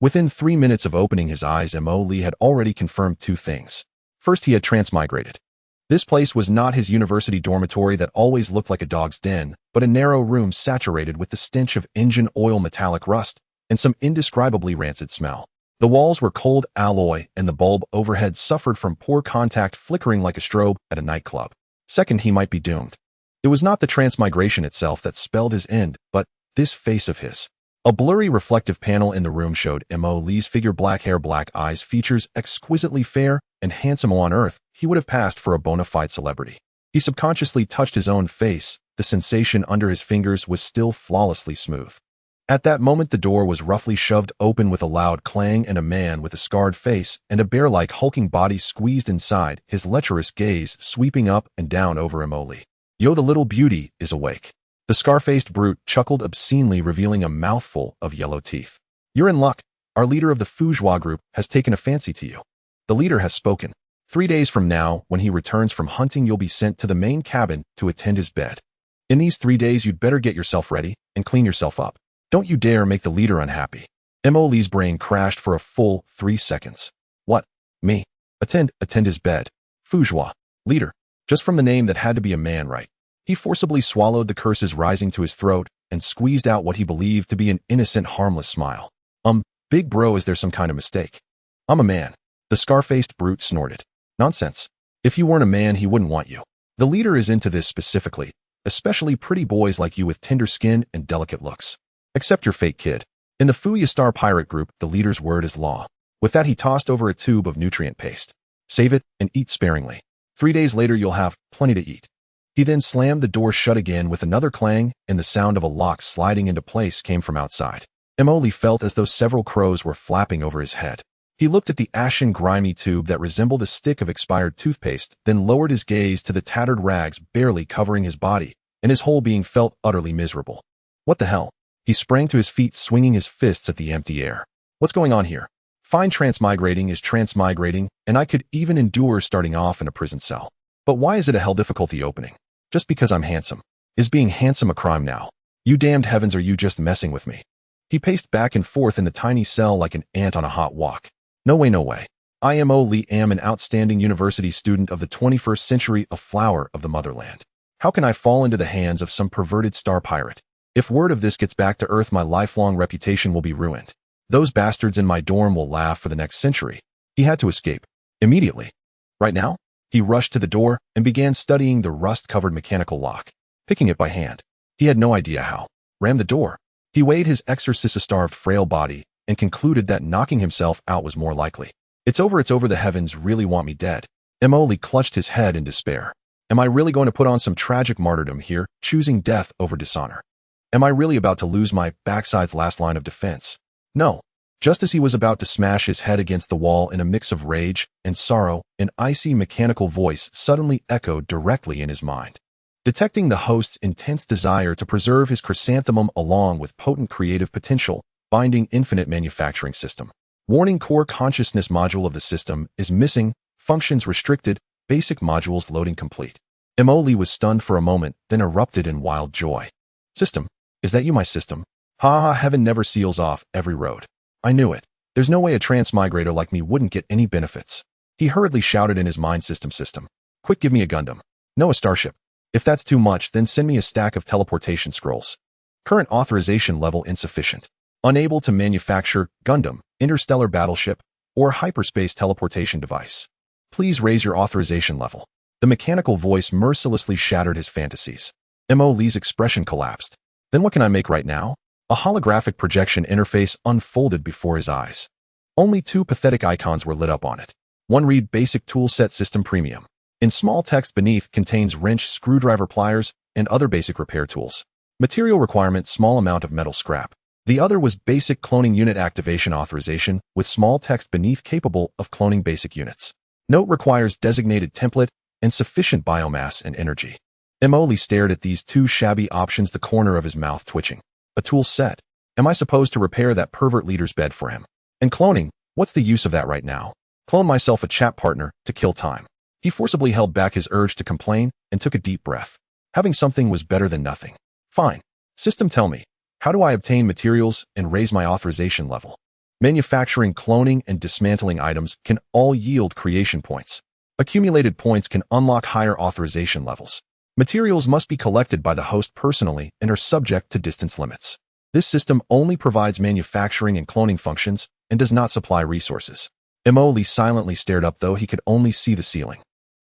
Within 3 minutes of opening his eyes, Lee had already confirmed two things. First, he had transmigrated. This place was not his university dormitory that always looked like a dog's den, but a narrow room saturated with the stench of engine oil, metallic rust, and some indescribably rancid smell. The walls were cold alloy, and the bulb overhead suffered from poor contact, flickering like a strobe at a nightclub. Second, he might be doomed. It was not the transmigration itself that spelled his end, but this face of his. A blurry reflective panel in the room showed Lee's figure, black hair, black eyes, features exquisitely fair and handsome. On Earth, he would have passed for a bona fide celebrity. He subconsciously touched his own face. The sensation under his fingers was still flawlessly smooth. At that moment, the door was roughly shoved open with a loud clang, and a man with a scarred face and a bear-like hulking body squeezed inside, his lecherous gaze sweeping up and down over Lee. "Yo, the little beauty is awake." The scar-faced brute chuckled obscenely, revealing a mouthful of yellow teeth. "You're in luck. Our leader of the Fougenois group has taken a fancy to you. The leader has spoken. 3 days from now, when he returns from hunting, you'll be sent to the main cabin to attend his bed. In these 3 days, you'd better get yourself ready and clean yourself up. Don't you dare make the leader unhappy." Lee's brain crashed for a full 3 seconds. What? Me? Attend his bed? Fougenois. Leader. Just from the name, that had to be a man, right? He forcibly swallowed the curses rising to his throat and squeezed out what he believed to be an innocent, harmless smile. Big bro, is there some kind of mistake? I'm a man." The scar-faced brute snorted. "Nonsense. If you weren't a man, he wouldn't want you. The leader is into this specifically, especially pretty boys like you with tender skin and delicate looks. Accept your fate, kid. In the Fougenois pirate group, the leader's word is law." With that, he tossed over a tube of nutrient paste. "Save it and eat sparingly. 3 days later, you'll have plenty to eat." He then slammed the door shut again with another clang, and the sound of a lock sliding into place came from outside. Lee felt as though several crows were flapping over his head. He looked at the ashen, grimy tube that resembled a stick of expired toothpaste, then lowered his gaze to the tattered rags barely covering his body, and his whole being felt utterly miserable. What the hell? He sprang to his feet, swinging his fists at the empty air. What's going on here? Fine, transmigrating is transmigrating, and I could even endure starting off in a prison cell. But why is it a hell difficulty opening? Just because I'm handsome. Is being handsome a crime now? You damned heavens, are you just messing with me? He paced back and forth in the tiny cell like an ant on a hot walk. No way, no way. I am Lee, am an outstanding university student of the 21st century, a flower of the motherland. How can I fall into the hands of some perverted star pirate? If word of this gets back to Earth, my lifelong reputation will be ruined. Those bastards in my dorm will laugh for the next century. He had to escape. Immediately. Right now? He rushed to the door and began studying the rust-covered mechanical lock, picking it by hand. He had no idea how. Ram the door. He weighed his exorcist-starved frail body and concluded that knocking himself out was more likely. It's over, the heavens really want me dead. Lee clutched his head in despair. Am I really going to put on some tragic martyrdom here, choosing death over dishonor? Am I really about to lose my backside's last line of defense? No. Just as he was about to smash his head against the wall in a mix of rage and sorrow, an icy mechanical voice suddenly echoed directly in his mind. Detecting the host's intense desire to preserve his chrysanthemum along with potent creative potential, binding infinite manufacturing system. Warning, core consciousness module of the system is missing, functions restricted, basic modules loading complete. Lee was stunned for a moment, then erupted in wild joy. System? Is that you, my system? Ha ha, heaven never seals off every road. I knew it. There's no way a transmigrator like me wouldn't get any benefits. He hurriedly shouted in his mind, system. Quick, give me a Gundam. No, a starship. If that's too much, then send me a stack of teleportation scrolls. Current authorization level insufficient. Unable to manufacture Gundam, interstellar battleship, or hyperspace teleportation device. Please raise your authorization level. The mechanical voice mercilessly shattered his fantasies. Lee's expression collapsed. Then what can I make right now? A holographic projection interface unfolded before his eyes. Only 2 pathetic icons were lit up on it. One read Basic Toolset System Premium. In small text beneath contains wrench, screwdriver, pliers, and other basic repair tools. Material requirement, small amount of metal scrap. The other was Basic Cloning Unit Activation Authorization with small text beneath capable of cloning basic units. Note requires designated template and sufficient biomass and energy. Lee stared at these 2 shabby options, the corner of his mouth twitching. A tool set. Am I supposed to repair that pervert leader's bed for him? And cloning, what's the use of that right now? Clone myself a chat partner to kill time. He forcibly held back his urge to complain and took a deep breath. Having something was better than nothing. Fine. System, tell me, how do I obtain materials and raise my authorization level? Manufacturing, cloning, and dismantling items can all yield creation points. Accumulated points can unlock higher authorization levels. Materials must be collected by the host personally and are subject to distance limits. This system only provides manufacturing and cloning functions and does not supply resources. Lee silently stared up, though he could only see the ceiling.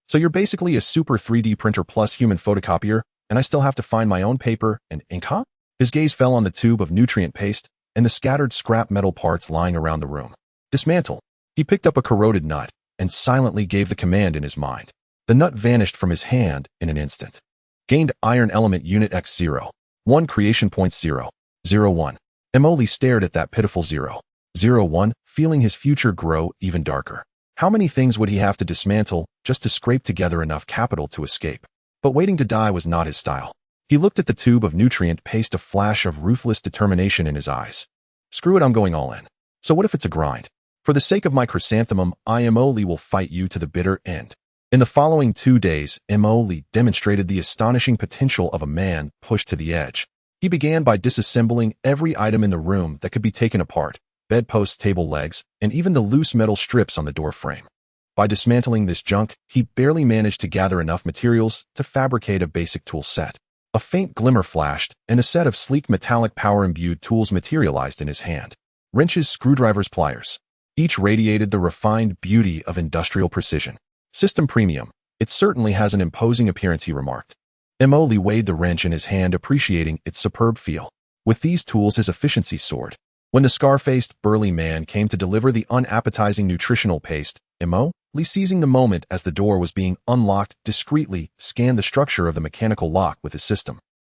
So you're basically a super 3D printer plus human photocopier, and I still have to find my own paper and ink, huh? His gaze fell on the tube of nutrient paste and the scattered scrap metal parts lying around the room. Dismantle. He picked up a corroded nut and silently gave the command in his mind. The nut vanished from his hand in an instant. Gained iron element unit X0. 1 creation points 0. 0-1. Lee stared at that pitiful 0. 0-1, feeling his future grow even darker. How many things would he have to dismantle just to scrape together enough capital to escape? But waiting to die was not his style. He looked at the tube of nutrient paste, a flash of ruthless determination in his eyes. Screw it, I'm going all in. So what if it's a grind? For the sake of my chrysanthemum, Lee will fight you to the bitter end. In the following 2 days, Lee demonstrated the astonishing potential of a man pushed to the edge. He began by disassembling every item in the room that could be taken apart: bedposts, table legs, and even the loose metal strips on the door frame. By dismantling this junk, he barely managed to gather enough materials to fabricate a basic tool set. A faint glimmer flashed, and a set of sleek metallic power-imbued tools materialized in his hand. Wrenches, screwdrivers, pliers. Each radiated the refined beauty of industrial precision. System premium. It certainly has an imposing appearance, he remarked. Lee weighed the wrench in his hand, appreciating its superb feel. With these tools, his efficiency soared. When the scar-faced, burly man came to deliver the unappetizing nutritional paste, Lee, seizing the moment as the door was being unlocked, discreetly scanned the structure of the mechanical lock with his system.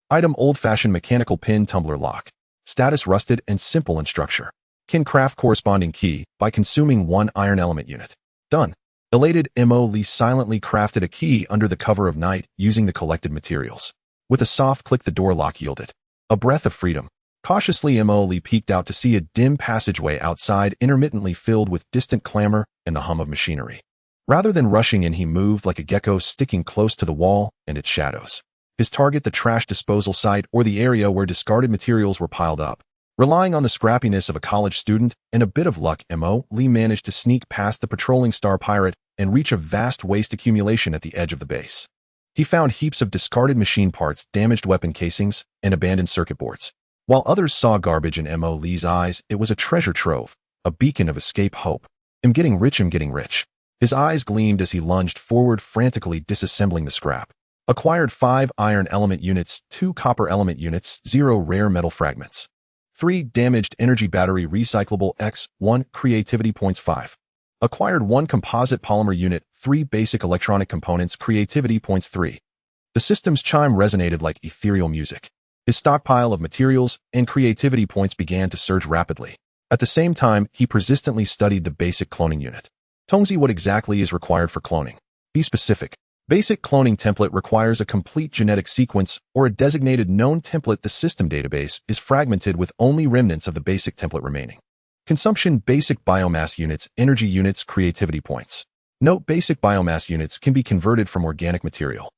Item: old-fashioned mechanical pin tumbler lock. Status: rusted and simple in structure. Can craft corresponding key by consuming 1 iron element unit. Done. Elated, Lee silently crafted a key under the cover of night using the collected materials. With a soft click, the door lock yielded. A breath of freedom. Cautiously, Lee peeked out to see a dim passageway outside, intermittently filled with distant clamor and the hum of machinery. Rather than rushing in, he moved like a gecko, sticking close to the wall and its shadows. His target: the trash disposal site, or the area where discarded materials were piled up. Relying on the scrappiness of a college student and a bit of luck, Lee managed to sneak past the patrolling star pirate and reach a vast waste accumulation at the edge of the base. He found heaps of discarded machine parts, damaged weapon casings, and abandoned circuit boards. While others saw garbage in Lee's eyes, it was a treasure trove, a beacon of escape hope. I'm getting rich. His eyes gleamed as he lunged forward, frantically disassembling the scrap. Acquired 5 iron element units, 2 copper element units, 0 rare metal fragments. 3 damaged energy battery recyclable X, 1 creativity points 5. Acquired 1 composite polymer unit, 3 basic electronic components, creativity points 3. The system's chime resonated like ethereal music. His stockpile of materials and creativity points began to surge rapidly. At the same time, he persistently studied the basic cloning unit. Tongzi, what exactly is required for cloning? Be specific. Basic cloning template requires a complete genetic sequence or a designated known template. The system database is fragmented with only remnants of the basic template remaining. Consumption: basic biomass units, energy units, creativity points. Note: basic biomass units can be converted from organic material.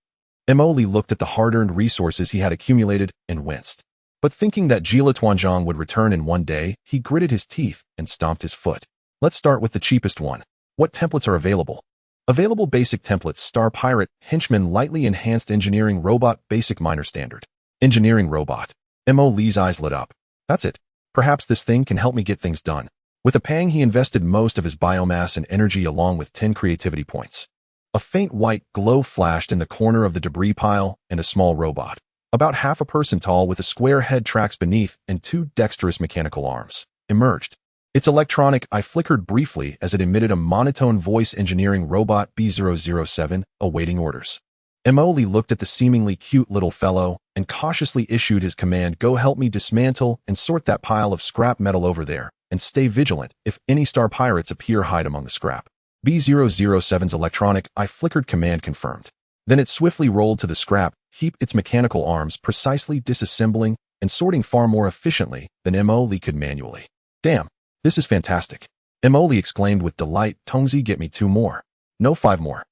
Lee looked at the hard-earned resources he had accumulated and winced. But thinking that Jila Tuanzhang would return in 1 day, he gritted his teeth and stomped his foot. Let's start with the cheapest one. What templates are available? Available basic templates: Star Pirate, Henchman, Lightly Enhanced Engineering Robot, Basic Minor Standard. Engineering Robot. Lee's eyes lit up. That's it. Perhaps this thing can help me get things done. With a pang, he invested most of his biomass and energy along with 10 creativity points. A faint white glow flashed in the corner of the debris pile, and a small robot, about half a person tall with a square head, tracks beneath and 2 dexterous mechanical arms, emerged. Its electronic eye flickered briefly as it emitted a monotone voice: Engineering Robot B007, awaiting orders. Lee looked at the seemingly cute little fellow and cautiously issued his command: go help me dismantle and sort that pile of scrap metal over there, and stay vigilant. If any star pirates appear, hide among the scrap. B007's electronic eye flickered. Command confirmed. Then it swiftly rolled to the scrap heap, its mechanical arms precisely disassembling and sorting far more efficiently than Lee could manually. Damn, this is fantastic. Lee exclaimed with delight. Tongzi, get me 2 more. No, 5 more.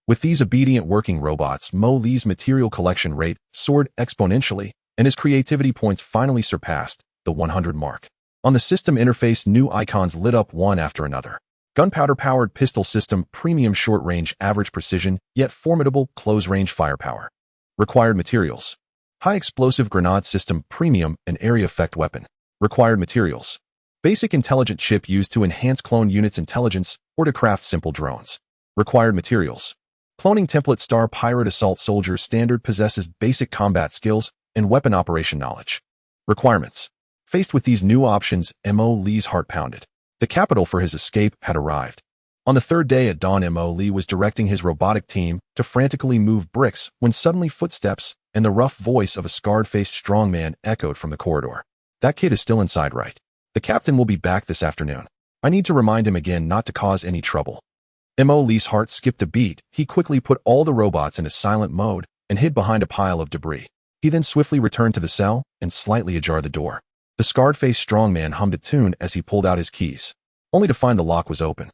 With these obedient working robots, Lee's material collection rate soared exponentially, and his creativity points finally surpassed the 100 mark. On the system interface, new icons lit up one after another. Gunpowder-powered pistol system, premium short-range, average precision, yet formidable close-range firepower. Required materials. High explosive grenade system, premium and area effect weapon. Required materials. Basic intelligent chip used to enhance clone units' intelligence or to craft simple drones. Required materials. Cloning template Star Pirate Assault Soldier standard possesses basic combat skills and weapon operation knowledge. Requirements. Faced with these new options, Mo Lee's heart pounded. The capital for his escape had arrived. On the third day at dawn, Mo Lee was directing his robotic team to frantically move bricks when suddenly footsteps and the rough voice of a scarred-faced strongman echoed from the corridor. That kid is still inside, right? The captain will be back this afternoon. I need to remind him again not to cause any trouble. Mo Lee's heart skipped a beat. He quickly put all the robots into silent mode and hid behind a pile of debris. He then swiftly returned to the cell and slightly ajar the door. The scarred-faced strongman hummed a tune as he pulled out his keys, only to find the lock was open.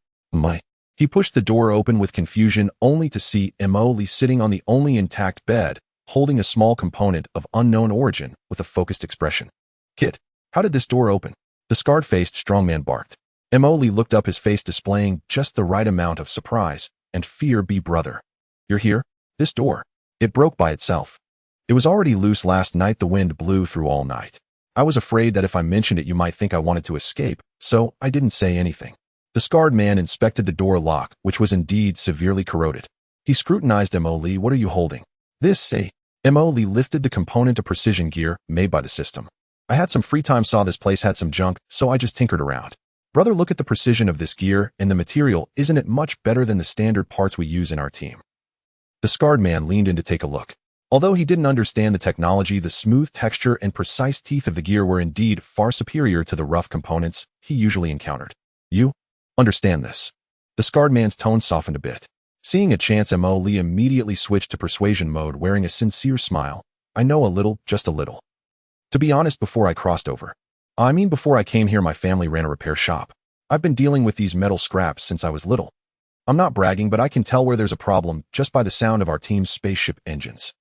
He pushed the door open with confusion, only to see Mo Lee sitting on the only intact bed, holding a small component of unknown origin with a focused expression. Kid, how did this door open? The scarred-faced strongman barked. Mo Lee looked up, his face displaying just the right amount of surprise and fear. Brother. You're here? This door. It broke by itself. It was already loose last night. The wind blew through all night. I was afraid that if I mentioned it you might think I wanted to escape, so I didn't say anything. The scarred man inspected the door lock, which was indeed severely corroded. He scrutinized Mo Lee. What are you holding? This, Mo Lee lifted the component of precision gear made by the system. I had some free time, saw this place had some junk, so I just tinkered around. Brother, look at the precision of this gear and the material. Isn't it much better than the standard parts we use in our team? The scarred man leaned in to take a look. Although he didn't understand the technology, the smooth texture and precise teeth of the gear were indeed far superior to the rough components he usually encountered. You understand this? The scarred man's tone softened a bit. Seeing a chance, Mo Lee immediately switched to persuasion mode, wearing a sincere smile. I know a little, just a little. To be honest, before I crossed over. Before I came here, my family ran a repair shop. I've been dealing with these metal scraps since I was little. I'm not bragging, but I can tell where there's a problem just by the sound of our team's spaceship engines.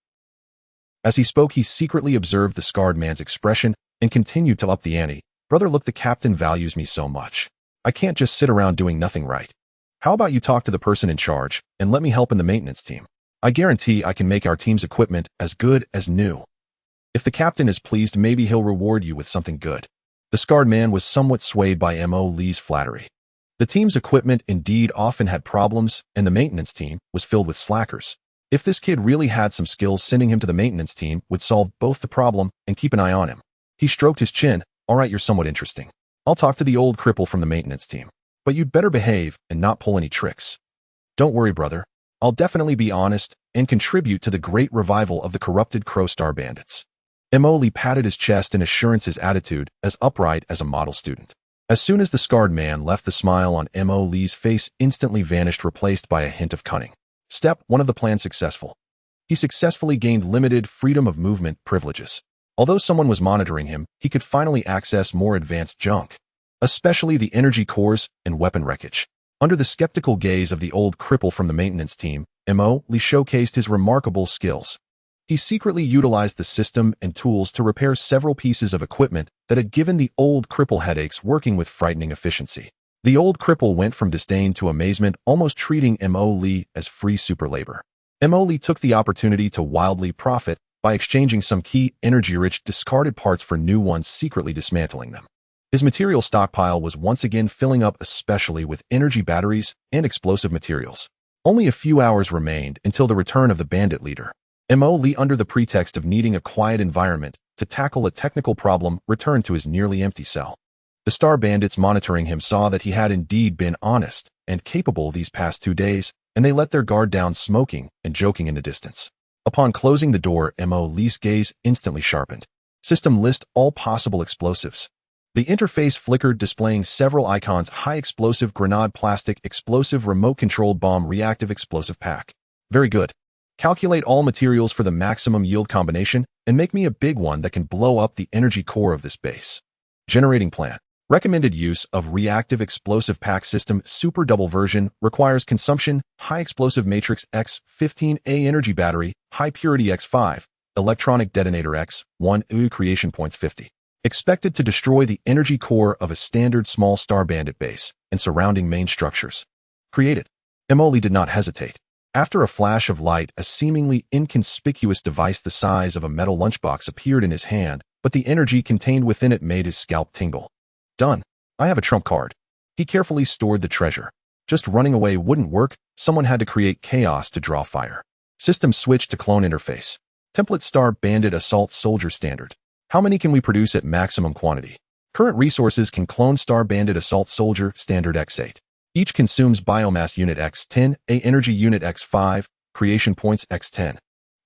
As he spoke, he secretly observed the scarred man's expression and continued to up the ante. Brother, look, the captain values me so much. I can't just sit around doing nothing, right? How about you talk to the person in charge and let me help in the maintenance team? I guarantee I can make our team's equipment as good as new. If the captain is pleased, maybe he'll reward you with something good. The scarred man was somewhat swayed by Mo Lee's flattery. The team's equipment indeed often had problems, and the maintenance team was filled with slackers. If this kid really had some skills, sending him to the maintenance team would solve both the problem and keep an eye on him. He stroked his chin. All right, you're somewhat interesting. I'll talk to the old cripple from the maintenance team. But you'd better behave and not pull any tricks. Don't worry, brother. I'll definitely be honest and contribute to the great revival of the corrupted Crowstar bandits. Mo Lee patted his chest in assurance, his attitude as upright as a model student. As soon as the scarred man left, the smile on Mo Lee's face instantly vanished, replaced by a hint of cunning. Step 1 of the plan successful. He successfully gained limited freedom of movement privileges. Although someone was monitoring him, he could finally access more advanced junk, especially the energy cores and weapon wreckage. Under the skeptical gaze of the old cripple from the maintenance team, Mo Lee showcased his remarkable skills. He secretly utilized the system and tools to repair several pieces of equipment that had given the old cripple headaches, working with frightening efficiency. The old cripple went from disdain to amazement, almost treating Mo Lee as free super labor. Mo Lee took the opportunity to wildly profit by exchanging some key energy-rich discarded parts for new ones, secretly dismantling them. His material stockpile was once again filling up, especially with energy batteries and explosive materials. Only a few hours remained until the return of the bandit leader. Mo Lee, under the pretext of needing a quiet environment to tackle a technical problem, returned to his nearly empty cell. The star bandits monitoring him saw that he had indeed been honest and capable these past 2 days, and they let their guard down, smoking and joking in the distance. Upon closing the door, Mo Lee's gaze instantly sharpened. System list all possible explosives. The interface flickered, displaying several icons: high explosive grenade, plastic explosive, remote-controlled bomb, reactive explosive pack. Very good. Calculate all materials for the maximum yield combination and make me a big one that can blow up the energy core of this base. Generating plan. Recommended use of reactive explosive pack system. Super double version requires consumption. High explosive matrix X15A energy battery. High purity X5. Electronic detonator X1 creation points 50. expected to destroy the energy core of a standard small star bandit base and surrounding main structures. Created. Emoli did not hesitate. After a flash of light, a seemingly inconspicuous device the size of a metal lunchbox appeared in his hand, but the energy contained within it made his scalp tingle. Done. I have a trump card. He carefully stored the treasure. Just running away wouldn't work. Someone had to create chaos to draw fire. System switch to clone interface. Template Star Bandit Assault Soldier Standard. How many can we produce at maximum quantity? Current resources can clone Star Bandit Assault Soldier Standard X8. Each consumes biomass unit X10, a energy unit X5, creation points X10.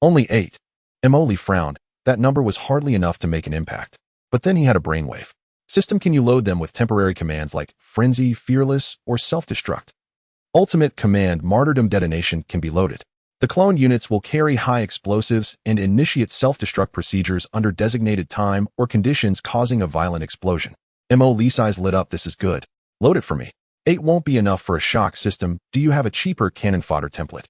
Only 8. Emoli frowned. That number was hardly enough to make an impact. But then he had a brainwave. System, can you load them with temporary commands like Frenzy, Fearless, or Self-Destruct? Ultimate command Martyrdom Detonation can be loaded. The clone units will carry high explosives and initiate self-destruct procedures under designated time or conditions, causing a violent explosion. Emoli's eyes lit up. This is good. Load it for me. 8 won't be enough for a shock system. Do you have a cheaper cannon fodder template?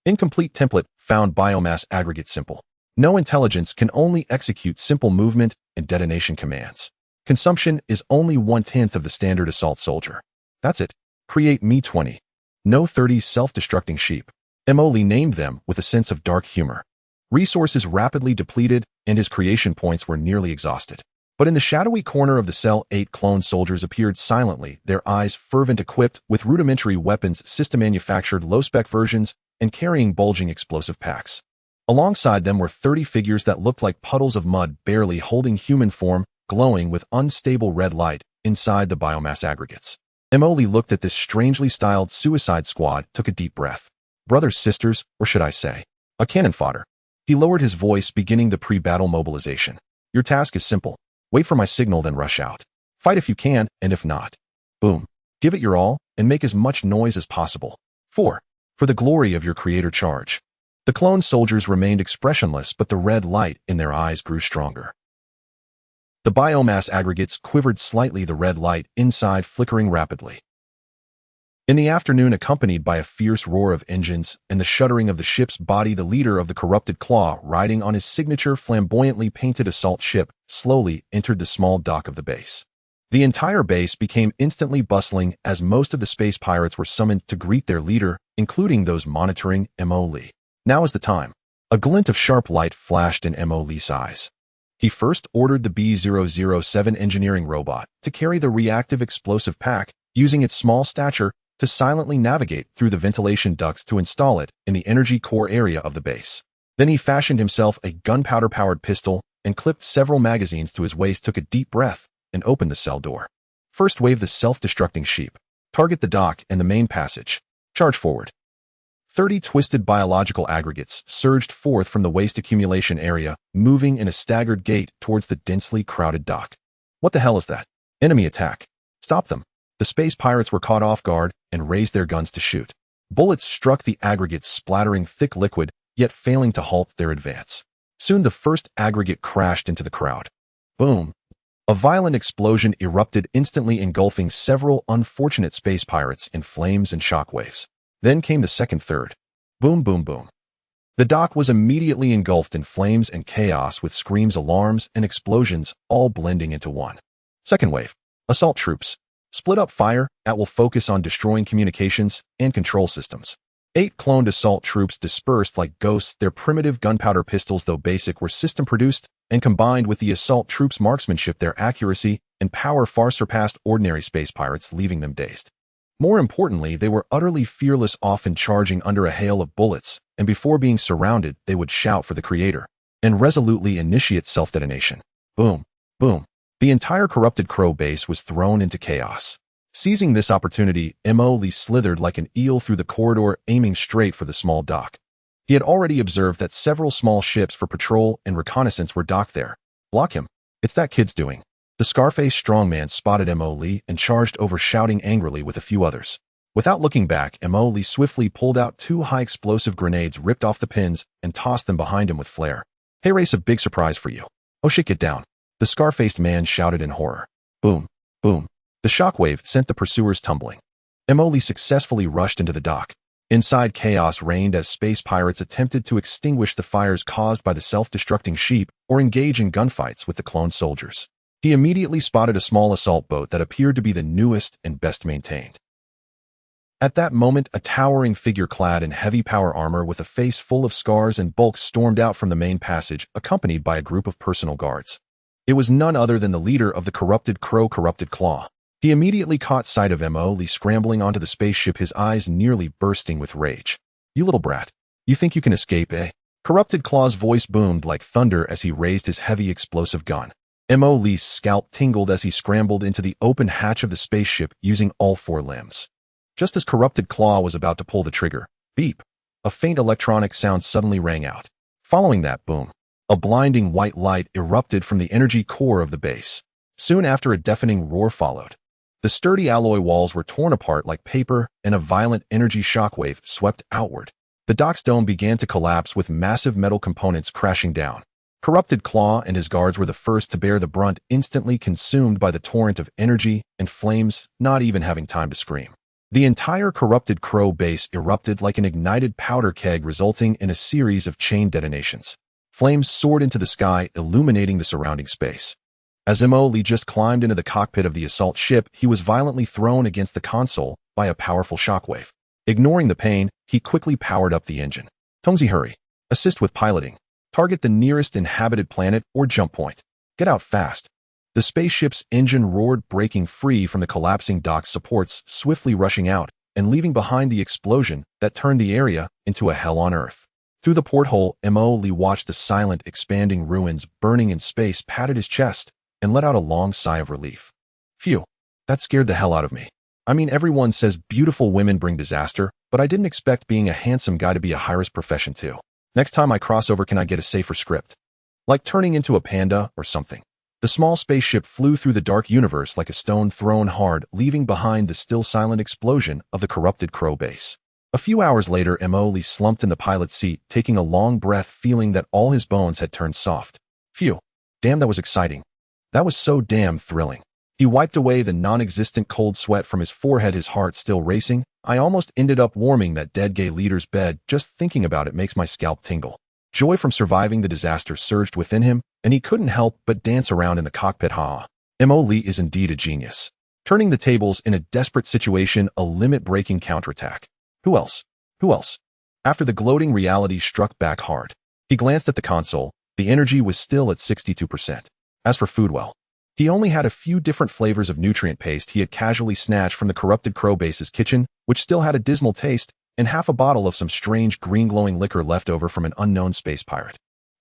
Incomplete template found biomass aggregate simple. No intelligence, can only execute simple movement and detonation commands. Consumption is only 1/10 of the standard assault soldier. That's it. Create me 20. No 30 self-destructing sheep. Emoli named them with a sense of dark humor. Resources rapidly depleted and his creation points were nearly exhausted. But in the shadowy corner of the cell, 8 clone soldiers appeared silently, their eyes fervent, equipped with rudimentary weapons, system-manufactured low-spec versions, and carrying bulging explosive packs. Alongside them were 30 figures that looked like puddles of mud, barely holding human form, glowing with unstable red light inside the biomass aggregates. Emoli looked at this strangely styled suicide squad, took a deep breath. Brothers, sisters, or should I say, a cannon fodder. He lowered his voice, beginning the pre-battle mobilization. Your task is simple. Wait for my signal, then rush out. Fight if you can, and if not, boom. Give it your all, and make as much noise as possible. 4. For the glory of your creator, charge. The clone soldiers remained expressionless, but the red light in their eyes grew stronger. The biomass aggregates quivered slightly, the red light inside flickering rapidly. In the afternoon, accompanied by a fierce roar of engines and the shuddering of the ship's body, the leader of the corrupted claw, riding on his signature flamboyantly painted assault ship, slowly entered the small dock of the base. The entire base became instantly bustling as most of the space pirates were summoned to greet their leader, including those monitoring Emoli. Now is the time. A glint of sharp light flashed in Emoli's eyes. He first ordered the B-007 engineering robot to carry the reactive explosive pack, using its small stature to silently navigate through the ventilation ducts to install it in the energy core area of the base. Then he fashioned himself a gunpowder-powered pistol and clipped several magazines to his waist, took a deep breath, and opened the cell door. First wave the self-destructing sheep. Target the dock and the main passage. Charge forward. 30 twisted biological aggregates surged forth from the waste accumulation area, moving in a staggered gait towards the densely crowded dock. What the hell is that? Enemy attack. Stop them. The space pirates were caught off guard and raised their guns to shoot. Bullets struck the aggregates, splattering thick liquid, yet failing to halt their advance. Soon the first aggregate crashed into the crowd. Boom. A violent explosion erupted, instantly engulfing several unfortunate space pirates in flames and shockwaves. Then came the second, third. Boom, boom, boom. The dock was immediately engulfed in flames and chaos, with screams, alarms, and explosions all blending into one. Second wave. Assault troops. Split up fire that will focus on destroying communications and control systems. 8 cloned assault troops dispersed like ghosts, their primitive gunpowder pistols, though basic, were system-produced, and combined with the assault troops' marksmanship, their accuracy and power far surpassed ordinary space pirates, leaving them dazed. More importantly, they were utterly fearless, often charging under a hail of bullets, and before being surrounded, they would shout for the creator and resolutely initiate self-detonation. Boom, boom. The entire corrupted Crow base was thrown into chaos. Seizing this opportunity, Emoli slithered like an eel through the corridor, aiming straight for the small dock. He had already observed that several small ships for patrol and reconnaissance were docked there. Block him. It's that kid's doing. The Scarface strongman spotted Emoli and charged over, shouting angrily with a few others. Without looking back, Emoli swiftly pulled out 2 high-explosive grenades, ripped off the pins, and tossed them behind him with flair. Hey Race, a big surprise for you. Oh shit, get down. The scar-faced man shouted in horror. Boom, boom. The shockwave sent the pursuers tumbling. Emoli successfully rushed into the dock. Inside, chaos reigned as space pirates attempted to extinguish the fires caused by the self-destructing sheep or engage in gunfights with the cloned soldiers. He immediately spotted a small assault boat that appeared to be the newest and best maintained. At that moment, a towering figure clad in heavy power armor with a face full of scars and bulks stormed out from the main passage, accompanied by a group of personal guards. It was none other than the leader of the Corrupted Crow, Corrupted Claw. He immediately caught sight of Mo scrambling onto the spaceship, his eyes nearly bursting with rage. "You little brat. You think you can escape, eh?" Corrupted Claw's voice boomed like thunder as he raised his heavy explosive gun. Mo's scalp tingled as he scrambled into the open hatch of the spaceship using all four limbs. Just as Corrupted Claw was about to pull the trigger, beep, a faint electronic sound suddenly rang out. Following that boom, a blinding white light erupted from the energy core of the base. Soon after, a deafening roar followed. The sturdy alloy walls were torn apart like paper, and a violent energy shockwave swept outward. The dock's dome began to collapse with massive metal components crashing down. Corrupted Claw and his guards were the first to bear the brunt, instantly consumed by the torrent of energy and flames, not even having time to scream. The entire Corrupted Crow base erupted like an ignited powder keg, resulting in a series of chain detonations. Flames soared into the sky, illuminating the surrounding space. As Mo just climbed into the cockpit of the assault ship, he was violently thrown against the console by a powerful shockwave. Ignoring the pain, he quickly powered up the engine. "Tongzi, hurry. Assist with piloting. Target the nearest inhabited planet or jump point. Get out fast." The spaceship's engine roared, breaking free from the collapsing dock supports, swiftly rushing out and leaving behind the explosion that turned the area into a hell on Earth. Through the porthole, Mo watched the silent, expanding ruins burning in space, patted his chest, and let out a long sigh of relief. "Phew, that scared the hell out of me. I mean, everyone says beautiful women bring disaster, but I didn't expect being a handsome guy to be a high-risk profession too. Next time I cross over, can I get a safer script? Like turning into a panda or something?" The small spaceship flew through the dark universe like a stone thrown hard, leaving behind the still silent explosion of the Corrupted Crow base. A few hours later, Mo slumped in the pilot's seat, taking a long breath, feeling that all his bones had turned soft. Phew. Damn, that was exciting. That was so damn thrilling. He wiped away the non-existent cold sweat from his forehead, his heart still racing. "I almost ended up warming that dead gay leader's bed. Just thinking about it makes my scalp tingle." Joy from surviving the disaster surged within him, and he couldn't help but dance around in the cockpit. Mo is indeed a genius. Turning the tables in a desperate situation, a limit-breaking counterattack. Who else? Who else? After the gloating reality struck back hard, he glanced at the console. The energy was still at 62%. As for food, well, he only had a few different flavors of nutrient paste he had casually snatched from the Corrupted Crow base's kitchen, which still had a dismal taste, and half a bottle of some strange green glowing liquor left over from an unknown space pirate.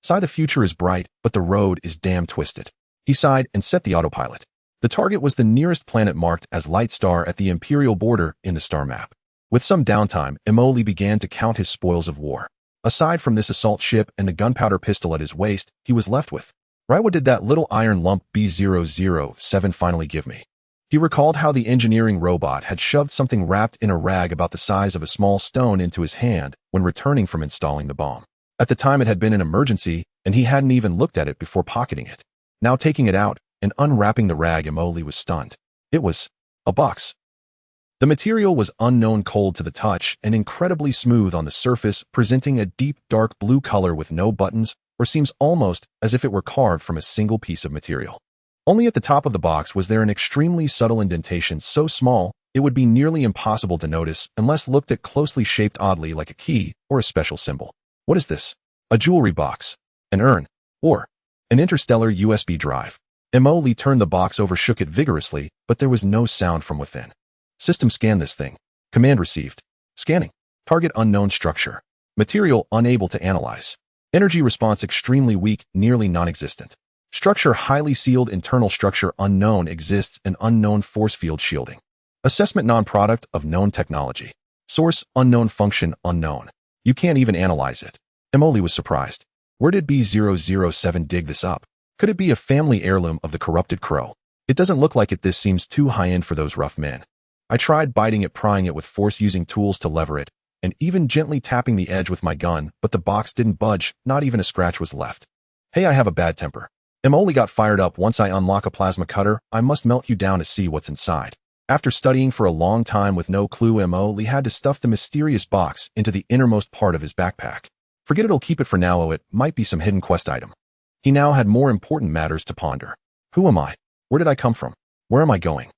The future is bright, but the road is damn twisted. He sighed and set the autopilot. The target was the nearest planet marked as Light Star at the Imperial border in the star map. With some downtime, Mo began to count his spoils of war. Aside from this assault ship and the gunpowder pistol at his waist, he was left with, right, what did that little iron lump B007 finally give me? He recalled how the engineering robot had shoved something wrapped in a rag about the size of a small stone into his hand when returning from installing the bomb. At the time, it had been an emergency, and he hadn't even looked at it before pocketing it. Now taking it out and unwrapping the rag, Mo was stunned. It was a box. The material was unknown, cold to the touch and incredibly smooth on the surface, presenting a deep dark blue color with no buttons, or seems almost as if it were carved from a single piece of material. Only at the top of the box was there an extremely subtle indentation, so small it would be nearly impossible to notice unless looked at closely, shaped oddly like a key or a special symbol. What is this? A jewelry box? An urn? Or an interstellar USB drive? Mo turned the box over, shook it vigorously, but there was no sound from within. "System, scan this thing." Command received. Scanning. Target unknown, structure. Material unable to analyze. Energy response extremely weak, nearly non-existent. Structure highly sealed, internal structure unknown, exists an unknown force field shielding. Assessment non-product of known technology. Source unknown, function unknown. You can't even analyze it. Mo was surprised. Where did B007 dig this up? Could it be a family heirloom of the Corrupted Crow? It doesn't look like it. This seems too high-end for those rough men. I tried biting it, prying it with force, using tools to lever it, and even gently tapping the edge with my gun, but the box didn't budge, not even a scratch was left. Hey, I have a bad temper. Mo got fired up. Once I unlock a plasma cutter, I must melt you down to see what's inside. After studying for a long time with no clue, Mo had to stuff the mysterious box into the innermost part of his backpack. Forget it'll keep it for now. It might be some hidden quest item. He now had more important matters to ponder. Who am I? Where did I come from? Where am I going?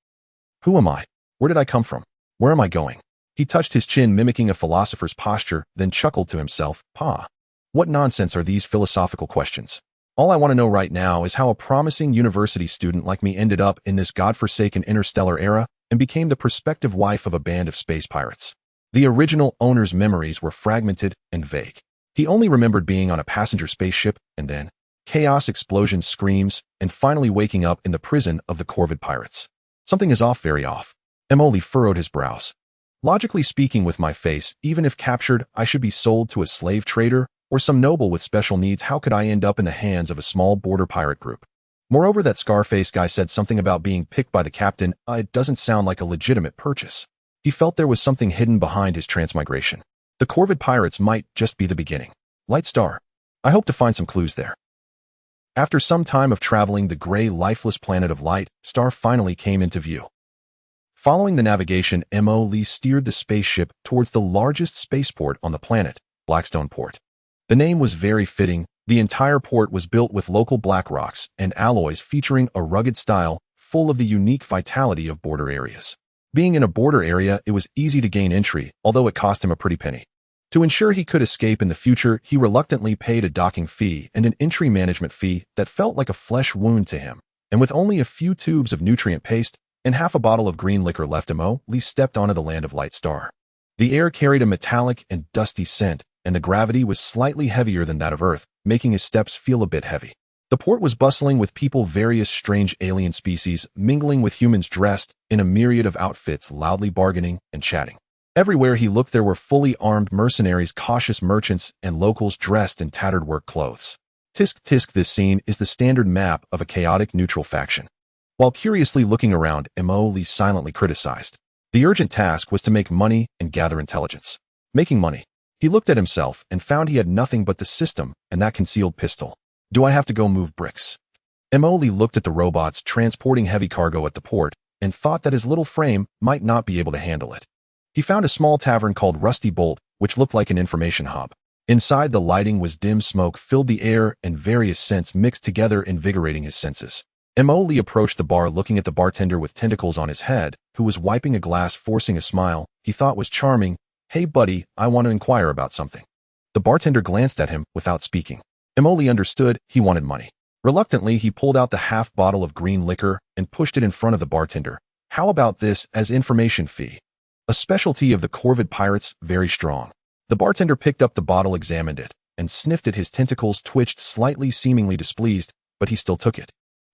Who am I? Where did I come from? Where am I going? He touched his chin, mimicking a philosopher's posture, then chuckled to himself. Pa. What nonsense are these philosophical questions? All I want to know right now is how a promising university student like me ended up in this godforsaken interstellar era and became the prospective wife of a band of space pirates. The original owner's memories were fragmented and vague. He only remembered being on a passenger spaceship and then chaos, explosions, screams, and finally waking up in the prison of the corvid pirates. Something is off, very off. Emoli furrowed his brows. Logically speaking, with my face, even if captured, I should be sold to a slave trader or some noble with special needs. How could I end up in the hands of a small border pirate group? Moreover, that Scarface guy said something about being picked by the captain. It doesn't sound like a legitimate purchase. He felt there was something hidden behind his transmigration. The corvid pirates might just be the beginning. Light Star. I hope to find some clues there. After some time of traveling, the gray, lifeless planet of Light Star finally came into view. Following the navigation, Mo steered the spaceship towards the largest spaceport on the planet, Blackstone Port. The name was very fitting. The entire port was built with local black rocks and alloys, featuring a rugged style full of the unique vitality of border areas. Being in a border area, it was easy to gain entry, although it cost him a pretty penny. To ensure he could escape in the future, he reluctantly paid a docking fee and an entry management fee that felt like a flesh wound to him. And with only a few tubes of nutrient paste and half a bottle of green liquor left, Mo stepped onto the land of Light Star. The air carried a metallic and dusty scent, and the gravity was slightly heavier than that of Earth, making his steps feel a bit heavy. The port was bustling with people, various strange alien species, mingling with humans dressed in a myriad of outfits, loudly bargaining and chatting. Everywhere he looked, there were fully armed mercenaries, cautious merchants, and locals dressed in tattered work clothes. Tisk tisk, this scene is the standard map of a chaotic neutral faction. While curiously looking around, Mo silently criticized. The urgent task was to make money and gather intelligence. Making money. He looked at himself and found he had nothing but the system and that concealed pistol. Do I have to go move bricks? Mo looked at the robots transporting heavy cargo at the port and thought that his little frame might not be able to handle it. He found a small tavern called Rusty Bolt, which looked like an information hub. Inside, the lighting was dim, smoke filled the air, and various scents mixed together, invigorating his senses. Mo approached the bar, looking at the bartender with tentacles on his head, who was wiping a glass, forcing a smile he thought was charming. Hey buddy, I want to inquire about something. The bartender glanced at him without speaking. Mo understood he wanted money. Reluctantly, he pulled out the half bottle of green liquor and pushed it in front of the bartender. How about this as information fee? A specialty of the corvid pirates, very strong. The bartender picked up the bottle, examined it, and sniffed it. His tentacles twitched slightly, seemingly displeased, but he still took it.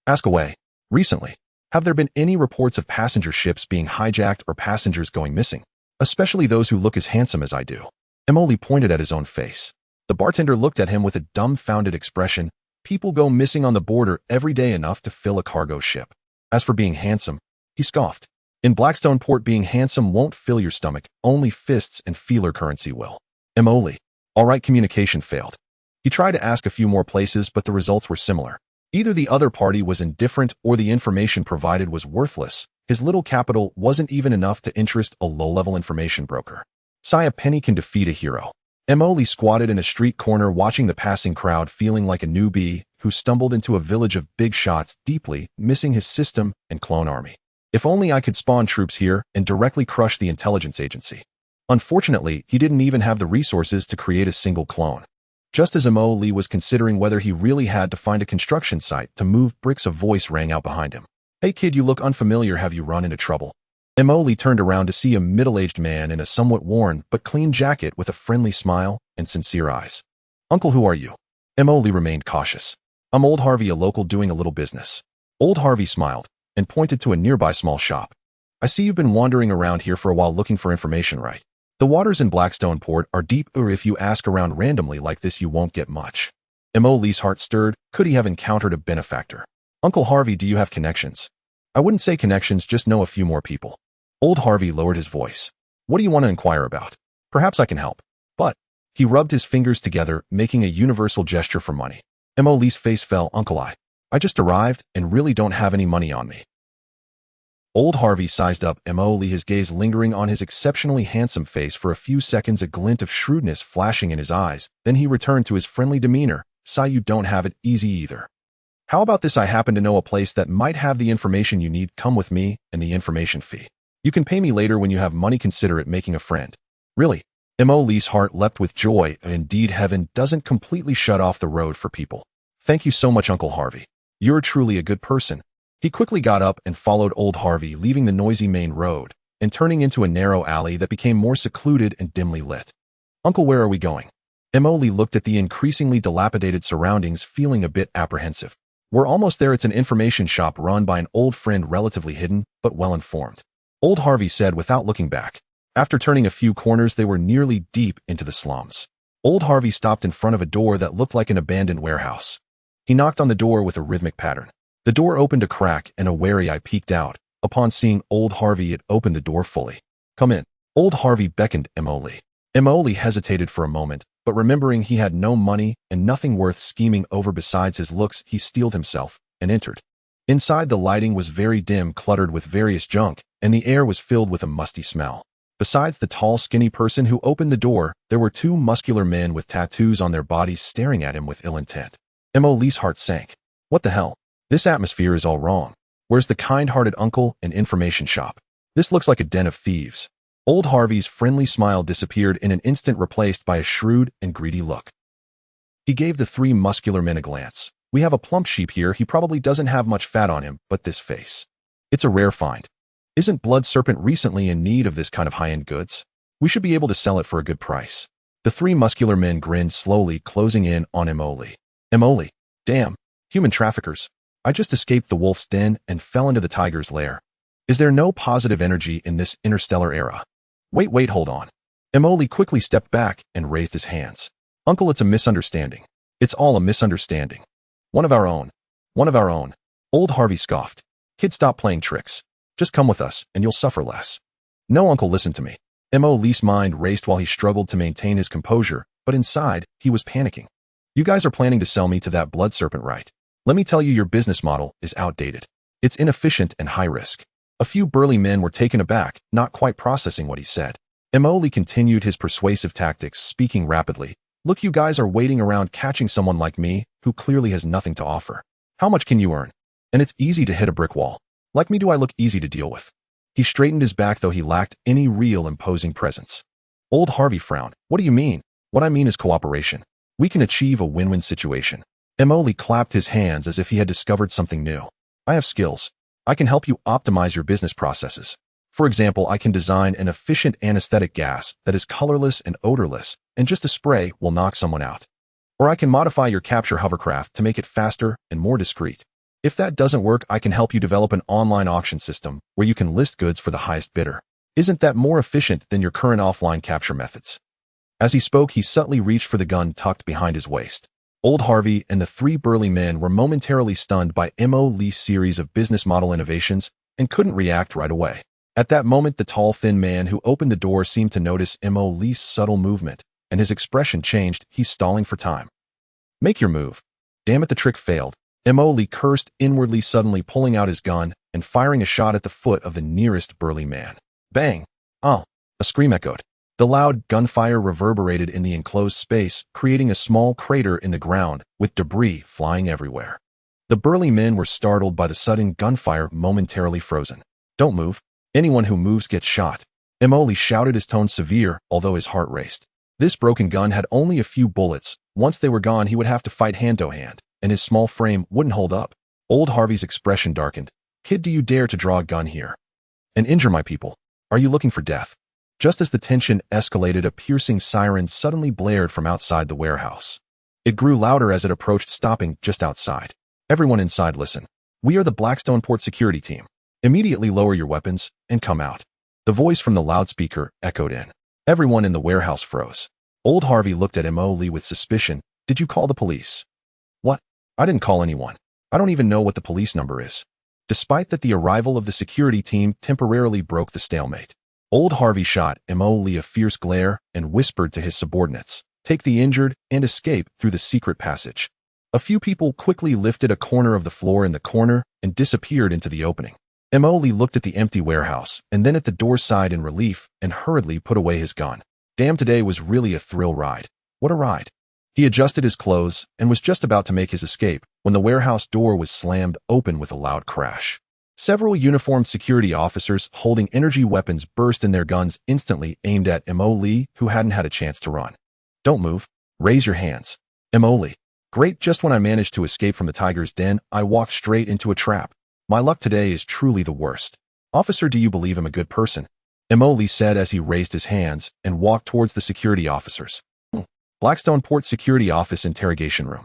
Ask away. Recently, have there been any reports of passenger ships being hijacked or passengers going missing? Especially those who look as handsome as I do. Emoli pointed at his own face. The bartender looked at him with a dumbfounded expression. People go missing on the border every day, enough to fill a cargo ship. As for being handsome, he scoffed. In Blackstone Port, being handsome won't fill your stomach. Only fists and feeler currency will. Emoli. All right, communication failed. He tried to ask a few more places, but the results were similar. Either the other party was indifferent or the information provided was worthless. His little capital wasn't even enough to interest a low-level information broker. A penny can defeat a hero. Emoli squatted in a street corner, watching the passing crowd, feeling like a newbie who stumbled into a village of big shots, deeply missing his system and clone army. If only I could spawn troops here and directly crush the intelligence agency. Unfortunately, he didn't even have the resources to create a single clone. Just as Emoli was considering whether he really had to find a construction site to move bricks, a voice rang out behind him. Hey kid, you look unfamiliar. Have you run into trouble? Emoli turned around to see a middle-aged man in a somewhat worn but clean jacket with a friendly smile and sincere eyes. Uncle, who are you? Emoli remained cautious. I'm Old Harvey, a local doing a little business. Old Harvey smiled and pointed to a nearby small shop. I see you've been wandering around here for a while looking for information, right? The waters in Blackstone Port are deep, or if you ask around randomly like this, you won't get much. Emoli's heart stirred. Could he have encountered a benefactor? Uncle Harvey, do you have connections? I wouldn't say connections, just know a few more people. Old Harvey lowered his voice. What do you want to inquire about? Perhaps I can help. But he rubbed his fingers together, making a universal gesture for money. Emoli's face fell. Uncle, I just arrived and really don't have any money on me. Old Harvey sized up Emoli, his gaze lingering on his exceptionally handsome face for a few seconds, a glint of shrewdness flashing in his eyes. Then he returned to his friendly demeanor. You don't have it easy either. How about this? I happen to know a place that might have the information you need. Come with me and the information fee. You can pay me later when you have money. Consider it making a friend. Really? Emily's heart leapt with joy. Indeed, heaven doesn't completely shut off the road for people. Thank you so much, Uncle Harvey. You're truly a good person. He quickly got up and followed old Harvey, leaving the noisy main road and turning into a narrow alley that became more secluded and dimly lit. Uncle, where are we going? Emily looked at the increasingly dilapidated surroundings, feeling a bit apprehensive. We're almost there. It's an information shop run by an old friend, relatively hidden, but well-informed. Old Harvey said without looking back. After turning a few corners, they were nearly deep into the slums. Old Harvey stopped in front of a door that looked like an abandoned warehouse. He knocked on the door with a rhythmic pattern. The door opened a crack, and a wary eye peeked out. Upon seeing old Harvey, it opened the door fully. Come in. Old Harvey beckoned Emily. Emily hesitated for a moment, but remembering he had no money and nothing worth scheming over besides his looks, he steeled himself and entered. Inside, the lighting was very dim, cluttered with various junk, and the air was filled with a musty smell. Besides the tall, skinny person who opened the door, there were two muscular men with tattoos on their bodies staring at him with ill intent. Emily's heart sank. What the hell? This atmosphere is all wrong. Where's the kind-hearted uncle and information shop? This looks like a den of thieves. Old Harvey's friendly smile disappeared in an instant, replaced by a shrewd and greedy look. He gave the three muscular men a glance. We have a plump sheep here. He probably doesn't have much fat on him, but this face. It's a rare find. Isn't Blood Serpent recently in need of this kind of high-end goods? We should be able to sell it for a good price. The three muscular men grinned slowly, closing in on Emily. Emily. Damn. Human traffickers. I just escaped the wolf's den and fell into the tiger's lair. Is there no positive energy in this interstellar era? Wait, hold on. Emily quickly stepped back and raised his hands. Uncle, it's a misunderstanding. It's all a misunderstanding. One of our own. One of our own. Old Harvey scoffed. Kid, stop playing tricks. Just come with us and you'll suffer less. No, Uncle, listen to me. Emily's mind raced while he struggled to maintain his composure, but inside, he was panicking. You guys are planning to sell me to that blood serpent, right? Let me tell you, your business model is outdated. It's inefficient and high risk. A few burly men were taken aback, not quite processing what he said. Emily continued his persuasive tactics, speaking rapidly. Look, you guys are waiting around catching someone like me, who clearly has nothing to offer. How much can you earn? And it's easy to hit a brick wall. Like me, do I look easy to deal with? He straightened his back, though he lacked any real imposing presence. Old Harvey frowned. What do you mean? What I mean is cooperation. We can achieve a win-win situation. Emily clapped his hands as if he had discovered something new. I have skills. I can help you optimize your business processes. For example, I can design an efficient anesthetic gas that is colorless and odorless, and just a spray will knock someone out. Or I can modify your capture hovercraft to make it faster and more discreet. If that doesn't work, I can help you develop an online auction system where you can list goods for the highest bidder. Isn't that more efficient than your current offline capture methods? As he spoke, he subtly reached for the gun tucked behind his waist. Old Harvey and the three burly men were momentarily stunned by Emily's series of business model innovations and couldn't react right away. At that moment, the tall, thin man who opened the door seemed to notice Emily's subtle movement, and his expression changed. He's stalling for time. Make your move. Damn it, the trick failed. Emily cursed inwardly, suddenly pulling out his gun and firing a shot at the foot of the nearest burly man. Bang! Oh! A scream echoed. The loud gunfire reverberated in the enclosed space, creating a small crater in the ground, with debris flying everywhere. The burly men were startled by the sudden gunfire, momentarily frozen. Don't move. Anyone who moves gets shot. Emily shouted, his tone severe, although his heart raced. This broken gun had only a few bullets. Once they were gone, he would have to fight hand-to-hand, and his small frame wouldn't hold up. Old Harvey's expression darkened. Kid, do you dare to draw a gun here and injure my people? Are you looking for death? Just as the tension escalated, a piercing siren suddenly blared from outside the warehouse. It grew louder as it approached, stopping just outside. Everyone inside, listen. We are the Blackstone Port security team. Immediately lower your weapons and come out. The voice from the loudspeaker echoed in. Everyone in the warehouse froze. Old Harvey looked at Emily with suspicion. Did you call the police? What? I didn't call anyone. I don't even know what the police number is. Despite that, the arrival of the security team temporarily broke the stalemate. Old Harvey shot Emily a fierce glare and whispered to his subordinates, take the injured and escape through the secret passage. A few people quickly lifted a corner of the floor in the corner and disappeared into the opening. Emily looked at the empty warehouse and then at the door side in relief and hurriedly put away his gun. Damn, today was really a thrill ride. What a ride. He adjusted his clothes and was just about to make his escape when the warehouse door was slammed open with a loud crash. Several uniformed security officers holding energy weapons burst in their guns instantly aimed at Mo Lee, who hadn't had a chance to run. "Don't move. Raise your hands." Mo Lee. "Great, just when I managed to escape from the tiger's den, I walked straight into a trap. My luck today is truly the worst." "Officer, do you believe I'm a good person?" Mo Lee said as he raised his hands and walked towards the security officers. Blackstone Port Security Office Interrogation Room.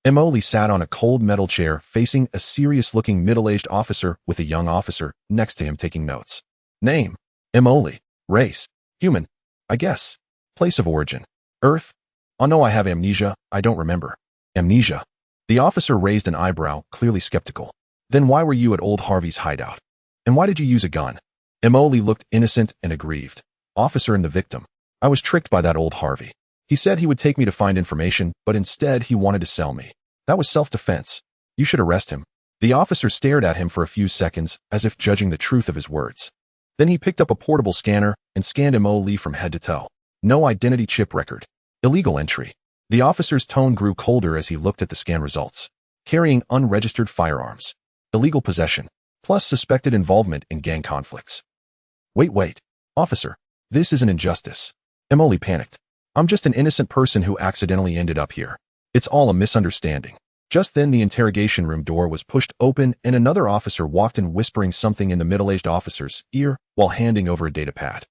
Mo Lee sat on a cold metal chair facing a serious-looking middle-aged officer with a young officer next to him taking notes. Name: Mo Lee. Race: human, I guess. Place of origin: Earth. Oh no, I have amnesia, I don't remember. Amnesia? The officer raised an eyebrow, clearly skeptical. Then why were you at old Harvey's hideout? And why did you use a gun? Mo Lee looked innocent and aggrieved. Officer and the victim. I was tricked by that old Harvey. He said he would take me to find information, but instead he wanted to sell me. That was self-defense. You should arrest him. The officer stared at him for a few seconds, as if judging the truth of his words. Then he picked up a portable scanner and scanned Mo Lee from head to toe. No identity chip record. Illegal entry. The officer's tone grew colder as he looked at the scan results. Carrying unregistered firearms. Illegal possession. Plus suspected involvement in gang conflicts. Wait. Officer. This is an injustice. Mo Lee panicked. I'm just an innocent person who accidentally ended up here. It's all a misunderstanding. Just then the interrogation room door was pushed open and another officer walked in whispering something in the middle-aged officer's ear while handing over a datapad.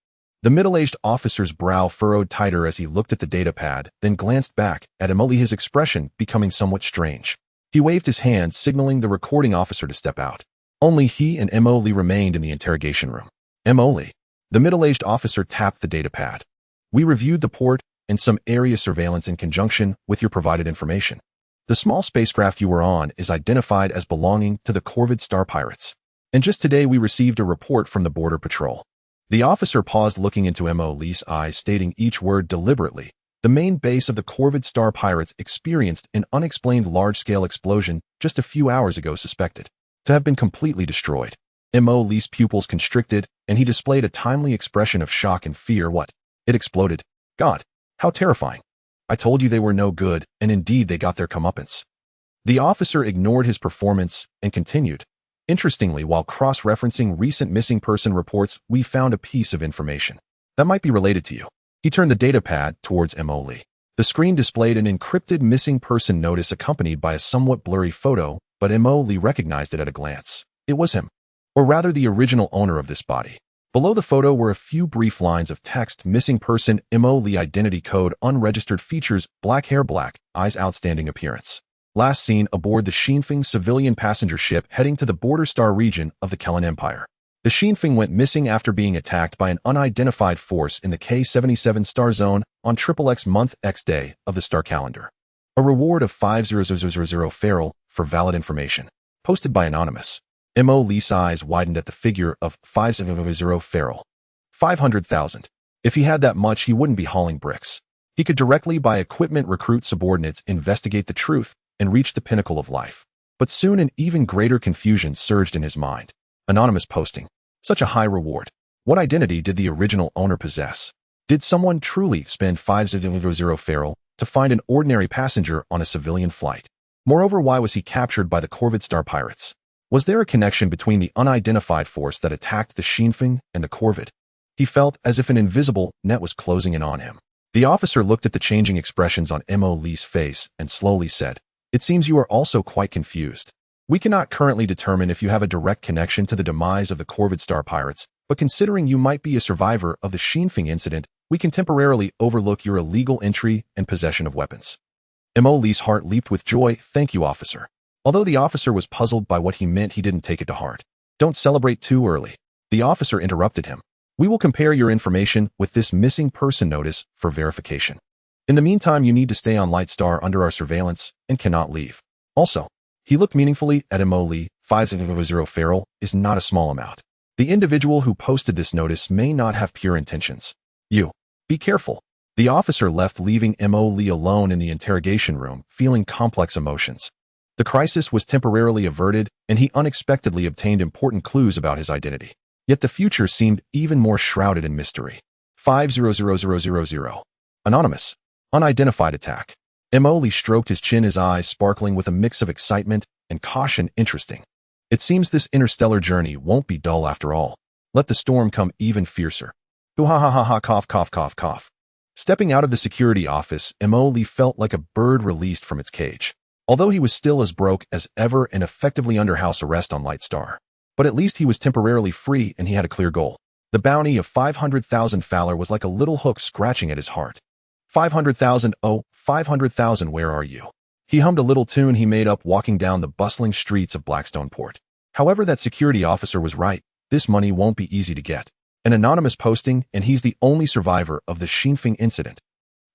The middle-aged officer's brow furrowed tighter as he looked at the datapad, then glanced back at Mo Lee, his expression becoming somewhat strange. He waved his hand, signaling the recording officer to step out. Only he and Mo Lee remained in the interrogation room. Mo Lee. The middle-aged officer tapped the datapad. We reviewed the port and some area surveillance in conjunction with your provided information. The small spacecraft you were on is identified as belonging to the Corvid Star Pirates. And just today we received a report from the Border Patrol. The officer paused, looking into Mo Lee's eyes, stating each word deliberately. The main base of the Corvid Star Pirates experienced an unexplained large-scale explosion just a few hours ago, suspected to have been completely destroyed. Mo Lee's pupils constricted, and he displayed a timely expression of shock and fear. What? It exploded? God, how terrifying. I told you they were no good, and indeed they got their comeuppance. The officer ignored his performance and continued. Interestingly, while cross-referencing recent missing person reports, we found a piece of information that might be related to you. He turned the datapad towards Mo Lee. The screen displayed an encrypted missing person notice accompanied by a somewhat blurry photo, but Mo Lee recognized it at a glance. It was him, or rather the original owner of this body. Below the photo were a few brief lines of text: missing person, Mo Lee, identity code, unregistered features, black hair, black eyes, outstanding appearance. Last seen aboard the Xinfeng civilian passenger ship heading to the Border Star region of the Kellan Empire. The Xinfeng went missing after being attacked by an unidentified force in the K-77 star zone on XXX month X day of the star calendar. A reward of 5,000 feral for valid information. Posted by Anonymous. Mo Lee's eyes widened at the figure of 5,000 feral. 500,000. If he had that much, he wouldn't be hauling bricks. He could directly buy equipment, recruit subordinates, investigate the truth, and reach the pinnacle of life. But soon an even greater confusion surged in his mind. Anonymous posting. Such a high reward. What identity did the original owner possess? Did someone truly spend 5,000 feral to find an ordinary passenger on a civilian flight? Moreover, why was he captured by the Corvid Star Pirates? Was there a connection between the unidentified force that attacked the Xinfeng and the Corvid? He felt as if an invisible net was closing in on him. The officer looked at the changing expressions on Mo Lee's face and slowly said, "It seems you are also quite confused. We cannot currently determine if you have a direct connection to the demise of the Corvid Star Pirates, but considering you might be a survivor of the Xinfeng incident, we can temporarily overlook your illegal entry and possession of weapons." Mo Lee's heart leaped with joy. "Thank you, officer." Although the officer was puzzled by what he meant, he didn't take it to heart. "Don't celebrate too early." The officer interrupted him. "We will compare your information with this missing person notice for verification. In the meantime, you need to stay on Light Star under our surveillance and cannot leave. Also," he looked meaningfully at Mo Lee, 5,000 feral is not a small amount. The individual who posted this notice may not have pure intentions. You. Be careful." The officer left, leaving Mo Lee alone in the interrogation room, feeling complex emotions. The crisis was temporarily averted, and he unexpectedly obtained important clues about his identity. Yet the future seemed even more shrouded in mystery. 5,000. Anonymous. Unidentified attack. Emily stroked his chin, his eyes sparkling with a mix of excitement and caution. Interesting. It seems this interstellar journey won't be dull after all. Let the storm come even fiercer. Ooh, ha ha ha ha, cough, cough, cough, cough. Stepping out of the security office, Emily felt like a bird released from its cage. Although he was still as broke as ever and effectively under house arrest on Lightstar. But at least he was temporarily free and he had a clear goal. The bounty of 500,000 Fowler was like a little hook scratching at his heart. 500,000, oh, 500,000, where are you? He hummed a little tune he made up walking down the bustling streets of Blackstone Port. However, that security officer was right. This money won't be easy to get. An anonymous posting, and he's the only survivor of the Xinfeng incident.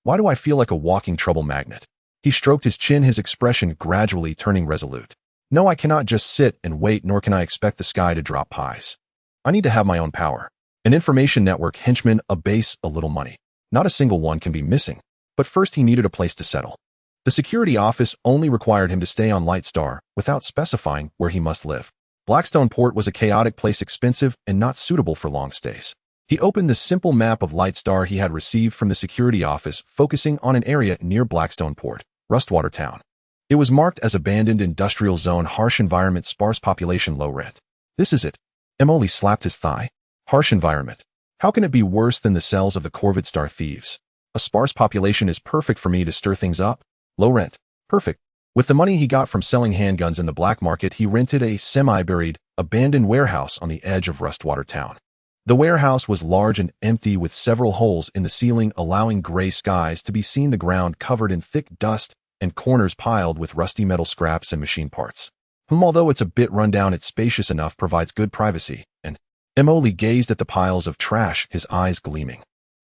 Why do I feel like a walking trouble magnet? He stroked his chin, his expression gradually turning resolute. No, I cannot just sit and wait, nor can I expect the sky to drop pies. I need to have my own power. An information network, henchmen, a base, a little money. Not a single one can be missing. But first he needed a place to settle. The security office only required him to stay on Lightstar without specifying where he must live. Blackstone Port was a chaotic place, expensive and not suitable for long stays. He opened the simple map of Lightstar he had received from the security office, focusing on an area near Blackstone Port, Rustwater Town. It was marked as abandoned industrial zone, harsh environment, sparse population, low rent. This is it. Emily slapped his thigh. Harsh environment. How can it be worse than the cells of the Corvid Star thieves? A sparse population is perfect for me to stir things up. Low rent. Perfect. With the money he got from selling handguns in the black market, he rented a semi-buried, abandoned warehouse on the edge of Rustwater Town. The warehouse was large and empty with several holes in the ceiling, allowing gray skies to be seen, the ground covered in thick dust and corners piled with rusty metal scraps and machine parts. Although it's a bit rundown, it's spacious enough, provides good privacy, and Emily gazed at the piles of trash, his eyes gleaming.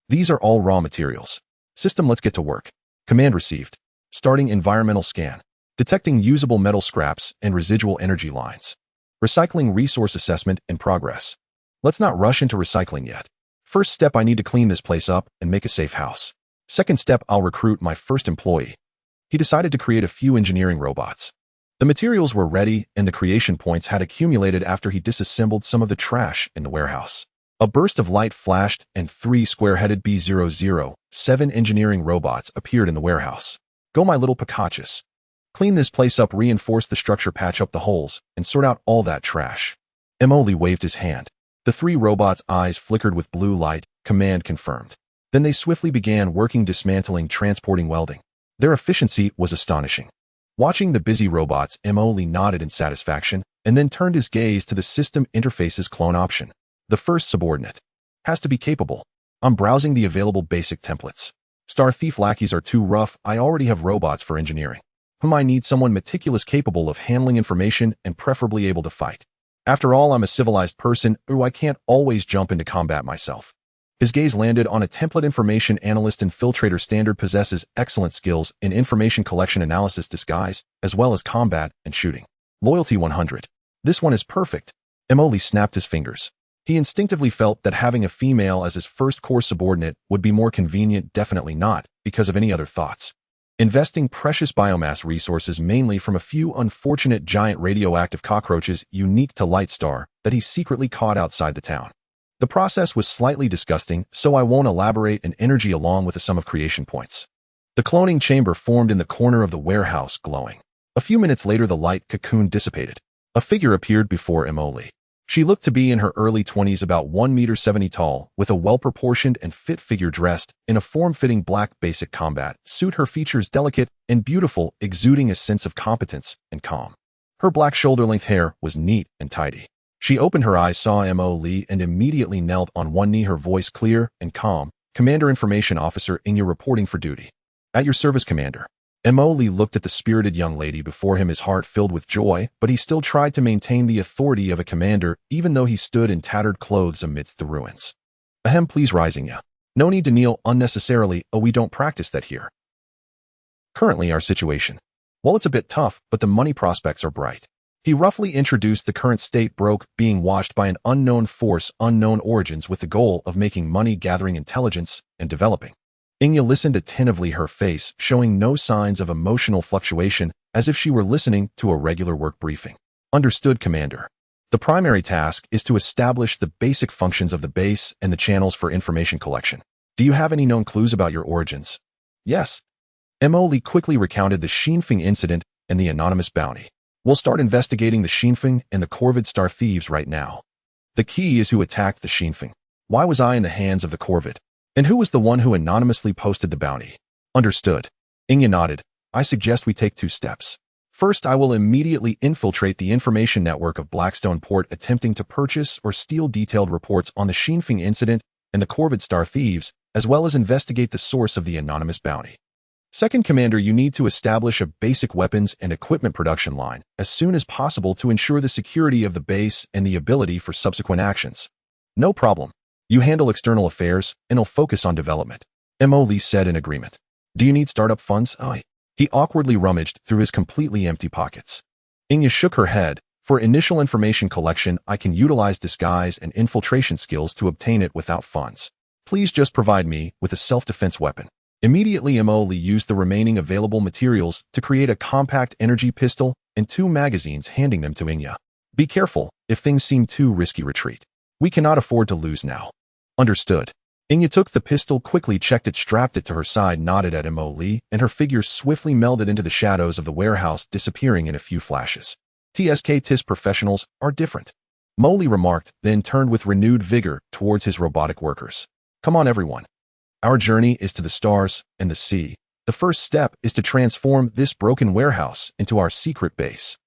These are all raw materials. System, let's get to work. Command received. Starting environmental scan. Detecting usable metal scraps and residual energy lines. Recycling resource assessment in progress. Let's not rush into recycling yet. First step, I need to clean this place up and make a safe house. Second step, I'll recruit my first employee. He decided to create a few engineering robots. The materials were ready and the creation points had accumulated after he disassembled some of the trash in the warehouse. A burst of light flashed and 3 square-headed B007 engineering robots appeared in the warehouse. Go, my little Picachus. Clean this place up, reinforce the structure, patch up the holes, and sort out all that trash. Emoli waved his hand. The 3 robots' eyes flickered with blue light. Command confirmed. Then they swiftly began working, dismantling, transporting, welding. Their efficiency was astonishing. Watching the busy robots, Emoli nodded in satisfaction and then turned his gaze to the system interface's clone option. The first subordinate. Has to be capable. I'm browsing the available basic templates. Star Thief lackeys are too rough. I already have robots for engineering. I need someone meticulous, capable of handling information and preferably able to fight. After all, I'm a civilized person, I can't always jump into combat myself. His gaze landed on a template. Information analyst infiltrator standard, possesses excellent skills in information collection, analysis, disguise, as well as combat and shooting. Loyalty 100. This one is perfect. Emoli snapped his fingers. He instinctively felt that having a female as his first core subordinate would be more convenient. Definitely not because of any other thoughts. Investing precious biomass resources, mainly from a few unfortunate giant radioactive cockroaches unique to Lightstar that he secretly caught outside the town. The process was slightly disgusting, so I won't elaborate, an energy along with a sum of creation points. The cloning chamber formed in the corner of the warehouse, glowing. A few minutes later, the light cocoon dissipated. A figure appeared before Emoli. She looked to be in her early 20s, about 1.70 meters tall, with a well-proportioned and fit figure, dressed in a form-fitting black basic combat suit, her features delicate and beautiful, exuding a sense of competence and calm. Her black shoulder-length hair was neat and tidy. She opened her eyes, saw Emoli, and immediately knelt on one knee, her voice clear and calm. Commander, Information Officer, in your reporting for duty. At your service, Commander. Emoli looked at the spirited young lady before him, his heart filled with joy, but he still tried to maintain the authority of a commander, even though he stood in tattered clothes amidst the ruins. Ahem, please rising ya. No need to kneel unnecessarily. Oh, we don't practice that here. Currently, our situation. Well, it's a bit tough, but the money prospects are bright. He roughly introduced the current state: broke, being watched by an unknown force, unknown origins, with the goal of making money, gathering intelligence, and developing. Inya listened attentively, her face showing no signs of emotional fluctuation, as if she were listening to a regular work briefing. Understood, Commander. The primary task is to establish the basic functions of the base and the channels for information collection. Do you have any known clues about your origins? Yes. Emily quickly recounted the Shinfeng incident and the anonymous bounty. We'll start investigating the Shinfeng and the Corvid Star thieves right now. The key is who attacked the Shinfeng. Why was I in the hands of the Corvid? And who was the one who anonymously posted the bounty? Understood. Inya nodded. I suggest we take 2 steps. First, I will immediately infiltrate the information network of Blackstone Port attempting to purchase or steal detailed reports on the Shinfeng incident and the Corvid Star thieves, as well as investigate the source of the anonymous bounty. Second, Commander, you need to establish a basic weapons and equipment production line as soon as possible to ensure the security of the base and the ability for subsequent actions. No problem. You handle external affairs, and I'll focus on development. Emily said in agreement. Do you need startup funds? He awkwardly rummaged through his completely empty pockets. Inya shook her head. For initial information collection, I can utilize disguise and infiltration skills to obtain it without funds. Please just provide me with a self-defense weapon. Immediately, Emily used the remaining available materials to create a compact energy pistol and 2 magazines, handing them to Inya. Be careful. If things seem too risky, retreat. We cannot afford to lose now. Understood. Inya took the pistol, quickly checked it, strapped it to her side, nodded at Emily, and her figure swiftly melded into the shadows of the warehouse, disappearing in a few flashes. TS professionals are different. Molly remarked, then turned with renewed vigor towards his robotic workers. Come on, everyone. Our journey is to the stars and the sea. The first step is to transform this broken warehouse into our secret base.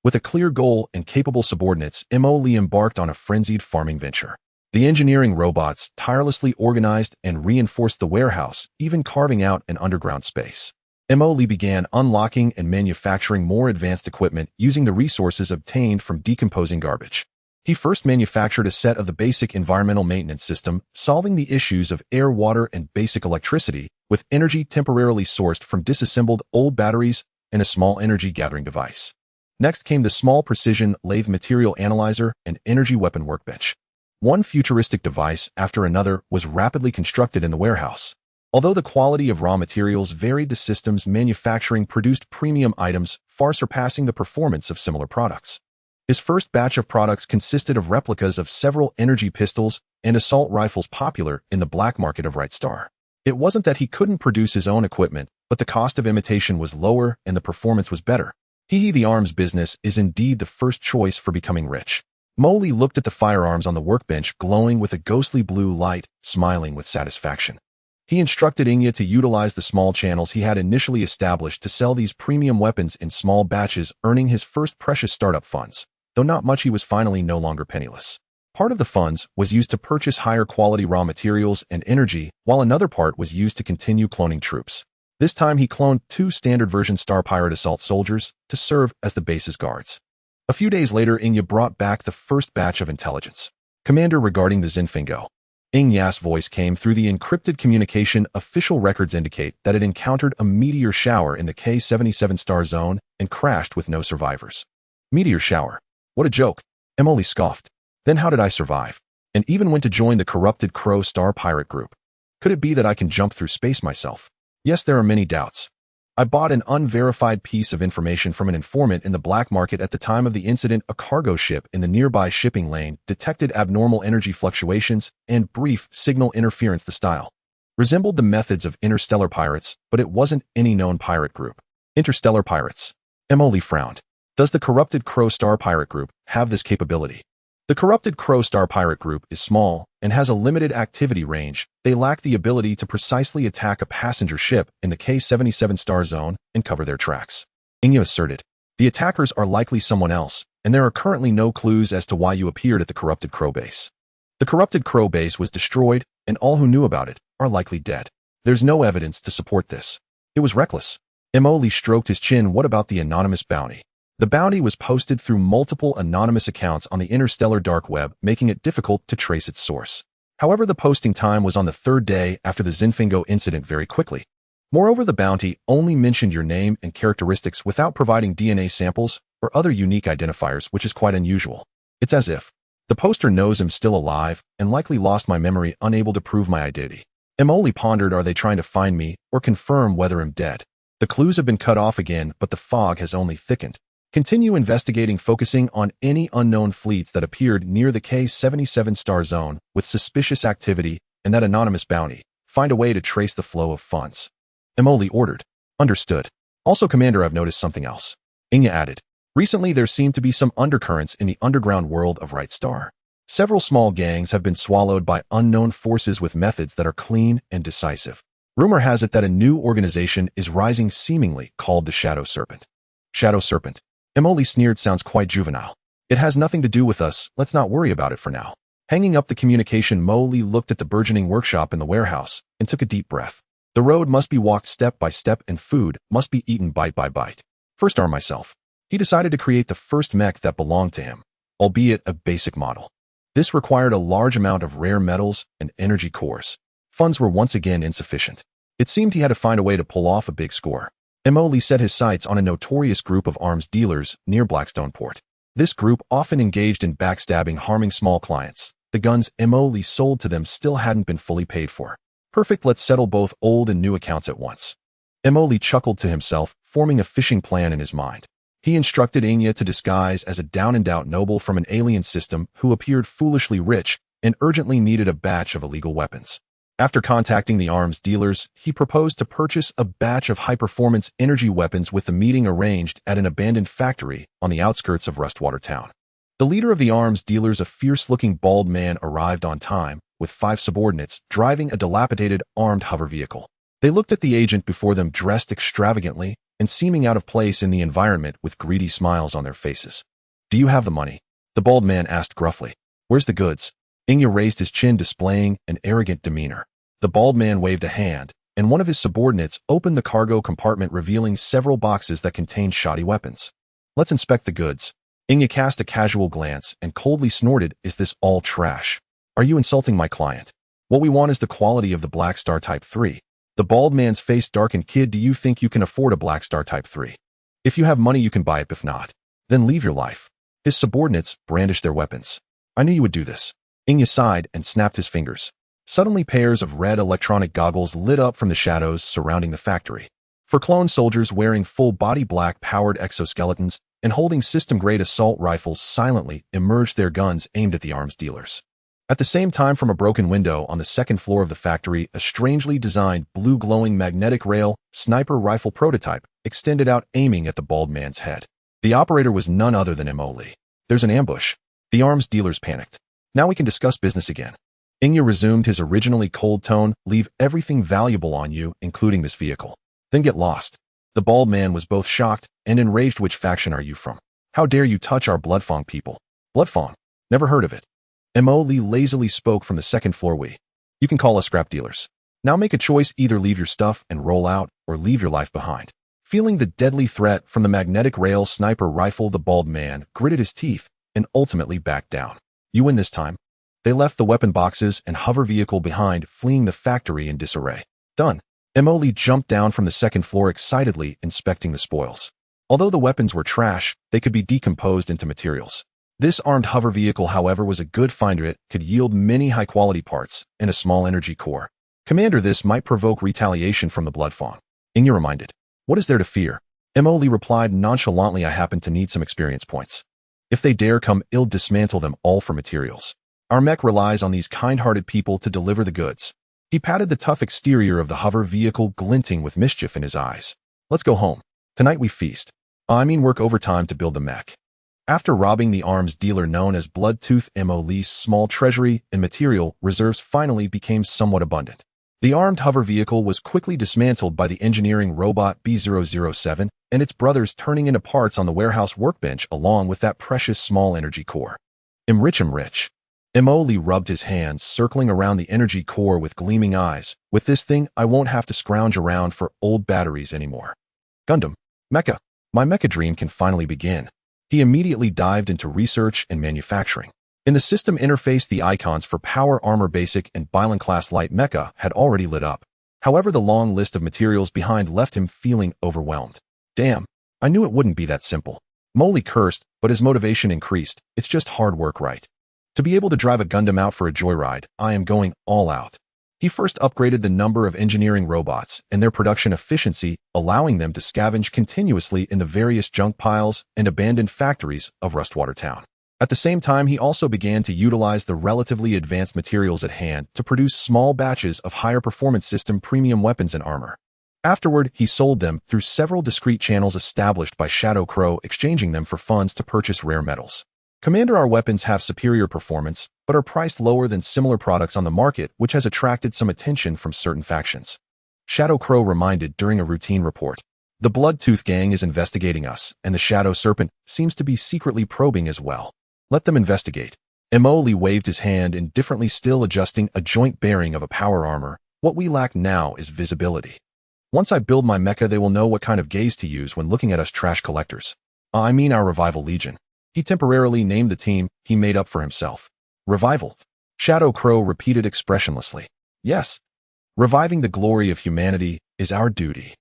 With a clear goal and capable subordinates, Emily embarked on a frenzied farming venture. The engineering robots tirelessly organized and reinforced the warehouse, even carving out an underground space. Emily began unlocking and manufacturing more advanced equipment using the resources obtained from decomposing garbage. He first manufactured a set of the basic environmental maintenance system, solving the issues of air, water, and basic electricity, with energy temporarily sourced from disassembled old batteries and a small energy gathering device. Next came the small precision lathe material analyzer and energy weapon workbench. One futuristic device after another was rapidly constructed in the warehouse. Although the quality of raw materials varied, the system's manufacturing produced premium items far surpassing the performance of similar products. His first batch of products consisted of replicas of several energy pistols and assault rifles popular in the black market of Right Star. It wasn't that he couldn't produce his own equipment, but the cost of imitation was lower and the performance was better. The arms business is indeed the first choice for becoming rich. Molly looked at the firearms on the workbench, glowing with a ghostly blue light, smiling with satisfaction. He instructed Inya to utilize the small channels he had initially established to sell these premium weapons in small batches, earning his first precious startup funds. Though not much, he was finally no longer penniless. Part of the funds was used to purchase higher quality raw materials and energy, while another part was used to continue cloning troops. This time he cloned 2 standard version Star Pirate assault soldiers to serve as the base's guards. A few days later, Inya brought back the first batch of intelligence. Commander, regarding the Zinfingo. Inya's voice came through the encrypted communication. Official records indicate that it encountered a meteor shower in the K-77 star zone and crashed with no survivors. Meteor shower? What a joke. Emily scoffed. Then how did I survive? And even went to join the corrupted Crow Star Pirate group. Could it be that I can jump through space myself? Yes, there are many doubts. I bought an unverified piece of information from an informant in the black market at the time of the incident. A cargo ship in the nearby shipping lane detected abnormal energy fluctuations and brief signal interference. The style resembled the methods of interstellar pirates, but it wasn't any known pirate group. Interstellar pirates. Emily frowned. Does the corrupted Crow Star Pirate group have this capability? The corrupted Crow Star Pirate group is small and has a limited activity range. They lack the ability to precisely attack a passenger ship in the K-77 star zone and cover their tracks. Inya asserted. The attackers are likely someone else, and there are currently no clues as to why you appeared at the corrupted Crow base. The corrupted Crow base was destroyed, and all who knew about it are likely dead. There's no evidence to support this. It was reckless. Emoli stroked his chin. What about the anonymous bounty? The bounty was posted through multiple anonymous accounts on the interstellar dark web, making it difficult to trace its source. However, the posting time was on the 3rd day after the Zinfingo incident. Very quickly. Moreover, the bounty only mentioned your name and characteristics without providing DNA samples or other unique identifiers, which is quite unusual. It's as if the poster knows I'm still alive and likely lost my memory, unable to prove my identity. Emoli pondered, are they trying to find me or confirm whether I'm dead? The clues have been cut off again, but the fog has only thickened. Continue investigating, focusing on any unknown fleets that appeared near the K-77 star zone with suspicious activity and that anonymous bounty. Find a way to trace the flow of funds. Emoli ordered. Understood. Also, Commander, I've noticed something else. Inya added. Recently, there seem to be some undercurrents in the underground world of Right Star. Several small gangs have been swallowed by unknown forces with methods that are clean and decisive. Rumor has it that a new organization is rising, seemingly called the Shadow Serpent. Shadow Serpent. Emily sneered. Sounds quite juvenile. It has nothing to do with us. Let's not worry about it for now. Hanging up the communication, Molly looked at the burgeoning workshop in the warehouse and took a deep breath. The road must be walked step by step and food must be eaten bite by bite. First, arm myself. He decided to create the first mech that belonged to him, albeit a basic model. This required a large amount of rare metals and energy cores. Funds were once again insufficient. It seemed he had to find a way to pull off a big score. Emoli set his sights on a notorious group of arms dealers near Blackstone Port. This group often engaged in backstabbing, harming small clients. The guns Emoli sold to them still hadn't been fully paid for. Perfect, let's settle both old and new accounts at once. Emoli chuckled to himself, forming a fishing plan in his mind. He instructed Inya to disguise as a down-and-out noble from an alien system who appeared foolishly rich and urgently needed a batch of illegal weapons. After contacting the arms dealers, he proposed to purchase a batch of high-performance energy weapons with the meeting arranged at an abandoned factory on the outskirts of Rustwater Town. The leader of the arms dealers, a fierce-looking bald man, arrived on time, with 5 subordinates driving a dilapidated armed hover vehicle. They looked at the agent before them, dressed extravagantly and seeming out of place in the environment, with greedy smiles on their faces. Do you have the money? The bald man asked gruffly. Where's the goods? Inya raised his chin, displaying an arrogant demeanor. The bald man waved a hand, and one of his subordinates opened the cargo compartment, revealing several boxes that contained shoddy weapons. Let's inspect the goods. Inya cast a casual glance and coldly snorted, is this all trash? Are you insulting my client? What we want is the quality of the Black Star Type 3. The bald man's face darkened. Kid, do you think you can afford a Black Star Type 3? If you have money, you can buy it. If not, then leave your life. His subordinates brandished their weapons. I knew you would do this. Inya sighed and snapped his fingers. Suddenly, pairs of red electronic goggles lit up from the shadows surrounding the factory. For clone soldiers wearing full-body black-powered exoskeletons and holding system-grade assault rifles silently emerged, their guns aimed at the arms dealers. At the same time, from a broken window on the second floor of the factory, a strangely designed blue glowing magnetic rail sniper rifle prototype extended out, aiming at the bald man's head. The operator was none other than Emoli. There's an ambush. The arms dealers panicked. Now we can discuss business again. Inya resumed his originally cold tone. Leave everything valuable on you, including this vehicle. Then get lost. The bald man was both shocked and enraged. Which faction are you from? How dare you touch our Bloodfang people? Bloodfang? Never heard of it. Emoli lazily spoke from the second floor. You can call us scrap dealers. Now make a choice, either leave your stuff and roll out, or leave your life behind. Feeling the deadly threat from the magnetic rail sniper rifle, the bald man gritted his teeth and ultimately backed down. You win this time. They left the weapon boxes and hover vehicle behind, fleeing the factory in disarray. Done. Emoli jumped down from the second floor, excitedly inspecting the spoils. Although the weapons were trash, they could be decomposed into materials. This armed hover vehicle, however, was a good find. It could yield many high-quality parts and a small energy core. Commander, this might provoke retaliation from the Bloodfang. Inya reminded. What is there to fear? Emoli replied nonchalantly. I happen to need some experience points. If they dare come, I'll dismantle them all for materials. Our mech relies on these kind-hearted people to deliver the goods. He patted the tough exterior of the hover vehicle, glinting with mischief in his eyes. Let's go home. Tonight we feast. Work overtime to build the mech. After robbing the arms dealer known as Bloodtooth, Emoli's small treasury and material reserves finally became somewhat abundant. The armed hover vehicle was quickly dismantled by the engineering robot B007 and its brothers, turning into parts on the warehouse workbench along with that precious small energy core. Enrich. Emoli rubbed his hands, circling around the energy core with gleaming eyes. With this thing, I won't have to scrounge around for old batteries anymore. Gundam. Mecha. My mecha dream can finally begin. He immediately dived into research and manufacturing. In the system interface, the icons for Power Armor Basic and Bylon Class Light Mecha had already lit up. However, the long list of materials behind left him feeling overwhelmed. Damn, I knew it wouldn't be that simple. Molly cursed, but his motivation increased. It's just hard work, right? To be able to drive a Gundam out for a joyride, I am going all out. He first upgraded the number of engineering robots and their production efficiency, allowing them to scavenge continuously in the various junk piles and abandoned factories of Rustwater Town. At the same time, he also began to utilize the relatively advanced materials at hand to produce small batches of higher performance system premium weapons and armor. Afterward, he sold them through several discrete channels established by Shadow Crow, exchanging them for funds to purchase rare metals. Commander, our weapons have superior performance, but are priced lower than similar products on the market, which has attracted some attention from certain factions. Shadow Crow reminded during a routine report. The Bloodtooth Gang is investigating us, and the Shadow Serpent seems to be secretly probing as well. Let them investigate. Lee waved his hand indifferently, still adjusting a joint bearing of a power armor. What we lack now is visibility. Once I build my mecha, they will know what kind of gaze to use when looking at us trash collectors. I mean our Revival Legion. He temporarily named the team he made up for himself. Revival. Shadow Crow repeated expressionlessly. Yes. Reviving the glory of humanity is our duty.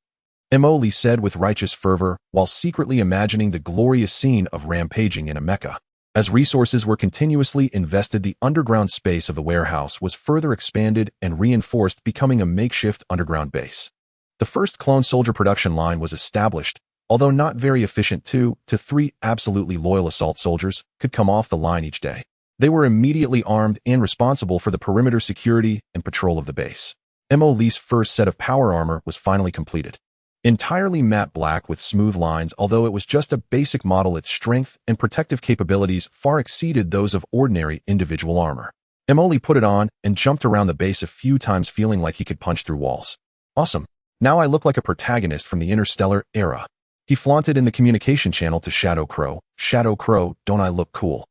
Lee said with righteous fervor, while secretly imagining the glorious scene of rampaging in a mecha. As resources were continuously invested, the underground space of the warehouse was further expanded and reinforced, becoming a makeshift underground base. The first clone soldier production line was established, although not very efficient. 2 to 3 absolutely loyal assault soldiers could come off the line each day. They were immediately armed and responsible for the perimeter security and patrol of the base. Lee's first set of power armor was finally completed. Entirely matte black with smooth lines, although it was just a basic model, its strength and protective capabilities far exceeded those of ordinary individual armor. Lee put it on and jumped around the base a few times, feeling like he could punch through walls. Awesome. Now I look like a protagonist from the Interstellar era. He flaunted in the communication channel to Shadow Crow. Shadow Crow, don't I look cool?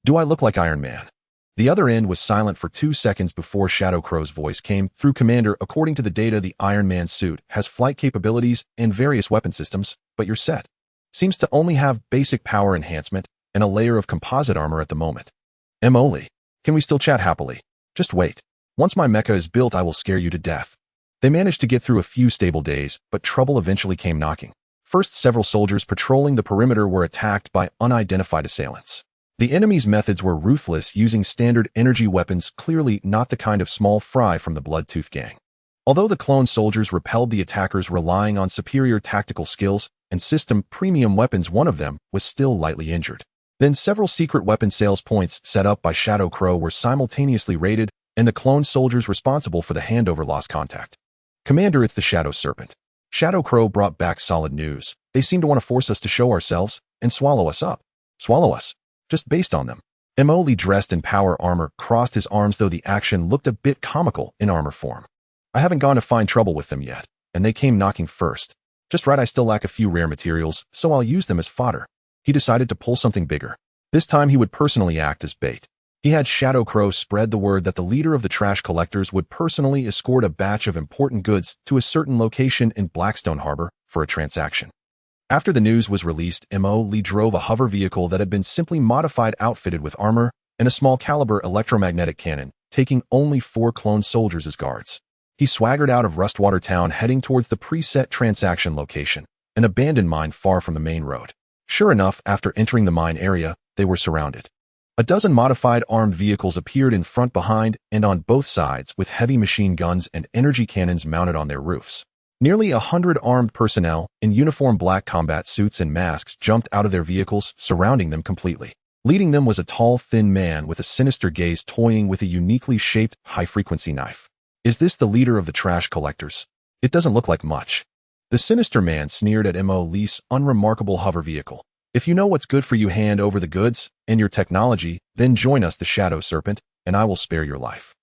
Do I look like Iron Man? The other end was silent for 2 seconds before Shadow Crow's voice came through. Commander, according to the data, the Iron Man suit has flight capabilities and various weapon systems, but your set seems to only have basic power enhancement and a layer of composite armor at the moment. Lee, can we still chat happily? Just wait. Once my mecha is built, I will scare you to death. They managed to get through a few stable days, but trouble eventually came knocking. First, several soldiers patrolling the perimeter were attacked by unidentified assailants. The enemy's methods were ruthless, using standard energy weapons, clearly not the kind of small fry from the Bloodtooth Gang. Although the clone soldiers repelled the attackers, relying on superior tactical skills and system premium weapons, one of them was still lightly injured. Then several secret weapon sales points set up by Shadow Crow were simultaneously raided, and the clone soldiers responsible for the handover lost contact. Commander, it's the Shadow Serpent. Shadow Crow brought back solid news. They seem to want to force us to show ourselves and swallow us up. Swallow us. Just based on them. Lee, dressed in power armor, crossed his arms, though the action looked a bit comical in armor form. I haven't gone to find trouble with them yet, and they came knocking first. Just right, I still lack a few rare materials, so I'll use them as fodder. He decided to pull something bigger. This time he would personally act as bait. He had Shadow Crow spread the word that the leader of the trash collectors would personally escort a batch of important goods to a certain location in Blackstone Harbor for a transaction. After the news was released, Lee drove a hover vehicle that had been simply modified, outfitted with armor and a small caliber electromagnetic cannon, taking only 4 clone soldiers as guards. He swaggered out of Rustwater Town, heading towards the preset transaction location, an abandoned mine far from the main road. Sure enough, after entering the mine area, they were surrounded. A dozen modified armed vehicles appeared in front, behind, and on both sides, with heavy machine guns and energy cannons mounted on their roofs. Nearly 100 armed personnel in uniform black combat suits and masks jumped out of their vehicles, surrounding them completely. Leading them was a tall, thin man with a sinister gaze, toying with a uniquely shaped, high-frequency knife. Is this the leader of the trash collectors? It doesn't look like much. The sinister man sneered at Lee's unremarkable hover vehicle. If you know what's good for you, hand over the goods and your technology, then join us, the Shadow Serpent, and I will spare your life.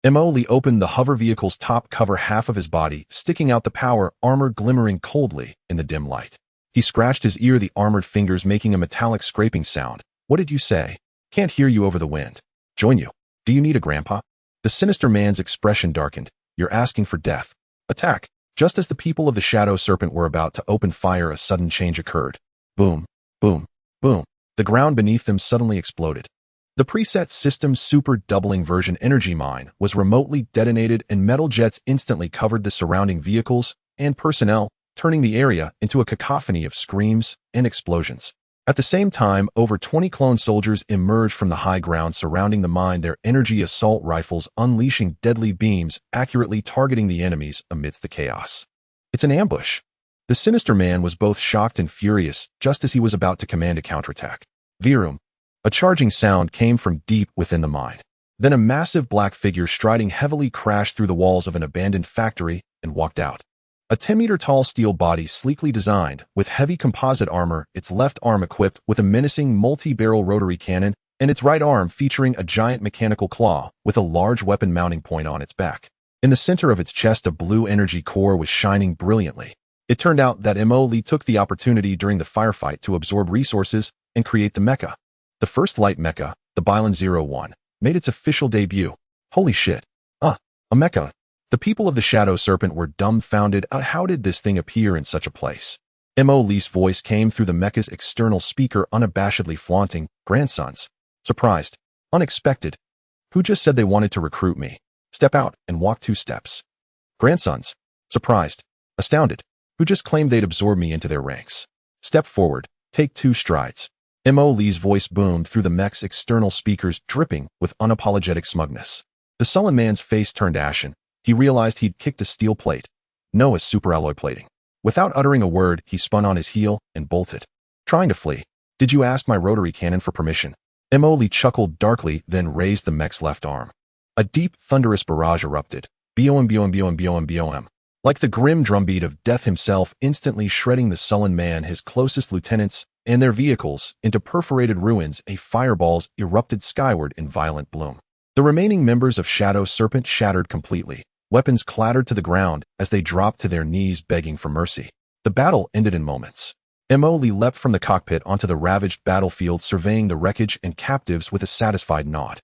Lee opened the hover vehicle's top cover, half of his body sticking out, the power armor glimmering coldly in the dim light. He scratched his ear, the armored fingers making a metallic scraping sound. What did you say? Can't hear you over the wind. Join you. Do you need a grandpa? The sinister man's expression darkened. You're asking for death. Attack. Just as the people of the Shadow Serpent were about to open fire, a sudden change occurred. Boom. Boom, boom. The ground beneath them suddenly exploded. The preset system super doubling version energy mine was remotely detonated, and metal jets instantly covered the surrounding vehicles and personnel, turning the area into a cacophony of screams and explosions. At the same time, over 20 clone soldiers emerged from the high ground surrounding the mine, their energy assault rifles unleashing deadly beams, accurately targeting the enemies amidst the chaos. It's an ambush. The sinister man was both shocked and furious just as he was about to command a counterattack. Virum. A charging sound came from deep within the mine. Then a massive black figure striding heavily crashed through the walls of an abandoned factory and walked out. A 10-meter-tall steel body sleekly designed, with heavy composite armor, its left arm equipped with a menacing multi-barrel rotary cannon, and its right arm featuring a giant mechanical claw with a large weapon mounting point on its back. In the center of its chest, a blue energy core was shining brilliantly. It turned out that Mo Lee took the opportunity during the firefight to absorb resources and create the mecha. The first light mecha, the Bylon 01, made its official debut. Holy shit. A mecha. The people of the Shadow Serpent were dumbfounded. How did this thing appear in such a place? Mo Lee's voice came through the mecha's external speaker, unabashedly flaunting, "Grandsons. Surprised. Unexpected. Who just said they wanted to recruit me? Step out and walk 2 steps. Grandsons. Surprised. Astounded. Who just claimed they'd absorb me into their ranks? Step forward. Take 2 strides." Mo Lee's voice boomed through the mech's external speakers, dripping with unapologetic smugness. The sullen man's face turned ashen. He realized he'd kicked a steel plate. No, a superalloy plating. Without uttering a word, he spun on his heel and bolted. Trying to flee. "Did you ask my rotary cannon for permission?" Mo Lee chuckled darkly, then raised the mech's left arm. A deep, thunderous barrage erupted. Bom, bom, bom, bom, bom. Like the grim drumbeat of death himself, instantly shredding the sullen man, his closest lieutenants, and their vehicles into perforated ruins. Fireballs erupted skyward in violent bloom. The remaining members of Shadow Serpent shattered completely. Weapons clattered to the ground as they dropped to their knees, begging for mercy. The battle ended in moments. Mo Lee leapt from the cockpit onto the ravaged battlefield, surveying the wreckage and captives with a satisfied nod.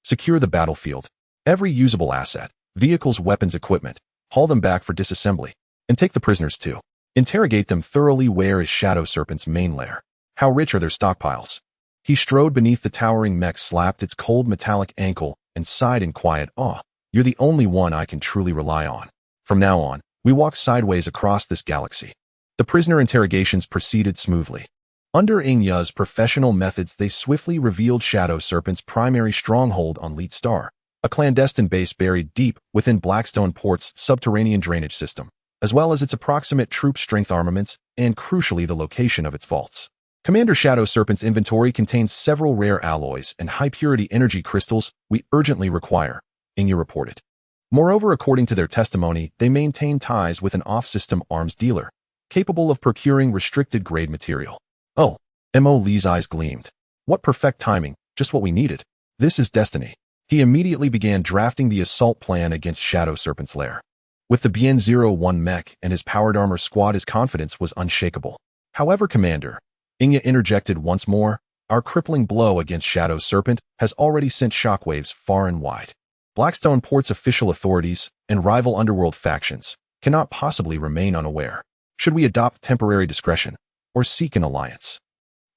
Secure the battlefield. Every usable asset, vehicles, weapons, equipment. Haul them back for disassembly. And take the prisoners too. Interrogate them thoroughly. Where is Shadow Serpent's main lair? How rich are their stockpiles? He strode beneath the towering mech, slapped its cold metallic ankle, and sighed in quiet awe. You're the only one I can truly rely on. From now on, we walk sideways across this galaxy. The prisoner interrogations proceeded smoothly. Under Ingya's professional methods, they swiftly revealed Shadow Serpent's primary stronghold on Leet Star, a clandestine base buried deep within Blackstone Port's subterranean drainage system, as well as its approximate troop strength armaments and, crucially, the location of its vaults. Commander, Shadow Serpent's inventory contains several rare alloys and high-purity energy crystals we urgently require, Ingya reported. Moreover, according to their testimony, they maintain ties with an off-system arms dealer, capable of procuring restricted-grade material. Oh, Mo Lee's eyes gleamed. What perfect timing, just what we needed. This is destiny. He immediately began drafting the assault plan against Shadow Serpent's lair. With the Bien 01 mech and his powered armor squad, his confidence was unshakable. However, Commander, Ingya interjected once more, our crippling blow against Shadow Serpent has already sent shockwaves far and wide. Blackstone Port's official authorities and rival underworld factions cannot possibly remain unaware. Should we adopt temporary discretion or seek an alliance?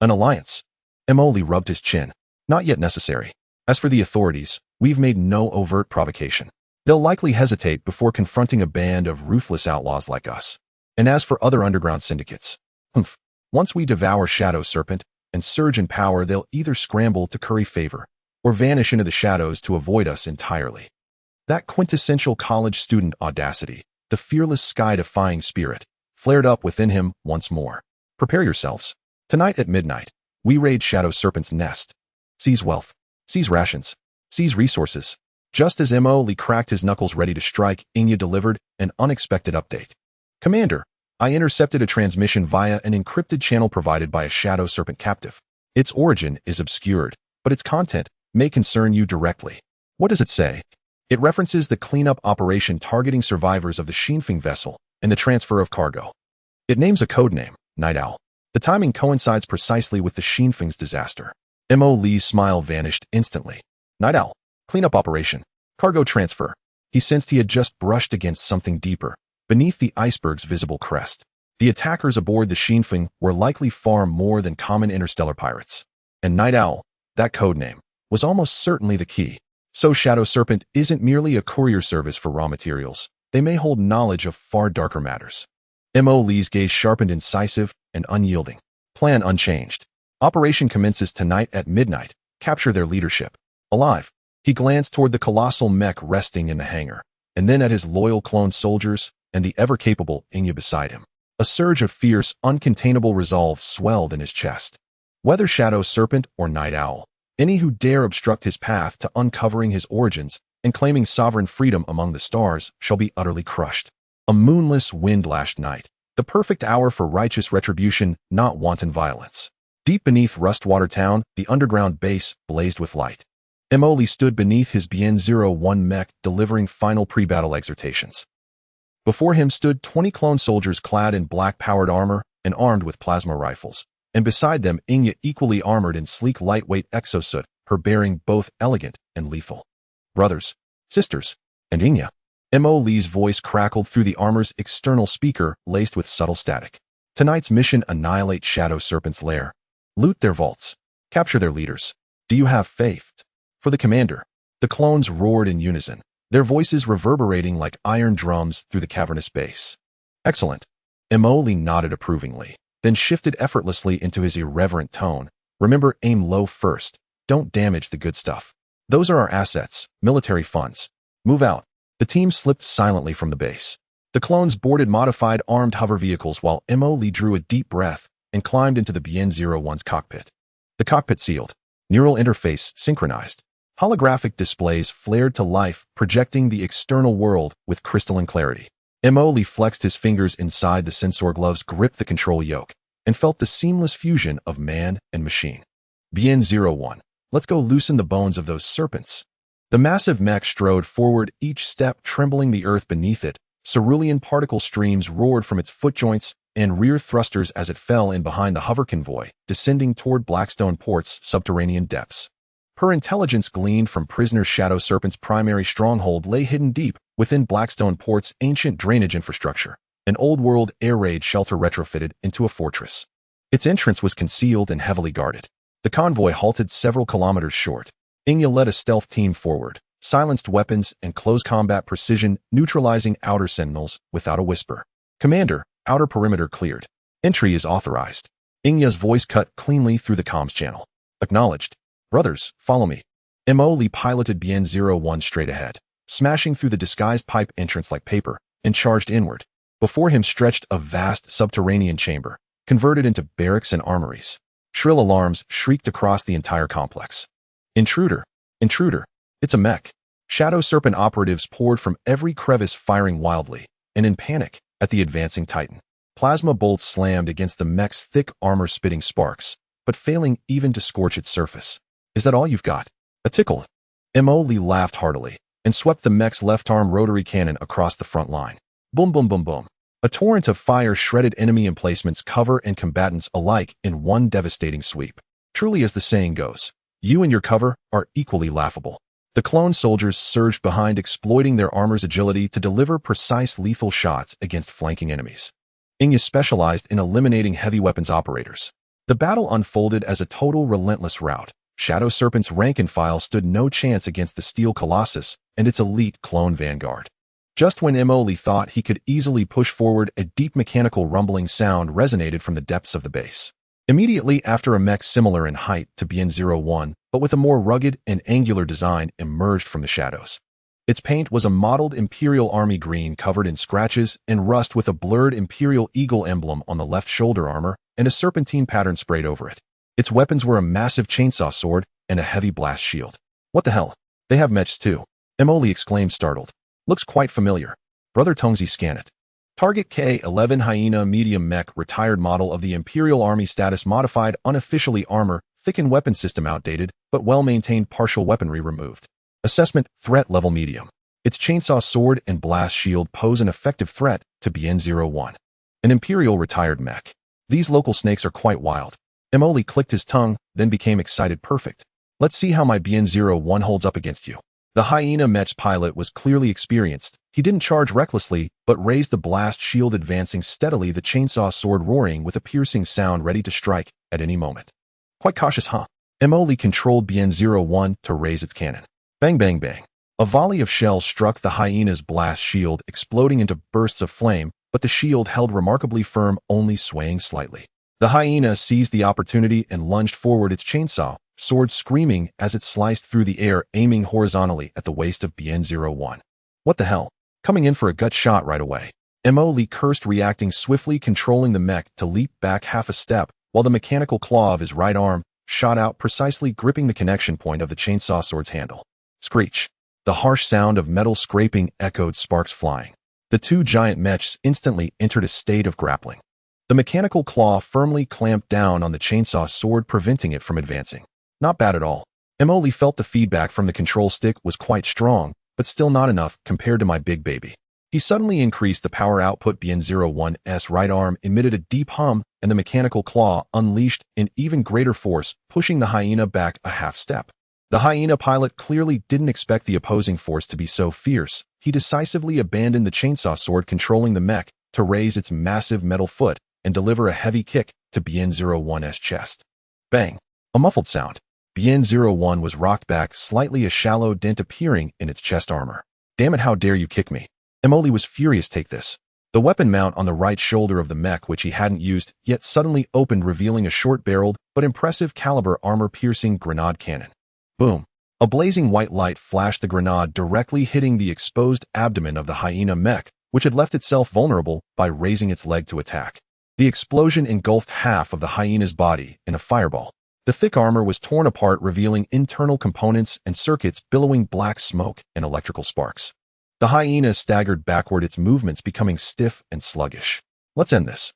An alliance? Mo Lee rubbed his chin. Not yet necessary. As for the authorities, we've made no overt provocation. They'll likely hesitate before confronting a band of ruthless outlaws like us. And as for other underground syndicates, once we devour Shadow Serpent and surge in power, they'll either scramble to curry favor or vanish into the shadows to avoid us entirely. That quintessential college student audacity, the fearless sky-defying spirit, flared up within him once more. Prepare yourselves. Tonight at midnight, we raid Shadow Serpent's nest. Seize wealth. Seize rations. Seize resources. Just as Mo Lee cracked his knuckles ready to strike, Ingya delivered an unexpected update. Commander, I intercepted a transmission via an encrypted channel provided by a Shadow Serpent captive. Its origin is obscured, but its content may concern you directly. What does it say? It references the cleanup operation targeting survivors of the Shinfeng vessel and the transfer of cargo. It names a codename, Night Owl. The timing coincides precisely with the Shinfeng's disaster. Mo Lee's smile vanished instantly. Night Owl, cleanup operation, cargo transfer. He sensed he had just brushed against something deeper, beneath the iceberg's visible crest. The attackers aboard the Shinfeng were likely far more than common interstellar pirates. And Night Owl, that codename, was almost certainly the key. So Shadow Serpent isn't merely a courier service for raw materials. They may hold knowledge of far darker matters. Mo Lee's gaze sharpened, incisive and unyielding. Plan unchanged. Operation commences tonight at midnight. Capture their leadership. Alive. He glanced toward the colossal mech resting in the hangar, and then at his loyal clone soldiers and the ever-capable Ingya beside him. A surge of fierce, uncontainable resolve swelled in his chest. Whether Shadow Serpent or Night Owl, any who dare obstruct his path to uncovering his origins and claiming sovereign freedom among the stars shall be utterly crushed. A moonless, wind-lashed night. The perfect hour for righteous retribution, not wanton violence. Deep beneath Rustwater Town, the underground base blazed with light. Emoli stood beneath his BN-01 mech, delivering final pre-battle exhortations. Before him stood 20 clone soldiers clad in black-powered armor and armed with plasma rifles, and beside them Inya, equally armored in sleek lightweight exosuit, her bearing both elegant and lethal. Brothers, sisters, and Inya. Emoli's voice crackled through the armor's external speaker, laced with subtle static. Tonight's mission: annihilate Shadow Serpent's lair. Loot their vaults. Capture their leaders. Do you have faith? For the commander. The clones roared in unison, their voices reverberating like iron drums through the cavernous base. Excellent. Emoli nodded approvingly, then shifted effortlessly into his irreverent tone. Remember, aim low first. Don't damage the good stuff. Those are our assets, military funds. Move out. The team slipped silently from the base. The clones boarded modified armed hover vehicles while Emoli drew a deep breath and climbed into the BN-01's cockpit. The cockpit sealed. Neural interface synchronized. Holographic displays flared to life, projecting the external world with crystalline clarity. Emoli flexed his fingers inside the sensor gloves, gripped the control yoke, and felt the seamless fusion of man and machine. BN-01, let's go loosen the bones of those serpents. The massive mech strode forward, each step trembling the earth beneath it. Cerulean particle streams roared from its foot joints and rear thrusters as it fell in behind the hover convoy, descending toward Blackstone Port's subterranean depths. Her intelligence gleaned from prisoner Shadow Serpent's primary stronghold lay hidden deep within Blackstone Port's ancient drainage infrastructure, an old-world air raid shelter retrofitted into a fortress. Its entrance was concealed and heavily guarded. The convoy halted several kilometers short. Inya led a stealth team forward, silenced weapons and close combat precision, neutralizing outer sentinels without a whisper. Commander, outer perimeter cleared. Entry is authorized. Inya's voice cut cleanly through the comms channel. Acknowledged. Brothers, follow me. Emoli piloted BN-01 straight ahead, smashing through the disguised pipe entrance like paper, and charged inward. Before him stretched a vast subterranean chamber, converted into barracks and armories. Shrill alarms shrieked across the entire complex. Intruder! Intruder! It's a mech. Shadow Serpent operatives poured from every crevice, firing wildly, and in panic, at the advancing Titan. Plasma bolts slammed against the mech's thick armor, spitting sparks, but failing even to scorch its surface. Is that all you've got? A tickle. Emoli laughed heartily, and swept the mech's left arm rotary cannon across the front line. Boom, boom, boom, boom. A torrent of fire shredded enemy emplacements, cover and combatants alike in one devastating sweep. Truly, as the saying goes, you and your cover are equally laughable. The clone soldiers surged behind, exploiting their armor's agility to deliver precise, lethal shots against flanking enemies. Inya specialized in eliminating heavy weapons operators. The battle unfolded as a total, relentless rout. Shadow Serpent's rank and file stood no chance against the Steel Colossus and its elite clone vanguard. Just when Emoli thought he could easily push forward, a deep mechanical rumbling sound resonated from the depths of the base. Immediately after, a mech similar in height to BN-01, but with a more rugged and angular design, emerged from the shadows. Its paint was a mottled Imperial Army green covered in scratches and rust, with a blurred Imperial Eagle emblem on the left shoulder armor and a serpentine pattern sprayed over it. Its weapons were a massive chainsaw sword and a heavy blast shield. What the hell? They have mechs too. Emoli exclaimed, startled. Looks quite familiar. Brother Tongzi, scan it. Target K-11 Hyena medium mech, retired model of the Imperial Army, status modified, unofficially armor, thickened weapon system outdated, but well-maintained, partial weaponry removed. Assessment, threat level medium. Its chainsaw sword and blast shield pose an effective threat to BN-01. An Imperial retired mech. These local snakes are quite wild. Emoli clicked his tongue, then became excited. Perfect. Let's see how my BN-01 holds up against you. The Hyena mech's pilot was clearly experienced. He didn't charge recklessly, but raised the blast shield, advancing steadily, the chainsaw sword roaring with a piercing sound, ready to strike at any moment. Quite cautious, huh? Emoli controlled BN-01 to raise its cannon. Bang, bang, bang. A volley of shells struck the Hyena's blast shield, exploding into bursts of flame, but the shield held remarkably firm, only swaying slightly. The Hyena seized the opportunity and lunged forward, its chainsaw sword screaming as it sliced through the air, aiming horizontally at the waist of BN-01. What the hell? Coming in for a gut shot right away. Emoli cursed, reacting swiftly, controlling the mech to leap back half a step, while the mechanical claw of his right arm shot out, precisely gripping the connection point of the chainsaw sword's handle. Screech. The harsh sound of metal scraping echoed, sparks flying. The The two giant mechs instantly entered a state of grappling. The mechanical claw firmly clamped down on the chainsaw sword, preventing it from advancing. Not bad at all. Emily felt the feedback from the control stick was quite strong, but still not enough compared to my big baby. He suddenly increased the power output. BN-01's right arm emitted a deep hum, and the mechanical claw unleashed an even greater force, pushing the hyena back a half step. The hyena pilot clearly didn't expect the opposing force to be so fierce. He decisively abandoned the chainsaw sword controlling the mech to raise its massive metal foot and deliver a heavy kick to BN-01's chest. Bang! A muffled sound. BN-01 was rocked back, slightly, a shallow dent appearing in its chest armor. Damn it, how dare you kick me? Emily was furious. Take this. The weapon mount on the right shoulder of the mech, which he hadn't used yet, suddenly opened, revealing a short-barreled but impressive caliber armor-piercing grenade cannon. Boom! A blazing white light flashed, the grenade directly hitting the exposed abdomen of the hyena mech, which had left itself vulnerable by raising its leg to attack. The explosion engulfed half of the hyena's body in a fireball. The thick armor was torn apart, revealing internal components and circuits billowing black smoke and electrical sparks. The hyena staggered backward, its movements becoming stiff and sluggish. Let's end this.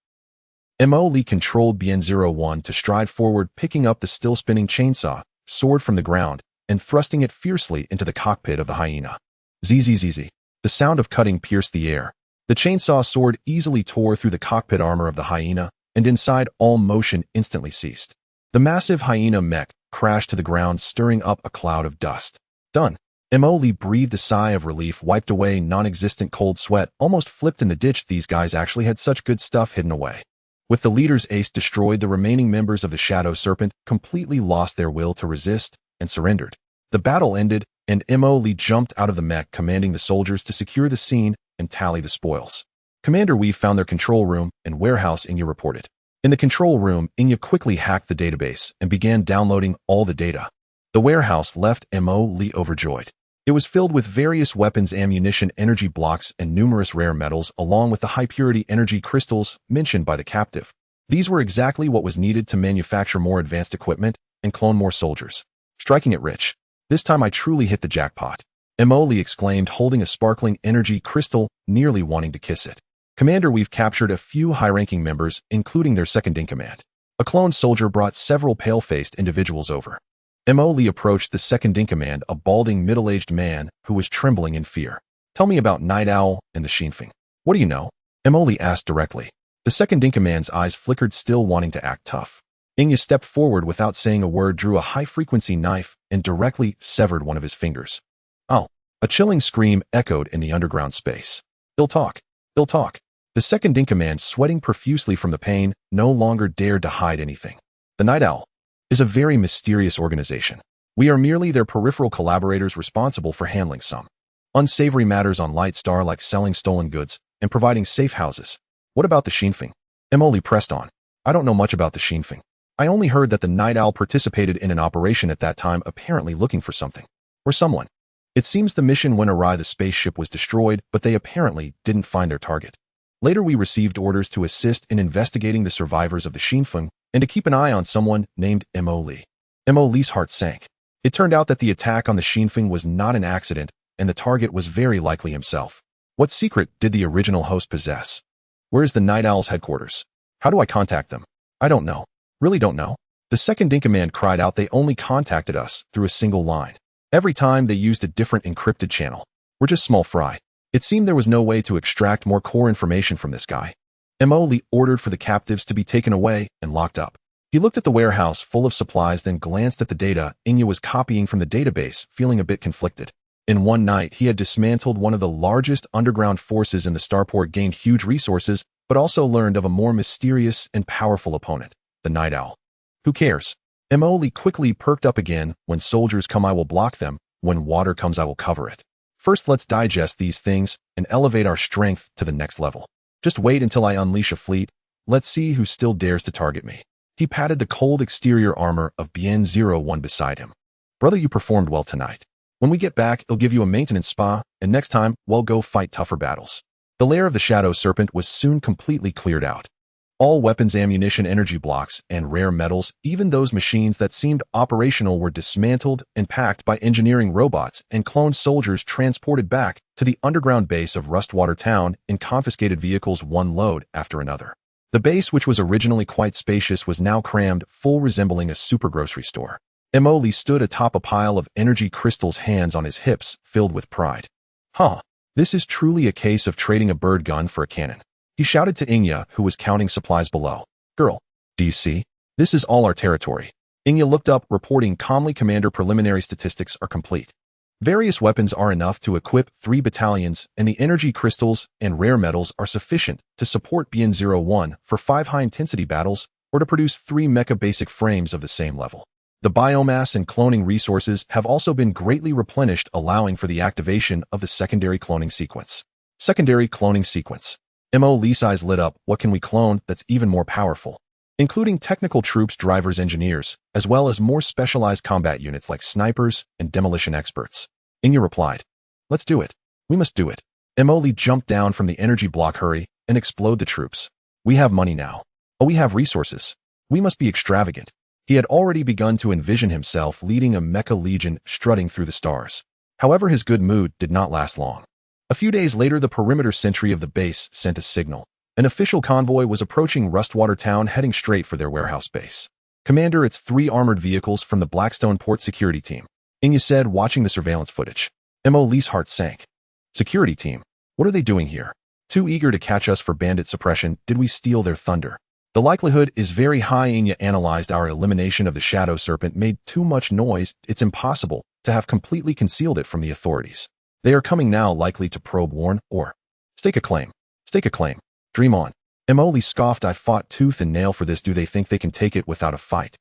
Emily controlled BN-01 to stride forward, picking up the still-spinning chainsaw sword from the ground and thrusting it fiercely into the cockpit of the hyena. Zzz. The sound of cutting pierced the air. The chainsaw sword easily tore through the cockpit armor of the hyena, and inside all motion instantly ceased. The massive hyena mech crashed to the ground, stirring up a cloud of dust. Done. Emily breathed a sigh of relief, wiped away non-existent cold sweat, almost flipped in the ditch. These guys actually had such good stuff hidden away. With the leader's ace destroyed, the remaining members of the Shadow Serpent completely lost their will to resist and surrendered. The battle ended, and Emily jumped out of the mech, commanding the soldiers to secure the scene and tally the spoils. Commander, we found their control room and warehouse, Inya reported. In the control room, Inya quickly hacked the database and began downloading all the data. The warehouse left Emily overjoyed. It was filled with various weapons, ammunition, energy blocks, and numerous rare metals, along with the high-purity energy crystals mentioned by the captive. These were exactly what was needed to manufacture more advanced equipment and clone more soldiers. Striking it rich. This time I truly hit the jackpot. Emily exclaimed, holding a sparkling energy crystal, nearly wanting to kiss it. Commander, we've captured a few high-ranking members, including their second-in-command. A clone soldier brought several pale-faced individuals over. Emily approached the second-in-command, a balding, middle-aged man who was trembling in fear. Tell me about Night Owl and the Shinfeng. What do you know? Emily asked directly. The second-in-command's eyes flickered, still wanting to act tough. Inya stepped forward without saying a word, drew a high-frequency knife, and directly severed one of his fingers. Oh! A chilling scream echoed in the underground space. They'll talk. They'll talk. The second-in-command, sweating profusely from the pain, no longer dared to hide anything. The Night Owl is a very mysterious organization. We are merely their peripheral collaborators responsible for handling some unsavory matters on Light Star, like selling stolen goods and providing safe houses. What about the Shinfeng? Emily pressed on. I don't know much about the Shinfeng. I only heard that the Night Owl participated in an operation at that time, apparently looking for something or someone. It seems the mission went awry, the spaceship was destroyed, but they apparently didn't find their target. Later we received orders to assist in investigating the survivors of the Shinfeng and to keep an eye on someone named Emily. Emily's heart sank. It turned out that the attack on the Shinfeng was not an accident, and the target was very likely himself. What secret did the original host possess? Where is the Night Owl's headquarters? How do I contact them? I don't know. Really don't know. The second-in-command cried out. They only contacted us through a single line. Every time they used a different encrypted channel. We're just small fry. It seemed there was no way to extract more core information from this guy. Emily ordered for the captives to be taken away and locked up. He looked at the warehouse full of supplies, then glanced at the data Inya was copying from the database, feeling a bit conflicted. In one night, he had dismantled one of the largest underground forces in the starport, gained huge resources, but also learned of a more mysterious and powerful opponent, the Night Owl. Who cares? Emily quickly perked up again. When soldiers come, I will block them. When water comes, I will cover it. First, let's digest these things and elevate our strength to the next level. Just wait until I unleash a fleet. Let's see who still dares to target me. He patted the cold exterior armor of BN-01 beside him. Brother, you performed well tonight. When we get back, it'll give you a maintenance spa, and next time, we'll go fight tougher battles. The lair of the Shadow Serpent was soon completely cleared out. All weapons, ammunition, energy blocks, and rare metals, even those machines that seemed operational, were dismantled and packed by engineering robots and cloned soldiers transported back to the underground base of Rustwater Town in confiscated vehicles, one load after another. The base, which was originally quite spacious, was now crammed full, resembling a super grocery store. Lee stood atop a pile of energy crystals, hands on his hips, filled with pride. Huh, this is truly a case of trading a bird gun for a cannon. He shouted to Inya, who was counting supplies below. Girl, do you see? This is all our territory. Inya looked up, reporting calmly, Commander, preliminary statistics are complete. Various weapons are enough to equip 3 battalions, and the energy crystals and rare metals are sufficient to support BN-01 for 5 high-intensity battles or to produce 3 mecha basic frames of the same level. The biomass and cloning resources have also been greatly replenished, allowing for the activation of the secondary cloning sequence. Secondary cloning sequence. Lee's eyes lit up. What can we clone that's even more powerful? Including technical troops, drivers, engineers, as well as more specialized combat units like snipers and demolition experts. Inya replied, let's do it. We must do it. Lee jumped down from the energy block. Hurry and explode the troops. We have money now. Oh, we have resources. We must be extravagant. He had already begun to envision himself leading a mecha legion strutting through the stars. However, his good mood did not last long. A few days later, the perimeter sentry of the base sent a signal. An official convoy was approaching Rustwater Town, heading straight for their warehouse base. Commander, it's 3 armored vehicles from the Blackstone Port security team, Inya said, watching the surveillance footage. Lee's heart sank. Security team? What are they doing here? Too eager to catch us for bandit suppression? Did we steal their thunder? The likelihood is very high. Inya analyzed. Our elimination of the Shadow Serpent made too much noise. It's impossible to have completely concealed it from the authorities. They are coming now, likely to probe, warn, or stake a claim. Stake a claim. Dream on. Lee scoffed. I fought tooth and nail for this. Do they think they can take it without a fight?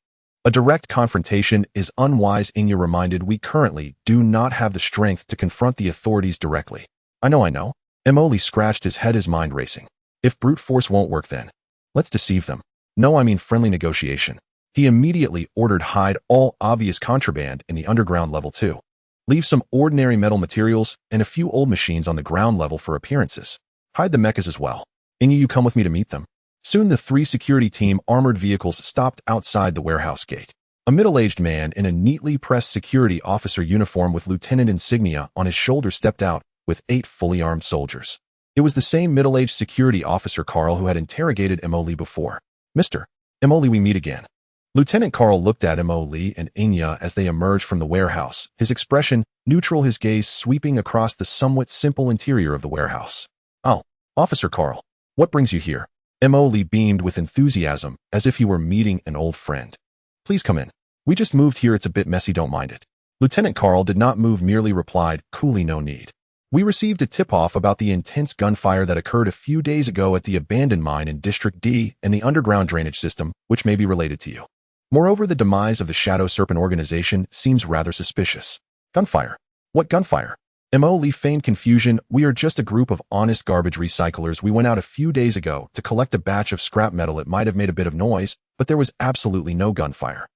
A direct confrontation is unwise, Inya reminded. We currently do not have the strength to confront the authorities directly. I know. Lee scratched his head, his mind racing. If brute force won't work, then let's deceive them. No, I mean friendly negotiation. He immediately ordered hide all obvious contraband in the underground level 2. Leave some ordinary metal materials and a few old machines on the ground level for appearances. Hide the mechas as well. Inya, you come with me to meet them. Soon the 3 security team armored vehicles stopped outside the warehouse gate. A middle-aged man in a neatly pressed security officer uniform with lieutenant insignia on his shoulder stepped out with 8 fully armed soldiers. It was the same middle-aged security officer Carl who had interrogated Lee before. Mr. Lee, we meet again. Lieutenant Carl looked at Lee and Inya as they emerged from the warehouse, his expression neutral, his gaze sweeping across the somewhat simple interior of the warehouse. Oh, Officer Carl, what brings you here? Lee beamed with enthusiasm, as if he were meeting an old friend. Please come in. We just moved here. It's a bit messy, don't mind it. Lieutenant Carl did not move, merely replied coolly, no need. We received a tip-off about the intense gunfire that occurred a few days ago at the abandoned mine in District D and the underground drainage system, which may be related to you. Moreover, the demise of the Shadow Serpent organization seems rather suspicious. Gunfire? What gunfire? Lee feigned confusion. We are just a group of honest garbage recyclers. We went out a few days ago to collect a batch of scrap metal. It might have made a bit of noise, but there was absolutely no gunfire.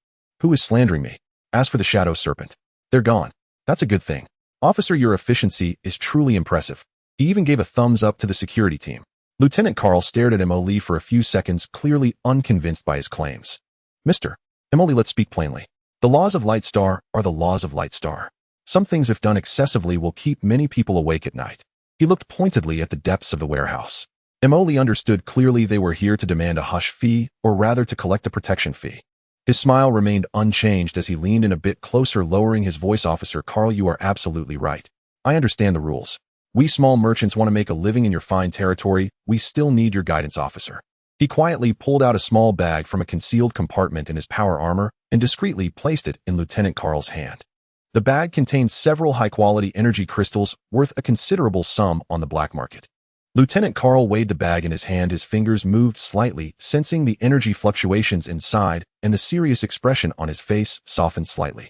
Who is slandering me? As for the Shadow Serpent, they're gone. That's a good thing. Officer, your efficiency is truly impressive. He even gave a thumbs up to the security team. Lieutenant Carl stared at Lee for a few seconds, clearly unconvinced by his claims. Mr. Lee, let's speak plainly. The laws of Light Star are the laws of Light Star. Some things, if done excessively, will keep many people awake at night. He looked pointedly at the depths of the warehouse. Lee understood clearly. They were here to demand a hush fee, or rather to collect a protection fee. His smile remained unchanged as he leaned in a bit closer, lowering his voice. Officer Carl, you are absolutely right. I understand the rules. We small merchants want to make a living in your fine territory. We still need your guidance, officer. He quietly pulled out a small bag from a concealed compartment in his power armor and discreetly placed it in Lieutenant Carl's hand. The bag contained several high-quality energy crystals worth a considerable sum on the black market. Lieutenant Carl weighed the bag in his hand. His fingers moved slightly, sensing the energy fluctuations inside, and the serious expression on his face softened slightly.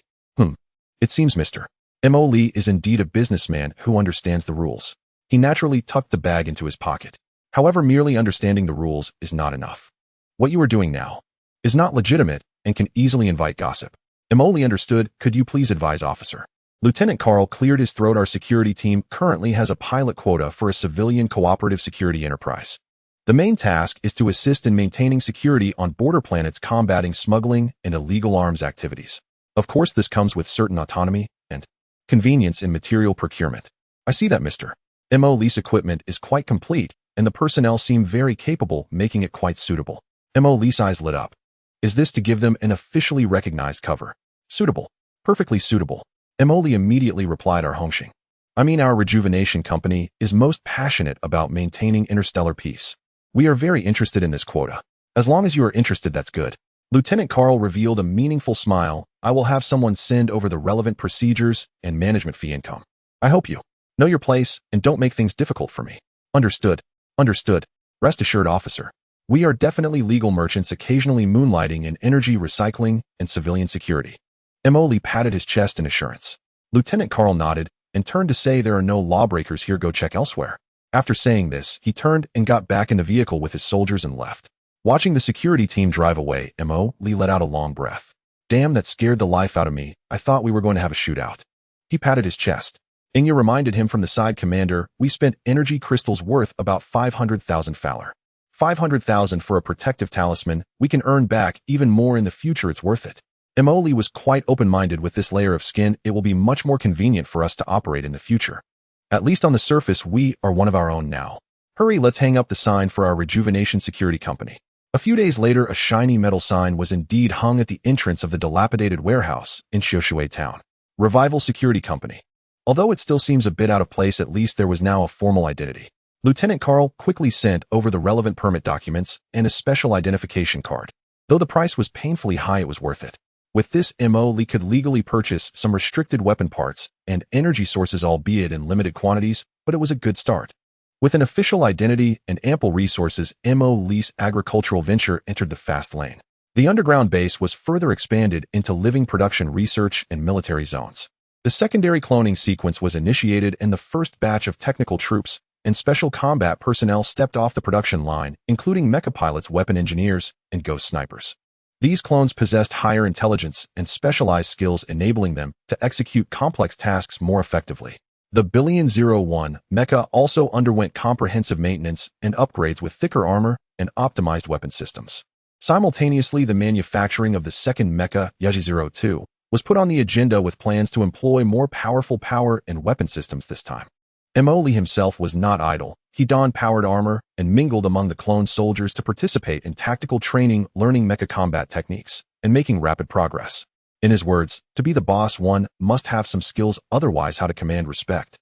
It seems Mr. Lee is indeed a businessman who understands the rules. He naturally tucked the bag into his pocket. However, merely understanding the rules is not enough. What you are doing now is not legitimate and can easily invite gossip. Lee understood. Could you please advise, officer? Lieutenant Carl cleared his throat. Our security team currently has a pilot quota for a civilian cooperative security enterprise. The main task is to assist in maintaining security on border planets, combating smuggling and illegal arms activities. Of course, this comes with certain autonomy and convenience in material procurement. I see that, Mr. Mo. Lease equipment is quite complete, and the personnel seem very capable, making it quite suitable. Mo. Lee's eyes lit up. Is this to give them an officially recognized cover? Suitable. Perfectly suitable. Mo. Lee immediately replied, our Hongxing. I mean, our rejuvenation company is most passionate about maintaining interstellar peace. We are very interested in this quota. As long as you are interested, that's good. Lieutenant Carl revealed a meaningful smile. I will have someone send over the relevant procedures and management fee income. I hope you know your place and don't make things difficult for me. Understood. Understood. Rest assured, officer. We are definitely legal merchants, occasionally moonlighting in energy recycling and civilian security. Mo. Lee patted his chest in assurance. Lieutenant Carl nodded and turned to say, there are no lawbreakers here, go check elsewhere. After saying this, he turned and got back in the vehicle with his soldiers and left. Watching the security team drive away, Mo. Lee let out a long breath. Damn, that scared the life out of me. I thought we were going to have a shootout. He patted his chest. Inya reminded him from the side, commander, we spent energy crystals worth about 500,000 Fowler. 500,000 for a protective talisman. We can earn back even more in the future. It's worth it. Mo. Lee was quite open-minded. With this layer of skin, it will be much more convenient for us to operate in the future. At least on the surface, we are one of our own now. Hurry, let's hang up the sign for our rejuvenation security company. A few days later, a shiny metal sign was indeed hung at the entrance of the dilapidated warehouse in Xiushui town. Revival Security Company. Although it still seems a bit out of place, at least there was now a formal identity. Lieutenant Carl quickly sent over the relevant permit documents and a special identification card. Though the price was painfully high, it was worth it. With this, Mo. Lee could legally purchase some restricted weapon parts and energy sources, albeit in limited quantities, but it was a good start. With an official identity and ample resources, Mo. Lee's agricultural venture entered the fast lane. The underground base was further expanded into living production, research, and military zones. The secondary cloning sequence was initiated, and the first batch of technical troops and special combat personnel stepped off the production line, including mecha pilots, weapon engineers, and ghost snipers. These clones possessed higher intelligence and specialized skills, enabling them to execute complex tasks more effectively. The Billion-01 mecha also underwent comprehensive maintenance and upgrades with thicker armor and optimized weapon systems. Simultaneously, the manufacturing of the second mecha, Yaji-02, was put on the agenda with plans to employ more powerful power and weapon systems this time. Mo. Lee himself was not idle. He donned powered armor and mingled among the clone soldiers to participate in tactical training, learning mecha combat techniques, and making rapid progress. In his words, to be the boss, one must have some skills, otherwise how to command respect.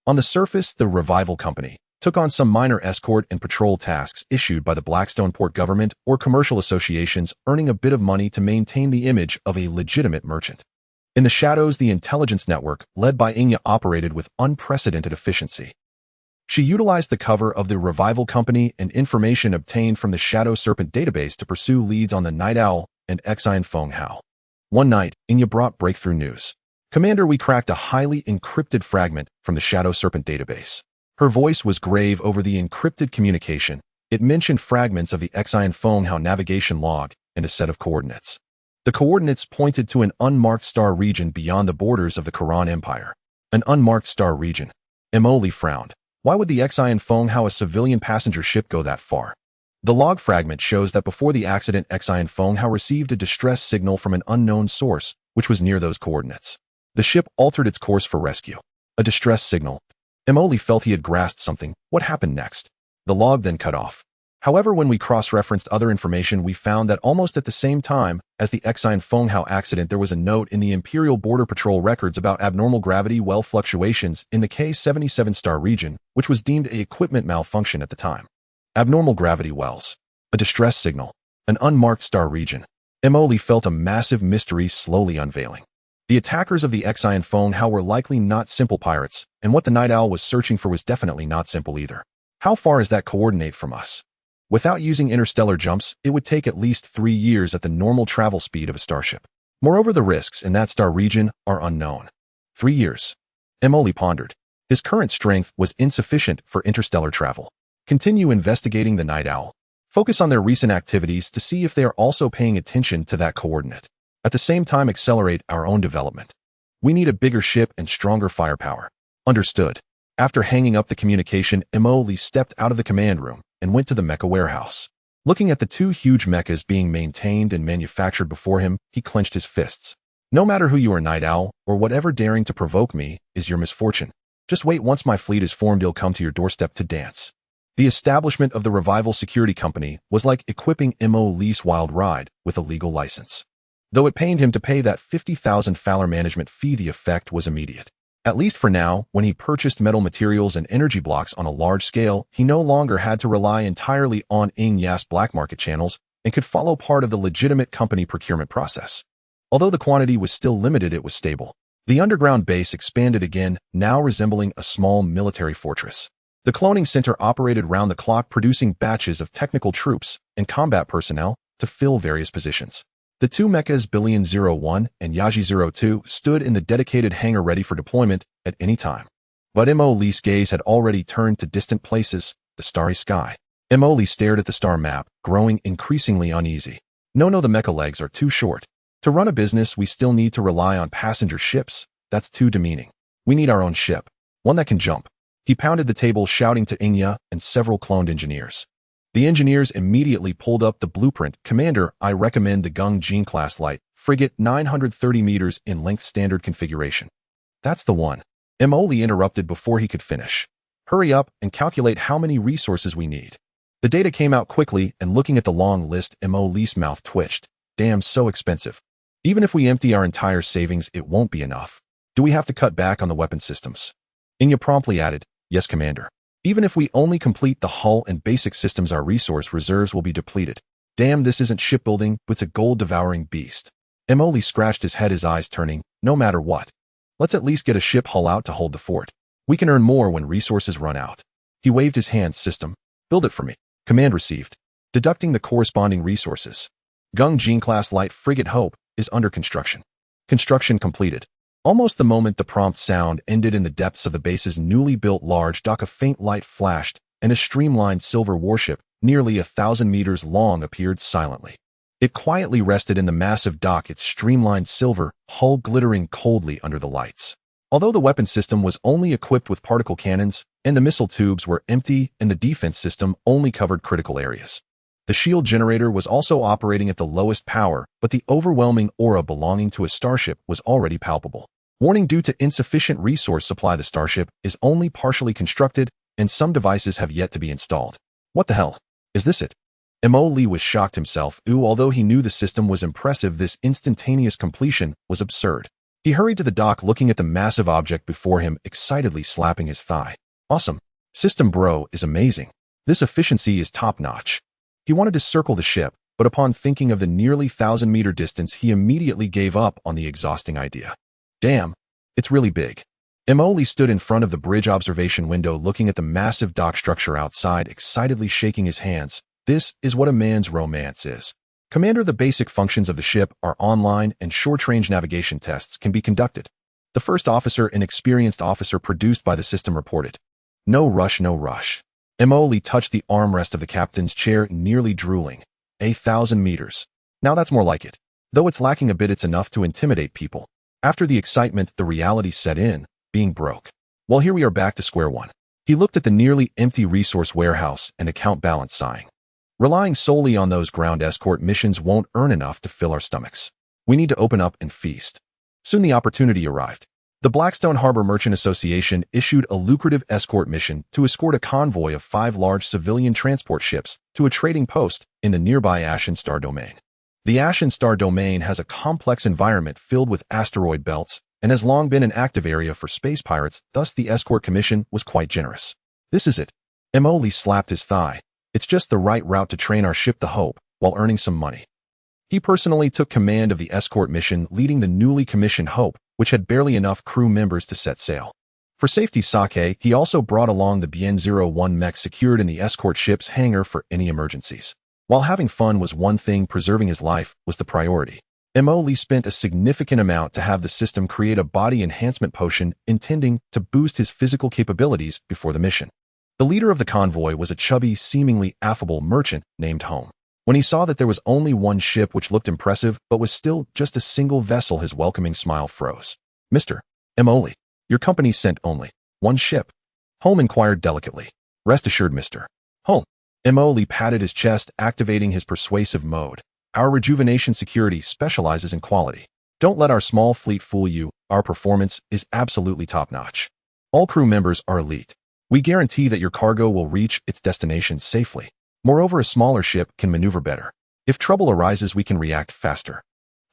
On the surface, the Revival Company took on some minor escort and patrol tasks issued by the Blackstone Port government or commercial associations, earning a bit of money to maintain the image of a legitimate merchant. In the shadows, the intelligence network, led by Inya, operated with unprecedented efficiency. She utilized the cover of the Revival Company and information obtained from the Shadow Serpent database to pursue leads on the Night Owl and Xian Feng Hao. One night, Inya brought breakthrough news. Commander, we cracked a highly encrypted fragment from the Shadow Serpent database. Her voice was grave over the encrypted communication. It mentioned fragments of the Xian Feng Hao navigation log and a set of coordinates. The coordinates pointed to an unmarked star region beyond the borders of the Quran Empire. An unmarked star region. Mo. Lee frowned. Why would the Xian Feng Hao, a civilian passenger ship, go that far? The log fragment shows that before the accident, Xian Feng Hao received a distress signal from an unknown source, which was near those coordinates. The ship altered its course for rescue. A distress signal. Mo. Lee felt he had grasped something. What happened next? The log then cut off. However, when we cross-referenced other information, we found that almost at the same time as the Xian Feng Hao accident, there was a note in the Imperial Border Patrol records about abnormal gravity well fluctuations in the K-77 star region, which was deemed an equipment malfunction at the time. Abnormal gravity wells. A distress signal. An unmarked star region. Mo. Lee felt a massive mystery slowly unveiling. The attackers of the Xian Feng Hao were likely not simple pirates, and what the Night Owl was searching for was definitely not simple either. How far is that coordinate from us? Without using interstellar jumps, it would take at least 3 years at the normal travel speed of a starship. Moreover, the risks in that star region are unknown. 3 years. Mo. Lee pondered. His current strength was insufficient for interstellar travel. Continue investigating the Night Owl. Focus on their recent activities to see if they are also paying attention to that coordinate. At the same time, accelerate our own development. We need a bigger ship and stronger firepower. Understood. After hanging up the communication, Mo. Lee stepped out of the command room and went to the mecha warehouse. Looking at the two huge mechas being maintained and manufactured before him, he clenched his fists. No matter who you are, Night Owl, or whatever daring to provoke me is your misfortune. Just wait, once my fleet is formed, he'll come to your doorstep to dance. The establishment of the Revival Security Company was like equipping Mo Lee's wild ride with a legal license. Though it pained him to pay that 50,000 Fowler management fee, the effect was immediate. At least for now, when he purchased metal materials and energy blocks on a large scale, he no longer had to rely entirely on Yas black market channels and could follow part of the legitimate company procurement process. Although the quantity was still limited, it was stable. The underground base expanded again, now resembling a small military fortress. The cloning center operated round the clock, producing batches of technical troops and combat personnel to fill various positions. The two mechas Billion 01 and Yaji 02 stood in the dedicated hangar ready for deployment at any time. But Mo Lee's gaze had already turned to distant places, the starry sky. Mo Lee stared at the star map, growing increasingly uneasy. No, the mecha legs are too short. To run a business, we still need to rely on passenger ships. That's too demeaning. We need our own ship, one that can jump. He pounded the table, shouting to Inya and several cloned engineers. The engineers immediately pulled up the blueprint. Commander, I recommend the Gung Jin class light frigate, 930 meters in length, standard configuration. That's the one. Mo Lee interrupted before he could finish. Hurry up and calculate how many resources we need. The data came out quickly, and looking at the long list, Mo Lee's mouth twitched. Damn, so expensive. Even if we empty our entire savings, it won't be enough. Do we have to cut back on the weapon systems? Inya promptly added, Yes, Commander. Even if we only complete the hull and basic systems, our resource reserves will be depleted. Damn, this isn't shipbuilding, it's a gold-devouring beast. Mo Lee scratched his head, his eyes turning. No matter what. Let's at least get a ship hull out to hold the fort. We can earn more when resources run out. He waved his hand. System. Build it for me. Command received. Deducting the corresponding resources. Gung Jin class light frigate Hope is under construction. Construction completed. Almost the moment the prompt sound ended, in the depths of the base's newly built large dock, a faint light flashed, and a streamlined silver warship, nearly 1,000 meters long, appeared silently. It quietly rested in the massive dock, its streamlined silver hull glittering coldly under the lights. Although the weapon system was only equipped with particle cannons, and the missile tubes were empty, and the defense system only covered critical areas. The shield generator was also operating at the lowest power, but the overwhelming aura belonging to a starship was already palpable. Warning: due to insufficient resource supply, the starship is only partially constructed, and some devices have yet to be installed. What the hell? Is this it? Mo Lee was shocked himself. Although he knew the system was impressive, this instantaneous completion was absurd. He hurried to the dock, looking at the massive object before him, excitedly slapping his thigh. Awesome. System bro is amazing. This efficiency is top-notch. He wanted to circle the ship, but upon thinking of the nearly 1,000-meter distance, he immediately gave up on the exhausting idea. Damn, it's really big. Mo Lee stood in front of the bridge observation window, looking at the massive dock structure outside, excitedly shaking his hands. This is what a man's romance is. Commander, the basic functions of the ship are online, and short-range navigation tests can be conducted. The first officer, an experienced officer produced by the system, reported. No rush, no rush. Mo Lee touched the armrest of the captain's chair, nearly drooling. 1,000 meters. Now that's more like it. Though it's lacking a bit, it's enough to intimidate people. After the excitement, the reality set in, being broke. Well, here we are back to square one. He looked at the nearly empty resource warehouse and account balance, sighing. Relying solely on those ground escort missions won't earn enough to fill our stomachs. We need to open up and feast. Soon the opportunity arrived. The Blackstone Harbor Merchant Association issued a lucrative escort mission to escort a convoy of 5 large civilian transport ships to a trading post in the nearby Ashen Star Domain. The Ashen Star Domain has a complex environment filled with asteroid belts and has long been an active area for space pirates, thus the escort commission was quite generous. This is it. Mo Lee slapped his thigh. It's just the right route to train our ship, the Hope, while earning some money. He personally took command of the escort mission, leading the newly commissioned Hope, which had barely enough crew members to set sail. For safety's sake, he also brought along the Bien 01 mech secured in the escort ship's hangar for any emergencies. While having fun was one thing, preserving his life was the priority. Mo Lee spent a significant amount to have the system create a body enhancement potion intending to boost his physical capabilities before the mission. The leader of the convoy was a chubby, seemingly affable merchant named Home. When he saw that there was only one ship, which looked impressive but was still just a single vessel, his welcoming smile froze. Mr. Mo Lee, your company sent only one ship? Home inquired delicately. Rest assured, Mr. Home. Mo Lee patted his chest, activating his persuasive mode. Our rejuvenation security specializes in quality. Don't let our small fleet fool you. Our performance is absolutely top-notch. All crew members are elite. We guarantee that your cargo will reach its destination safely. Moreover, a smaller ship can maneuver better. If trouble arises, we can react faster.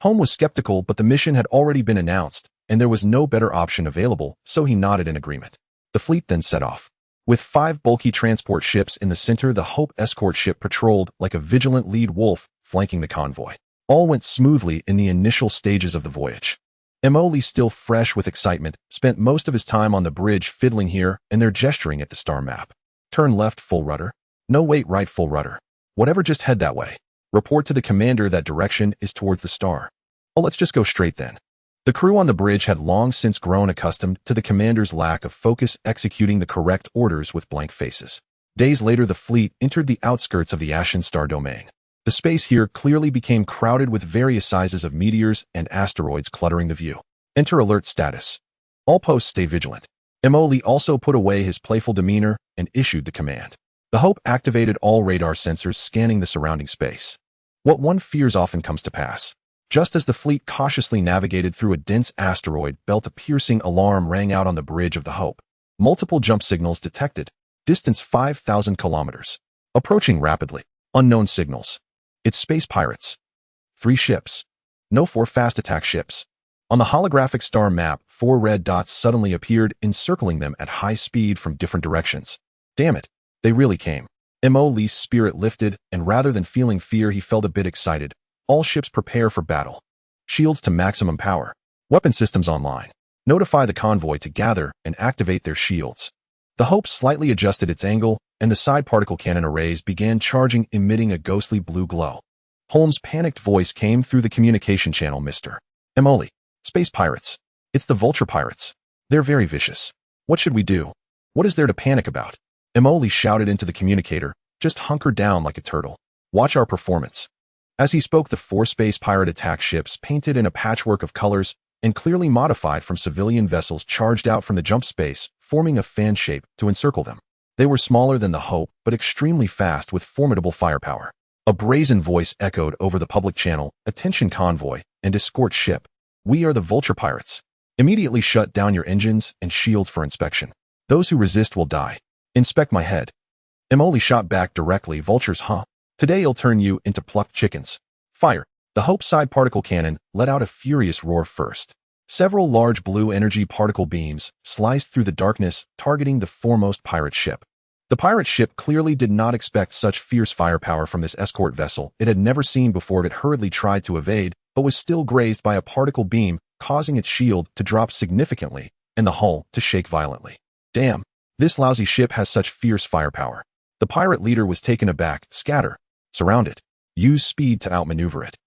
Holmes was skeptical, but the mission had already been announced, and there was no better option available, so he nodded in agreement. The fleet then set off. With 5 bulky transport ships in the center, the Hope escort ship patrolled like a vigilant lead wolf, flanking the convoy. All went smoothly in the initial stages of the voyage. Mo Lee, still fresh with excitement, spent most of his time on the bridge fiddling here and there, gesturing at the star map. Turn left, full rudder. No, wait, right, full rudder. Whatever, just head that way. Report to the commander that direction is towards the star. Oh, let's just go straight then. The crew on the bridge had long since grown accustomed to the commander's lack of focus, executing the correct orders with blank faces. Days later, the fleet entered the outskirts of the Ashen Star domain. The space here clearly became crowded with various sizes of meteors and asteroids cluttering the view. Enter alert status. All posts stay vigilant. Mo Lee also put away his playful demeanor and issued the command. The Hope activated all radar sensors, scanning the surrounding space. What one fears often comes to pass. Just as the fleet cautiously navigated through a dense asteroid belt, a piercing alarm rang out on the bridge of the Hope. Multiple jump signals detected. Distance 5,000 kilometers. Approaching rapidly. Unknown signals. It's space pirates. 3 ships. No 4 fast attack ships. On the holographic star map, 4 red dots suddenly appeared, encircling them at high speed from different directions. Damn it, they really came. Mo Lee's spirit lifted, and rather than feeling fear, he felt a bit excited. All ships prepare for battle. Shields to maximum power. Weapon systems online. Notify the convoy to gather and activate their shields. The Hope slightly adjusted its angle, and the side particle cannon arrays began charging, emitting a ghostly blue glow. Holmes' panicked voice came through the communication channel. Mr. Mo Lee, space pirates. It's the vulture pirates. They're very vicious. What should we do? What is there to panic about? Mo Lee shouted into the communicator. Just hunker down like a turtle. Watch our performance. As he spoke, the 4 space pirate attack ships, painted in a patchwork of colors and clearly modified from civilian vessels, charged out from the jump space, forming a fan shape to encircle them. They were smaller than the Hope, but extremely fast with formidable firepower. A brazen voice echoed over the public channel. Attention convoy and escort ship. We are the vulture pirates. Immediately shut down your engines and shields for inspection. Those who resist will die. Inspect my head. Mo Lee shot back directly. Vultures, huh? Today I'll turn you into plucked chickens. Fire. The Hope side particle cannon let out a furious roar first. Several large blue energy particle beams sliced through the darkness, targeting the foremost pirate ship. The pirate ship clearly did not expect such fierce firepower from this escort vessel. It had never seen before. It hurriedly tried to evade, but was still grazed by a particle beam, causing its shield to drop significantly and the hull to shake violently. Damn, this lousy ship has such fierce firepower. The pirate leader was taken aback. Scatter. Surround it. Use speed to outmaneuver it.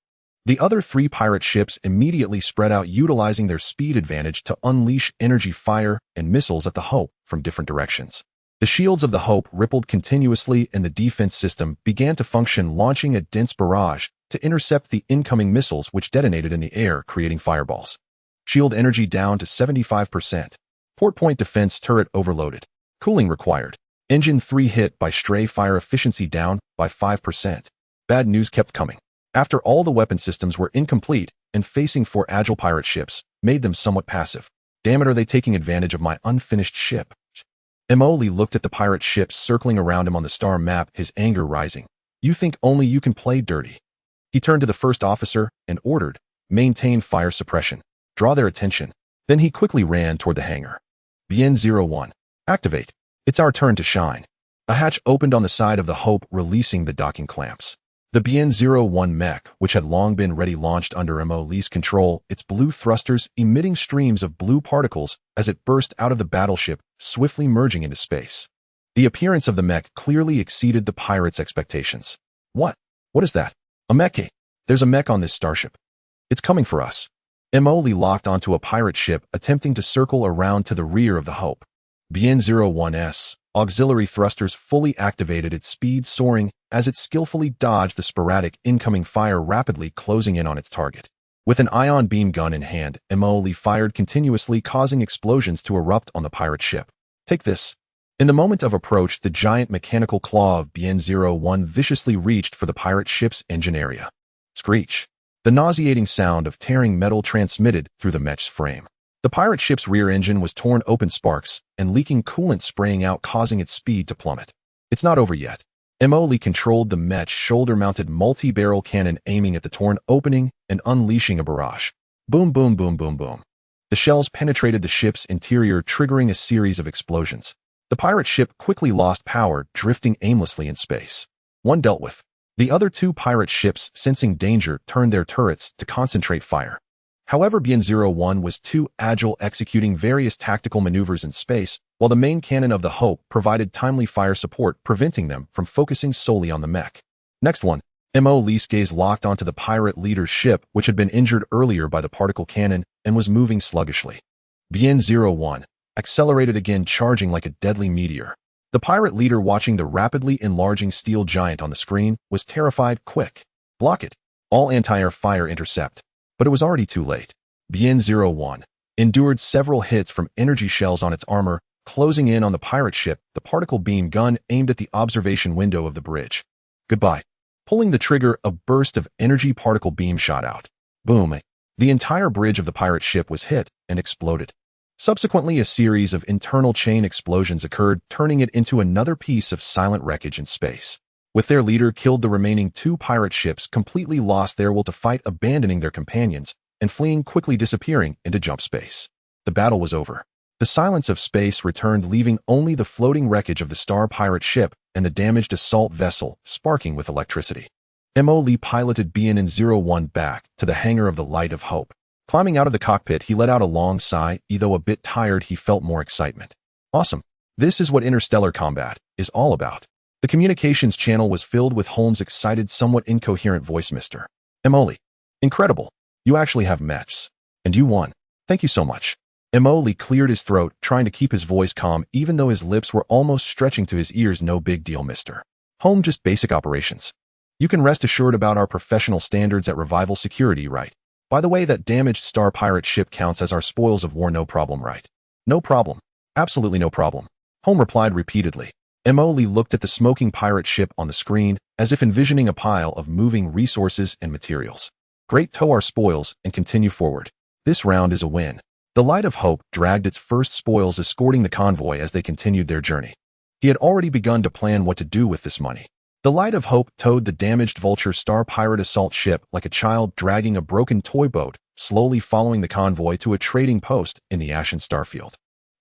The other 3 pirate ships immediately spread out, utilizing their speed advantage to unleash energy fire and missiles at the Hope from different directions. The shields of the Hope rippled continuously, and the defense system began to function, launching a dense barrage to intercept the incoming missiles, which detonated in the air, creating fireballs. Shield energy down to 75%. Port point defense turret overloaded. Cooling required. Engine 3 hit by stray fire, efficiency down by 5%. Bad news kept coming. After all, the weapon systems were incomplete, and facing 4 agile pirate ships made them somewhat passive. Damn it, are they taking advantage of my unfinished ship? Mo Lee looked at the pirate ships circling around him on the star map, his anger rising. You think only you can play dirty? He turned to the first officer and ordered, maintain fire suppression. Draw their attention. Then he quickly ran toward the hangar. BN-01. Activate. It's our turn to shine. A hatch opened on the side of the Hope, releasing the docking clamps. The BN-01 mech, which had long been ready, launched under Mo Lee's control, its blue thrusters emitting streams of blue particles as it burst out of the battleship, swiftly merging into space. The appearance of the mech clearly exceeded the pirates' expectations. What? What is that? A mech? There's a mech on this starship. It's coming for us. Mo Lee locked onto a pirate ship, attempting to circle around to the rear of the Hope. BN-01's auxiliary thrusters fully activated, its speed soaring as it skillfully dodged the sporadic incoming fire, rapidly closing in on its target. With an ion beam gun in hand, Mo Lee fired continuously, causing explosions to erupt on the pirate ship. Take this. In the moment of approach, the giant mechanical claw of BN-01 viciously reached for the pirate ship's engine area. Screech. The nauseating sound of tearing metal transmitted through the mech's frame. The pirate ship's rear engine was torn open, sparks and leaking coolant spraying out, causing its speed to plummet. It's not over yet. Emily controlled the mech's shoulder-mounted multi-barrel cannon, aiming at the torn opening and unleashing a barrage. Boom, boom, boom, boom, boom. The shells penetrated the ship's interior, triggering a series of explosions. The pirate ship quickly lost power, drifting aimlessly in space. One dealt with. The other two pirate ships, sensing danger, turned their turrets to concentrate fire. However, BN-01 was too agile, executing various tactical maneuvers in space, while the main cannon of the Hope provided timely fire support, preventing them from focusing solely on the mech. Next one. Emily's gaze locked onto the pirate leader's ship, which had been injured earlier by the particle cannon and was moving sluggishly. BN-01 accelerated again, charging like a deadly meteor. The pirate leader, watching the rapidly enlarging steel giant on the screen, was terrified. Quick. Block it. All anti-air fire intercept. But it was already too late. BN-01 endured several hits from energy shells on its armor, closing in on the pirate ship, the particle beam gun aimed at the observation window of the bridge. Goodbye. Pulling the trigger, a burst of energy particle beam shot out. Boom. The entire bridge of the pirate ship was hit and exploded. Subsequently, a series of internal chain explosions occurred, turning it into another piece of silent wreckage in space. With their leader killed, the remaining two pirate ships completely lost their will to fight, abandoning their companions and fleeing, quickly disappearing into jump space. The battle was over. The silence of space returned, leaving only the floating wreckage of the star pirate ship and the damaged assault vessel sparking with electricity. Emily piloted BN-01 back to the hangar of the Light of Hope. Climbing out of the cockpit, he let out a long sigh. Though a bit tired, he felt more excitement. Awesome. This is what interstellar combat is all about. The communications channel was filled with Holmes' excited, somewhat incoherent voice. Mr. Emily. Incredible. You actually have mechs. And you won. Thank you so much. Emily cleared his throat, trying to keep his voice calm, even though his lips were almost stretching to his ears. No big deal, Mr. Holmes, just basic operations. You can rest assured about our professional standards at Revival Security, right? By the way, that damaged star pirate ship counts as our spoils of war. No problem, right? No problem. Absolutely no problem. Holmes replied repeatedly. Emily looked at the smoking pirate ship on the screen, as if envisioning a pile of moving resources and materials. Great, tow our spoils and continue forward. This round is a win. The Light of Hope dragged its first spoils, escorting the convoy as they continued their journey. He had already begun to plan what to do with this money. The Light of Hope towed the damaged Vulture star pirate assault ship like a child dragging a broken toy boat, slowly following the convoy to a trading post in the Ashen Starfield.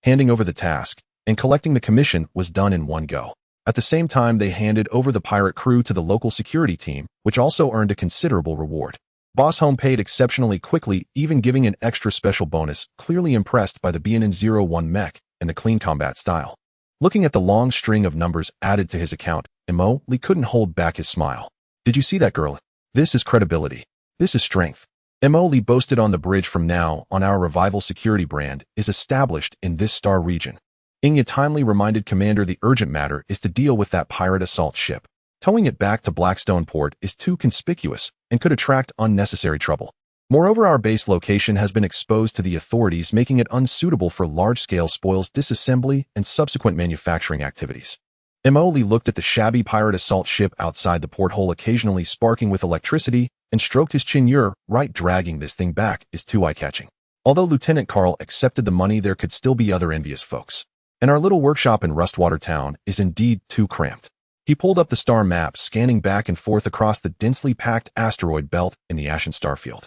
Handing over the task and collecting the commission was done in one go. At the same time, they handed over the pirate crew to the local security team, which also earned a considerable reward. Boss Home paid exceptionally quickly, even giving an extra special bonus, clearly impressed by the BN-01 mech and the clean combat style. Looking at the long string of numbers added to his account, Emily couldn't hold back his smile. Did you see that, girl? This is credibility. This is strength. Emily boasted on the bridge. From now on, our Revival Security brand is established in this star region. Inya timely reminded Commander the urgent matter is to deal with that pirate assault ship. Towing it back to Blackstone Port is too conspicuous and could attract unnecessary trouble. Moreover, our base location has been exposed to the authorities, making it unsuitable for large-scale spoils disassembly and subsequent manufacturing activities. Emily looked at the shabby pirate assault ship outside the porthole, occasionally sparking with electricity, and stroked his chin. You're right, dragging this thing back is too eye-catching. Although Lieutenant Carl accepted the money, there could still be other envious folks. And our little workshop in Rustwater Town is indeed too cramped. He pulled up the star map, scanning back and forth across the densely packed asteroid belt in the Ashen Starfield.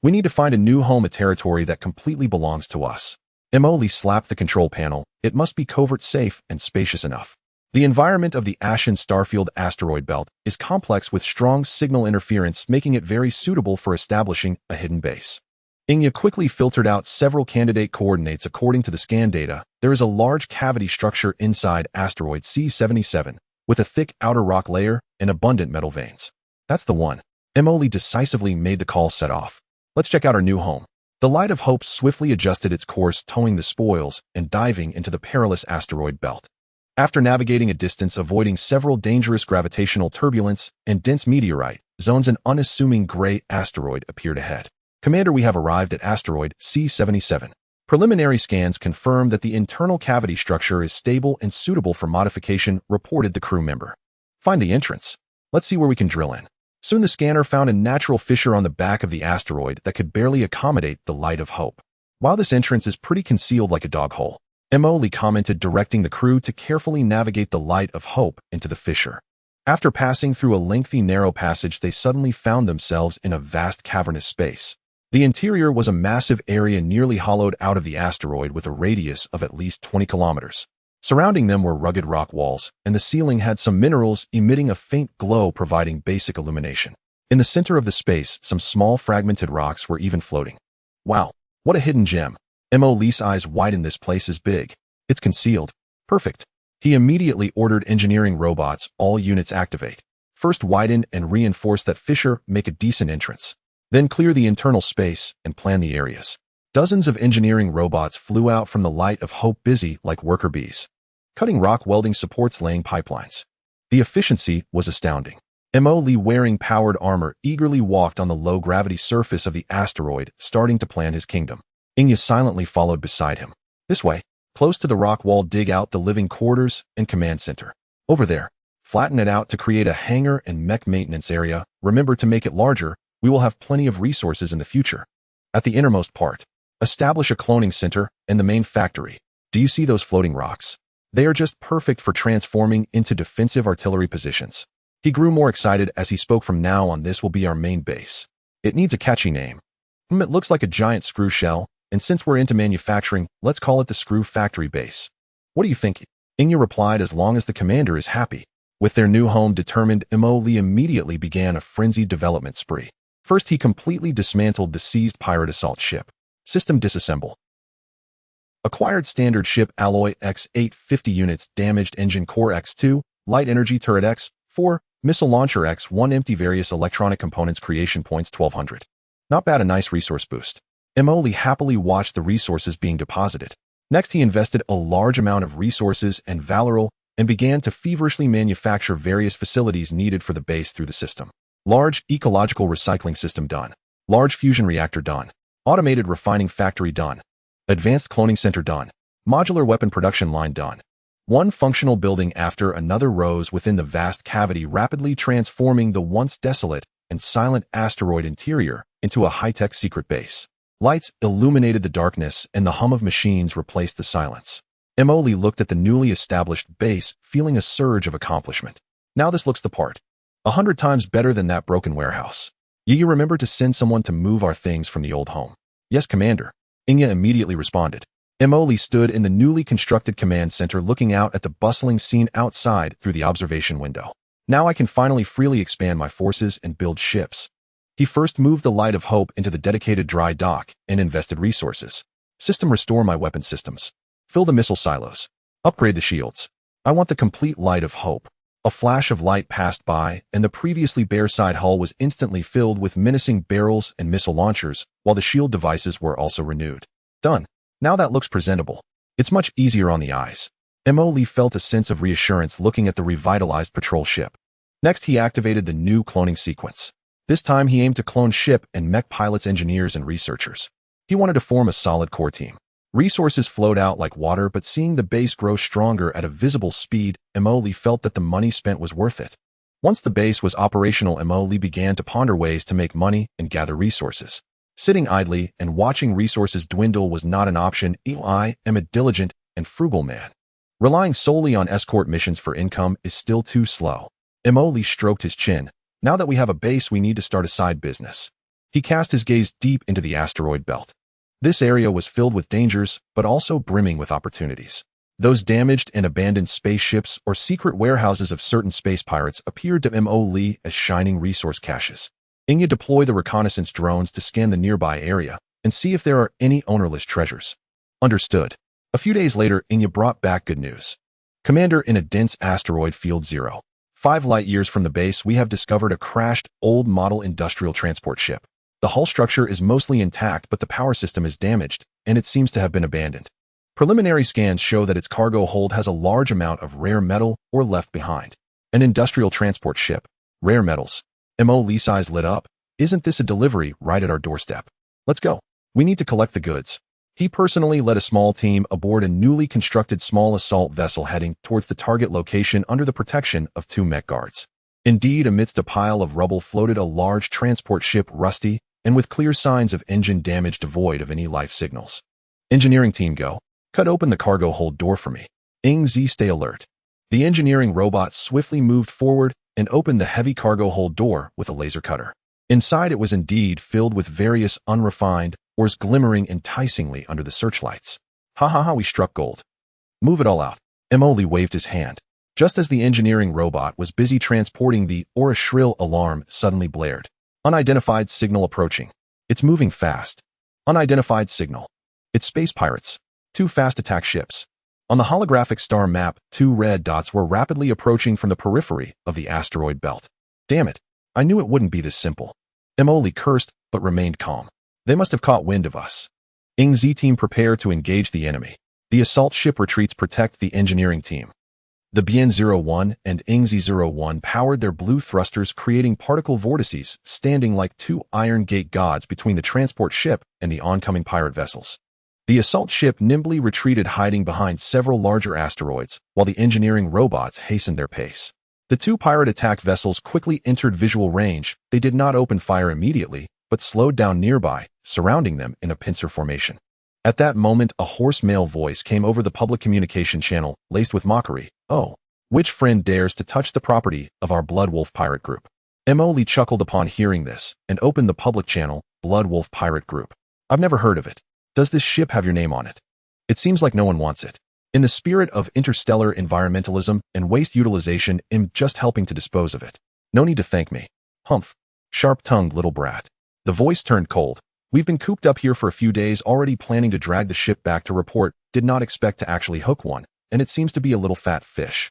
We need to find a new home, a territory that completely belongs to us. Emily slapped the control panel. It must be covert, safe, and spacious enough. The environment of the Ashen Starfield asteroid belt is complex with strong signal interference, making it very suitable for establishing a hidden base. Inya quickly filtered out several candidate coordinates. According to the scan data, there is a large cavity structure inside asteroid C-77, with a thick outer rock layer and abundant metal veins. That's the one. Emily decisively made the call. Set off. Let's check out our new home. The Light of Hope swiftly adjusted its course, towing the spoils and diving into the perilous asteroid belt. After navigating a distance, avoiding several dangerous gravitational turbulence and dense meteorite zones, an unassuming gray asteroid appeared ahead. Commander, we have arrived at asteroid C-77. Preliminary scans confirm that the internal cavity structure is stable and suitable for modification, reported the crew member. Find the entrance. Let's see where we can drill in. Soon the scanner found a natural fissure on the back of the asteroid that could barely accommodate the light of hope. While this entrance is pretty concealed like a dog hole, Emily commented, directing the crew to carefully navigate the light of hope into the fissure. After passing through a lengthy narrow passage, they suddenly found themselves in a vast cavernous space. The interior was a massive area nearly hollowed out of the asteroid with a radius of at least 20 kilometers. Surrounding them were rugged rock walls, and the ceiling had some minerals emitting a faint glow providing basic illumination. In the center of the space, some small fragmented rocks were even floating. Wow, what a hidden gem. Lee's eyes widened. This place is big. It's concealed. Perfect. He immediately ordered engineering robots, all units activate. First widen and reinforce that fissure, make a decent entrance. Then clear the internal space and plan the areas. Dozens of engineering robots flew out from the light of hope, busy like worker bees. Cutting rock, welding supports, laying pipelines. The efficiency was astounding. Lee, wearing powered armor, eagerly walked on the low-gravity surface of the asteroid, starting to plan his kingdom. Inya silently followed beside him. This way, close to the rock wall, dig out the living quarters and command center. Over there, flatten it out to create a hangar and mech maintenance area. Remember to make it larger. We will have plenty of resources in the future. At the innermost part, establish a cloning center and the main factory. Do you see those floating rocks? They are just perfect for transforming into defensive artillery positions. He grew more excited as he spoke. From now on, this will be our main base. It needs a catchy name. It looks like a giant screw shell, and since we're into manufacturing, let's call it the Screw Factory Base. What do you think? Inya replied, as long as the commander is happy. With their new home determined, Lee immediately began a frenzied development spree. First, he completely dismantled the seized pirate assault ship. System disassemble. Acquired standard ship alloy X850 units, damaged engine core X2, light energy turret X4, missile launcher X1 empty, various electronic components, creation points 1200. Not bad, a nice resource boost. Lee happily watched the resources being deposited. Next, he invested a large amount of resources and valor and began to feverishly manufacture various facilities needed for the base through the system. Large ecological recycling system done. Large fusion reactor done. Automated refining factory done. Advanced cloning center done. Modular weapon production line done. One functional building after another rose within the vast cavity, rapidly transforming the once desolate and silent asteroid interior into a high-tech secret base. Lights illuminated the darkness, and the hum of machines replaced the silence. Lee looked at the newly established base, feeling a surge of accomplishment. Now this looks the part. 100 times better than that broken warehouse. You remember to send someone to move our things from the old home? Yes, Commander. Inya immediately responded. Lee stood in the newly constructed command center, looking out at the bustling scene outside through the observation window. Now I can finally freely expand my forces and build ships. He first moved the Light of Hope into the dedicated dry dock and invested resources. System, restore my weapon systems. Fill the missile silos. Upgrade the shields. I want the complete Light of Hope. A flash of light passed by, and the previously bare side hull was instantly filled with menacing barrels and missile launchers, while the shield devices were also renewed. Done. Now that looks presentable. It's much easier on the eyes. Lee felt a sense of reassurance looking at the revitalized patrol ship. Next, he activated the new cloning sequence. This time, he aimed to clone ship and mech pilots, engineers, and researchers. He wanted to form a solid core team. Resources flowed out like water, but seeing the base grow stronger at a visible speed, Lee felt that the money spent was worth it. Once the base was operational, Lee began to ponder ways to make money and gather resources. Sitting idly and watching resources dwindle was not an option. I am a diligent and frugal man. Relying solely on escort missions for income is still too slow. Lee stroked his chin. Now that we have a base, we need to start a side business. He cast his gaze deep into the asteroid belt. This area was filled with dangers, but also brimming with opportunities. Those damaged and abandoned spaceships or secret warehouses of certain space pirates appeared to Lee as shining resource caches. Inya, deploy the reconnaissance drones to scan the nearby area and see if there are any ownerless treasures. Understood. A few days later, Inya brought back good news. Commander, in a dense asteroid field 0.5 light-years from the base, we have discovered a crashed, old model industrial transport ship. The hull structure is mostly intact, but the power system is damaged, and it seems to have been abandoned. Preliminary scans show that its cargo hold has a large amount of rare metal or left behind. An industrial transport ship. Rare metals. Lee's eyes lit up. Isn't this a delivery right at our doorstep? Let's go. We need to collect the goods. He personally led a small team aboard a newly constructed small assault vessel heading towards the target location under the protection of 2 mech guards. Indeed, amidst a pile of rubble floated a large transport ship, rusty and with clear signs of engine damage devoid of any life signals. Engineering team, go. Cut open the cargo hold door for me. Z, stay alert. The engineering robot swiftly moved forward and opened the heavy cargo hold door with a laser cutter. Inside it was indeed filled with various unrefined ores glimmering enticingly under the searchlights. Ha ha ha, we struck gold. Move it all out. Lee waved his hand. Just as the engineering robot was busy transporting the ore, a shrill alarm suddenly blared. Unidentified signal approaching. It's moving fast. Unidentified signal. It's space pirates. 2 fast attack ships. On the holographic star map, 2 red dots were rapidly approaching from the periphery of the asteroid belt. Damn it. I knew it wouldn't be this simple. Lee cursed, but remained calm. They must have caught wind of us. Z team, prepare to engage the enemy. The assault ship retreats, protect the engineering team. The BN-01 and Z-01 powered their blue thrusters, creating particle vortices, standing like 2 iron gate gods between the transport ship and the oncoming pirate vessels. The assault ship nimbly retreated, hiding behind several larger asteroids, while the engineering robots hastened their pace. The 2 pirate attack vessels quickly entered visual range. They did not open fire immediately, but slowed down nearby, surrounding them in a pincer formation. At that moment, a hoarse male voice came over the public communication channel, laced with mockery. Oh, which friend dares to touch the property of our Blood Wolf pirate group? Lee chuckled upon hearing this and opened the public channel, Blood Wolf pirate group. I've never heard of it. Does this ship have your name on it? It seems like no one wants it. In the spirit of interstellar environmentalism and waste utilization, I'm just helping to dispose of it. No need to thank me. Humph. Sharp-tongued little brat. The voice turned cold. We've been cooped up here for a few days, already planning to drag the ship back to report, did not expect to actually hook one, and it seems to be a little fat fish.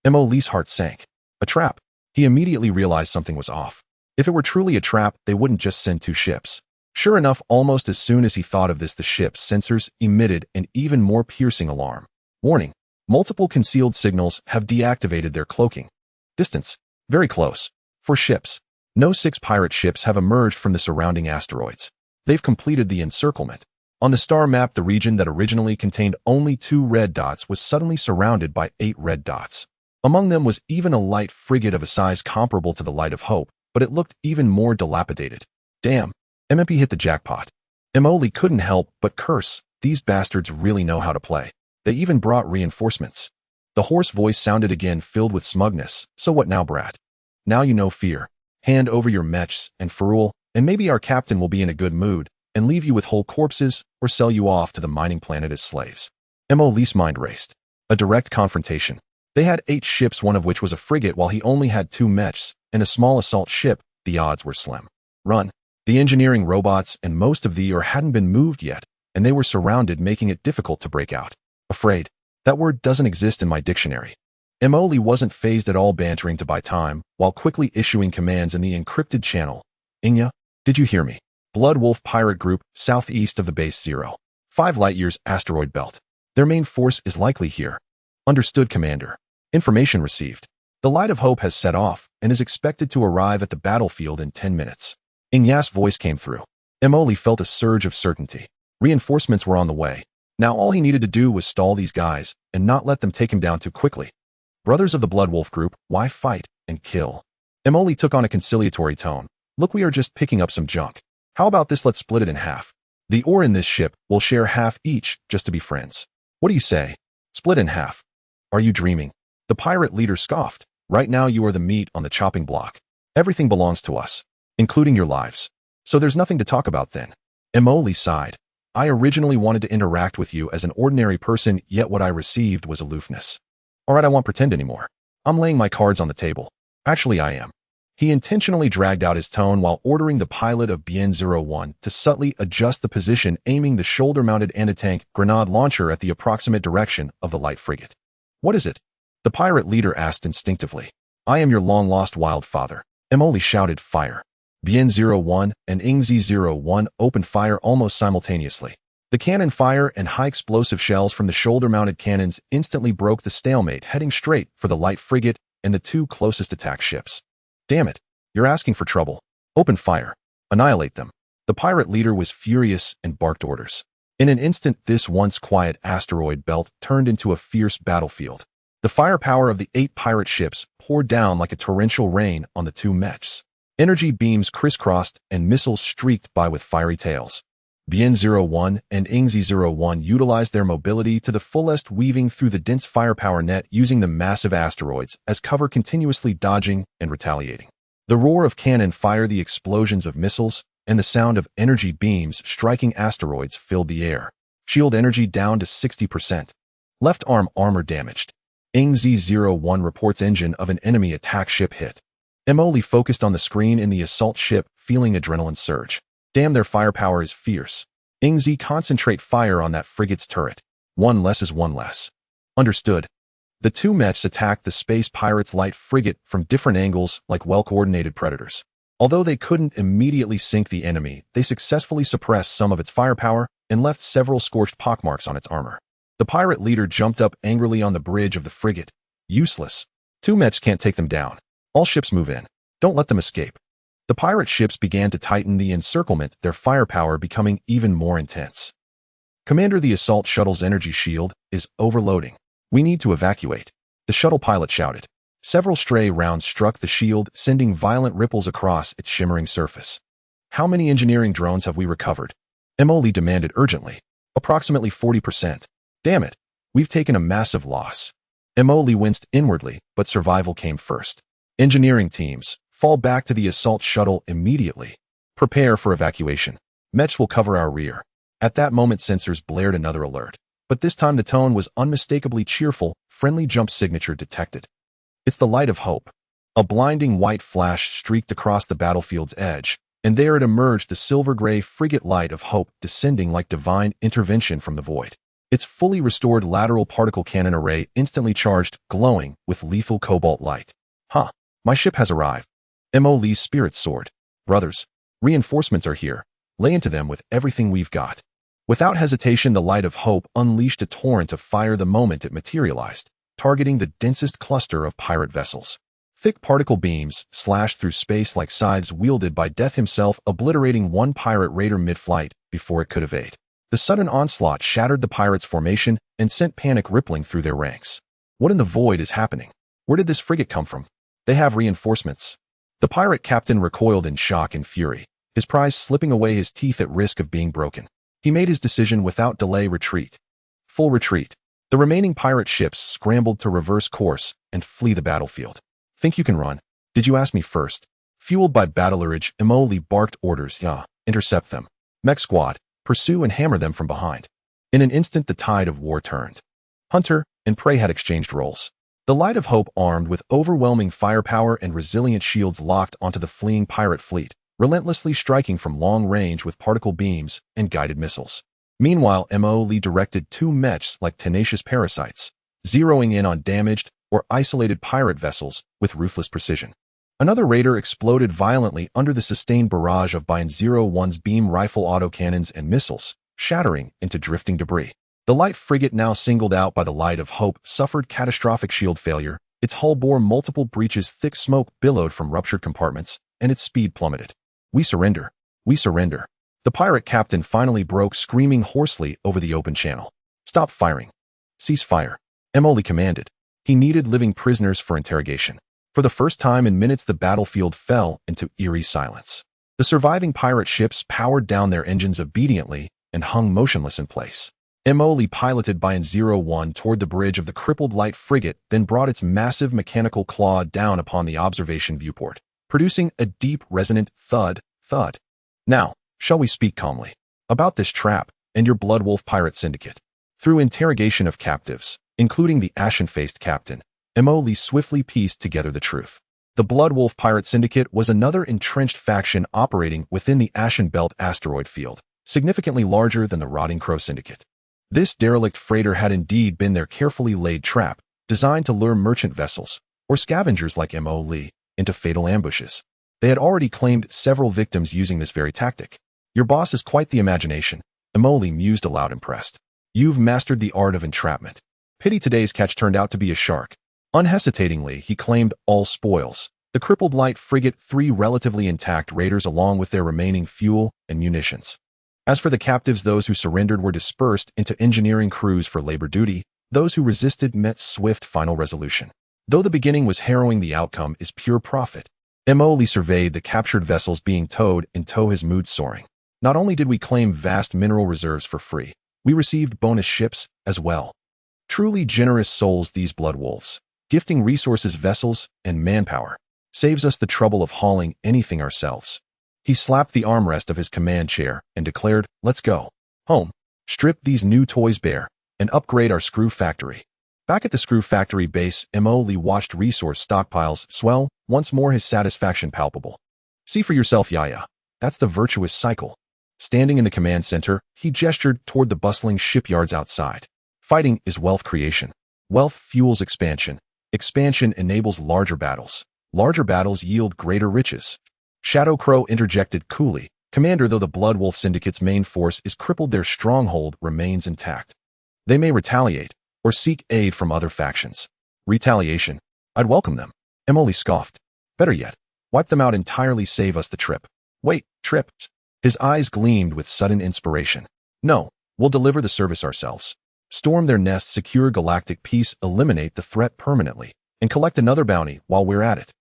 Lee's heart sank. A trap. He immediately realized something was off. If it were truly a trap, they wouldn't just send 2 ships. Sure enough, almost as soon as he thought of this, the ship's sensors emitted an even more piercing alarm. Warning. Multiple concealed signals have deactivated their cloaking. Distance. Very close. 4 ships. No 6 pirate ships have emerged from the surrounding asteroids. They've completed the encirclement. On the star map, the region that originally contained only 2 red dots was suddenly surrounded by 8 red dots. Among them was even a light frigate of a size comparable to the Light of Hope, but it looked even more dilapidated. Damn. MP hit the jackpot. Lee couldn't help but curse. These bastards really know how to play. They even brought reinforcements. The hoarse voice sounded again, filled with smugness. So what now, brat? Now you know fear. Hand over your mechs and ferrule, and maybe our captain will be in a good mood and leave you with whole corpses or sell you off to the mining planet as slaves. Lee's mind raced. A direct confrontation. They had 8 ships, one of which was a frigate, while he only had 2 mechs and a small assault ship. The odds were slim. Run. The engineering robots and most of the ore hadn't been moved yet, and they were surrounded, making it difficult to break out. Afraid. That word doesn't exist in my dictionary. Lee wasn't phased at all, bantering to buy time, while quickly issuing commands in the encrypted channel. Inya, did you hear me? Blood Wolf Pirate Group, southeast of the base 0. 5 light-years asteroid belt. Their main force is likely here. Understood, Commander. Information received. The Light of Hope has set off and is expected to arrive at the battlefield in 10 minutes. Inya's voice came through. Lee felt a surge of certainty. Reinforcements were on the way. Now all he needed to do was stall these guys and not let them take him down too quickly. Brothers of the Blood Wolf Group, why fight and kill? Lee took on a conciliatory tone. Look, we are just picking up some junk. How about this? Let's split it in half. The ore in this ship will share half each, just to be friends. What do you say? Split in half. Are you dreaming? The pirate leader scoffed. Right now you are the meat on the chopping block. Everything belongs to us, including your lives. So there's nothing to talk about then. Lee sighed. I originally wanted to interact with you as an ordinary person, yet what I received was aloofness. Alright, I won't pretend anymore. I'm laying my cards on the table. Actually, I am. He intentionally dragged out his tone while ordering the pilot of BN-01 to subtly adjust the position, aiming the shoulder-mounted anti-tank grenade launcher at the approximate direction of the light frigate. What is it? The pirate leader asked instinctively. I am your long-lost wild father. Lee shouted, fire. BN-01 and Z-01 opened fire almost simultaneously. The cannon fire and high explosive shells from the shoulder-mounted cannons instantly broke the stalemate, heading straight for the light frigate and the 2 closest attack ships. Damn it. You're asking for trouble. Open fire. Annihilate them. The pirate leader was furious and barked orders. In an instant, this once quiet asteroid belt turned into a fierce battlefield. The firepower of the 8 pirate ships poured down like a torrential rain on the 2 mechs. Energy beams crisscrossed and missiles streaked by with fiery tails. Bien-01 and Ingzi-01 utilized their mobility to the fullest, weaving through the dense firepower net using the massive asteroids as cover, continuously dodging and retaliating. The roar of cannon fire, the explosions of missiles, and the sound of energy beams striking asteroids filled the air. Shield energy down to 60%. Left arm armor damaged. Ingzi-01 reports engine of an enemy attack ship hit. Emily focused on the screen in the assault ship, feeling adrenaline surge. Damn, their firepower is fierce. Ingzi, concentrate fire on that frigate's turret. 1 less is 1 less. Understood. The 2 mechs attacked the space pirates' light frigate from different angles like well-coordinated predators. Although they couldn't immediately sink the enemy, they successfully suppressed some of its firepower and left several scorched pockmarks on its armor. The pirate leader jumped up angrily on the bridge of the frigate. Useless. 2 mechs can't take them down. All ships move in. Don't let them escape. The pirate ships began to tighten the encirclement, their firepower becoming even more intense. Commander, the assault shuttle's energy shield is overloading. We need to evacuate. The shuttle pilot shouted. Several stray rounds struck the shield, sending violent ripples across its shimmering surface. How many engineering drones have we recovered? Emily demanded urgently. Approximately 40%. Damn it. We've taken a massive loss. Emily winced inwardly, but survival came first. Engineering teams, fall back to the assault shuttle immediately. Prepare for evacuation. Mech will cover our rear. At that moment, sensors blared another alert. But this time the tone was unmistakably cheerful. Friendly jump signature detected. It's the light of hope. A blinding white flash streaked across the battlefield's edge, and there it emerged, the silver-gray frigate light of hope descending like divine intervention from the void. Its fully restored lateral particle cannon array instantly charged, glowing with lethal cobalt light. Huh. My ship has arrived. M.O. Lee's spirits soared. Brothers, reinforcements are here. Lay into them with everything we've got. Without hesitation, the light of hope unleashed a torrent of fire the moment it materialized, targeting the densest cluster of pirate vessels. Thick particle beams slashed through space like scythes wielded by Death himself, obliterating one pirate raider mid-flight before it could evade. The sudden onslaught shattered the pirates' formation and sent panic rippling through their ranks. What in the void is happening? Where did this frigate come from? They have reinforcements. The pirate captain recoiled in shock and fury, his prize slipping away, his teeth at risk of being broken. He made his decision without delay. Retreat. Full retreat. The remaining pirate ships scrambled to reverse course and flee the battlefield. Think you can run? Did you ask me first? Fueled by battle urge, Emoli barked orders. Yeah, intercept them. Mech squad, pursue and hammer them from behind. In an instant, the tide of war turned. Hunter and prey had exchanged roles. The Light of Hope, armed with overwhelming firepower and resilient shields, locked onto the fleeing pirate fleet, relentlessly striking from long range with particle beams and guided missiles. Meanwhile, M.O. Lee directed 2 mechs like tenacious parasites, zeroing in on damaged or isolated pirate vessels with ruthless precision. Another raider exploded violently under the sustained barrage of Bien-01's beam rifle autocannons and missiles, shattering into drifting debris. The light frigate, now singled out by the Light of Hope, suffered catastrophic shield failure. Its hull bore multiple breaches, thick smoke billowed from ruptured compartments, and its speed plummeted. We surrender. We surrender. The pirate captain finally broke, screaming hoarsely over the open channel. Stop firing. Cease fire. Emoli commanded. He needed living prisoners for interrogation. For the first time in minutes, the battlefield fell into eerie silence. The surviving pirate ships powered down their engines obediently and hung motionless in place. Emoli piloted Bien-01 toward the bridge of the crippled light frigate, then brought its massive mechanical claw down upon the observation viewport, producing a deep, resonant thud, thud. Now, shall we speak calmly about this trap and your Blood Wolf pirate syndicate? Through interrogation of captives, including the ashen-faced captain, Emoli swiftly pieced together the truth. The Blood Wolf pirate syndicate was another entrenched faction operating within the Ashen Belt asteroid field, significantly larger than the Rotting Crow syndicate. This derelict freighter had indeed been their carefully laid trap, designed to lure merchant vessels, or scavengers like Emoli, into fatal ambushes. They had already claimed several victims using this very tactic. Your boss is quite the imagination, Emoli mused aloud, impressed. You've mastered the art of entrapment. Pity today's catch turned out to be a shark. Unhesitatingly, he claimed all spoils. The crippled light frigate, 3 relatively intact raiders along with their remaining fuel and munitions. As for the captives, those who surrendered were dispersed into engineering crews for labor duty. Those who resisted met swift final resolution. Though the beginning was harrowing, the outcome is pure profit. Lee surveyed the captured vessels being towed in tow, his mood soaring. Not only did we claim vast mineral reserves for free, we received bonus ships as well. Truly generous souls, these blood wolves. Gifting resources, vessels, and manpower. Saves us the trouble of hauling anything ourselves. He slapped the armrest of his command chair and declared, "Let's go home. Strip these new toys bare and upgrade our screw factory." Back at the screw factory base, Lee watched resource stockpiles swell, once more his satisfaction palpable. "See for yourself, Yaya. That's the virtuous cycle." Standing in the command center, he gestured toward the bustling shipyards outside. Fighting is wealth creation. Wealth fuels expansion. Expansion enables larger battles. Larger battles yield greater riches. Shadow Crow interjected coolly. "Commander, though the Blood Wolf Syndicate's main force is crippled, their stronghold remains intact. They may retaliate, or seek aid from other factions." "Retaliation? I'd welcome them." Lee scoffed. "Better yet, wipe them out entirely, save us the trip." "Wait, trip?" His eyes gleamed with sudden inspiration. "No, we'll deliver the service ourselves. Storm their nest, secure galactic peace, eliminate the threat permanently, and collect another bounty while we're at it."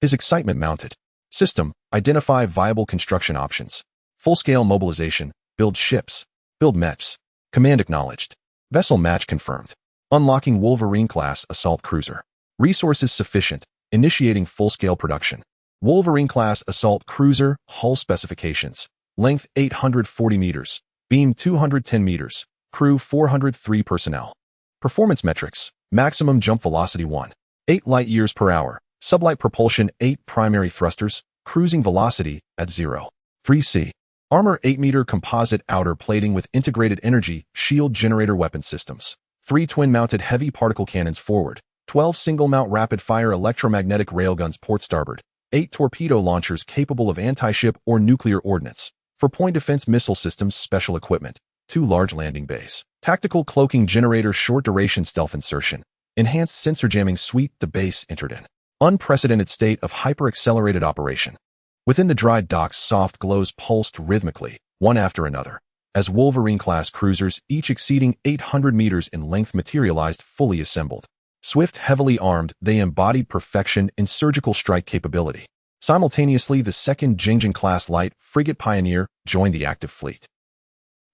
His excitement mounted. "System, identify viable construction options. Full-scale mobilization, build ships, build mechs." Command acknowledged. Vessel match confirmed. Unlocking Wolverine-class assault cruiser. Resources sufficient, initiating full-scale production. Wolverine-class assault cruiser, hull specifications. Length 840 meters, beam 210 meters, crew 403 personnel. Performance metrics, maximum jump velocity 1.8 light years per hour, sublight propulsion 8 primary thrusters, cruising velocity at 0.3 c. Armor 8-meter composite outer plating with integrated energy shield generator weapon systems. 3 twin-mounted heavy particle cannons forward, 12 single-mount rapid-fire electromagnetic railguns port starboard, 8 torpedo launchers capable of anti-ship or nuclear ordnance. For point defense missile systems, special equipment. 2 large landing bays. Tactical cloaking generator, short-duration stealth insertion. Enhanced sensor jamming suite. The base entered an unprecedented state of hyper-accelerated operation. Within the dry docks, soft glows pulsed rhythmically, one after another, as Wolverine-class cruisers, each exceeding 800 meters in length, materialized fully assembled. Swift, heavily armed, they embodied perfection in surgical strike capability. Simultaneously, the second Jingjing-class light frigate Pioneer joined the active fleet.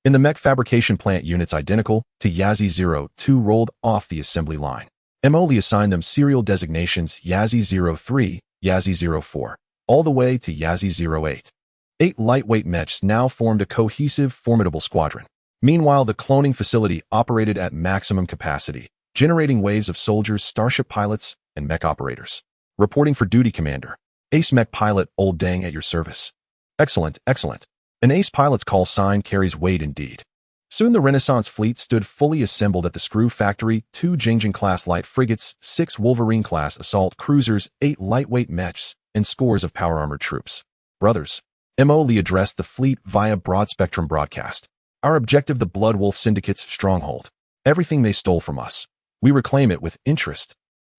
In the mech fabrication plant, units identical to Yazzie 02 rolled off the assembly line. Lee assigned them serial designations Yazzie 03, Yazzie 04, all the way to Yazzie 08. 8 lightweight mechs now formed a cohesive, formidable squadron. Meanwhile, the cloning facility operated at maximum capacity, generating waves of soldiers, starship pilots, and mech operators. Reporting for duty, Commander. Ace Mech Pilot, Old Dang, at your service. Excellent, excellent. An ace pilot's call sign carries weight indeed. Soon the Renaissance fleet stood fully assembled at the screw factory, 2 Jingjing-class light frigates, 6 Wolverine-class assault cruisers, 8 lightweight mechs, and scores of power-armored troops. "Brothers," Lee addressed the fleet via broad-spectrum broadcast. "Our objective, the Blood Wolf Syndicate's stronghold. Everything they stole from us, we reclaim it with interest.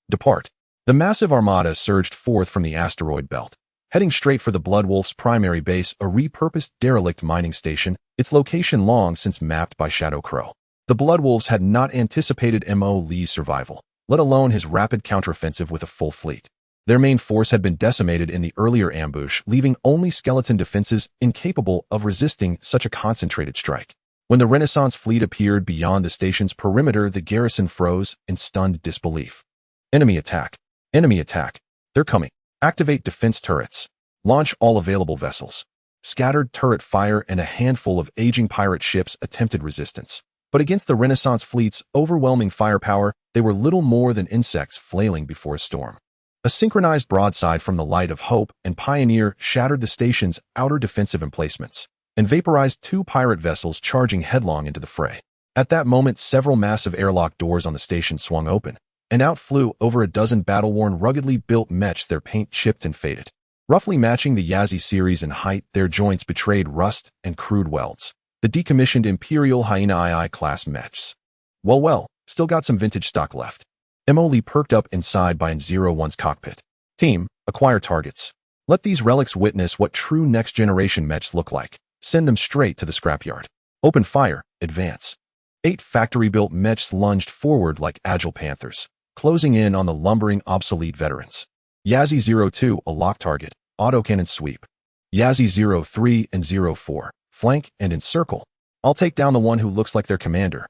Depart." The massive armada surged forth from the asteroid belt, heading straight for the Blood Wolf's primary base, a repurposed derelict mining station, its location long since mapped by Shadow Crow. The Blood Wolves had not anticipated Lee's survival, let alone his rapid counteroffensive with a full fleet. Their main force had been decimated in the earlier ambush, leaving only skeleton defenses incapable of resisting such a concentrated strike. When the Renaissance fleet appeared beyond the station's perimeter, the garrison froze in stunned disbelief. Enemy attack. Enemy attack. They're coming. Activate defense turrets. Launch all available vessels. Scattered turret fire and a handful of aging pirate ships attempted resistance. But against the Renaissance fleet's overwhelming firepower, they were little more than insects flailing before a storm. A synchronized broadside from the Light of Hope and Pioneer shattered the station's outer defensive emplacements and vaporized 2 pirate vessels charging headlong into the fray. At that moment, several massive airlock doors on the station swung open, and out flew over a dozen battle-worn, ruggedly built mechs, their paint chipped and faded. Roughly matching the Yazzie series in height, their joints betrayed rust and crude welds. The decommissioned Imperial Hyena II-class mechs. Well, still got some vintage stock left. Lee perked up inside by 01's cockpit. "Team, acquire targets. Let these relics witness what true next-generation mechs look like." Send them straight to the scrapyard. Open fire. Advance. 8 factory-built mechs lunged forward like agile panthers, closing in on the lumbering, obsolete veterans. Yazzie 02, a lock target. Autocannon sweep. Yazzie 03 and 04, flank and encircle. I'll take down the one who looks like their commander.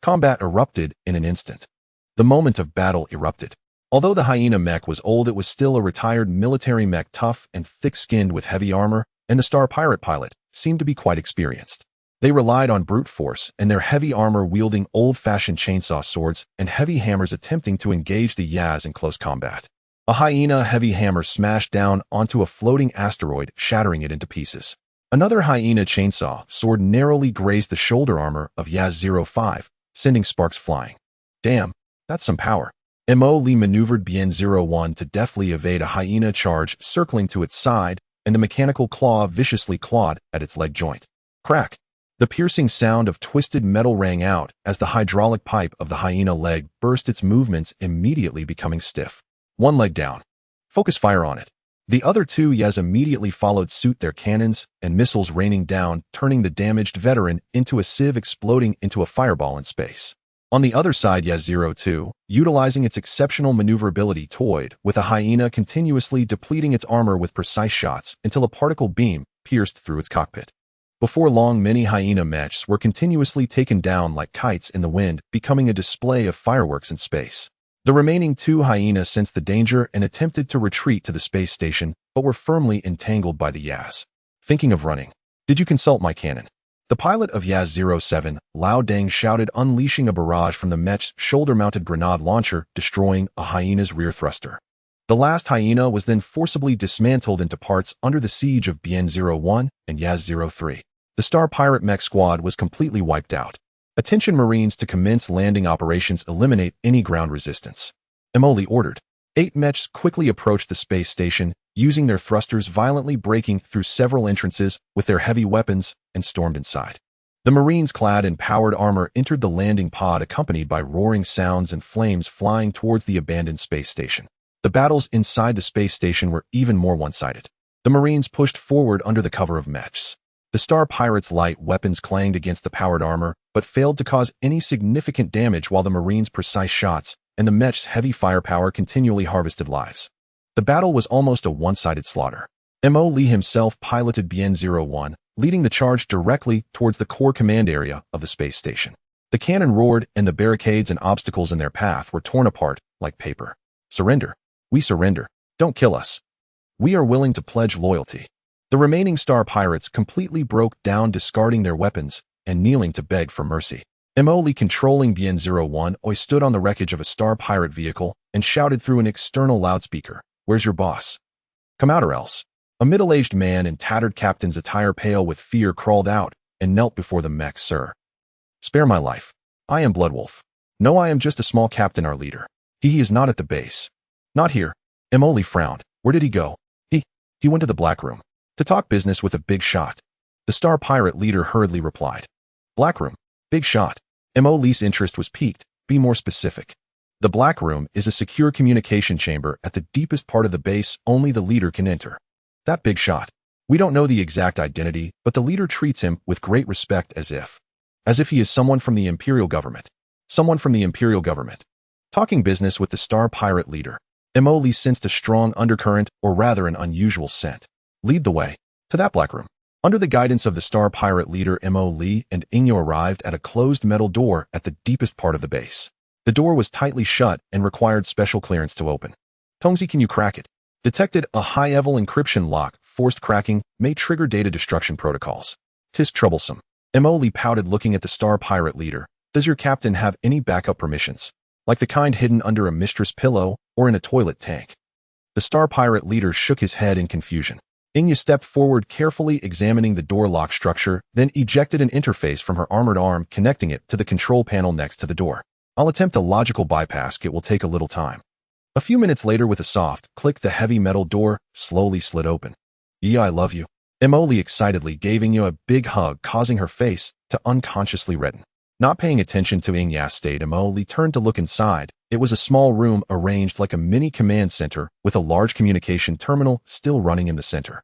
Combat erupted in an instant. The moment of battle erupted. Although the hyena mech was old, it was still a retired military mech, tough and thick-skinned with heavy armor, and the star pirate pilot seemed to be quite experienced. They relied on brute force and their heavy armor, wielding old-fashioned chainsaw swords and heavy hammers, attempting to engage the Yaz in close combat. A hyena heavy hammer smashed down onto a floating asteroid, shattering it into pieces. Another hyena chainsaw sword narrowly grazed the shoulder armor of Yaz 05, sending sparks flying. Damn, that's some power. Mo Lee maneuvered Bien 01 to deftly evade a hyena charge circling to its side, and the mechanical claw viciously clawed at its leg joint. Crack! The piercing sound of twisted metal rang out as the hydraulic pipe of the hyena leg burst, its movements immediately becoming stiff. One leg down. Focus fire on it. The other 2 Yaz immediately followed suit, their cannons and missiles raining down, turning the damaged veteran into a sieve, exploding into a fireball in space. On the other side, Yaz 02, utilizing its exceptional maneuverability, toyed with a hyena, continuously depleting its armor with precise shots until a particle beam pierced through its cockpit. Before long, many hyena mechs were continuously taken down like kites in the wind, becoming a display of fireworks in space. The remaining 2 hyenas sensed the danger and attempted to retreat to the space station, but were firmly entangled by the Yaz. Thinking of running? Did you consult my cannon? The pilot of Yaz 07, Lao Deng, shouted, unleashing a barrage from the mech's shoulder-mounted grenade launcher, destroying a hyena's rear thruster. The last hyena was then forcibly dismantled into parts under the siege of Bien 01 and Yaz 03. The Star Pirate mech squad was completely wiped out. Attention Marines to commence landing operations, eliminate any ground resistance. Emoli ordered. 8 mechs quickly approached the space station, using their thrusters, violently breaking through several entrances with their heavy weapons, and stormed inside. The Marines, clad in powered armor, entered the landing pod, accompanied by roaring sounds and flames flying towards the abandoned space station. The battles inside the space station were even more one-sided. The Marines pushed forward under the cover of mechs. The Star Pirates' light weapons clanged against the powered armor, but failed to cause any significant damage, while the Marines' precise shots and the mech's heavy firepower continually harvested lives. The battle was almost a one-sided slaughter. Mo Lee himself piloted Bien 01, leading the charge directly towards the core command area of the space station. The cannon roared, and the barricades and obstacles in their path were torn apart like paper. Surrender. We surrender. Don't kill us. We are willing to pledge loyalty. The remaining Star Pirates completely broke down, discarding their weapons and kneeling to beg for mercy. Mo Lee, controlling Bien 01, stood on the wreckage of a Star Pirate vehicle and shouted through an external loudspeaker, "Where's your boss? Come out or else." A middle-aged man in tattered captain's attire, pale with fear, crawled out and knelt before the mech. "Sir, spare my life. I am Bloodwolf. No, I am just a small captain, our leader. He is not at the base. Not here." Mo Lee frowned. "Where did he go?" He went to the Black Room. To talk business with a big shot." The Star Pirate leader hurriedly replied. "Black Room? Big shot?" Mo Lee's interest was piqued. "Be more specific." "The Black Room is a secure communication chamber at the deepest part of the base. Only the leader can enter." "That big shot? We don't know the exact identity, but the leader treats him with great respect, as if he is someone from the Imperial government." "Someone from the Imperial government." Talking business with the Star Pirate leader, Mo Lee sensed a strong undercurrent, or rather an unusual scent. "Lead the way to that Black Room." Under the guidance of the Star Pirate leader, Mo Lee and Ingyo arrived at a closed metal door at the deepest part of the base. The door was tightly shut and required special clearance to open. "Tongzi, can you crack it?" Detected a high-level encryption lock. Forced cracking may trigger data destruction protocols. "'Tis troublesome." Mo Lee pouted, looking at the Star Pirate leader. "Does your captain have any backup permissions? Like the kind hidden under a mistress pillow or in a toilet tank?" The Star Pirate leader shook his head in confusion. Ingyo stepped forward, carefully examining the door lock structure, then ejected an interface from her armored arm, connecting it to the control panel next to the door. "I'll attempt a logical bypass. It will take a little time." A few minutes later, with a soft click, the heavy metal door slowly slid open. "Yeah, I love you." Mo Lee excitedly gave Ingyo a big hug, causing her face to unconsciously redden. Not paying attention to Ingyo's state, Mo Lee turned to look inside. It was a small room arranged like a mini command center, with a large communication terminal still running in the center.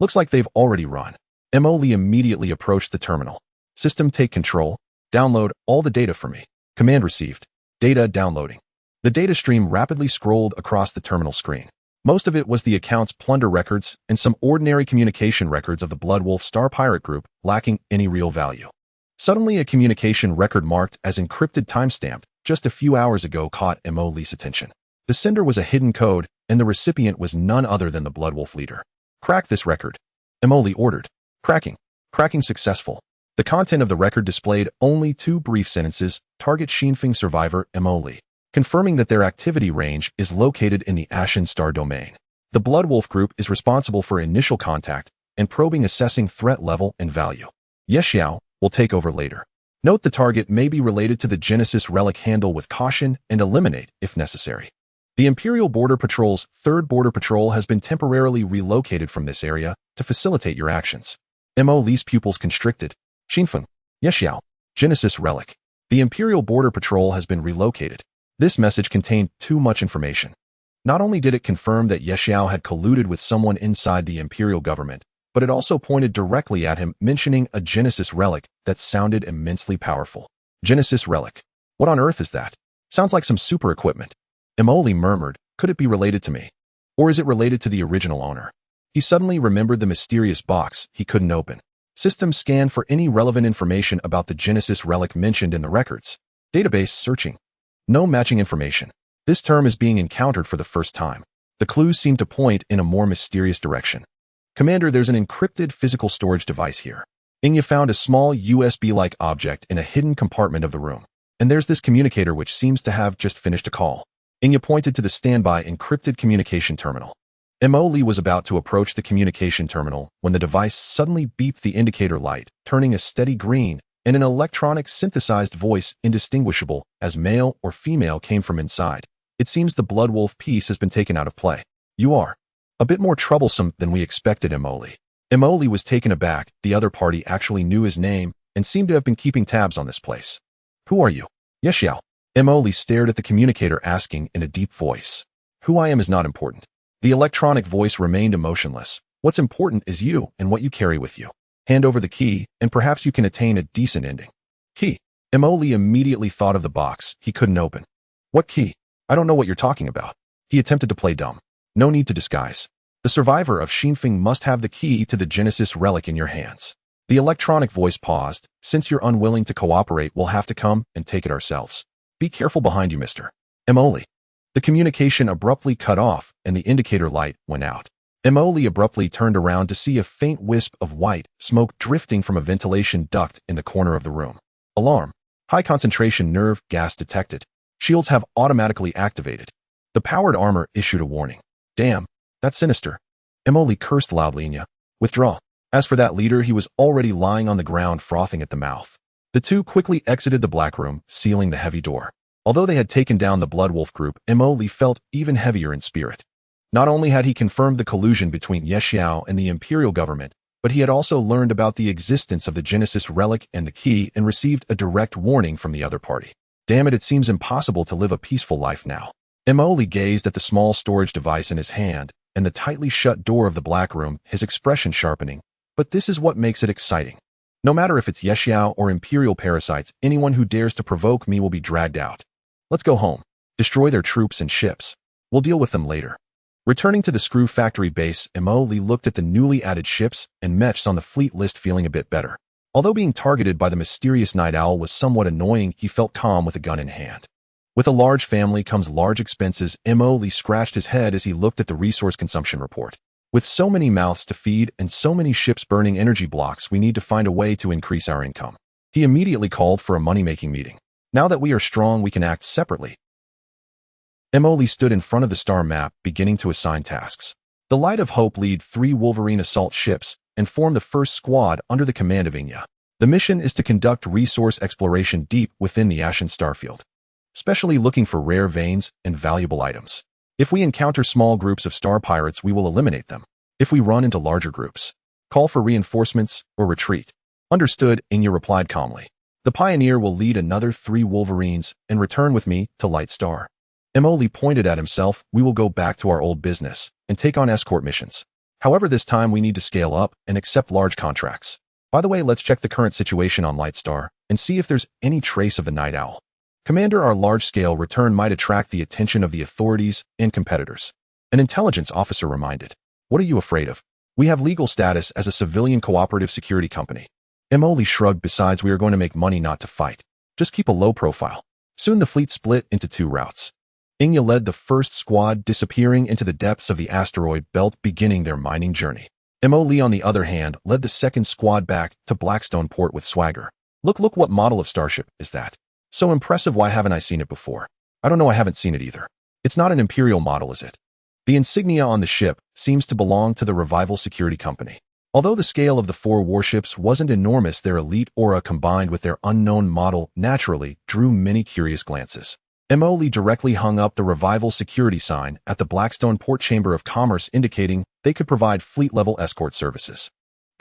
"Looks like they've already run Emily immediately approached the terminal. System take control. Download all the data for me. Command received. Data downloading. The data stream rapidly scrolled across the terminal screen. Most of it was the account's plunder records and some ordinary communication records of the Bloodwolf Star Pirate Group, lacking any real value. Suddenly, a communication record marked as encrypted timestamped just a few hours ago caught Emily's attention. The sender was a hidden code, and the recipient was none other than the Bloodwolf leader. Crack this record. Emily ordered. Cracking. Cracking successful. The content of the record displayed only 2 brief sentences: target Xinfeng survivor Emily, confirming that their activity range is located in the Ashen Star domain. The Bloodwolf group is responsible for initial contact and probing, assessing threat level and value. Ye Xiao will take over later. Note the target may be related to the Genesis relic. Handle with caution and eliminate if necessary. The Imperial Border Patrol's 3rd Border Patrol has been temporarily relocated from this area to facilitate your actions. Emily's pupils constricted. Xinfeng. Ye Xiao. Genesis relic. The Imperial Border Patrol has been relocated. This message contained too much information. Not only did it confirm that Ye Xiao had colluded with someone inside the Imperial government, but it also pointed directly at him, mentioning a Genesis relic that sounded immensely powerful. Genesis relic. What on earth is that? Sounds like some super equipment. Emily murmured, could it be related to me? Or is it related to the original owner? He suddenly remembered the mysterious box he couldn't open. System scan for any relevant information about the Genesis relic mentioned in the records. Database searching. No matching information. This term is being encountered for the first time. The clues seem to point in a more mysterious direction. Commander, there's an encrypted physical storage device here. Inya found a small USB-like object in a hidden compartment of the room. And there's this communicator which seems to have just finished a call. Inya pointed to the standby encrypted communication terminal. Emily was about to approach the communication terminal when the device suddenly beeped the indicator light, turning a steady green, and an electronic synthesized voice indistinguishable as male or female came from inside. It seems the Bloodwolf piece has been taken out of play. You are a bit more troublesome than we expected, Emily. Emily was taken aback. The other party actually knew his name and seemed to have been keeping tabs on this place. Who are you? Ye Xiao. Emily stared at the communicator, asking in a deep voice. Who I am is not important. The electronic voice remained emotionless. What's important is you and what you carry with you. Hand over the key, and perhaps you can attain a decent ending. Key. Emily immediately thought of the box he couldn't open. What key? I don't know what you're talking about. He attempted to play dumb. No need to disguise. The survivor of Xinfeng must have the key to the Genesis relic in your hands. The electronic voice paused. Since you're unwilling to cooperate, we'll have to come and take it ourselves. Be careful behind you, Mr. Emily. The communication abruptly cut off, and the indicator light went out. Emily abruptly turned around to see a faint wisp of white smoke drifting from a ventilation duct in the corner of the room. Alarm. High concentration nerve gas detected. Shields have automatically activated. The powered armor issued a warning. Damn, that's sinister. Emily cursed loudly. Inya, withdraw. As for that leader, he was already lying on the ground, frothing at the mouth. The two quickly exited the black room, sealing the heavy door. Although they had taken down the Bloodwolf group, Emily felt even heavier in spirit. Not only had he confirmed the collusion between Ye Xiao and the Imperial government, but he had also learned about the existence of the Genesis relic and the key and received a direct warning from the other party. Damn it seems impossible to live a peaceful life now. Emily gazed at the small storage device in his hand and the tightly shut door of the black room, his expression sharpening. But this is what makes it exciting. No matter if it's Ye Xiao or Imperial parasites, anyone who dares to provoke me will be dragged out. Let's go home. Destroy their troops and ships. We'll deal with them later. Returning to the screw factory base, Emily looked at the newly added ships and mechs on the fleet list, feeling a bit better. Although being targeted by the mysterious night owl was somewhat annoying, he felt calm with a gun in hand. With a large family comes large expenses. Emily scratched his head as he looked at the resource consumption report. With so many mouths to feed and so many ships burning energy blocks, we need to find a way to increase our income. He immediately called for a money-making meeting. Now that we are strong, we can act separately. Emily stood in front of the star map, beginning to assign tasks. The Light of Hope lead 3 Wolverine assault ships and form the first squad under the command of Inya. The mission is to conduct resource exploration deep within the Ashen Starfield, especially looking for rare veins and valuable items. If we encounter small groups of star pirates, we will eliminate them. If we run into larger groups, call for reinforcements or retreat. Understood, Inya replied calmly. The Pioneer will lead another 3 Wolverines and return with me to Light Star. Emily pointed at himself. We will go back to our old business and take on escort missions. However, this time we need to scale up and accept large contracts. By the way, let's check the current situation on Lightstar and see if there's any trace of the Night Owl. Commander, our large-scale return might attract the attention of the authorities and competitors. An intelligence officer reminded. What are you afraid of? We have legal status as a civilian cooperative security company. Emily shrugged. Besides, we are going to make money, not to fight. Just keep a low profile. Soon the fleet split into two routes. Inya led the first squad, disappearing into the depths of the asteroid belt, beginning their mining journey. Emily, on the other hand, led the second squad back to Blackstone Port with swagger. Look, what model of starship is that? So impressive, why haven't I seen it before? I don't know, I haven't seen it either. It's not an Imperial model, is it? The insignia on the ship seems to belong to the Revival Security Company. Although the scale of the four warships wasn't enormous, their elite aura combined with their unknown model naturally drew many curious glances. Emily directly hung up the Revival security sign at the Blackstone Port Chamber of Commerce, indicating they could provide fleet-level escort services.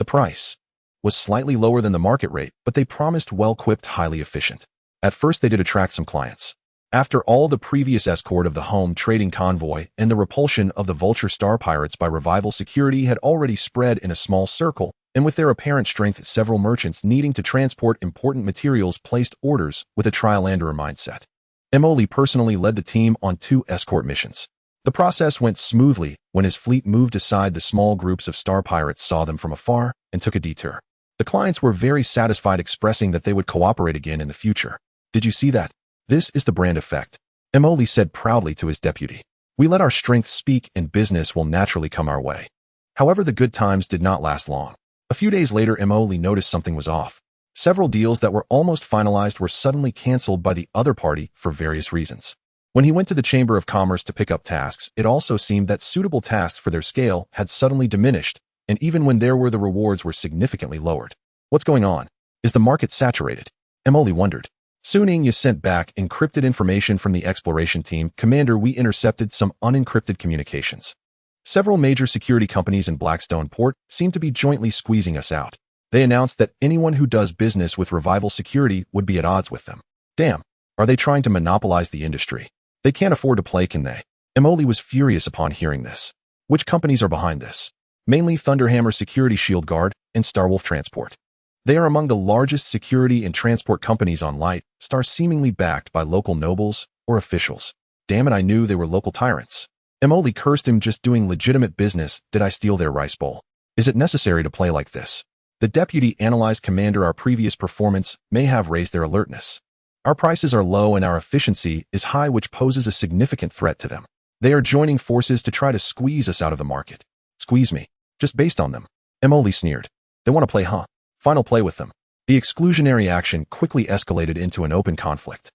The price was slightly lower than the market rate, but they promised well-equipped, highly efficient. At first, they did attract some clients. After all the previous escort of the home trading convoy and the repulsion of the Vulture Star Pirates by Revival Security had already spread in a small circle, and with their apparent strength, several merchants needing to transport important materials placed orders with a trial-and-error mindset. Emily personally led the team on 2 escort missions. The process went smoothly when his fleet moved aside. The small groups of star pirates saw them from afar and took a detour. The clients were very satisfied, expressing that they would cooperate again in the future. Did you see that? This is the brand effect, Emily said proudly to his deputy. We let our strength speak and business will naturally come our way. However, the good times did not last long. A few days later, Emily noticed something was off. Several deals that were almost finalized were suddenly canceled by the other party for various reasons. When he went to the Chamber of Commerce to pick up tasks, it also seemed that suitable tasks for their scale had suddenly diminished, and even when there were, the rewards were significantly lowered. What's going on? Is the market saturated? Emily wondered. Soon Inya sent back encrypted information from the exploration team. Commander, we intercepted some unencrypted communications. Several major security companies in Blackstone Port seem to be jointly squeezing us out. They announced that anyone who does business with Revival Security would be at odds with them. Damn, are they trying to monopolize the industry? They can't afford to play, can they? Emily was furious upon hearing this. Which companies are behind this? Mainly Thunderhammer Security, Shield Guard, and Starwolf Transport. They are among the largest security and transport companies on Lightstar, seemingly backed by local nobles or officials. Damn it, I knew they were local tyrants. Emily cursed him. Just doing legitimate business. Did I steal their rice bowl? Is it necessary to play like this? The deputy analyzed. Commander, our previous performance may have raised their alertness. Our prices are low and our efficiency is high, which poses a significant threat to them. They are joining forces to try to squeeze us out of the market. Squeeze me? Just based on them? Emily sneered. They want to play, huh? Final play with them. The exclusionary action quickly escalated into an open conflict.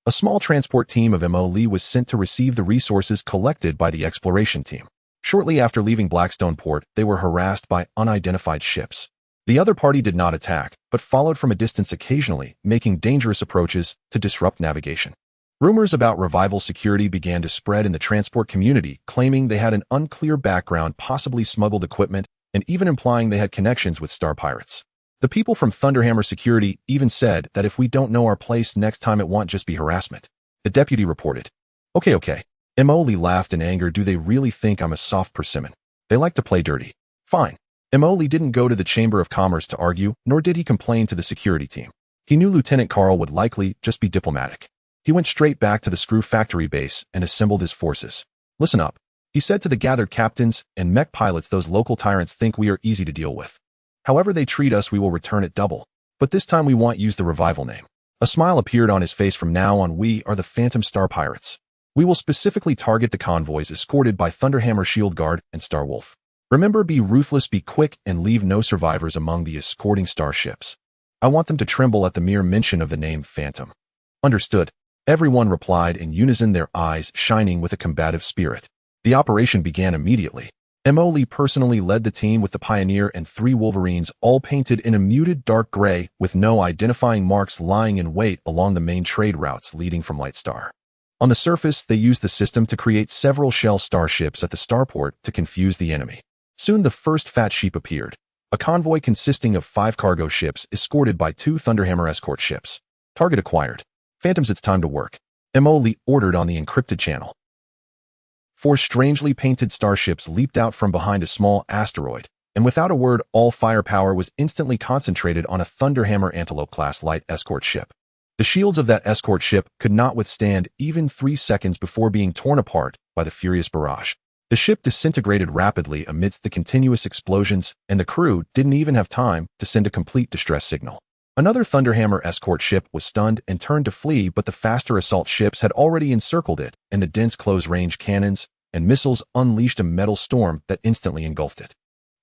A small transport team of Emily was sent to receive the resources collected by the exploration team. Shortly after leaving Blackstone Port, they were harassed by unidentified ships. The other party did not attack, but followed from a distance, occasionally making dangerous approaches to disrupt navigation. Rumors about Revival Security began to spread in the transport community, claiming they had an unclear background, possibly smuggled equipment, and even implying they had connections with star pirates. The people from Thunderhammer Security even said that if we don't know our place next time, it won't just be harassment. The deputy reported. Okay. Emily laughed in anger. Do they really think I'm a soft persimmon? They like to play dirty. Fine. Emily didn't go to the Chamber of Commerce to argue, nor did he complain to the security team. He knew Lieutenant Carl would likely just be diplomatic. He went straight back to the Screw Factory base and assembled his forces. Listen up, he said to the gathered captains and mech pilots. Those local tyrants think we are easy to deal with. However they treat us, we will return it double. But this time we won't use the Revival name. A smile appeared on his face. From now on, we are the Phantom Star Pirates. We will specifically target the convoys escorted by Thunderhammer, Shield Guard, and Starwolf. Remember, be ruthless, be quick, and leave no survivors among the escorting starships. I want them to tremble at the mere mention of the name Phantom. Understood. Everyone replied in unison, their eyes shining with a combative spirit. The operation began immediately. Emily personally led the team with the Pioneer and 3 Wolverines, all painted in a muted dark gray with no identifying marks, lying in wait along the main trade routes leading from Lightstar. On the surface, they used the system to create several shell starships at the starport to confuse the enemy. Soon the first fat sheep appeared, a convoy consisting of 5 cargo ships escorted by 2 Thunderhammer escort ships. Target acquired. Phantoms, it's time to work. Emily ordered on the encrypted channel. 4 strangely painted starships leaped out from behind a small asteroid, and without a word, all firepower was instantly concentrated on a Thunderhammer Antelope-class light escort ship. The shields of that escort ship could not withstand even 3 seconds before being torn apart by the furious barrage. The ship disintegrated rapidly amidst the continuous explosions, and the crew didn't even have time to send a complete distress signal. Another Thunderhammer escort ship was stunned and turned to flee, but the faster assault ships had already encircled it, and the dense close-range cannons and missiles unleashed a metal storm that instantly engulfed it.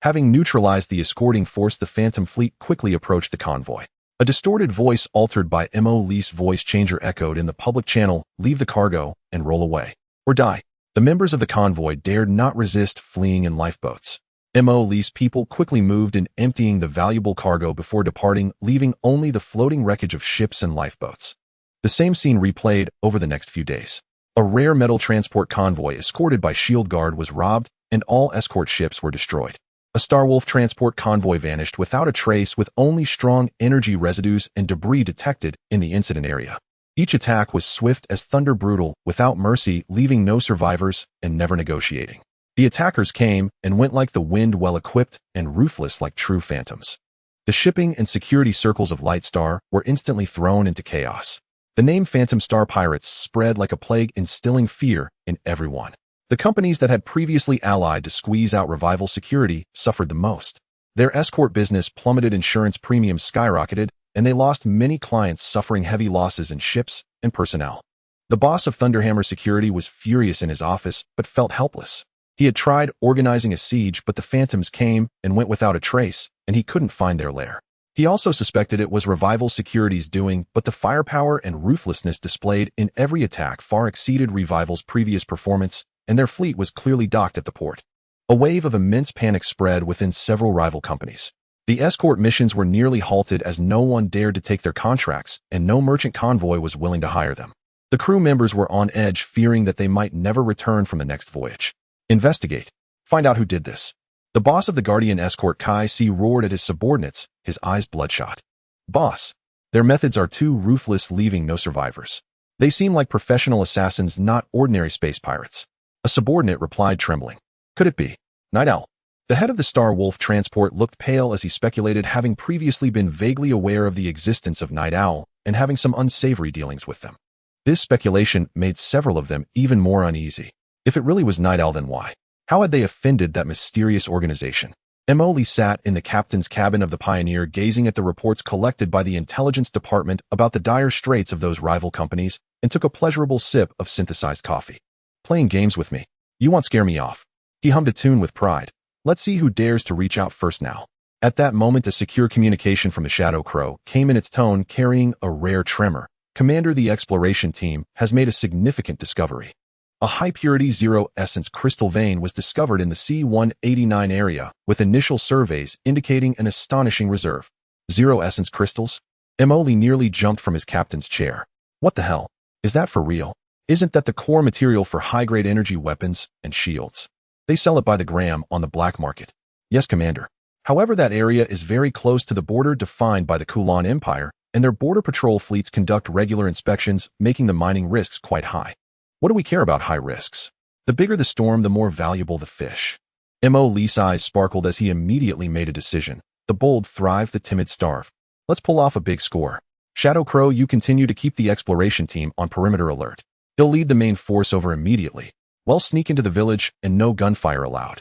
Having neutralized the escorting force, the Phantom fleet quickly approached the convoy. A distorted voice altered by Mo Lee's voice changer echoed in the public channel, "Leave the cargo and roll away, or die." The members of the convoy dared not resist, fleeing in lifeboats. Mo Lee's people quickly moved in, emptying the valuable cargo before departing, leaving only the floating wreckage of ships and lifeboats. The same scene replayed over the next few days. A rare metal transport convoy escorted by Shield Guard was robbed, and all escort ships were destroyed. A Starwolf transport convoy vanished without a trace, with only strong energy residues and debris detected in the incident area. Each attack was swift as thunder, brutal, without mercy, leaving no survivors and never negotiating. The attackers came and went like the wind, well-equipped and ruthless like true phantoms. The shipping and security circles of Lightstar were instantly thrown into chaos. The name Phantom Star Pirates spread like a plague, instilling fear in everyone. The companies that had previously allied to squeeze out Revival security suffered the most. Their escort business plummeted, insurance premiums skyrocketed, and they lost many clients, suffering heavy losses in ships and personnel. The boss of Thunderhammer Security was furious in his office, but felt helpless. He had tried organizing a siege, but the Phantoms came and went without a trace, and he couldn't find their lair. He also suspected it was Revival Security's doing, but the firepower and ruthlessness displayed in every attack far exceeded Revival's previous performance, and their fleet was clearly docked at the port. A wave of immense panic spread within several rival companies. The escort missions were nearly halted as no one dared to take their contracts, and no merchant convoy was willing to hire them. The crew members were on edge, fearing that they might never return from the next voyage. Investigate. Find out who did this. The boss of the Guardian escort, Kai C, roared at his subordinates, his eyes bloodshot. Boss, their methods are too ruthless, leaving no survivors. They seem like professional assassins, not ordinary space pirates. A subordinate replied, trembling. Could it be Night Owl? The head of the Star Wolf transport looked pale as he speculated, having previously been vaguely aware of the existence of Night Owl and having some unsavory dealings with them. This speculation made several of them even more uneasy. If it really was Night Owl, then why? How had they offended that mysterious organization? Emily sat in the captain's cabin of the Pioneer, gazing at the reports collected by the intelligence department about the dire straits of those rival companies, and took a pleasurable sip of synthesized coffee. Playing games with me? You won't scare me off. He hummed a tune with pride. Let's see who dares to reach out first now. At that moment, a secure communication from the Shadow Crow came in, its tone carrying a rare tremor. Commander, the exploration team has made a significant discovery. A high-purity zero-essence crystal vein was discovered in the C-189 area, with initial surveys indicating an astonishing reserve. Zero-essence crystals? Emily nearly jumped from his captain's chair. What the hell? Is that for real? Isn't that the core material for high-grade energy weapons and shields? They sell it by the gram on the black market. Yes, Commander. However, that area is very close to the border defined by the Kulan Empire, and their border patrol fleets conduct regular inspections, making the mining risks quite high. What do we care about high risks? The bigger the storm, the more valuable the fish. Mo Lee's eyes sparkled as he immediately made a decision. The bold thrive, the timid starve. Let's pull off a big score. Shadow Crow, you continue to keep the exploration team on perimeter alert. He'll lead the main force over immediately. Well, sneak into the village and no gunfire allowed.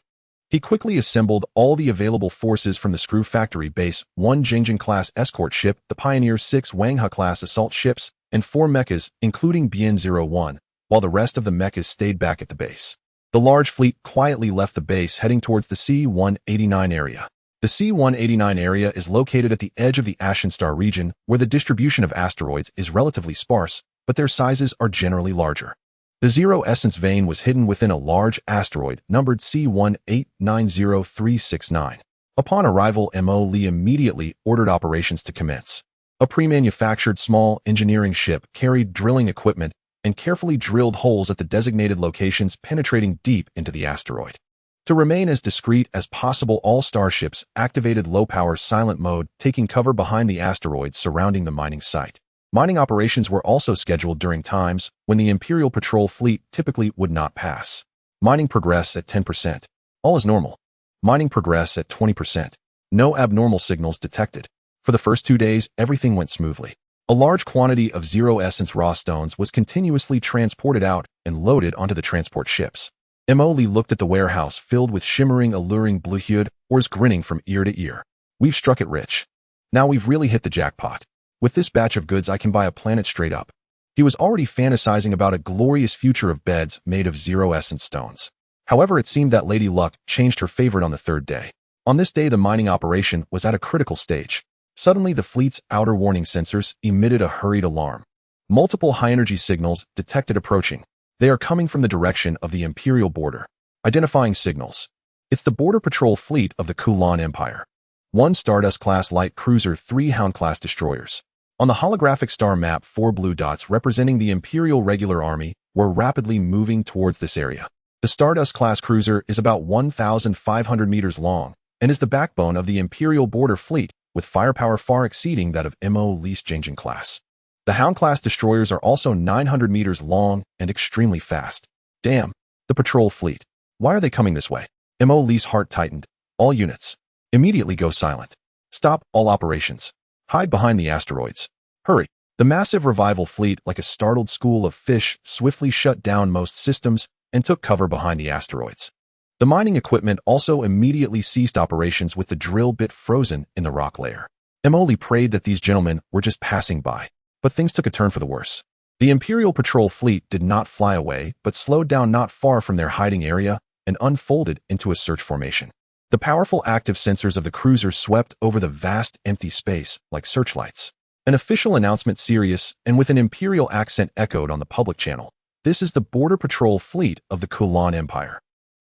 He quickly assembled all the available forces from the Screw Factory base, 1 Jingjin-class escort ship, the Pioneer 6 Wangha-class assault ships, and 4 mechas, including Bien-01, while the rest of the mechas stayed back at the base. The large fleet quietly left the base, heading towards the C-189 area. The C-189 area is located at the edge of the Ashen Star region, where the distribution of asteroids is relatively sparse, but their sizes are generally larger. The zero-essence vein was hidden within a large asteroid numbered C-1890369. Upon arrival, Mo Lee immediately ordered operations to commence. A pre-manufactured small engineering ship carried drilling equipment and carefully drilled holes at the designated locations, penetrating deep into the asteroid. To remain as discreet as possible, all starships activated low-power silent mode, taking cover behind the asteroids surrounding the mining site. Mining operations were also scheduled during times when the Imperial Patrol fleet typically would not pass. Mining progress at 10%. All is normal. Mining progress at 20%. No abnormal signals detected. For the first 2 days, everything went smoothly. A large quantity of zero-essence raw stones was continuously transported out and loaded onto the transport ships. Emily looked at the warehouse filled with shimmering, alluring bluehued ores, grinning from ear to ear. We've struck it rich. Now we've really hit the jackpot. With this batch of goods, I can buy a planet straight up. He was already fantasizing about a glorious future of beds made of zero-essence stones. However, it seemed that Lady Luck changed her favorite on the third day. On this day, the mining operation was at a critical stage. Suddenly, the fleet's outer warning sensors emitted a hurried alarm. Multiple high-energy signals detected approaching. They are coming from the direction of the Imperial border. Identifying signals. It's the Border Patrol fleet of the Kulan Empire. 1 Stardust-class light cruiser, 3 Hound-class destroyers. On the holographic star map, 4 blue dots representing the Imperial Regular Army were rapidly moving towards this area. The Stardust-class cruiser is about 1,500 meters long and is the backbone of the Imperial Border Fleet, with firepower far exceeding that of Mo Least Jingjian class. The Hound-class destroyers are also 900 meters long and extremely fast. Damn, the patrol fleet. Why are they coming this way? Mo Lee's heart tightened. All units. Immediately go silent. Stop all operations. Hide behind the asteroids. Hurry. The massive revival fleet, like a startled school of fish, swiftly shut down most systems and took cover behind the asteroids. The mining equipment also immediately ceased operations with the drill bit frozen in the rock layer. Emily prayed that these gentlemen were just passing by, but things took a turn for the worse. The Imperial Patrol fleet did not fly away, but slowed down not far from their hiding area and unfolded into a search formation. The powerful active sensors of the cruiser swept over the vast empty space like searchlights. An official announcement, serious and with an imperial accent, echoed on the public channel. This is the Border Patrol fleet of the Kulan Empire.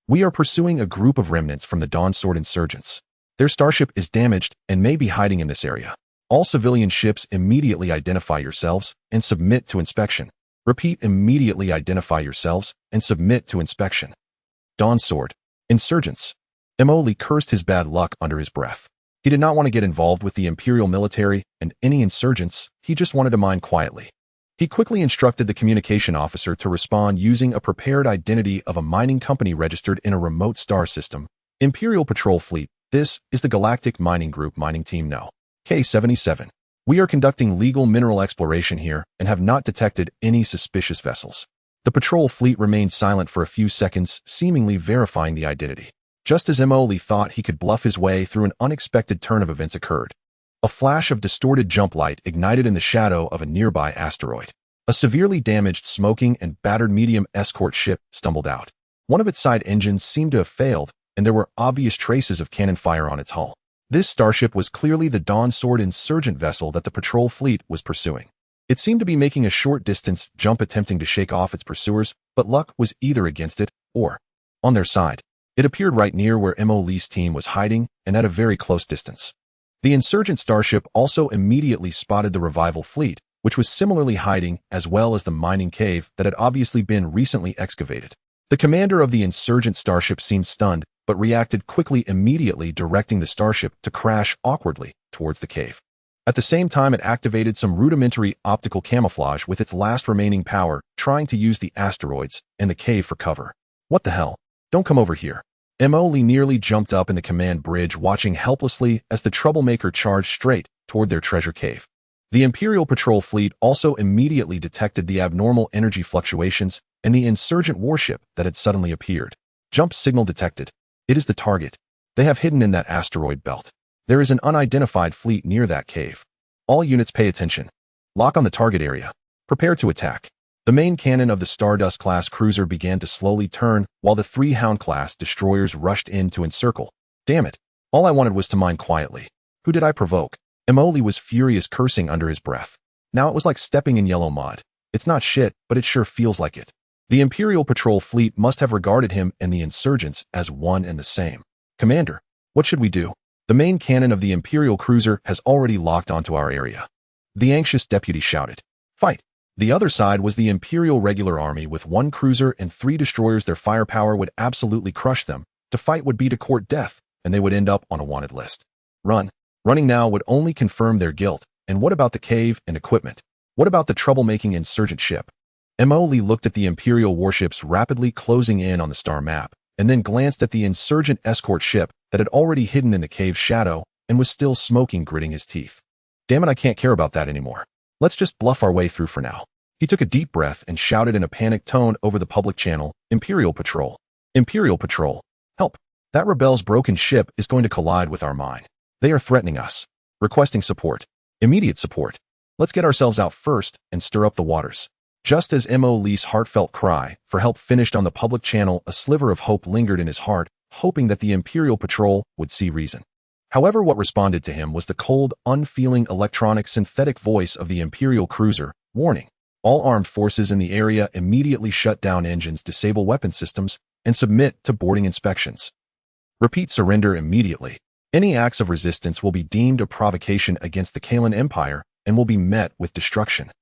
We are pursuing a group of remnants from the Dawn Sword insurgents. Their starship is damaged and may be hiding in this area. All civilian ships, immediately identify yourselves and submit to inspection. Repeat, immediately identify yourselves and submit to inspection. Dawn Sword. Insurgents. Emily cursed his bad luck under his breath. He did not want to get involved with the Imperial military and any insurgents. He just wanted to mine quietly. He quickly instructed the communication officer to respond using a prepared identity of a mining company registered in a remote star system. Imperial Patrol Fleet. This is the Galactic Mining Group Mining Team No. K-77. We are conducting legal mineral exploration here and have not detected any suspicious vessels. The patrol fleet remained silent for a few seconds, seemingly verifying the identity. Just as Emily thought he could bluff his way through, an unexpected turn of events occurred. A flash of distorted jump light ignited in the shadow of a nearby asteroid. A severely damaged, smoking and battered medium escort ship stumbled out. One of its side engines seemed to have failed, and there were obvious traces of cannon fire on its hull. This starship was clearly the Dawn Sword insurgent vessel that the patrol fleet was pursuing. It seemed to be making a short-distance jump, attempting to shake off its pursuers, but luck was either against it or on their side. It appeared right near where Emily's team was hiding and at a very close distance. The insurgent starship also immediately spotted the revival fleet, which was similarly hiding, as well as the mining cave that had obviously been recently excavated. The commander of the insurgent starship seemed stunned, but reacted quickly, immediately directing the starship to crash awkwardly towards the cave. At the same time, it activated some rudimentary optical camouflage with its last remaining power, trying to use the asteroids and the cave for cover. What the hell? Don't come over here. Emily nearly jumped up in the command bridge, watching helplessly as the troublemaker charged straight toward their treasure cave. The Imperial Patrol Fleet also immediately detected the abnormal energy fluctuations and the insurgent warship that had suddenly appeared. Jump signal detected. It is the target. They have hidden in that asteroid belt. There is an unidentified fleet near that cave. All units pay attention. Lock on the target area. Prepare to attack. The main cannon of the Stardust-class cruiser began to slowly turn, while the 3 Hound-class destroyers rushed in to encircle. Damn it. All I wanted was to mine quietly. Who did I provoke? Emily was furious, cursing under his breath. Now it was like stepping in yellow mud. It's not shit, but it sure feels like it. The Imperial Patrol Fleet must have regarded him and the insurgents as one and the same. Commander, what should we do? The main cannon of the Imperial cruiser has already locked onto our area. The anxious deputy shouted. Fight! The other side was the Imperial Regular Army with 1 cruiser and 3 destroyers. Their firepower would absolutely crush them. To fight would be to court death, and they would end up on a wanted list. Run. Running now would only confirm their guilt. And what about the cave and equipment? What about the troublemaking insurgent ship? Emily looked at the Imperial warships rapidly closing in on the star map, and then glanced at the insurgent escort ship that had already hidden in the cave's shadow and was still smoking, gritting his teeth. Damn it, I can't care about that anymore. Let's just bluff our way through for now. He took a deep breath and shouted in a panicked tone over the public channel, Imperial Patrol. Imperial Patrol. Help. That rebel's broken ship is going to collide with our mine. They are threatening us. Requesting support. Immediate support. Let's get ourselves out first and stir up the waters. Just as Mo Lee's heartfelt cry for help finished on the public channel, a sliver of hope lingered in his heart, hoping that the Imperial Patrol would see reason. However, what responded to him was the cold, unfeeling electronic synthetic voice of the Imperial cruiser, warning. All armed forces in the area immediately shut down engines, disable weapon systems, and submit to boarding inspections. Repeat, surrender immediately. Any acts of resistance will be deemed a provocation against the Kalan Empire and will be met with destruction.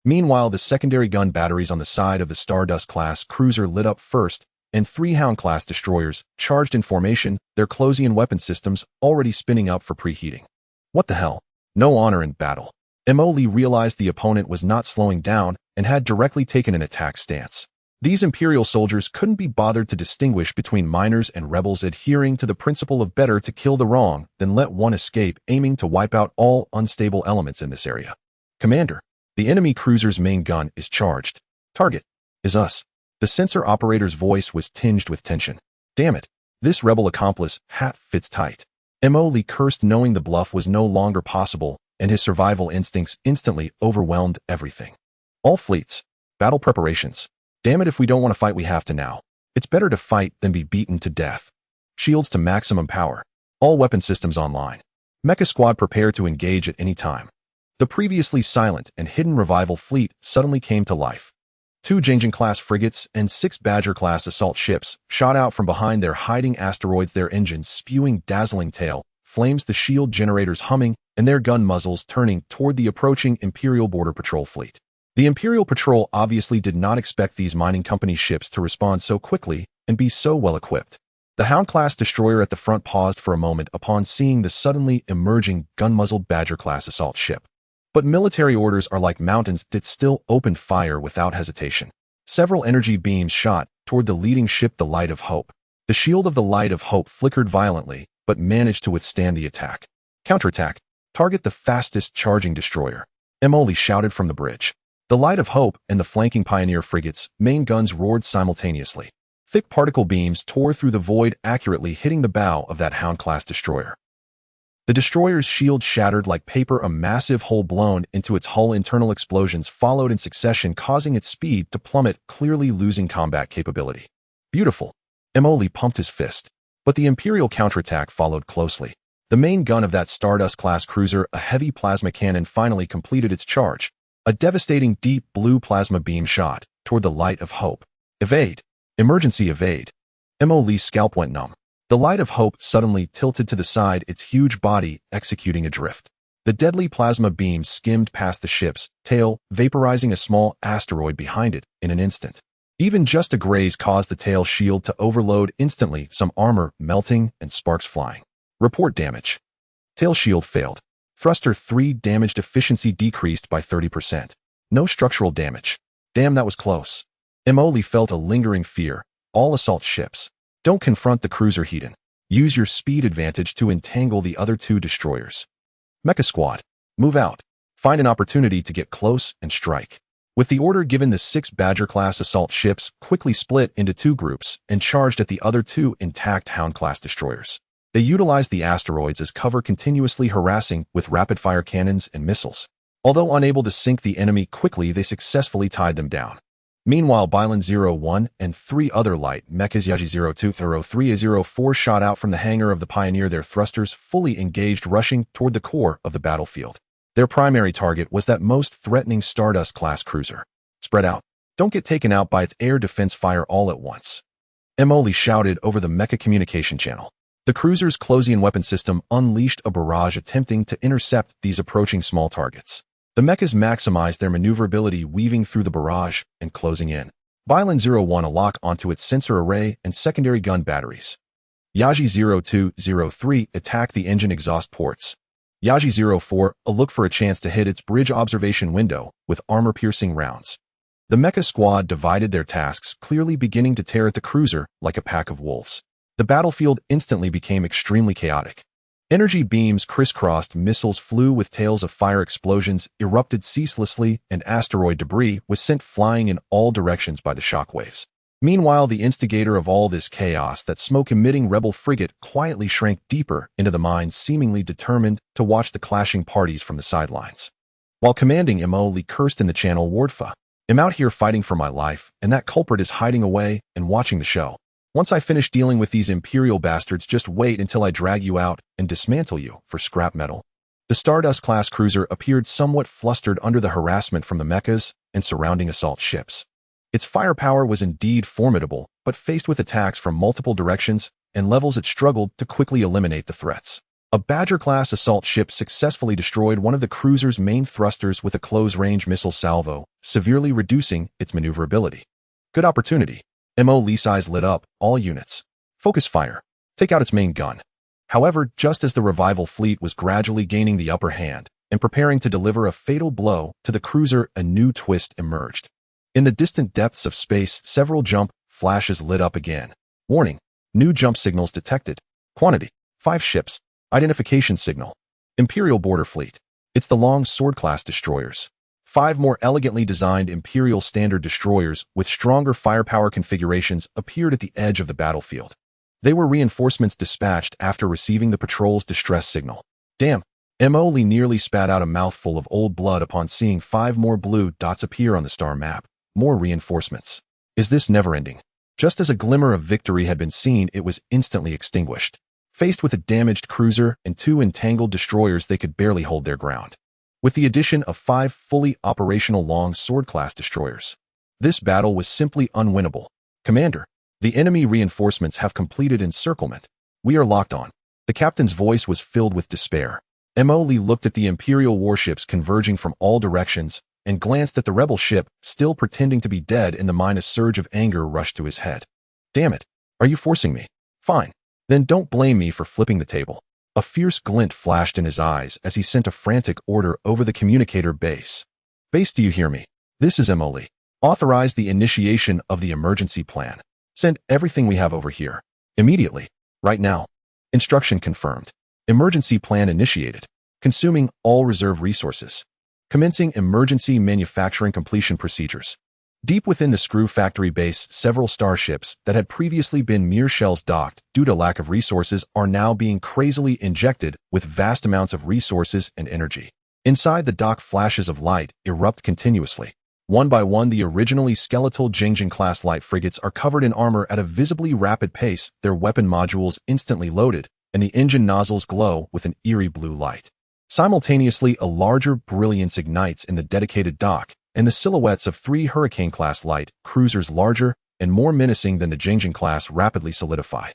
Meanwhile, the secondary gun batteries on the side of the Stardust-class cruiser lit up first, and 3 Hound-class destroyers charged in formation, their Closian weapon systems already spinning up for preheating. What the hell? No honor in battle. Mo Lee realized the opponent was not slowing down and had directly taken an attack stance. These Imperial soldiers couldn't be bothered to distinguish between miners and rebels, adhering to the principle of better to kill the wrong than let one escape, aiming to wipe out all unstable elements in this area. Commander, the enemy cruiser's main gun is charged. Target is us. The sensor operator's voice was tinged with tension. Damn it, this rebel accomplice hat fits tight. Mo Lee cursed, knowing the bluff was no longer possible, and his survival instincts instantly overwhelmed everything. All fleets. Battle preparations. Damn it, if we don't want to fight, we have to now. It's better to fight than be beaten to death. Shields to maximum power. All weapon systems online. Mecha squad prepare to engage at any time. The previously silent and hidden revival fleet suddenly came to life. 2 Jingjiang-class frigates and 6 Badger-class assault ships shot out from behind their hiding asteroids, their engines spewing dazzling tail flames, the shield generators humming, and their gun muzzles turning toward the approaching Imperial Border Patrol fleet. The Imperial Patrol obviously did not expect these mining company ships to respond so quickly and be so well equipped. The Hound-class destroyer at the front paused for a moment upon seeing the suddenly emerging gun-muzzled Badger-class assault ship. But military orders are like mountains that still opened fire without hesitation. Several energy beams shot toward the leading ship, the Light of Hope. The shield of the Light of Hope flickered violently, but managed to withstand the attack. Counterattack. Target the fastest charging destroyer. Mo Lee shouted from the bridge. The Light of Hope and the flanking Pioneer frigates' main guns roared simultaneously. Thick particle beams tore through the void, accurately hitting the bow of that Hound-class destroyer. The destroyer's shield shattered like paper, a massive hole blown into its hull. Internal explosions followed in succession, causing its speed to plummet, clearly losing combat capability. Beautiful. Mo Lee pumped his fist. But the Imperial counterattack followed closely. The main gun of that Stardust-class cruiser, a heavy plasma cannon, finally completed its charge. A devastating deep blue plasma beam shot toward the Light of Hope. Evade. Emergency evade. Mo Lee's scalp went numb. The Light of Hope suddenly tilted to the side, its huge body executing a drift. The deadly plasma beam skimmed past the ship's tail, vaporizing a small asteroid behind it in an instant. Even just a graze caused the tail shield to overload instantly, some armor melting and sparks flying. Report damage. Tail shield failed. Thruster 3 damage efficiency decreased by 30%. No structural damage. Damn, that was close. Mo Lee felt a lingering fear. All assault ships. Don't confront the cruiser Hedon. Use your speed advantage to entangle the other 2 destroyers. Mecha squad. Move out. Find an opportunity to get close and strike. With the order given, the 6 Badger-class assault ships quickly split into 2 groups and charged at the other 2 intact Hound-class destroyers. They utilized the asteroids as cover, continuously harassing with rapid-fire cannons and missiles. Although unable to sink the enemy quickly, they successfully tied them down. Meanwhile, Bylon 01 and 3 other light mechas, Yaji 02, 03, and 04, shot out from the hangar of the Pioneer, their thrusters fully engaged, rushing toward the core of the battlefield. Their primary target was that most threatening Stardust-class cruiser. Spread out. Don't get taken out by its air defense fire all at once. Mo Lee shouted over the mecha communication channel. The cruiser's Closian weapon system unleashed a barrage attempting to intercept these approaching small targets. The mechas maximized their maneuverability, weaving through the barrage and closing in. Bylon 01 a lock onto its sensor array and secondary gun batteries. Yaji 02, 03 attack the engine exhaust ports. Yaji 04 a look for a chance to hit its bridge observation window with armor-piercing rounds. The mecha squad divided their tasks, clearly beginning to tear at the cruiser like a pack of wolves. The battlefield instantly became extremely chaotic. Energy beams crisscrossed, missiles flew with tails of fire, explosions erupted ceaselessly, and asteroid debris was sent flying in all directions by the shockwaves. Meanwhile, the instigator of all this chaos, that smoke-emitting rebel frigate, quietly shrank deeper into the mines, seemingly determined to watch the clashing parties from the sidelines. While commanding Lee cursed in the channel, Wardfa, "I'm out here fighting for my life, and that culprit is hiding away and watching the show. Once I finish dealing with these Imperial bastards, just wait until I drag you out and dismantle you for scrap metal." The Stardust-class cruiser appeared somewhat flustered under the harassment from the mechas and surrounding assault ships. Its firepower was indeed formidable, but faced with attacks from multiple directions and levels, it struggled to quickly eliminate the threats. A Badger-class assault ship successfully destroyed one of the cruiser's main thrusters with a close-range missile salvo, severely reducing its maneuverability. Good opportunity. Lee's eyes lit up. All units, focus fire. Take out its main gun. However, just as the revival fleet was gradually gaining the upper hand and preparing to deliver a fatal blow to the cruiser, a new twist emerged. In the distant depths of space, several jump flashes lit up again. Warning: new jump signals detected. Quantity: 5 ships. Identification signal: Imperial Border Fleet. It's the Long Sword-class destroyers. 5 more elegantly designed Imperial Standard destroyers with stronger firepower configurations appeared at the edge of the battlefield. They were reinforcements dispatched after receiving the patrol's distress signal. Damn! Lee nearly spat out a mouthful of old blood upon seeing 5 more blue dots appear on the star map. More reinforcements. Is this never-ending? Just as a glimmer of victory had been seen, it was instantly extinguished. Faced with a damaged cruiser and 2 entangled destroyers, they could barely hold their ground. With the addition of 5 fully operational Long Sword-class destroyers, this battle was simply unwinnable. "Commander, the enemy reinforcements have completed encirclement. We are locked on." The captain's voice was filled with despair. Lee looked at the Imperial warships converging from all directions and glanced at the rebel ship, still pretending to be dead in the mine. A surge of anger rushed to his head. "Damn it! Are you forcing me? Fine. Then don't blame me for flipping the table." A fierce glint flashed in his eyes as he sent a frantic order over the communicator base. "Base, do you hear me? This is Lee. Authorize the initiation of the emergency plan. Send everything we have over here. Immediately. Right now." Instruction confirmed. Emergency plan initiated. Consuming all reserve resources. Commencing emergency manufacturing completion procedures. Deep within the Screw Factory base, several starships that had previously been mere shells docked due to lack of resources are now being crazily injected with vast amounts of resources and energy. Inside the dock, flashes of light erupt continuously. One by one, the originally skeletal Jingjin-class light frigates are covered in armor at a visibly rapid pace, their weapon modules instantly loaded, and the engine nozzles glow with an eerie blue light. Simultaneously, a larger brilliance ignites in the dedicated dock, and the silhouettes of 3 Hurricane-class light cruisers, larger and more menacing than the Jingjin-class, rapidly solidify.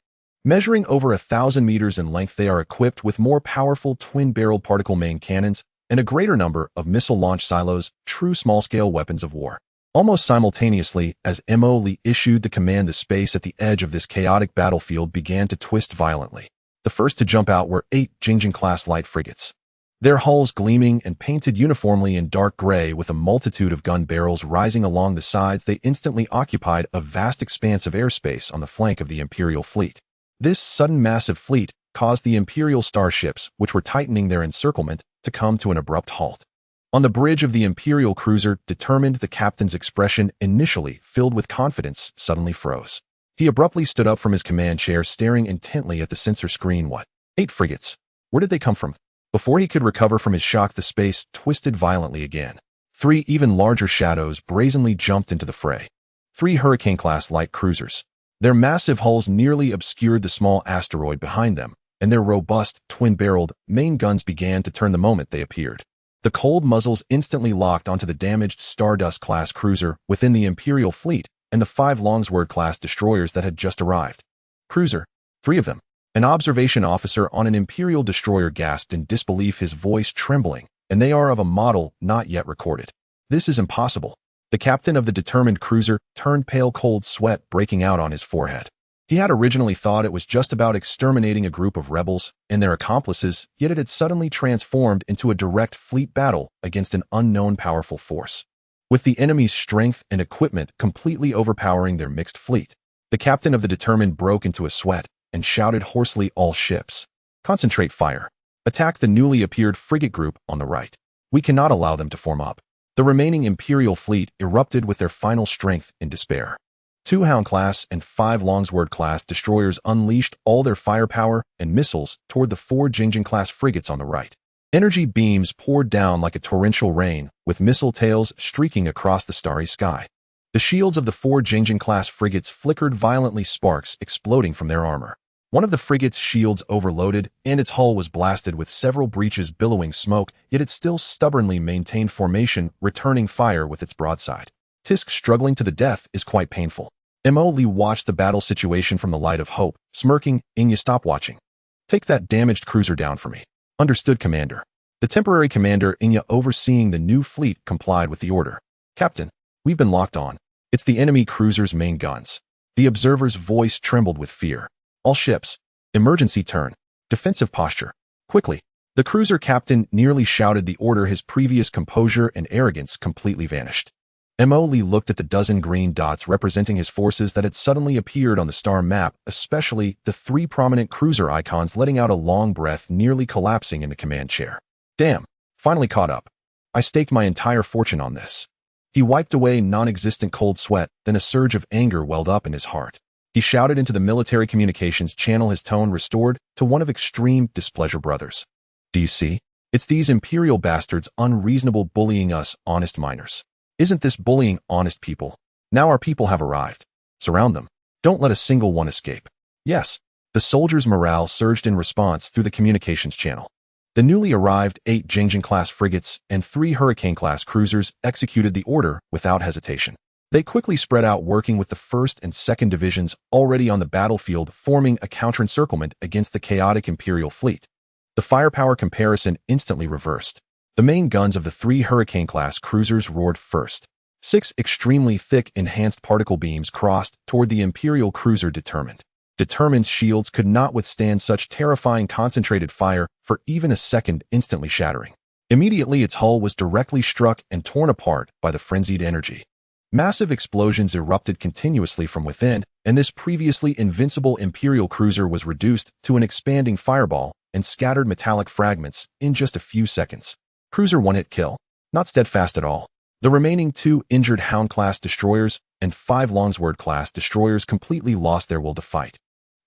Measuring over 1,000 meters in length, they are equipped with more powerful twin-barreled particle main cannons and a greater number of missile launch silos, true small-scale weapons of war. Almost simultaneously, as Lee issued the command, the space at the edge of this chaotic battlefield began to twist violently. The first to jump out were 8 Jingjin-class light frigates. Their hulls gleaming and painted uniformly in dark gray with a multitude of gun barrels rising along the sides, they instantly occupied a vast expanse of airspace on the flank of the Imperial fleet. This sudden massive fleet caused the Imperial starships, which were tightening their encirclement, to come to an abrupt halt. On the bridge of the Imperial cruiser, determined, the captain's expression, initially filled with confidence, suddenly froze. He abruptly stood up from his command chair, staring intently at the sensor screen. What? 8 frigates? Where did they come from? Before he could recover from his shock, the space twisted violently again. 3 even larger shadows brazenly jumped into the fray. 3 Hurricane-class light cruisers. Their massive hulls nearly obscured the small asteroid behind them, and their robust, twin-barreled main guns began to turn the moment they appeared. The cold muzzles instantly locked onto the damaged Stardust-class cruiser within the Imperial fleet and the 5 Longsword-class destroyers that had just arrived. "Cruiser, 3 of them." An observation officer on an Imperial destroyer gasped in disbelief, his voice trembling. "And they are of a model not yet recorded. This is impossible." The captain of the determined cruiser turned pale, cold sweat breaking out on his forehead. He had originally thought it was just about exterminating a group of rebels and their accomplices, yet it had suddenly transformed into a direct fleet battle against an unknown powerful force. with the enemy's strength and equipment completely overpowering their mixed fleet. The captain of the Determined broke into a sweat and shouted hoarsely, "All ships, concentrate fire. Attack the newly appeared frigate group on the right. We cannot allow them to form up." The remaining Imperial fleet erupted with their final strength in despair. 2 Hound-class and 5 Longsword-class destroyers unleashed all their firepower and missiles toward the 4 Jingjing-class frigates on the right. Energy beams poured down like a torrential rain, with missile tails streaking across the starry sky. The shields of the 4 Jingjing-class frigates flickered violently, sparks exploding from their armor. One of the frigate's shields overloaded, and its hull was blasted with several breaches billowing smoke, yet it still stubbornly maintained formation, returning fire with its broadside. Tisk struggling to the death is quite painful. Mo Lee watched the battle situation from the light of hope, smirking. "Inya, stop watching. Take that damaged cruiser down for me." "Understood, Commander." The temporary commander, Inya, overseeing the new fleet, complied with the order. "Captain, we've been locked on. It's the enemy cruiser's main guns." The observer's voice trembled with fear. "All ships, emergency turn, defensive posture, quickly." The cruiser captain nearly shouted the order. His previous composure and arrogance completely vanished. Mo Lee looked at the dozen green dots representing his forces that had suddenly appeared on the star map, especially the 3 prominent cruiser icons, letting out a long breath, nearly collapsing in the command chair. "Damn, finally caught up. I staked my entire fortune on this." He wiped away non-existent cold sweat, then a surge of anger welled up in his heart. He shouted into the military communications channel, his tone restored to one of extreme displeasure. "Brothers, do you see? It's these Imperial bastards unreasonable bullying us honest miners. Isn't this bullying honest people? Now our people have arrived. Surround them. Don't let a single one escape." "Yes." The soldiers' morale surged in response through the communications channel. The newly arrived 8 Jingjing-class frigates and 3 Hurricane-class cruisers executed the order without hesitation. They quickly spread out, working with the 1st and 2nd divisions already on the battlefield, forming a counter-encirclement against the chaotic Imperial fleet. The firepower comparison instantly reversed. The main guns of the 3 Hurricane-class cruisers roared first. 6 extremely thick enhanced particle beams crossed toward the Imperial cruiser Determined. Determined's shields could not withstand such terrifying concentrated fire for even a second, instantly shattering. Immediately its hull was directly struck and torn apart by the frenzied energy. Massive explosions erupted continuously from within, and this previously invincible Imperial cruiser was reduced to an expanding fireball and scattered metallic fragments in just a few seconds. Cruiser one-hit kill. Not steadfast at all. The remaining 2 injured Hound-class destroyers and 5 Longsword-class destroyers completely lost their will to fight.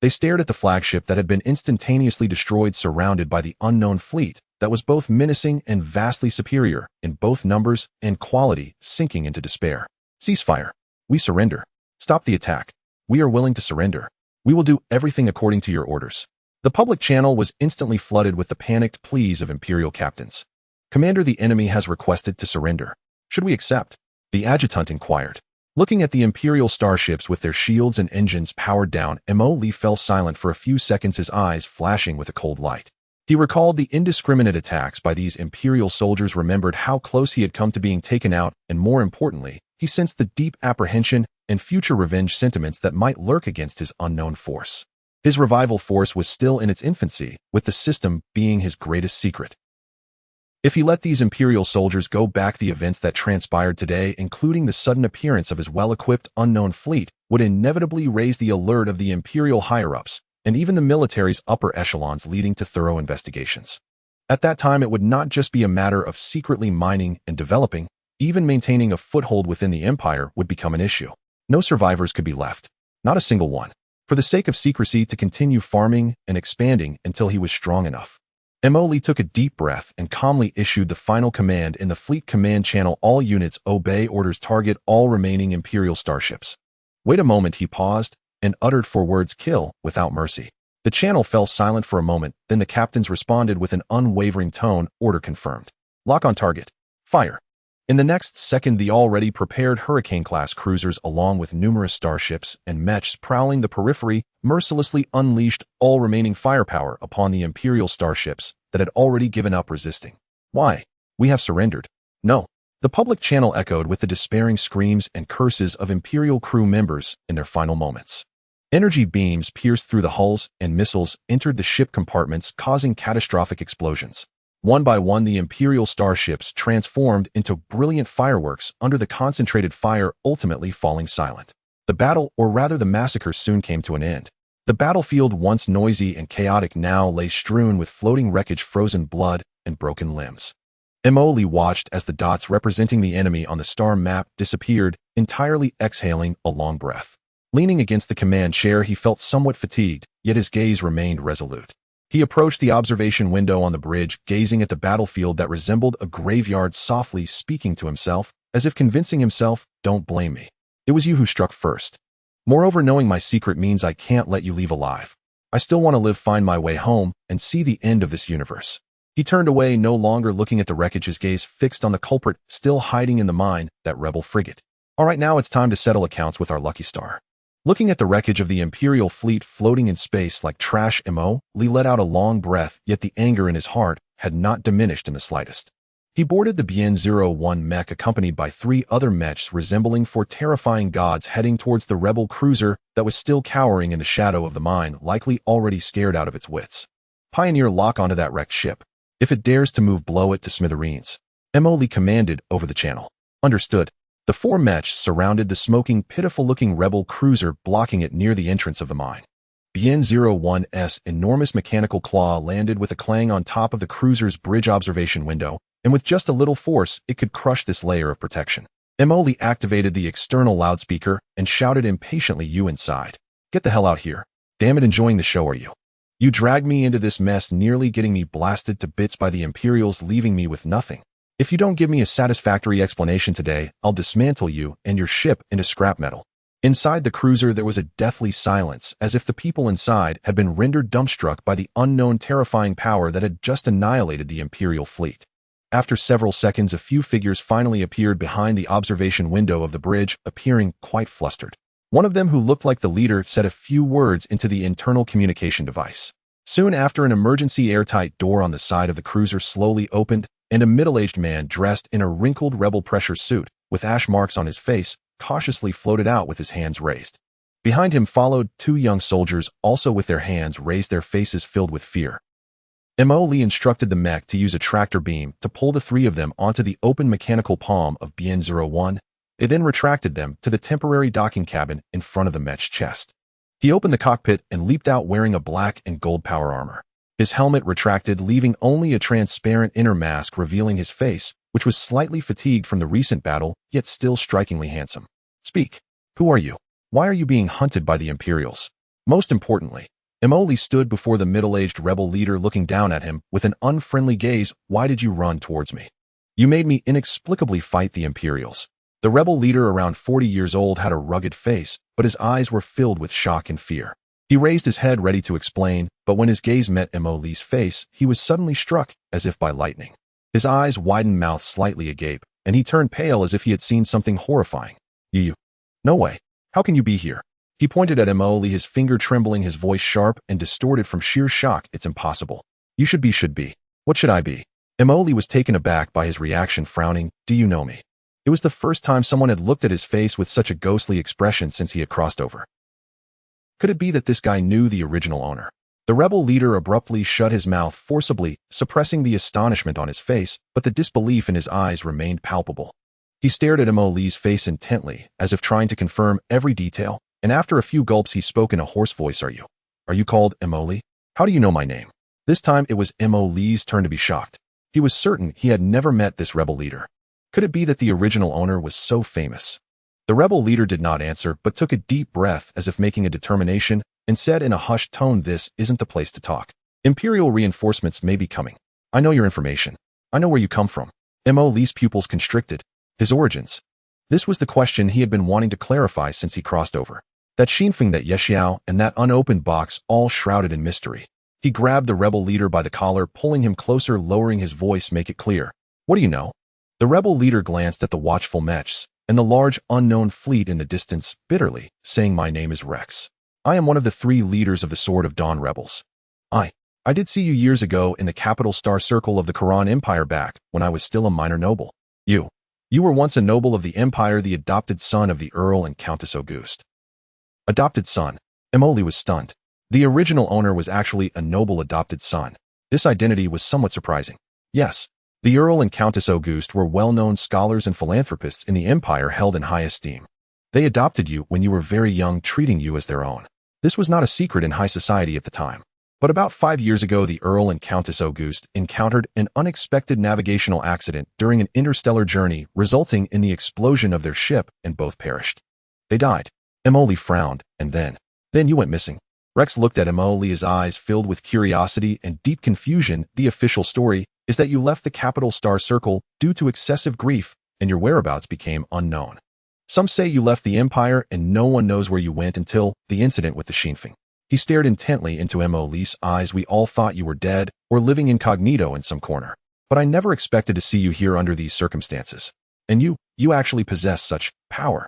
They stared at the flagship that had been instantaneously destroyed, surrounded by the unknown fleet that was both menacing and vastly superior in both numbers and quality, sinking into despair. "Ceasefire. We surrender. Stop the attack. We are willing to surrender. We will do everything according to your orders." The public channel was instantly flooded with the panicked pleas of Imperial captains. "Commander, the enemy has requested to surrender. Should we accept?" the adjutant inquired. Looking at the Imperial starships with their shields and engines powered down, Mo Lee fell silent for a few seconds, his eyes flashing with a cold light. He recalled the indiscriminate attacks by these Imperial soldiers, remembered how close he had come to being taken out, and more importantly, he sensed the deep apprehension and future revenge sentiments that might lurk against his unknown force. His revival force was still in its infancy, with the system being his greatest secret. If he let these Imperial soldiers go back, the events that transpired today, including the sudden appearance of his well-equipped unknown fleet, would inevitably raise the alert of the Imperial higher-ups, and even the military's upper echelons, leading to thorough investigations. At that time, it would not just be a matter of secretly mining and developing, even maintaining a foothold within the Empire would become an issue. No survivors could be left. Not a single one. For the sake of secrecy, to continue farming and expanding until he was strong enough. Mo Lee took a deep breath and calmly issued the final command in the fleet command channel: "All units obey orders, target all remaining Imperial starships." Wait a moment, he paused and uttered 4 words: "Kill without mercy." The channel fell silent for a moment, then the captains responded with an unwavering tone: "Order confirmed. Lock on target. Fire." In the next second, the already prepared Hurricane-class cruisers, along with numerous starships and mechs prowling the periphery, mercilessly unleashed all remaining firepower upon the Imperial starships that had already given up resisting. "Why? We have surrendered." "No." The public channel echoed with the despairing screams and curses of Imperial crew members in their final moments. Energy beams pierced through the hulls, and missiles entered the ship compartments, causing catastrophic explosions. One by one, the Imperial starships transformed into brilliant fireworks under the concentrated fire, ultimately falling silent. The battle, or rather the massacre, soon came to an end. The battlefield, once noisy and chaotic, now lay strewn with floating wreckage, frozen blood, and broken limbs. Emily watched as the dots representing the enemy on the star map disappeared, entirely exhaling a long breath. Leaning against the command chair, he felt somewhat fatigued, yet his gaze remained resolute. He approached the observation window on the bridge, gazing at the battlefield that resembled a graveyard, softly speaking to himself, as if convincing himself, "Don't blame me. It was you who struck first. Moreover, knowing my secret means I can't let you leave alive. I still want to live, find my way home, and see the end of this universe." He turned away, no longer looking at the wreckage, his gaze fixed on the culprit still hiding in the mine, that rebel frigate. All right, now it's time to settle accounts with our lucky star. Looking at the wreckage of the Imperial fleet floating in space like trash, Lee let out a long breath, yet the anger in his heart had not diminished in the slightest. He boarded the BN-01 mech, accompanied by 3 other mechs resembling 4 terrifying gods, heading towards the rebel cruiser that was still cowering in the shadow of the mine, likely already scared out of its wits. "Pioneer, lock onto that wrecked ship. If it dares to move, blow it to smithereens," Emily commanded over the channel. "Understood." The 4 mechs surrounded the smoking, pitiful-looking rebel cruiser, blocking it near the entrance of the mine. BN-01's enormous mechanical claw landed with a clang on top of the cruiser's bridge observation window, and with just a little force, it could crush this layer of protection. Emily activated the external loudspeaker and shouted impatiently, "You inside. Get the hell out here. Damn it, enjoying the show, are you? You dragged me into this mess, nearly getting me blasted to bits by the Imperials, leaving me with nothing. If you don't give me a satisfactory explanation today, I'll dismantle you and your ship into scrap metal." Inside the cruiser, there was a deathly silence, as if the people inside had been rendered dumbstruck by the unknown, terrifying power that had just annihilated the Imperial fleet. After several seconds, a few figures finally appeared behind the observation window of the bridge, appearing quite flustered. One of them, who looked like the leader, said a few words into the internal communication device. Soon after, an emergency airtight door on the side of the cruiser slowly opened, and a middle-aged man dressed in a wrinkled rebel pressure suit, with ash marks on his face, cautiously floated out with his hands raised. Behind him followed 2 young soldiers, also with their hands raised, their faces filled with fear. Emily instructed the mech to use a tractor beam to pull the 3 of them onto the open mechanical palm of BN-01. They then retracted them to the temporary docking cabin in front of the mech's chest. He opened the cockpit and leaped out wearing a black and gold power armor. His helmet retracted, leaving only a transparent inner mask revealing his face, which was slightly fatigued from the recent battle, yet still strikingly handsome. "Speak. Who are you? Why are you being hunted by the Imperials?" Most importantly, Emily stood before the middle-aged rebel leader, looking down at him with an unfriendly gaze. "Why did you run towards me? You made me inexplicably fight the Imperials." The rebel leader, around 40 years old, had a rugged face, but his eyes were filled with shock and fear. He raised his head, ready to explain, but when his gaze met Emily's face, he was suddenly struck, as if by lightning. His eyes widened, mouth slightly agape, and he turned pale as if he had seen something horrifying. You? No way. How can you be here?" He pointed at Emily, his finger trembling, his voice sharp and distorted from sheer shock. "It's impossible. You should be. What should I be?" Emily was taken aback by his reaction, frowning. "Do you know me?" It was the first time someone had looked at his face with such a ghostly expression since he had crossed over. Could it be that this guy knew the original owner? The rebel leader abruptly shut his mouth forcibly, suppressing the astonishment on his face, but the disbelief in his eyes remained palpable. He stared at Emily's face intently, as if trying to confirm every detail, and after a few gulps he spoke in a hoarse voice. Are you called Emily? How do you know my name?" This time it was Emily's turn to be shocked. He was certain he had never met this rebel leader. Could it be that the original owner was so famous? The rebel leader did not answer, but took a deep breath as if making a determination, and said in a hushed tone, "This isn't the place to talk. Imperial reinforcements may be coming. I know your information. I know where you come from." Emily's pupils constricted. His origins. This was the question he had been wanting to clarify since he crossed over. That Xinfeng, that Yexiao, and that unopened box, all shrouded in mystery. He grabbed the rebel leader by the collar, pulling him closer, lowering his voice. "Make it clear. What do you know?" The rebel leader glanced at the watchful mechs and the large unknown fleet in the distance, bitterly, saying, "My name is Rex. I am one of the 3 leaders of the Sword of Dawn rebels. I did see you years ago in the capital star circle of the Quran Empire, back when I was still a minor noble. You were once a noble of the Empire, the adopted son of the Earl and Countess Auguste." Adopted son? Emily was stunned. The original owner was actually a noble adopted son. This identity was somewhat surprising. Yes, the Earl and Countess Auguste were well-known scholars and philanthropists in the Empire held in high esteem. They adopted you when you were very young, treating you as their own. This was not a secret in high society at the time. But about 5 years ago, the Earl and Countess Auguste encountered an unexpected navigational accident during an interstellar journey, resulting in the explosion of their ship, and both perished. They died. Emily frowned, and then you went missing. Rex looked at Emily, his eyes filled with curiosity and deep confusion. The official story is that you left the capital star circle due to excessive grief, and your whereabouts became unknown. Some say you left the Empire and no one knows where you went until the incident with the Shinfeng. He stared intently into Emily's eyes. We all thought you were dead or living incognito in some corner. But I never expected to see you here under these circumstances. And you actually possess such power.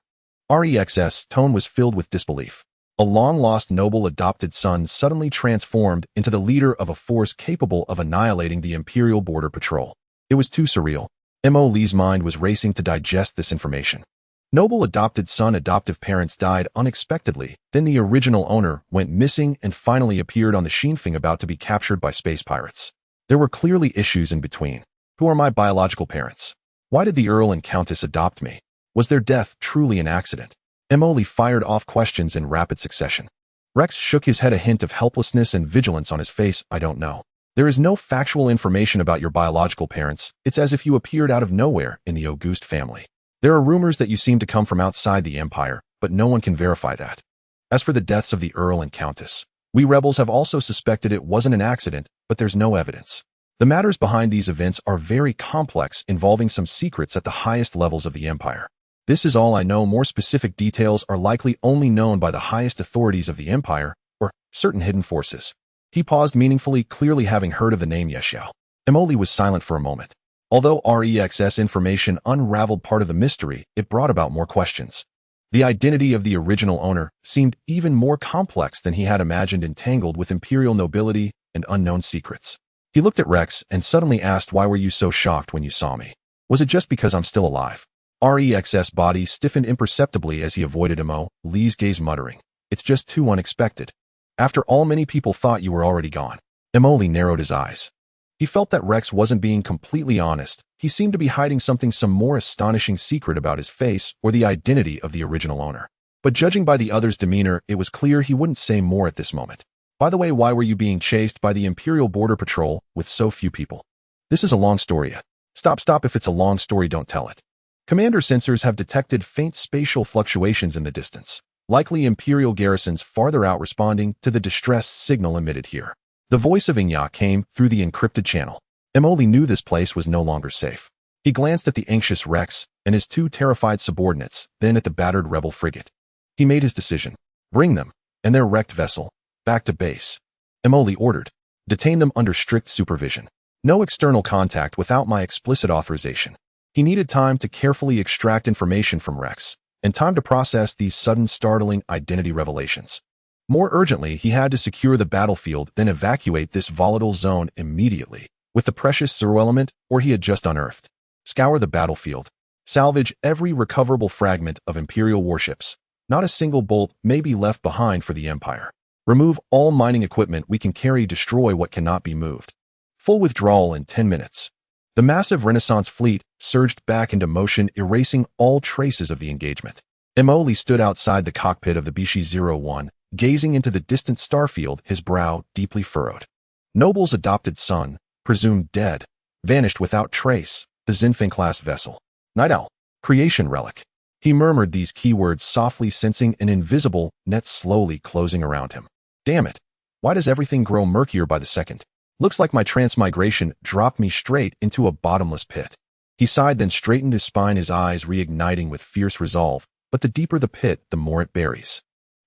Rex's tone was filled with disbelief. A long-lost noble adopted son suddenly transformed into the leader of a force capable of annihilating the Imperial Border Patrol. It was too surreal. Emily's mind was racing to digest this information. Noble adopted son, adoptive parents died unexpectedly, then the original owner went missing and finally appeared on the Shinfeng about to be captured by space pirates. There were clearly issues in between. Who are my biological parents? Why did the Earl and Countess adopt me? Was their death truly an accident? Emily fired off questions in rapid succession. Rex shook his head, a hint of helplessness and vigilance on his face. I don't know. There is no factual information about your biological parents. It's as if you appeared out of nowhere in the Auguste family. There are rumors that you seem to come from outside the Empire, but no one can verify that. As for the deaths of the Earl and Countess, we rebels have also suspected it wasn't an accident, but there's no evidence. The matters behind these events are very complex, involving some secrets at the highest levels of the Empire. This is all I know. More specific details are likely only known by the highest authorities of the Empire, or certain hidden forces. He paused meaningfully, clearly having heard of the name Yexiao. Emily was silent for a moment. Although Rex's information unraveled part of the mystery, it brought about more questions. The identity of the original owner seemed even more complex than he had imagined, entangled with imperial nobility and unknown secrets. He looked at Rex and suddenly asked, why were you so shocked when you saw me? Was it just because I'm still alive? Rex's body stiffened imperceptibly as he avoided Emily's gaze, muttering, it's just too unexpected. After all, many people thought you were already gone. Emily narrowed his eyes. He felt that Rex wasn't being completely honest. He seemed to be hiding some more astonishing secret about his face or the identity of the original owner. But judging by the other's demeanor, it was clear he wouldn't say more at this moment. By the way, why were you being chased by the Imperial Border Patrol with so few people? This is a long story. Stop. If it's a long story, don't tell it. Commander sensors have detected faint spatial fluctuations in the distance, likely Imperial garrisons farther out responding to the distress signal emitted here. The voice of Inya came through the encrypted channel. Emily knew this place was no longer safe. He glanced at the anxious Rex and his two terrified subordinates, then at the battered rebel frigate. He made his decision. Bring them, and their wrecked vessel, back to base. Emily ordered. Detain them under strict supervision. No external contact without my explicit authorization. He needed time to carefully extract information from Rex, and time to process these sudden, startling identity revelations. More urgently, he had to secure the battlefield, then evacuate this volatile zone immediately, with the precious zero element, or he had just unearthed. Scour the battlefield. Salvage every recoverable fragment of Imperial warships. Not a single bolt may be left behind for the Empire. Remove all mining equipment we can carry, destroy what cannot be moved. Full withdrawal in 10 minutes. The massive Renaissance fleet surged back into motion, erasing all traces of the engagement. Emoli stood outside the cockpit of the Bishi-01, gazing into the distant starfield, his brow deeply furrowed. Noble's adopted son, presumed dead, vanished without trace, the Zinfeng-class vessel. Night Owl. Creation relic. He murmured these keywords softly, sensing an invisible net slowly closing around him. Damn it. Why does everything grow murkier by the second? Looks like my transmigration dropped me straight into a bottomless pit. He sighed, then straightened his spine, his eyes reigniting with fierce resolve. But the deeper the pit, the more it buries.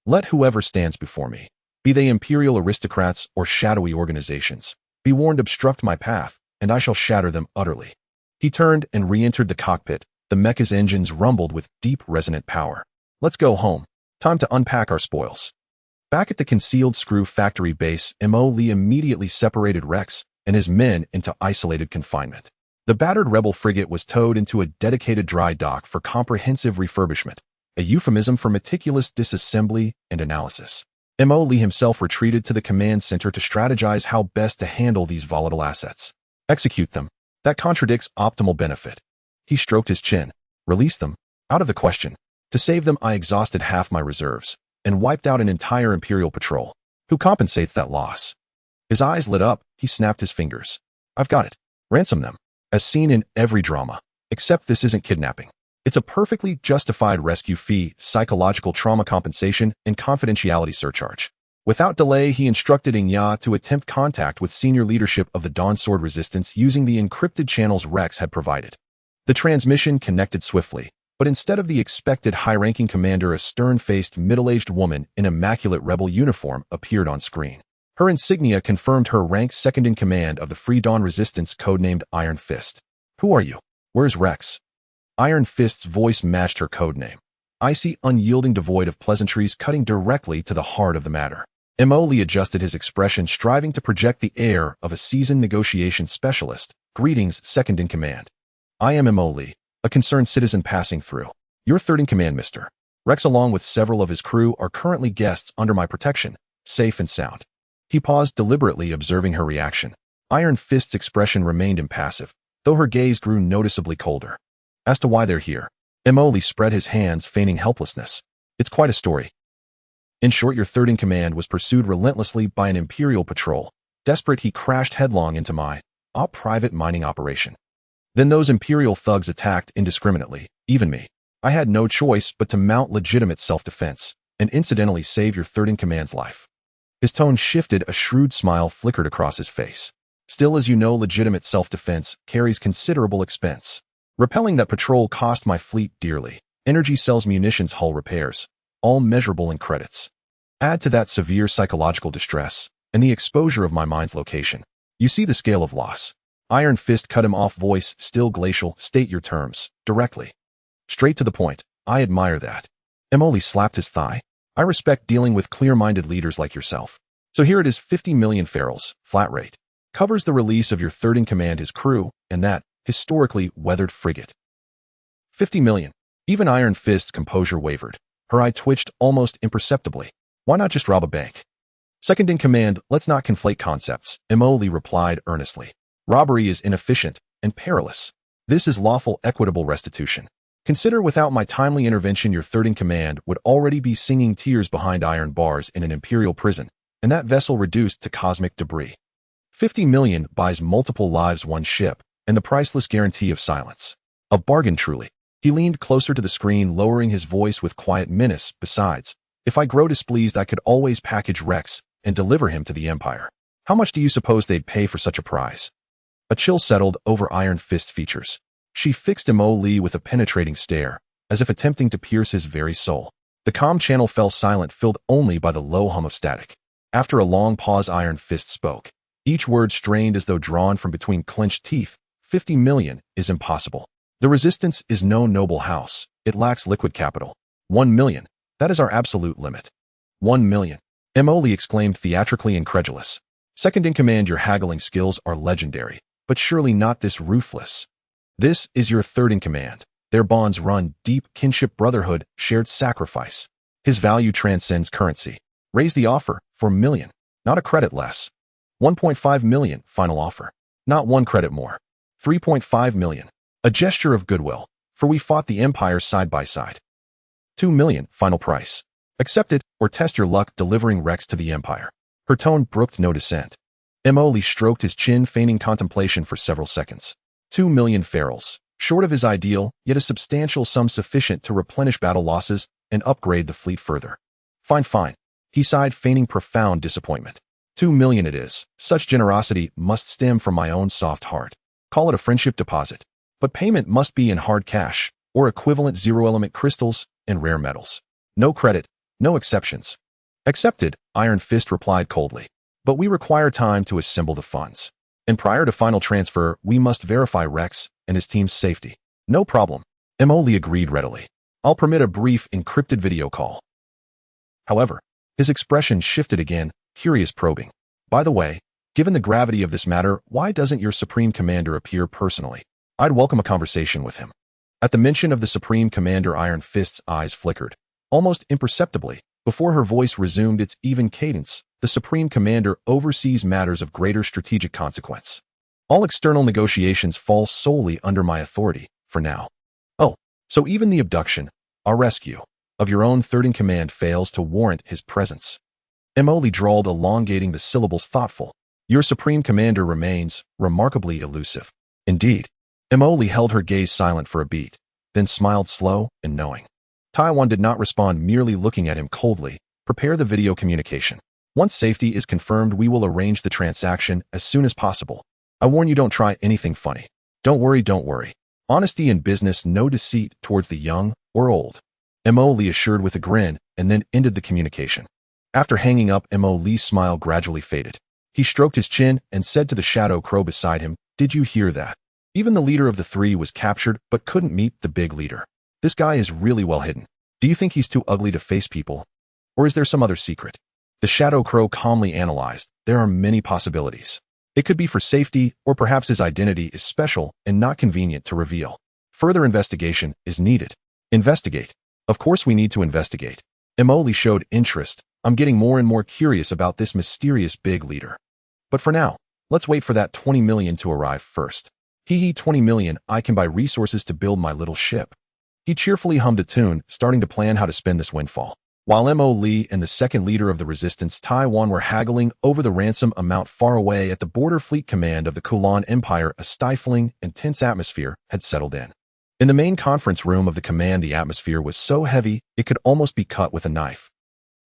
Let whoever stands before me, be they imperial aristocrats or shadowy organizations, be warned, obstruct my path, and I shall shatter them utterly. He turned and re-entered the cockpit. The mecha's engines rumbled with deep, resonant power. Let's go home. Time to unpack our spoils. Back at the concealed screw factory base, Mo Lee immediately separated Rex and his men into isolated confinement. The battered rebel frigate was towed into a dedicated dry dock for comprehensive refurbishment, a euphemism for meticulous disassembly and analysis. Mo Lee himself retreated to the command center to strategize how best to handle these volatile assets. Execute them. That contradicts optimal benefit. He stroked his chin. Release them. Out of the question. To save them, I exhausted half my reserves and wiped out an entire Imperial patrol. Who compensates that loss? His eyes lit up. He snapped his fingers. I've got it. Ransom them. As seen in every drama. Except this isn't kidnapping. It's a perfectly justified rescue fee, psychological trauma compensation, and confidentiality surcharge. Without delay, he instructed Inya to attempt contact with senior leadership of the Dawn Sword Resistance using the encrypted channels Rex had provided. The transmission connected swiftly, but instead of the expected high-ranking commander, a stern-faced, middle-aged woman in immaculate rebel uniform appeared on screen. Her insignia confirmed her rank second in command of the Free Dawn Resistance, codenamed Iron Fist. Who are you? Where's Rex? Iron Fist's voice matched her codename. Icy, unyielding, devoid of pleasantries, cutting directly to the heart of the matter. Lee adjusted his expression, striving to project the air of a seasoned negotiation specialist. Greetings, second in command. I am Lee, a concerned citizen passing through. Your third in command, Mr. Rex, along with several of his crew, are currently guests under my protection, safe and sound. He paused, deliberately observing her reaction. Iron Fist's expression remained impassive, though her gaze grew noticeably colder. As to why they're here, Lee spread his hands, feigning helplessness. It's quite a story. In short, your third in command was pursued relentlessly by an Imperial patrol. Desperate, he crashed headlong into my private mining operation. Then those Imperial thugs attacked indiscriminately, even me. I had no choice but to mount legitimate self-defense, and incidentally save your third in command's life. His tone shifted, a shrewd smile flickered across his face. Still, as you know, legitimate self-defense carries considerable expense. Repelling that patrol cost my fleet dearly. Energy cells, munitions, hull repairs, all measurable in credits. Add to that severe psychological distress, and the exposure of my mind's location. You see the scale of loss. Iron Fist cut him off, voice still glacial. State your terms, directly. Straight to the point. I admire that. Lee slapped his thigh. I respect dealing with clear-minded leaders like yourself. So here it is, 50 million ferals, flat rate. Covers the release of your third in command, his crew, and that historically weathered frigate. 50 million. Even Iron Fist's composure wavered. Her eye twitched almost imperceptibly. Why not just rob a bank? Second in command, let's not conflate concepts, Lee replied earnestly. Robbery is inefficient and perilous. This is lawful, equitable restitution. Consider without my timely intervention, your third in command would already be singing tears behind iron bars in an Imperial prison, and that vessel reduced to cosmic debris. 50 million buys multiple lives, one ship, and the priceless guarantee of silence. A bargain, truly. He leaned closer to the screen, lowering his voice with quiet menace. Besides, if I grow displeased, I could always package Rex and deliver him to the Empire. How much do you suppose they'd pay for such a prize? A chill settled over Iron Fist's features. She fixed Lee with a penetrating stare, as if attempting to pierce his very soul. The comm channel fell silent, filled only by the low hum of static. After a long pause, Iron Fist spoke, each word strained as though drawn from between clenched teeth. 50 million is impossible. The Resistance is no noble house. It lacks liquid capital. 1 million. That is our absolute limit. 1 million. Lee exclaimed, theatrically incredulous. Second in command, your haggling skills are legendary, but surely not this ruthless. This is your third in command. Their bonds run deep, kinship, brotherhood, shared sacrifice. His value transcends currency. Raise the offer for $1 million, not a credit less. 1.5 million, final offer. Not one credit more. 3.5 million. A gesture of goodwill, for we fought the Empire side by side. 2 million, final price. Accept it, or test your luck delivering Rex to the Empire. Her tone brooked no dissent. Lee stroked his chin, feigning contemplation for several seconds. 2 million ferals, short of his ideal, yet a substantial sum sufficient to replenish battle losses and upgrade the fleet further. Fine. He sighed, feigning profound disappointment. 2 million it is. Such generosity must stem from my own soft heart. Call it a friendship deposit. But payment must be in hard cash, or equivalent zero-element crystals and rare metals. No credit, no exceptions. Accepted, Iron Fist replied coldly. But we require time to assemble the funds. And prior to final transfer, we must verify Rex and his team's safety. No problem. Lee agreed readily. I'll permit a brief encrypted video call. However, his expression shifted again, curious, probing. By the way, given the gravity of this matter, why doesn't your Supreme Commander appear personally? I'd welcome a conversation with him. At the mention of the Supreme Commander, Iron Fist's eyes flickered, almost imperceptibly, before her voice resumed its even cadence. The Supreme Commander oversees matters of greater strategic consequence. All external negotiations fall solely under my authority, for now. Oh, so even the abduction, our rescue, of your own third-in-command fails to warrant his presence. Emily drawled, elongating the syllables thoughtful. Your supreme commander remains remarkably elusive. Indeed. Emily held her gaze silent for a beat, then smiled slow and knowing. Taiwan did not respond, merely looking at him coldly. Prepare the video communication. Once safety is confirmed, we will arrange the transaction as soon as possible. I warn you, don't try anything funny. Don't worry. Honesty in business, no deceit towards the young or old. Emily assured with a grin, and then ended the communication. After hanging up, Emily's smile gradually faded. He stroked his chin and said to the shadow crow beside him, Did you hear that? Even the leader of the three was captured but couldn't meet the big leader. This guy is really well hidden. Do you think he's too ugly to face people? Or is there some other secret? The shadow crow calmly analyzed. There are many possibilities. It could be for safety, or perhaps his identity is special and not convenient to reveal. Further investigation is needed. Investigate. Of course we need to investigate. Emily showed interest. I'm getting more and more curious about this mysterious big leader. But for now, let's wait for that 20 million to arrive first. 20 million, I can buy resources to build my little ship. He cheerfully hummed a tune, starting to plan how to spend this windfall. While Emily and the second leader of the resistance, Taiwan, were haggling over the ransom amount far away at the border fleet command of the Kulan Empire, a stifling and tense atmosphere had settled in. In the main conference room of the command, the atmosphere was so heavy it could almost be cut with a knife.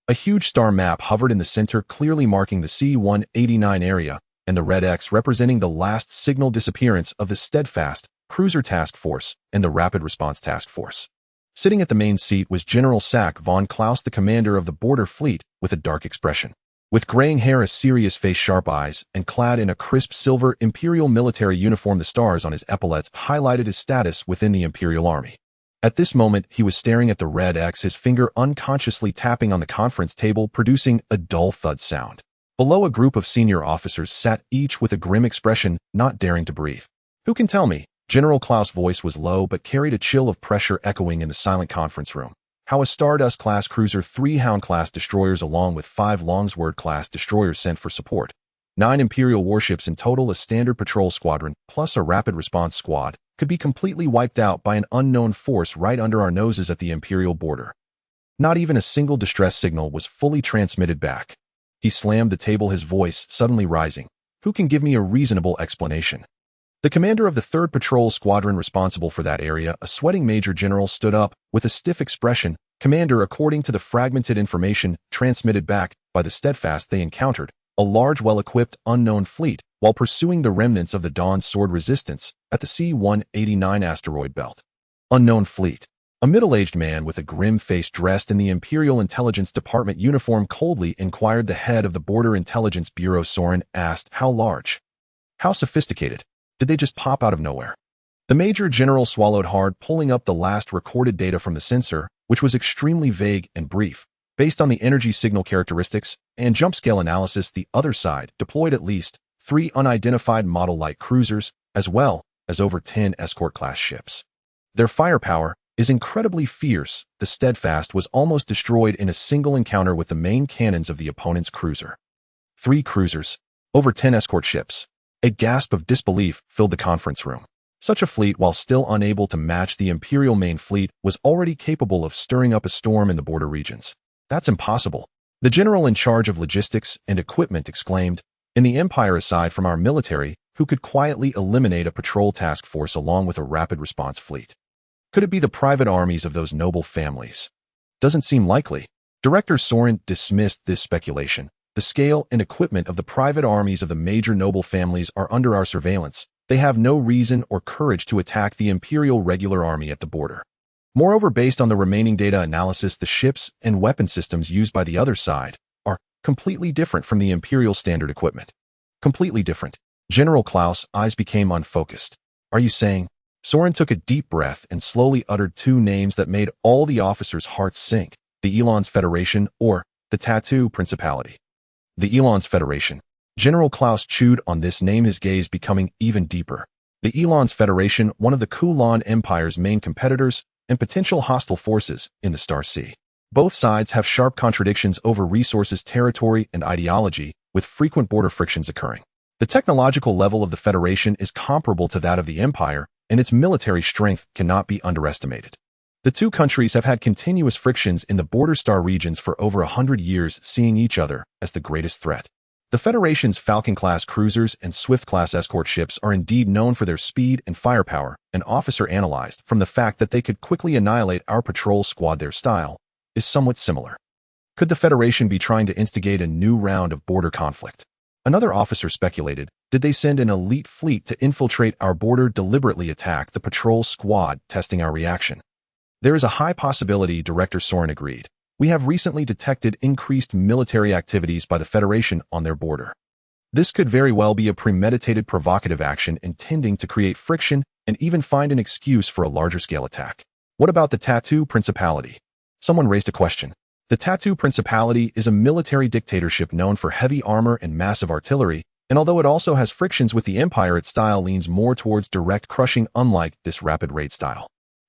A huge star map hovered in the center, clearly marking the C-189 area, and the red X representing the last signal disappearance of the Steadfast Cruiser Task Force and the Rapid Response Task Force. Sitting at the main seat was General Sack von Klaus, the commander of the border fleet, with a dark expression. With graying hair, a serious face, sharp eyes, and clad in a crisp silver Imperial military uniform, the stars on his epaulets highlighted his status within the Imperial Army. At this moment, he was staring at the red X, his finger unconsciously tapping on the conference table, producing a dull thud sound. Below, a group of senior officers sat, each with a grim expression, not daring to breathe. Who can tell me? General Klaus' voice was low but carried a chill of pressure echoing in the silent conference room. How a Stardust-class cruiser, 3 Hound-class destroyers along with 5 Longsword-class destroyers sent for support, 9 Imperial warships in total, a standard patrol squadron, plus a rapid response squad, could be completely wiped out by an unknown force right under our noses at the Imperial border. Not even a single distress signal was fully transmitted back. He slammed the table, his voice suddenly rising. Who can give me a reasonable explanation? The commander of the 3rd Patrol Squadron responsible for that area, a sweating Major General, stood up with a stiff expression. Commander, according to the fragmented information transmitted back by the Steadfast, they encountered a large, well-equipped, unknown fleet while pursuing the remnants of the Dawn Sword resistance at the C-189 asteroid belt. Unknown fleet. A middle-aged man with a grim face dressed in the Imperial Intelligence Department uniform coldly inquired. The head of the Border Intelligence Bureau, Soren, asked, How large? How sophisticated? Did they just pop out of nowhere? The Major General swallowed hard, pulling up the last recorded data from the sensor, which was extremely vague and brief. Based on the energy signal characteristics and jump scale analysis, the other side deployed at least 3 unidentified model light cruisers, as well as over 10 escort-class ships. Their firepower is incredibly fierce. The Steadfast was almost destroyed in a single encounter with the main cannons of the opponent's cruiser. 3 cruisers, over 10 escort ships. A gasp of disbelief filled the conference room. Such a fleet, while still unable to match the Imperial main fleet, was already capable of stirring up a storm in the border regions. That's impossible. The general in charge of logistics and equipment exclaimed, In the Empire, aside from our military, who could quietly eliminate a patrol task force along with a rapid response fleet? Could it be the private armies of those noble families? Doesn't seem likely. Director Soren dismissed this speculation. The scale and equipment of the private armies of the major noble families are under our surveillance. They have no reason or courage to attack the Imperial regular army at the border. Moreover, based on the remaining data analysis, the ships and weapon systems used by the other side are completely different from the Imperial standard equipment. Completely different. General Klaus' eyes became unfocused. Are you saying? Soren took a deep breath and slowly uttered 2 names that made all the officers' hearts sink. The Elon's Federation or the Tattoo Principality. The Elon's Federation. General Klaus chewed on this name, his gaze becoming even deeper. The Elon's Federation, one of the Kulan Empire's main competitors and potential hostile forces in the Star Sea. Both sides have sharp contradictions over resources, territory, and ideology, with frequent border frictions occurring. The technological level of the Federation is comparable to that of the Empire, and its military strength cannot be underestimated. The two countries have had continuous frictions in the border star regions for over 100 years, seeing each other as the greatest threat. The Federation's Falcon-class cruisers and Swift-class escort ships are indeed known for their speed and firepower. An officer analyzed from the fact that they could quickly annihilate our patrol squad. Their style is somewhat similar. Could the Federation be trying to instigate a new round of border conflict? Another officer speculated, did they send an elite fleet to infiltrate our border, deliberately attack the patrol squad, testing our reaction? There is a high possibility, Director Soren agreed. We have recently detected increased military activities by the Federation on their border. This could very well be a premeditated provocative action intending to create friction and even find an excuse for a larger-scale attack. What about the Tattoo Principality? Someone raised a question. The Tattoo Principality is a military dictatorship known for heavy armor and massive artillery, and although it also has frictions with the Empire, its style leans more towards direct crushing, unlike this rapid raid style.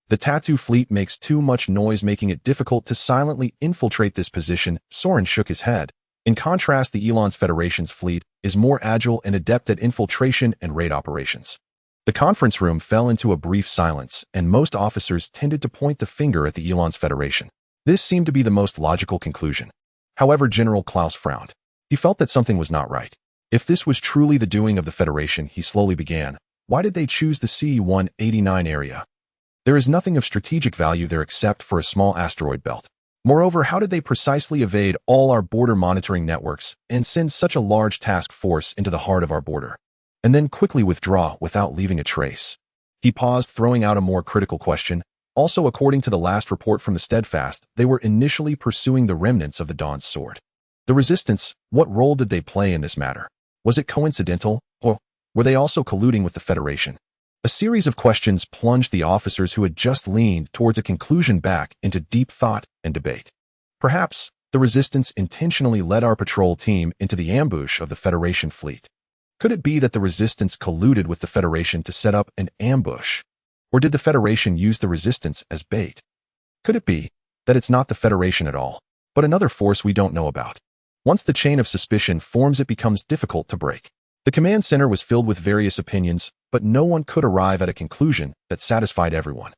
The Tattoo fleet makes too much noise, making it difficult to silently infiltrate this position. Soren shook his head. In contrast, the Elon's Federation's fleet is more agile and adept at infiltration and raid operations. The conference room fell into a brief silence, and most officers tended to point the finger at the Elon's Federation. This seemed to be the most logical conclusion. However, General Klaus frowned. He felt that something was not right. If this was truly the doing of the Federation, he slowly began, why did they choose the C-189 area? There is nothing of strategic value there except for a small asteroid belt. Moreover, how did they precisely evade all our border monitoring networks and send such a large task force into the heart of our border, and then quickly withdraw without leaving a trace? He paused, throwing out a more critical question. Also, according to the last report from the Steadfast, they were initially pursuing the remnants of the Dawn's Sword. The Resistance, what role did they play in this matter? Was it coincidental, or were they also colluding with the Federation? A series of questions plunged the officers who had just leaned towards a conclusion back into deep thought and debate. Perhaps the Resistance intentionally led our patrol team into the ambush of the Federation fleet. Could it be that the Resistance colluded with the Federation to set up an ambush? Or did the Federation use the Resistance as bait? Could it be that it's not the Federation at all, but another force we don't know about? Once the chain of suspicion forms, it becomes difficult to break. The command center was filled with various opinions, but no one could arrive at a conclusion that satisfied everyone.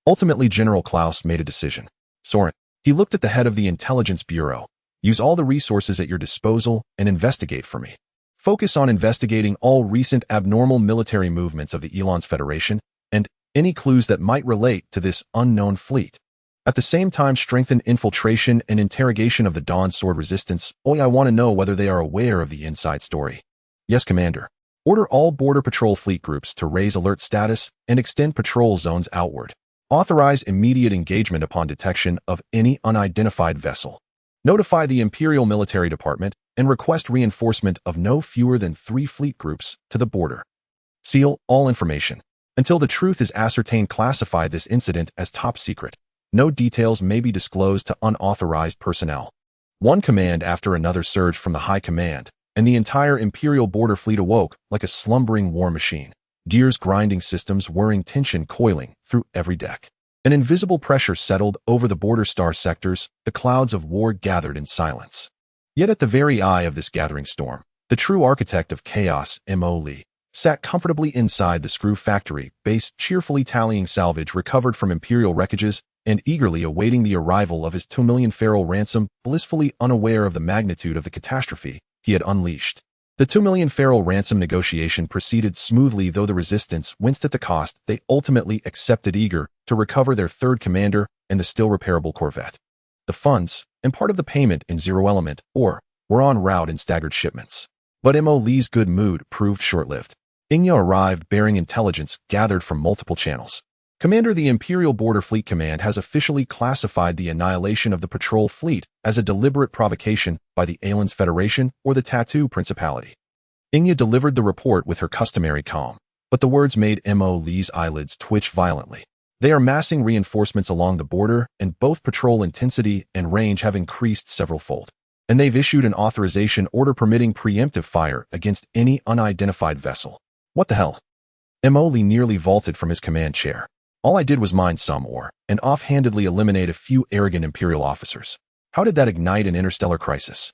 Ultimately, General Klaus made a decision. Soren, he looked at the head of the Intelligence Bureau. Use all the resources at your disposal and investigate for me. Focus on investigating all recent abnormal military movements of the Elon's Federation and any clues that might relate to this unknown fleet. At the same time, strengthen infiltration and interrogation of the Dawn's Sword Resistance. I want to know whether they are aware of the inside story. Yes, Commander. Order all Border Patrol fleet groups to raise alert status and extend patrol zones outward. Authorize immediate engagement upon detection of any unidentified vessel. Notify the Imperial Military Department and request reinforcement of no fewer than 3 fleet groups to the border. Seal all information. Until the truth is ascertained, classify this incident as top secret. No details may be disclosed to unauthorized personnel. One command after another surged from the high command, and the entire Imperial border fleet awoke like a slumbering war machine. Gears grinding, systems whirring, tension coiling through every deck. An invisible pressure settled over the border star sectors. The clouds of war gathered in silence. Yet at the very eye of this gathering storm, the true architect of chaos, Mo Lee, sat comfortably inside the screw factory base, cheerfully tallying salvage recovered from Imperial wreckages and eagerly awaiting the arrival of his 2 million feral ransom, blissfully unaware of the magnitude of the catastrophe he had unleashed. The 2 million feral ransom negotiation proceeded smoothly, though the Resistance winced at the cost. They ultimately accepted, eager to recover their third commander and the still repairable corvette. The funds, and part of the payment in zero element, or were en route in staggered shipments. But Mo Lee's good mood proved short-lived. Inya arrived bearing intelligence gathered from multiple channels. Commander, the Imperial Border Fleet Command has officially classified the annihilation of the patrol fleet as a deliberate provocation by the Aliens Federation or the Tattoo Principality. Inya delivered the report with her customary calm, but the words made Mo Lee's eyelids twitch violently. They are massing reinforcements along the border, and both patrol intensity and range have increased several-fold. And they've issued an authorization order permitting preemptive fire against any unidentified vessel. What the hell? Mo Lee nearly vaulted from his command chair. All I did was mine some ore and offhandedly eliminate a few arrogant Imperial officers. How did that ignite an interstellar crisis?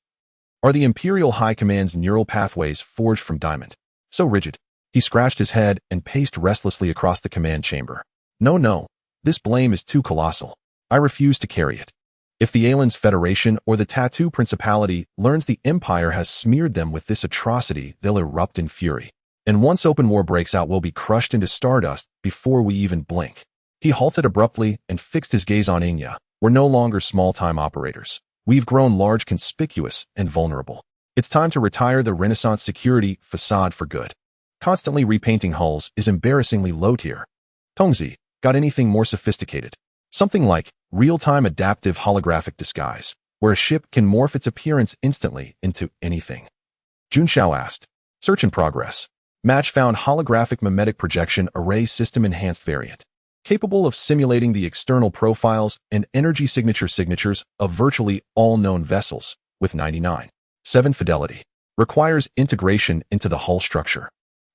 Are the Imperial High Command's neural pathways forged from diamond? So rigid. He scratched his head and paced restlessly across the command chamber. No, no. This blame is too colossal. I refuse to carry it. If the Aliens Federation or the Tattoo Principality learns the Empire has smeared them with this atrocity, they'll erupt in fury. And once open war breaks out, we'll be crushed into stardust before we even blink. He halted abruptly and fixed his gaze on Inya. We're no longer small-time operators. We've grown large, conspicuous, and vulnerable. It's time to retire the Renaissance security facade for good. Constantly repainting hulls is embarrassingly low-tier. Tongzi, got anything more sophisticated? Something like real-time adaptive holographic disguise, where a ship can morph its appearance instantly into anything. Junshao asked. Search in progress. Match found holographic mimetic projection array system enhanced variant, capable of simulating the external profiles and energy signatures of virtually all known vessels, with 99.7 fidelity. Requires integration into the hull structure.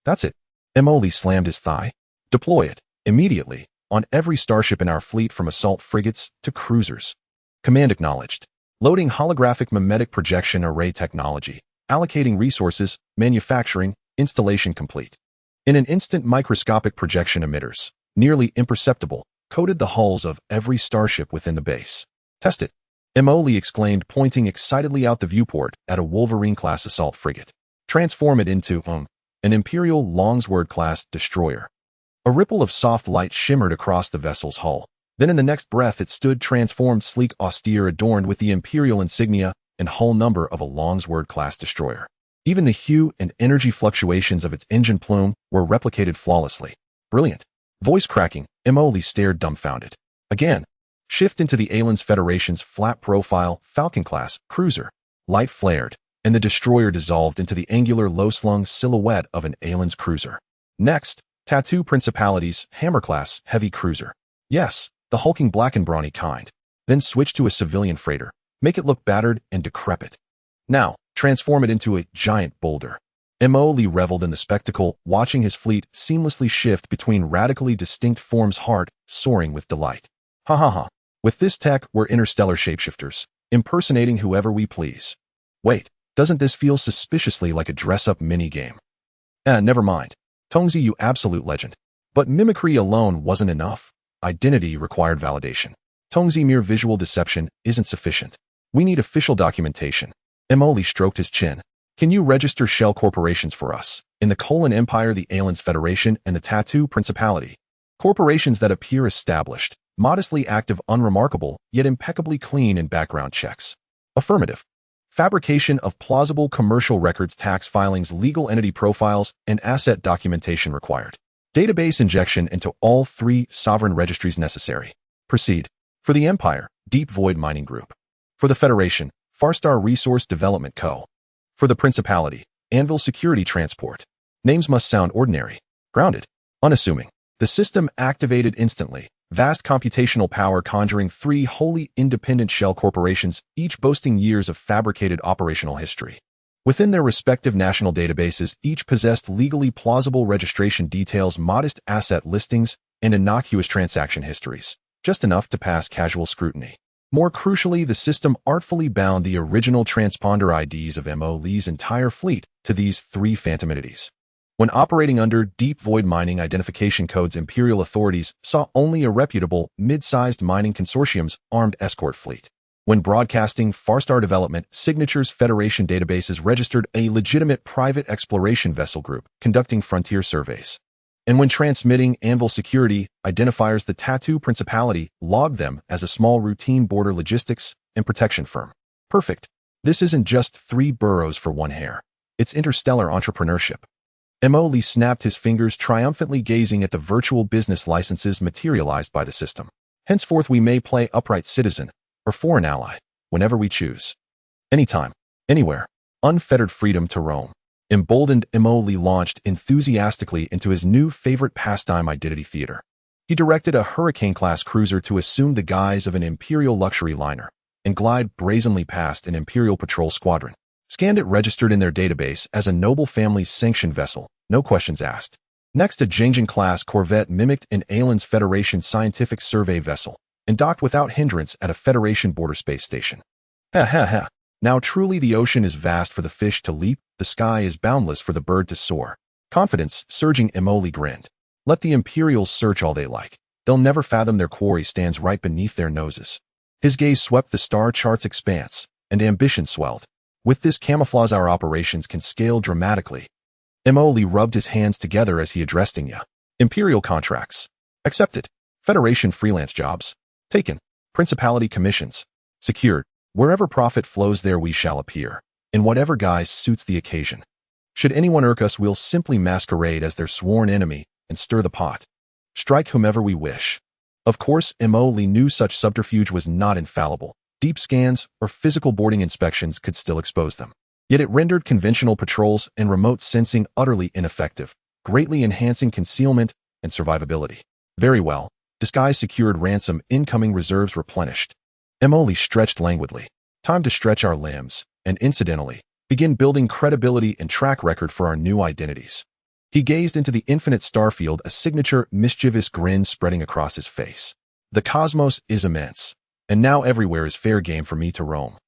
That's it. Emoli slammed his thigh. Deploy it, immediately, on every starship in our fleet from assault frigates to cruisers. Command acknowledged. Loading holographic mimetic projection array technology. Allocating resources, manufacturing, installation complete. In an instant, microscopic projection emitters, nearly imperceptible, coated the hulls of every starship within the base. Test it. Emoli exclaimed, pointing excitedly out the viewport at a Wolverine-class assault frigate. Transform it into, an Imperial Longsword-class destroyer. A ripple of soft light shimmered across the vessel's hull. Then in the next breath it stood transformed, sleek, austere, adorned with the Imperial insignia and hull number of a Longsword-class destroyer. Even the hue and energy fluctuations of its engine plume were replicated flawlessly. Brilliant. Voice cracking, Emoli stared dumbfounded. Again. Shift into the Aliens Federation's flat-profile Falcon-class cruiser. Light flared, and the destroyer dissolved into the angular, low-slung silhouette of an Aliens cruiser. Next, Tattoo Principality's Hammer-class heavy cruiser. Yes, the hulking black and brawny kind. Then switch to a civilian freighter. Make it look battered and decrepit. Now, transform it into a giant boulder. Emoli reveled in the spectacle, watching his fleet seamlessly shift between radically distinct forms, heart soaring with delight. Ha ha ha. With this tech, we're interstellar shapeshifters, impersonating whoever we please. Wait, doesn't this feel suspiciously like a dress-up mini-game? Never mind. Tongzi, you absolute legend. But mimicry alone wasn't enough. Identity required validation. Tongzi, mere visual deception isn't sufficient. We need official documentation. Emoli stroked his chin. Can you register shell corporations for us? In the Colon Empire, the Aliens Federation, and the Tattoo Principality. Corporations that appear established, modestly active, unremarkable, yet impeccably clean in background checks. Affirmative. Fabrication of plausible commercial records, tax filings, legal entity profiles, and asset documentation required. Database injection into all 3 sovereign registries necessary. Proceed. For the Empire, Deep Void Mining Group. For the Federation, Farstar Resource Development Co. For the Principality, Anvil Security Transport. Names must sound ordinary, grounded, unassuming. The system activated instantly. Vast computational power conjuring 3 wholly independent shell corporations, each boasting years of fabricated operational history. Within their respective national databases, each possessed legally plausible registration details, modest asset listings, and innocuous transaction histories, just enough to pass casual scrutiny. More crucially, the system artfully bound the original transponder IDs of Emoli's entire fleet to these 3 phantom entities. When operating under Deep Void Mining Identification Codes, Imperial authorities saw only a reputable, mid-sized mining consortium's armed escort fleet. When broadcasting Farstar Development Signatures, Federation databases registered a legitimate private exploration vessel group conducting frontier surveys. And when transmitting Anvil Security identifiers, the Tattoo Principality logged them as a small routine border logistics and protection firm. Perfect. This isn't just 3 burrows for 1 hair. It's interstellar entrepreneurship. Emoli snapped his fingers, triumphantly gazing at the virtual business licenses materialized by the system. Henceforth we may play upright citizen or foreign ally, whenever we choose. Anytime, anywhere. Unfettered freedom to roam. Emboldened, Emoli launched enthusiastically into his new favorite pastime, identity theater. He directed a Hurricane-class cruiser to assume the guise of an Imperial luxury liner and glide brazenly past an Imperial patrol squadron. Scanned it, registered in their database as a noble family's sanctioned vessel, no questions asked. Next, a Jangjin-class corvette mimicked an Aliens Federation scientific survey vessel and docked without hindrance at a Federation border space station. Ha ha ha. Now truly the ocean is vast for the fish to leap, the sky is boundless for the bird to soar. Confidence surging, Emoli grinned. Let the Imperials search all they like. They'll never fathom their quarry stands right beneath their noses. His gaze swept the star chart's expanse, and ambition swelled. With this camouflage, our operations can scale dramatically. Emoli rubbed his hands together as he addressed Inya. Imperial contracts. Accepted. Federation freelance jobs. Taken. Principality commissions. Secured. Wherever profit flows, there we shall appear. In whatever guise suits the occasion. Should anyone irk us, we'll simply masquerade as their sworn enemy and stir the pot. Strike whomever we wish. Of course, Emoli knew such subterfuge was not infallible. Deep scans or physical boarding inspections could still expose them. Yet it rendered conventional patrols and remote sensing utterly ineffective, greatly enhancing concealment and survivability. Very well. Disguise secured, ransom incoming, reserves replenished. Emoli stretched languidly. Time to stretch our limbs, and incidentally, begin building credibility and track record for our new identities. He gazed into the infinite starfield, a signature mischievous grin spreading across his face. The cosmos is immense, and now everywhere is fair game for me to roam.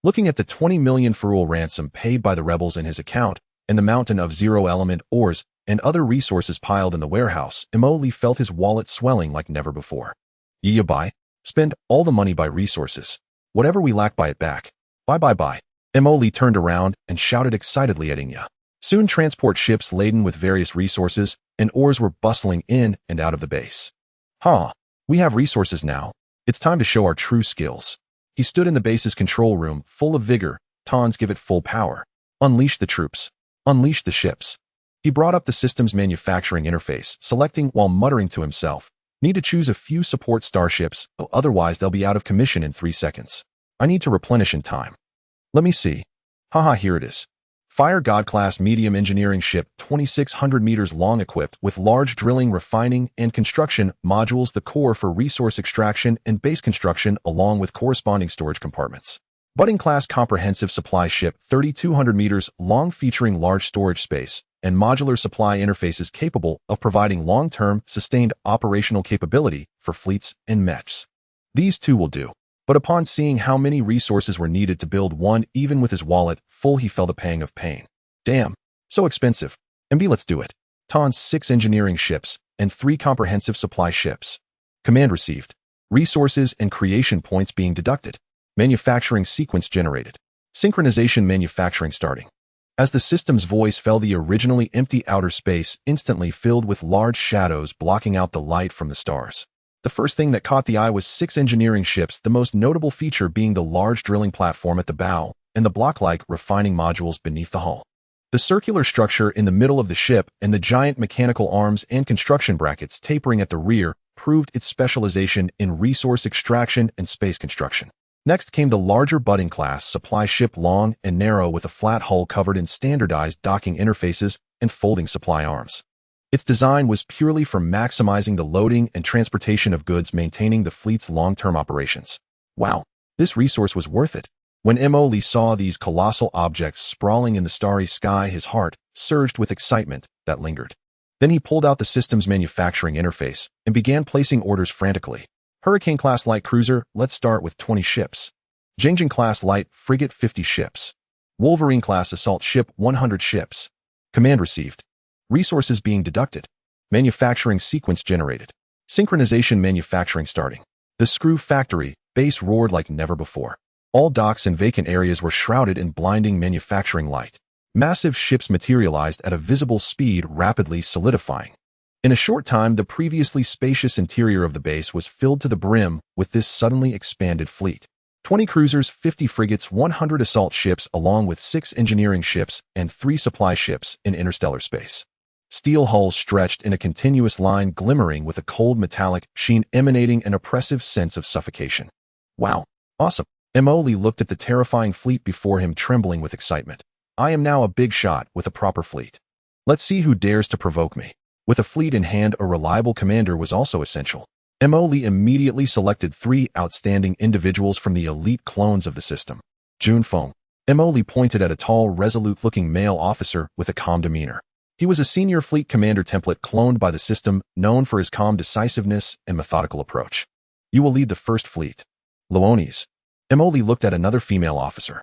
Looking at the 20 million ferrule ransom paid by the rebels in his account, and the mountain of zero-element ores and other resources piled in the warehouse, Emoli felt his wallet swelling like never before. "Ya buy? Spend all the money, buy resources. Whatever we lack, buy it back. Buy. Emoli turned around and shouted excitedly at Inya. Soon transport ships laden with various resources and ores were bustling in and out of the base. We have resources now. It's time to show our true skills. He stood in the base's control room, full of vigor. Tons, give it full power. Unleash the troops. Unleash the ships. He brought up the system's manufacturing interface, selecting while muttering to himself. Need to choose a few support starships, otherwise they'll be out of commission in 3 seconds. I need to replenish in time. Let me see. Here it is. Fire God-class medium engineering ship, 2,600 meters long, equipped with large drilling, refining, and construction modules, the core for resource extraction and base construction, along with corresponding storage compartments. Budding-class comprehensive supply ship, 3,200 meters long, featuring large storage space and modular supply interfaces capable of providing long-term, sustained operational capability for fleets and mechs. These two will do. But upon seeing how many resources were needed to build one, even with his wallet full, he felt a pang of pain. Damn, so expensive. MB, let's do it. Tons 6 engineering ships and 3 comprehensive supply ships. Command received. Resources and creation points being deducted. Manufacturing sequence generated. Synchronization manufacturing starting. As the system's voice fell, the originally empty outer space instantly filled with large shadows blocking out the light from the stars. The first thing that caught the eye was 6 engineering ships, the most notable feature being the large drilling platform at the bow and the block-like refining modules beneath the hull. The circular structure in the middle of the ship and the giant mechanical arms and construction brackets tapering at the rear proved its specialization in resource extraction and space construction. Next came the larger Budding-class supply ship, long and narrow with a flat hull covered in standardized docking interfaces and folding supply arms. Its design was purely for maximizing the loading and transportation of goods, maintaining the fleet's long-term operations. Wow, this resource was worth it. When Emoli saw these colossal objects sprawling in the starry sky, his heart surged with excitement that lingered. Then he pulled out the system's manufacturing interface and began placing orders frantically. Hurricane-class light cruiser, let's start with 20 ships. Jengjin-class light frigate, 50 ships. Wolverine-class assault ship, 100 ships. Command received. Resources being deducted. Manufacturing sequence generated. Synchronization manufacturing starting. The screw factory base roared like never before. All docks and vacant areas were shrouded in blinding manufacturing light. Massive ships materialized at a visible speed, rapidly solidifying. In a short time, the previously spacious interior of the base was filled to the brim with this suddenly expanded fleet. 20 cruisers, 50 frigates, 100 assault ships, along with 6 engineering ships and 3 supply ships in interstellar space. Steel hulls stretched in a continuous line, glimmering with a cold metallic sheen emanating an oppressive sense of suffocation. Wow, awesome. Emoli looked at the terrifying fleet before him, trembling with excitement. I am now a big shot with a proper fleet. Let's see who dares to provoke me. With a fleet in hand, a reliable commander was also essential. Emoli immediately selected 3 outstanding individuals from the elite clones of the system. Junfeng. Emoli pointed at a tall, resolute-looking male officer with a calm demeanor. He was a senior fleet commander template cloned by the system, known for his calm decisiveness and methodical approach. You will lead the first fleet. Luonis. Emoli looked at another female officer.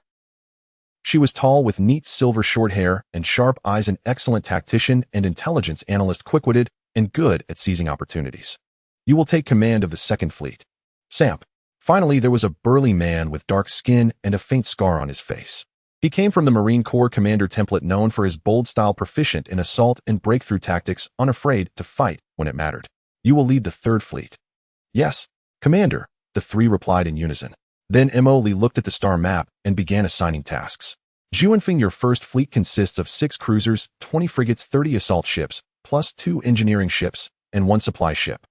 She was tall with neat silver short hair and sharp eyes, an excellent tactician and intelligence analyst, quick-witted and good at seizing opportunities. You will take command of the Second Fleet. Samp. Finally, there was a burly man with dark skin and a faint scar on his face. He came from the Marine Corps commander template, known for his bold style, proficient in assault and breakthrough tactics, unafraid to fight when it mattered. You will lead the Third Fleet. Yes, Commander, the three replied in unison. Then Emily looked at the star map and began assigning tasks. Juanfeng, your first fleet consists of 6 cruisers, 20 frigates, 30 assault ships, plus 2 engineering ships, and 1 supply ship.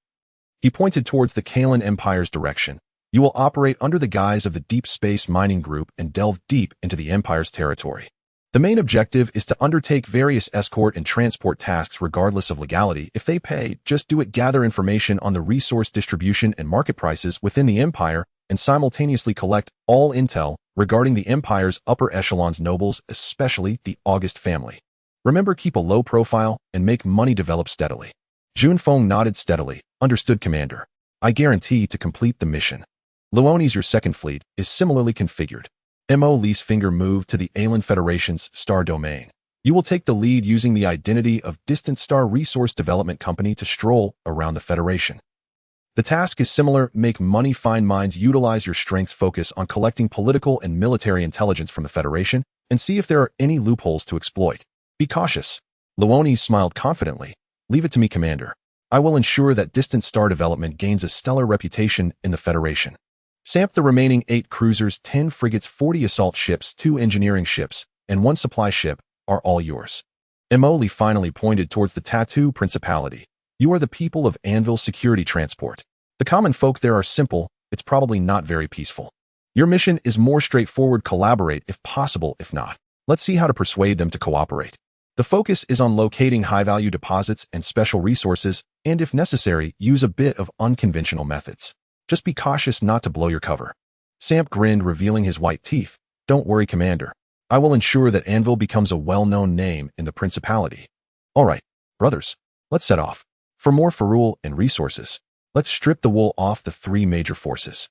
He pointed towards the Kalan Empire's direction. You will operate under the guise of the Deep Space Mining Group and delve deep into the Empire's territory. The main objective is to undertake various escort and transport tasks regardless of legality. If they pay, just do it. Gather information on the resource distribution and market prices within the Empire and simultaneously collect all intel regarding the Empire's upper echelons nobles, especially the August family. Remember, keep a low profile and make money develop steadily. Junfeng nodded steadily. Understood, Commander. I guarantee to complete the mission. Luoni's, your second fleet, is similarly configured. Mo Lee's finger moved to the Alan Federation's star domain. You will take the lead using the identity of Distant Star Resource Development Company to stroll around the Federation. The task is similar: make money, find mines, utilize your strengths, focus on collecting political and military intelligence from the Federation, and see if there are any loopholes to exploit. Be cautious. Luoni smiled confidently. Leave it to me, Commander. I will ensure that Distant Star Development gains a stellar reputation in the Federation. Samp, the remaining 8 cruisers, 10 frigates, 40 assault ships, 2 engineering ships, and 1 supply ship are all yours. Emoli finally pointed towards the Tattoo Principality. You are the people of Anvil Security Transport. The common folk there are simple. It's probably not very peaceful. Your mission is more straightforward: collaborate if possible. If not, let's see how to persuade them to cooperate. The focus is on locating high-value deposits and special resources, and if necessary, use a bit of unconventional methods. Just be cautious not to blow your cover. Samp grinned, revealing his white teeth. Don't worry, Commander. I will ensure that Anvil becomes a well-known name in the Principality. All right, brothers, let's set off. For more ferule and resources, let's strip the wool off the 3 major forces.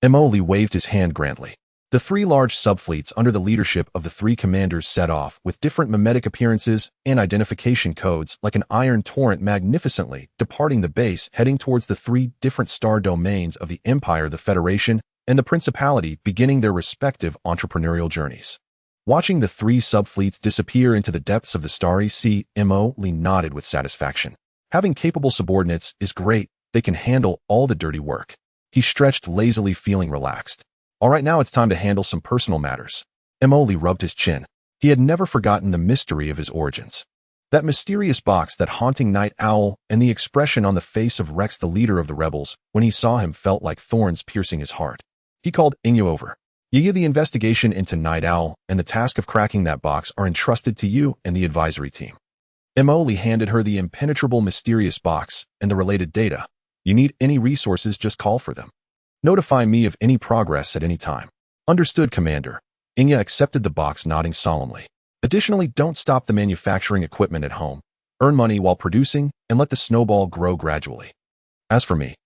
Emoli waved his hand grandly. The 3 large subfleets under the leadership of the 3 commanders set off with different mimetic appearances and identification codes like an iron torrent, magnificently departing the base, heading towards the 3 different star domains of the Empire, the Federation, and the Principality, beginning their respective entrepreneurial journeys. Watching the 3 subfleets disappear into the depths of the starry sea, Emoli nodded with satisfaction. Having capable subordinates is great. They can handle all the dirty work. He stretched lazily, feeling relaxed. All right, now it's time to handle some personal matters. Emoli rubbed his chin. He had never forgotten the mystery of his origins. That mysterious box, that haunting night owl, and the expression on the face of Rex, the leader of the rebels, when he saw him, felt like thorns piercing his heart. He called Inyo over. Yiga, the investigation into Night Owl and the task of cracking that box are entrusted to you and the advisory team. Emoli handed her the impenetrable mysterious box and the related data. You need any resources, just call for them. Notify me of any progress at any time. Understood, Commander. Inya accepted the box, nodding solemnly. Additionally, don't stop the manufacturing equipment at home. Earn money while producing and let the snowball grow gradually. As for me,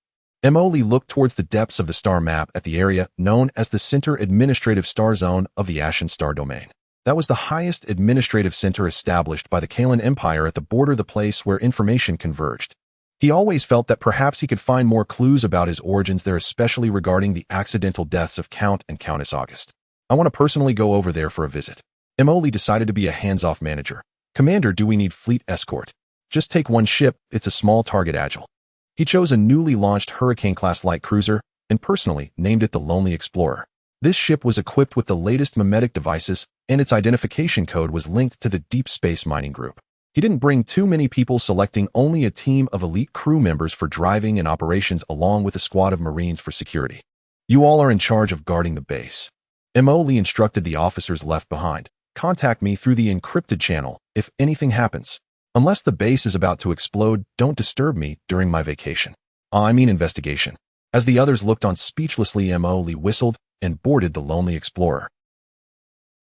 Emoli looked towards the depths of the star map at the area known as the Center Administrative Star Zone of the Ashen Star Domain. That was the highest administrative center established by the Kalan Empire at the border, the place where information converged. He always felt that perhaps he could find more clues about his origins there, especially regarding the accidental deaths of Count and Countess August. I want to personally go over there for a visit. Emoli decided to be a hands-off manager. Commander, do we need fleet escort? Just take 1 ship, it's a small target, agile. He chose a newly launched Hurricane-class light cruiser and personally named it the Lonely Explorer. This ship was equipped with the latest mimetic devices, and its identification code was linked to the Deep Space Mining Group. He didn't bring too many people, selecting only a team of elite crew members for driving and operations, along with a squad of Marines for security. You all are in charge of guarding the base. Emoli instructed the officers left behind. Contact me through the encrypted channel if anything happens. Unless the base is about to explode, don't disturb me during my vacation. I mean investigation. As the others looked on speechlessly, Emoli whistled and boarded the Lonely Explorer.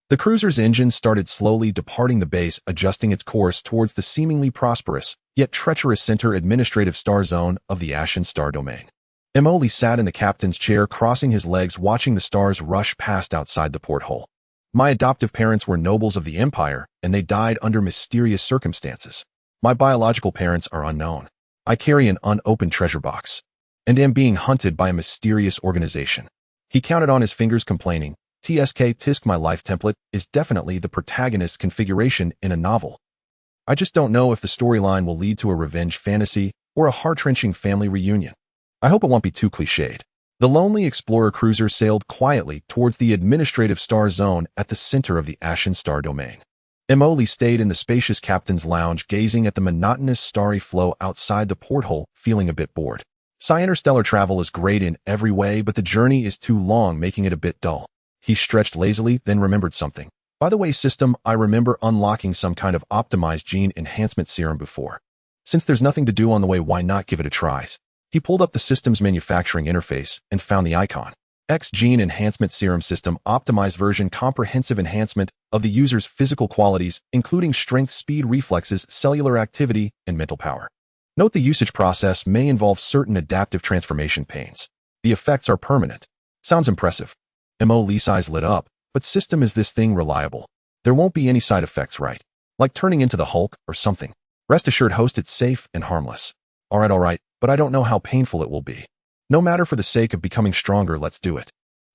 The cruiser's engine started slowly departing the base, adjusting its course towards the seemingly prosperous, yet treacherous Center Administrative Star Zone of the Ashen Star Domain. Emoli sat in the captain's chair, crossing his legs, watching the stars rush past outside the porthole. My adoptive parents were nobles of the Empire, and they died under mysterious circumstances. My biological parents are unknown. I carry an unopened treasure box, and am being hunted by a mysterious organization. He counted on his fingers, complaining, Tisk, my life template is definitely the protagonist's configuration in a novel. I just don't know if the storyline will lead to a revenge fantasy or a heart-wrenching family reunion. I hope it won't be too cliched. The Lonely Explorer cruiser sailed quietly towards the administrative star zone at the center of the Ashen Star domain. Emily stayed in the spacious captain's lounge, gazing at the monotonous starry flow outside the porthole, feeling a bit bored. Interstellar travel is great in every way, but the journey is too long, making it a bit dull. He stretched lazily, then remembered something. By the way, system, I remember unlocking some kind of optimized gene enhancement serum before. Since there's nothing to do on the way, why not give it a try? He pulled up the system's manufacturing interface and found the icon. X Gene Enhancement Serum System Optimized Version Comprehensive Enhancement of the user's physical qualities, including strength, speed, reflexes, cellular activity, and mental power. Note the usage process may involve certain adaptive transformation pains. The effects are permanent. Sounds impressive. Lee's eyes lit up, but system, is this thing reliable? There won't be any side effects, right? Like turning into the Hulk or something. Rest assured, host, it's safe and harmless. All right, but I don't know how painful it will be. No matter, for the sake of becoming stronger, let's do it.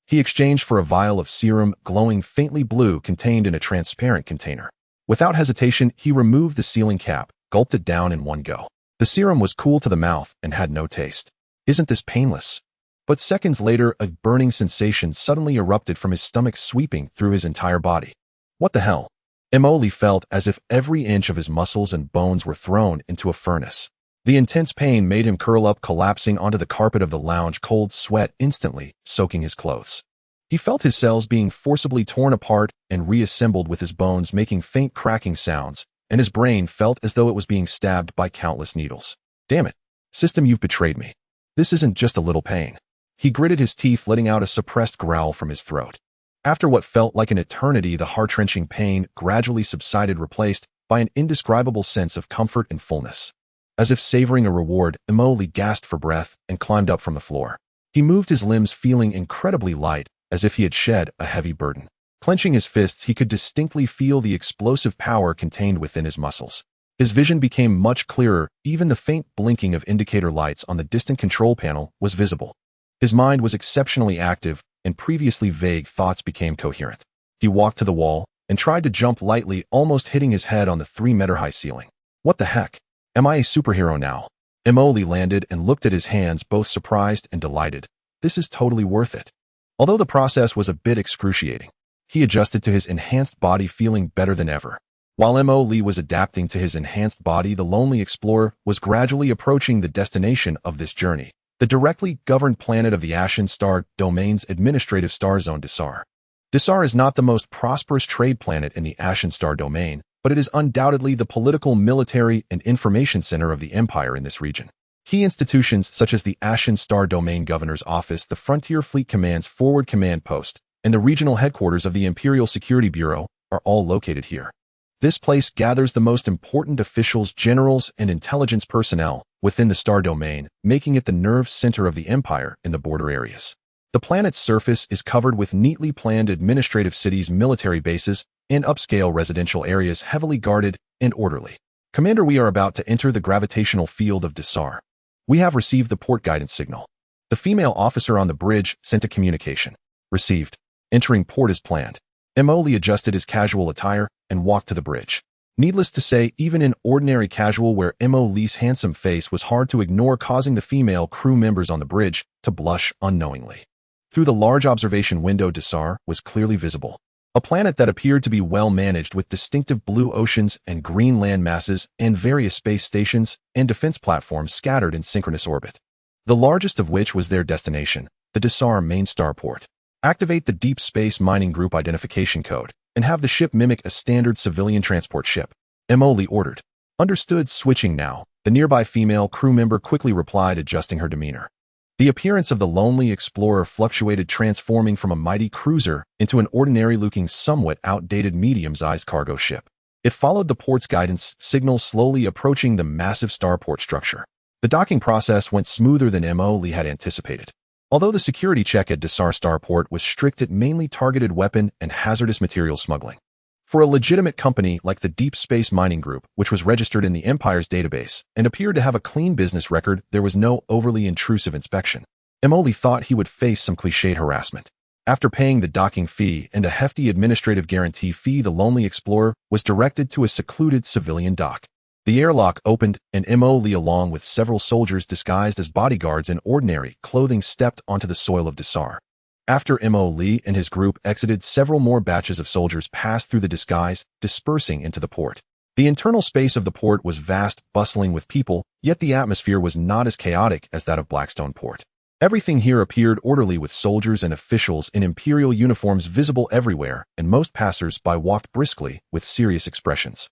He exchanged for a vial of serum, glowing faintly blue, contained in a transparent container. Without hesitation, he removed the sealing cap, gulped it down in one go. The serum was cool to the mouth and had no taste. Isn't this painless? But seconds later, a burning sensation suddenly erupted from his stomach, sweeping through his entire body. What the hell? Emily felt as if every inch of his muscles and bones were thrown into a furnace. The intense pain made him curl up, collapsing onto the carpet of the lounge, cold sweat instantly soaking his clothes. He felt his cells being forcibly torn apart and reassembled, with his bones making faint cracking sounds, and his brain felt as though it was being stabbed by countless needles. Damn it. System, you've betrayed me. This isn't just a little pain. He gritted his teeth, letting out a suppressed growl from his throat. After what felt like an eternity, the heart-wrenching pain gradually subsided, replaced by an indescribable sense of comfort and fullness. As if savoring a reward, Emily gasped for breath and climbed up from the floor. He moved his limbs, feeling incredibly light, as if he had shed a heavy burden. Clenching his fists, he could distinctly feel the explosive power contained within his muscles. His vision became much clearer, even the faint blinking of indicator lights on the distant control panel was visible. His mind was exceptionally active, and previously vague thoughts became coherent. He walked to the wall and tried to jump lightly, almost hitting his head on the 3-meter-high ceiling. What the heck? Am I a superhero now? Emily landed and looked at his hands, both surprised and delighted. This is totally worth it. Although the process was a bit excruciating, he adjusted to his enhanced body, feeling better than ever. While Emily was adapting to his enhanced body, the Lonely Explorer was gradually approaching the destination of this journey, the directly governed planet of the Ashen Star Domain's administrative star zone, Dessar. Dessar is not the most prosperous trade planet in the Ashen Star Domain, but it is undoubtedly the political, military, and information center of the Empire in this region. Key institutions such as the Ashen Star Domain Governor's Office, the Frontier Fleet Command's Forward Command Post, and the regional headquarters of the Imperial Security Bureau are all located here. This place gathers the most important officials, generals, and intelligence personnel within the Star Domain, making it the nerve center of the Empire in the border areas. The planet's surface is covered with neatly planned administrative cities, military bases, and upscale residential areas, heavily guarded and orderly. Commander, we are about to enter the gravitational field of Dessar. We have received the port guidance signal. The female officer on the bridge sent a communication. Received. Entering port as planned. Emily adjusted his casual attire and walked to the bridge. Needless to say, even in ordinary casual wear, Emily's handsome face was hard to ignore, causing the female crew members on the bridge to blush unknowingly. Through the large observation window, Dessar was clearly visible. A planet that appeared to be well managed, with distinctive blue oceans and green land masses and various space stations and defense platforms scattered in synchronous orbit. The largest of which was their destination, the Dessar main starport. Activate the Deep Space Mining Group identification code and have the ship mimic a standard civilian transport ship. Emily ordered. Understood. Switching now, the nearby female crew member quickly replied, adjusting her demeanor. The appearance of the Lonely Explorer fluctuated, transforming from a mighty cruiser into an ordinary-looking, somewhat outdated medium-sized cargo ship. It followed the port's guidance signal, slowly approaching the massive starport structure. The docking process went smoother than Emily had anticipated. Although the security check at Desar Starport was strict, it mainly targeted weapon and hazardous material smuggling. For a legitimate company like the Deep Space Mining Group, which was registered in the Empire's database and appeared to have a clean business record, there was no overly intrusive inspection. Emoli thought he would face some cliched harassment. After paying the docking fee and a hefty administrative guarantee fee, the lonely explorer was directed to a secluded civilian dock. The airlock opened, and Emoli, along with several soldiers disguised as bodyguards in ordinary clothing, stepped onto the soil of Desar. After Emoli and his group exited, several more batches of soldiers passed through the disguise, dispersing into the port. The internal space of the port was vast, bustling with people, yet the atmosphere was not as chaotic as that of Blackstone Port. Everything here appeared orderly, with soldiers and officials in imperial uniforms visible everywhere, and most passers-by walked briskly with serious expressions.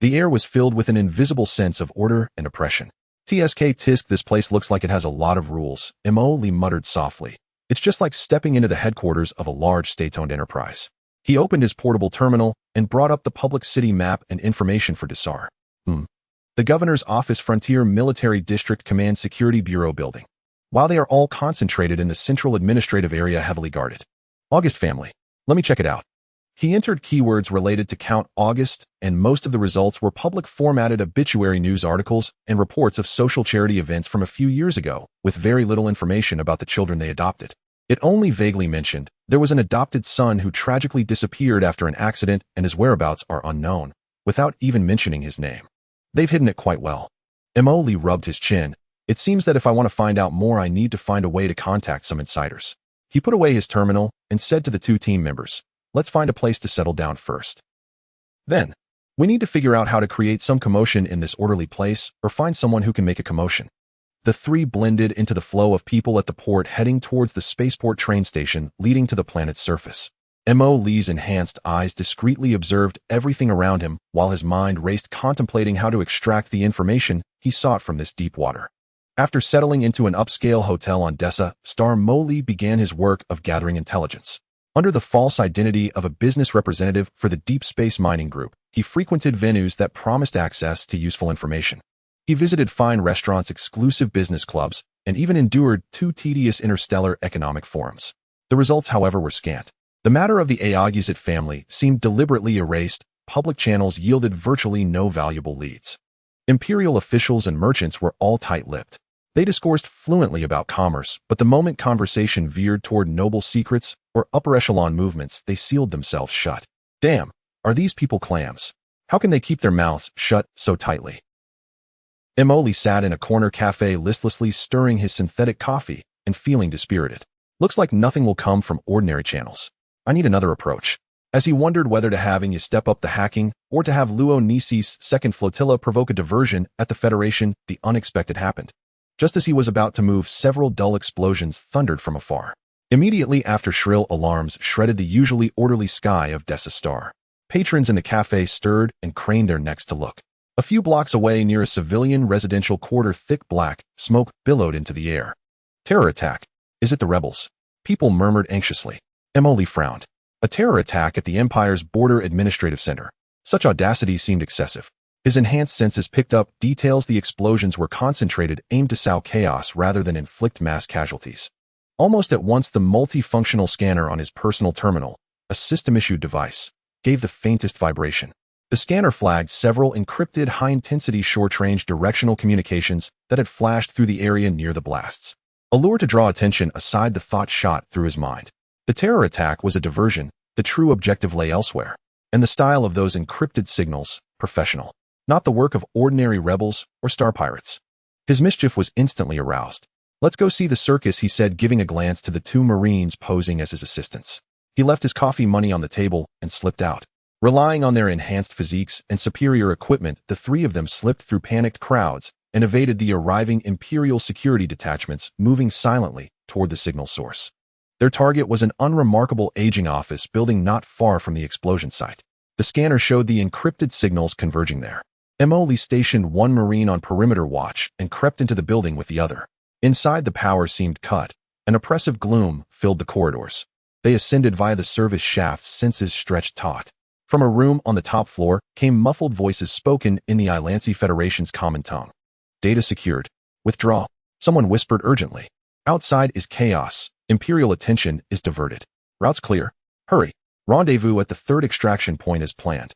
The air was filled with an invisible sense of order and oppression. Tisk, this place looks like it has a lot of rules, Emoli muttered softly. It's just like stepping into the headquarters of a large state-owned enterprise. He opened his portable terminal and brought up the public city map and information for Desar. The Governor's Office, Frontier Military District Command, Security Bureau building. While they are all concentrated in the central administrative area, heavily guarded. August family. Let me check it out. He entered keywords related to Count August, and most of the results were public formatted obituary news articles and reports of social charity events from a few years ago, with very little information about the children they adopted. It only vaguely mentioned there was an adopted son who tragically disappeared after an accident, and his whereabouts are unknown, without even mentioning his name. They've hidden it quite well. Emoli rubbed his chin. It seems that if I want to find out more, I need to find a way to contact some insiders. He put away his terminal and said to the two team members, let's find a place to settle down first. Then, we need to figure out how to create some commotion in this orderly place, or find someone who can make a commotion. The three blended into the flow of people at the port, heading towards the spaceport train station leading to the planet's surface. Emoli's enhanced eyes discreetly observed everything around him, while his mind raced, contemplating how to extract the information he sought from this deep water. After settling into an upscale hotel on Desar Star, Emoli began his work of gathering intelligence. Under the false identity of a business representative for the Deep Space Mining Group, he frequented venues that promised access to useful information. He visited fine restaurants, exclusive business clubs, and even endured 2 tedious interstellar economic forums. The results, however, were scant. The matter of the Aogizit family seemed deliberately erased. Public channels yielded virtually no valuable leads. Imperial officials and merchants were all tight-lipped. They discoursed fluently about commerce, but the moment conversation veered toward noble secrets or upper echelon movements, they sealed themselves shut. Damn, are these people clams? How can they keep their mouths shut so tightly? Emoli sat in a corner cafe, listlessly stirring his synthetic coffee and feeling dispirited. Looks like nothing will come from ordinary channels. I need another approach. As he wondered whether to have you step up the hacking or to have Luo Nisi's second flotilla provoke a diversion at the Federation, the unexpected happened. Just as he was about to move, several dull explosions thundered from afar. Immediately after, shrill alarms shredded the usually orderly sky of Desar Star. Patrons in the cafe stirred and craned their necks to look. A few blocks away, near a civilian residential quarter, thick black smoke billowed into the air. Terror attack. Is it the rebels? People murmured anxiously. Emoli frowned. A terror attack at the Empire's Border Administrative Center. Such audacity seemed excessive. His enhanced senses picked up details. The explosions were concentrated, aimed to sow chaos rather than inflict mass casualties. Almost at once, the multifunctional scanner on his personal terminal, a system-issued device, gave the faintest vibration. The scanner flagged several encrypted high-intensity short-range directional communications that had flashed through the area near the blasts. A lure to draw attention aside, the thought shot through his mind. The terror attack was a diversion. The true objective lay elsewhere. And the style of those encrypted signals, professional. Not the work of ordinary rebels or star pirates. His mischief was instantly aroused. Let's go see the circus, he said, giving a glance to the 2 Marines posing as his assistants. He left his coffee money on the table and slipped out. Relying on their enhanced physiques and superior equipment, the 3 of them slipped through panicked crowds and evaded the arriving Imperial security detachments, moving silently toward the signal source. Their target was an unremarkable aging office building not far from the explosion site. The scanner showed the encrypted signals converging there. Emoli stationed 1 Marine on perimeter watch and crept into the building with the other. Inside, the power seemed cut. An oppressive gloom filled the corridors. They ascended via the service shafts, senses stretched taut. From a room on the top floor came muffled voices spoken in the Ilansi Federation's common tongue. Data secured. Withdraw. Someone whispered urgently. Outside is chaos. Imperial attention is diverted. Route's clear. Hurry. Rendezvous at the third extraction point as planned.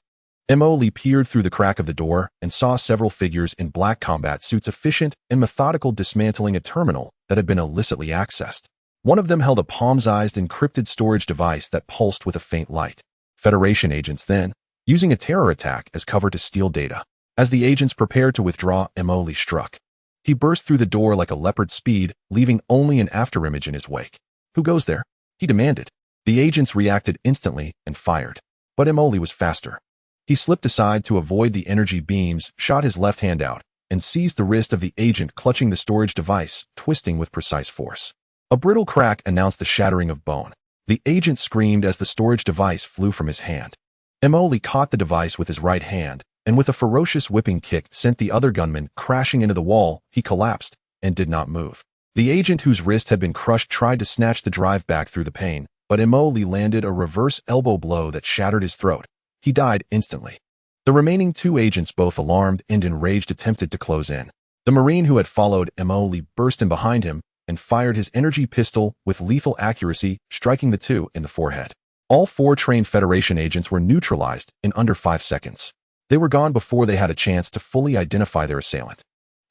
Lee peered through the crack of the door and saw several figures in black combat suits efficient and methodical dismantling a terminal that had been illicitly accessed. One of them held a palm-sized encrypted storage device that pulsed with a faint light. Federation agents then, using a terror attack as cover to steal data. As the agents prepared to withdraw, Lee struck. He burst through the door like a leopard's speed, leaving only an afterimage in his wake. Who goes there? He demanded. The agents reacted instantly and fired. But Lee was faster. He slipped aside to avoid the energy beams, shot his left hand out, and seized the wrist of the agent clutching the storage device, twisting with precise force. A brittle crack announced the shattering of bone. The agent screamed as the storage device flew from his hand. Lee caught the device with his right hand, and with a ferocious whipping kick sent the other gunman crashing into the wall. He collapsed and did not move. The agent whose wrist had been crushed tried to snatch the drive back through the pain, but Lee landed a reverse elbow blow that shattered his throat. He died instantly. The remaining two agents, both alarmed and enraged, attempted to close in. The Marine who had followed Lee burst in behind him and fired his energy pistol with lethal accuracy, striking the two in the forehead. All four trained Federation agents were neutralized in under 5 seconds. They were gone before they had a chance to fully identify their assailant.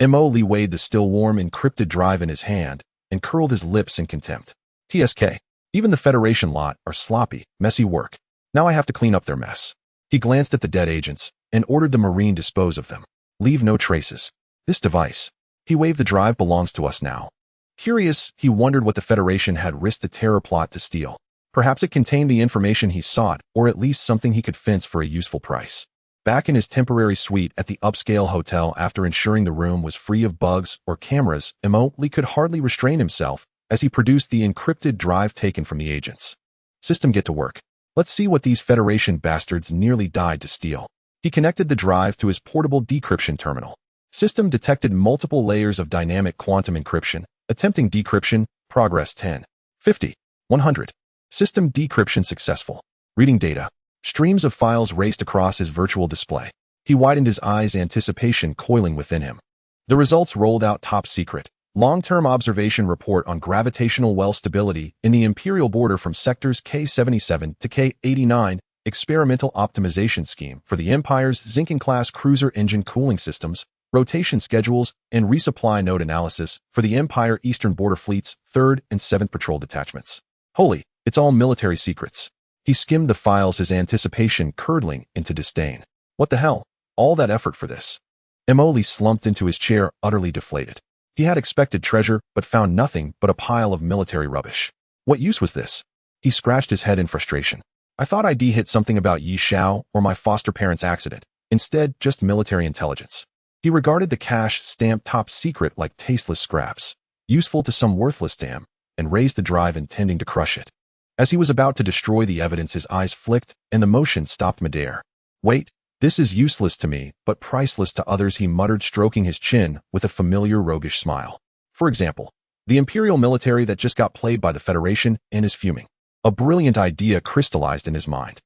Lee weighed the still-warm encrypted drive in his hand and curled his lips in contempt. TSK. Even the Federation lot are sloppy, messy work. Now I have to clean up their mess. He glanced at the dead agents and ordered the Marine dispose of them. Leave no traces. This device. He waved. The drive belongs to us now. Curious, he wondered what the Federation had risked a terror plot to steal. Perhaps it contained the information he sought, or at least something he could fence for a useful price. Back in his temporary suite at the upscale hotel, after ensuring the room was free of bugs or cameras, Lee could hardly restrain himself as he produced the encrypted drive taken from the agents. System, get to work. Let's see what these Federation bastards nearly died to steal. He connected the drive to his portable decryption terminal. System detected multiple layers of dynamic quantum encryption. Attempting decryption. Progress 10. 50. 100. System decryption successful. Reading data. Streams of files raced across his virtual display. He widened his eyes, anticipation coiling within him. The results rolled out. Top secret. Long-term observation report on gravitational well stability in the Imperial border from sectors K77 to K89, experimental optimization scheme for the Empire's Zinken-class cruiser engine cooling systems, rotation schedules, and resupply node analysis for the Empire Eastern Border Fleet's 3rd and 7th Patrol detachments. Holy, it's all military secrets. He skimmed the files, his anticipation curdling into disdain. What the hell? All that effort for this? Lee slumped into his chair, utterly deflated. He had expected treasure, but found nothing but a pile of military rubbish. What use was this? He scratched his head in frustration. I thought I'd hit something about Yi Xiao or my foster parents' accident. Instead, just military intelligence. He regarded the cache stamped top secret like tasteless scraps, useful to some, worthless to him, and raised the drive, intending to crush it. As he was about to destroy the evidence, his eyes flicked and the motion stopped midair. Wait. This is useless to me, but priceless to others, he muttered, stroking his chin with a familiar roguish smile. For example, the Imperial military that just got played by the Federation and is fuming. A brilliant idea crystallized in his mind.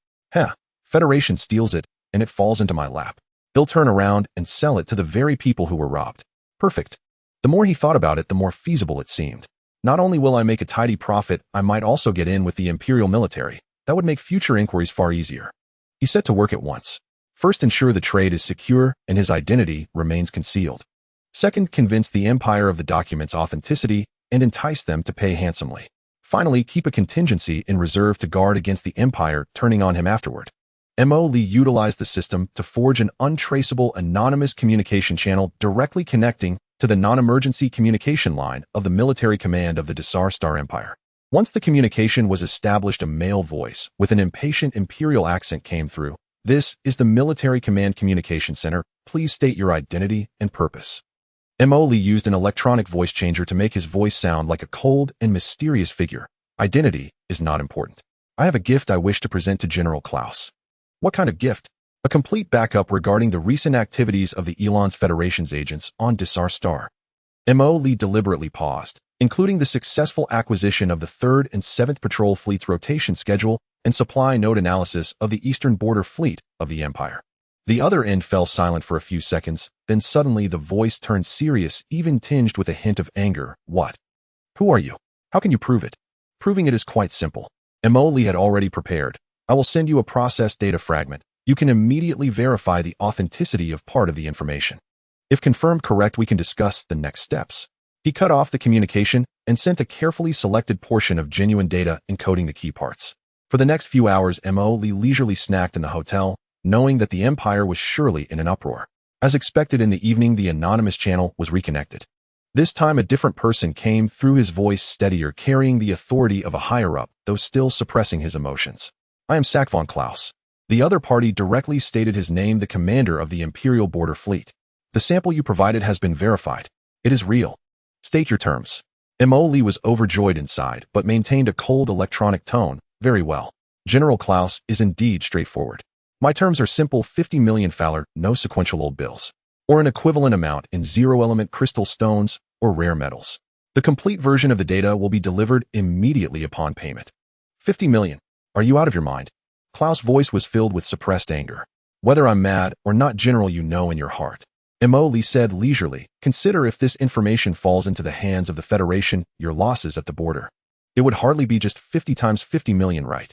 Federation steals it, and it falls into my lap. They'll turn around and sell it to the very people who were robbed. Perfect. The more he thought about it, the more feasible it seemed. Not only will I make a tidy profit, I might also get in with the Imperial military. That would make future inquiries far easier. He set to work at once. First, ensure the trade is secure and his identity remains concealed. Second, convince the Empire of the document's authenticity and entice them to pay handsomely. Finally, keep a contingency in reserve to guard against the Empire turning on him afterward. Lee utilized the system to forge an untraceable anonymous communication channel directly connecting to the non-emergency communication line of the military command of the Desar Star Empire. Once the communication was established, a male voice with an impatient Imperial accent came through. This is the Military Command Communication Center. Please state your identity and purpose. Lee used an electronic voice changer to make his voice sound like a cold and mysterious figure. Identity is not important. I have a gift I wish to present to General Klaus. What kind of gift? A complete backup regarding the recent activities of the Elon's Federation's agents on Desar Star. Lee deliberately paused, including the successful acquisition of the 3rd and 7th Patrol Fleet's rotation schedule and supply node analysis of the Eastern Border Fleet of the Empire. The other end fell silent for a few seconds, then suddenly the voice turned serious, even tinged with a hint of anger. What? Who are you? How can you prove it? Proving it is quite simple. Mo Lee had already prepared. I will send you a processed data fragment. You can immediately verify the authenticity of part of the information. If confirmed correct, we can discuss the next steps. He cut off the communication and sent a carefully selected portion of genuine data encoding the key parts. For the next few hours, Mo Lee leisurely snacked in the hotel, knowing that the Empire was surely in an uproar. As expected, in the evening, the anonymous channel was reconnected. This time, a different person came through, his voice steadier, carrying the authority of a higher-up, though still suppressing his emotions. I am Sack von Klaus. The other party directly stated his name, the commander of the Imperial Border Fleet. The sample you provided has been verified. It is real. State your terms. Mo Lee was overjoyed inside, but maintained a cold electronic tone. Very well. General Klaus is indeed straightforward. My terms are simple: 50 million Faller, no sequential old bills, or an equivalent amount in zero-element crystal stones or rare metals. The complete version of the data will be delivered immediately upon payment. 50 million. Are you out of your mind? Klaus' voice was filled with suppressed anger. Whether I'm mad or not, General, you know in your heart. Mo Lee said leisurely, consider if this information falls into the hands of the Federation, your losses at the border. It would hardly be just 50 times 50 million, right?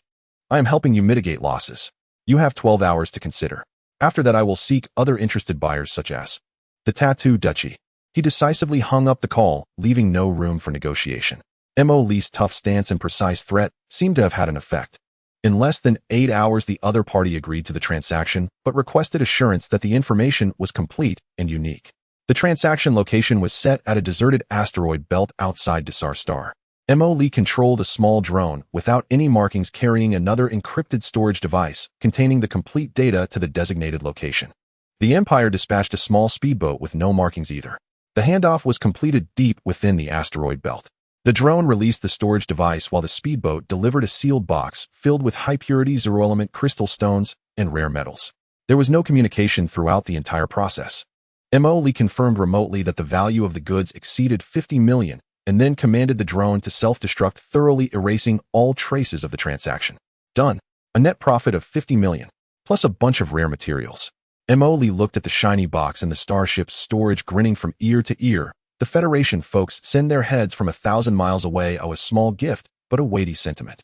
I am helping you mitigate losses. You have 12 hours to consider. After that, I will seek other interested buyers such as the Tattoo Duchy. He decisively hung up the call, leaving no room for negotiation. Mo Lee's tough stance and precise threat seemed to have had an effect. In less than 8 hours, the other party agreed to the transaction, but requested assurance that the information was complete and unique. The transaction location was set at a deserted asteroid belt outside Desar Star. Mo Lee controlled a small drone without any markings, carrying another encrypted storage device containing the complete data to the designated location. The Empire dispatched a small speedboat with no markings either. The handoff was completed deep within the asteroid belt. The drone released the storage device while the speedboat delivered a sealed box filled with high-purity zero-element crystal stones and rare metals. There was no communication throughout the entire process. Mo Lee confirmed remotely that the value of the goods exceeded 50 million, and then commanded the drone to self-destruct, thoroughly erasing all traces of the transaction. Done. A net profit of 50 million, plus a bunch of rare materials. Mo Lee looked at the shiny box and the starship's storage, grinning from ear to ear. The Federation folks send their heads from 1,000 miles away. A small gift, but a weighty sentiment.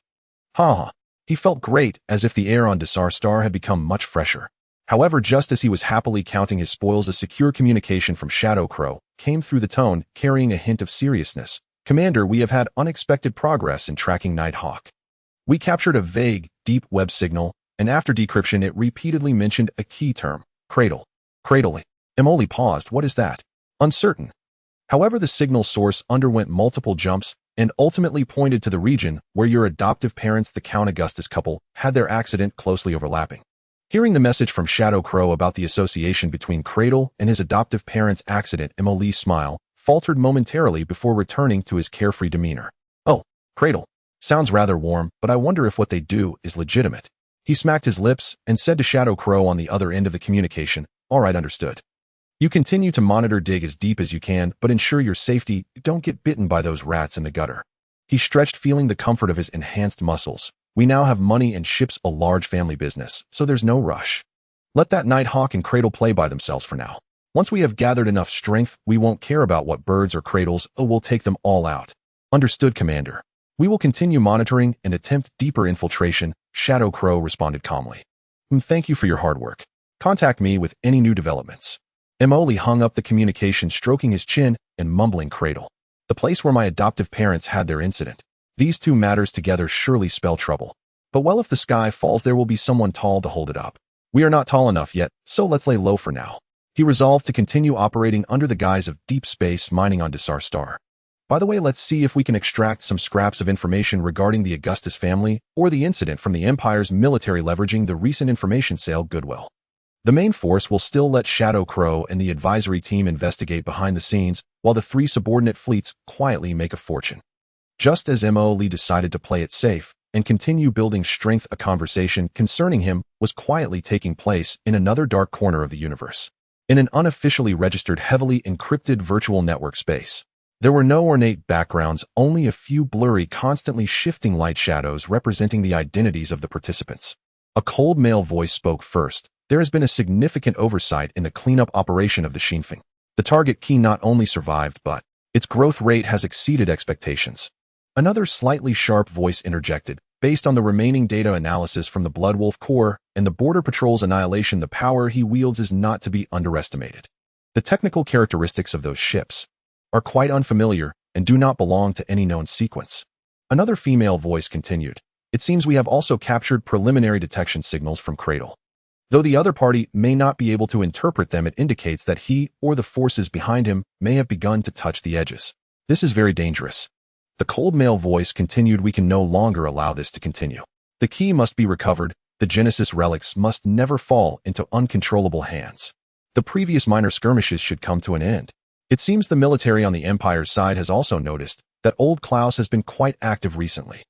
Ha! He felt great, as if the air on Desar Star had become much fresher. However, just as he was happily counting his spoils, a secure communication from Shadow Crow came through the tone, carrying a hint of seriousness. Commander, we have had unexpected progress in tracking Nighthawk. We captured a vague, deep web signal, and after decryption it repeatedly mentioned a key term, cradle. Cradle. Mo Lee paused. What is that? Uncertain. However, the signal source underwent multiple jumps and ultimately pointed to the region where your adoptive parents, the Count Augustus couple, had their accident, closely overlapping. Hearing the message from Shadow Crow about the association between Cradle and his adoptive parents' accident, Mo Lee's smile faltered momentarily before returning to his carefree demeanor. Oh, Cradle. Sounds rather warm, but I wonder if what they do is legitimate. He smacked his lips and said to Shadow Crow on the other end of the communication, all right, understood. You continue to monitor, dig as deep as you can, but ensure your safety. Don't get bitten by those rats in the gutter. He stretched, feeling the comfort of his enhanced muscles. We now have money and ships, a large family business, so there's no rush. Let that Nighthawk and Cradle play by themselves for now. Once we have gathered enough strength, we won't care about what birds or cradles, we'll take them all out. Understood, Commander. We will continue monitoring and attempt deeper infiltration, Shadow Crow responded calmly. Thank you for your hard work. Contact me with any new developments. Mo Lee hung up the communication, stroking his chin and mumbling, Cradle. The place where my adoptive parents had their incident. These two matters together surely spell trouble. But well, if the sky falls, there will be someone tall to hold it up. We are not tall enough yet, so let's lay low for now. He resolved to continue operating under the guise of deep space mining on Desar Star. By the way, let's see if we can extract some scraps of information regarding the Augustus family or the incident from the Empire's military, leveraging the recent information sale goodwill. The main force will still let Shadow Crow and the advisory team investigate behind the scenes, while the three subordinate fleets quietly make a fortune. Just as Mo Lee decided to play it safe and continue building strength, a conversation concerning him was quietly taking place in another dark corner of the universe. In an unofficially registered, heavily encrypted virtual network space. There were no ornate backgrounds, only a few blurry, constantly shifting light shadows representing the identities of the participants. A cold male voice spoke first. There has been a significant oversight in the cleanup operation of the Shinfeng. The target key not only survived but Its growth rate has exceeded expectations. Another slightly sharp voice interjected. Based on the remaining data analysis from the Bloodwolf Corps and the Border Patrol's annihilation, the power he wields is not to be underestimated. The technical characteristics of those ships are quite unfamiliar and do not belong to any known sequence. Another female voice continued. It seems we have also captured preliminary detection signals from Cradle. Though the other party may not be able to interpret them, it indicates that he or the forces behind him may have begun to touch the edges. This is very dangerous. The cold male voice continued. We can no longer allow this to continue. The key must be recovered. The Genesis relics must never fall into uncontrollable hands. The previous minor skirmishes should come to an end. It seems the military on the Empire's side has also noticed that old Klaus has been quite active recently.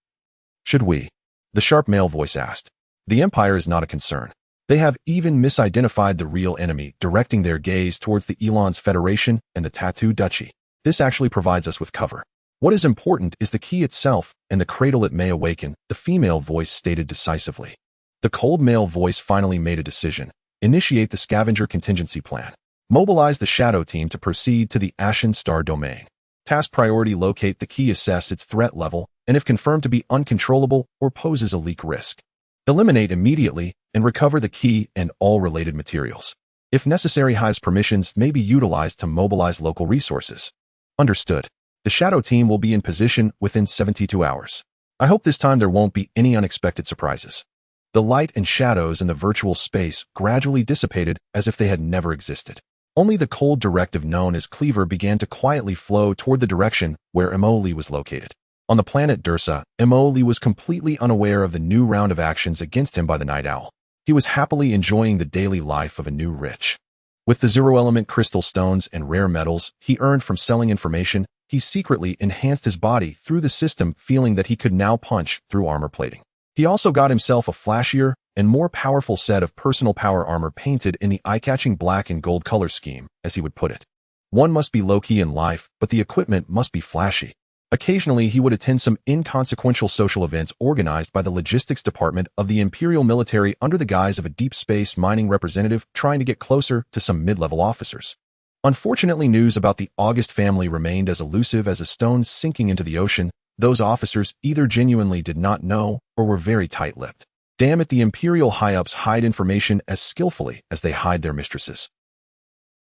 Should we? The sharp male voice asked. The Empire is not a concern. They have even misidentified the real enemy, directing their gaze towards the Elon's Federation and the Tattoo Duchy. This actually provides us with cover. What is important is the key itself and the cradle it may awaken, the female voice stated decisively. The cold male voice finally made a decision. Initiate the scavenger contingency plan. Mobilize the shadow team to proceed to the Ashen Star domain. Task priority: locate the key, assess its threat level, and if confirmed to be uncontrollable or poses a leak risk, eliminate immediately and recover the key and all related materials. If necessary, Hive's permissions may be utilized to mobilize local resources. Understood. The shadow team will be in position within 72 hours. I hope this time there won't be any unexpected surprises. The light and shadows in the virtual space gradually dissipated as if they had never existed. Only the cold directive known as Cleaver began to quietly flow toward the direction where Emily was located. On the planet Dursa, Emily was completely unaware of the new round of actions against him by the Night Owl. He was happily enjoying the daily life of a new rich. With the zero-element crystal stones and rare metals he earned from selling information, he secretly enhanced his body through the system, feeling that he could now punch through armor plating. He also got himself a flashier and more powerful set of personal power armor painted in the eye-catching black and gold color scheme, as he would put it. One must be low-key in life, but the equipment must be flashy. Occasionally, he would attend some inconsequential social events organized by the logistics department of the Imperial military under the guise of a deep space mining representative trying to get closer to some mid-level officers. Unfortunately, news about the August family remained as elusive as a stone sinking into the ocean. Those officers either genuinely did not know or were very tight-lipped. Damn it, the Imperial high-ups hide information as skillfully as they hide their mistresses.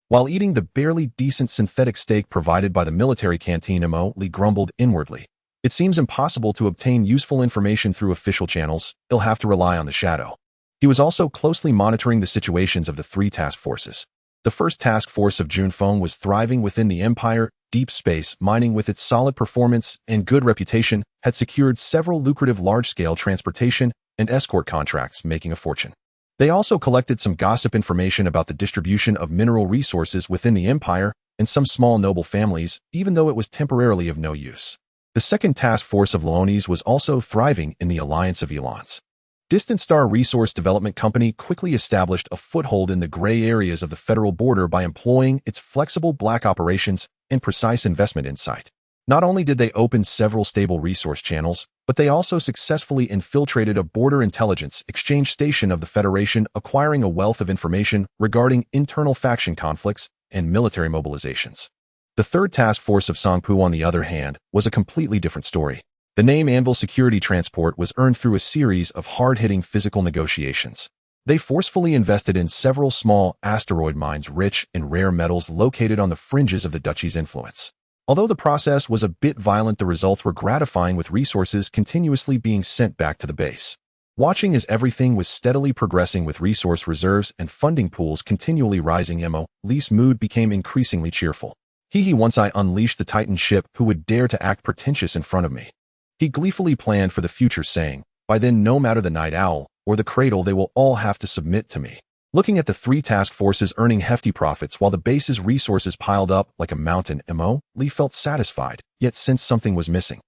While eating the barely decent synthetic steak provided by the military canteen, Emily grumbled inwardly. It seems impossible to obtain useful information through official channels. He'll have to rely on the shadow. He was also closely monitoring the situations of the three task forces. The first task force of Junfeng was thriving within the Empire. Deep space mining, with its solid performance and good reputation, had secured several lucrative large-scale transportation and escort contracts, making a fortune. They also collected some gossip information about the distribution of mineral resources within the Empire and some small noble families, even though it was temporarily of no use. The second task force of Leones was also thriving in the alliance of Elons. Distant Star Resource Development Company quickly established a foothold in the gray areas of the federal border by employing its flexible black operations and precise investment insight. Not only did they open several stable resource channels, but they also successfully infiltrated a border intelligence exchange station of the Federation, acquiring a wealth of information regarding internal faction conflicts and military mobilizations. The third task force of Songpu, on the other hand, was a completely different story. The name Anvil Security Transport was earned through a series of hard-hitting physical negotiations. They forcefully invested in several small asteroid mines rich in rare metals located on the fringes of the duchy's influence. Although the process was a bit violent, the results were gratifying, with resources continuously being sent back to the base. Watching as everything was steadily progressing with resource reserves and funding pools continually rising, Emily's mood became increasingly cheerful. Once I unleashed the Titan ship, who would dare to act pretentious in front of me? He gleefully planned for the future, saying, by then, no matter the Night Owl or the Cradle, they will all have to submit to me. Looking at the three task forces earning hefty profits while the base's resources piled up like a mountain, Lee felt satisfied, yet sensed something was missing.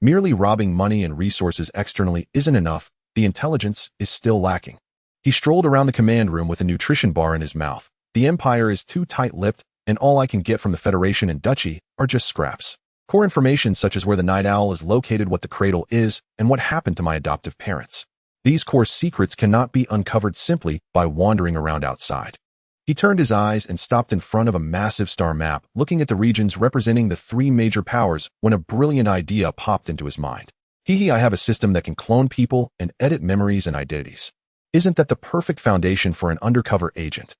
Merely robbing money and resources externally isn't enough. The intelligence is still lacking. He strolled around the command room with a nutrition bar in his mouth. The Empire is too tight-lipped, and all I can get from the Federation and Duchy are just scraps. Core information such as where the Night Owl is located, what the Cradle is, and what happened to my adoptive parents. These core secrets cannot be uncovered simply by wandering around outside. He turned his eyes and stopped in front of a massive star map, looking at the regions representing the three major powers when a brilliant idea popped into his mind. I have a system that can clone people and edit memories and identities. Isn't that the perfect foundation for an undercover agent?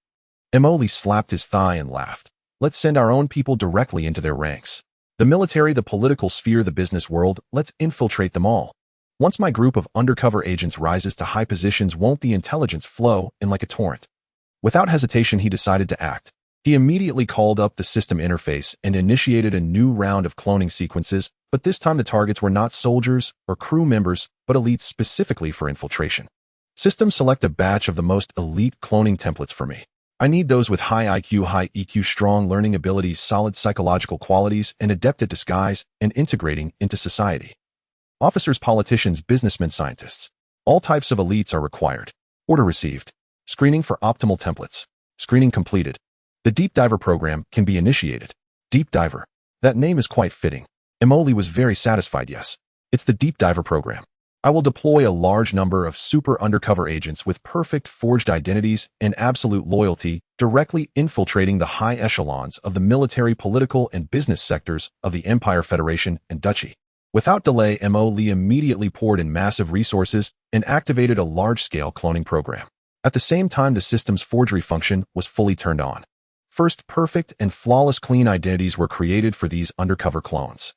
Emoli slapped his thigh and laughed. Let's send our own people directly into their ranks. The military, the political sphere, the business world, let's infiltrate them all. Once my group of undercover agents rises to high positions, won't the intelligence flow in like a torrent? Without hesitation, he decided to act. He immediately called up the system interface and initiated a new round of cloning sequences, but this time the targets were not soldiers or crew members, but elites specifically for infiltration. System, select a batch of the most elite cloning templates for me. I need those with high IQ, high EQ, strong learning abilities, solid psychological qualities, and adept at disguise and integrating into society. Officers, politicians, businessmen, scientists. All types of elites are required. Order received. Screening for optimal templates. Screening completed. The Deep Diver program can be initiated. Deep Diver. That name is quite fitting. Emoli was very satisfied. Yes, it's the Deep Diver program. I will deploy a large number of super undercover agents with perfect forged identities and absolute loyalty, directly infiltrating the high echelons of the military, political, and business sectors of the Empire, Federation, and Duchy. Without delay, Emoli immediately poured in massive resources and activated a large-scale cloning program. At the same time, the system's forgery function was fully turned on. First, perfect and flawless clean identities were created for these undercover clones.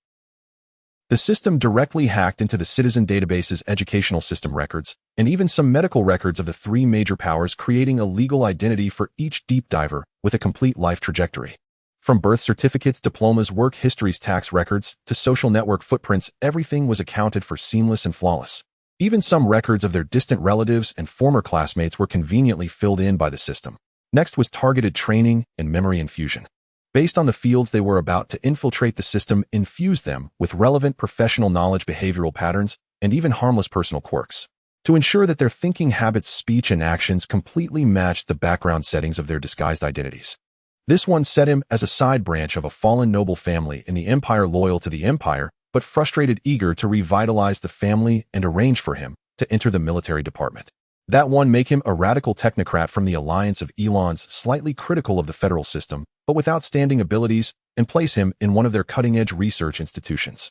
The system directly hacked into the citizen database's educational system records, and even some medical records of the three major powers, creating a legal identity for each deep diver with a complete life trajectory. From birth certificates, diplomas, work histories, tax records, to social network footprints, everything was accounted for seamless and flawless. Even some records of their distant relatives and former classmates were conveniently filled in by the system. Next was targeted training and memory infusion. Based on the fields they were about to infiltrate, the system infused them with relevant professional knowledge, behavioral patterns, and even harmless personal quirks, to ensure that their thinking habits, speech, and actions completely matched the background settings of their disguised identities. This one set him as a side branch of a fallen noble family in the Empire, loyal to the Empire, but frustrated, eager to revitalize the family and arrange for him to enter the military department. That one make him a radical technocrat from the Alliance of Elons, slightly critical of the federal system, but with outstanding abilities, and place him in one of their cutting-edge research institutions.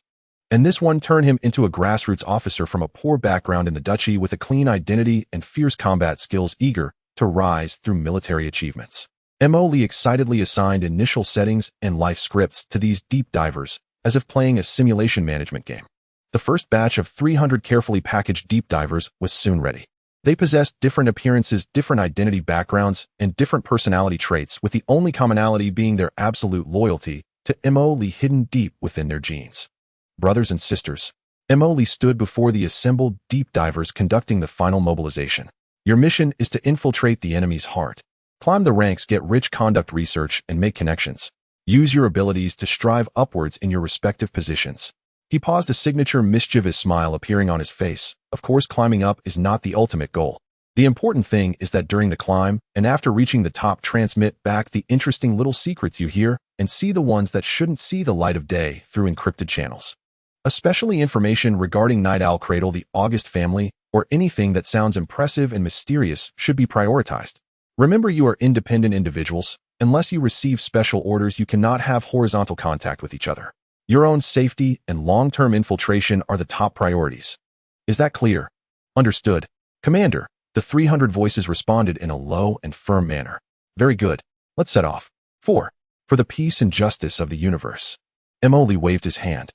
And this one turn him into a grassroots officer from a poor background in the Duchy with a clean identity and fierce combat skills, eager to rise through military achievements. Emoli excitedly assigned initial settings and life scripts to these deep divers, as if playing a simulation management game. The first batch of 300 carefully packaged deep divers was soon ready. They possessed different appearances, different identity backgrounds, and different personality traits, with the only commonality being their absolute loyalty to Emoli hidden deep within their genes. Brothers and sisters, Emoli stood before the assembled deep divers, conducting the final mobilization. Your mission is to infiltrate the enemy's heart. Climb the ranks, get rich, conduct research, and make connections. Use your abilities to strive upwards in your respective positions. He paused, a signature mischievous smile appearing on his face. Of course, climbing up is not the ultimate goal. The important thing is that during the climb, and after reaching the top, transmit back the interesting little secrets you hear, and see the ones that shouldn't see the light of day through encrypted channels. Especially information regarding Night Owl Cradle, the August family, or anything that sounds impressive and mysterious should be prioritized. Remember, you are independent individuals. Unless you receive special orders, you cannot have horizontal contact with each other. Your own safety and long-term infiltration are the top priorities. Is that clear? Understood, Commander. The 300 voices responded in a low and firm manner. Very good. Let's set off. 4. For the peace and justice of the universe. Emoli waved his hand.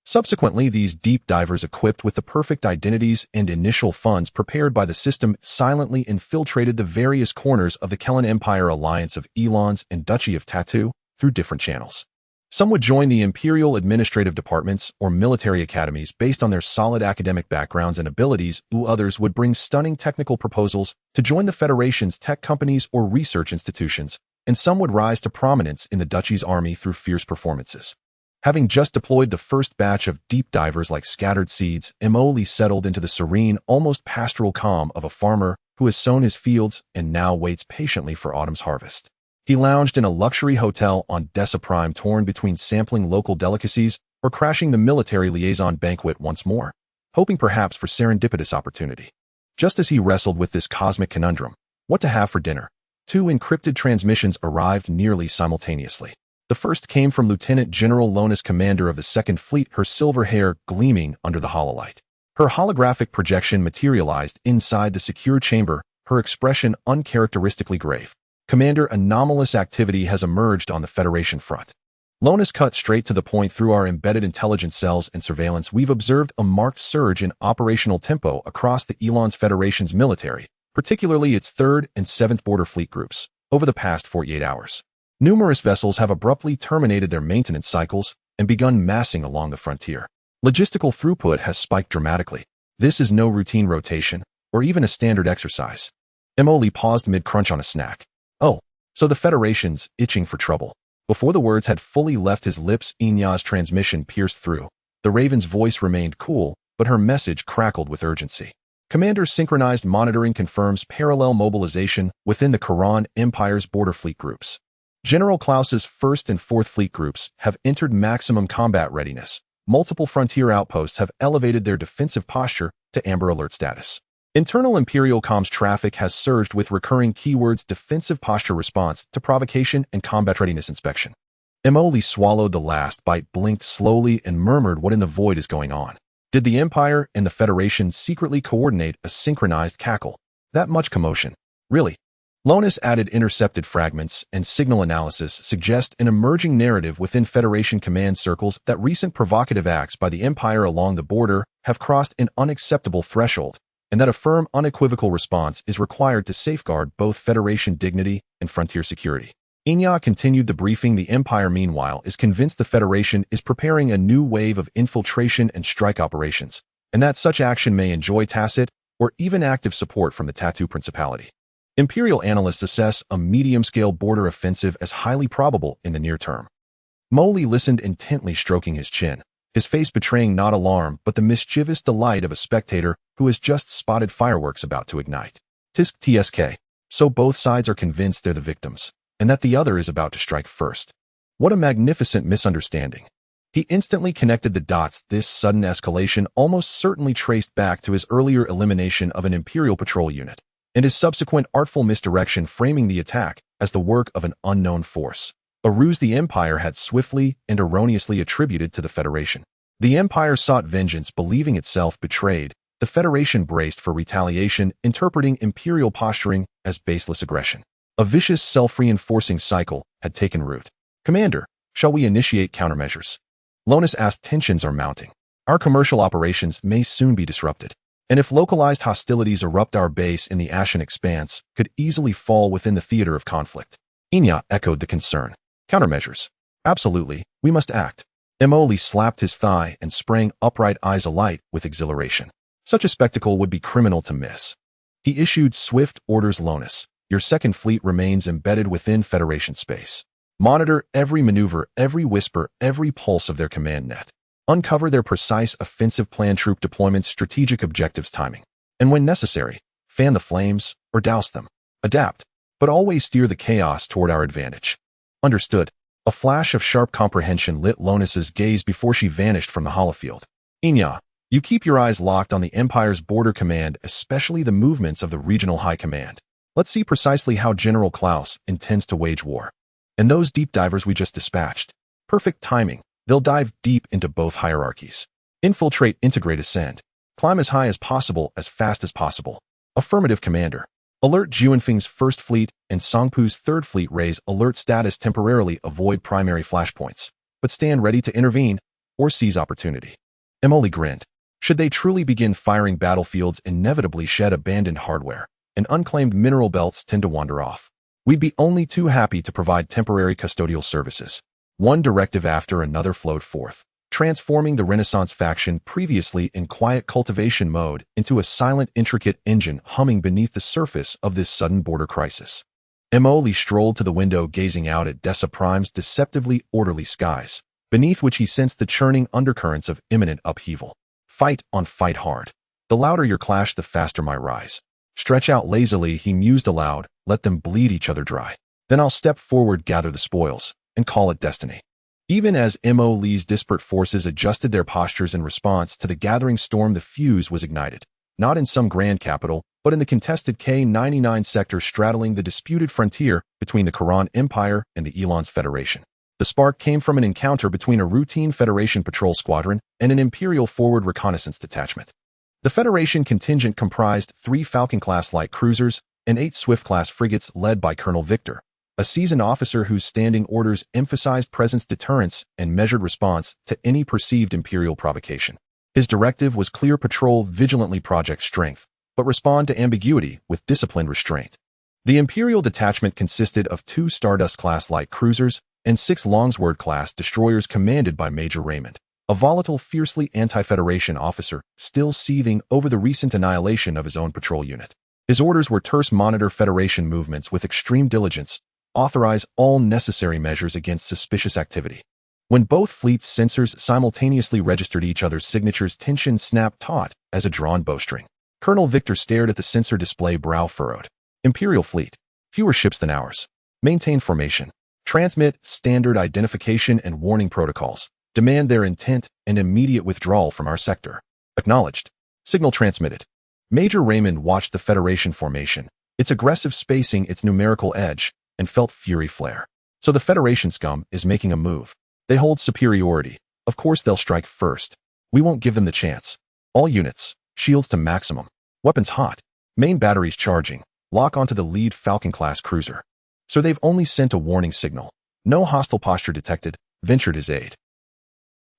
Subsequently, these deep divers, equipped with the perfect identities and initial funds prepared by the system, silently infiltrated the various corners of the Kellan Empire, Alliance of Elons, and Duchy of Tattoo through different channels. Some would join the Imperial Administrative Departments or military academies based on their solid academic backgrounds and abilities, while others would bring stunning technical proposals to join the Federation's tech companies or research institutions, and some would rise to prominence in the Duchy's army through fierce performances. Having just deployed the first batch of deep divers like scattered seeds, Emoli settled into the serene, almost pastoral calm of a farmer who has sown his fields and now waits patiently for autumn's harvest. He lounged in a luxury hotel on Dessa Prime, torn between sampling local delicacies or crashing the military liaison banquet once more, hoping perhaps for serendipitous opportunity. Just as he wrestled with this cosmic conundrum, what to have for dinner, Two encrypted transmissions arrived nearly simultaneously. The first came from Lieutenant General Lonas, commander of the Second Fleet, her silver hair gleaming under the hololight. Her holographic projection materialized inside the secure chamber, her expression uncharacteristically grave. Commander, anomalous activity has emerged on the Federation front. Lonas cut straight to the point. Through our embedded intelligence cells and surveillance, we've observed a marked surge in operational tempo across the Elon's Federation's military, particularly its 3rd and 7th Border Fleet groups, over the past 48 hours. Numerous vessels have abruptly terminated their maintenance cycles and begun massing along the frontier. Logistical throughput has spiked dramatically. This is no routine rotation, or even a standard exercise. Emily paused mid-crunch on a snack. Oh, so the Federation's itching for trouble. Before the words had fully left his lips, Inya's transmission pierced through. The Raven's voice remained cool, but her message crackled with urgency. Commander, synchronized monitoring confirms parallel mobilization within the Quran Empire's border fleet groups. General Klaus's 1st and 4th Fleet groups have entered maximum combat readiness. Multiple frontier outposts have elevated their defensive posture to Amber Alert status. Internal Imperial comms traffic has surged with recurring keywords: defensive posture response to provocation and combat readiness inspection. Emily swallowed the last bite, blinked slowly, and murmured, "What in the void is going on?" Did the Empire and the Federation secretly coordinate a synchronized cackle? That much commotion. Really? Lonas added intercepted fragments and signal analysis suggest an emerging narrative within Federation command circles that recent provocative acts by the Empire along the border have crossed an unacceptable threshold, and that a firm, unequivocal response is required to safeguard both Federation dignity and frontier security. Inya continued the briefing. The Empire, meanwhile, is convinced the Federation is preparing a new wave of infiltration and strike operations, and that such action may enjoy tacit or even active support from the Tattoo Principality. Imperial analysts assess a medium-scale border offensive as highly probable in the near term. Moley listened intently, stroking his chin, his face betraying not alarm but the mischievous delight of a spectator who has just spotted fireworks about to ignite. TSK. So both sides are convinced they're the victims, and that the other is about to strike first. What a magnificent misunderstanding. He instantly connected the dots. This sudden escalation almost certainly traced back to his earlier elimination of an Imperial patrol unit, and his subsequent artful misdirection, framing the attack as the work of an unknown force, a ruse the Empire had swiftly and erroneously attributed to the Federation. The Empire sought vengeance, believing itself betrayed. The Federation braced for retaliation, interpreting Imperial posturing as baseless aggression. A vicious, self-reinforcing cycle had taken root. "Commander, shall we initiate countermeasures?" Lonas asked. "Tensions are mounting. Our commercial operations may soon be disrupted. And if localized hostilities erupt, our base in the Ashen Expanse could easily fall within the theater of conflict." Inya echoed the concern. "Countermeasures? Absolutely, we must act." Emoli slapped his thigh and sprang upright, eyes alight with exhilaration. Such a spectacle would be criminal to miss. He issued swift orders. "Lonas, your Second Fleet remains embedded within Federation space. Monitor every maneuver, every whisper, every pulse of their command net. Uncover their precise offensive plan, troop deployments, strategic objectives, timing. And when necessary, fan the flames or douse them. Adapt, but always steer the chaos toward our advantage." "Understood." A flash of sharp comprehension lit Lonas's gaze before she vanished from the holofield. "Inya, you keep your eyes locked on the Empire's border command, especially the movements of the regional high command. Let's see precisely how General Klaus intends to wage war. And those deep divers we just dispatched. Perfect timing. They'll dive deep into both hierarchies. Infiltrate, integrate, ascend. Climb as high as possible, as fast as possible." "Affirmative, Commander." Alert Juanfeng's 1st Fleet and Songpu's 3rd Fleet. Raise alert status temporarily. Avoid primary flashpoints, but stand ready to intervene or seize opportunity. Emily grinned. Should they truly begin firing, battlefields inevitably shed abandoned hardware, and unclaimed mineral belts tend to wander off. We'd be only too happy to provide temporary custodial services. One directive after another flowed forth, transforming the Renaissance faction, previously in quiet cultivation mode, into a silent, intricate engine humming beneath the surface of this sudden border crisis. Emoli strolled to the window, gazing out at Dessa Prime's deceptively orderly skies, beneath which he sensed the churning undercurrents of imminent upheaval. Fight on, fight hard. The louder your clash, the faster my rise. Stretch out lazily, he mused aloud, let them bleed each other dry. Then I'll step forward, gather the spoils, and call it destiny. Even as Emily's disparate forces adjusted their postures in response to the gathering storm, the fuse was ignited. not in some grand capital, but in the contested K-99 sector straddling the disputed frontier between the Quran Empire and the Elon's Federation. The spark came from an encounter between a routine Federation patrol squadron and an Imperial forward reconnaissance detachment. The Federation contingent comprised 3 Falcon-class light cruisers and 8 Swift-class frigates led by Colonel Victor, a seasoned officer whose standing orders emphasized presence deterrence and measured response to any perceived Imperial provocation. His directive was clear patrol vigilantly project strength, but respond to ambiguity with disciplined restraint. The Imperial detachment consisted of 2 Stardust-class light cruisers and 6 Longsword-class destroyers commanded by Major Raymond, a volatile, fiercely anti-Federation officer still seething over the recent annihilation of his own patrol unit. His orders were terse: monitor Federation movements with extreme diligence, authorize all necessary measures against suspicious activity. When both fleets' sensors simultaneously registered each other's signatures, tension snapped taut as a drawn bowstring. Colonel Victor stared at the sensor display, brow furrowed. Imperial fleet. Fewer ships than ours. Maintain formation. Transmit standard identification and warning protocols. Demand their intent and immediate withdrawal from our sector. Acknowledged. Signal transmitted. Major Raymond watched the Federation formation, its aggressive spacing its numerical edge, and felt fury flare. So the Federation scum is making a move. They hold superiority. Of course they'll strike first. We won't give them the chance. All units. Shields to maximum. Weapons hot. Main batteries charging. Lock onto the lead Falcon-class cruiser. So they've only sent a warning signal. No hostile posture detected, ventured his aide.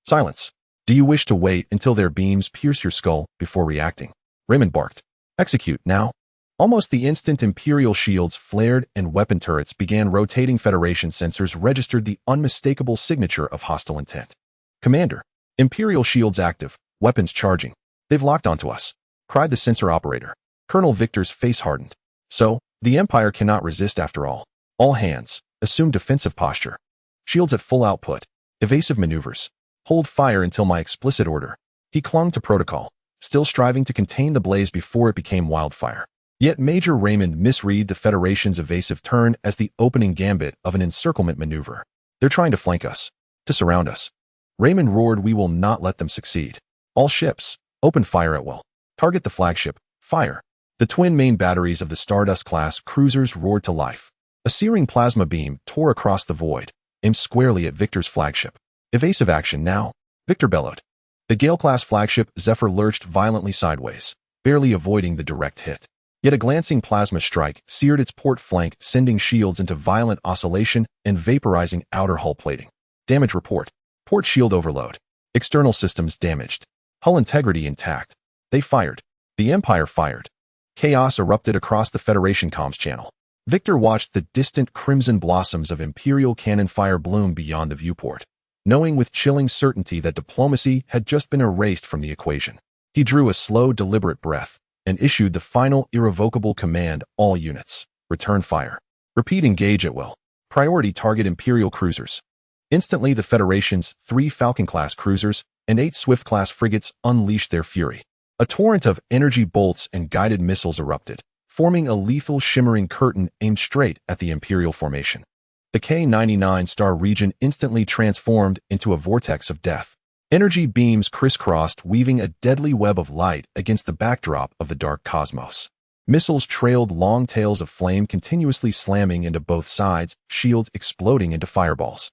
Silence. Do you wish to wait until their beams pierce your skull before reacting? Raymond barked. Execute now. Almost the instant Imperial shields flared and weapon turrets began rotating, Federation sensors registered the unmistakable signature of hostile intent. Commander. Imperial shields active. Weapons charging. They've locked onto us, cried the sensor operator. Colonel Victor's face hardened. So, the Empire cannot resist after all. All hands, assume defensive posture. Shields at full output. Evasive maneuvers. Hold fire until my explicit order. He clung to protocol, still striving to contain the blaze before it became wildfire. Yet Major Raymond misread the Federation's evasive turn as the opening gambit of an encirclement maneuver. They're trying to flank us, to surround us. Raymond roared, we will not let them succeed. All ships, open fire at will. Target the flagship, fire. The twin main batteries of the Stardust-class cruisers roared to life. A searing plasma beam tore across the void, aimed squarely at Victor's flagship. Evasive action now, Victor bellowed. The Gale-class flagship Zephyr lurched violently sideways, barely avoiding the direct hit. Yet a glancing plasma strike seared its port flank, sending shields into violent oscillation and vaporizing outer hull plating. Damage report. Port shield overload. External systems damaged. Hull integrity intact. They fired. The Empire fired. Chaos erupted across the Federation comms channel. Victor watched the distant crimson blossoms of Imperial cannon fire bloom beyond the viewport, knowing with chilling certainty that diplomacy had just been erased from the equation. He drew a slow, deliberate breath and issued the final, irrevocable command: all units, return fire. Repeat, engage at will. Priority target Imperial cruisers. Instantly, the Federation's 3 Falcon-class cruisers and 8 Swift-class frigates unleashed their fury. A torrent of energy bolts and guided missiles erupted, forming a lethal shimmering curtain aimed straight at the Imperial formation. The K-99 star region instantly transformed into a vortex of death. Energy beams crisscrossed, weaving a deadly web of light against the backdrop of the dark cosmos. Missiles trailed long tails of flame, continuously slamming into both sides, shields exploding into fireballs.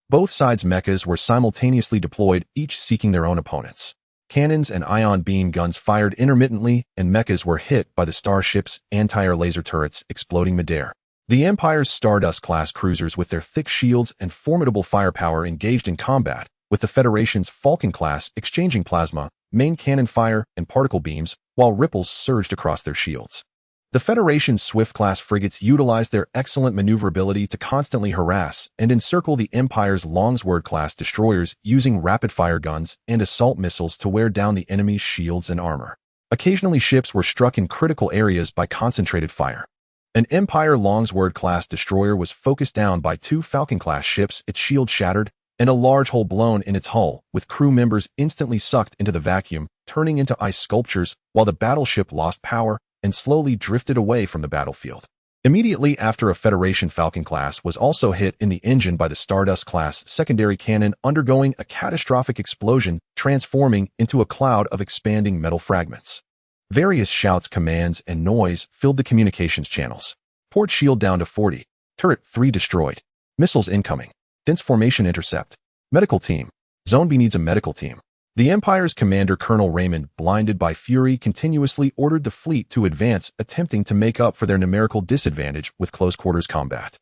Both sides' mechas were simultaneously deployed, each seeking their own opponents. Cannons and ion beam guns fired intermittently, and mechas were hit by the starship's anti-air laser turrets exploding midair. The Empire's Stardust-class cruisers with their thick shields and formidable firepower engaged in combat, with the Federation's Falcon-class exchanging plasma, main cannon fire, and particle beams, while ripples surged across their shields. The Federation's Swift-class frigates utilized their excellent maneuverability to constantly harass and encircle the Empire's Longsword-class destroyers, using rapid-fire guns and assault missiles to wear down the enemy's shields and armor. Occasionally, ships were struck in critical areas by concentrated fire. An Empire Longsword-class destroyer was focused down by 2 Falcon-class ships, its shield shattered, and a large hole blown in its hull, with crew members instantly sucked into the vacuum, turning into ice sculptures, while the battleship lost power and slowly drifted away from the battlefield. Immediately after, a Federation Falcon-class was also hit in the engine by the Stardust-class secondary cannon, undergoing a catastrophic explosion, transforming into a cloud of expanding metal fragments. Various shouts, commands, and noise filled the communications channels. Port shield down to 40. Turret 3 destroyed. Missiles incoming. Dense formation intercept. Medical team. Zone B needs a medical team. The Empire's commander, Colonel Raymond, blinded by fury, continuously ordered the fleet to advance, attempting to make up for their numerical disadvantage with close-quarters combat.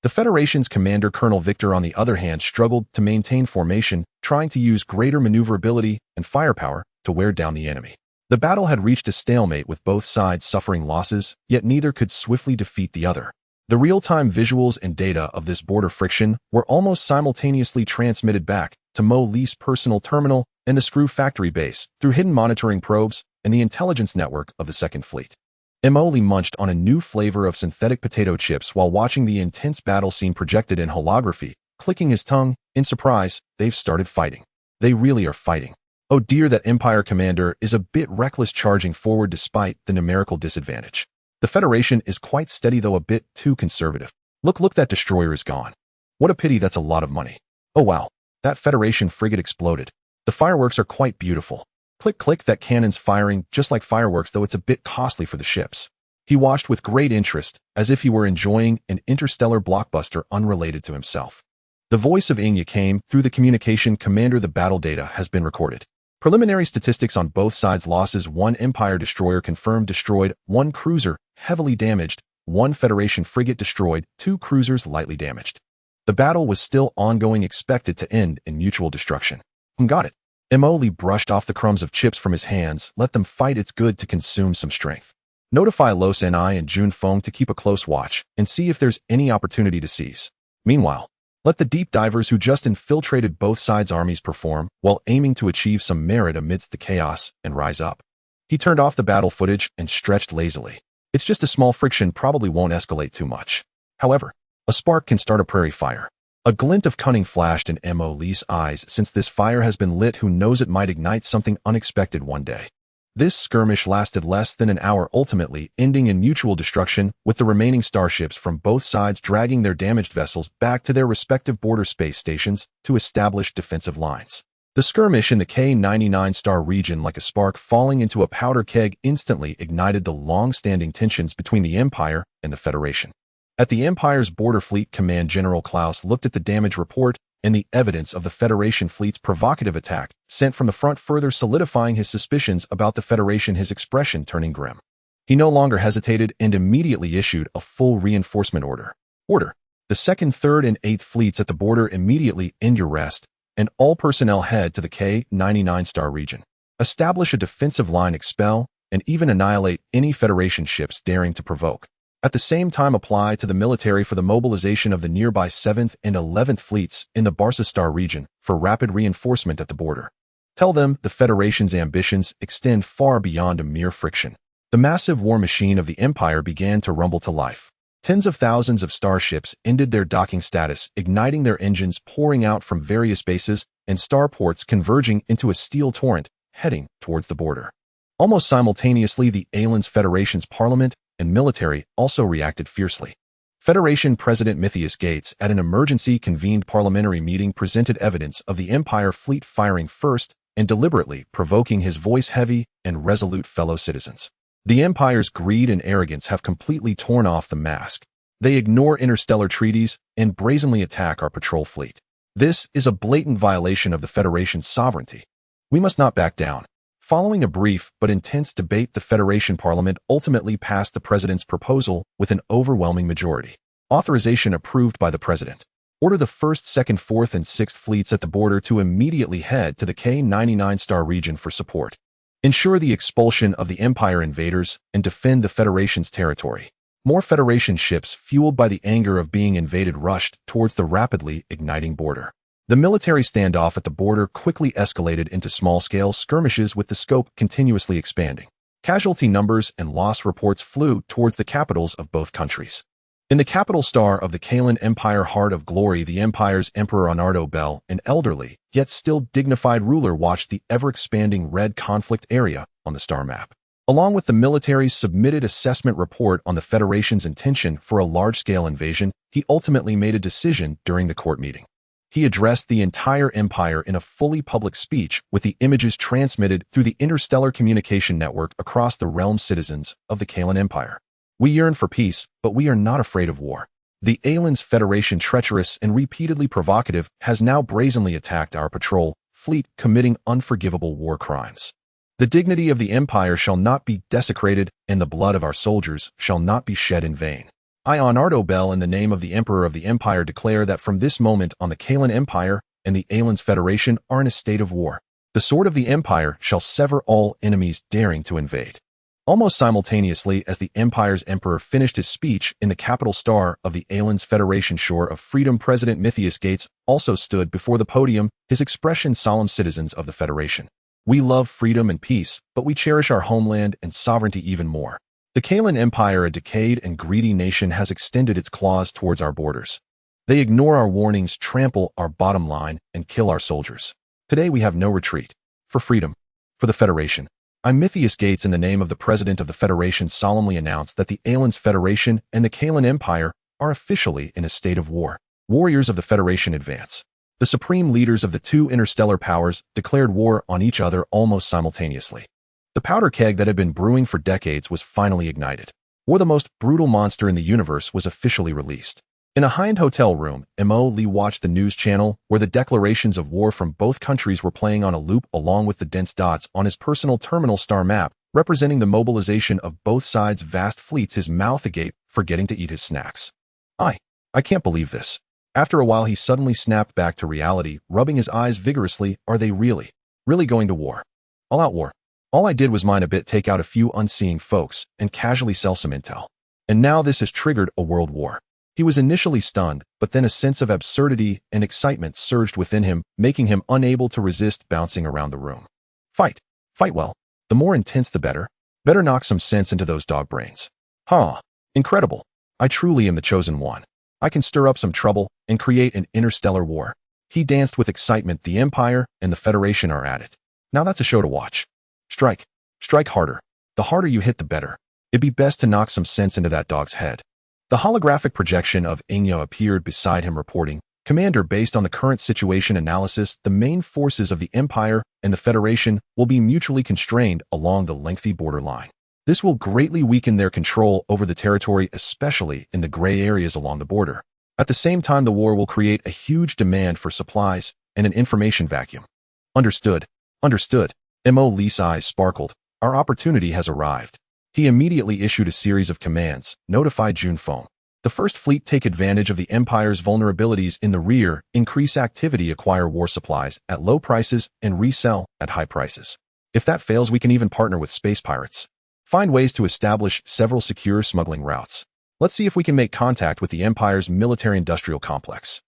The Federation's commander, Colonel Victor, on the other hand, struggled to maintain formation, trying to use greater maneuverability and firepower to wear down the enemy. The battle had reached a stalemate with both sides suffering losses, yet neither could swiftly defeat the other. The real-time visuals and data of this border friction were almost simultaneously transmitted back to Mo Lee's personal terminal and the Screw factory base through hidden monitoring probes and the intelligence network of the Second Fleet. Mo Lee munched on a new flavor of synthetic potato chips while watching the intense battle scene projected in holography, clicking his tongue in surprise. They've started fighting. They really are fighting. Oh dear, that Empire commander is a bit reckless, charging forward despite the numerical disadvantage. The Federation is quite steady, though a bit too conservative. Look, that destroyer is gone. What a pity, that's a lot of money. Oh wow, that Federation frigate exploded. The fireworks are quite beautiful. Click, that cannon's firing just like fireworks, though it's a bit costly for the ships. He watched with great interest, as if he were enjoying an interstellar blockbuster unrelated to himself. The voice of Inya came through the communication commander. The battle data has been recorded. Preliminary statistics on both sides: losses: 1 Empire destroyer confirmed destroyed, 1 cruiser heavily damaged, 1 Federation frigate destroyed, 2 cruisers lightly damaged. The battle was still ongoing, expected to end in mutual destruction. Got it. Mo Lee brushed off the crumbs of chips from his hands. Let them fight, it's good to consume some strength. Notify Los Ni and Jun Feng to keep a close watch and see if there's any opportunity to seize. Meanwhile, let the deep divers who just infiltrated both sides' armies perform while aiming to achieve some merit amidst the chaos and rise up. He turned off the battle footage and stretched lazily. It's just a small friction, probably won't escalate too much. However, a spark can start a prairie fire. A glint of cunning flashed in Mo Lee's eyes. Since this fire has been lit, who knows, it might ignite something unexpected one day. This skirmish lasted less than an hour, ultimately ending in mutual destruction, with the remaining starships from both sides dragging their damaged vessels back to their respective border space stations to establish defensive lines. The skirmish in the K-99 star region, like a spark falling into a powder keg, instantly ignited the long-standing tensions between the Empire and the Federation. At the Empire's border fleet command, General Klaus looked at the damage report and the evidence of the Federation fleet's provocative attack sent from the front, further solidifying his suspicions about the Federation, his expression turning grim. He no longer hesitated and immediately issued a full reinforcement order. The 2nd, 3rd, and 8th fleets at the border immediately end your rest, and all personnel head to the K-99 star region. Establish a defensive line, expel, and even annihilate any Federation ships daring to provoke. At the same time, apply to the military for the mobilization of the nearby 7th and 11th fleets in the Barca Star region for rapid reinforcement at the border. Tell them the Federation's ambitions extend far beyond a mere friction. The massive war machine of the Empire began to rumble to life. Tens of thousands of starships ended their docking status, igniting their engines, pouring out from various bases and starports, converging into a steel torrent, heading towards the border. Almost simultaneously, the Aelan's Federation's parliament and military also reacted fiercely. Federation President Matthias Gates, at an emergency convened parliamentary meeting, presented evidence of the Empire fleet firing first and deliberately provoking his voice-heavy and resolute fellow citizens. The Empire's greed and arrogance have completely torn off the mask. They ignore interstellar treaties and brazenly attack our patrol fleet. This is a blatant violation of the Federation's sovereignty. We must not back down. Following a brief but intense debate, the Federation Parliament ultimately passed the President's proposal with an overwhelming majority. Authorization approved by the President. Order the 1st, 2nd, 4th, and 6th fleets at the border to immediately head to the K-99 star region for support. Ensure the expulsion of the Empire invaders and defend the Federation's territory. More Federation ships, fueled by the anger of being invaded, rushed towards the rapidly igniting border. The military standoff at the border quickly escalated into small-scale skirmishes, with the scope continuously expanding. Casualty numbers and loss reports flew towards the capitals of both countries. In the capital star of the Kalan Empire, Heart of Glory, the Empire's Emperor Onardo Bell, an elderly, yet still dignified ruler, watched the ever-expanding red conflict area on the star map. Along with the military's submitted assessment report on the Federation's intention for a large-scale invasion, he ultimately made a decision during the court meeting. He addressed the entire empire in a fully public speech with the images transmitted through the interstellar communication network across the realm. Citizens of the Kalan Empire, we yearn for peace, but we are not afraid of war. The Aliens Federation, treacherous and repeatedly provocative, has now brazenly attacked our patrol fleet, committing unforgivable war crimes. The dignity of the Empire shall not be desecrated, and the blood of our soldiers shall not be shed in vain. I, Leonardo Bell, in the name of the Emperor of the Empire, declare that from this moment on the Kalan Empire and the Aliens Federation are in a state of war. The sword of the Empire shall sever all enemies daring to invade. Almost simultaneously as the Empire's Emperor finished his speech in the capital star of the Aliens Federation Shore of Freedom, President Matthias Gates also stood before the podium, his expression solemn: citizens of the Federation. We love freedom and peace, but we cherish our homeland and sovereignty even more. The Kalan Empire, a decayed and greedy nation, has extended its claws towards our borders. They ignore our warnings, trample our bottom line, and kill our soldiers. Today we have no retreat. For freedom. For the Federation. I, Matthias Gates, in the name of the President of the Federation, solemnly announce that the Aliens Federation and the Kalan Empire are officially in a state of war. Warriors of the Federation advance. The supreme leaders of the two interstellar powers declared war on each other almost simultaneously. The powder keg that had been brewing for decades was finally ignited. War, the most brutal monster in the universe, was officially released. In a high-end hotel room, Mo Lee watched the news channel where the declarations of war from both countries were playing on a loop, along with the dense dots on his personal terminal star map, representing the mobilization of both sides' vast fleets. His mouth agape, forgetting to eat his snacks. I can't believe this. After a while, he suddenly snapped back to reality, rubbing his eyes vigorously. Are they really going to war? All-out war. All I did was mine a bit, take out a few unseeing folks, and casually sell some intel. And now this has triggered a world war. He was initially stunned, but then a sense of absurdity and excitement surged within him, making him unable to resist bouncing around the room. Fight well. The more intense the better. Better knock some sense into those dog brains. Incredible. I truly am the chosen one. I can stir up some trouble and create an interstellar war. He danced with excitement. The Empire and the Federation are at it. Now that's a show to watch. Strike harder. The harder you hit, the better. It'd be best to knock some sense into that dog's head. The holographic projection of Ingyo appeared beside him, reporting, Commander, based on the current situation analysis, the main forces of the Empire and the Federation will be mutually constrained along the lengthy borderline. This will greatly weaken their control over the territory, especially in the gray areas along the border. At the same time, the war will create a huge demand for supplies and an information vacuum. Understood. Mo Lee's eyes sparkled. Our opportunity has arrived. He immediately issued a series of commands. Notify Junfeng. The First Fleet, take advantage of the Empire's vulnerabilities in the rear, increase activity, acquire war supplies at low prices, and resell at high prices. If that fails, we can even partner with space pirates. Find ways to establish several secure smuggling routes. Let's see if we can make contact with the Empire's military-industrial complex.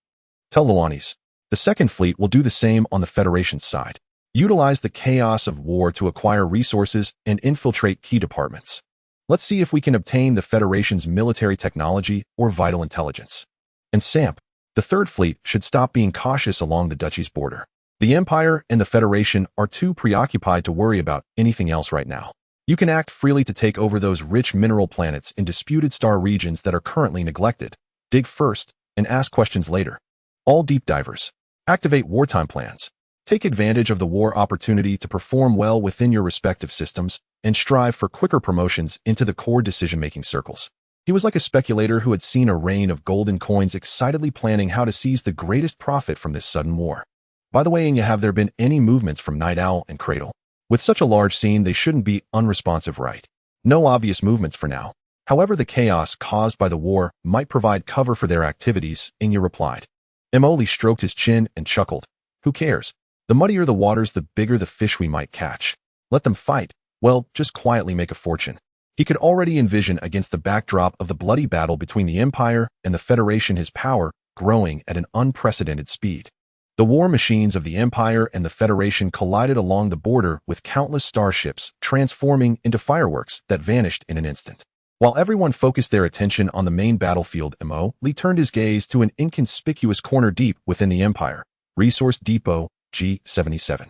Tell Luanis. The Second Fleet will do the same on the Federation's side. Utilize the chaos of war to acquire resources and infiltrate key departments. Let's see if we can obtain the Federation's military technology or vital intelligence. And Samp, the Third Fleet should stop being cautious along the Duchy's border. The Empire and the Federation are too preoccupied to worry about anything else right now. You can act freely to take over those rich mineral planets in disputed star regions that are currently neglected. Dig first and ask questions later. All deep divers. Activate wartime plans. Take advantage of the war opportunity to perform well within your respective systems and strive for quicker promotions into the core decision-making circles. He was like a speculator who had seen a rain of golden coins, excitedly planning how to seize the greatest profit from this sudden war. By the way, have there been any movements from Night Owl and Cradle? With such a large scene, they shouldn't be unresponsive, right? No obvious movements for now. However, the chaos caused by the war might provide cover for their activities, Inya replied. Emoli stroked his chin and chuckled. Who cares? The muddier the waters, the bigger the fish we might catch. Let them fight. Well, just quietly make a fortune. He could already envision, against the backdrop of the bloody battle between the Empire and the Federation, his power growing at an unprecedented speed. The war machines of the Empire and the Federation collided along the border with countless starships transforming into fireworks that vanished in an instant. While everyone focused their attention on the main battlefield, Mo Lee turned his gaze to an inconspicuous corner deep within the Empire. Resource Depot G77.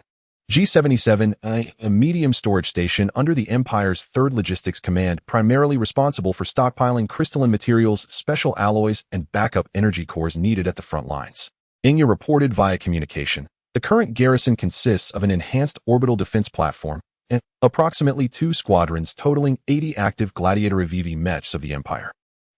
G77, a medium storage station under the Empire's 3rd Logistics Command, primarily responsible for stockpiling crystalline materials, special alloys, and backup energy cores needed at the front lines. Inga reported via communication. The current garrison consists of an enhanced orbital defense platform and approximately 2 squadrons totaling 80 active Gladiator IV mechs of the Empire.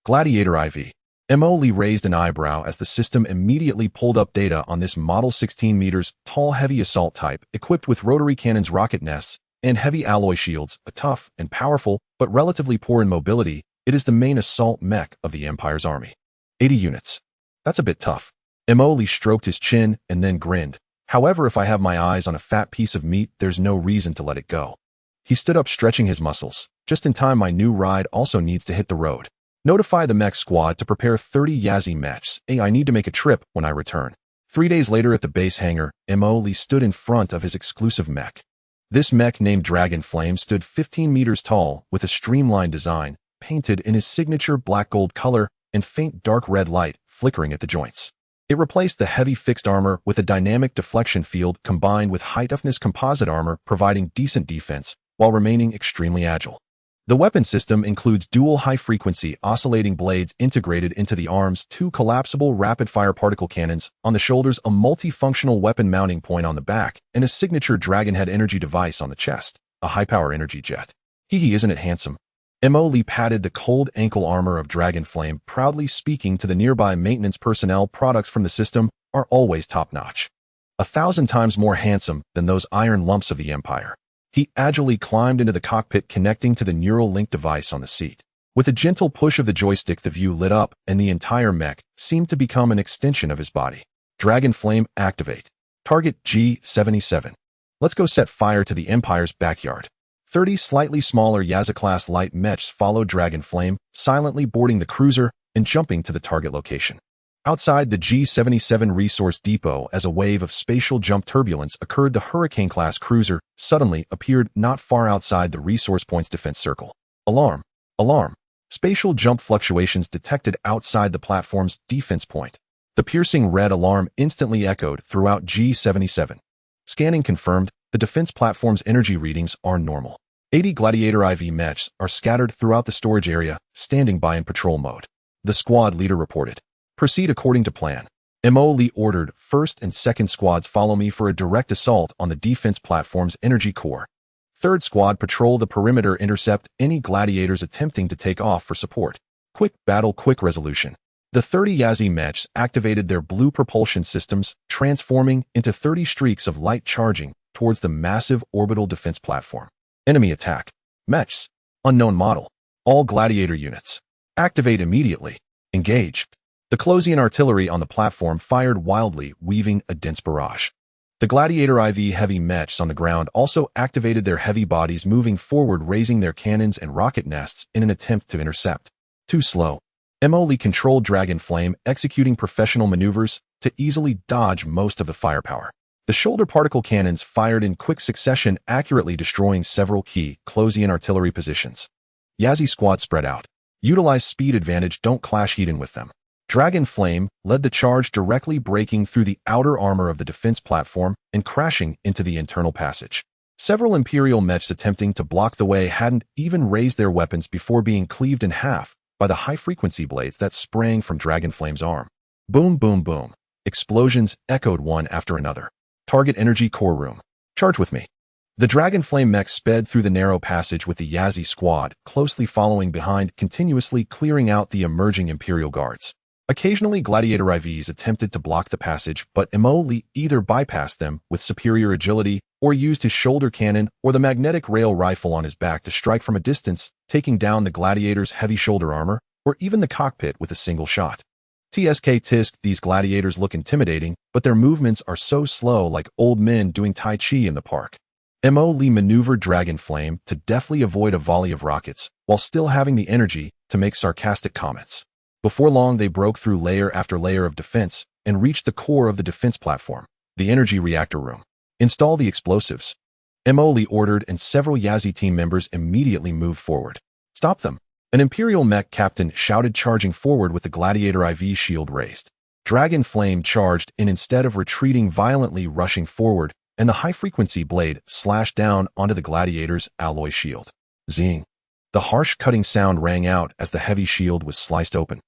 Gladiator IV. Mo Lee raised an eyebrow as the system immediately pulled up data on this model 16 meters tall heavy assault type equipped with rotary cannons, rocket nests, and heavy alloy shields. A tough and powerful, but relatively poor in mobility, it is the main assault mech of the Empire's army. 80 units. That's a bit tough. Mo Lee stroked his chin and then grinned. However, if I have my eyes on a fat piece of meat, there's no reason to let it go. He stood up, stretching his muscles. Just in time, my new ride also needs to hit the road. Notify the mech squad to prepare 30 Yazzie mechs. I need to make a trip when I return. 3 days later at the base hangar, Mo Lee stood in front of his exclusive mech. This mech, named Dragon Flame, stood 15 meters tall with a streamlined design, painted in his signature black gold color and faint dark red light flickering at the joints. It replaced the heavy fixed armor with a dynamic deflection field combined with high-toughness composite armor, providing decent defense while remaining extremely agile. The weapon system includes dual high-frequency oscillating blades integrated into the arms, 2 collapsible rapid-fire particle cannons on the shoulders, a multifunctional weapon mounting point on the back, and a signature Dragonhead energy device on the chest, a high-power energy jet. Isn't it handsome? Mo Lee patted the cold ankle armor of Dragon Flame, proudly speaking to the nearby maintenance personnel. Products from the system are always top-notch. 1,000 times more handsome than those iron lumps of the Empire. He agilely climbed into the cockpit, connecting to the neural link device on the seat. With a gentle push of the joystick, the view lit up, and the entire mech seemed to become an extension of his body. Dragon Flame, activate. Target G-77. Let's go set fire to the Empire's backyard. 30 slightly smaller Yazzie-class light mechs followed Dragon Flame, silently boarding the cruiser and jumping to the target location. Outside the G-77 resource depot, as a wave of spatial jump turbulence occurred, the Hurricane-class cruiser suddenly appeared not far outside the resource point's defense circle. Alarm! Alarm! Spatial jump fluctuations detected outside the platform's defense point. The piercing red alarm instantly echoed throughout G-77. Scanning confirmed the defense platform's energy readings are normal. 80 Gladiator IV mechs are scattered throughout the storage area, standing by in patrol mode. The squad leader reported. Proceed according to plan. Mo Lee ordered 1st and 2nd squads follow me for a direct assault on the defense platform's energy core. 3rd squad patrol the perimeter, intercept any gladiators attempting to take off for support. Quick battle, quick resolution. The 30 Yazzie mechs activated their blue propulsion systems, transforming into 30 streaks of light charging towards the massive orbital defense platform. Enemy attack. Mechs. Unknown model. All gladiator units. Activate immediately. Engage. The Closian artillery on the platform fired wildly, weaving a dense barrage. The Gladiator IV heavy mechs on the ground also activated their heavy bodies, moving forward, raising their cannons and rocket nests in an attempt to intercept. Too slow. Mo Lee controlled Dragon Flame, executing professional maneuvers to easily dodge most of the firepower. The shoulder particle cannons fired in quick succession, accurately destroying several key Closian artillery positions. Yazzie squad spread out. Utilize speed advantage, don't clash head in with them. Dragon Flame led the charge, directly breaking through the outer armor of the defense platform and crashing into the internal passage. Several Imperial mechs attempting to block the way hadn't even raised their weapons before being cleaved in half by the high-frequency blades that sprang from Dragon Flame's arm. Boom, boom, boom. Explosions echoed one after another. Target energy core room. Charge with me. The Dragon Flame mech sped through the narrow passage with the Yazzie squad closely following behind, continuously clearing out the emerging Imperial guards. Occasionally, Gladiator IVs attempted to block the passage, but Mo Lee either bypassed them with superior agility or used his shoulder cannon or the magnetic rail rifle on his back to strike from a distance, taking down the Gladiator's heavy shoulder armor or even the cockpit with a single shot. Tisk, these gladiators look intimidating, but their movements are so slow, like old men doing Tai Chi in the park. Mo Lee maneuvered Dragon Flame to deftly avoid a volley of rockets, while still having the energy to make sarcastic comments. Before long, they broke through layer after layer of defense and reached the core of the defense platform, the energy reactor room. Install the explosives. Mo Lee ordered, and several Yazzie team members immediately moved forward. Stop them. An Imperial mech captain shouted, charging forward with the Gladiator IV shield raised. Dragon Flame charged in instead of retreating, violently rushing forward, and the high-frequency blade slashed down onto the Gladiator's alloy shield. Zing. The harsh cutting sound rang out as the heavy shield was sliced open.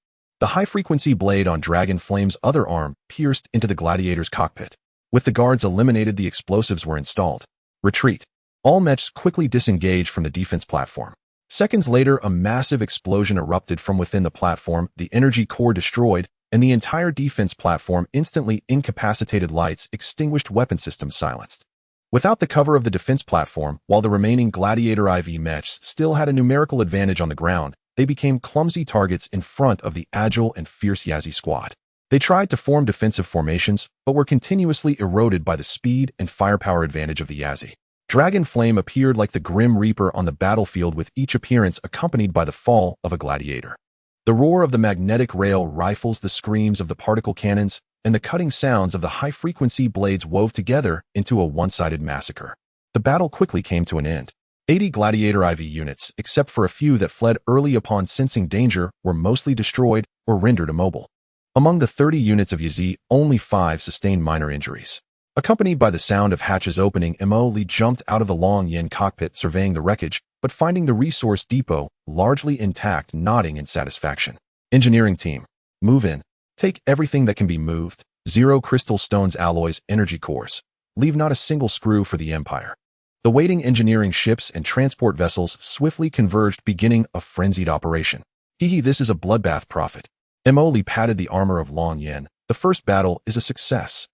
The high-frequency blade on Dragon Flame's other arm pierced into the gladiator's cockpit. With the guards eliminated, the explosives were installed. Retreat. All mechs quickly disengaged from the defense platform. Seconds later, a massive explosion erupted from within the platform, the energy core destroyed, and the entire defense platform instantly incapacitated. Lights extinguished, weapon systems silenced. Without the cover of the defense platform, while the remaining Gladiator IV mechs still had a numerical advantage on the ground, they became clumsy targets in front of the agile and fierce Yazzie squad. They tried to form defensive formations, but were continuously eroded by the speed and firepower advantage of the Yazzie. Dragon Flame appeared like the Grim Reaper on the battlefield, with each appearance accompanied by the fall of a gladiator. The roar of the magnetic rail rifles, the screams of the particle cannons, and the cutting sounds of the high-frequency blades wove together into a one-sided massacre. The battle quickly came to an end. 80 Gladiator IV units, except for a few that fled early upon sensing danger, were mostly destroyed or rendered immobile. Among the 30 units of Yazzie, only 5 sustained minor injuries. Accompanied by the sound of hatches opening, Mo Li jumped out of the Long Yin cockpit, surveying the wreckage, but finding the resource depot largely intact, nodding in satisfaction. Engineering team, move in. Take everything that can be moved. 0 crystal stones, alloys, energy cores. Leave not a single screw for the Empire. The waiting engineering ships and transport vessels swiftly converged, beginning a frenzied operation. This is a bloodbath, Prophet. Mo Li patted the armor of Long Yin. The first battle is a success.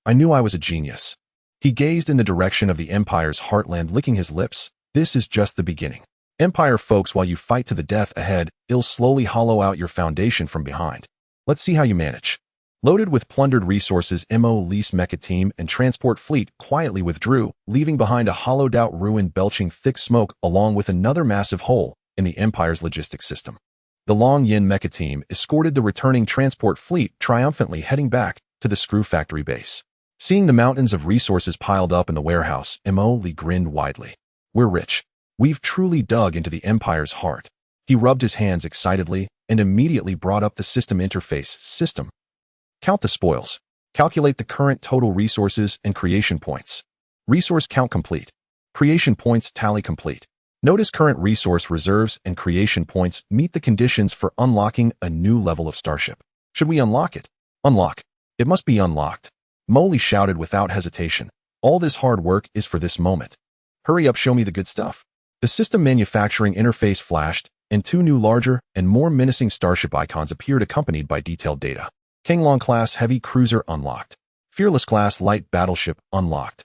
I knew I was a genius. He gazed in the direction of the Empire's heartland, licking his lips. This is just the beginning. Empire folks, while you fight to the death ahead, it'll slowly hollow out your foundation from behind. Let's see how you manage. Loaded with plundered resources, Mo Li's mecha team and transport fleet quietly withdrew, leaving behind a hollowed-out ruin belching thick smoke along with another massive hole in the Empire's logistics system. The Long Yin mecha team escorted the returning transport fleet, triumphantly heading back to the screw factory base. Seeing the mountains of resources piled up in the warehouse, Mo Li grinned widely. We're rich. We've truly dug into the Empire's heart. He rubbed his hands excitedly and immediately brought up the system interface. System. Count the spoils. Calculate the current total resources and creation points. Resource count complete. Creation points tally complete. Notice current resource reserves and creation points meet the conditions for unlocking a new level of starship. Should we unlock it? Unlock. It must be unlocked. Mo Li shouted without hesitation. All this hard work is for this moment. Hurry up, show me the good stuff. The system manufacturing interface flashed, and 2 new larger and more menacing starship icons appeared, accompanied by detailed data. Kanglong class heavy cruiser unlocked. Fearless class light battleship unlocked.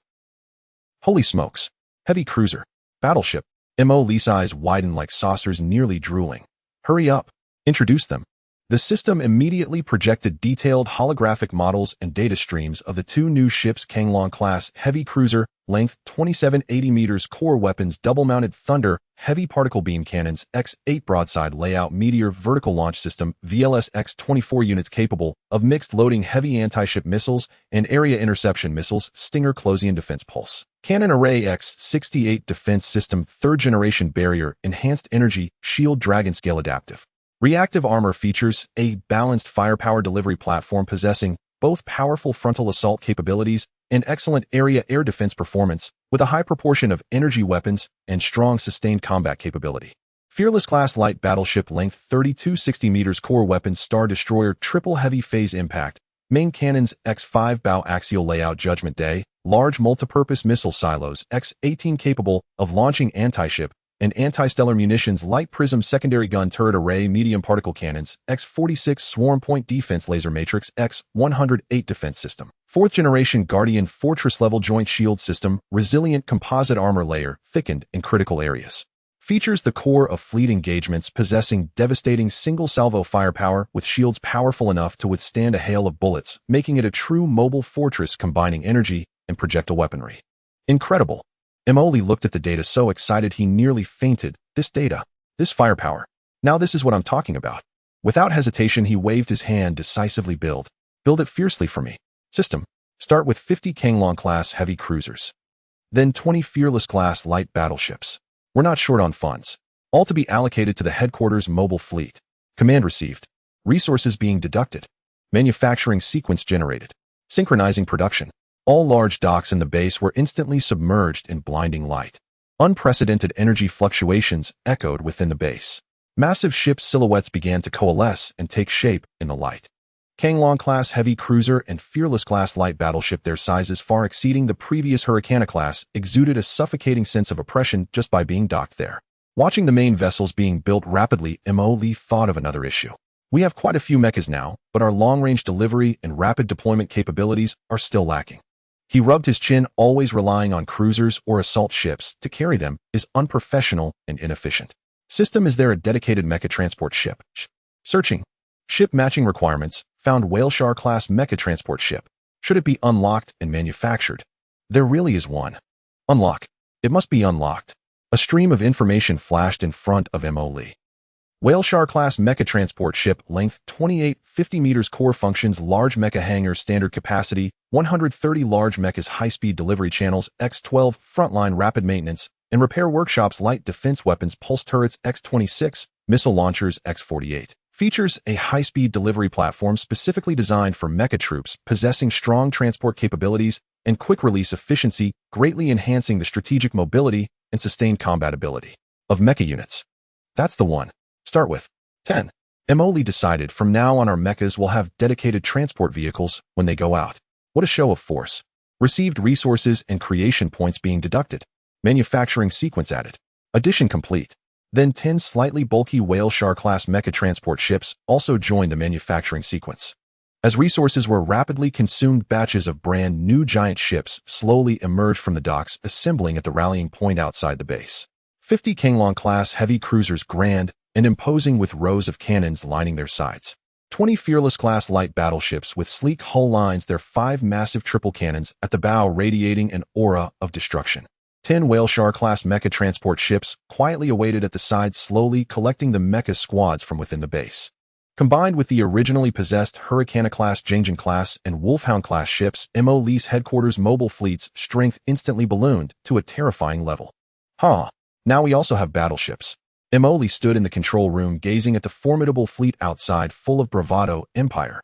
Holy smokes. Heavy cruiser. Battleship. Mo Li's eyes widened like saucers, nearly drooling. Hurry up. Introduce them. The system immediately projected detailed holographic models and data streams of the 2 new ships. Kanglong class heavy cruiser, length 2780 meters, core weapons, double-mounted Thunder, heavy particle beam cannons, X-8 broadside layout, Meteor vertical launch system, VLS X-24 units capable of mixed loading heavy anti-ship missiles and area interception missiles, Stinger Closian defense pulse. Cannon array X-68 defense system, 3rd generation barrier, enhanced energy, shield, dragon scale adaptive. Reactive armor features a balanced firepower delivery platform possessing both powerful frontal assault capabilities and excellent area air defense performance, with a high proportion of energy weapons and strong sustained combat capability. Fearless class light battleship, length 3260 meters, core weapons, Star Destroyer, triple heavy phase impact, main cannons, X5 bow axial layout, Judgment Day, large multipurpose missile silos, X18 capable of launching anti-ship and anti-stellar munitions, light prism secondary gun turret array, medium particle cannons, X46 swarm point defense laser matrix, X108 defense system. 4th generation Guardian fortress level joint shield system, resilient composite armor layer, thickened in critical areas. Features the core of fleet engagements, possessing devastating single salvo firepower with shields powerful enough to withstand a hail of bullets, making it a true mobile fortress combining energy and projectile weaponry. Incredible. Mo Li looked at the data so excited he nearly fainted. This data, this firepower. Now this is what I'm talking about. Without hesitation, he waved his hand decisively. Build it fiercely for me. System. Start with 50 Kanglong class heavy cruisers. Then 20 Fearless class light battleships. We're not short on funds. All to be allocated to the headquarters mobile fleet. Command received. Resources being deducted. Manufacturing sequence generated. Synchronizing production. All large docks in the base were instantly submerged in blinding light. Unprecedented energy fluctuations echoed within the base. Massive ship silhouettes began to coalesce and take shape in the light. Kanglong-class heavy cruiser and Fearless-class light battleship, their sizes far exceeding the previous Hurricane-class, exuded a suffocating sense of oppression just by being docked there. Watching the main vessels being built rapidly, Mo Lee thought of another issue. We have quite a few mechas now, but our long-range delivery and rapid deployment capabilities are still lacking. He rubbed his chin. Always relying on cruisers or assault ships to carry them is unprofessional and inefficient. System, is there a dedicated mecha transport ship? Searching. Ship matching requirements. Found Whaleshark-class mecha transport ship. Should it be unlocked and manufactured? There really is one. Unlock. It must be unlocked. A stream of information flashed in front of Mo Lee. Whaleshark-class mecha transport ship, length 28, 50 meters, core functions, large mecha hangar, standard capacity, 130 large mechas, high-speed delivery channels, X-12, frontline rapid maintenance, and repair workshops, light defense weapons, pulse turrets, X-26, missile launchers, X-48. Features a high-speed delivery platform specifically designed for mecha troops, possessing strong transport capabilities and quick-release efficiency, greatly enhancing the strategic mobility and sustained combat ability of mecha units. That's the one. Start with 10. Mo Lee decided from now on our mechas will have dedicated transport vehicles when they go out. What a show of force. Received resources and creation points being deducted. Manufacturing sequence added. Addition complete. Then 10 slightly bulky Whaleshark-class mecha transport ships also joined the manufacturing sequence. As resources were rapidly consumed, batches of brand new giant ships slowly emerged from the docks, assembling at the rallying point outside the base. 50 Kanglong-class heavy cruisers, grand and imposing with rows of cannons lining their sides. 20 Fearless-class light battleships with sleek hull lines, their 5 massive triple cannons at the bow radiating an aura of destruction. 10 Whaleshark-class mecha transport ships quietly awaited at the side, slowly collecting the mecha squads from within the base. Combined with the originally possessed Hurricane-class, Jangjin-class, and Wolfhound-class ships, Mo Lee's headquarters mobile fleet's strength instantly ballooned to a terrifying level. Now we also have battleships. Mo Lee stood in the control room gazing at the formidable fleet outside, full of bravado. Empire.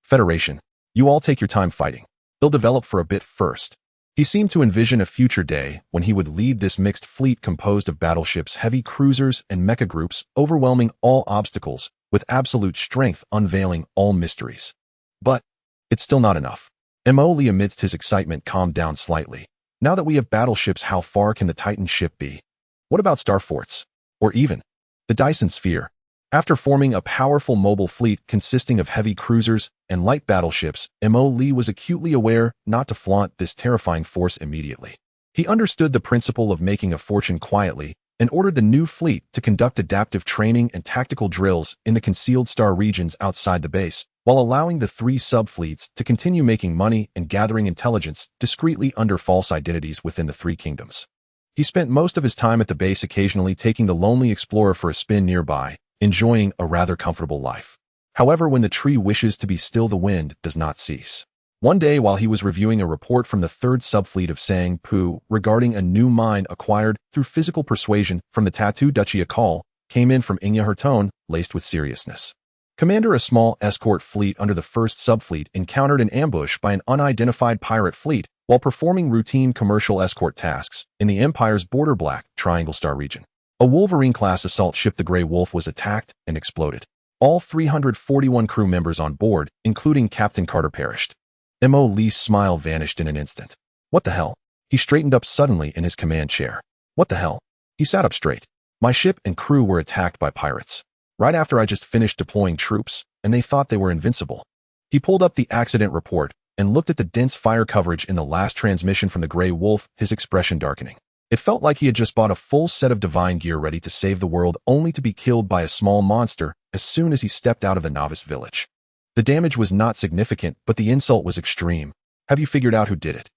Federation. You all take your time fighting. They'll develop for a bit first. He seemed to envision a future day when he would lead this mixed fleet composed of battleships, heavy cruisers, and mecha groups, overwhelming all obstacles with absolute strength, unveiling all mysteries. But it's still not enough. Mo Lee, amidst his excitement, calmed down slightly. Now that we have battleships, how far can the Titan ship be? What about star forts? Or even the Dyson Sphere? After forming a powerful mobile fleet consisting of heavy cruisers and light battleships, Mo Lee was acutely aware not to flaunt this terrifying force immediately. He understood the principle of making a fortune quietly and ordered the new fleet to conduct adaptive training and tactical drills in the concealed star regions outside the base, while allowing the 3 sub-fleets to continue making money and gathering intelligence discreetly under false identities within the 3 kingdoms. He spent most of his time at the base, occasionally taking the lonely explorer for a spin nearby, enjoying a rather comfortable life. However, when the tree wishes to be still, the wind does not cease. One day, while he was reviewing a report from the 3rd subfleet of Sang-Pu regarding a new mine acquired through physical persuasion from the Tattoo Duchy, a call came in from Inya, her tone laced with seriousness. Commander, a small escort fleet under the 1st subfleet encountered an ambush by an unidentified pirate fleet while performing routine commercial escort tasks in the Empire's border Black Triangle Star region. A Wolverine-class assault ship, the Grey Wolf, was attacked and exploded. All 341 crew members on board, including Captain Carter, perished. Mo Lee's smile vanished in an instant. What the hell? He straightened up suddenly in his command chair. What the hell? He sat up straight. My ship and crew were attacked by pirates. Right after I just finished deploying troops, and they thought they were invincible. He pulled up the accident report and looked at the dense fire coverage in the last transmission from the Grey Wolf, his expression darkening. It felt like he had just bought a full set of divine gear ready to save the world, only to be killed by a small monster as soon as he stepped out of the novice village. The damage was not significant, but the insult was extreme. Have you figured out who did it?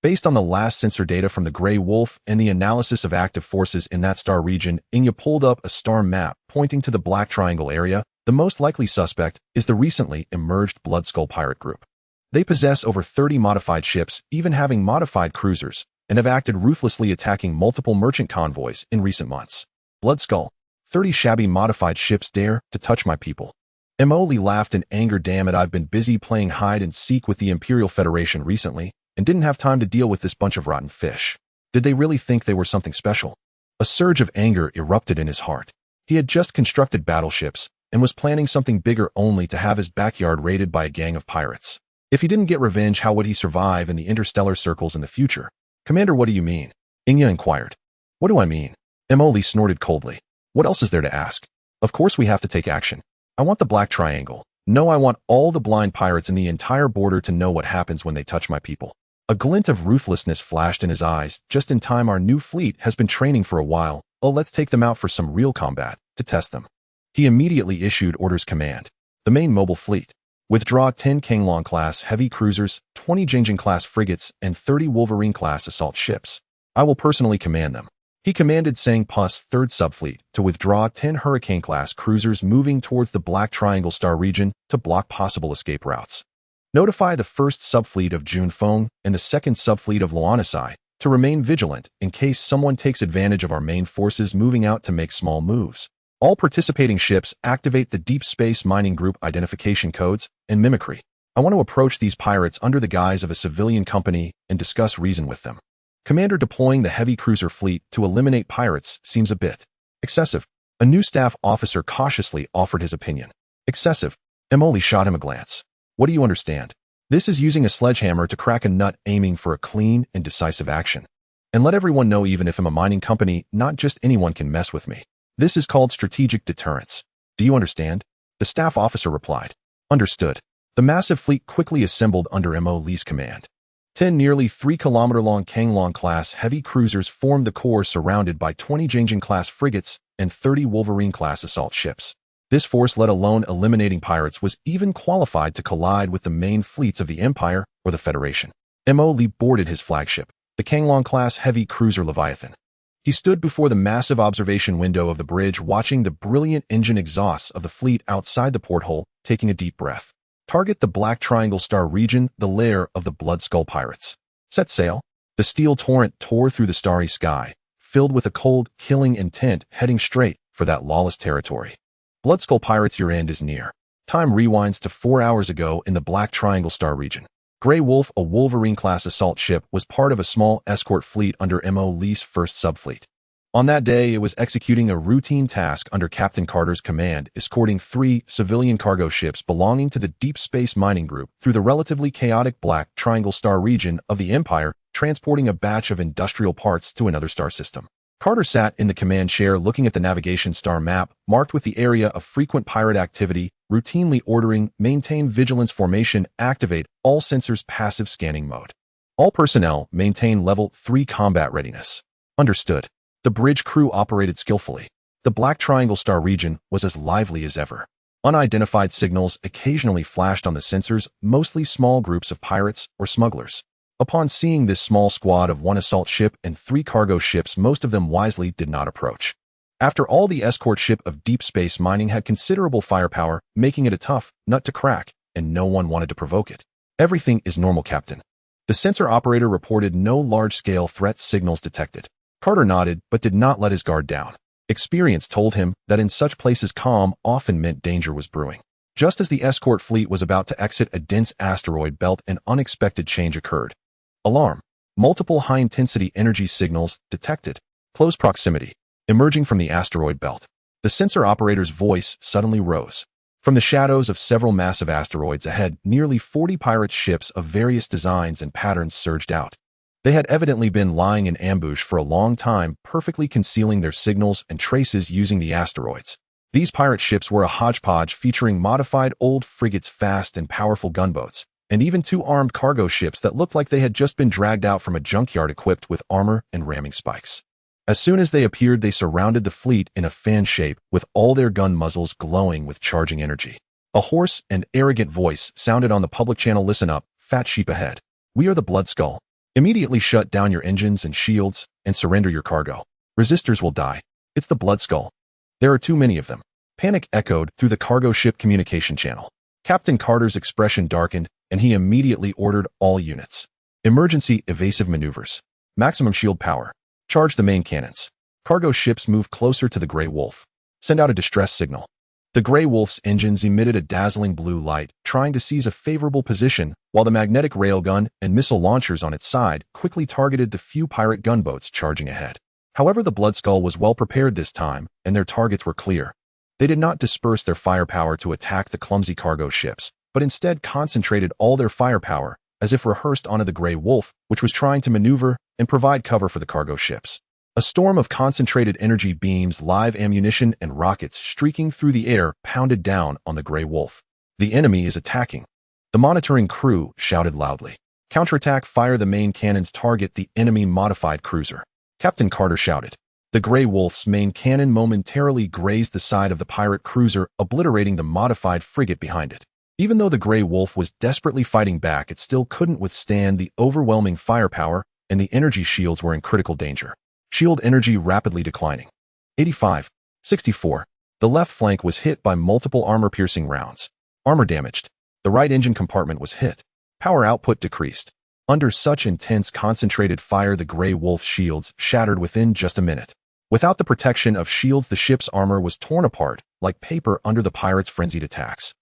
Based on the last sensor data from the Grey Wolf and the analysis of active forces in that star region, Inya pulled up a star map pointing to the Black Triangle area. The most likely suspect is the recently emerged Bloodskull pirate group. They possess over 30 modified ships, even having modified cruisers, and have acted ruthlessly, attacking multiple merchant convoys in recent months. Bloodskull, 30 shabby modified ships dare to touch my people. Mo Lee laughed in anger. Damn it, I've been busy playing hide and seek with the Imperial Federation recently, and didn't have time to deal with this bunch of rotten fish. Did they really think they were something special? A surge of anger erupted in his heart. He had just constructed battleships and was planning something bigger only to have his backyard raided by a gang of pirates. If he didn't get revenge, how would he survive in the interstellar circles in the future? Commander, what do you mean? Inya inquired. What do I mean? Emily snorted coldly. What else is there to ask? Of course we have to take action. I want the Black Triangle. No, I want all the blind pirates in the entire border to know what happens when they touch my people. A glint of ruthlessness flashed in his eyes. Just in time, our new fleet has been training for a while. Oh, let's take them out for some real combat, to test them. He immediately issued orders command. The main mobile fleet. Withdraw 10 Kanglong-class heavy cruisers, 20 Jingjing-class frigates, and 30 Wolverine-class assault ships. I will personally command them. He commanded Sang-Pu's 3rd subfleet to withdraw 10 Hurricane-class cruisers moving towards the Black Triangle Star region to block possible escape routes. Notify the 1st subfleet of Junfeng and the 2nd subfleet of Luanasai to remain vigilant in case someone takes advantage of our main forces moving out to make small moves. All participating ships activate the Deep Space Mining Group identification codes and mimicry. I want to approach these pirates under the guise of a civilian company and discuss reason with them. Commander, deploying the heavy cruiser fleet to eliminate pirates seems a bit excessive. A new staff officer cautiously offered his opinion. Excessive. Emily shot him a glance. What do you understand? This is using a sledgehammer to crack a nut, aiming for a clean and decisive action. And let everyone know, even if I'm a mining company, not just anyone can mess with me. This is called strategic deterrence. Do you understand? The staff officer replied. Understood. The massive fleet quickly assembled under Mo Lee's command. 10 nearly 3-kilometer-long Kanglong-class heavy cruisers formed the core, surrounded by 20 Jingjing-class frigates and 30 Wolverine-class assault ships. This force, let alone eliminating pirates, was even qualified to collide with the main fleets of the Empire or the Federation. Mo Lee boarded his flagship, the Kanglong-class heavy cruiser Leviathan. He stood before the massive observation window of the bridge, watching the brilliant engine exhausts of the fleet outside the porthole, taking a deep breath. Target the Black Triangle Star region, the lair of the Blood Skull pirates. Set sail. The steel torrent tore through the starry sky, filled with a cold, killing intent, heading straight for that lawless territory. Blood Skull pirates, your end is near. Time rewinds to 4 hours ago in the Black Triangle Star region. Grey Wolf, a Wolverine-class assault ship, was part of a small escort fleet under Mo Lee's 1st subfleet. On that day, it was executing a routine task under Captain Carter's command, escorting 3 civilian cargo ships belonging to the Deep Space Mining Group through the relatively chaotic Black Triangle Star region of the Empire, transporting a batch of industrial parts to another star system. Carter sat in the command chair looking at the navigation star map, marked with the area of frequent pirate activity, routinely ordering, maintain vigilance formation, activate all sensors, passive scanning mode. All personnel maintain level 3 combat readiness. Understood. The bridge crew operated skillfully. The Black Triangle Star region was as lively as ever. Unidentified signals occasionally flashed on the sensors, mostly small groups of pirates or smugglers. Upon seeing this small squad of 1 assault ship and 3 cargo ships, most of them wisely did not approach. After all, the escort ship of Deep Space Mining had considerable firepower, making it a tough nut to crack, and no one wanted to provoke it. Everything is normal, Captain. The sensor operator reported no large-scale threat signals detected. Carter nodded, but did not let his guard down. Experience told him that in such places, calm often meant danger was brewing. Just as the escort fleet was about to exit a dense asteroid belt, an unexpected change occurred. Alarm. Multiple high-intensity energy signals detected. Close proximity. Emerging from the asteroid belt. The sensor operator's voice suddenly rose. From the shadows of several massive asteroids ahead, nearly 40 pirate ships of various designs and patterns surged out. They had evidently been lying in ambush for a long time, perfectly concealing their signals and traces using the asteroids. These pirate ships were a hodgepodge featuring modified old frigates, fast and powerful gunboats, and even 2 armed cargo ships that looked like they had just been dragged out from a junkyard equipped with armor and ramming spikes. As soon as they appeared, they surrounded the fleet in a fan shape, with all their gun muzzles glowing with charging energy. A hoarse and arrogant voice sounded on the public channel. Listen up, fat sheep ahead. We are the Blood Skull. Immediately shut down your engines and shields and surrender your cargo. Resistors will die. It's the Blood Skull. There are too many of them. Panic echoed through the cargo ship communication channel. Captain Carter's expression darkened, and he immediately ordered all units. Emergency evasive maneuvers. Maximum shield power. Charge the main cannons. Cargo ships move closer to the Grey Wolf. Send out a distress signal. The Grey Wolf's engines emitted a dazzling blue light, trying to seize a favorable position, while the magnetic railgun and missile launchers on its side quickly targeted the few pirate gunboats charging ahead. However, the Blood Skull was well prepared this time, and their targets were clear. They did not disperse their firepower to attack the clumsy cargo ships, but instead concentrated all their firepower, as if rehearsed onto the Grey Wolf, which was trying to maneuver and provide cover for the cargo ships. A storm of concentrated energy beams, live ammunition, and rockets streaking through the air pounded down on the Grey Wolf. The enemy is attacking. The monitoring crew shouted loudly. Counterattack, fire the main cannons, target the enemy modified cruiser. Captain Carter shouted. The Grey Wolf's main cannon momentarily grazed the side of the pirate cruiser, obliterating the modified frigate behind it. Even though the Grey Wolf was desperately fighting back, it still couldn't withstand the overwhelming firepower, and the energy shields were in critical danger. Shield energy rapidly declining. 85. 64. The left flank was hit by multiple armor-piercing rounds. Armor damaged. The right engine compartment was hit. Power output decreased. Under such intense concentrated fire, the Grey Wolf's shields shattered within just a minute. Without the protection of shields, the ship's armor was torn apart like paper under the pirates' frenzied attacks.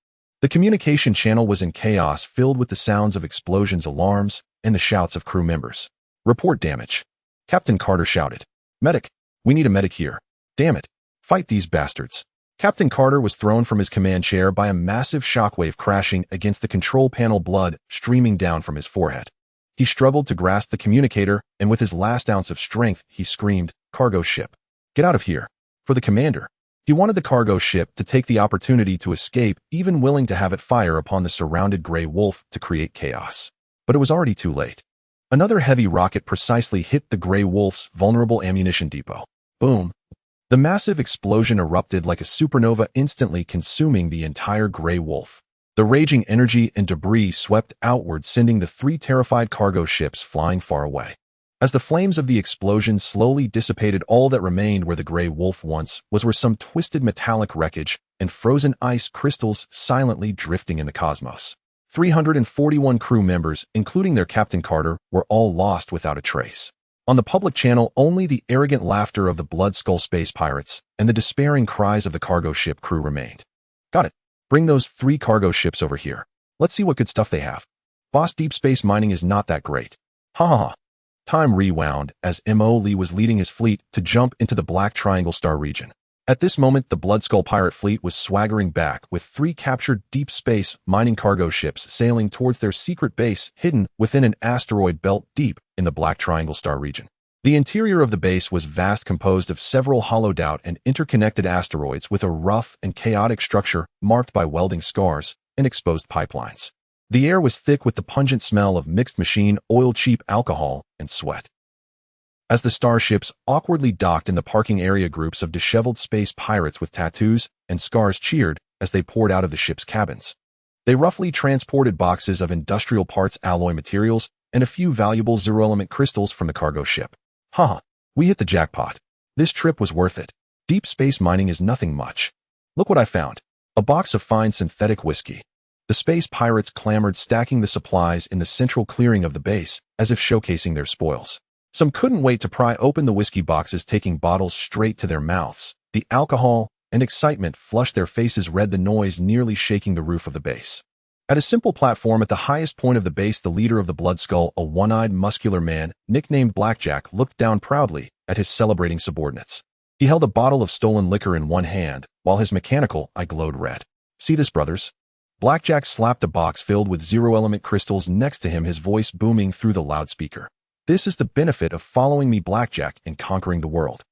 The communication channel was in chaos, filled with the sounds of explosions, alarms, and the shouts of crew members. Report damage. Captain Carter shouted. Medic! We need a medic here. Damn it! Fight these bastards. Captain Carter was thrown from his command chair by a massive shockwave crashing against the control panel, blood streaming down from his forehead. He struggled to grasp the communicator, and with his last ounce of strength, he screamed, "Cargo ship! Get out of here!" For the commander. He wanted the cargo ship to take the opportunity to escape, even willing to have it fire upon the surrounded Grey Wolf to create chaos. But it was already too late. Another heavy rocket precisely hit the Grey Wolf's vulnerable ammunition depot. Boom! The massive explosion erupted like a supernova, instantly consuming the entire Grey Wolf. The raging energy and debris swept outward, sending the 3 terrified cargo ships flying far away. As the flames of the explosion slowly dissipated, all that remained where the Grey Wolf once was were some twisted metallic wreckage and frozen ice crystals silently drifting in the cosmos. 341 crew members, including their Captain Carter, were all lost without a trace. On the public channel, only the arrogant laughter of the Blood Skull space pirates and the despairing cries of the cargo ship crew remained. Got it. Bring those 3 cargo ships over here. Let's see what good stuff they have. Boss, deep space mining is not that great. Ha ha ha. Time rewound as M.O. Lee was leading his fleet to jump into the Black Triangle Star region. At this moment, the Blood Skull pirate fleet was swaggering back with 3 captured deep space mining cargo ships sailing towards their secret base hidden within an asteroid belt deep in the Black Triangle Star region. The interior of the base was vast, composed of several hollowed out and interconnected asteroids with a rough and chaotic structure marked by welding scars and exposed pipelines. The air was thick with the pungent smell of mixed machine oil, cheap alcohol, and sweat. As the starships awkwardly docked in the parking area, groups of disheveled space pirates with tattoos and scars cheered as they poured out of the ship's cabins. They roughly transported boxes of industrial parts, alloy materials, and a few valuable zero-element crystals from the cargo ship. Haha, we hit the jackpot. This trip was worth it. Deep space mining is nothing much. Look what I found. A box of fine synthetic whiskey. The space pirates clamored, stacking the supplies in the central clearing of the base, as if showcasing their spoils. Some couldn't wait to pry open the whiskey boxes, taking bottles straight to their mouths. The alcohol and excitement flushed their faces red, the noise nearly shaking the roof of the base. At a simple platform at the highest point of the base, the leader of the Blood Skull, a one-eyed muscular man nicknamed Blackjack, looked down proudly at his celebrating subordinates. He held a bottle of stolen liquor in one hand, while his mechanical eye glowed red. See this, brothers? Blackjack slapped a box filled with zero-element crystals next to him, his voice booming through the loudspeaker. This is the benefit of following me, Blackjack, and conquering the world.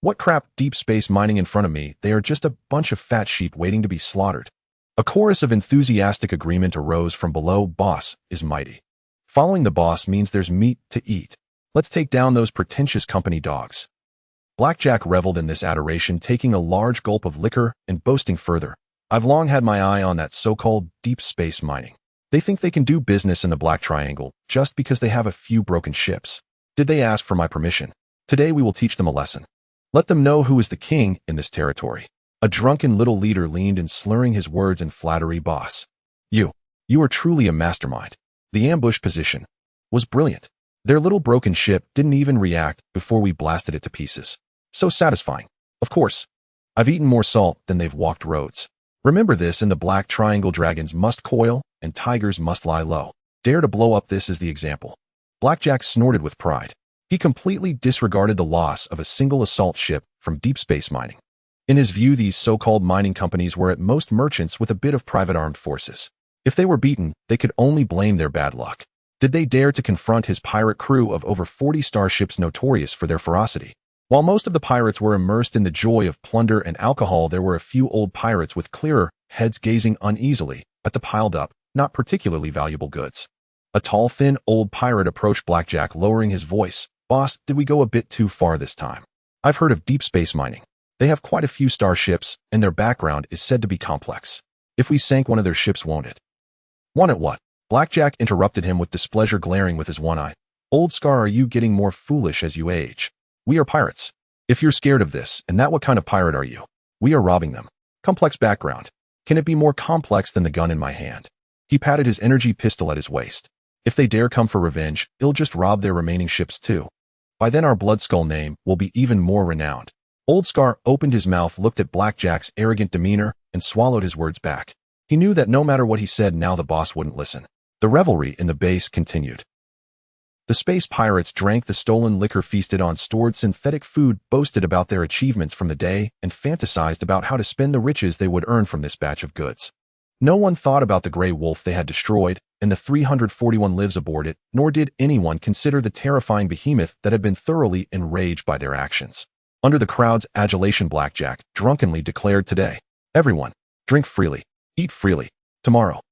What crap, deep space mining in front of me? They are just a bunch of fat sheep waiting to be slaughtered. A chorus of enthusiastic agreement arose from below. Boss is mighty. Following the boss means there's meat to eat. Let's take down those pretentious company dogs. Blackjack reveled in this adoration, taking a large gulp of liquor and boasting further. I've long had my eye on that so-called deep space mining. They think they can do business in the Black Triangle just because they have a few broken ships. Did they ask for my permission? Today we will teach them a lesson. Let them know who is the king in this territory. A drunken little leader leaned in, slurring his words in flattery. Boss, you are truly a mastermind. The ambush position was brilliant. Their little broken ship didn't even react before we blasted it to pieces. So satisfying. Of course, I've eaten more salt than they've walked roads. Remember this: in the Black Triangle, dragons must coil and tigers must lie low. Dare to blow up. This is the example. Blackjack snorted with pride. He completely disregarded the loss of a single assault ship from deep space mining. In his view, these so-called mining companies were at most merchants with a bit of private armed forces. If they were beaten, they could only blame their bad luck. Did they dare to confront his pirate crew of over 40 starships notorious for their ferocity? While most of the pirates were immersed in the joy of plunder and alcohol, there were a few old pirates with clearer heads gazing uneasily at the piled-up, not particularly valuable goods. A tall, thin, old pirate approached Blackjack, lowering his voice. "Boss, did we go a bit too far this time? I've heard of deep space mining. They have quite a few starships, and their background is said to be complex. If we sank one of their ships, won't it?" "Want it what?" Blackjack interrupted him with displeasure, glaring with his one eye. "Old Scar, are you getting more foolish as you age? We are pirates. If you're scared of this, and that, what kind of pirate are you? We are robbing them. Complex background. Can it be more complex than the gun in my hand?" He patted his energy pistol at his waist. "If they dare come for revenge, they'll just rob their remaining ships too. By then our Bloodskull name will be even more renowned." Old Scar opened his mouth, looked at Blackjack's arrogant demeanor, and swallowed his words back. He knew that no matter what he said now, the boss wouldn't listen. The revelry in the base continued. The space pirates drank the stolen liquor, feasted on stored synthetic food, boasted about their achievements from the day, and fantasized about how to spend the riches they would earn from this batch of goods. No one thought about the gray wolf they had destroyed and the 341 lives aboard it, nor did anyone consider the terrifying behemoth that had been thoroughly enraged by their actions. Under the crowd's adulation, Blackjack drunkenly declared, "Today, everyone, drink freely, eat freely. Tomorrow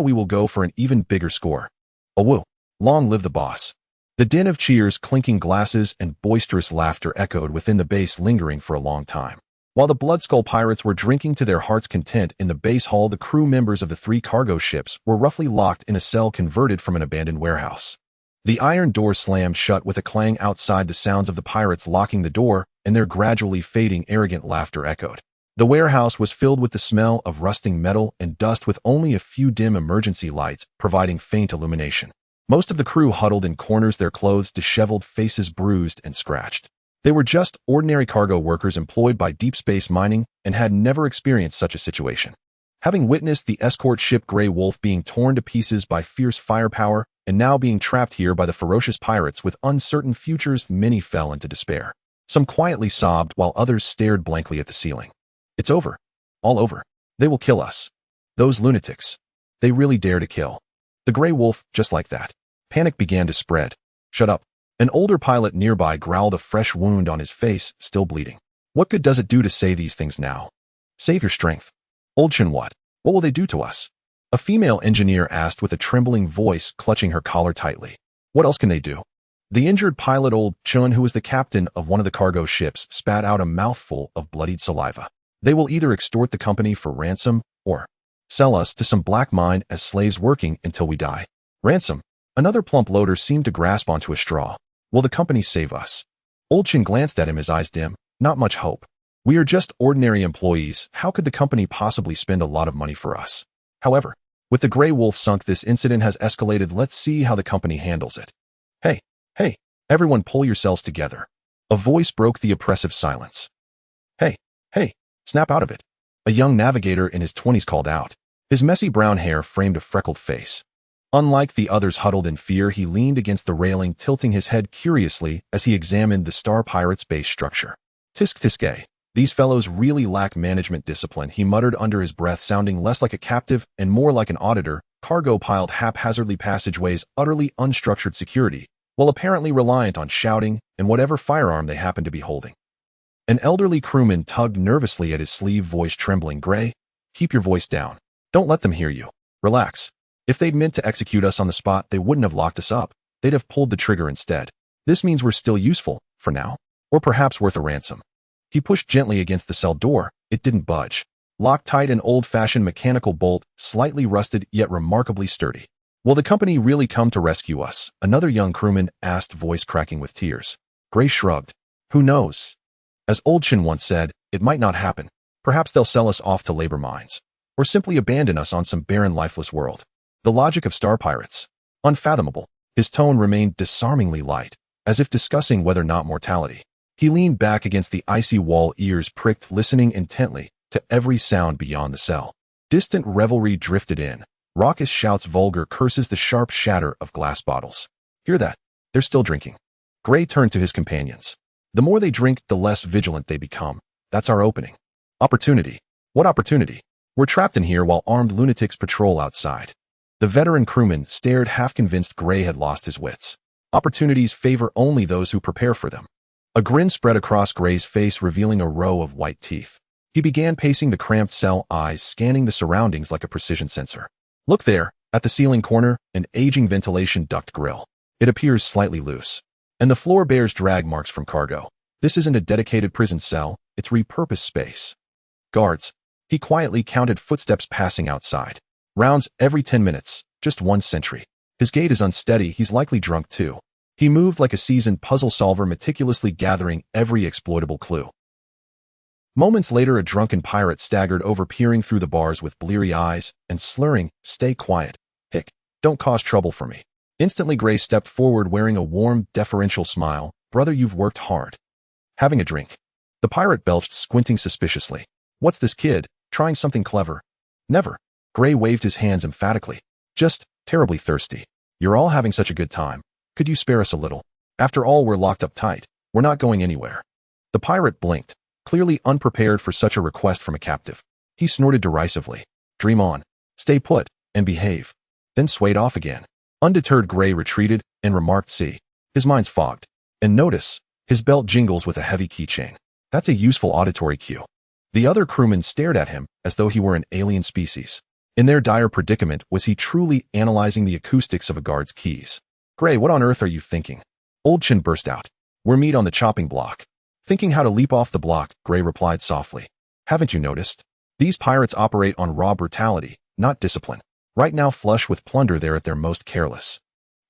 we will go for an even bigger score. Awoo! Long live the boss." The din of cheers, clinking glasses, and boisterous laughter echoed within the base, lingering for a long time. While the Bloodskull pirates were drinking to their heart's content in the base hall, the crew members of the 3 cargo ships were roughly locked in a cell converted from an abandoned warehouse. The iron door slammed shut with a clang outside. The sounds of the pirates locking the door and their gradually fading arrogant laughter echoed. The warehouse was filled with the smell of rusting metal and dust, with only a few dim emergency lights providing faint illumination. Most of the crew huddled in corners, their clothes disheveled, faces bruised and scratched. They were just ordinary cargo workers employed by deep space mining and had never experienced such a situation. Having witnessed the escort ship Grey Wolf being torn to pieces by fierce firepower and now being trapped here by the ferocious pirates with uncertain futures, many fell into despair. Some quietly sobbed while others stared blankly at the ceiling. "It's over. All over. They will kill us. Those lunatics. They really dare to kill the Grey Wolf just like that." Panic began to spread. "Shut up." An older pilot nearby growled, a fresh wound on his face, still bleeding. "What good does it do to say these things now? Save your strength." "Old Chin, what will they do to us?" a female engineer asked with a trembling voice, clutching her collar tightly. "What else can they do?" The injured pilot, Old Chun, who was the captain of one of the cargo ships, spat out a mouthful of bloodied saliva. "They will either extort the company for ransom or sell us to some black mine as slaves, working until we die." "Ransom?" Another plump loader seemed to grasp onto a straw. "Will the company save us?" Old Chin glanced at him, his eyes dim. "Not much hope. We are just ordinary employees. How could the company possibly spend a lot of money for us? However, with the Grey Wolf sunk, this incident has escalated. Let's see how the company handles it." Hey, everyone, pull yourselves together." A voice broke the oppressive silence. Hey, snap out of it." A young navigator in his 20s called out. His messy brown hair framed a freckled face. Unlike the others huddled in fear, he leaned against the railing, tilting his head curiously as he examined the Star Pirate's base structure. Tisk, these fellows really lack management discipline," he muttered under his breath, sounding less like a captive and more like an auditor. Cargo piled haphazardly, passageways utterly unstructured security, while apparently reliant on shouting and whatever firearm they happened to be holding. An elderly crewman tugged nervously at his sleeve, voice trembling. "Gray, keep your voice down. Don't let them hear you. Relax. If they'd meant to execute us on the spot, they wouldn't have locked us up. They'd have pulled the trigger instead. This means we're still useful, for now, or perhaps worth a ransom." He pushed gently against the cell door. It didn't budge. Locked tight, an old-fashioned mechanical bolt, slightly rusted yet remarkably sturdy. "Will the company really come to rescue us?" another young crewman asked, voice cracking with tears. Gray shrugged. "Who knows? As Old Chin once said, it might not happen. Perhaps they'll sell us off to labor mines, or simply abandon us on some barren, lifeless world. The logic of star pirates. Unfathomable." His tone remained disarmingly light, as if discussing whether or not mortality. He leaned back against the icy wall, ears pricked, listening intently to every sound beyond the cell. Distant revelry drifted in. Raucous shouts, vulgar curses, the sharp shatter of glass bottles. "Hear that? They're still drinking." Gray turned to his companions. The more they drink, the less vigilant they become. That's our opening. Opportunity. What opportunity? We're trapped in here while armed lunatics patrol outside. The veteran crewman stared, half convinced Gray had lost his wits. Opportunities favor only those who prepare for them. A grin spread across Gray's face, revealing a row of white teeth. He began pacing the cramped cell, eyes scanning the surroundings like a precision sensor. Look there, at the ceiling corner, an aging ventilation duct grill. It appears slightly loose. And the floor bears drag marks from cargo. This isn't a dedicated prison cell, it's repurposed space. Guards. He quietly counted footsteps passing outside. Rounds every 10 minutes, just one sentry. His gait is unsteady, he's likely drunk too. He moved like a seasoned puzzle solver, meticulously gathering every exploitable clue. Moments later, a drunken pirate staggered over, peering through the bars with bleary eyes and slurring, "Stay quiet. Hick, don't cause trouble for me." Instantly, Gray stepped forward, wearing a warm, deferential smile. "Brother, you've worked hard." "Having a drink?" The pirate belched, squinting suspiciously. "What's this kid, trying something clever?" "Never." Gray waved his hands emphatically. "Just terribly thirsty. You're all having such a good time. Could you spare us a little? After all, we're locked up tight. We're not going anywhere." The pirate blinked, clearly unprepared for such a request from a captive. He snorted derisively. "Dream on. Stay put, and behave." Then swayed off again. Undeterred, Gray retreated and remarked, "See." His mind's fogged. "And notice, his belt jingles with a heavy keychain. That's a useful auditory cue." The other crewmen stared at him as though he were an alien species. In their dire predicament, was he truly analyzing the acoustics of a guard's keys? "Gray, what on earth are you thinking?" Old Chin burst out. "We're meat on the chopping block." "Thinking how to leap off the block," Gray replied softly. "Haven't you noticed? These pirates operate on raw brutality, not discipline. Right now, flush with plunder, they're at their most careless."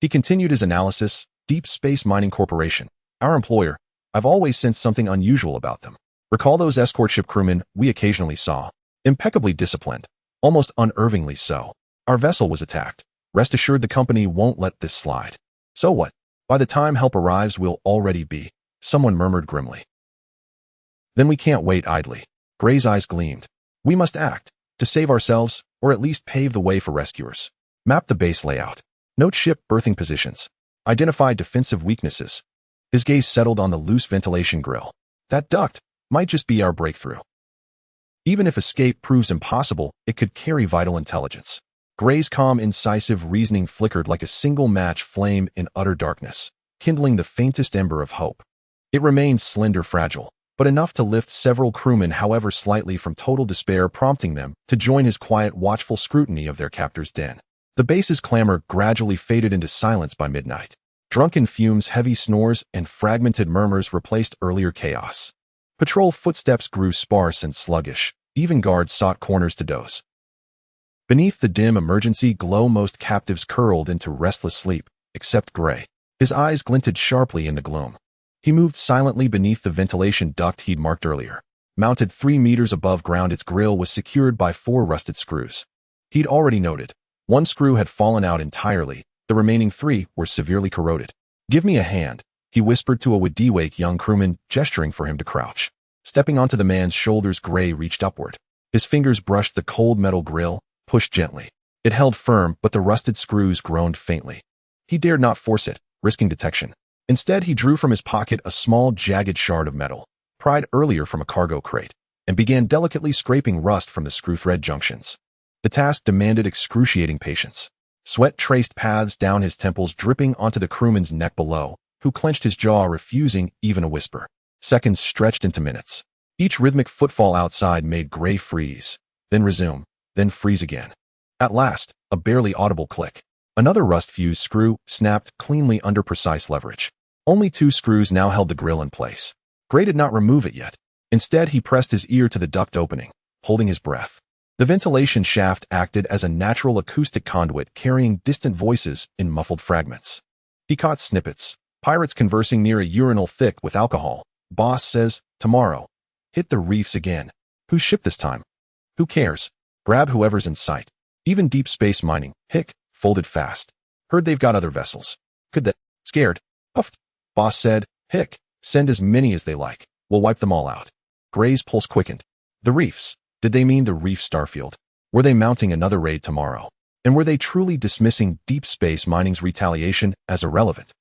He continued his analysis. "Deep Space Mining Corporation. Our employer. I've always sensed something unusual about them. Recall those escort ship crewmen we occasionally saw? Impeccably disciplined. Almost unervingly so. Our vessel was attacked. Rest assured the company won't let this slide." "So what? By the time help arrives, we'll already be," someone murmured grimly. "Then we can't wait idly." Gray's eyes gleamed. "We must act, to save ourselves, or at least pave the way for rescuers. Map the base layout. Note ship berthing positions. Identify defensive weaknesses." His gaze settled on the loose ventilation grill. "That duct might just be our breakthrough. Even if escape proves impossible, it could carry vital intelligence." Gray's calm, incisive reasoning flickered like a single match flame in utter darkness, kindling the faintest ember of hope. It remained slender, fragile, but enough to lift several crewmen, however slightly, from total despair, prompting them to join his quiet, watchful scrutiny of their captor's den. The base's clamor gradually faded into silence by midnight. Drunken fumes, heavy snores, and fragmented murmurs replaced earlier chaos. Patrol footsteps grew sparse and sluggish. Even guards sought corners to doze. Beneath the dim emergency glow, most captives curled into restless sleep, except Gray. His eyes glinted sharply in the gloom. He moved silently beneath the ventilation duct he'd marked earlier. Mounted 3 meters above ground, its grill was secured by 4 rusted screws. He'd already noted. One screw had fallen out entirely, the remaining 3 were severely corroded. "Give me a hand," he whispered to a wide-awake young crewman, gesturing for him to crouch. Stepping onto the man's shoulders, Gray reached upward. His fingers brushed the cold metal grill, pushed gently. It held firm, but the rusted screws groaned faintly. He dared not force it, risking detection. Instead, he drew from his pocket a small, jagged shard of metal, pried earlier from a cargo crate, and began delicately scraping rust from the screw thread junctions. The task demanded excruciating patience. Sweat traced paths down his temples, dripping onto the crewman's neck below, who clenched his jaw, refusing even a whisper. Seconds stretched into minutes. Each rhythmic footfall outside made Gray freeze, then resume, then freeze again. At last, a barely audible click. Another rust-fused screw snapped cleanly under precise leverage. Only 2 screws now held the grill in place. Gray did not remove it yet. Instead, he pressed his ear to the duct opening, holding his breath. The ventilation shaft acted as a natural acoustic conduit, carrying distant voices in muffled fragments. He caught snippets. Pirates conversing near a urinal thick with alcohol. "Boss says, tomorrow. Hit the reefs again. Whose ship this time? Who cares? Grab whoever's in sight. Even Deep Space Mining. Hick, folded fast. Heard they've got other vessels. Could that? Scared. Puffed. Boss said, Hick, send as many as they like. We'll wipe them all out." Gray's pulse quickened. The reefs. Did they mean the reef Starfield? Were they mounting another raid tomorrow? And were they truly dismissing Deep Space Mining's retaliation as irrelevant?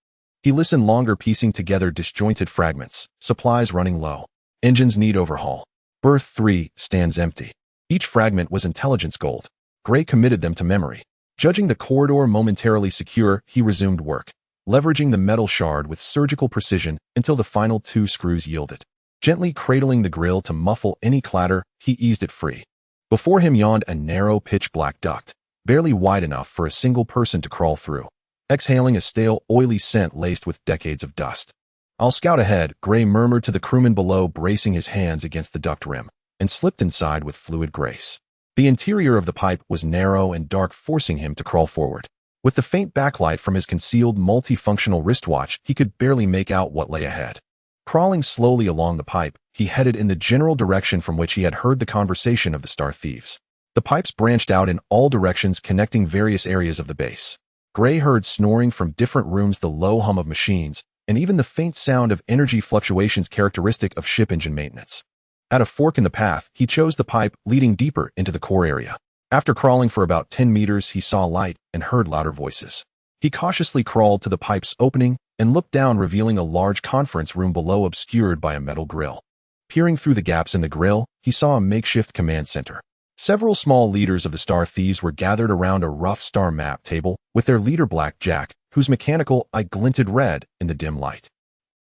He listened longer, piecing together disjointed fragments. Supplies running low. Engines need overhaul. Berth 3 stands empty. Each fragment was intelligence gold. Gray committed them to memory. Judging the corridor momentarily secure, he resumed work, leveraging the metal shard with surgical precision until the final 2 screws yielded. Gently cradling the grill to muffle any clatter, he eased it free. Before him yawned a narrow, pitch-black duct, barely wide enough for a single person to crawl through, exhaling a stale, oily scent laced with decades of dust. "I'll scout ahead," Gray murmured to the crewman below, bracing his hands against the duct rim, and slipped inside with fluid grace. The interior of the pipe was narrow and dark, forcing him to crawl forward. With the faint backlight from his concealed multifunctional wristwatch, he could barely make out what lay ahead. Crawling slowly along the pipe, he headed in the general direction from which he had heard the conversation of the Star Thieves. The pipes branched out in all directions, connecting various areas of the base. Gray heard snoring from different rooms, the low hum of machines, and even the faint sound of energy fluctuations characteristic of ship engine maintenance. At a fork in the path, he chose the pipe leading deeper into the core area. After crawling for about 10 meters, he saw light and heard louder voices. He cautiously crawled to the pipe's opening and looked down, revealing a large conference room below obscured by a metal grill. Peering through the gaps in the grill, he saw a makeshift command center. Several small leaders of the Star Thieves were gathered around a rough star map table, with their leader Black Jack, whose mechanical eye glinted red in the dim light.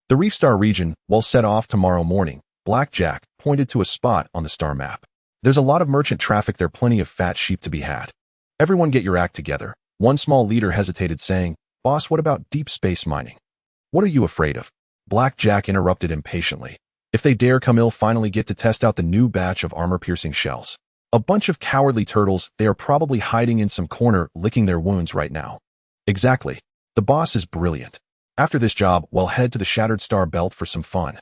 "The Reef Star region will set off tomorrow morning," Black Jack pointed to a spot on the star map. "There's a lot of merchant traffic there, plenty of fat sheep to be had. Everyone get your act together." One small leader hesitated, saying, "Boss, what about deep space mining?" "What are you afraid of?" Black Jack interrupted impatiently. "If they dare come, he'll finally get to test out the new batch of armor-piercing shells. A bunch of cowardly turtles, they are probably hiding in some corner, licking their wounds right now." "Exactly. The boss is brilliant. After this job, we'll head to the Shattered Star Belt for some fun."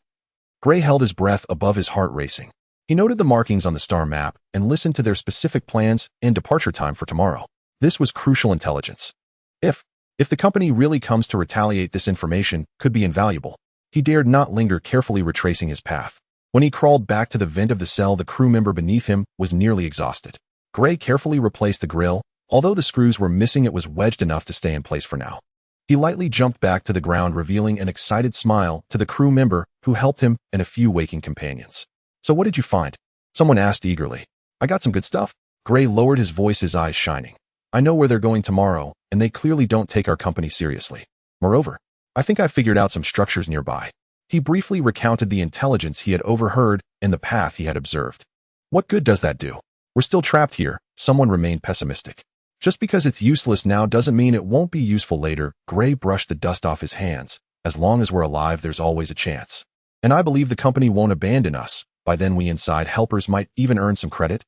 Gray held his breath above his heart racing. He noted the markings on the star map and listened to their specific plans and departure time for tomorrow. This was crucial intelligence. If the company really comes to retaliate, this information could be invaluable. He dared not linger, carefully retracing his path. When he crawled back to the vent of the cell, the crew member beneath him was nearly exhausted. Gray carefully replaced the grill. Although the screws were missing, it was wedged enough to stay in place for now. He lightly jumped back to the ground, revealing an excited smile to the crew member who helped him and a few waking companions. "So what did you find?" someone asked eagerly. "I got some good stuff." Gray lowered his voice, his eyes shining. "I know where they're going tomorrow, and they clearly don't take our company seriously. Moreover, I think I figured out some structures nearby." He briefly recounted the intelligence he had overheard and the path he had observed. "What good does that do? We're still trapped here," someone remained pessimistic. "Just because it's useless now doesn't mean it won't be useful later." Gray brushed the dust off his hands. "As long as we're alive, there's always a chance. And I believe the company won't abandon us. By then we inside helpers might even earn some credit."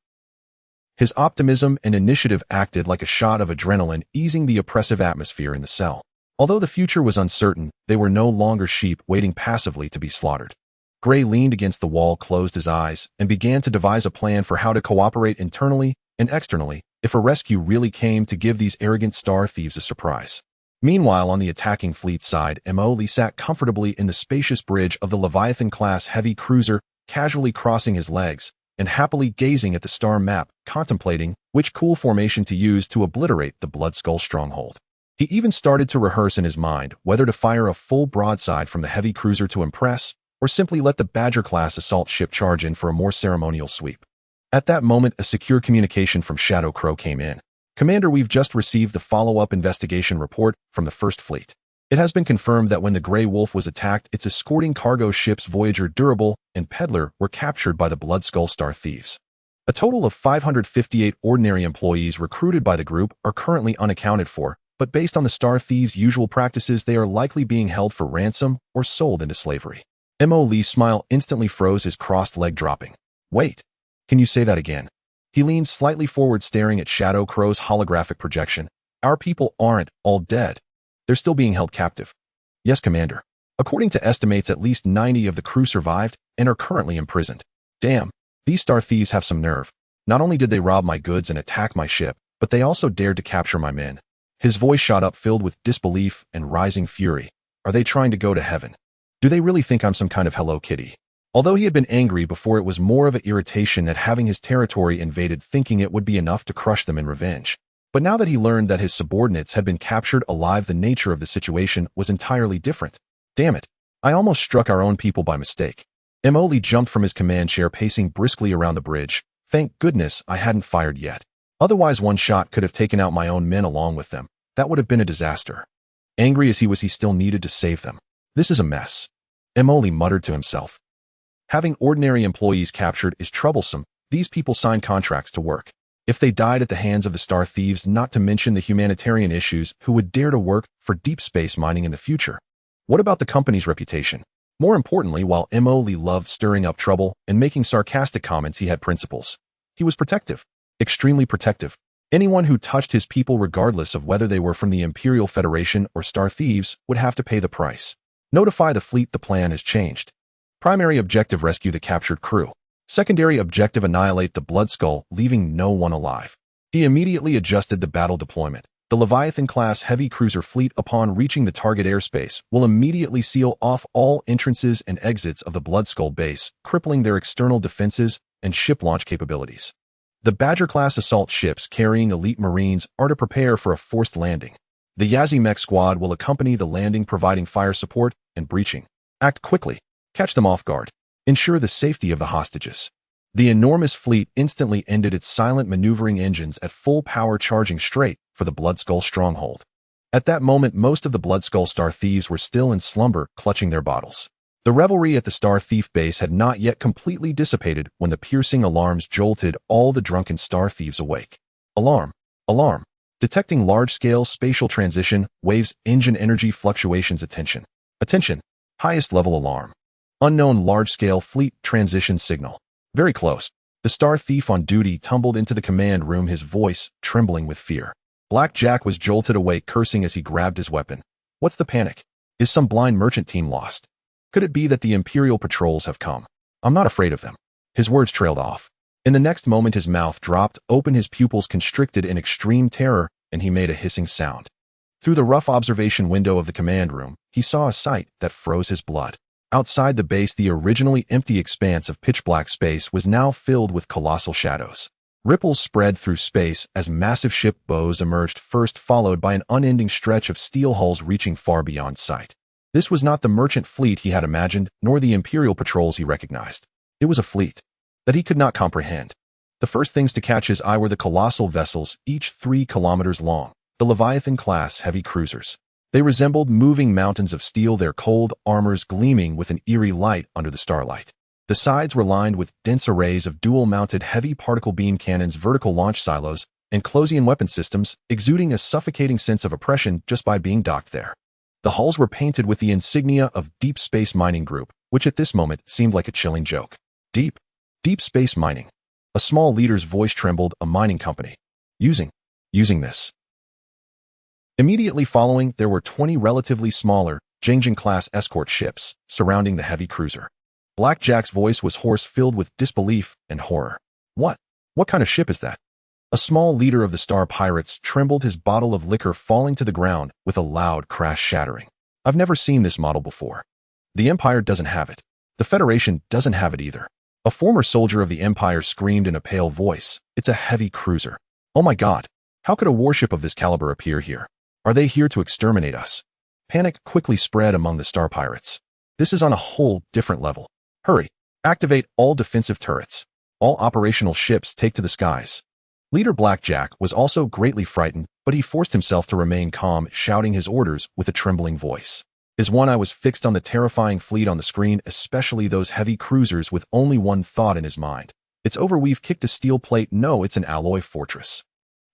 His optimism and initiative acted like a shot of adrenaline, easing the oppressive atmosphere in the cell. Although the future was uncertain, they were no longer sheep waiting passively to be slaughtered. Gray leaned against the wall, closed his eyes, and began to devise a plan for how to cooperate internally and externally if a rescue really came to give these arrogant Star Thieves a surprise. Meanwhile, on the attacking fleet side, Lee sat comfortably in the spacious bridge of the Leviathan-class heavy cruiser, casually crossing his legs and happily gazing at the star map, contemplating which cool formation to use to obliterate the Bloodskull stronghold. He even started to rehearse in his mind whether to fire a full broadside from the heavy cruiser to impress, or simply let the Badger-class assault ship charge in for a more ceremonial sweep. At that moment, a secure communication from Shadow Crow came in. "Commander, we've just received the follow-up investigation report from the First Fleet. It has been confirmed that when the Grey Wolf was attacked, its escorting cargo ships Voyager, Durable, and Peddler were captured by the Bloodskull Star Thieves. A total of 558 ordinary employees recruited by the group are currently unaccounted for, but based on the Star Thieves' usual practices, they are likely being held for ransom or sold into slavery." Lee's smile instantly froze, his crossed leg dropping. "Wait, can you say that again?" He leaned slightly forward, staring at Shadow Crow's holographic projection. "Our people aren't all dead. They're still being held captive." "Yes, Commander. According to estimates, at least 90 of the crew survived and are currently imprisoned." "Damn, these Star Thieves have some nerve. Not only did they rob my goods and attack my ship, but they also dared to capture my men." His voice shot up, filled with disbelief and rising fury. "Are they trying to go to heaven? Do they really think I'm some kind of Hello Kitty?" Although he had been angry before, it was more of an irritation at having his territory invaded, thinking it would be enough to crush them in revenge. But now that he learned that his subordinates had been captured alive, the nature of the situation was entirely different. Damn it. I almost struck our own people by mistake. Emily jumped from his command chair, pacing briskly around the bridge. Thank goodness I hadn't fired yet. Otherwise, one shot could have taken out my own men along with them. That would have been a disaster. Angry as he was, he still needed to save them. This is a mess. Emily muttered to himself. Having ordinary employees captured is troublesome. These people signed contracts to work. If they died at the hands of the star thieves, not to mention the humanitarian issues, who would dare to work for deep space mining in the future? What about the company's reputation? More importantly, while Emily loved stirring up trouble and making sarcastic comments, he had principles. He was protective. Extremely protective. Anyone who touched his people, regardless of whether they were from the Imperial Federation or star thieves, would have to pay the price. Notify the fleet the plan has changed. Primary objective: rescue the captured crew. Secondary objective: annihilate the Blood Skull, leaving no one alive. He immediately adjusted the battle deployment. The Leviathan-class heavy cruiser fleet, upon reaching the target airspace, will immediately seal off all entrances and exits of the Blood Skull base, crippling their external defenses and ship launch capabilities. The Badger-class assault ships carrying elite Marines are to prepare for a forced landing. The Yazi mech squad will accompany the landing, providing fire support and breaching. Act quickly. Catch them off guard. Ensure the safety of the hostages. The enormous fleet instantly ended its silent maneuvering engines at full power, charging straight for the Blood Skull stronghold. At that moment, most of the Blood Skull star thieves were still in slumber, clutching their bottles. The revelry at the star thief base had not yet completely dissipated when the piercing alarms jolted all the drunken star thieves awake. Alarm! Alarm! Detecting large-scale spatial transition, waves, engine energy fluctuations. Attention! Attention! Highest level alarm. Unknown large-scale fleet transition signal. Very close. The star thief on duty tumbled into the command room, his voice trembling with fear. Black Jack was jolted awake, cursing as he grabbed his weapon. What's the panic? Is some blind merchant team lost? Could it be that the Imperial patrols have come? I'm not afraid of them. His words trailed off. In the next moment, his mouth dropped open, his pupils constricted in extreme terror, and he made a hissing sound. Through the rough observation window of the command room, he saw a sight that froze his blood. Outside the base, the originally empty expanse of pitch-black space was now filled with colossal shadows. Ripples spread through space as massive ship bows emerged first, followed by an unending stretch of steel hulls reaching far beyond sight. This was not the merchant fleet he had imagined, nor the Imperial patrols he recognized. It was a fleet that he could not comprehend. The first things to catch his eye were the colossal vessels, each 3 kilometers long, the Leviathan-class heavy cruisers. They resembled moving mountains of steel, their cold armors gleaming with an eerie light under the starlight. The sides were lined with dense arrays of dual-mounted heavy particle beam cannons, vertical launch silos, and Closian weapon systems, exuding a suffocating sense of oppression just by being docked there. The hulls were painted with the insignia of Deep Space Mining Group, which at this moment seemed like a chilling joke. Deep Space Mining. A small leader's voice trembled. A mining company. Using this. Immediately following, there were 20 relatively smaller, Jengjin-class escort ships surrounding the heavy cruiser. Black Jack's voice was hoarse, filled with disbelief and horror. What kind of ship is that? A small leader of the Star Pirates trembled, his bottle of liquor falling to the ground with a loud crash, shattering. I've never seen this model before. The Empire doesn't have it. The Federation doesn't have it either. A former soldier of the Empire screamed in a pale voice. It's a heavy cruiser. Oh my God. How could a warship of this caliber appear here? Are they here to exterminate us? Panic quickly spread among the Star Pirates. This is on a whole different level. Hurry. Activate all defensive turrets. All operational ships take to the skies. Leader Black Jack was also greatly frightened, but he forced himself to remain calm, shouting his orders with a trembling voice. His one eye was fixed on the terrifying fleet on the screen, especially those heavy cruisers, with only one thought in his mind. It's over, we've kicked a steel plate. No, it's an alloy fortress.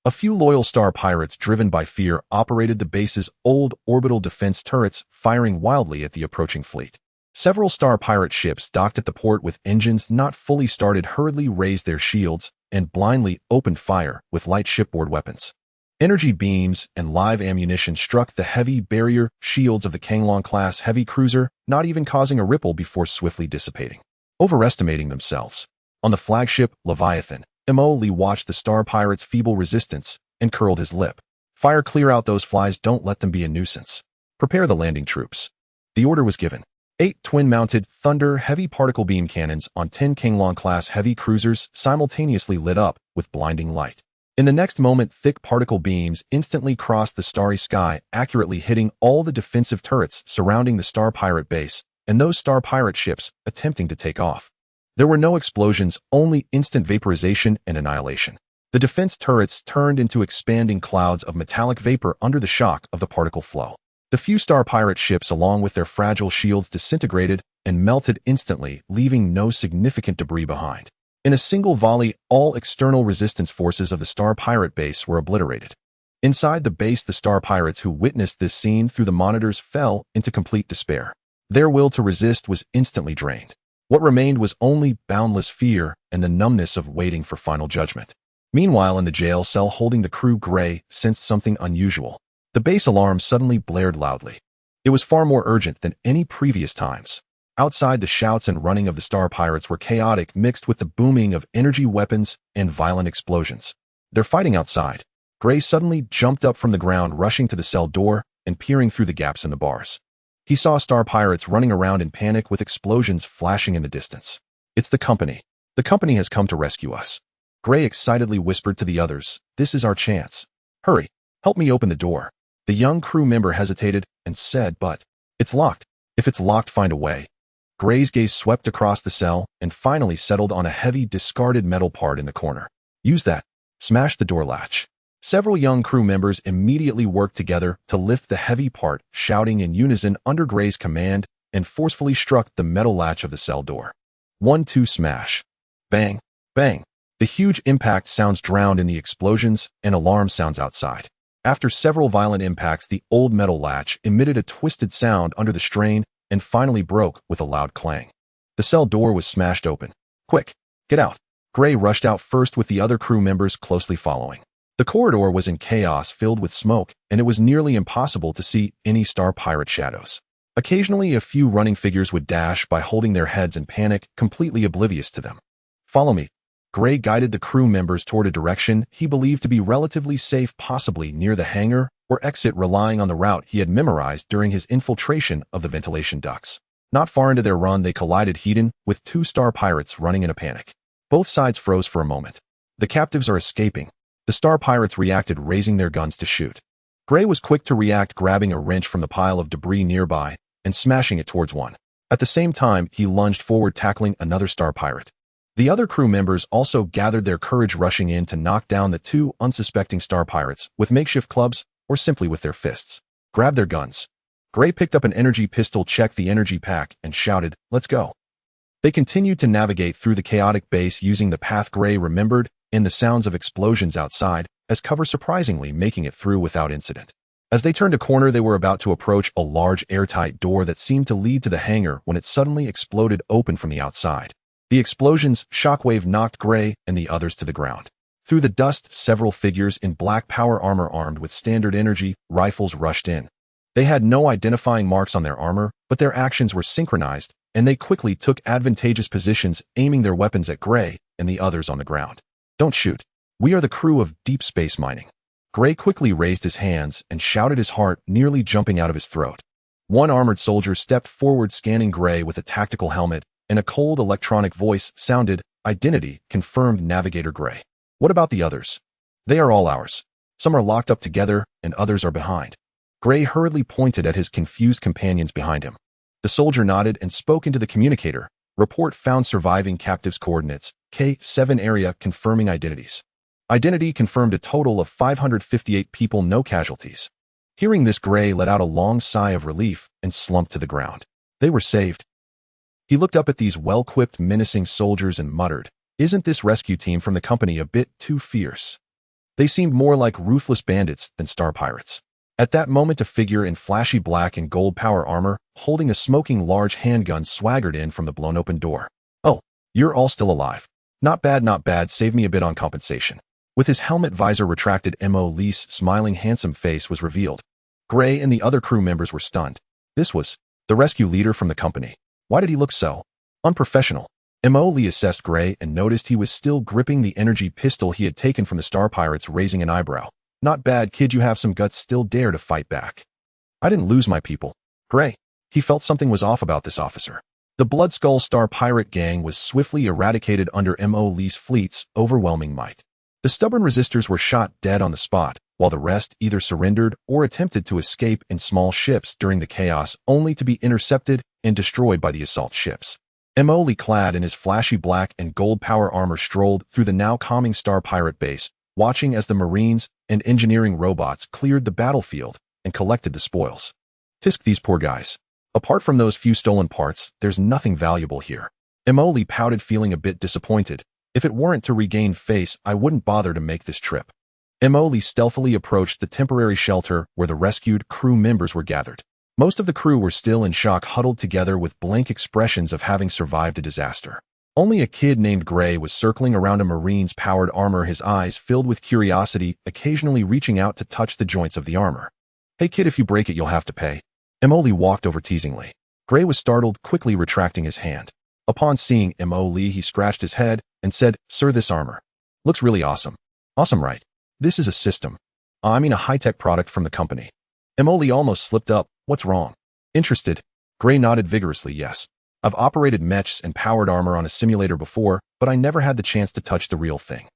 A few loyal Star Pirates, driven by fear, operated the base's old orbital defense turrets, firing wildly at the approaching fleet. Several Star Pirate ships docked at the port with engines not fully started hurriedly raised their shields and blindly opened fire with light shipboard weapons. Energy beams and live ammunition struck the heavy barrier shields of the Kanglong-class heavy cruiser, not even causing a ripple before swiftly dissipating. Overestimating themselves. On the flagship Leviathan, Mo Lee watched the Star Pirates' feeble resistance and curled his lip. Fire, clear out those flies, don't let them be a nuisance. Prepare the landing troops. The order was given. 8 twin-mounted Thunder heavy particle beam cannons on 10 Kanglong-class heavy cruisers simultaneously lit up with blinding light. In the next moment, thick particle beams instantly crossed the starry sky, accurately hitting all the defensive turrets surrounding the Star Pirate base and those Star Pirate ships attempting to take off. There were no explosions, only instant vaporization and annihilation. The defense turrets turned into expanding clouds of metallic vapor under the shock of the particle flow. The few Star Pirate ships, along with their fragile shields, disintegrated and melted instantly, leaving no significant debris behind. In a single volley, all external resistance forces of the Star Pirate base were obliterated. Inside the base, the Star Pirates who witnessed this scene through the monitors fell into complete despair. Their will to resist was instantly drained. What remained was only boundless fear and the numbness of waiting for final judgment. Meanwhile, in the jail cell holding the crew, Gray sensed something unusual. The base alarm suddenly blared loudly. It was far more urgent than any previous times. Outside, the shouts and running of the Star Pirates were chaotic, mixed with the booming of energy weapons and violent explosions. They're fighting outside. Gray suddenly jumped up from the ground, rushing to the cell door and peering through the gaps in the bars. He saw Star Pirates running around in panic with explosions flashing in the distance. It's the company. The company has come to rescue us. Gray excitedly whispered to the others, "This is our chance. Hurry, help me open the door." The young crew member hesitated and said, "But it's locked." "If it's locked, find a way." Gray's gaze swept across the cell and finally settled on a heavy, discarded metal part in the corner. "Use that. Smash the door latch." Several young crew members immediately worked together to lift the heavy part, shouting in unison under Gray's command, and forcefully struck the metal latch of the cell door. 1-2 smash. Bang, bang. The huge impact sounds drowned in the explosions and alarm sounds outside. After several violent impacts, the old metal latch emitted a twisted sound under the strain and finally broke with a loud clang. The cell door was smashed open. "Quick, get out." Gray rushed out first, with the other crew members closely following. The corridor was in chaos, filled with smoke, and it was nearly impossible to see any Star Pirate shadows. Occasionally, a few running figures would dash by, holding their heads in panic, completely oblivious to them. "Follow me." Gray guided the crew members toward a direction he believed to be relatively safe, possibly near the hangar or exit, relying on the route he had memorized during his infiltration of the ventilation ducts. Not far into their run, they collided head-on with two Star Pirates running in a panic. Both sides froze for a moment. The captives are escaping. The Star Pirates reacted, raising their guns to shoot. Gray was quick to react, grabbing a wrench from the pile of debris nearby and smashing it towards one. At the same time, he lunged forward, tackling another Star Pirate. The other crew members also gathered their courage, rushing in to knock down the two unsuspecting Star Pirates with makeshift clubs or simply with their fists. "Grab their guns." Gray picked up an energy pistol, checked the energy pack, and shouted, "Let's go." They continued to navigate through the chaotic base using the path Gray remembered and the sounds of explosions outside as cover, surprisingly making it through without incident. As they turned a corner, they were about to approach a large airtight door that seemed to lead to the hangar when it suddenly exploded open from the outside. The explosion's shockwave knocked Gray and the others to the ground. Through the dust, several figures in black power armor armed with standard energy rifles rushed in. They had no identifying marks on their armor, but their actions were synchronized, and they quickly took advantageous positions, aiming their weapons at Gray and the others on the ground. "Don't shoot. We are the crew of Deep Space Mining." Gray quickly raised his hands and shouted, his heart nearly jumping out of his throat. One armored soldier stepped forward, scanning Gray with a tactical helmet, and a cold electronic voice sounded, "Identity confirmed, Navigator Gray." "What about the others?" "They are all ours. Some are locked up together and others are behind." Gray hurriedly pointed at his confused companions behind him. The soldier nodded and spoke into the communicator. "Report found surviving captives, coordinates K7 area, confirming identities." Identity confirmed a total of 558 people, no casualties. Hearing this, Gray let out a long sigh of relief and slumped to the ground. They were saved. He looked up at these well-equipped, menacing soldiers and muttered, "Isn't this rescue team from the company a bit too fierce?" They seemed more like ruthless bandits than Star Pirates. At that moment, a figure in flashy black and gold power armor, holding a smoking large handgun, swaggered in from the blown-open door. "Oh, you're all still alive. Not bad, not bad. Save me a bit on compensation." With his helmet visor retracted, Mo Lee's smiling, handsome face was revealed. Gray and the other crew members were stunned. This was the rescue leader from the company. Why did he look so unprofessional? Mo Lee assessed Gray and noticed he was still gripping the energy pistol he had taken from the Star Pirates, raising an eyebrow. "Not bad, kid. You have some guts. Still dare to fight back." "I didn't lose my people." Gray. He felt something was off about this officer. The Bloodskull Star Pirate gang was swiftly eradicated under Mo Lee's fleet's overwhelming might. The stubborn resistors were shot dead on the spot, while the rest either surrendered or attempted to escape in small ships during the chaos, only to be intercepted and destroyed by the assault ships. Emoli, clad in his flashy black and gold power armor, strolled through the now calming Star Pirate base, watching as the Marines and engineering robots cleared the battlefield and collected the spoils. Tisk, these poor guys. Apart from those few stolen parts, there's nothing valuable here. Emoli pouted, feeling a bit disappointed. If it weren't to regain face, I wouldn't bother to make this trip. Emoli stealthily approached the temporary shelter where the rescued crew members were gathered. Most of the crew were still in shock, huddled together with blank expressions of having survived a disaster. Only a kid named Gray was circling around a Marine's powered armor, his eyes filled with curiosity, occasionally reaching out to touch the joints of the armor. "Hey kid, if you break it, you'll have to pay." Emoli walked over teasingly. Gray was startled, quickly retracting his hand. Upon seeing Emoli, he scratched his head and said, "Sir, this armor looks really awesome." "Awesome, right? This is a system. I mean a high-tech product from the company." Emoli almost slipped up. "What's wrong?" "Interested?" Gray nodded vigorously. "Yes. I've operated mechs and powered armor on a simulator before, but I never had the chance to touch the real thing."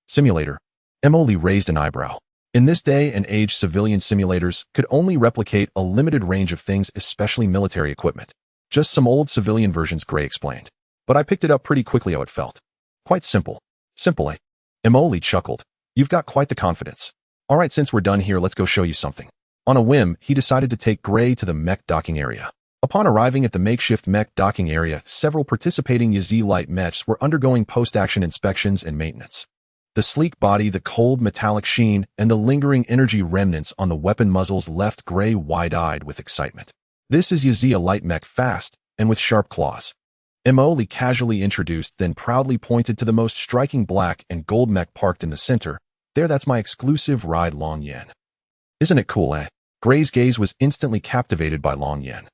"Simulator?" Emoli raised an eyebrow. In this day and age, civilian simulators could only replicate a limited range of things, especially military equipment. "Just some old civilian versions," Gray explained. "But I picked it up pretty quickly how it felt. Quite simple." "Simple, eh?" Emoli chuckled. "You've got quite the confidence. All right, since we're done here, let's go show you something." On a whim, he decided to take Gray to the mech docking area. Upon arriving at the makeshift mech docking area, several participating Yazi light mechs were undergoing post-action inspections and maintenance. The sleek body, the cold metallic sheen, and the lingering energy remnants on the weapon muzzles left Gray wide-eyed with excitement. "This is Yazi, a light mech, fast and with sharp claws." Emoli casually introduced, then proudly pointed to the most striking black and gold mech parked in the center. "There, that's my exclusive ride, Long Yen. Isn't it cool, eh?" Gray's gaze was instantly captivated by Long Yen.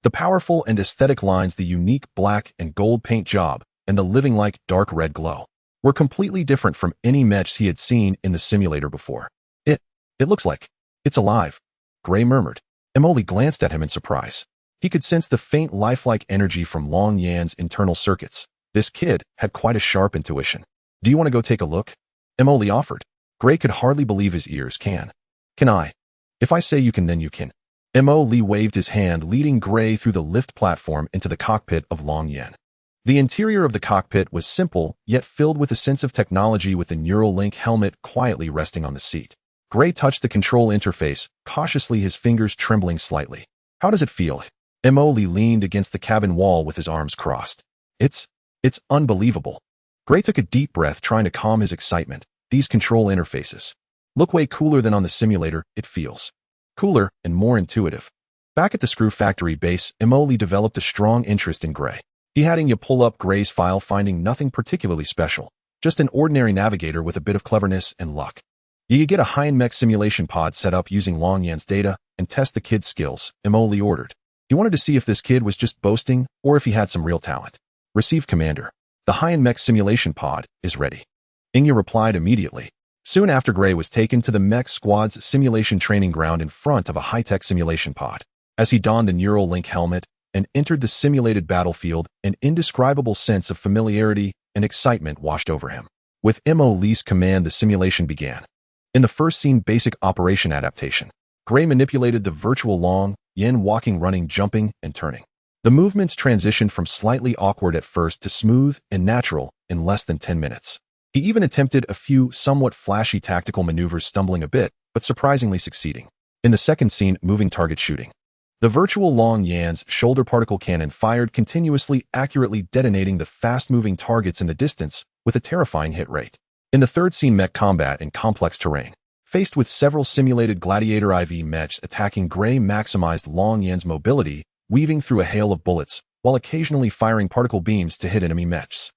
The powerful and aesthetic lines, the unique black and gold paint job, and the living-like dark red glow were completely different from any mechs he had seen in the simulator before. It looks like it's alive," Gray murmured. Emoli glanced at him in surprise. He could sense the faint lifelike energy from Long Yan's internal circuits. This kid had quite a sharp intuition. "Do you want to go take a look?" Emoli offered. Gray could hardly believe his ears. Can I? If I say you can, then you can." Emoli waved his hand, leading Gray through the lift platform into the cockpit of Long Yen. The interior of the cockpit was simple, yet filled with a sense of technology, with the Neuralink helmet quietly resting on the seat. Gray touched the control interface, cautiously, his fingers trembling slightly. "How does it feel?" Emoli leaned against the cabin wall with his arms crossed. It's unbelievable." Gray took a deep breath, trying to calm his excitement. "These control interfaces look way cooler than on the simulator. It feels cooler and more intuitive." Back at the Screw Factory base, Emoli developed a strong interest in Gray. He had Inya pull up Gray's file, finding nothing particularly special, just an ordinary navigator with a bit of cleverness and luck. "You get a high-end mech simulation pod set up using Long Yan's data and test the kid's skills," Emoli ordered. He wanted to see if this kid was just boasting or if he had some real talent. "Received, Commander. The high-end mech simulation pod is ready." Inya replied immediately. Soon after, Gray was taken to the mech squad's simulation training ground in front of a high-tech simulation pod. As he donned the Neuralink helmet and entered the simulated battlefield, an indescribable sense of familiarity and excitement washed over him. With Emoli's command, the simulation began. In the first scene, basic operation adaptation, Gray manipulated the virtual Long Yen, walking, running, jumping, and turning. The movements transitioned from slightly awkward at first to smooth and natural in less than 10 minutes. He even attempted a few somewhat flashy tactical maneuvers, stumbling a bit, but surprisingly succeeding. In the second scene, moving target shooting, the virtual Long Yan's shoulder particle cannon fired continuously, accurately detonating the fast-moving targets in the distance with a terrifying hit rate. In the third scene, mech combat in complex terrain. Faced with several simulated Gladiator IV mechs attacking, Gray maximized Long Yan's mobility, weaving through a hail of bullets, while occasionally firing particle beams to hit enemy mechs.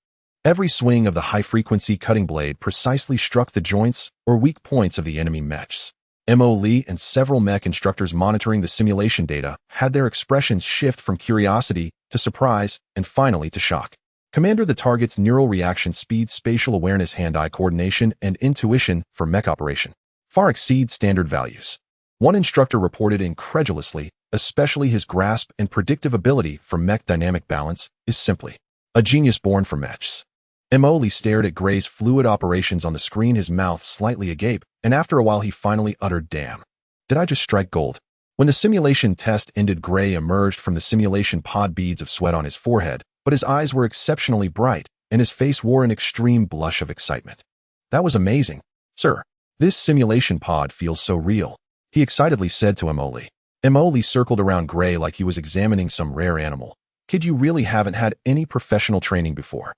Every swing of the high-frequency cutting blade precisely struck the joints or weak points of the enemy mechs. Emoli and several mech instructors monitoring the simulation data had their expressions shift from curiosity to surprise and finally to shock. "Commander, the target's neural reaction speed, spatial awareness, hand-eye coordination, and intuition for mech operation far exceed standard values," one instructor reported incredulously. "Especially his grasp and predictive ability for mech dynamic balance is simply a genius born for mechs." Emoli stared at Gray's fluid operations on the screen, his mouth slightly agape, and after a while he finally uttered, "Damn. Did I just strike gold?" When the simulation test ended, Gray emerged from the simulation pod, beads of sweat on his forehead, but his eyes were exceptionally bright, and his face wore an extreme blush of excitement. "That was amazing, sir. This simulation pod feels so real," he excitedly said to Emoli. Emoli circled around Gray like he was examining some rare animal. "Kid, you really haven't had any professional training before?"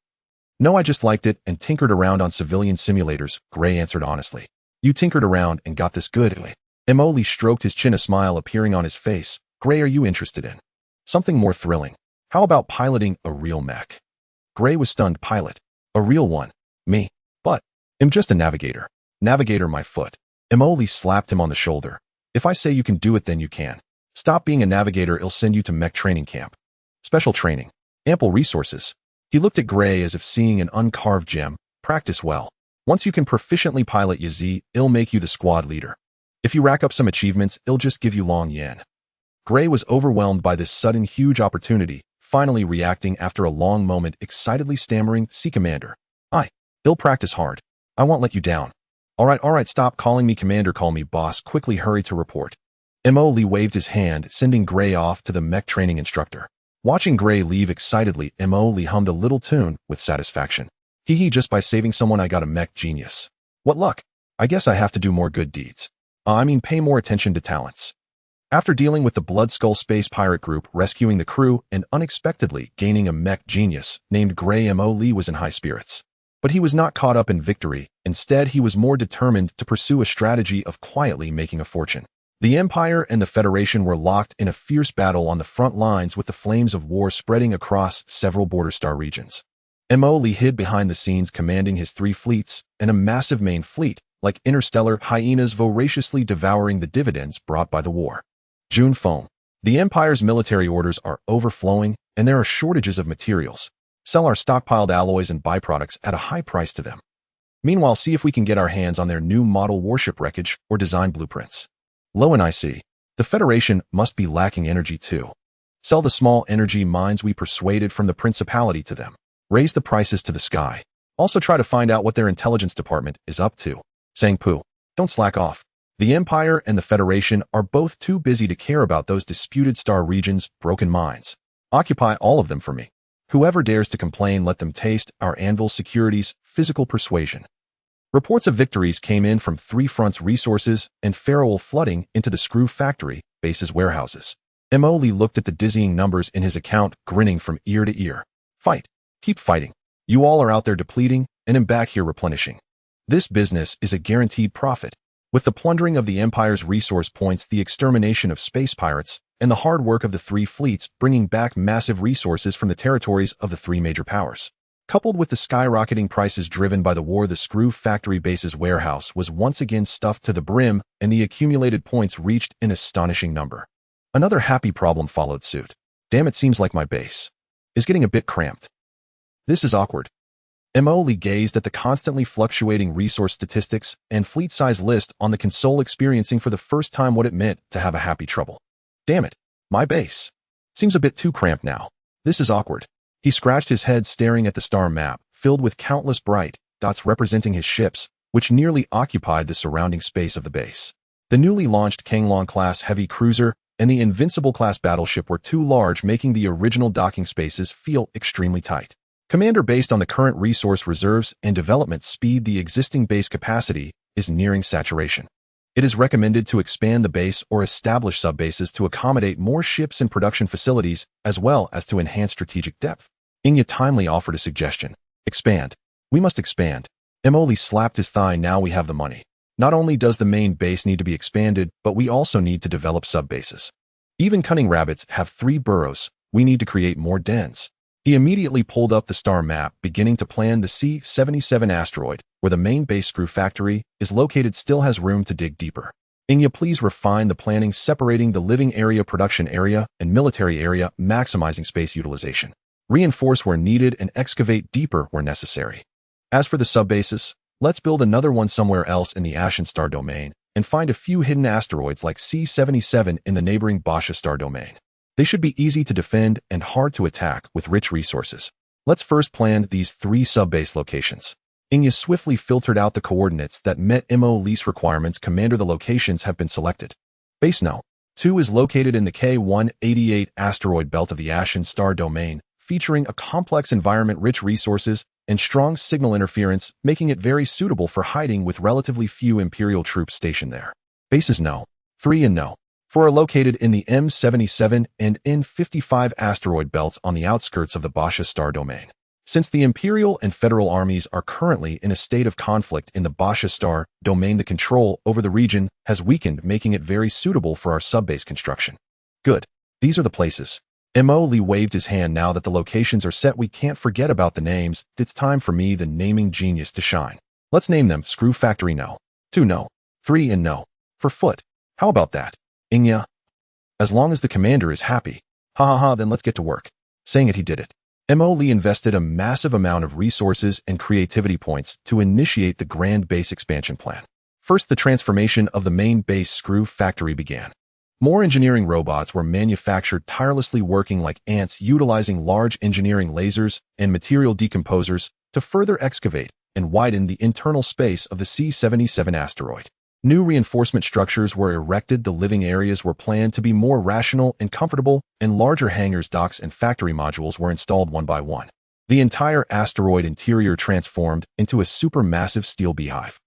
"No, I just liked it and tinkered around on civilian simulators," Gray answered honestly. "You tinkered around and got this good?" Emoli stroked his chin, a smile appearing on his face. "Gray, are you interested in something more thrilling? How about piloting a real mech?" Gray was stunned. "Pilot? A real one? Me? But I'm just a navigator." "Navigator, my foot." Emoli slapped him on the shoulder. "If I say you can do it, then you can. Stop being a navigator, it'll send you to mech training camp. Special training. Ample resources." He looked at Gray as if seeing an uncarved gem. "Practice well. Once you can proficiently pilot Yazi, it'll make you the squad leader. If you rack up some achievements, it'll just give you long yen." Gray was overwhelmed by this sudden huge opportunity, finally reacting after a long moment, excitedly stammering, "See, Commander. I'll practice hard. I won't let you down." All right, stop calling me Commander, call me boss. Quickly hurry to report." Emoli waved his hand, sending Gray off to the mech training instructor. Watching Gray leave excitedly, Emoli hummed a little tune with satisfaction. "Hee, just by saving someone I got a mech genius. What luck. I guess I have to do more good deeds. Pay more attention to talents." After dealing with the Blood Skull Space Pirate Group, rescuing the crew, and unexpectedly gaining a mech genius named Gray, Emoli was in high spirits. But he was not caught up in victory. Instead, he was more determined to pursue a strategy of quietly making a fortune. The Empire and the Federation were locked in a fierce battle on the front lines, with the flames of war spreading across several border star regions. Emoli hid behind the scenes, commanding his 3 fleets and a massive main fleet, like interstellar hyenas voraciously devouring the dividends brought by the war. June foam. The Empire's military orders are overflowing, and there are shortages of materials. Sell our stockpiled alloys and byproducts at a high price to them. Meanwhile, see if we can get our hands on their new model warship wreckage or design blueprints. Low and IC. The Federation must be lacking energy too. Sell the small energy mines we persuaded from the Principality to them. Raise the prices to the sky. Also try to find out what their intelligence department is up to. Sang Poo. Don't slack off. The Empire and the Federation are both too busy to care about those disputed star regions' broken mines. Occupy all of them for me. Whoever dares to complain, let them taste our Anvil Security's physical persuasion." Reports of victories came in from 3 fronts: resources and farewell flooding into the Screw Factory base's warehouses. Emoli looked at the dizzying numbers in his account, grinning from ear to ear. "Fight. Keep fighting. You all are out there depleting, and I'm back here replenishing. This business is a guaranteed profit. With the plundering of the Empire's resource points, the extermination of space pirates, and the hard work of the 3 fleets bringing back massive resources from the territories of the 3 major powers. Coupled with the skyrocketing prices driven by the war, the Screw Factory base's warehouse was once again stuffed to the brim, and the accumulated points reached an astonishing number. Another happy problem followed suit. "Damn, it seems like my base is getting a bit cramped. This is awkward." Emoli gazed at the constantly fluctuating resource statistics and fleet size list on the console, experiencing for the first time what it meant to have a happy trouble. "Damn it, my base seems a bit too cramped now. This is awkward." He scratched his head, staring at the star map, filled with countless bright dots representing his ships, which nearly occupied the surrounding space of the base. The newly launched Kanglong-class heavy cruiser and the Invincible-class battleship were too large, making the original docking spaces feel extremely tight. "Commander, based on the current resource reserves and development speed, the existing base capacity is nearing saturation. It is recommended to expand the base or establish sub-bases to accommodate more ships and production facilities, as well as to enhance strategic depth." Inya timely offered a suggestion. "Expand. We must expand." Emoli slapped his thigh. "Now we have the money. Not only does the main base need to be expanded, but we also need to develop sub-bases. Even cunning rabbits have 3 burrows. We need to create more dens." He immediately pulled up the star map, beginning to plan. The C-77 asteroid, where the main base Screw Factory is located, still has room to dig deeper. "Inya, please refine the planning, separating the living area, production area, and military area, maximizing space utilization. Reinforce where needed and excavate deeper where necessary. As for the sub-bases, let's build another one somewhere else in the Ashen Star domain, and find a few hidden asteroids like C-77 in the neighboring Basha Star domain. They should be easy to defend and hard to attack with rich resources. Let's first plan these 3 subbase locations. Inya swiftly filtered out the coordinates that met MO lease requirements. Commander, the locations have been selected. Base No. 2 is located in the K-188 asteroid belt of the Ashen Star domain, featuring a complex environment, rich resources, and strong signal interference, making it very suitable for hiding with relatively few Imperial troops stationed there. Bases No. 3 and No. 4 are located in the M77 and N55 asteroid belts on the outskirts of the Basha Star domain. Since the Imperial and Federal armies are currently in a state of conflict in the Basha Star domain, the control over the region has weakened, making it very suitable for our subbase construction. Good. These are the places. Mo Lee waved his hand. Now that the locations are set, we can't forget about the names. It's time for me, the naming genius, to shine. Let's name them Screw Factory No. 2 No. 3 and No. For foot. How about that? Inya? As long as the commander is happy. Ha ha ha, then let's get to work. Saying it, he did it. Mo Lee invested a massive amount of resources and creativity points to initiate the grand base expansion plan. First, the transformation of the main base Screw Factory began. More engineering robots were manufactured, tirelessly working like ants, utilizing large engineering lasers and material decomposers to further excavate and widen the internal space of the C-77 asteroid. New reinforcement structures were erected. The living areas were planned to be more rational and comfortable, and larger hangars, docks, and factory modules were installed one by one. The entire asteroid interior transformed into a supermassive steel beehive.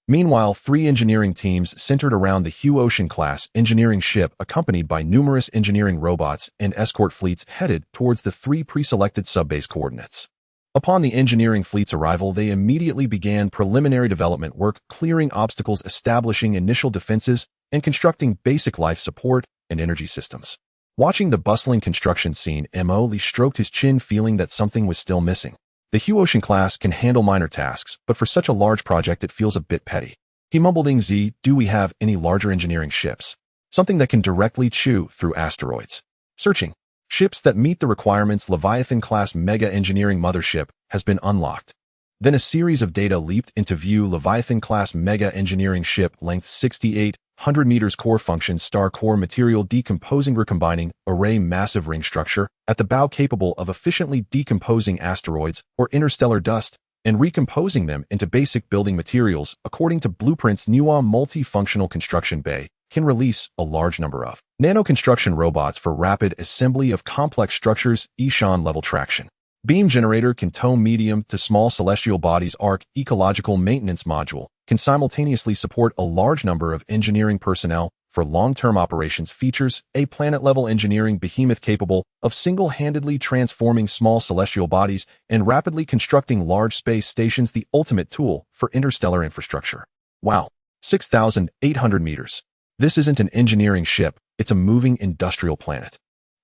Meanwhile, 3 engineering teams centered around the Hugh Ocean-class engineering ship, accompanied by numerous engineering robots and escort fleets, headed towards the 3 pre-selected subbase coordinates. Upon the engineering fleet's arrival, they immediately began preliminary development work, clearing obstacles, establishing initial defenses, and constructing basic life support and energy systems. Watching the bustling construction scene, Mo Lee stroked his chin, feeling that something was still missing. The Hugh Ocean class can handle minor tasks, but for such a large project it feels a bit petty. He mumbled, "Z, do we have any larger engineering ships? Something that can directly chew through asteroids." Searching. Ships that meet the requirements. Leviathan-class mega engineering mothership has been unlocked. Then a series of data leaped into view. Leviathan-class mega engineering ship, length 6,800 meters, core function star core material decomposing recombining array, massive ring structure at the bow capable of efficiently decomposing asteroids or interstellar dust and recomposing them into basic building materials. According to blueprints, Nuwa multifunctional construction bay can release a large number of nano-construction robots for rapid assembly of complex structures. Ishan level traction beam generator can tow medium to small celestial bodies. Arc ecological maintenance module can simultaneously support a large number of engineering personnel for long-term operations. Features a planet-level engineering behemoth capable of single-handedly transforming small celestial bodies and rapidly constructing large space stations. The ultimate tool for interstellar infrastructure. Wow, 6,800 meters. This isn't an engineering ship, it's a moving industrial planet.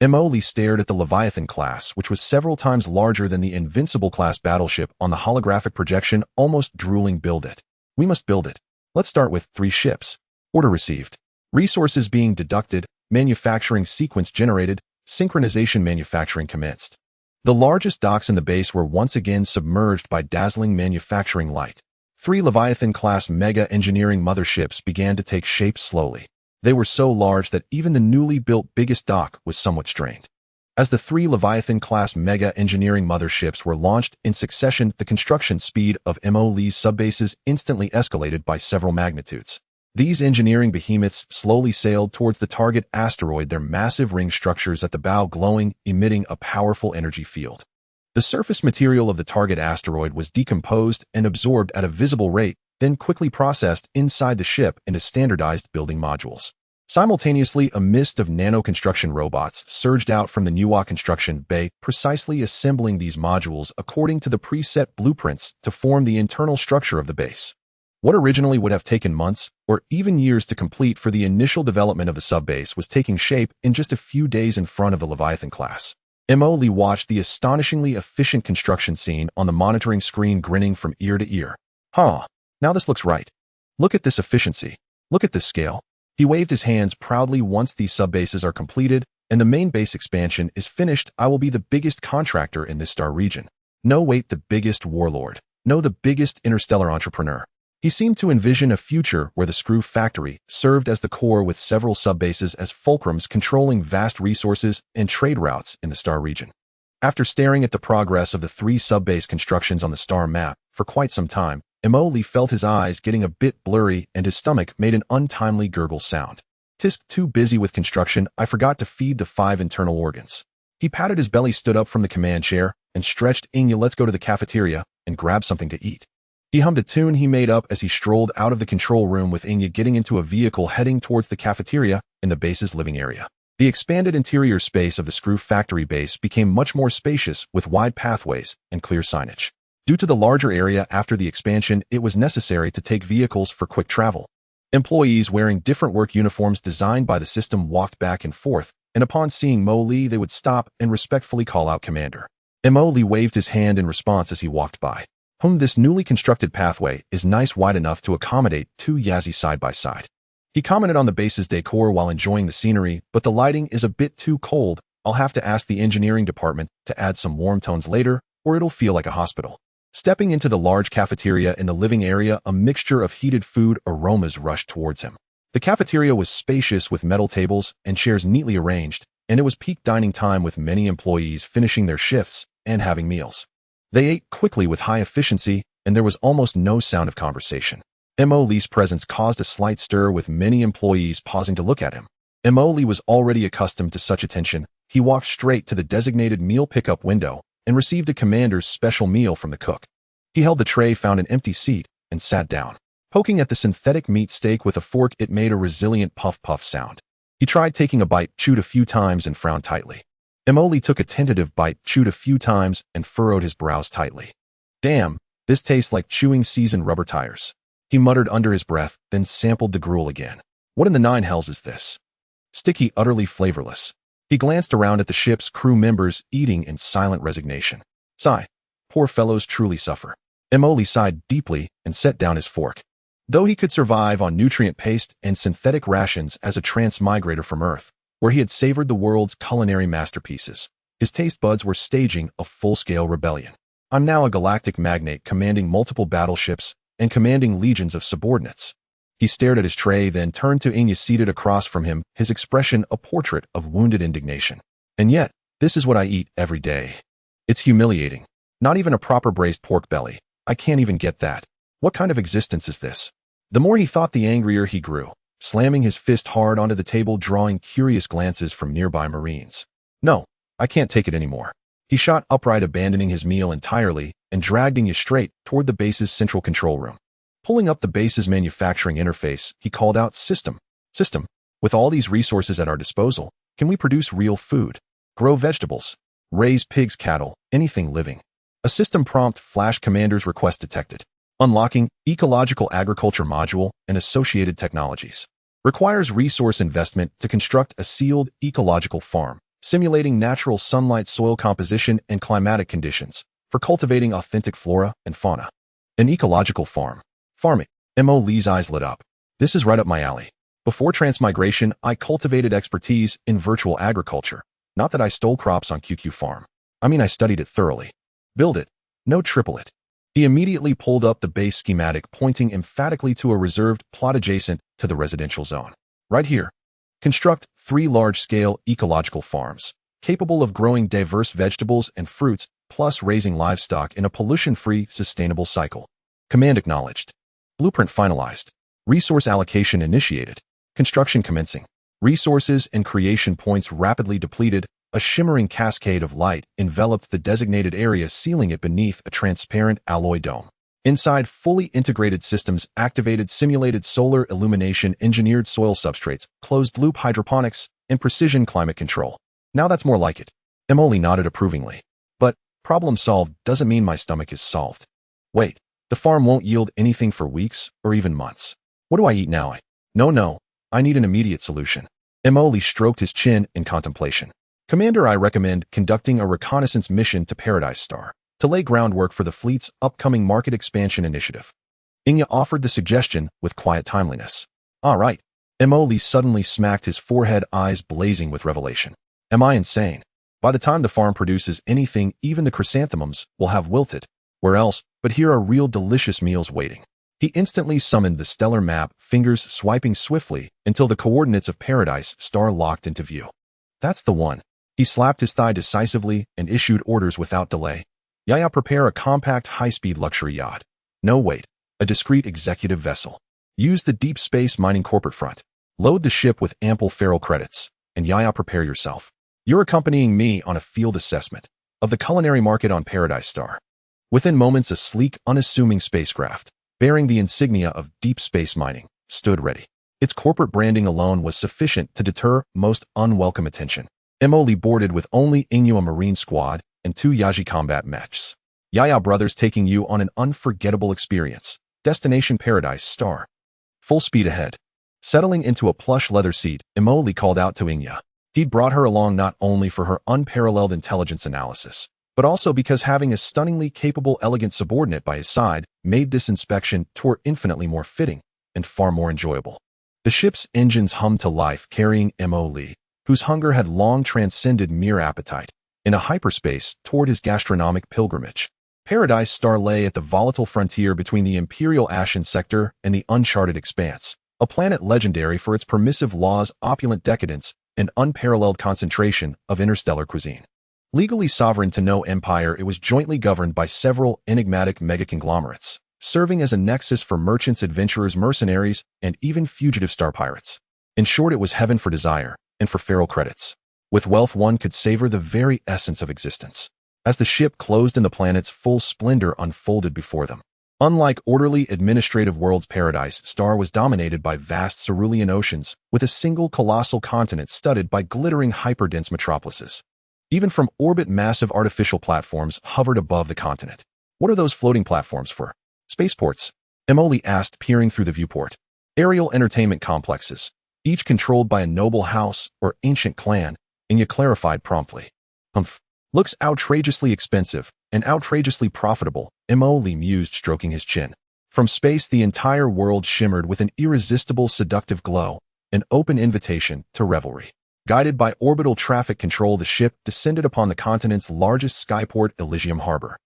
Mo Lee stared at the Leviathan class, which was several times larger than the Invincible class battleship on the holographic projection, almost drooling. Build it. We must build it. Let's start with 3 ships. Order received. Resources being deducted, manufacturing sequence generated, synchronization manufacturing commenced. The largest docks in the base were once again submerged by dazzling manufacturing light. 3 Leviathan-class mega engineering motherships began to take shape slowly. They were so large that even the newly built biggest dock was somewhat strained. As the 3 Leviathan-class mega engineering motherships were launched in succession, the construction speed of Mo Lee's subbases instantly escalated by several magnitudes. These engineering behemoths slowly sailed towards the target asteroid, their massive ring structures at the bow glowing, emitting a powerful energy field. The surface material of the target asteroid was decomposed and absorbed at a visible rate, then quickly processed inside the ship into standardized building modules. Simultaneously, a mist of nano-construction robots surged out from the Nuwa construction bay, precisely assembling these modules according to the preset blueprints to form the internal structure of the base. What originally would have taken months or even years to complete for the initial development of the subbase was taking shape in just a few days in front of the Leviathan class. Mo Lee watched the astonishingly efficient construction scene on the monitoring screen, grinning from ear to ear. Huh, now this looks right. Look at this efficiency. Look at this scale. He waved his hands proudly. Once these subbases are completed and the main base expansion is finished, I will be the biggest contractor in this star region. No, wait, the biggest warlord. No, the biggest interstellar entrepreneur. He seemed to envision a future where the Screw Factory served as the core, with several subbases as fulcrums controlling vast resources and trade routes in the star region. After staring at the progress of the 3 sub-base constructions on the star map for quite some time, Lee felt his eyes getting a bit blurry and his stomach made an untimely gurgle sound. Tisk, too busy with construction, I forgot to feed the 5 internal organs. He patted his belly, stood up from the command chair, and stretched. Inya, let's go to the cafeteria and grab something to eat. He hummed a tune he made up as he strolled out of the control room, with Inya getting into a vehicle heading towards the cafeteria in the base's living area. The expanded interior space of the Screw Factory base became much more spacious with wide pathways and clear signage. Due to the larger area after the expansion, it was necessary to take vehicles for quick travel. Employees wearing different work uniforms designed by the system walked back and forth, and upon seeing Lee, they would stop and respectfully call out Commander. Lee waved his hand in response as he walked by. This newly constructed pathway is nice, wide enough to accommodate 2 Yazzie side by side. He commented on the base's decor while enjoying the scenery, but the lighting is a bit too cold. I'll have to ask the engineering department to add some warm tones later, or it'll feel like a hospital. Stepping into the large cafeteria in the living area, a mixture of heated food aromas rushed towards him. The cafeteria was spacious with metal tables and chairs neatly arranged, and it was peak dining time with many employees finishing their shifts and having meals. They ate quickly with high efficiency, and there was almost no sound of conversation. Lee's presence caused a slight stir, with many employees pausing to look at him. Lee was already accustomed to such attention. He walked straight to the designated meal pickup window and received a commander's special meal from the cook. He held the tray, found an empty seat, and sat down. Poking at the synthetic meat steak with a fork, it made a resilient puff-puff sound. He tried taking a bite, chewed a few times, and frowned tightly. Lee took a tentative bite, chewed a few times, and furrowed his brows tightly. Damn, this tastes like chewing seasoned rubber tires. He muttered under his breath, then sampled the gruel again. What in the 9 hells is this? Sticky, utterly flavorless. He glanced around at the ship's crew members, eating in silent resignation. Sigh. Poor fellows truly suffer. Lee sighed deeply and set down his fork. Though he could survive on nutrient paste and synthetic rations as a transmigrator from Earth, where he had savored the world's culinary masterpieces, his taste buds were staging a full-scale rebellion. I'm now a galactic magnate commanding multiple battleships and commanding legions of subordinates. He stared at his tray, then turned to Inya seated across from him, his expression a portrait of wounded indignation. And yet, this is what I eat every day. It's humiliating. Not even a proper braised pork belly. I can't even get that. What kind of existence is this? The more he thought, the angrier he grew, slamming his fist hard onto the table, drawing curious glances from nearby Marines. No, I can't take it anymore. He shot upright, abandoning his meal entirely, and dragged Inya straight toward the base's central control room. Pulling up the base's manufacturing interface, he called out, System. With all these resources at our disposal, can we produce real food? Grow vegetables? Raise pigs, cattle, anything living? A system prompt flashed. Commander's request detected. Unlocking ecological agriculture module and associated technologies. Requires resource investment to construct a sealed ecological farm, simulating natural sunlight, soil composition, and climatic conditions for cultivating authentic flora and fauna. An ecological farm. Farming. Lee's eyes lit up. This is right up my alley. Before transmigration, I cultivated expertise in virtual agriculture. Not that I stole crops on QQ Farm. I mean, I studied it thoroughly. Build it. No, triple it. He immediately pulled up the base schematic, pointing emphatically to a reserved plot adjacent to the residential zone. Right here. Construct 3 large-scale ecological farms, capable of growing diverse vegetables and fruits, plus raising livestock in a pollution-free, sustainable cycle. Command acknowledged. Blueprint finalized. Resource allocation initiated. Construction commencing. Resources and creation points rapidly depleted. A shimmering cascade of light enveloped the designated area, sealing it beneath a transparent alloy dome. Inside, fully integrated systems activated, simulated solar illumination, engineered soil substrates, closed-loop hydroponics, and precision climate control. Now that's more like it. Lee nodded approvingly. But problem solved doesn't mean my stomach is solved. Wait, the farm won't yield anything for weeks or even months. What do I eat now? No, I need an immediate solution. Lee stroked his chin in contemplation. Commander, I recommend conducting a reconnaissance mission to Paradise Star to lay groundwork for the fleet's upcoming market expansion initiative. Inya offered the suggestion with quiet timeliness. All right. Lee suddenly smacked his forehead, eyes blazing with revelation. Am I insane? By the time the farm produces anything, even the chrysanthemums will have wilted. Where else? But here are real delicious meals waiting. He instantly summoned the stellar map, fingers swiping swiftly until the coordinates of Paradise Star locked into view. That's the one. He slapped his thigh decisively and issued orders without delay. Yaya, prepare a compact, high-speed luxury yacht. No, wait, a discreet executive vessel. Use the deep space mining corporate front. Load the ship with ample feral credits. And Yaya, prepare yourself. You're accompanying me on a field assessment of the culinary market on Paradise Star. Within moments, a sleek, unassuming spacecraft, bearing the insignia of deep space mining, stood ready. Its corporate branding alone was sufficient to deter most unwelcome attention. Emily boarded with only Inyu, a Marine squad, and 2 Yaji combat mechs. Yaya brothers taking you on an unforgettable experience. Destination Paradise Star. Full speed ahead. Settling into a plush leather seat, Emily called out to Inya. He'd brought her along not only for her unparalleled intelligence analysis, but also because having a stunningly capable, elegant subordinate by his side made this inspection tour infinitely more fitting and far more enjoyable. The ship's engines hummed to life, carrying Emily, whose hunger had long transcended mere appetite, in a hyperspace toward his gastronomic pilgrimage. Paradise Star lay at the volatile frontier between the Imperial Ashen Sector and the uncharted expanse, a planet legendary for its permissive laws, opulent decadence, and unparalleled concentration of interstellar cuisine. Legally sovereign to no empire, it was jointly governed by several enigmatic mega-conglomerates, serving as a nexus for merchants, adventurers, mercenaries, and even fugitive star pirates. In short, it was heaven for desire and for feral credits. With wealth, one could savor the very essence of existence. As the ship closed in, the planet's full splendor unfolded before them. Unlike orderly administrative worlds, Paradise Star was dominated by vast cerulean oceans, with a single colossal continent studded by glittering hyperdense metropolises. Even from orbit, massive artificial platforms hovered above the continent. What are those floating platforms for? Spaceports, Emily asked, peering through the viewport. Aerial entertainment complexes, each controlled by a noble house or ancient clan, Inya clarified promptly. Humph. Looks outrageously expensive and outrageously profitable, Emily mused, stroking his chin. From space, the entire world shimmered with an irresistible, seductive glow, an open invitation to revelry. Guided by orbital traffic control, the ship descended upon the continent's largest skyport, Elysium Harbor.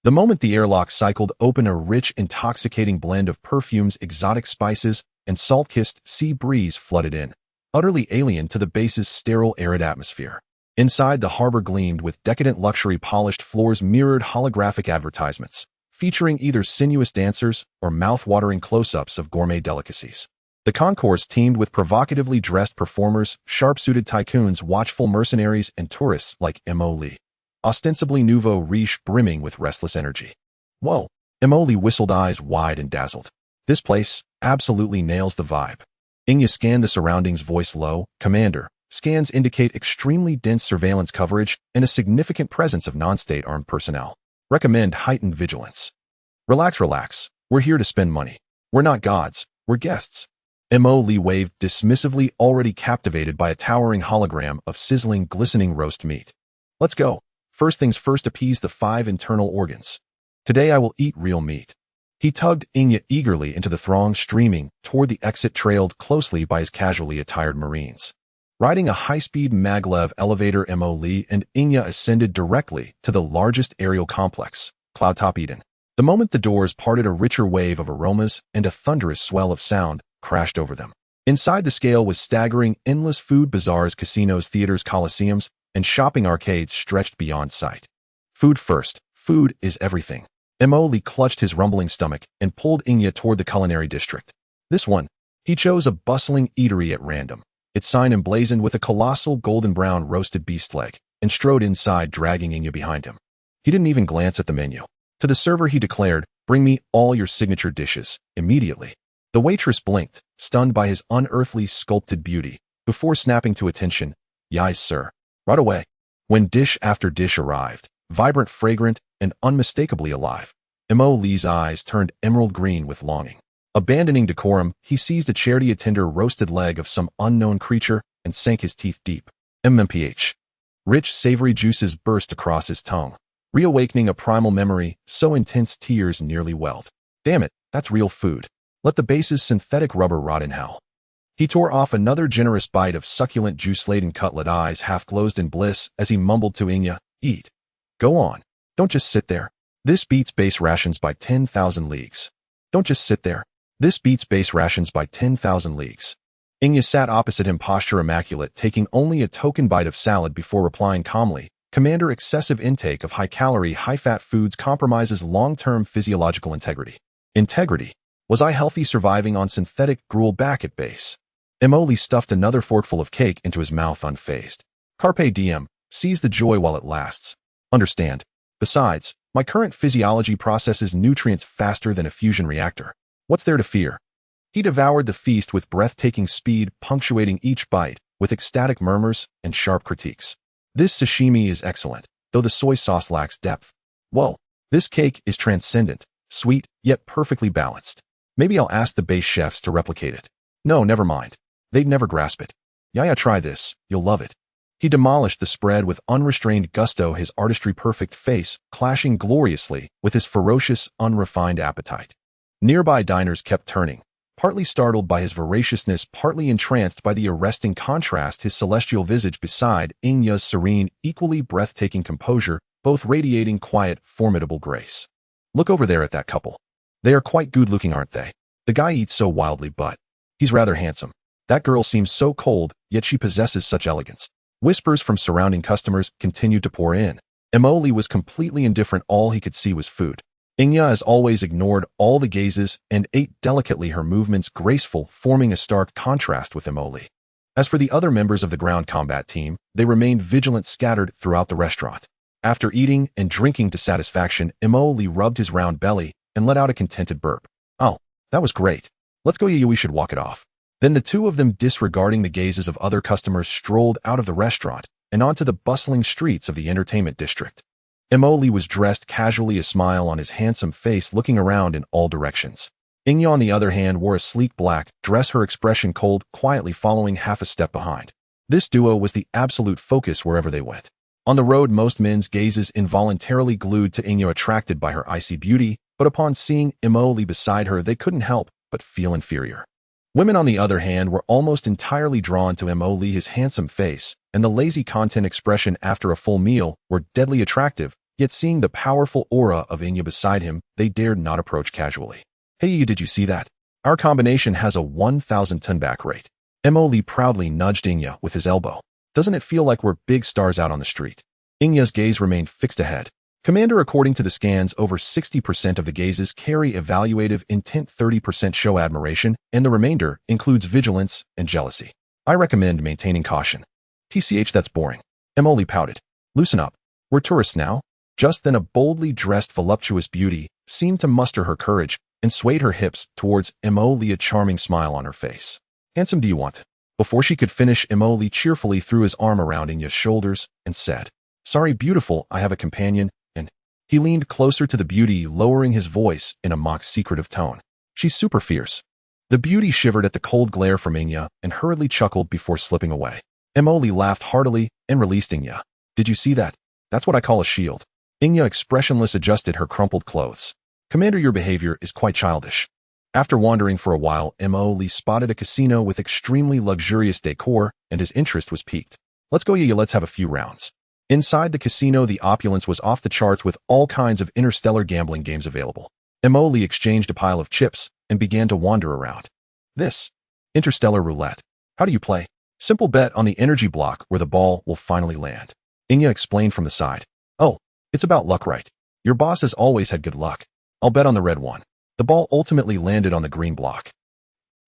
The moment the airlock cycled open, a rich, intoxicating blend of perfumes, exotic spices, and salt-kissed sea breeze flooded in, utterly alien to the base's sterile, arid atmosphere. Inside, the harbor gleamed with decadent luxury. Polished floors mirrored holographic advertisements, featuring either sinuous dancers or mouth-watering close-ups of gourmet delicacies. The concourse teemed with provocatively dressed performers, sharp-suited tycoons, watchful mercenaries, and tourists like Emily, ostensibly nouveau riche, brimming with restless energy. Whoa! Emily whistled, eyes wide and dazzled. This place absolutely nails the vibe. Inya scanned the surroundings, voice low. Commander, scans indicate extremely dense surveillance coverage and a significant presence of non-state armed personnel. Recommend heightened vigilance. Relax. We're here to spend money. We're not gods, we're guests. Emily waved dismissively, already captivated by a towering hologram of sizzling, glistening roast meat. Let's go. First things first, appease the 5 internal organs. Today I will eat real meat. He tugged Inya eagerly into the throng streaming toward the exit, trailed closely by his casually attired Marines. Riding a high-speed maglev elevator, Emily and Inya ascended directly to the largest aerial complex, Cloudtop Eden. The moment the doors parted, a richer wave of aromas and a thunderous swell of sound crashed over them. Inside, the scale was staggering. Endless food bazaars, casinos, theaters, coliseums, and shopping arcades stretched beyond sight. Food first. Food is everything. Emily clutched his rumbling stomach and pulled Inya toward the culinary district. This one. He chose a bustling eatery at random, its sign emblazoned with a colossal golden-brown roasted beast leg, and strode inside, dragging Inya behind him. He didn't even glance at the menu. To the server he declared, "Bring me all your signature dishes, immediately." The waitress blinked, stunned by his unearthly sculpted beauty, before snapping to attention, "Yes, sir. Right away." When dish after dish arrived, vibrant, fragrant, and unmistakably alive, Emily's eyes turned emerald green with longing. Abandoning decorum, he seized a charity tender roasted leg of some unknown creature and sank his teeth deep. MMPH. Rich, savory juices burst across his tongue, reawakening a primal memory so intense tears nearly welled. Damn it, that's real food. Let the base's synthetic rubber rot in hell. He tore off another generous bite of succulent juice-laden cutlet, eyes half closed in bliss as he mumbled to Inya, "Eat. Go on. Don't just sit there. This beats base rations by 10,000 leagues. Don't just sit there. This beats base rations by 10,000 leagues." Inya sat opposite him, posture immaculate, taking only a token bite of salad before replying calmly, "Commander, excessive intake of high-calorie, high-fat foods compromises long-term physiological integrity." Integrity? Was I healthy surviving on synthetic gruel back at base? Emoli stuffed another forkful of cake into his mouth unfazed. Carpe diem, seize the joy while it lasts. Understand. Besides, my current physiology processes nutrients faster than a fusion reactor. What's there to fear? He devoured the feast with breathtaking speed, punctuating each bite with ecstatic murmurs and sharp critiques. This sashimi is excellent, though the soy sauce lacks depth. Whoa, this cake is transcendent, sweet, yet perfectly balanced. Maybe I'll ask the base chefs to replicate it. No, never mind. They'd never grasp it. Yaya, try this, you'll love it. He demolished the spread with unrestrained gusto, his artistry-perfect face clashing gloriously with his ferocious, unrefined appetite. Nearby diners kept turning, partly startled by his voraciousness, partly entranced by the arresting contrast, his celestial visage beside Inya's serene, equally breathtaking composure, both radiating quiet, formidable grace. Look over there at that couple. They are quite good-looking, aren't they? The guy eats so wildly, but he's rather handsome. That girl seems so cold, yet she possesses such elegance. Whispers from surrounding customers continued to pour in. Emoli was completely indifferent. All he could see was food. Inya, as always, ignored all the gazes and ate delicately, her movements graceful, forming a stark contrast with Emoli. As for the other members of the ground combat team, they remained vigilant, scattered throughout the restaurant. After eating and drinking to satisfaction, Emoli rubbed his round belly and let out a contented burp. "Oh, that was great. Let's go, we should walk it off." Then the two of them, disregarding the gazes of other customers, strolled out of the restaurant and onto the bustling streets of the entertainment district. Emoli was dressed casually, a smile on his handsome face, looking around in all directions. Inya, on the other hand, wore a sleek black dress, her expression cold, quietly following half a step behind. This duo was the absolute focus wherever they went. On the road, most men's gazes involuntarily glued to Inya, attracted by her icy beauty, but upon seeing Emoli beside her, they couldn't help but feel inferior. Women, on the other hand, were almost entirely drawn to Emoli, his handsome face, and the lazy content expression after a full meal were deadly attractive. Yet seeing the powerful aura of Inya beside him, they dared not approach casually. "Hey, did you see that? Our combination has a 1,000-ton back rate." Emoli proudly nudged Inya with his elbow. "Doesn't it feel like we're big stars out on the street?" Inya's gaze remained fixed ahead. "Commander, according to the scans, over 60% of the gazes carry evaluative intent, 30% show admiration, and the remainder includes vigilance and jealousy. I recommend maintaining caution." "TCH, that's boring." Emoli pouted. "Loosen up. We're tourists now." Just then, a boldly dressed, voluptuous beauty seemed to muster her courage and swayed her hips towards Emoli, a charming smile on her face. "Handsome, do you want it?" Before she could finish, Emoli cheerfully threw his arm around Inya's shoulders and said, "Sorry, beautiful, I have a companion," and he leaned closer to the beauty, lowering his voice in a mock secretive tone. "She's super fierce." The beauty shivered at the cold glare from Inya and hurriedly chuckled before slipping away. Emoli laughed heartily and released Inya. "Did you see that? That's what I call a shield." Inya, expressionless, adjusted her crumpled clothes. "Commander, your behavior is quite childish." After wandering for a while, Emoli spotted a casino with extremely luxurious decor, and his interest was piqued. "Let's go, let's have a few rounds." Inside the casino, the opulence was off the charts, with all kinds of interstellar gambling games available. Emoli exchanged a pile of chips and began to wander around. "This interstellar roulette. How do you play?" "Simple, bet on the energy block where the ball will finally land." Inya explained from the side. "Oh, it's about luck, right? Your boss has always had good luck. I'll bet on the red one." The ball ultimately landed on the green block.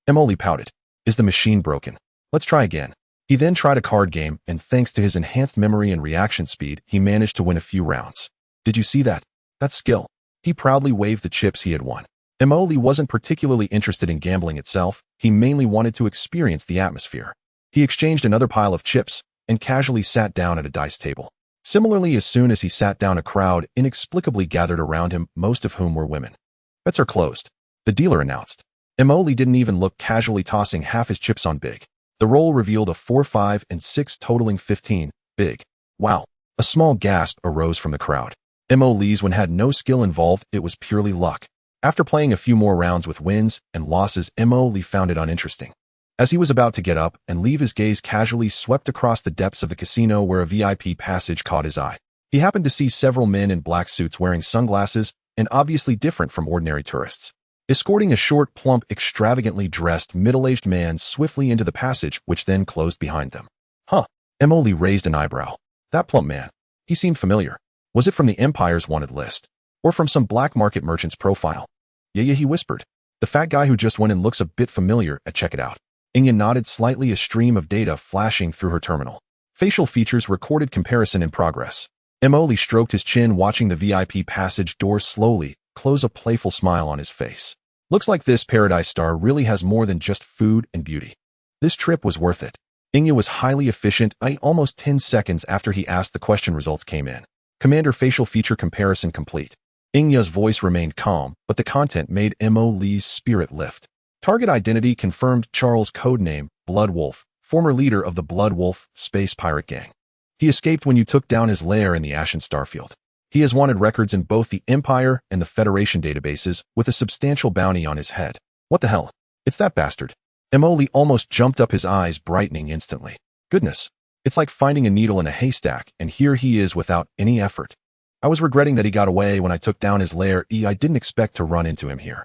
Emoli pouted. "Is the machine broken? Let's try again." He then tried a card game, and thanks to his enhanced memory and reaction speed, he managed to win a few rounds. "Did you see that? That's skill." He proudly waved the chips he had won. Emoli wasn't particularly interested in gambling itself. He mainly wanted to experience the atmosphere. He exchanged another pile of chips and casually sat down at a dice table. Similarly, as soon as he sat down, a crowd inexplicably gathered around him, most of whom were women. "Bets are closed," the dealer announced. Emoli didn't even look, casually tossing half his chips on big. The roll revealed a 4, 5, and 6, totaling 15. Big. "Wow." A small gasp arose from the crowd. Emoli's one had no skill involved, it was purely luck. After playing a few more rounds with wins and losses, Emoli found it uninteresting. As he was about to get up and leave, his gaze casually swept across the depths of the casino, where a VIP passage caught his eye. He happened to see several men in black suits wearing sunglasses and obviously different from ordinary tourists. escorting a short, plump, extravagantly dressed, middle-aged man swiftly into the passage, which then closed behind them. Huh. Emily raised an eyebrow. That plump man. He seemed familiar. Was it from the Empire's wanted list? Or from some black market merchant's profile? Yeah, he whispered. The fat guy who just went in looks a bit familiar. Check it out. Inya nodded slightly, a stream of data flashing through her terminal. Facial features recorded comparison in progress. Emily stroked his chin, watching the VIP passage door slowly close, a playful smile on his face. Looks like this Paradise Star really has more than just food and beauty. This trip was worth it. Inya was highly efficient. Almost 10 seconds after he asked, the question results came in. Commander, facial feature comparison complete. Inya's voice remained calm, but the content made Emily's spirit lift. Target identity confirmed. Charles, codename Blood Wolf, former leader of the Blood Wolf space pirate gang. He escaped when you took down his lair in the Ashen Starfield. He has wanted records in both the Empire and the Federation databases, with a substantial bounty on his head. What the hell? It's that bastard. Emily almost jumped up, his eyes brightening instantly. Goodness. It's like finding a needle in a haystack, and here he is without any effort. I was regretting that he got away when I took down his lair. I didn't expect to run into him here.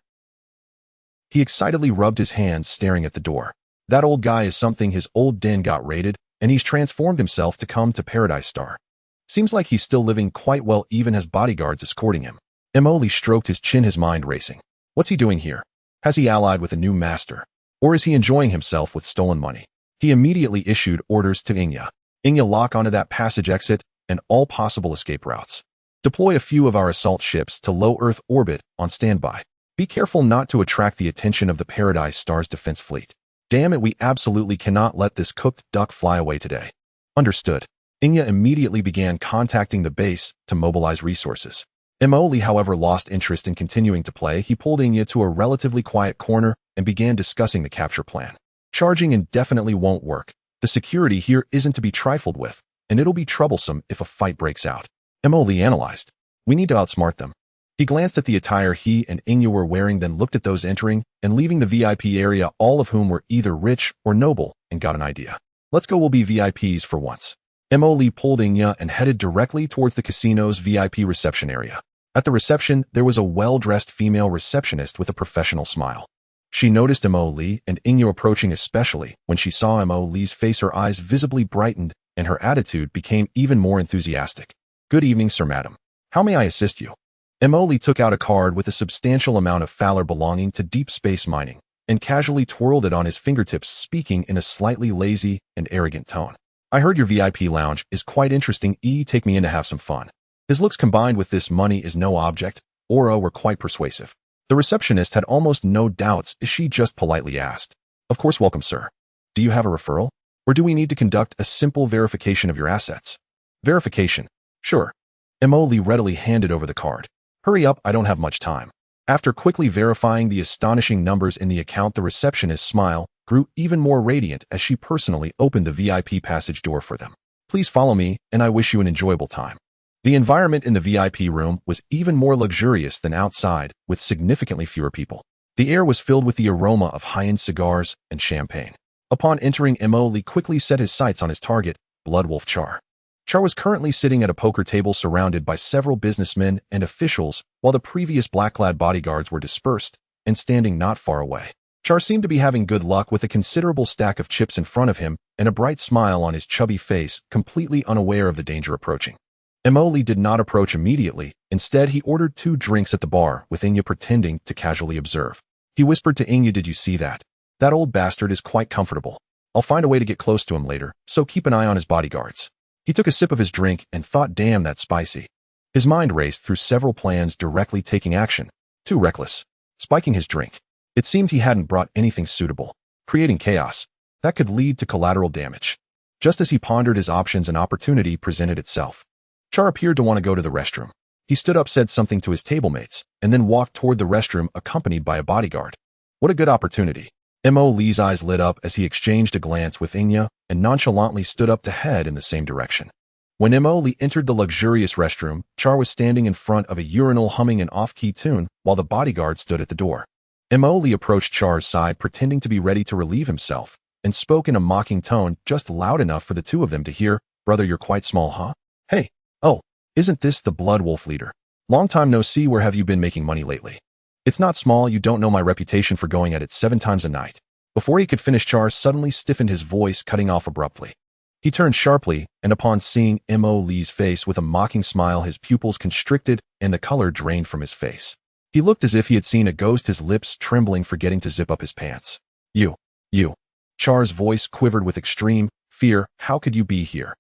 He excitedly rubbed his hands, staring at the door. That old guy is something. His old den got raided, and he's transformed himself to come to Paradise Star. Seems like he's still living quite well, even has bodyguards escorting him. Emily stroked his chin, his mind racing. What's he doing here? Has he allied with a new master? Or is he enjoying himself with stolen money? He immediately issued orders to Inya. Inya, lock onto that passage exit and all possible escape routes. Deploy a few of our assault ships to low Earth orbit on standby. Be careful not to attract the attention of the Paradise Star's defense fleet. Damn it, we absolutely cannot let this cooked duck fly away today. Understood. Inya immediately began contacting the base to mobilize resources. Emily, however, lost interest in continuing to play. He pulled Inya to a relatively quiet corner and began discussing the capture plan. Charging indefinitely won't work. The security here isn't to be trifled with, and it'll be troublesome if a fight breaks out. Emily analyzed. We need to outsmart them. He glanced at the attire he and Inya were wearing, then looked at those entering and leaving the VIP area, all of whom were either rich or noble, and got an idea. Let's go, we'll be VIPs for once. Emily pulled Inya and headed directly towards the casino's VIP reception area. At the reception, there was a well-dressed female receptionist with a professional smile. She noticed Emily and Inya approaching, especially when she saw Emily's face. Her eyes visibly brightened, and her attitude became even more enthusiastic. Good evening, sir, madam. How may I assist you? Emily took out a card with a substantial amount of Faller belonging to deep space mining, and casually twirled it on his fingertips, speaking in a slightly lazy and arrogant tone. I heard your VIP lounge is quite interesting. Take me in to have some fun. His looks combined with this money is no object aura were quite persuasive. The receptionist had almost no doubts as she just politely asked. Of course, welcome, sir. Do you have a referral? Or do we need to conduct a simple verification of your assets? Verification. Sure. Emily readily handed over the card. Hurry up, I don't have much time. After quickly verifying the astonishing numbers in the account, the receptionist's smile grew even more radiant as she personally opened the VIP passage door for them. Please follow me, and I wish you an enjoyable time. The environment in the VIP room was even more luxurious than outside, with significantly fewer people. The air was filled with the aroma of high-end cigars and champagne. Upon entering, Emily quickly set his sights on his target, Blood Wolf Char. Char was currently sitting at a poker table surrounded by several businessmen and officials, while the previous black-clad bodyguards were dispersed and standing not far away. Char seemed to be having good luck with a considerable stack of chips in front of him and a bright smile on his chubby face, completely unaware of the danger approaching. Emily did not approach immediately. Instead, he ordered 2 drinks at the bar, with Inya pretending to casually observe. He whispered to Inya, did you see that? That old bastard is quite comfortable. I'll find a way to get close to him later, so keep an eye on his bodyguards. He took a sip of his drink and thought, damn, that's spicy. His mind raced through several plans, directly taking action. Too reckless. Spiking his drink. It seemed he hadn't brought anything suitable. Creating chaos. That could lead to collateral damage. Just as he pondered his options, an opportunity presented itself. Char appeared to want to go to the restroom. He stood up, said something to his tablemates, and then walked toward the restroom accompanied by a bodyguard. What a good opportunity. Emily's eyes lit up as he exchanged a glance with Inya and nonchalantly stood up to head in the same direction. When Emily entered the luxurious restroom, Char was standing in front of a urinal humming an off-key tune while the bodyguard stood at the door. Emily approached Char's side, pretending to be ready to relieve himself, and spoke in a mocking tone, just loud enough for the two of them to hear. Brother, you're quite small, huh? Hey. Oh, isn't this the Blood Wolf leader? Long time no see, where have you been making money lately? It's not small, you don't know my reputation for going at it 7 times a night. Before he could finish, Char suddenly stiffened, his voice cutting off abruptly. He turned sharply, and upon seeing Mo Lee's face with a mocking smile, his pupils constricted and the color drained from his face. He looked as if he had seen a ghost, his lips trembling, forgetting to zip up his pants. You. Char's voice quivered with extreme fear. How could you be here?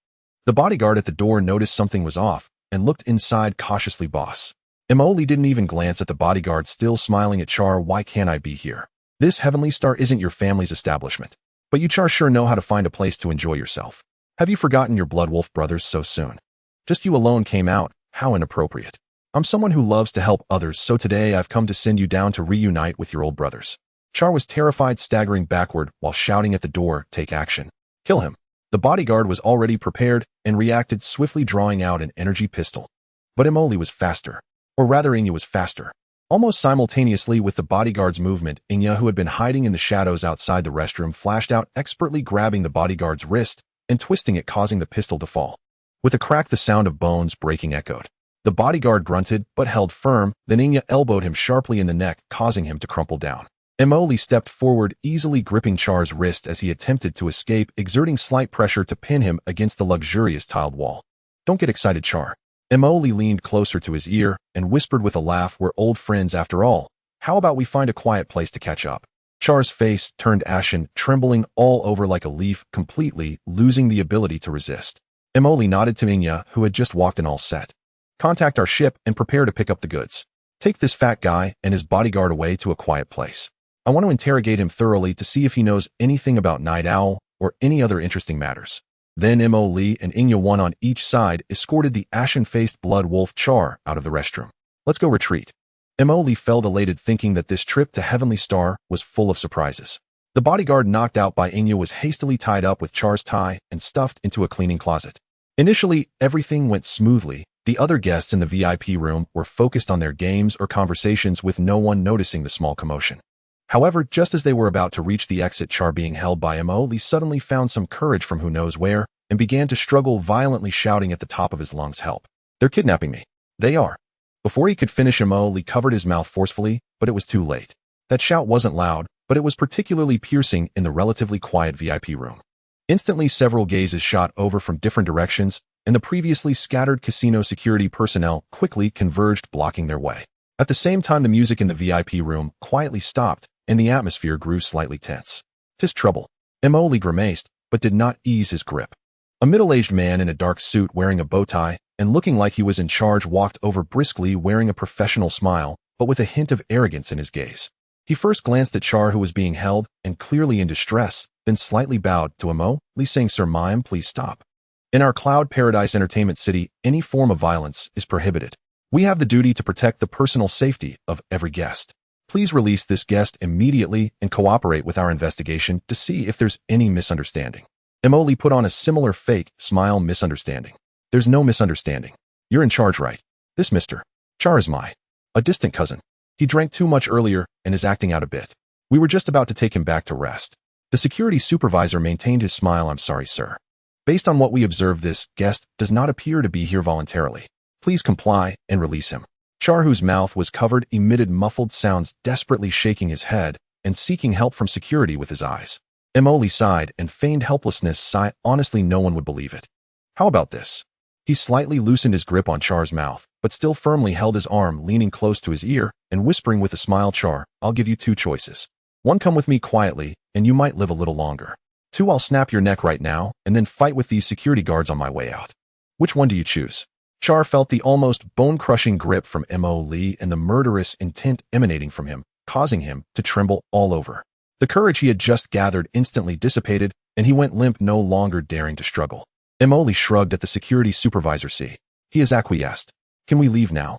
The bodyguard at the door noticed something was off and looked inside cautiously. Boss. Mo Lee didn't even glance at the bodyguard, still smiling at Char. Why can't I be here? This heavenly star isn't your family's establishment. But you, Char, sure know how to find a place to enjoy yourself. Have you forgotten your blood wolf brothers so soon? Just you alone came out. How inappropriate. I'm someone who loves to help others, so today I've come to send you down to reunite with your old brothers. Char was terrified, staggering backward while shouting at the door, take action. Kill him. The bodyguard was already prepared and reacted swiftly, drawing out an energy pistol. But Emoli was faster. Or rather, Inya was faster. Almost simultaneously with the bodyguard's movement, Inya, who had been hiding in the shadows outside the restroom, flashed out, expertly grabbing the bodyguard's wrist and twisting it, causing the pistol to fall. With a crack, the sound of bones breaking echoed. The bodyguard grunted but held firm, then Inya elbowed him sharply in the neck, causing him to crumple down. Emoli stepped forward, easily gripping Char's wrist as he attempted to escape, exerting slight pressure to pin him against the luxurious tiled wall. Don't get excited, Char. Emoli leaned closer to his ear and whispered with a laugh, we're old friends after all. How about we find a quiet place to catch up? Char's face turned ashen, trembling all over like a leaf, completely losing the ability to resist. Emoli nodded to Inya, who had just walked in. All set. Contact our ship and prepare to pick up the goods. Take this fat guy and his bodyguard away to a quiet place. I want to interrogate him thoroughly to see if he knows anything about Night Owl or any other interesting matters. Then Mo Lee and Inya, one on each side, escorted the ashen-faced blood wolf Char out of the restroom. Let's go retreat. Mo Lee felt elated, thinking that this trip to Heavenly Star was full of surprises. The bodyguard, knocked out by Inya, was hastily tied up with Char's tie and stuffed into a cleaning closet. Initially, everything went smoothly. The other guests in the VIP room were focused on their games or conversations, with no one noticing the small commotion. However, just as they were about to reach the exit, Char, being held by Mo Lee, suddenly found some courage from who knows where and began to struggle violently, shouting at the top of his lungs, help. They're kidnapping me. They are. Before he could finish, Mo Lee covered his mouth forcefully, but it was too late. That shout wasn't loud, but it was particularly piercing in the relatively quiet VIP room. Instantly, several gazes shot over from different directions, and the previously scattered casino security personnel quickly converged, blocking their way. At the same time, the music in the VIP room quietly stopped, and the atmosphere grew slightly tense. "'Tis trouble." Mo Lee grimaced, but did not ease his grip. A middle-aged man in a dark suit, wearing a bow tie and looking like he was in charge, walked over briskly, wearing a professional smile, but with a hint of arrogance in his gaze. He first glanced at Char, who was being held and clearly in distress, then slightly bowed to Mo Lee, saying, "Sir, ma'am, please stop. In our Cloud Paradise Entertainment City, any form of violence is prohibited. We have the duty to protect the personal safety of every guest. Please release this guest immediately and cooperate with our investigation to see if there's any misunderstanding." Mo Lee put on a similar fake smile. "Misunderstanding? There's no misunderstanding. You're in charge, right? This Mr. Char is a distant cousin. He drank too much earlier and is acting out a bit. We were just about to take him back to rest." The security supervisor maintained his smile. "I'm sorry, sir. Based on what we observed, this guest does not appear to be here voluntarily. Please comply and release him." Char, whose mouth was covered, emitted muffled sounds, desperately shaking his head and seeking help from security with his eyes. Mo Lee sighed and feigned helplessness. Sigh, honestly, no one would believe it. How about this? He slightly loosened his grip on Char's mouth, but still firmly held his arm, leaning close to his ear and whispering with a smile, "Char, I'll give you 2 choices. 1, come with me quietly, and you might live a little longer. 2, I'll snap your neck right now and then fight with these security guards on my way out. Which one do you choose?" Char felt the almost bone-crushing grip from Mo Lee and the murderous intent emanating from him, causing him to tremble all over. The courage he had just gathered instantly dissipated, and he went limp, no longer daring to struggle. Mo Lee shrugged at the security supervisor. "See, he has acquiesced. Can we leave now?"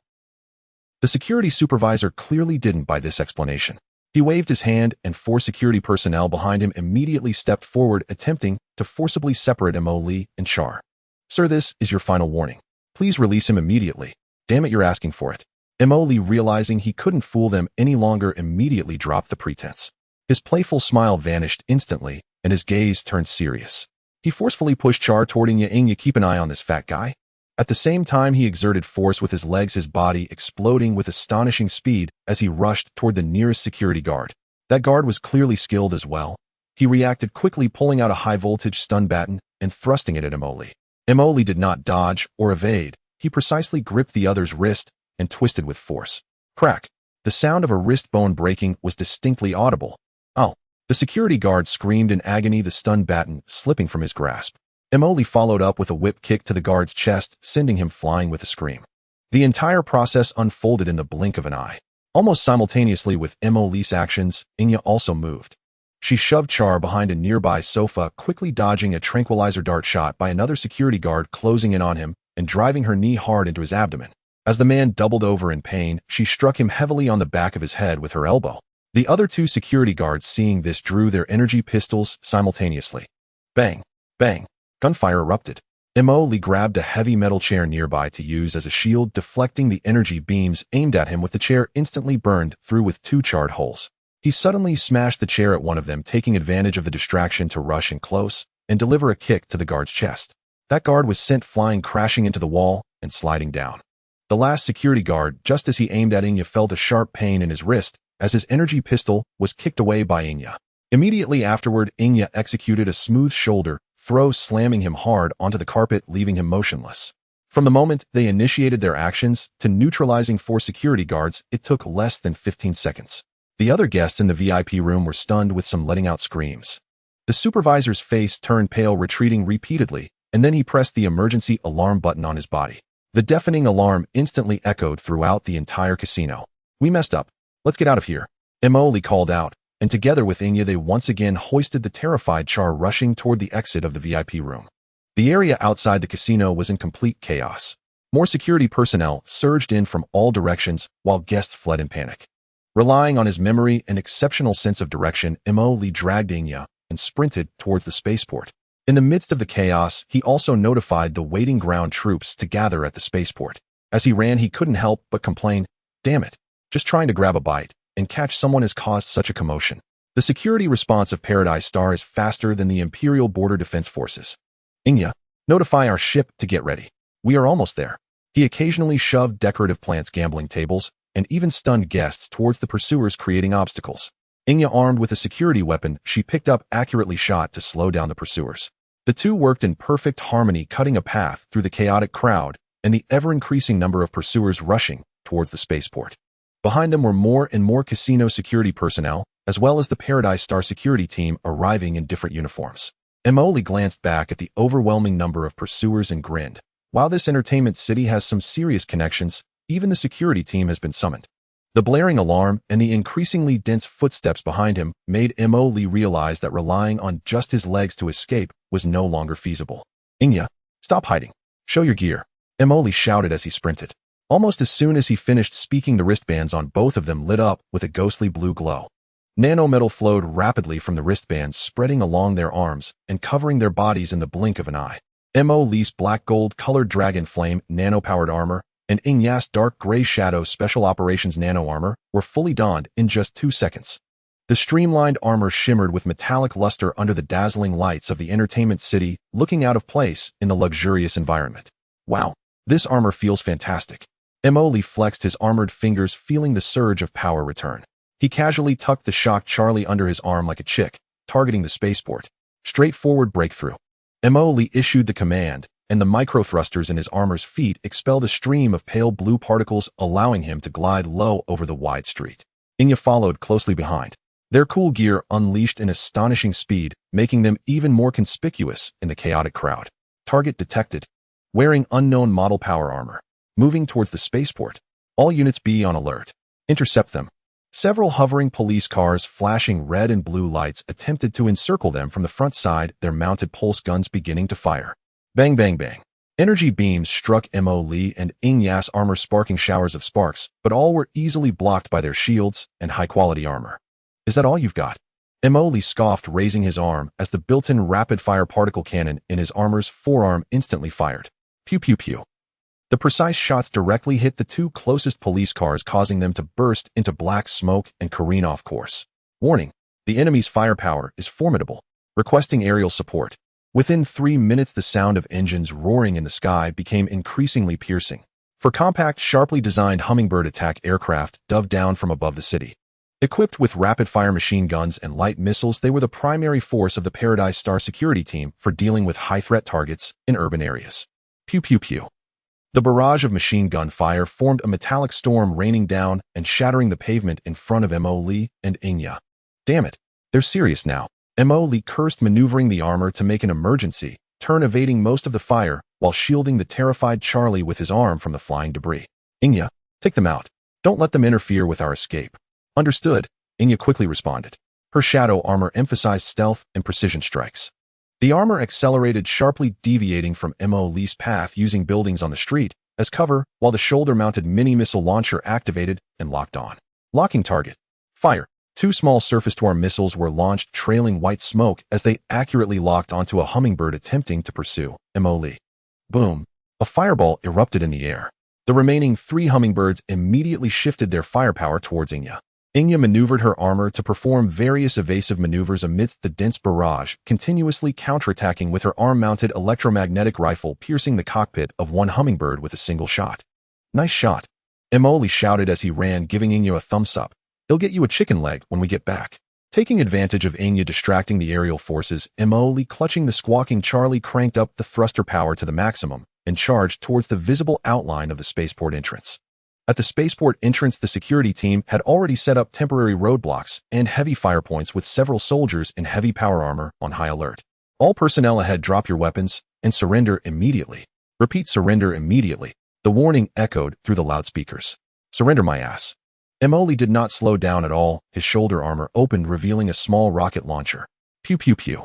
The security supervisor clearly didn't buy this explanation. He waved his hand, and 4 security personnel behind him immediately stepped forward, attempting to forcibly separate Mo Lee and Char. "Sir, this is your final warning. Please release him immediately. Damn it, you're asking for it." Mo Lee, realizing he couldn't fool them any longer, immediately dropped the pretense. His playful smile vanished instantly, and his gaze turned serious. He forcefully pushed Char toward Inya. "Inya, keep an eye on this fat guy. At the same time he exerted force with his legs, his body exploding with astonishing speed as he rushed toward the nearest security guard. That guard was clearly skilled as well. He reacted quickly, pulling out a high-voltage stun baton and thrusting it at Emoli. Emoli did not dodge or evade. He precisely gripped the other's wrist and twisted with force. Crack! The sound of a wrist bone breaking was distinctly audible. Oh! The security guard screamed in agony, the stun baton slipping from his grasp. Emoli followed up with a whip kick to the guard's chest, sending him flying with a scream. The entire process unfolded in the blink of an eye. Almost simultaneously with Emoli's actions, Inya also moved. She shoved Char behind a nearby sofa, quickly dodging a tranquilizer dart shot by another security guard closing in on him and driving her knee hard into his abdomen. As the man doubled over in pain, she struck him heavily on the back of his head with her elbow. The other two security guards, seeing this, drew their energy pistols simultaneously. Bang! Bang! Gunfire erupted. Emoli grabbed a heavy metal chair nearby to use as a shield, deflecting the energy beams aimed at him, with the chair instantly burned through with two charred holes. He suddenly smashed the chair at one of them, taking advantage of the distraction to rush in close and deliver a kick to the guard's chest. That guard was sent flying, crashing into the wall and sliding down. The last security guard, just as he aimed at Inya, felt a sharp pain in his wrist as his energy pistol was kicked away by Inya. Immediately afterward, Inya executed a smooth shoulder throw, slamming him hard onto the carpet, leaving him motionless. From the moment they initiated their actions to neutralizing 4 security guards, it took less than 15 seconds. The other guests in the VIP room were stunned, with some letting out screams. The supervisor's face turned pale, retreating repeatedly, and then he pressed the emergency alarm button on his body. The deafening alarm instantly echoed throughout the entire casino. "We messed up. Let's get out of here," Emoli called out, and together with Inya they once again hoisted the terrified Char, rushing toward the exit of the VIP room. The area outside the casino was in complete chaos. More security personnel surged in from all directions while guests fled in panic. Relying on his memory and exceptional sense of direction, Emoli dragged Inya and sprinted towards the spaceport. In the midst of the chaos, he also notified the waiting ground troops to gather at the spaceport. As he ran, he couldn't help but complain, "Damn it, just trying to grab a bite and catch someone has caused such a commotion." The security response of Paradise Star is faster than the Imperial Border Defense Forces. "Inya, notify our ship to get ready. We are almost there." He occasionally shoved decorative plants, gambling tables, and even stunned guests towards the pursuers, creating obstacles. Inya, armed with a security weapon she picked up, accurately shot to slow down the pursuers. The two worked in perfect harmony, cutting a path through the chaotic crowd and the ever-increasing number of pursuers rushing towards the spaceport. Behind them were more and more casino security personnel, as well as the Paradise Star security team arriving in different uniforms. Emoli glanced back at the overwhelming number of pursuers and grinned. While this entertainment city has some serious connections, even the security team has been summoned. The blaring alarm and the increasingly dense footsteps behind him made Emoli realize that relying on just his legs to escape was no longer feasible. "Inya, stop hiding. Show your gear," Emoli shouted as he sprinted. Almost as soon as he finished speaking, the wristbands on both of them lit up with a ghostly blue glow. Nanometal flowed rapidly from the wristbands, spreading along their arms and covering their bodies in the blink of an eye. Emoli's black gold-colored Dragon Flame nano-powered armor and Inya's dark gray Shadow Special Operations nano armor were fully donned in just 2 seconds. The streamlined armor shimmered with metallic luster under the dazzling lights of the entertainment city, looking out of place in the luxurious environment. "Wow, this armor feels fantastic." Emoli flexed his armored fingers, feeling the surge of power return. He casually tucked the shocked Charlie under his arm like a chick, targeting the spaceport. Straightforward breakthrough. Emoli issued the command, and the micro-thrusters in his armor's feet expelled a stream of pale blue particles, allowing him to glide low over the wide street. Inya followed closely behind. Their cool gear unleashed an astonishing speed, making them even more conspicuous in the chaotic crowd. Target detected. Wearing unknown model power armor. Moving towards the spaceport. All units be on alert. Intercept them. Several hovering police cars flashing red and blue lights attempted to encircle them from the front side, their mounted pulse guns beginning to fire. Bang, bang, bang. Energy beams struck Emoli and Inya's armor, sparking showers of sparks, but all were easily blocked by their shields and high-quality armor. "Is that all you've got?" Emoli scoffed, raising his arm as the built-in rapid-fire particle cannon in his armor's forearm instantly fired. Pew, pew, pew. The precise shots directly hit the 2 closest police cars, causing them to burst into black smoke and careen off course. Warning: the enemy's firepower is formidable. Requesting aerial support. Within 3 minutes, the sound of engines roaring in the sky became increasingly piercing. For compact, sharply designed Hummingbird attack aircraft dove down from above the city. Equipped with rapid-fire machine guns and light missiles, they were the primary force of the Paradise Star security team for dealing with high-threat targets in urban areas. Pew pew pew. The barrage of machine gun fire formed a metallic storm raining down and shattering the pavement in front of Mo Lee and Inya. Damn it, they're serious now. Mo Lee cursed, maneuvering the armor to make an emergency turn, evading most of the fire while shielding the terrified Charlie with his arm from the flying debris. Inya, take them out. Don't let them interfere with our escape. Understood, Inya quickly responded. Her shadow armor emphasized stealth and precision strikes. The armor accelerated sharply, deviating from Mo Lee's path using buildings on the street as cover, while the shoulder-mounted mini-missile launcher activated and locked on. Locking target. Fire. 2 small surface-to-air missiles were launched, trailing white smoke as they accurately locked onto a hummingbird attempting to pursue Mo Lee. Boom. A fireball erupted in the air. The remaining 3 hummingbirds immediately shifted their firepower towards Inya. Inya maneuvered her armor to perform various evasive maneuvers amidst the dense barrage, continuously counterattacking with her arm-mounted electromagnetic rifle, piercing the cockpit of one hummingbird with a single shot. Nice shot. Mo Lee shouted as he ran, giving Inya a thumbs-up. He'll get you a chicken leg when we get back. Taking advantage of Inya distracting the aerial forces, Mo Lee, clutching the squawking Charlie, cranked up the thruster power to the maximum and charged towards the visible outline of the spaceport entrance. At the spaceport entrance, the security team had already set up temporary roadblocks and heavy fire points with several soldiers in heavy power armor on high alert. All personnel ahead, drop your weapons and surrender immediately. Repeat, surrender immediately. The warning echoed through the loudspeakers. Surrender my ass. Mo Lee did not slow down at all. His shoulder armor opened, revealing a small rocket launcher. Pew pew pew.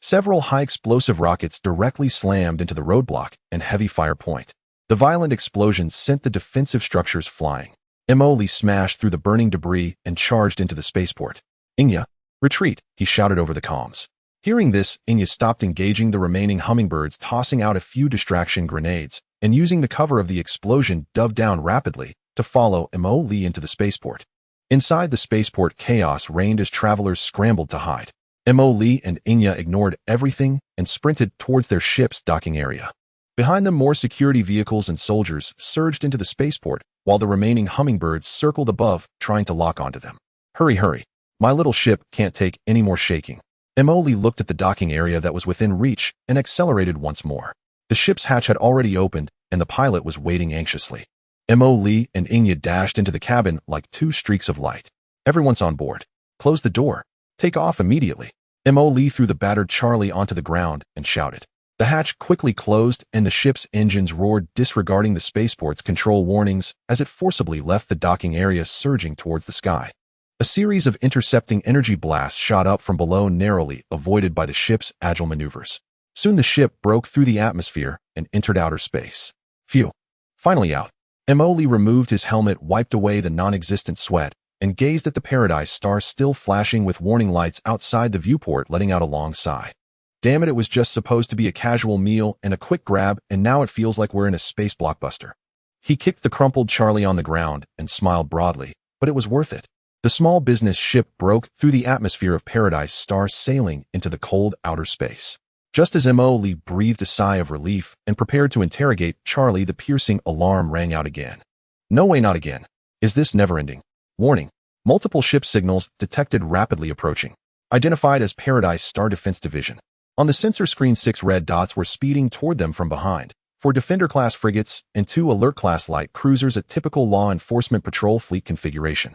Several high-explosive rockets directly slammed into the roadblock and heavy fire point. The violent explosions sent the defensive structures flying. Mo Lee smashed through the burning debris and charged into the spaceport. Inya, retreat, he shouted over the comms. Hearing this, Inya stopped engaging the remaining hummingbirds, tossing out a few distraction grenades, and using the cover of the explosion, dove down rapidly to follow Mo Lee into the spaceport. Inside the spaceport, chaos reigned as travelers scrambled to hide. Mo Lee and Inya ignored everything and sprinted towards their ship's docking area. Behind them, more security vehicles and soldiers surged into the spaceport, while the remaining hummingbirds circled above, trying to lock onto them. Hurry, hurry. My little ship can't take any more shaking. Mo Lee looked at the docking area that was within reach and accelerated once more. The ship's hatch had already opened, and the pilot was waiting anxiously. Mo Lee and Inya dashed into the cabin like 2 streaks of light. Everyone's on board. Close the door. Take off immediately. Mo Lee threw the battered Charlie onto the ground and shouted. The hatch quickly closed and the ship's engines roared, disregarding the spaceport's control warnings as it forcibly left the docking area, surging towards the sky. A series of intercepting energy blasts shot up from below, narrowly avoided by the ship's agile maneuvers. Soon the ship broke through the atmosphere and entered outer space. Phew. Finally out. Mo Lee removed his helmet, wiped away the non-existent sweat, and gazed at the Paradise Star still flashing with warning lights outside the viewport, letting out a long sigh. Damn it, it was just supposed to be a casual meal and a quick grab, and now it feels like we're in a space blockbuster. He kicked the crumpled Charlie on the ground and smiled broadly, but it was worth it. The small business ship broke through the atmosphere of Paradise Star, sailing into the cold outer space. Just as Mo Lee breathed a sigh of relief and prepared to interrogate Charlie, the piercing alarm rang out again. No way, not again. Is this never-ending? Warning. Multiple ship signals detected, rapidly approaching. Identified as Paradise Star Defense Division. On the sensor screen, 6 red dots were speeding toward them from behind. 4 Defender-class frigates and 2 Alert-class light cruisers, a typical law enforcement patrol fleet configuration.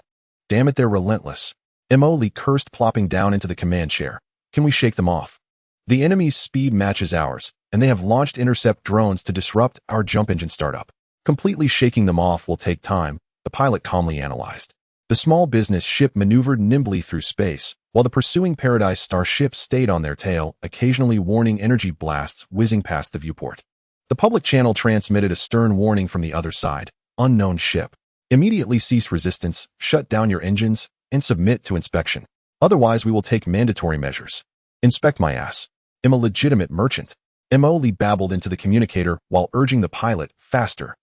Damn it, they're relentless. Mo Lee cursed, plopping down into the command chair. Can we shake them off? The enemy's speed matches ours, and they have launched intercept drones to disrupt our jump engine startup. Completely shaking them off will take time, the pilot calmly analyzed. The small business ship maneuvered nimbly through space, while the pursuing Paradise Star ships stayed on their tail, occasionally warning energy blasts whizzing past the viewport. The public channel transmitted a stern warning from the other side. Unknown ship. Immediately cease resistance, shut down your engines, and submit to inspection. Otherwise, we will take mandatory measures. Inspect my ass. I'm a legitimate merchant. Mo Lee babbled into the communicator while urging the pilot, faster.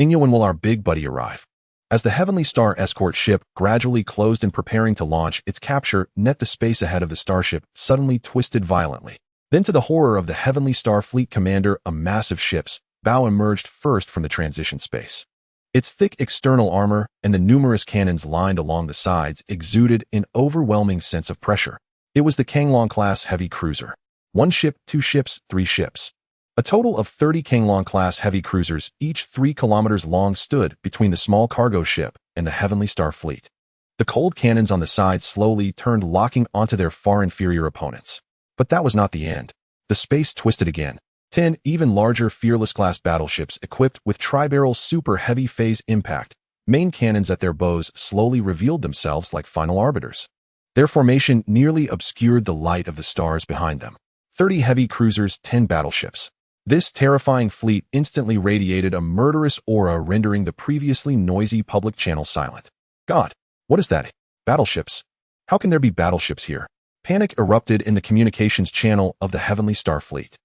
Inya, when will our big buddy arrive? As the Heavenly Star escort ship gradually closed and preparing to launch its capture net, the space ahead of the starship suddenly twisted violently. Then to the horror of the Heavenly Star Fleet commander, a massive ship's bow emerged first from the transition space. Its thick external armor and the numerous cannons lined along the sides exuded an overwhelming sense of pressure. It was the Kanglong-class heavy cruiser. 1 ship, 2 ships, 3 ships. A total of 30 Kanglong-class heavy cruisers, each 3 kilometers long, stood between the small cargo ship and the Heavenly Star Fleet. The cold cannons on the sides slowly turned, locking onto their far inferior opponents. But that was not the end. The space twisted again. 10 even larger Fearless-class battleships equipped with tri-barrel super heavy phase impact main cannons at their bows slowly revealed themselves like final arbiters. Their formation nearly obscured the light of the stars behind them. 30 heavy cruisers, 10 battleships. This terrifying fleet instantly radiated a murderous aura, rendering the previously noisy public channel silent. God, what is that? Battleships? How can there be battleships here? Panic erupted in the communications channel of the Heavenly Star Fleet.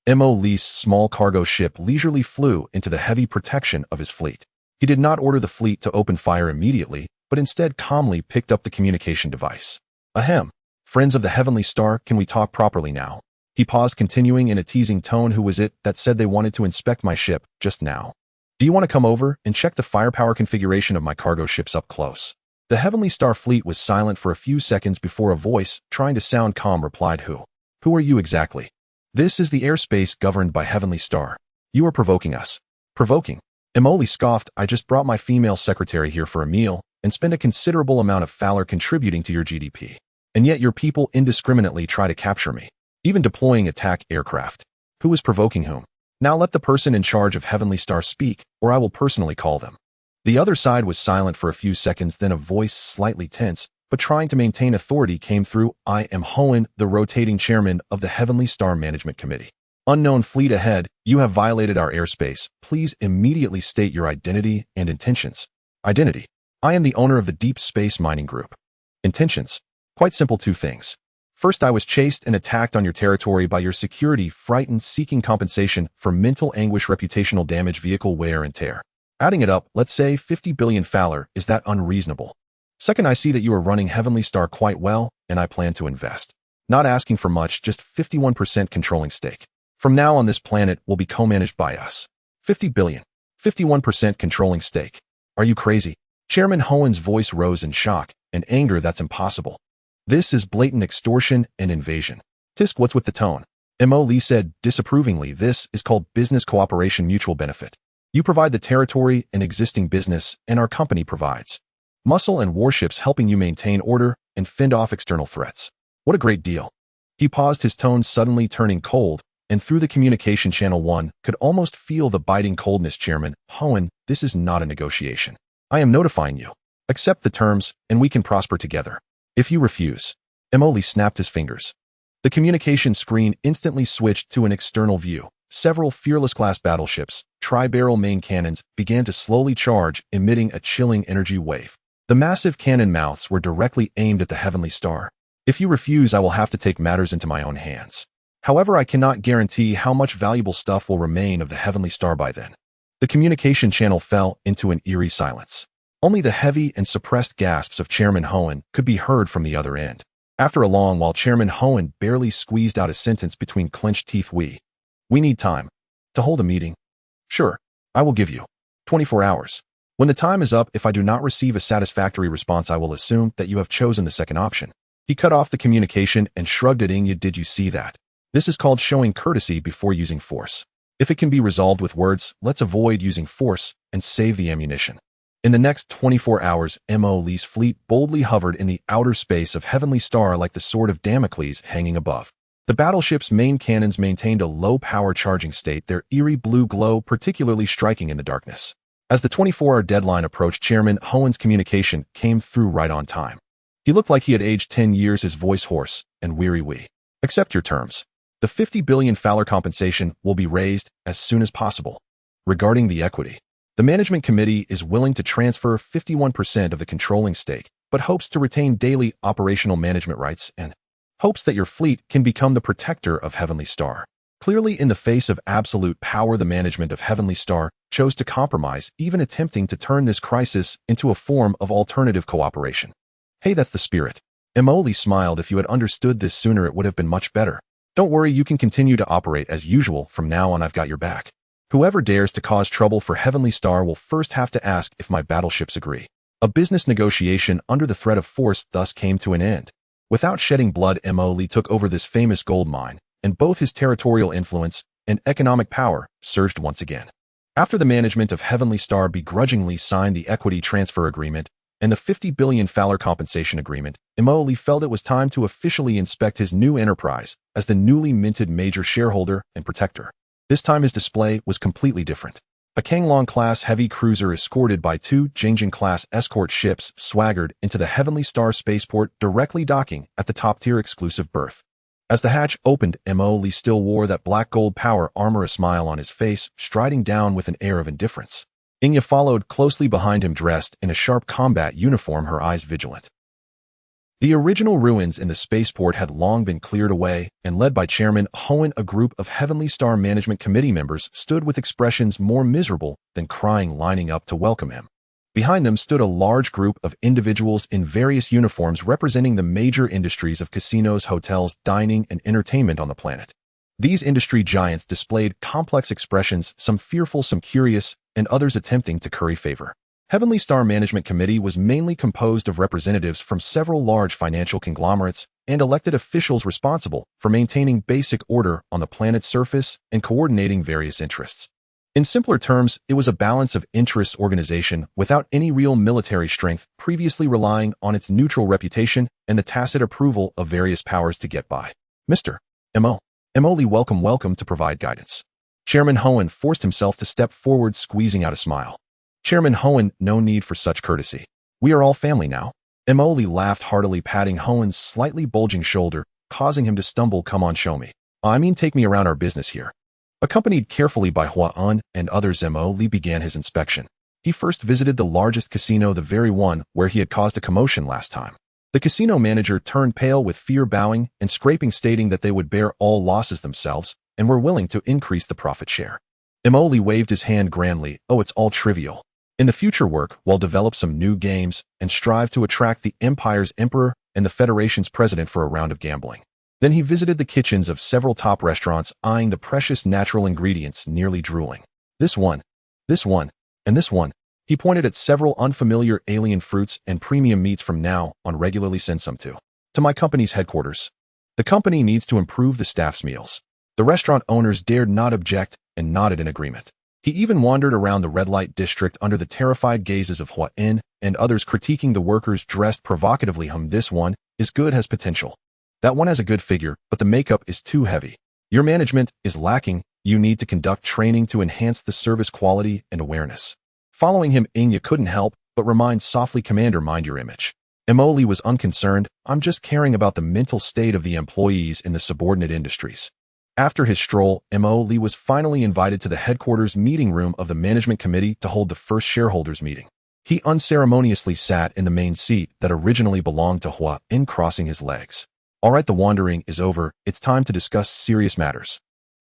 Mo Lee's small cargo ship leisurely flew into the heavy protection of his fleet. He did not order the fleet to open fire immediately, but instead calmly picked up the communication device. Ahem. Friends of the Heavenly Star, can we talk properly now? He paused, continuing in a teasing tone. Who was it that said they wanted to inspect my ship just now? Do you want to come over and check the firepower configuration of my cargo ships up close? The Heavenly Star Fleet was silent for a few seconds before a voice, trying to sound calm, replied, Who? Who are you exactly? This is the airspace governed by Heavenly Star. You are provoking us. Provoking? Emoli scoffed. I just brought my female secretary here for a meal and spend a considerable amount of Fowler contributing to your GDP. And yet your people indiscriminately try to capture me, even deploying attack aircraft. Who is provoking whom? Now let the person in charge of Heavenly Star speak, or I will personally call them. The other side was silent for a few seconds, then a voice, slightly tense, but trying to maintain authority, came through. I am Hohen, the rotating chairman of the Heavenly Star Management Committee. Unknown fleet ahead, you have violated our airspace. Please immediately state your identity and intentions. Identity. I am the owner of the Deep Space Mining Group. Intentions. Quite simple, 2 things. First, I was chased and attacked on your territory by your security, frightened, seeking compensation for mental anguish, reputational damage, vehicle wear and tear. Adding it up, let's say 50 billion Fowler. Is that unreasonable? Second, I see that you are running Heavenly Star quite well, and I plan to invest. Not asking for much, just 51% controlling stake. From now on, this planet will be co-managed by us. 50 billion. 51% controlling stake. Are you crazy? Chairman Hohen's voice rose in shock and anger. That's impossible. This is blatant extortion and invasion. Tisk, what's with the tone? Mo Lee said disapprovingly. This is called business cooperation, mutual benefit. You provide the territory and existing business, and our company provides muscle and warships, helping you maintain order and fend off external threats. What a great deal. He paused, his tone suddenly turning cold, and through the communication channel one could almost feel the biting coldness. Chairman Hohen, this is not a negotiation. I am notifying you. Accept the terms, and we can prosper together. If you refuse, Emoli snapped his fingers. The communication screen instantly switched to an external view. Several Fearless-class battleships, tri-barrel main cannons, began to slowly charge, emitting a chilling energy wave. The massive cannon mouths were directly aimed at the Heavenly Star. If you refuse, I will have to take matters into my own hands. However, I cannot guarantee how much valuable stuff will remain of the Heavenly Star by then. The communication channel fell into an eerie silence. Only the heavy and suppressed gasps of Chairman Hohen could be heard from the other end. After a long while, Chairman Hohen barely squeezed out a sentence between clenched teeth. We need time to hold a meeting. Sure, I will give you 24 hours. When the time is up, if I do not receive a satisfactory response, I will assume that you have chosen the second option. He cut off the communication and shrugged at Inya. Did you see that? This is called showing courtesy before using force. If it can be resolved with words, let's avoid using force and save the ammunition. In the next 24 hours, Mo Lee's fleet boldly hovered in the outer space of Heavenly Star like the sword of Damocles hanging above. The battleship's main cannons maintained a low-power charging state, their eerie blue glow particularly striking in the darkness. As the 24-hour deadline approached, Chairman Hohen's communication came through right on time. He looked like he had aged 10 years, his voice hoarse and weary. We accept your terms. The 50 billion Fowler compensation will be raised as soon as possible. Regarding the equity, the management committee is willing to transfer 51% of the controlling stake, but hopes to retain daily operational management rights and hopes that your fleet can become the protector of Heavenly Star. Clearly, in the face of absolute power, the management of Heavenly Star chose to compromise, even attempting to turn this crisis into a form of alternative cooperation. Hey, that's the spirit. Emoli smiled. If you had understood this sooner, it would have been much better. Don't worry, you can continue to operate as usual. From now on, I've got your back. Whoever dares to cause trouble for Heavenly Star will first have to ask if my battleships agree. A business negotiation under the threat of force thus came to an end. Without shedding blood, Mo Lee took over this famous gold mine, and both his territorial influence and economic power surged once again. After the management of Heavenly Star begrudgingly signed the equity transfer agreement and the $50 billion Fowler compensation agreement, Mo Lee felt it was time to officially inspect his new enterprise as the newly minted major shareholder and protector. This time his display was completely different. A Kanglong-class heavy cruiser escorted by two Jingjing-class escort ships swaggered into the Heavenly Star spaceport, directly docking at the top-tier exclusive berth. As the hatch opened, Mo Lee still wore that black gold power armor, a smile on his face, striding down with an air of indifference. Inya followed closely behind him, dressed in a sharp combat uniform, her eyes vigilant. The original ruins in the spaceport had long been cleared away, and led by Chairman Hoenn, a group of Heavenly Star Management Committee members stood with expressions more miserable than crying, lining up to welcome him. Behind them stood a large group of individuals in various uniforms representing the major industries of casinos, hotels, dining, and entertainment on the planet. These industry giants displayed complex expressions, some fearful, some curious, and others attempting to curry favor. Heavenly Star Management Committee was mainly composed of representatives from several large financial conglomerates and elected officials responsible for maintaining basic order on the planet's surface and coordinating various interests. In simpler terms, it was a balance of interests organization without any real military strength, previously relying on its neutral reputation and the tacit approval of various powers to get by. Mr. Mo Lee, welcome to provide guidance. Chairman Hoenn forced himself to step forward, squeezing out a smile. Chairman Hoenn, no need for such courtesy. We are all family now. Mo Lee laughed heartily, patting Hoenn's slightly bulging shoulder, causing him to stumble. Come on, show me. I mean, take me around our business here. Accompanied carefully by Hua-Un and others, Mo Lee began his inspection. He first visited the largest casino, the very one where he had caused a commotion last time. The casino manager turned pale with fear, bowing and scraping, stating that they would bear all losses themselves and were willing to increase the profit share. Mo Lee waved his hand grandly. Oh, it's all trivial. In the future, work while develop some new games and strive to attract the Empire's emperor and the Federation's president for a round of gambling. Then he visited the kitchens of several top restaurants, eyeing the precious natural ingredients, nearly drooling. This one, and this one. He pointed at several unfamiliar alien fruits and premium meats. From now on, regularly send some to my company's headquarters. The company needs to improve the staff's meals. The restaurant owners dared not object and nodded in agreement. He even wandered around the red light district under the terrified gazes of Hua-In and others, critiquing the workers dressed provocatively. This one is good, has potential. That one has a good figure, but the makeup is too heavy. Your management is lacking. You need to conduct training to enhance the service quality and awareness. Following him, Inya couldn't help but remind softly, Commander, mind your image. Mo Lee was unconcerned. I'm just caring about the mental state of the employees in the subordinate industries. After his stroll, Mo Lee was finally invited to the headquarters meeting room of the management committee to hold the first shareholders meeting. He unceremoniously sat in the main seat that originally belonged to Hua-In, crossing his legs. All right, the wandering is over. It's time to discuss serious matters.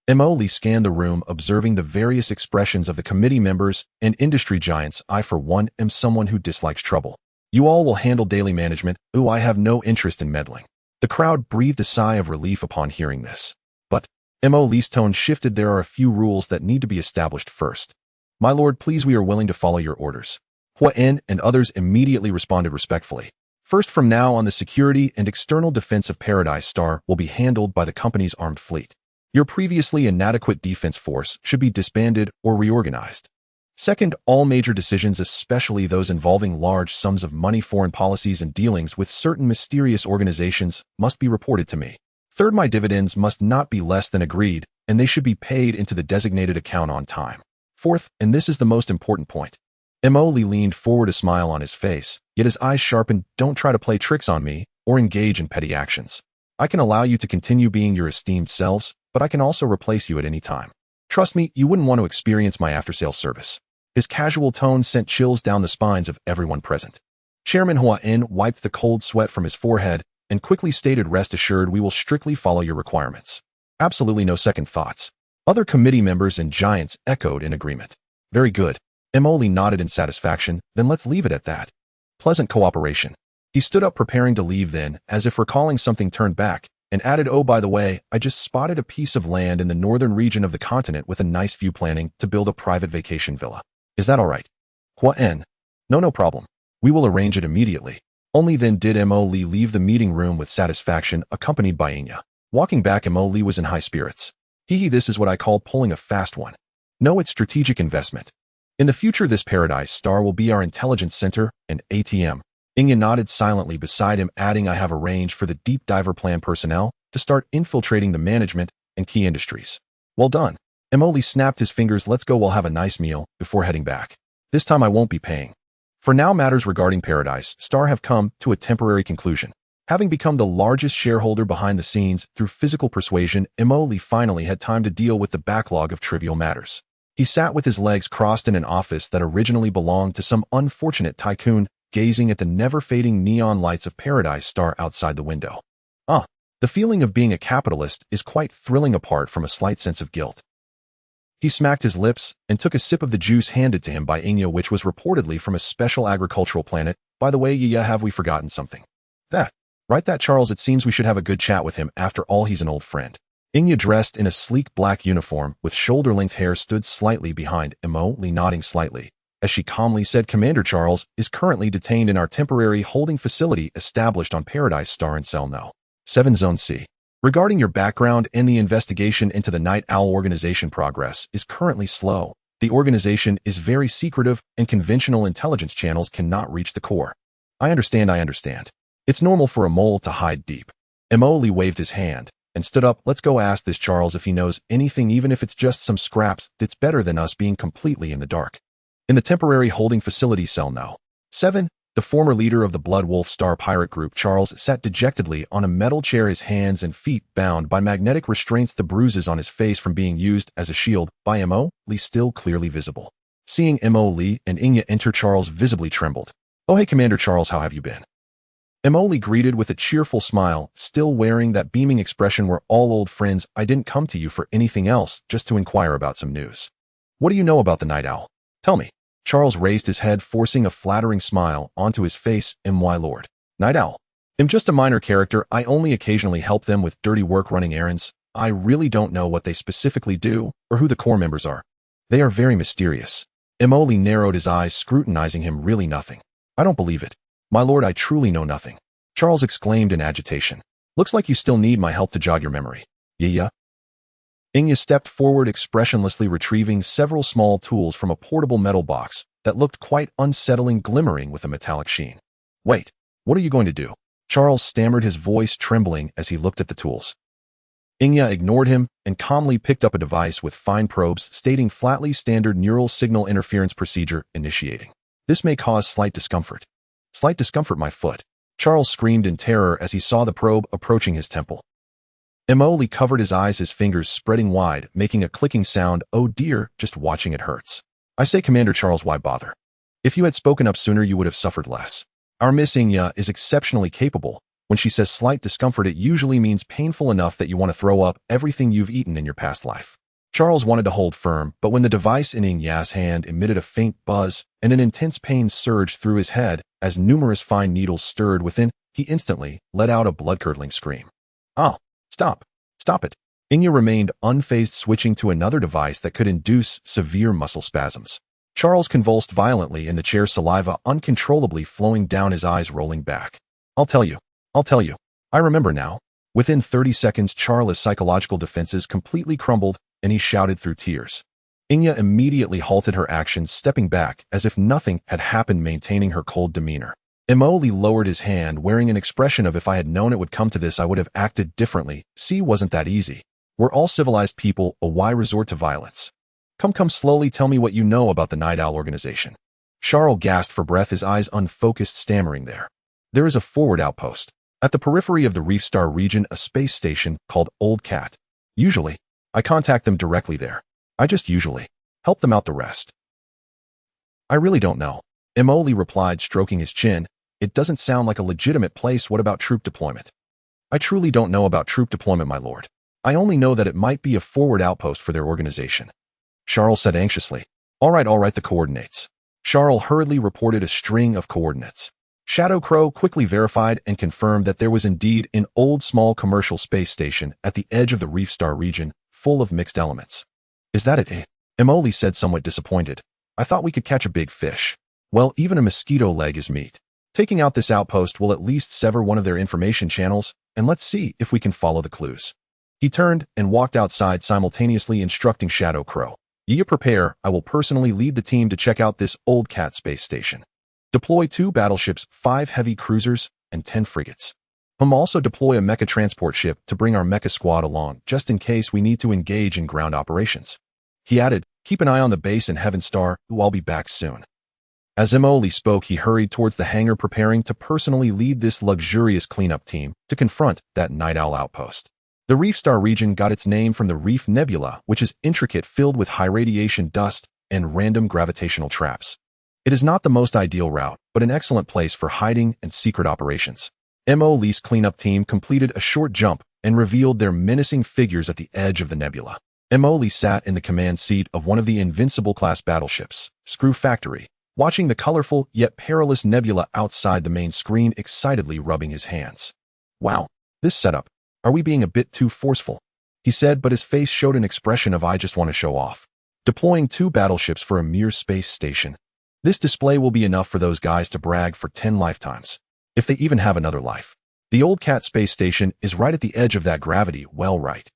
Mo Lee scanned the room, observing the various expressions of the committee members and industry giants. I, for one, am someone who dislikes trouble. You all will handle daily management. Ooh, I have no interest in meddling. The crowd breathed a sigh of relief upon hearing this. But Mo Lee's tone shifted. There are a few rules that need to be established first. My lord, please, we are willing to follow your orders. Hua-In and others immediately responded respectfully. First, from now on, the security and external defense of Paradise Star will be handled by the company's armed fleet. Your previously inadequate defense force should be disbanded or reorganized. Second, all major decisions, especially those involving large sums of money, foreign policies, and dealings with certain mysterious organizations, must be reported to me. Third, my dividends must not be less than agreed, and they should be paid into the designated account on time. Fourth, and this is the most important point. Mo Lee leaned forward, a smile on his face, yet his eyes sharpened. Don't try to play tricks on me or engage in petty actions. I can allow you to continue being your esteemed selves, but I can also replace you at any time. Trust me, you wouldn't want to experience my after-sales service. His casual tone sent chills down the spines of everyone present. Chairman Hua-In wiped the cold sweat from his forehead and quickly stated, rest assured, we will strictly follow your requirements. Absolutely no second thoughts. Other committee members and giants echoed in agreement. Very good. Mo Lee nodded in satisfaction. Then let's leave it at that. Pleasant cooperation. He stood up, preparing to leave, then, as if recalling something, turned back and added, oh, by the way, I just spotted a piece of land in the northern region of the continent with a nice view planning to build a private vacation villa. Is that all right? Hua-en. No problem. We will arrange it immediately. Only then did Mo Li leave the meeting room with satisfaction, accompanied by Inya. Walking back, Mo Li was in high spirits. This is what I call pulling a fast one. No, it's strategic investment. In the future, this paradise star will be our intelligence center and ATM. Inya nodded silently beside him, adding, I have arranged for the deep diver plan personnel to start infiltrating the management and key industries. Well done. Mo Li snapped his fingers. Let's go, we'll have a nice meal before heading back. This time I won't be paying. For now, matters regarding Paradise Star have come to a temporary conclusion. Having become the largest shareholder behind the scenes through physical persuasion, Mo Li finally had time to deal with the backlog of trivial matters. He sat with his legs crossed in an office that originally belonged to some unfortunate tycoon, gazing at the never-fading neon lights of Paradise Star outside the window. The feeling of being a capitalist is quite thrilling apart from a slight sense of guilt. He smacked his lips and took a sip of the juice handed to him by Inya, which was reportedly from a special agricultural planet. By the way, have we forgotten something? That Charles, it seems we should have a good chat with him. After all, he's an old friend. Inya, dressed in a sleek black uniform with shoulder-length hair, stood slightly behind Mo Li, nodding slightly, as she calmly said, Commander Charles is currently detained in our temporary holding facility established on Paradise Star in Cell No. 7 Zone C. Regarding your background and the investigation into the Night Owl organization, progress is currently slow. The organization is very secretive and conventional intelligence channels cannot reach the core. I understand. It's normal for a mole to hide deep. Mo Li waved his hand and stood up. Let's go ask this Charles if he knows anything, even if it's just some scraps. It's better than us being completely in the dark. In the temporary holding facility Cell No. 7, the former leader of the Blood Wolf Star pirate group, Charles, sat dejectedly on a metal chair, his hands and feet bound by magnetic restraints, the bruises on his face from being used as a shield by Mo Li still clearly visible. Seeing Mo Li and Inya enter, Charles visibly trembled. Oh, hey, Commander Charles, how have you been? Mo Li greeted with a cheerful smile, still wearing that beaming expression. We're all old friends. I didn't come to you for anything else, just to inquire about some news. What do you know about the Night Owl? Tell me. Charles raised his head, forcing a flattering smile onto his face. My lord. Night Owl. I'm just a minor character. I only occasionally help them with dirty work running errands. I really don't know what they specifically do or who the core members are. They are very mysterious. Mo Li narrowed his eyes, scrutinizing him. Really nothing. I don't believe it. My lord, I truly know nothing. Charles exclaimed in agitation. Looks like you still need my help to jog your memory. Yeah. Inya stepped forward, expressionlessly retrieving several small tools from a portable metal box that looked quite unsettling, glimmering with a metallic sheen. Wait, what are you going to do? Charles stammered, his voice trembling as he looked at the tools. Inya ignored him and calmly picked up a device with fine probes, stating flatly, standard neural signal interference procedure initiating. This may cause slight discomfort. Slight discomfort, my foot. Charles screamed in terror as he saw the probe approaching his temple. Mo Li covered his eyes, his fingers spreading wide, making a clicking sound. Oh dear, just watching it hurts. I say, Commander Charles, why bother? If you had spoken up sooner, you would have suffered less. Our Miss Inya is exceptionally capable. When she says slight discomfort, it usually means painful enough that you want to throw up everything you've eaten in your past life. Charles wanted to hold firm, but when the device in Inya's hand emitted a faint buzz and an intense pain surged through his head as numerous fine needles stirred within, he instantly let out a blood-curdling scream. Oh, stop it. Inya remained unfazed, switching to another device that could induce severe muscle spasms. Charles convulsed violently in the chair, saliva uncontrollably flowing down his eyes, rolling back. I'll tell you. I remember now. Within 30 seconds, Charles' psychological defenses completely crumbled, and he shouted through tears. Inya immediately halted her actions, stepping back as if nothing had happened, maintaining her cold demeanor. Mo Li lowered his hand, wearing an expression of, if I had known it would come to this, I would have acted differently. See, wasn't that easy? We're all civilized people, why resort to violence? Come slowly, tell me what you know about the Night Owl organization. Charles gasped for breath, his eyes unfocused, stammering. There is a forward outpost. At the periphery of the Reef Star region, a space station called Old Cat. Usually, I contact them directly there. I just usually help them out, the rest. I really don't know. Mo Li replied, stroking his chin. It doesn't sound like a legitimate place. What about troop deployment? I truly don't know about troop deployment, my lord. I only know that it might be a forward outpost for their organization. Charles said anxiously. All right, the coordinates. Charles hurriedly reported a string of coordinates. Shadow Crow quickly verified and confirmed that there was indeed an old small commercial space station at the edge of the Reef Star region, full of mixed elements. Is that it, eh? Emily said, somewhat disappointed. I thought we could catch a big fish. Well, even a mosquito leg is meat. Taking out this outpost will at least sever one of their information channels, and let's see if we can follow the clues. He turned and walked outside, simultaneously instructing Shadow Crow. Ye prepare, I will personally lead the team to check out this old cat space station. Deploy 2 battleships, 5 heavy cruisers, and 10 frigates. Also deploy a mecha transport ship to bring our mecha squad along, just in case we need to engage in ground operations. He added, keep an eye on the base in Heaven Star, who I'll be back soon. As Emily spoke, he hurried towards the hangar, preparing to personally lead this luxurious cleanup team to confront that Night Owl outpost. The Reef Star region got its name from the Reef Nebula, which is intricate, filled with high radiation dust and random gravitational traps. It is not the most ideal route, but an excellent place for hiding and secret operations. Emily's cleanup team completed a short jump and revealed their menacing figures at the edge of the nebula. Emily sat in the command seat of one of the Invincible-class battleships, Screw Factory, watching the colorful yet perilous nebula outside the main screen, excitedly rubbing his hands. Wow, this setup. Are we being a bit too forceful? He said, but his face showed an expression of I just want to show off. Deploying 2 battleships for a mere space station. This display will be enough for those guys to brag for 10 lifetimes. If they even have another life. The old cat space station is right at the edge of that gravity, well right.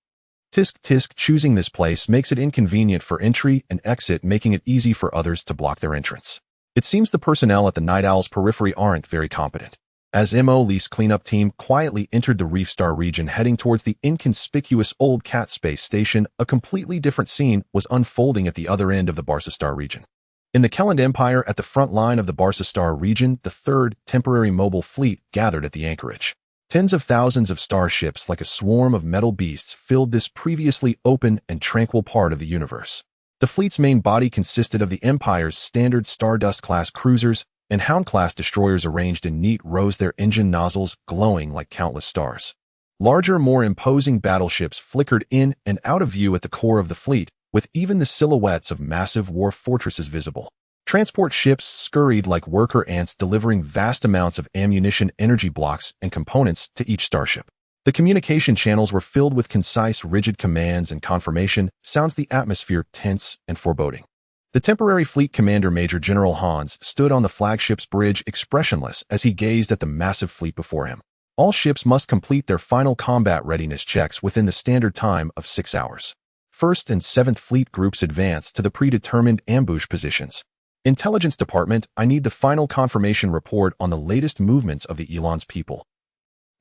Tisk tisk, choosing this place makes it inconvenient for entry and exit, making it easy for others to block their entrance. It seems the personnel at the Night Owl's periphery aren't very competent. As Emily's cleanup team quietly entered the Reef Star region, heading towards the inconspicuous old cat space station, a completely different scene was unfolding at the other end of the Barca Star region. In the Kelland Empire, at the front line of the Barca Star region, the 3rd temporary mobile fleet gathered at the anchorage. Tens of thousands of starships, like a swarm of metal beasts, filled this previously open and tranquil part of the universe. The fleet's main body consisted of the Empire's standard Stardust-class cruisers and Hound-class destroyers arranged in neat rows, their engine nozzles glowing like countless stars. Larger, more imposing battleships flickered in and out of view at the core of the fleet, with even the silhouettes of massive war fortresses visible. Transport ships scurried like worker ants, delivering vast amounts of ammunition, energy blocks, and components to each starship. The communication channels were filled with concise, rigid commands and confirmation sounds, the atmosphere tense and foreboding. The temporary fleet commander, Major General Hans, stood on the flagship's bridge, expressionless as he gazed at the massive fleet before him. All ships must complete their final combat readiness checks within the standard time of 6 hours. 1st and 7th Fleet groups advance to the predetermined ambush positions. Intelligence Department, I need the final confirmation report on the latest movements of the Elon's people.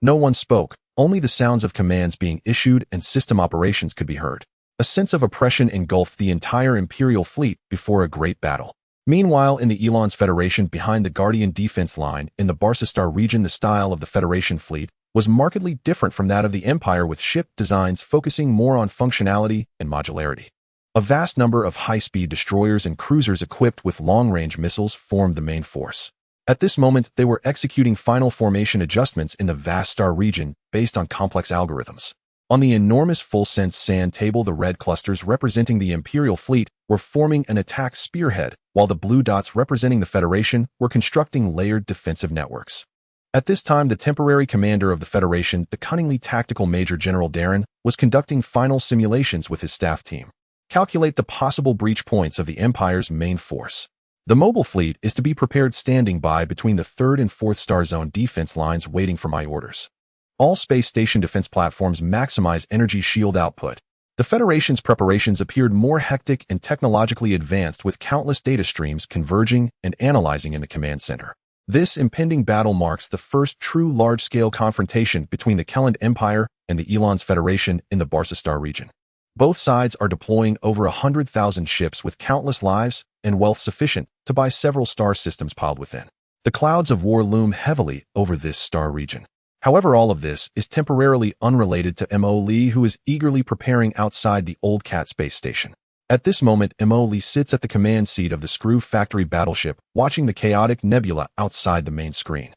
No one spoke, only the sounds of commands being issued and system operations could be heard. A sense of oppression engulfed the entire Imperial fleet before a great battle. Meanwhile, in the Elon's Federation, behind the Guardian defense line in the Barca Star region, the style of the Federation fleet was markedly different from that of the Empire, with ship designs focusing more on functionality and modularity. A vast number of high-speed destroyers and cruisers equipped with long-range missiles formed the main force. At this moment, they were executing final formation adjustments in the vast star region based on complex algorithms. On the enormous full-sense sand table, the red clusters representing the Imperial fleet were forming an attack spearhead, while the blue dots representing the Federation were constructing layered defensive networks. At this time, the temporary commander of the Federation, the cunningly tactical Major General Darren, was conducting final simulations with his staff team. Calculate the possible breach points of the Empire's main force. The mobile fleet is to be prepared, standing by between the 3rd and 4th Star Zone defense lines, waiting for my orders. All space station defense platforms maximize energy shield output. The Federation's preparations appeared more hectic and technologically advanced, with countless data streams converging and analyzing in the command center. This impending battle marks the first true large-scale confrontation between the Kelland Empire and the Elon's Federation in the Barca Star region. Both sides are deploying over 100,000 ships with countless lives and wealth sufficient to buy several star systems piled within. The clouds of war loom heavily over this star region. However, all of this is temporarily unrelated to Emily, who is eagerly preparing outside the old cat space station. At this moment, Emily sits at the command seat of the Screw Factory battleship, watching the chaotic nebula outside the main screen.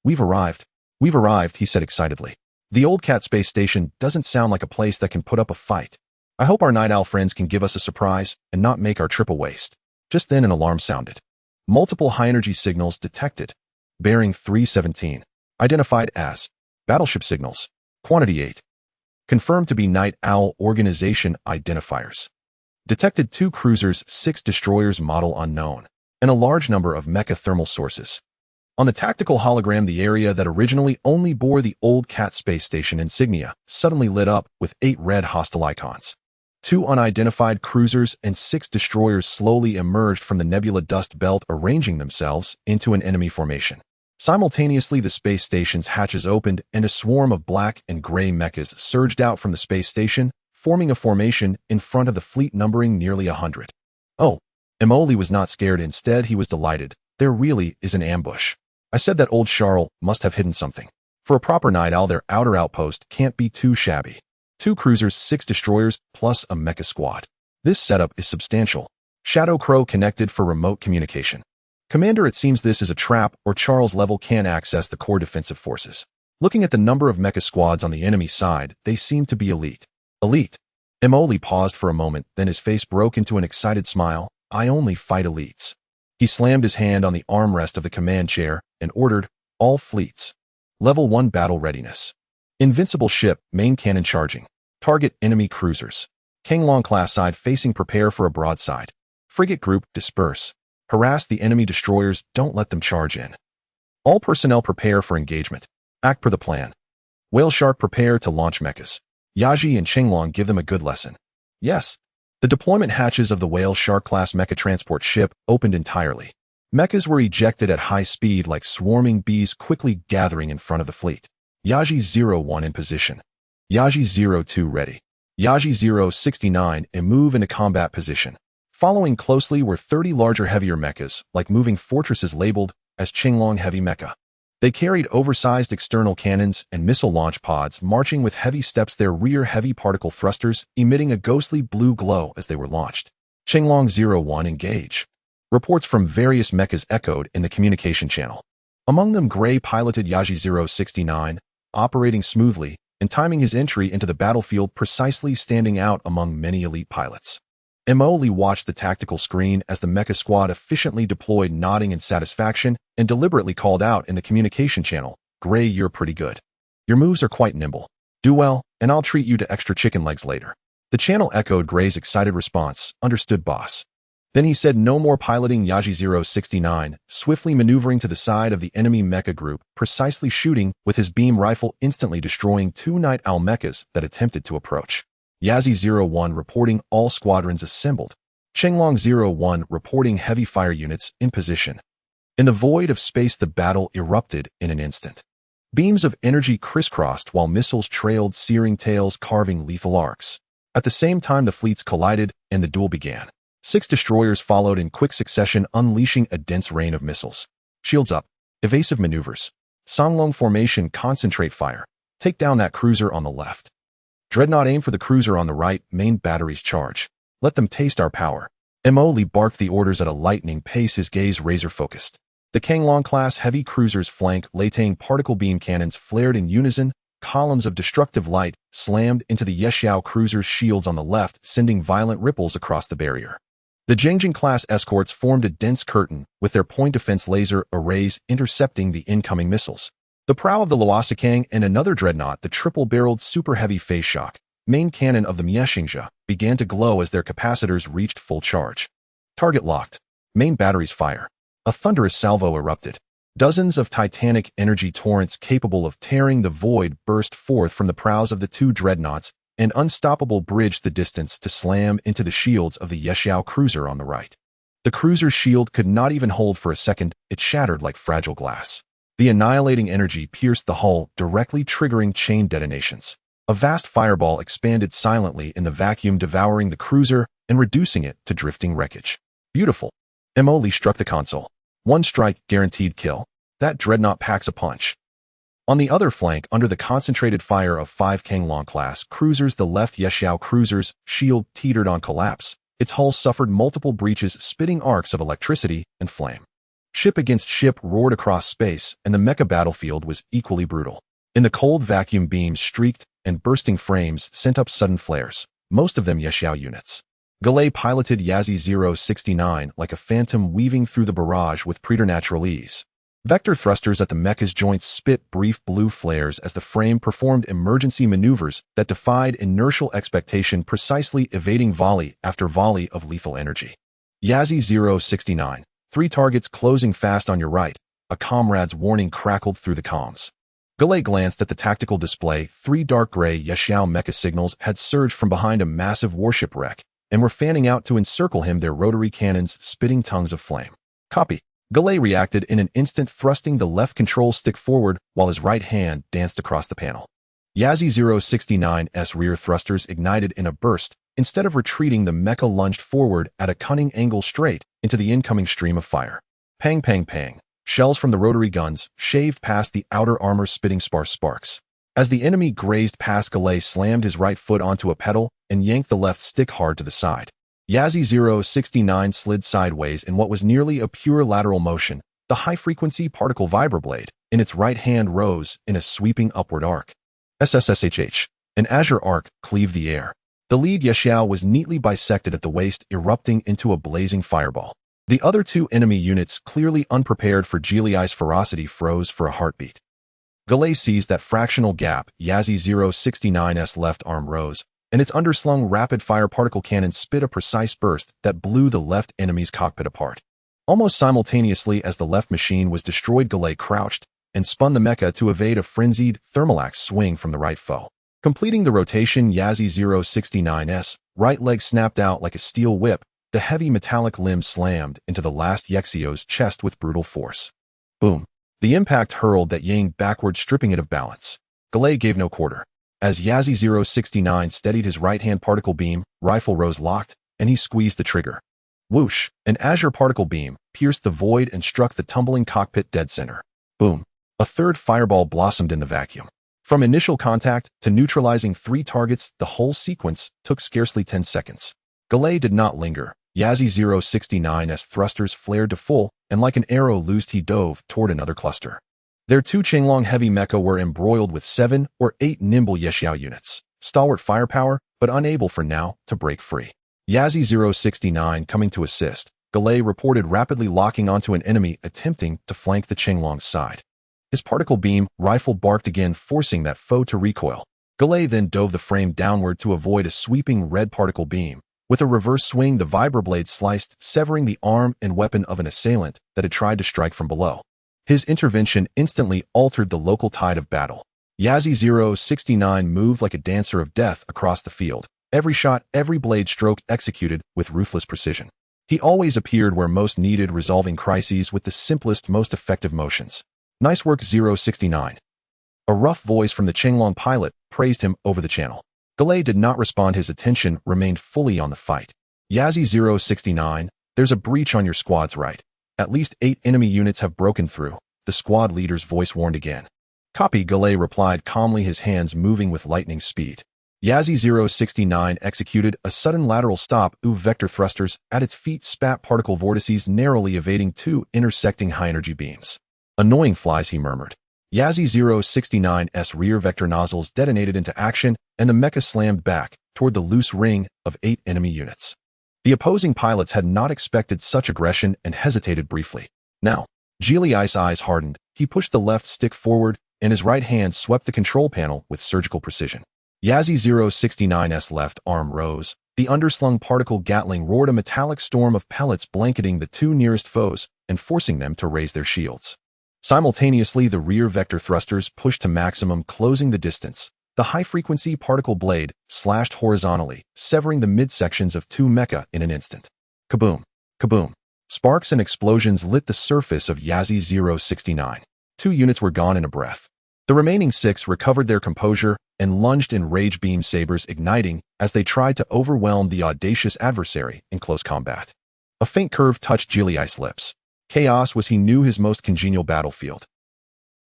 We've arrived, he said excitedly. The old cat space station doesn't sound like a place that can put up a fight. I hope our Night Owl friends can give us a surprise and not make our trip a waste. Just then an alarm sounded. Multiple high-energy signals detected. Bearing 317. Identified as battleship signals. Quantity 8. Confirmed to be Night Owl Organization identifiers. Detected 2 cruisers, 6 destroyers model unknown, and a large number of mecha thermal sources. On the tactical hologram, the area that originally only bore the old Cat space station insignia suddenly lit up with 8 red hostile icons. 2 unidentified cruisers and 6 destroyers slowly emerged from the nebula dust belt, arranging themselves into an enemy formation. Simultaneously, the space station's hatches opened and a swarm of black and gray mechas surged out from the space station, forming a formation in front of the fleet numbering nearly 100. Oh, Emoli was not scared. Instead, he was delighted. There really is an ambush. I said that old Charles must have hidden something. For a proper night owl, their outer outpost can't be too shabby. 2 cruisers, 6 destroyers, plus a mecha squad. This setup is substantial. Shadow Crow connected for remote communication. Commander, it seems this is a trap, or Charles level can't access the core defensive forces. Looking at the number of mecha squads on the enemy side, they seem to be elite. Elite. Emoli paused for a moment, then his face broke into an excited smile. I only fight elites. He slammed his hand on the armrest of the command chair and ordered, all fleets. Level 1 battle readiness. Invincible ship, main cannon charging. Target enemy cruisers. Kanglong class side facing, prepare for a broadside. Frigate group, disperse. Harass the enemy destroyers, don't let them charge in. All personnel prepare for engagement. Act per the plan. Whale Shark prepare to launch mechas. Yaji and Chenglong give them a good lesson. Yes. The deployment hatches of the Whale Shark class mecha transport ship opened entirely. Mechas were ejected at high speed like swarming bees, quickly gathering in front of the fleet. Yaji 01 in position. Yaji 02 ready. Yaji 069 a move into combat position. Following closely were 30 larger, heavier mechas, like moving fortresses labeled as Chenglong Heavy Mecha. They carried oversized external cannons and missile launch pods, marching with heavy steps, their rear heavy particle thrusters emitting a ghostly blue glow as they were launched. Chenglong 01 engage. Reports from various mechas echoed in the communication channel. Among them, Gray piloted Yaji 069, operating smoothly and timing his entry into the battlefield precisely, standing out among many elite pilots. Emoli watched the tactical screen as the mecha squad efficiently deployed, nodding in satisfaction, and deliberately called out in the communication channel, Gray, you're pretty good. Your moves are quite nimble. Do well, and I'll treat you to extra chicken legs later. The channel echoed Gray's excited response, understood boss. Then he said no more piloting. Yaji 069, swiftly maneuvering to the side of the enemy mecha group, precisely shooting with his beam rifle, instantly destroying 2 Night Owl mechas that attempted to approach. Yazi 01 reporting all squadrons assembled. Chenglong 01 reporting heavy fire units in position. In the void of space, the battle erupted in an instant. Beams of energy crisscrossed while missiles trailed searing tails, carving lethal arcs. At the same time, the fleets collided and the duel began. 6 destroyers followed in quick succession, unleashing a dense rain of missiles. Shields up. Evasive maneuvers. Songlong formation, concentrate fire. Take down that cruiser on the left. Dreadnought, aim for the cruiser on the right. Main batteries charge. Let them taste our power. Emoli barked the orders at a lightning pace, his gaze razor-focused. The Kanglong class heavy cruisers' flank Latang particle beam cannons flared in unison. Columns of destructive light slammed into the Yexiao cruiser's shields on the left, sending violent ripples across the barrier. The Jiangjing class escorts formed a dense curtain with their point defense laser arrays intercepting the incoming missiles. The prow of the Luosikang and another dreadnought, the triple-barreled super-heavy phase shock main cannon of the Miexingja, began to glow as their capacitors reached full charge. Target locked. Main batteries fire. A thunderous salvo erupted. Dozens of titanic energy torrents capable of tearing the void burst forth from the prows of the 2 dreadnoughts and unstoppable bridged the distance to slam into the shields of the Yexiao cruiser on the right. The cruiser's shield could not even hold for a second, it shattered like fragile glass. The annihilating energy pierced the hull, directly triggering chain detonations. A vast fireball expanded silently in the vacuum, devouring the cruiser and reducing it to drifting wreckage. Beautiful. Emoli struck the console. 1 strike, guaranteed kill. That dreadnought packs a punch. On the other flank, under the concentrated fire of 5 Kanglong class cruisers, the left Yexiao cruiser's shield teetered on collapse. Its hull suffered multiple breaches, spitting arcs of electricity and flame. Ship against ship roared across space, and the mecha battlefield was equally brutal. In the cold vacuum, beams streaked, and bursting frames sent up sudden flares, most of them Yexiao units. Galay piloted Yazi 069 like a phantom, weaving through the barrage with preternatural ease. Vector thrusters at the mecha's joints spit brief blue flares as the frame performed emergency maneuvers that defied inertial expectation, precisely evading volley after volley of lethal energy. Yazzie 069. 3 targets closing fast on your right. A comrade's warning crackled through the comms. Galay glanced at the tactical display. 3 dark gray Yeshao mecha signals had surged from behind a massive warship wreck and were fanning out to encircle him, their rotary cannons spitting tongues of flame. Copy. Galay reacted in an instant, thrusting the left control stick forward while his right hand danced across the panel. Yazzie 069's rear thrusters ignited in a burst. Instead of retreating, the mecha lunged forward at a cunning angle straight into the incoming stream of fire. Pang, pang, pang. Shells from the rotary guns shaved past the outer armor, spitting sparse sparks. As the enemy grazed past, Galay slammed his right foot onto a pedal and yanked the left stick hard to the side. Yazzie 069 slid sideways in what was nearly a pure lateral motion. The high-frequency particle vibroblade in its right hand rose in a sweeping upward arc. SSSHH. An azure arc cleaved the air. The lead Yeshao was neatly bisected at the waist, erupting into a blazing fireball. The other 2 enemy units, clearly unprepared for Giuliai's ferocity, froze for a heartbeat. Galay seized that fractional gap. Yazzie 069's left arm rose, and its underslung rapid-fire particle cannon spit a precise burst that blew the left enemy's cockpit apart. Almost simultaneously as the left machine was destroyed, Galay crouched and spun the mecha to evade a frenzied thermalax swing from the right foe. Completing the rotation, Yazzie 069's right leg snapped out like a steel whip. The heavy metallic limb slammed into the last Yexio's chest with brutal force. Boom. The impact hurled that yang backward, stripping it of balance. Galay gave no quarter. As Yazzie 069 steadied his right-hand particle beam, rifle rose locked, and he squeezed the trigger. Whoosh! An azure particle beam pierced the void and struck the tumbling cockpit dead center. Boom! A third fireball blossomed in the vacuum. From initial contact to neutralizing 3 targets, the whole sequence took scarcely 10 seconds. Galay did not linger. Yazzie 069's thrusters flared to full, and like an arrow loosed, he dove toward another cluster. Their 2 Changlong heavy mecha were embroiled with 7 or 8 nimble Yeshao units, stalwart firepower, but unable for now to break free. Yazzie 069 coming to assist. Galay reported rapidly locking onto an enemy attempting to flank the Changlong's side. His particle beam rifle barked again, forcing that foe to recoil. Galay then dove the frame downward to avoid a sweeping red particle beam. With a reverse swing, the vibroblade sliced, severing the arm and weapon of an assailant that had tried to strike from below. His intervention instantly altered the local tide of battle. Yazzie 069 moved like a dancer of death across the field, every shot, every blade stroke executed with ruthless precision. He always appeared where most needed, resolving crises with the simplest, most effective motions. Nice work, 069. A rough voice from the Changlong pilot praised him over the channel. Galay did not respond. His attention remained fully on the fight. Yazzie 069, there's a breach on your squad's right. At least 8 enemy units have broken through, the squad leader's voice warned again. Copy, Galay replied calmly, his hands moving with lightning speed. Yazzie 069 executed a sudden lateral stop. Vector thrusters at its feet spat particle vortices, narrowly evading 2 intersecting high-energy beams. Annoying flies, he murmured. Yazzie 069's rear vector nozzles detonated into action, and the mecha slammed back toward the loose ring of 8 enemy units. The opposing pilots had not expected such aggression and hesitated briefly. Now, Giuliai's eyes hardened. He pushed the left stick forward, and his right hand swept the control panel with surgical precision. Yazzie 069's left arm rose. The underslung particle Gatling roared a metallic storm of pellets, blanketing the 2 nearest foes and forcing them to raise their shields. Simultaneously, the rear vector thrusters pushed to maximum, closing the distance. The high-frequency particle blade slashed horizontally, severing the midsections of 2 mecha in an instant. Kaboom! Kaboom! Sparks and explosions lit the surface of Yazzie 069. 2 units were gone in a breath. The remaining 6 recovered their composure and lunged in rage, beam sabers igniting as they tried to overwhelm the audacious adversary in close combat. A faint curve touched Giuliai's lips. Chaos was, he knew, his most congenial battlefield.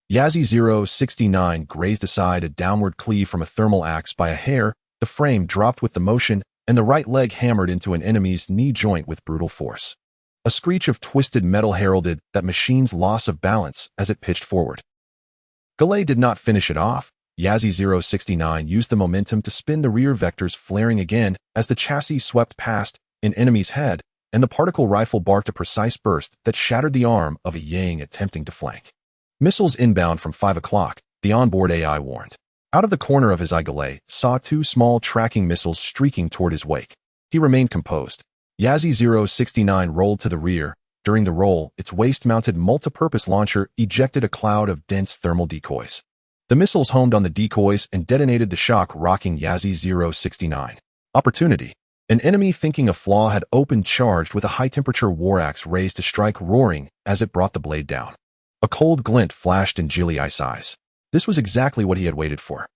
Yazzie 069 grazed aside a downward cleave from a thermal axe by a hair. The frame dropped with the motion, and the right leg hammered into an enemy's knee joint with brutal force. A screech of twisted metal heralded that machine's loss of balance as it pitched forward. Galay did not finish it off. Yazzie 069 used the momentum to spin the rear vectors, flaring again as the chassis swept past an enemy's head. and the particle rifle barked a precise burst that shattered the arm of a Yang attempting to flank. Missiles inbound from 5 o'clock, the onboard AI warned. Out of the corner of his eye, Galay saw 2 small tracking missiles streaking toward his wake. He remained composed. Yazi 069 rolled to the rear. During the roll, its waist-mounted multi-purpose launcher ejected a cloud of dense thermal decoys. The missiles homed on the decoys and detonated the shock, rocking Yazi 069. Opportunity. An enemy thinking a flaw had opened, charged with a high-temperature war axe raised to strike, roaring as it brought the blade down. A cold glint flashed in Jiliai's eyes. This was exactly what he had waited for.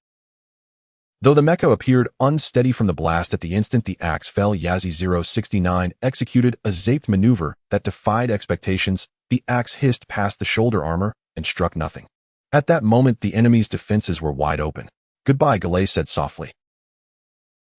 Though the mecha appeared unsteady from the blast at the instant the axe fell, Yazi 069 executed a zaped maneuver that defied expectations. The axe hissed past the shoulder armor and struck nothing. At that moment, the enemy's defenses were wide open. "Goodbye," Galay said softly.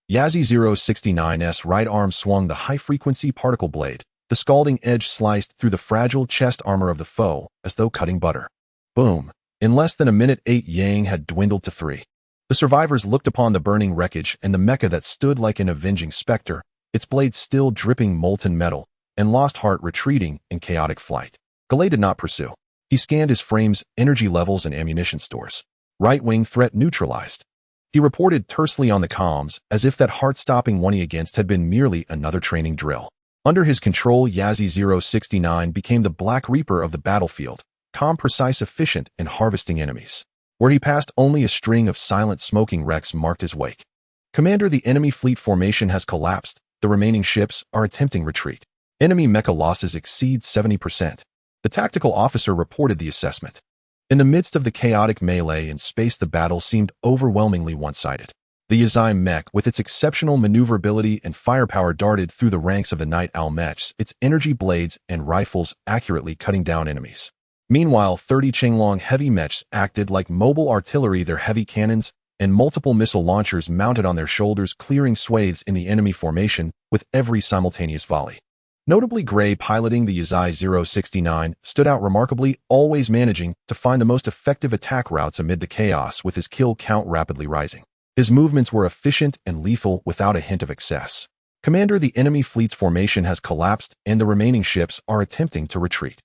Yazi 069's right arm swung the high-frequency particle blade. The scalding edge sliced through the fragile chest armor of the foe, as though cutting butter. Boom. In less than a minute, 8 Yang had dwindled to 3. The survivors looked upon the burning wreckage and the mecha that stood like an avenging specter, its blade still dripping molten metal, and lost heart retreating in chaotic flight. Galay did not pursue. He scanned his frames, energy levels, and ammunition stores. Right-wing threat neutralized. He reported tersely on the comms, as if that heart-stopping one he against had been merely another training drill. Under his control, Yazi 069 became the Black Reaper of the battlefield, calm, precise, efficient in harvesting enemies. Where he passed, only a string of silent smoking wrecks marked his wake. "Commander, the enemy fleet formation has collapsed. The remaining ships are attempting retreat. Enemy mecha losses exceed 70%. The tactical officer reported the assessment. In the midst of the chaotic melee in space, the battle seemed overwhelmingly one-sided. The Yazai mech, with its exceptional maneuverability and firepower, darted through the ranks of the Night Owl mechs, its energy blades and rifles accurately cutting down enemies. Meanwhile, 30 Qinglong heavy mechs acted like mobile artillery, their heavy cannons and multiple missile launchers mounted on their shoulders, clearing swathes in the enemy formation with every simultaneous volley. Notably, Gray, piloting the Yazai 069, stood out remarkably, always managing to find the most effective attack routes amid the chaos, with his kill count rapidly rising. His movements were efficient and lethal without a hint of excess. "Commander, the enemy fleet's formation has collapsed and the remaining ships are attempting to retreat.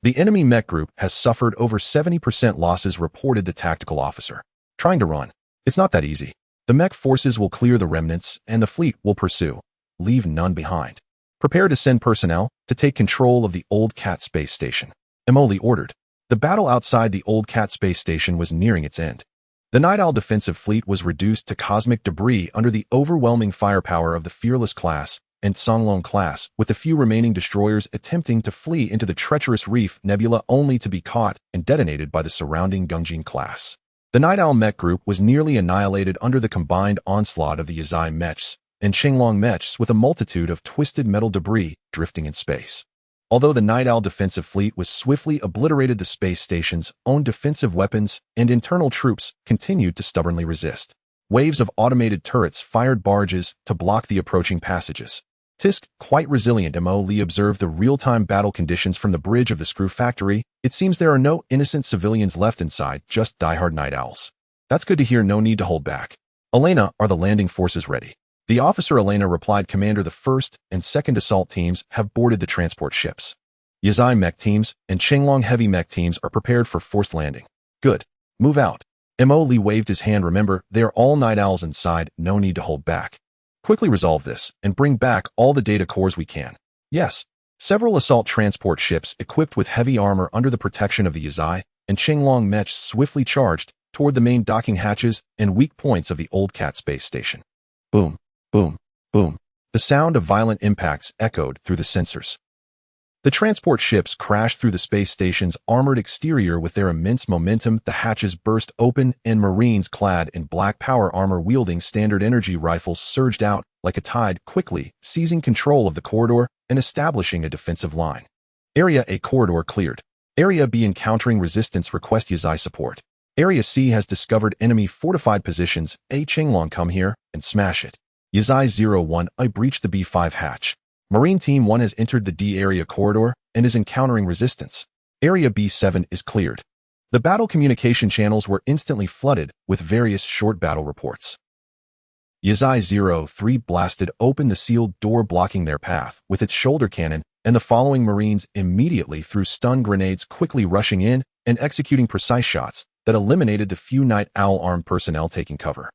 The enemy mech group has suffered over 70% losses," reported the tactical officer. "Trying to run. It's not that easy. The mech forces will clear the remnants and the fleet will pursue. Leave none behind. Prepare to send personnel to take control of the Old Cat space station," Emoli ordered. The battle outside the Old Cat space station was nearing its end. The Night Owl defensive fleet was reduced to cosmic debris under the overwhelming firepower of the Fearless class and Songlong class, with the few remaining destroyers attempting to flee into the treacherous Reef Nebula, only to be caught and detonated by the surrounding Gungjin class. The Night Owl mech group was nearly annihilated under the combined onslaught of the Yazai mechs and Qinglong mechs, with a multitude of twisted metal debris drifting in space. Although the Night Owl defensive fleet was swiftly obliterated, the space station's own defensive weapons and internal troops continued to stubbornly resist. Waves of automated turrets fired barges to block the approaching passages. Tisk, quite resilient, Emoli observed the real-time battle conditions from the bridge of the screw factory. "It seems there are no innocent civilians left inside, just diehard Night Owls." "That's good to hear. No need to hold back. Elena, are the landing forces ready?" The officer Elena replied, "Commander, the 1st and 2nd assault teams have boarded the transport ships. Yazai mech teams and Qinglong heavy mech teams are prepared for forced landing." "Good. Move out." Emoli waved his hand. "Remember, they are all Night Owls inside. No need to hold back. Quickly resolve this and bring back all the data cores we can." "Yes." Several assault transport ships equipped with heavy armor under the protection of the Yazai and Qinglong mechs swiftly charged toward the main docking hatches and weak points of the Old Cat space station. Boom. Boom, boom. The sound of violent impacts echoed through the sensors. The transport ships crashed through the space station's armored exterior with their immense momentum. The hatches burst open and Marines clad in black power armor wielding standard energy rifles surged out like a tide, quickly seizing control of the corridor and establishing a defensive line. Area A corridor cleared. Area B encountering resistance, request Yazai support. Area C has discovered enemy fortified positions. A Qinglong, come here and smash it. Yazai 01, I breached the B5 hatch. Marine Team 1 has entered the D area corridor and is encountering resistance. Area B7 is cleared. The battle communication channels were instantly flooded with various short battle reports. Yazai-03 blasted open the sealed door blocking their path with its shoulder cannon, and the following Marines immediately threw stun grenades, quickly rushing in and executing precise shots that eliminated the few Night Owl armed personnel taking cover.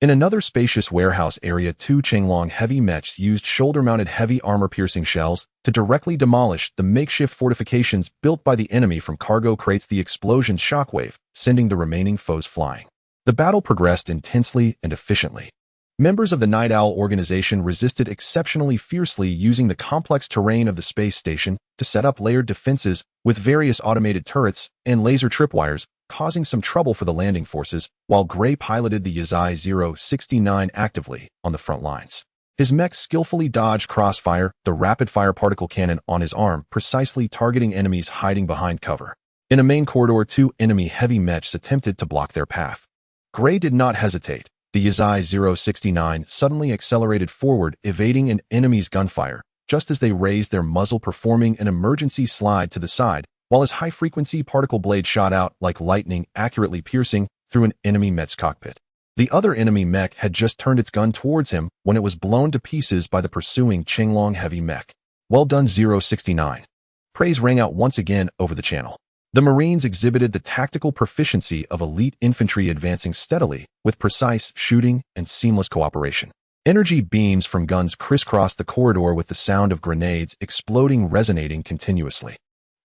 In another spacious warehouse area, two Chenglong heavy mechs used shoulder-mounted heavy armor-piercing shells to directly demolish the makeshift fortifications built by the enemy from cargo crates. The explosion shockwave, sending the remaining foes flying. The battle progressed intensely and efficiently. Members of the Night Owl organization resisted exceptionally fiercely, using the complex terrain of the space station to set up layered defenses with various automated turrets and laser tripwires, causing some trouble for the landing forces, while Gray piloted the Yazai-069 actively on the front lines. His mech skillfully dodged crossfire, the rapid-fire particle cannon on his arm precisely targeting enemies hiding behind cover. In a main corridor, two enemy heavy mechs attempted to block their path. Gray did not hesitate. The Yazai-069 suddenly accelerated forward, evading an enemy's gunfire, just as they raised their muzzle, performing an emergency slide to the side, while his high-frequency particle blade shot out like lightning, accurately piercing through an enemy mech's cockpit. The other enemy mech had just turned its gun towards him when it was blown to pieces by the pursuing Chenglong heavy mech. Well done, 069. Praise rang out once again over the channel. The Marines exhibited the tactical proficiency of elite infantry, advancing steadily with precise shooting and seamless cooperation. Energy beams from guns crisscrossed the corridor with the sound of grenades exploding resonating continuously.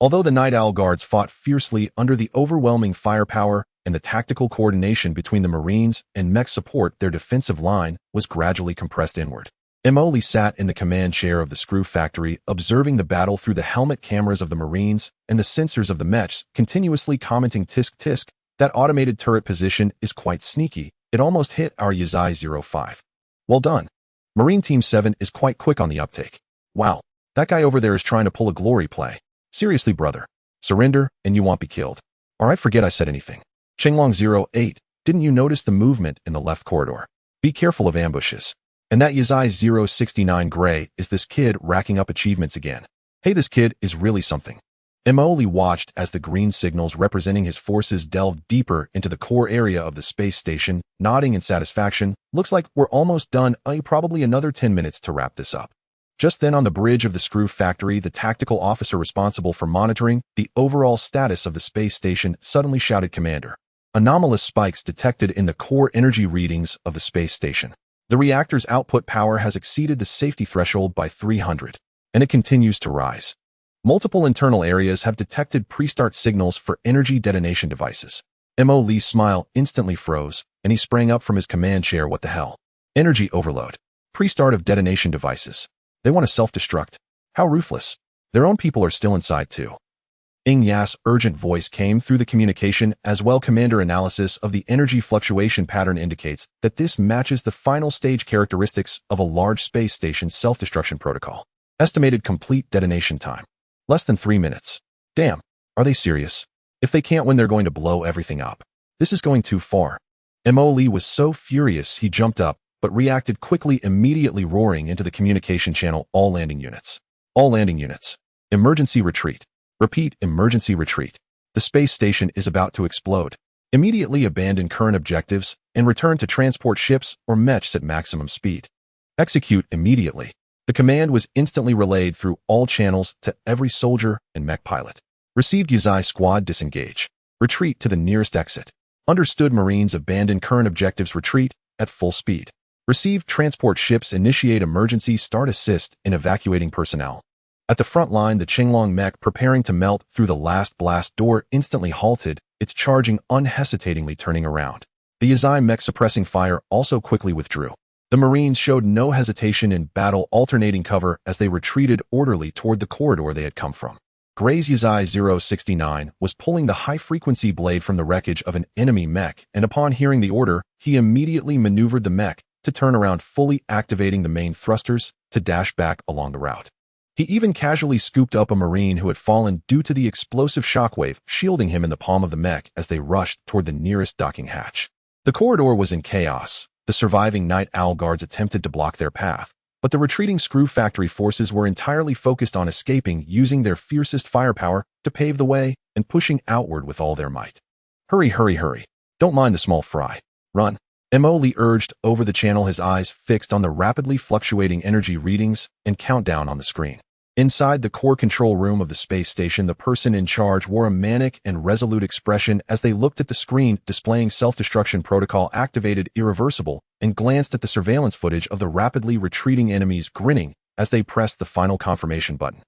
Although the Night Owl guards fought fiercely under the overwhelming firepower and the tactical coordination between the Marines and mech support, their defensive line was gradually compressed inward. Emily sat in the command chair of the screw factory, observing the battle through the helmet cameras of the Marines and the sensors of the mechs, continuously commenting, "Tisk tisk, that automated turret position is quite sneaky. It almost hit our Yazai-05. Well done. Marine Team 7 is quite quick on the uptake. Wow, that guy over there is trying to pull a glory play. Seriously, brother. Surrender and you won't be killed. Alright, forget I said anything. Chenglong 08, didn't you notice the movement in the left corridor? Be careful of ambushes. And that Yazai-069 Gray is this kid racking up achievements again. Hey, this kid is really something." Emoli watched as the green signals representing his forces delved deeper into the core area of the space station, nodding in satisfaction. "Looks like we're almost done. Probably another 10 minutes to wrap this up." Just then, on the bridge of the screw factory, the tactical officer responsible for monitoring the overall status of the space station suddenly shouted, "Commander, anomalous spikes detected in the core energy readings of the space station. The reactor's output power has exceeded the safety threshold by 300, and it continues to rise. Multiple internal areas have detected pre-start signals for energy detonation devices." Mo Lee's smile instantly froze, and he sprang up from his command chair. "What the hell? Energy overload. Pre-start of detonation devices. They want to self-destruct. How ruthless. Their own people are still inside too." Ing Yas' urgent voice came through the communication as well. "Commander, analysis of the energy fluctuation pattern indicates that this matches the final stage characteristics of a large space station's self-destruction protocol. Estimated complete detonation time. Less than 3 minutes. Damn, are they serious? If they can't win, they're going to blow everything up. This is going too far." Mo Lee was so furious he jumped up, but reacted quickly, immediately roaring into the communication channel, "All landing units. All landing units. Emergency retreat. Repeat, emergency retreat. The space station is about to explode. Immediately abandon current objectives and return to transport ships or mechs at maximum speed. Execute immediately." The command was instantly relayed through all channels to every soldier and mech pilot. Received. Yazai squad, disengage. Retreat to the nearest exit. Understood. Marines, abandon current objectives, retreat at full speed. Received. Transport ships, initiate emergency start assist in evacuating personnel. At the front line, the Chenglong mech, preparing to melt through the last blast door, instantly halted, its charging unhesitatingly turning around. The Yazai mech, suppressing fire, also quickly withdrew. The Marines showed no hesitation in battle, alternating cover as they retreated orderly toward the corridor they had come from. Gray's Yazai-069 was pulling the high-frequency blade from the wreckage of an enemy mech, and upon hearing the order, he immediately maneuvered the mech to turn around, fully activating the main thrusters to dash back along the route. He even casually scooped up a Marine who had fallen due to the explosive shockwave, shielding him in the palm of the mech as they rushed toward the nearest docking hatch. The corridor was in chaos. The surviving Night Owl guards attempted to block their path, but the retreating screw factory forces were entirely focused on escaping, using their fiercest firepower to pave the way and pushing outward with all their might. "Hurry, hurry, hurry. Don't mind the small fry. Run." Lee urged over the channel, his eyes fixed on the rapidly fluctuating energy readings and countdown on the screen. Inside the core control room of the space station, the person in charge wore a manic and resolute expression as they looked at the screen displaying self-destruction protocol activated irreversible and glanced at the surveillance footage of the rapidly retreating enemies, grinning as they pressed the final confirmation button.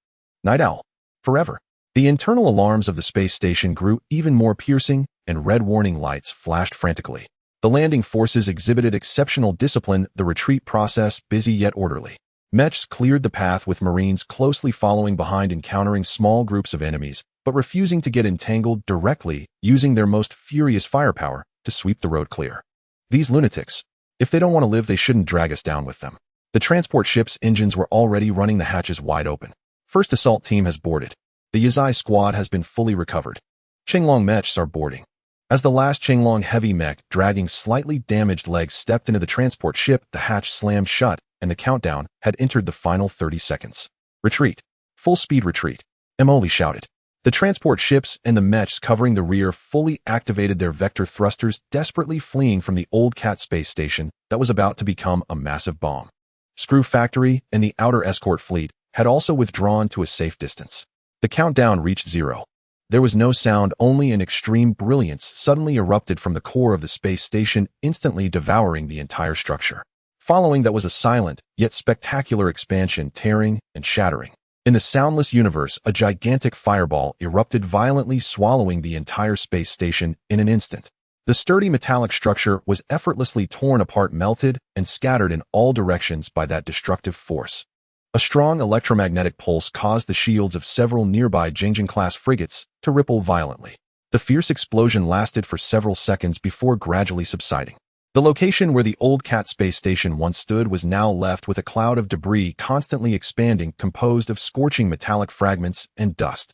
Night Owl. Forever. The internal alarms of the space station grew even more piercing, and red warning lights flashed frantically. The landing forces exhibited exceptional discipline, the retreat process busy yet orderly. Mechs cleared the path with Marines closely following behind, encountering small groups of enemies, but refusing to get entangled directly, using their most furious firepower to sweep the road clear. These lunatics. If they don't want to live, they shouldn't drag us down with them. The transport ship's engines were already running, the hatches wide open. First assault team has boarded. The Yazai squad has been fully recovered. Chenglong mechs are boarding. As the last Chenglong heavy mech, dragging slightly damaged legs, stepped into the transport ship, the hatch slammed shut, and the countdown had entered the final 30 seconds. Retreat. Full speed retreat. Lee shouted. The transport ships and the mechs covering the rear fully activated their vector thrusters, desperately fleeing from the old Cat space station that was about to become a massive bomb. Screw Factory and the outer escort fleet had also withdrawn to a safe distance. The countdown reached 0. There was no sound, only an extreme brilliance suddenly erupted from the core of the space station, instantly devouring the entire structure. Following that was a silent, yet spectacular expansion, tearing and shattering. In the soundless universe, a gigantic fireball erupted violently, swallowing the entire space station in an instant. The sturdy metallic structure was effortlessly torn apart, melted, and scattered in all directions by that destructive force. A strong electromagnetic pulse caused the shields of several nearby Jingjing-class frigates to ripple violently. The fierce explosion lasted for several seconds before gradually subsiding. The location where the old Cat space station once stood was now left with a cloud of debris constantly expanding, composed of scorching metallic fragments and dust.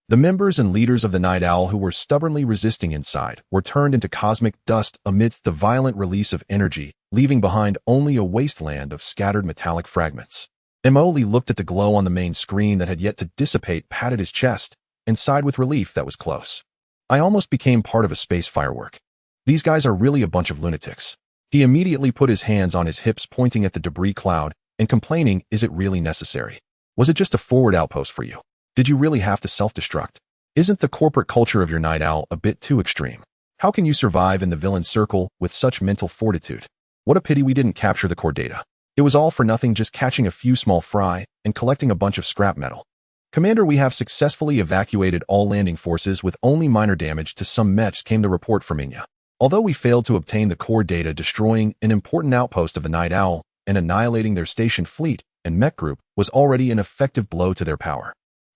The members and leaders of the Night Owl who were stubbornly resisting inside were turned into cosmic dust amidst the violent release of energy, leaving behind only a wasteland of scattered metallic fragments. Lee looked at the glow on the main screen that had yet to dissipate, patted his chest, and sighed with relief that was close. I almost became part of a space firework. These guys are really a bunch of lunatics. He immediately put his hands on his hips, pointing at the debris cloud and complaining, is it really necessary? Was it just a forward outpost for you? Did you really have to self-destruct? Isn't the corporate culture of your Night Owl a bit too extreme? How can you survive in the villain circle with such mental fortitude? What a pity we didn't capture the core data. It was all for nothing, just catching a few small fry and collecting a bunch of scrap metal. Commander, we have successfully evacuated all landing forces with only minor damage to some mechs, came the report from Inya. Although we failed to obtain the core data, destroying an important outpost of the Night Owl and annihilating their station fleet and mech group was already an effective blow to their power.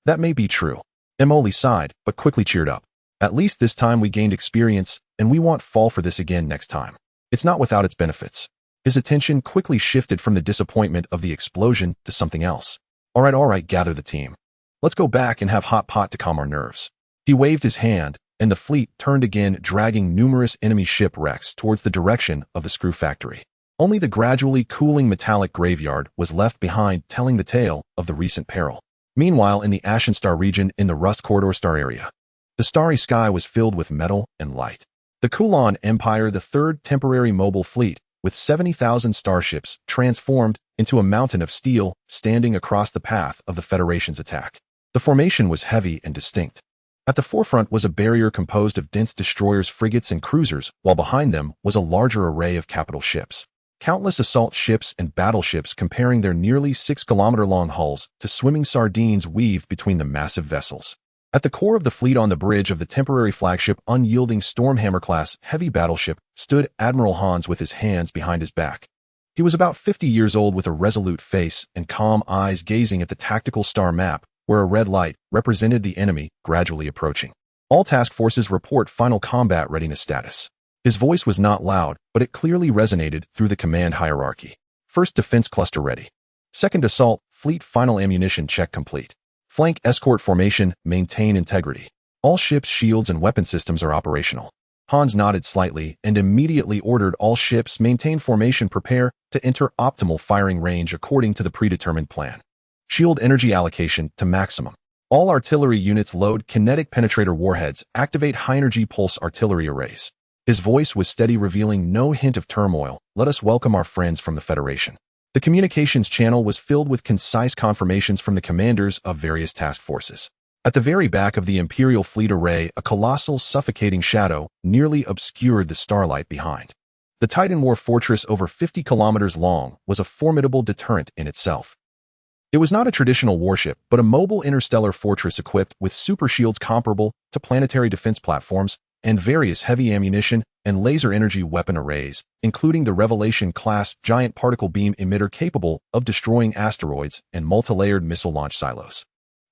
That may be true. Lee sighed, but quickly cheered up. At least this time we gained experience, and we won't fall for this again next time. It's not without its benefits. His attention quickly shifted from the disappointment of the explosion to something else. All right, gather the team. Let's go back and have hot pot to calm our nerves. He waved his hand, and the fleet turned again, dragging numerous enemy shipwrecks towards the direction of the Screw Factory. Only the gradually cooling metallic graveyard was left behind, telling the tale of the recent peril. Meanwhile, in the Ashen Star region in the Rust Corridor Star area, the starry sky was filled with metal and light. The Kulon Empire, the third temporary mobile fleet, with 70,000 starships, transformed into a mountain of steel, standing across the path of the Federation's attack. The formation was heavy and distinct. At the forefront was a barrier composed of dense destroyers, frigates, and cruisers, while behind them was a larger array of capital ships. Countless assault ships and battleships, comparing their nearly 6-kilometer-long hulls to swimming sardines, weaved between the massive vessels. At the core of the fleet, on the bridge of the temporary flagship, unyielding Stormhammer-class heavy battleship, stood Admiral Hans with his hands behind his back. He was about 50 years old, with a resolute face and calm eyes, gazing at the tactical star map, where a red light represented the enemy gradually approaching. All task forces report final combat readiness status. His voice was not loud, but it clearly resonated through the command hierarchy. First defense cluster ready. Second assault fleet final ammunition check complete. Flank escort formation, maintain integrity. All ships, shields, and weapon systems are operational. Hans nodded slightly and immediately ordered all ships maintain formation, prepare to enter optimal firing range according to the predetermined plan. Shield energy allocation to maximum. All artillery units load kinetic penetrator warheads, activate high-energy pulse artillery arrays. His voice was steady, revealing no hint of turmoil. "Let us welcome our friends from the Federation." The communications channel was filled with concise confirmations from the commanders of various task forces. At the very back of the Imperial fleet array, a colossal, suffocating shadow nearly obscured the starlight behind. The Titan War fortress, over 50 kilometers long, was a formidable deterrent in itself. It was not a traditional warship, but a mobile interstellar fortress equipped with super shields comparable to planetary defense platforms and various heavy ammunition and laser energy weapon arrays, including the Revelation-class giant particle beam emitter capable of destroying asteroids and multi-layered missile launch silos.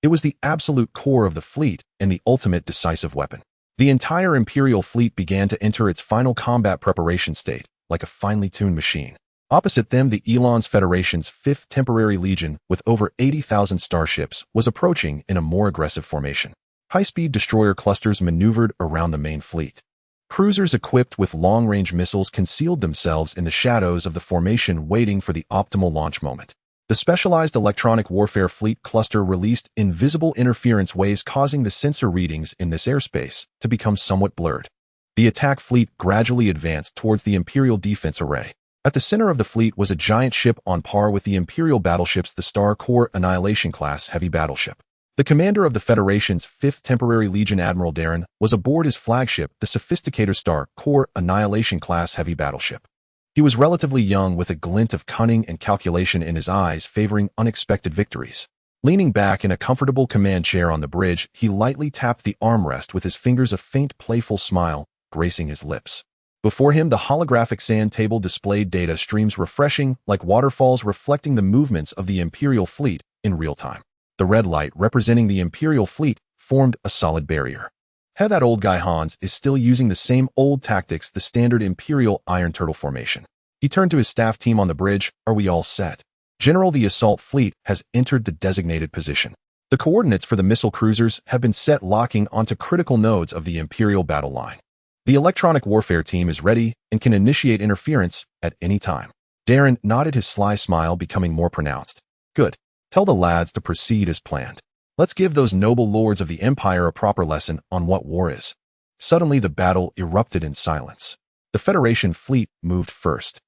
It was the absolute core of the fleet and the ultimate decisive weapon. The entire Imperial fleet began to enter its final combat preparation state, like a finely tuned machine. Opposite them, the Elon's Federation's 5th Temporary Legion, with over 80,000 starships, was approaching in a more aggressive formation. High-speed destroyer clusters maneuvered around the main fleet. Cruisers equipped with long-range missiles concealed themselves in the shadows of the formation, waiting for the optimal launch moment. The specialized electronic warfare fleet cluster released invisible interference waves, causing the sensor readings in this airspace to become somewhat blurred. The attack fleet gradually advanced towards the Imperial defense array. At the center of the fleet was a giant ship on par with the Imperial battleships, the Star Corps Annihilation-class heavy battleship. The commander of the Federation's 5th Temporary Legion, Admiral Darren, was aboard his flagship, the Sophisticator Star Corps Annihilation-class heavy battleship. He was relatively young, with a glint of cunning and calculation in his eyes, favoring unexpected victories. Leaning back in a comfortable command chair on the bridge, he lightly tapped the armrest with his fingers, a faint, playful smile gracing his lips. Before him, the holographic sand table displayed data streams, refreshing like waterfalls, reflecting the movements of the Imperial fleet in real time. The red light, representing the Imperial fleet, formed a solid barrier. "Hey, that old guy Hans is still using the same old tactics, the standard Imperial Iron Turtle formation." He turned to his staff team on the bridge. "Are we all set?" "General, the assault fleet has entered the designated position. The coordinates for the missile cruisers have been set, locking onto critical nodes of the Imperial battle line. The electronic warfare team is ready and can initiate interference at any time." Darren nodded, his sly smile becoming more pronounced. "Good. Tell the lads to proceed as planned. Let's give those noble lords of the Empire a proper lesson on what war is." Suddenly, the battle erupted in silence. The Federation fleet moved first.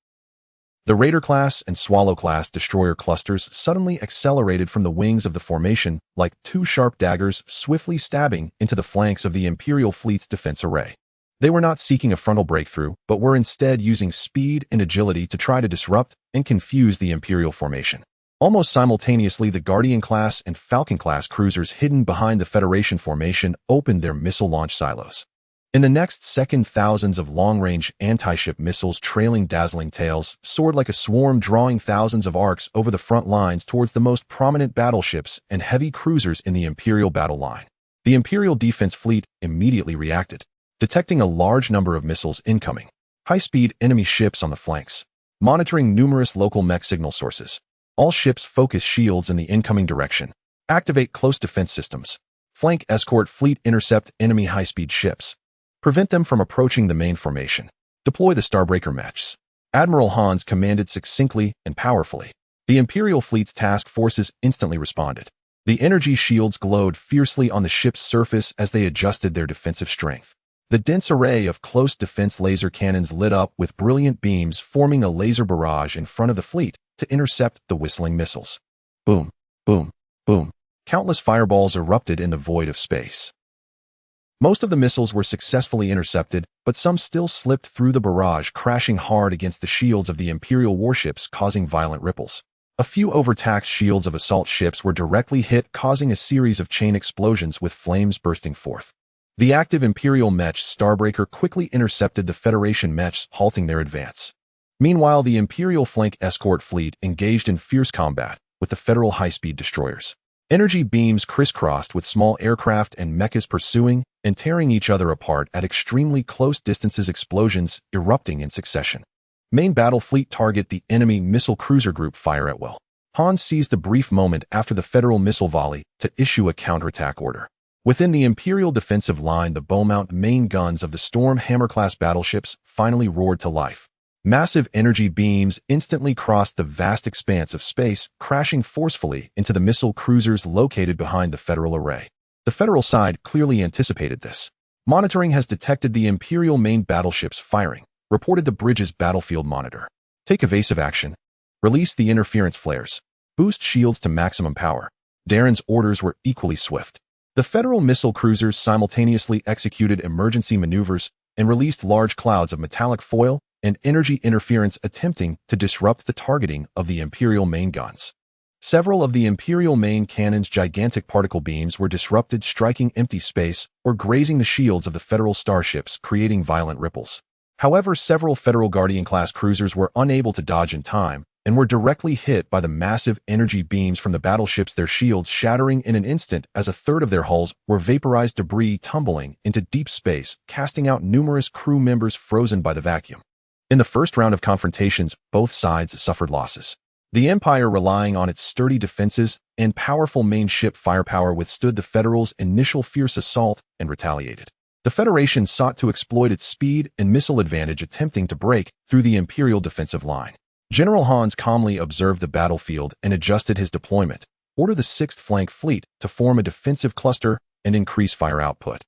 The Raider-class and Swallow-class destroyer clusters suddenly accelerated from the wings of the formation like two sharp daggers, swiftly stabbing into the flanks of the Imperial fleet's defense array. They were not seeking a frontal breakthrough, but were instead using speed and agility to try to disrupt and confuse the Imperial formation. Almost simultaneously, the Guardian-class and Falcon-class cruisers hidden behind the Federation formation opened their missile launch silos. In the next second, thousands of long-range anti-ship missiles, trailing dazzling tails, soared like a swarm, drawing thousands of arcs over the front lines towards the most prominent battleships and heavy cruisers in the Imperial battle line. The Imperial defense fleet immediately reacted, detecting a large number of missiles incoming. High-speed enemy ships on the flanks, monitoring numerous local mech signal sources. All ships focus shields in the incoming direction. Activate close defense systems. Flank escort fleet, intercept enemy high-speed ships. Prevent them from approaching the main formation. Deploy the Starbreaker mechs. Admiral Hans commanded succinctly and powerfully. The Imperial fleet's task forces instantly responded. The energy shields glowed fiercely on the ship's surface as they adjusted their defensive strength. The dense array of close defense laser cannons lit up with brilliant beams, forming a laser barrage in front of the fleet to intercept the whistling missiles. Boom, boom, boom. Countless fireballs erupted in the void of space. Most of the missiles were successfully intercepted, but some still slipped through the barrage, crashing hard against the shields of the Imperial warships, causing violent ripples. A few overtaxed shields of assault ships were directly hit, causing a series of chain explosions with flames bursting forth. The active Imperial mech Starbreaker quickly intercepted the Federation mechs, halting their advance. Meanwhile, the Imperial flank escort fleet engaged in fierce combat with the Federal high-speed destroyers. Energy beams crisscrossed with small aircraft and mechas pursuing and tearing each other apart at extremely close distances, explosions erupting in succession. Main battle fleet target: the enemy missile cruiser group fire at will. Hans seized a brief moment after the Federal missile volley to issue a counterattack order. Within the Imperial defensive line, the bow-mount main guns of the Storm Hammer-class battleships finally roared to life. Massive energy beams instantly crossed the vast expanse of space, crashing forcefully into the missile cruisers located behind the Federal array. The Federal side clearly anticipated this. Monitoring has detected the Imperial main battleships firing, reported the bridge's battlefield monitor. Take evasive action. Release the interference flares. Boost shields to maximum power. Darren's orders were equally swift. The Federal missile cruisers simultaneously executed emergency maneuvers and released large clouds of metallic foil and energy interference attempting to disrupt the targeting of the Imperial main guns. Several of the Imperial main cannon's gigantic particle beams were disrupted, striking empty space or grazing the shields of the Federal starships, creating violent ripples. However, several Federal Guardian-class cruisers were unable to dodge in time and were directly hit by the massive energy beams from the battleships, their shields shattering in an instant as a third of their hulls were vaporized, debris tumbling into deep space, casting out numerous crew members frozen by the vacuum. In the first round of confrontations, both sides suffered losses. The Empire, relying on its sturdy defenses and powerful main ship firepower, withstood the Federals' initial fierce assault and retaliated. The Federation sought to exploit its speed and missile advantage, attempting to break through the Imperial defensive line. General Hans calmly observed the battlefield and adjusted his deployment, ordered the 6th Flank Fleet to form a defensive cluster and increase fire output.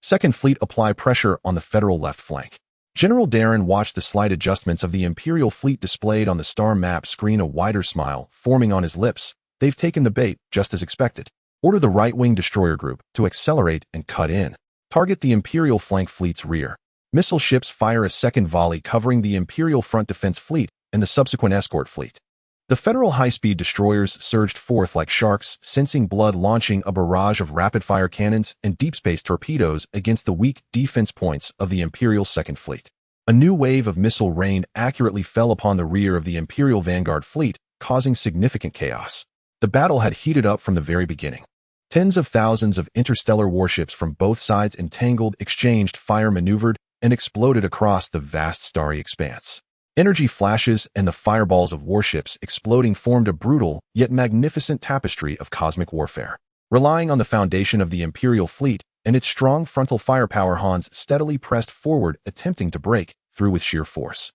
2nd Fleet apply pressure on the Federal left flank. General Darren watched the slight adjustments of the Imperial fleet displayed on the star map screen, a wider smile forming on his lips. They've taken the bait, just as expected. Order the right-wing destroyer group to accelerate and cut in. Target the Imperial flank fleet's rear. Missile ships fire a second volley, covering the Imperial front defense fleet and the subsequent escort fleet. The Federal high-speed destroyers surged forth like sharks, sensing blood, launching a barrage of rapid-fire cannons and deep-space torpedoes against the weak defense points of the Imperial Second Fleet. A new wave of missile rain accurately fell upon the rear of the Imperial Vanguard fleet, causing significant chaos. The battle had heated up from the very beginning. Tens of thousands of interstellar warships from both sides entangled, exchanged fire, maneuvered, and exploded across the vast starry expanse. Energy flashes and the fireballs of warships exploding formed a brutal yet magnificent tapestry of cosmic warfare. Relying on the foundation of the Imperial fleet and its strong frontal firepower, Hans steadily pressed forward, attempting to break through with sheer force.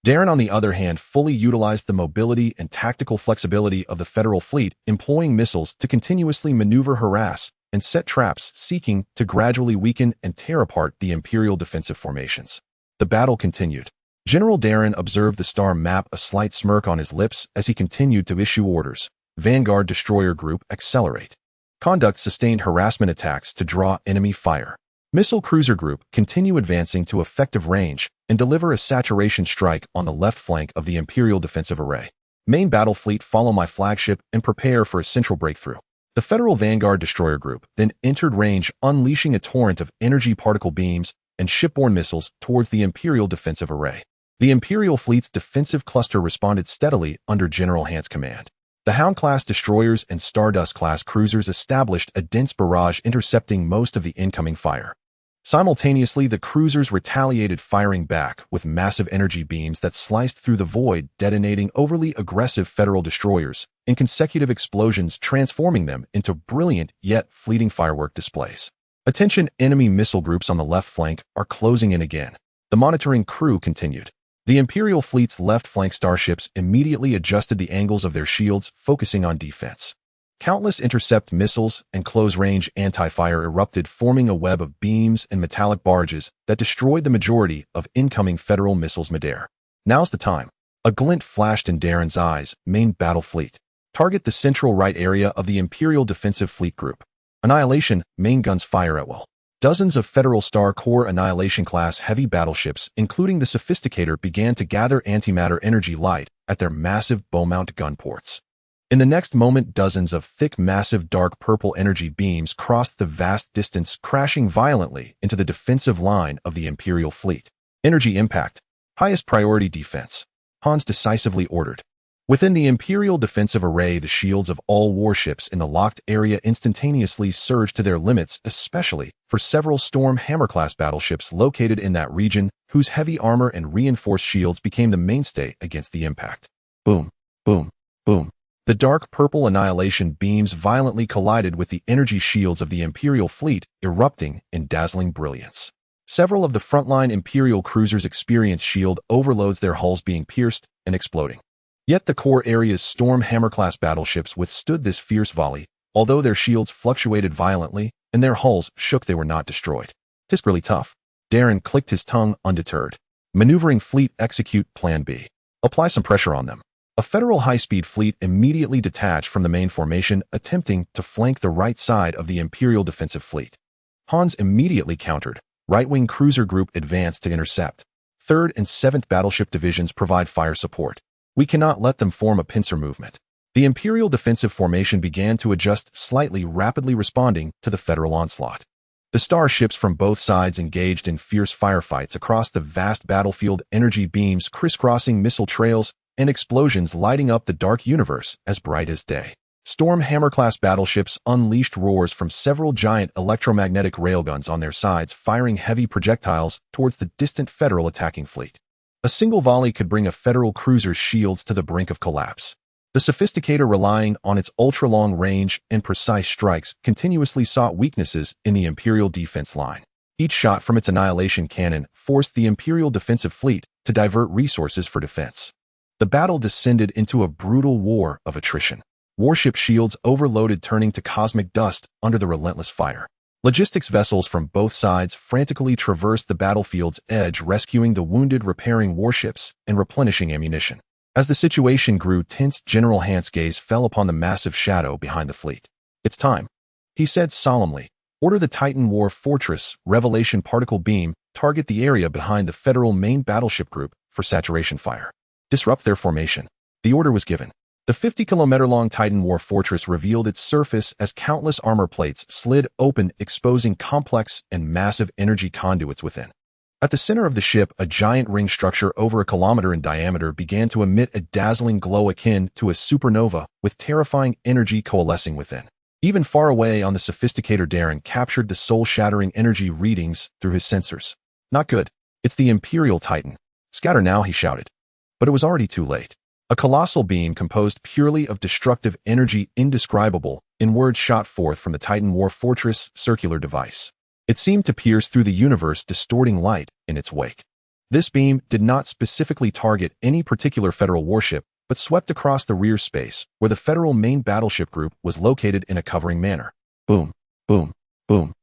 Darren, on the other hand, fully utilized the mobility and tactical flexibility of the Federal fleet, employing missiles to continuously maneuver, harass, and set traps, seeking to gradually weaken and tear apart the Imperial defensive formations. The battle continued. General Darren observed the star map, a slight smirk on his lips as he continued to issue orders. Vanguard Destroyer Group, accelerate. Conduct sustained harassment attacks to draw enemy fire. Missile Cruiser Group, continue advancing to effective range and deliver a saturation strike on the left flank of the Imperial defensive array. Main Battle Fleet, follow my flagship and prepare for a central breakthrough. The Federal Vanguard Destroyer Group then entered range, unleashing a torrent of energy particle beams and shipborne missiles towards the Imperial defensive array. The Imperial fleet's defensive cluster responded steadily under General Hans' command. The Hound-class destroyers and Stardust-class cruisers established a dense barrage, intercepting most of the incoming fire. Simultaneously, the cruisers retaliated, firing back with massive energy beams that sliced through the void, detonating overly aggressive Federal destroyers in consecutive explosions, transforming them into brilliant yet fleeting firework displays. Attention, enemy missile groups on the left flank are closing in again. The monitoring crew continued. The Imperial fleet's left flank starships immediately adjusted the angles of their shields, focusing on defense. Countless intercept missiles and close-range anti-fire erupted, forming a web of beams and metallic barges that destroyed the majority of incoming Federal missiles midair. Now's the time. A glint flashed in Darren's eyes. Main Battle Fleet. Target the central right area of the Imperial Defensive Fleet Group. Annihilation, main guns fire at will. Dozens of Federal Star Corps Annihilation-class heavy battleships, including the Sophisticator, began to gather antimatter energy light at their massive bow-mount gun ports. In the next moment, dozens of thick, massive dark purple energy beams crossed the vast distance, crashing violently into the defensive line of the Imperial fleet. Energy impact. Highest priority defense. Hans decisively ordered. Within the Imperial defensive array, the shields of all warships in the locked area instantaneously surged to their limits, especially for several Storm Hammer-class battleships located in that region, whose heavy armor and reinforced shields became the mainstay against the impact. Boom, boom, boom. The dark purple annihilation beams violently collided with the energy shields of the Imperial fleet, erupting in dazzling brilliance. Several of the frontline Imperial cruisers experienced shield overloads, their hulls being pierced and exploding. Yet the core area's Storm Hammer-class battleships withstood this fierce volley, although their shields fluctuated violently and their hulls shook, they were not destroyed. Tisk really tough. Darren clicked his tongue undeterred. Maneuvering fleet execute plan B. Apply some pressure on them. A federal high-speed fleet immediately detached from the main formation, attempting to flank the right side of the Imperial defensive fleet. Hans immediately countered. Right-wing cruiser group advanced to intercept. 3rd and 7th battleship divisions provide fire support. We cannot let them form a pincer movement. The Imperial defensive formation began to adjust slightly, rapidly responding to the federal onslaught. The starships from both sides engaged in fierce firefights across the vast battlefield, energy beams crisscrossing missile trails, and explosions lighting up the dark universe as bright as day. Storm Hammer-class battleships unleashed roars from several giant electromagnetic railguns on their sides, firing heavy projectiles towards the distant Federal attacking fleet. A single volley could bring a Federal cruiser's shields to the brink of collapse. The Sophisticator, relying on its ultra-long range and precise strikes, continuously sought weaknesses in the Imperial defense line. Each shot from its annihilation cannon forced the Imperial defensive fleet to divert resources for defense. The battle descended into a brutal war of attrition. Warship shields overloaded, turning to cosmic dust under the relentless fire. Logistics vessels from both sides frantically traversed the battlefield's edge, rescuing the wounded, repairing warships, and replenishing ammunition. As the situation grew tense, General Hans' gaze fell upon the massive shadow behind the fleet. "It's time," he said solemnly. "Order the Titan War Fortress Revelation particle beam, target the area behind the Federal main battleship group for saturation fire. Disrupt their formation." The order was given. The 50-kilometer-long Titan War Fortress revealed its surface as countless armor plates slid open, exposing complex and massive energy conduits within. At the center of the ship, a giant ring structure over a kilometer in diameter began to emit a dazzling glow akin to a supernova, with terrifying energy coalescing within. Even far away on the Sophisticator, Darren captured the soul-shattering energy readings through his sensors. "Not good. It's the Imperial Titan. Scatter now," he shouted. But it was already too late. A colossal beam composed purely of destructive energy, indescribable in words, shot forth from the Titan War Fortress circular device. It seemed to pierce through the universe, distorting light in its wake. This beam did not specifically target any particular Federal warship, but swept across the rear space, where the Federal main battleship group was located in a covering manner. Boom, boom, boom.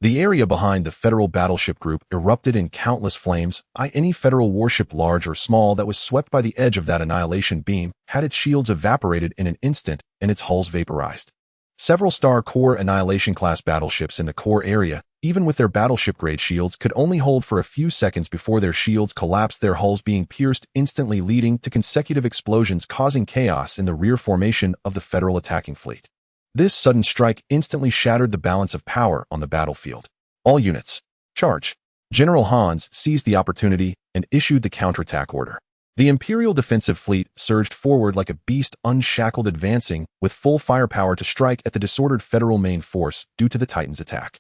The area behind the Federal battleship group erupted in countless flames. Any Federal warship, large or small, that was swept by the edge of that annihilation beam had its shields evaporated in an instant and its hulls vaporized. Several Star Core Annihilation-class battleships in the core area, even with their battleship-grade shields, could only hold for a few seconds before their shields collapsed, their hulls being pierced instantly, leading to consecutive explosions, causing chaos in the rear formation of the Federal attacking fleet. This sudden strike instantly shattered the balance of power on the battlefield. "All units, charge." General Hans seized the opportunity and issued the counterattack order. The Imperial defensive fleet surged forward like a beast unshackled, advancing with full firepower to strike at the disordered Federal main force due to the Titan's attack.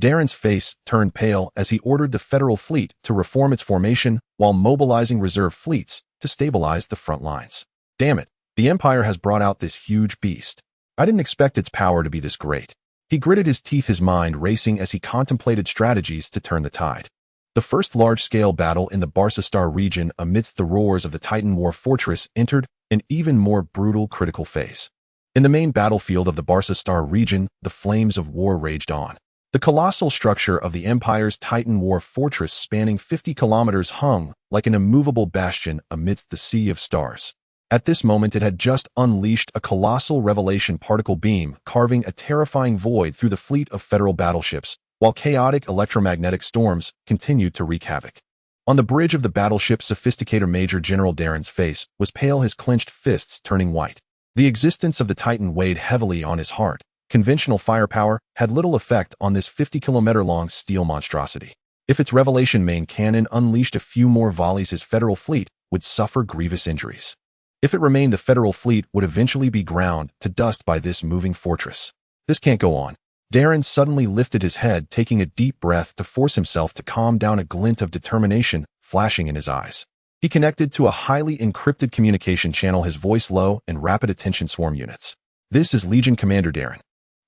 Darren's face turned pale as he ordered the Federal fleet to reform its formation while mobilizing reserve fleets to stabilize the front lines. "Damn it, the Empire has brought out this huge beast. I didn't expect its power to be this great." He gritted his teeth, his mind racing as he contemplated strategies to turn the tide. The first large-scale battle in the Barca Star region amidst the roars of the Titan War Fortress entered an even more brutal, critical phase. In the main battlefield of the Barca Star region, the flames of war raged on. The colossal structure of the Empire's Titan War Fortress, spanning 50 kilometers, hung like an immovable bastion amidst the sea of stars. At this moment, it had just unleashed a colossal revelation particle beam, carving a terrifying void through the fleet of Federal battleships, while chaotic electromagnetic storms continued to wreak havoc. On the bridge of the battleship Sophisticator, Major General Darren's face was pale, his clenched fists turning white. The existence of the Titan weighed heavily on his heart. Conventional firepower had little effect on this 50-kilometer-long steel monstrosity. If its revelation main cannon unleashed a few more volleys, his Federal fleet would suffer grievous injuries. If it remained, the Federal fleet would eventually be ground to dust by this moving fortress. "This can't go on." Darren suddenly lifted his head, taking a deep breath to force himself to calm down, a glint of determination flashing in his eyes. He connected to a highly encrypted communication channel, his voice low and rapid. "Attention swarm units. This is Legion Commander Darren.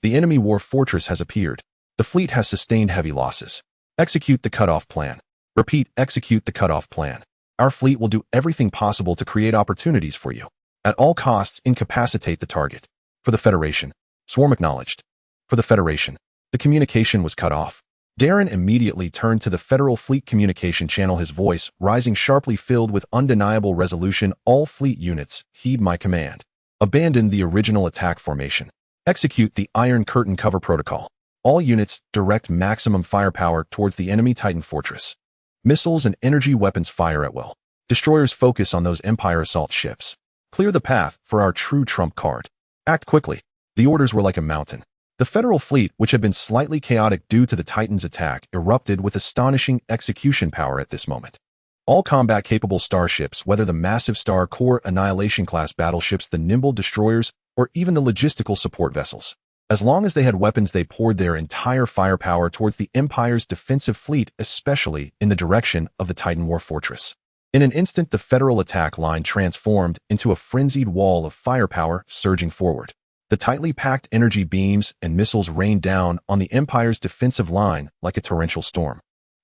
The enemy war fortress has appeared. The fleet has sustained heavy losses. Execute the cutoff plan. Repeat, execute the cutoff plan. Our fleet will do everything possible to create opportunities for you. At all costs, incapacitate the target. For the Federation." Swarm acknowledged. For the Federation. The communication was cut off. Darren immediately turned to the Federal Fleet communication channel, his voice rising sharply, filled with undeniable resolution. All fleet units, heed my command. Abandon the original attack formation. Execute the Iron Curtain cover protocol. All units, direct maximum firepower towards the enemy Titan fortress. Missiles and energy weapons fire at will. Destroyers focus on those Empire assault ships. Clear the path for our true trump card. Act quickly. The orders were like a mountain. The Federal fleet, which had been slightly chaotic due to the Titan's attack, erupted with astonishing execution power at this moment. All combat-capable starships, whether the massive Star Core Annihilation-class battleships, the nimble destroyers, or even the logistical support vessels. As long as they had weapons, they poured their entire firepower towards the Empire's defensive fleet, especially in the direction of the Titan War Fortress. In an instant, the Federal attack line transformed into a frenzied wall of firepower surging forward. The tightly packed energy beams and missiles rained down on the Empire's defensive line like a torrential storm.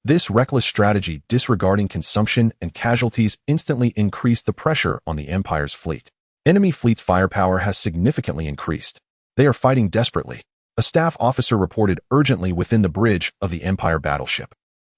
This reckless strategy, disregarding consumption and casualties, instantly increased the pressure on the Empire's fleet. Enemy fleet's firepower has significantly increased. They are fighting desperately. A staff officer reported urgently within the bridge of the Empire battleship.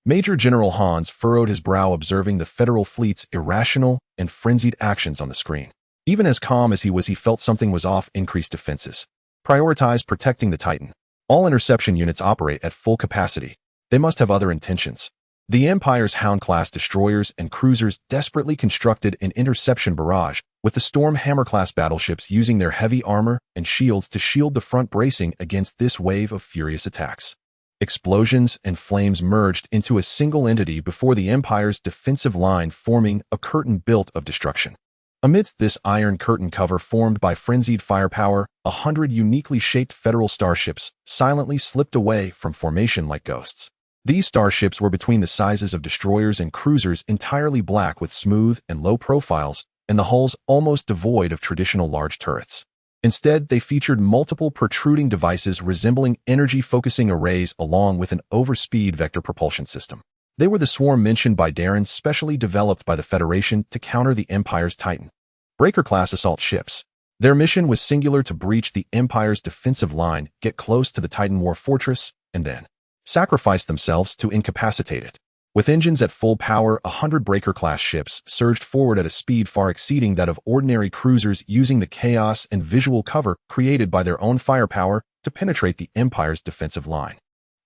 Major General Hans furrowed his brow, observing the Federal fleet's irrational and frenzied actions on the screen. Even as calm as he was, he felt something was off. Increased defenses. Prioritize protecting the Titan. All interception units operate at full capacity. They must have other intentions. The Empire's Hound-class destroyers and cruisers desperately constructed an interception barrage, with the Storm Hammer-class battleships using their heavy armor and shields to shield the front, bracing against this wave of furious attacks. Explosions and flames merged into a single entity before the Empire's defensive line, forming a curtain built of destruction. Amidst this Iron Curtain cover formed by frenzied firepower, 100 uniquely shaped Federal starships silently slipped away from formation like ghosts. These starships were between the sizes of destroyers and cruisers, entirely black with smooth and low profiles, and the hulls almost devoid of traditional large turrets. Instead, they featured multiple protruding devices resembling energy-focusing arrays along with an overspeed vector propulsion system. They were the swarm mentioned by Darren, specially developed by the Federation to counter the Empire's Titan Breaker-class assault ships. Their mission was singular: to breach the Empire's defensive line, get close to the Titan War Fortress, and then sacrifice themselves to incapacitate it. With engines at full power, 100 Breaker-class ships surged forward at a speed far exceeding that of ordinary cruisers, using the chaos and visual cover created by their own firepower to penetrate the Empire's defensive line.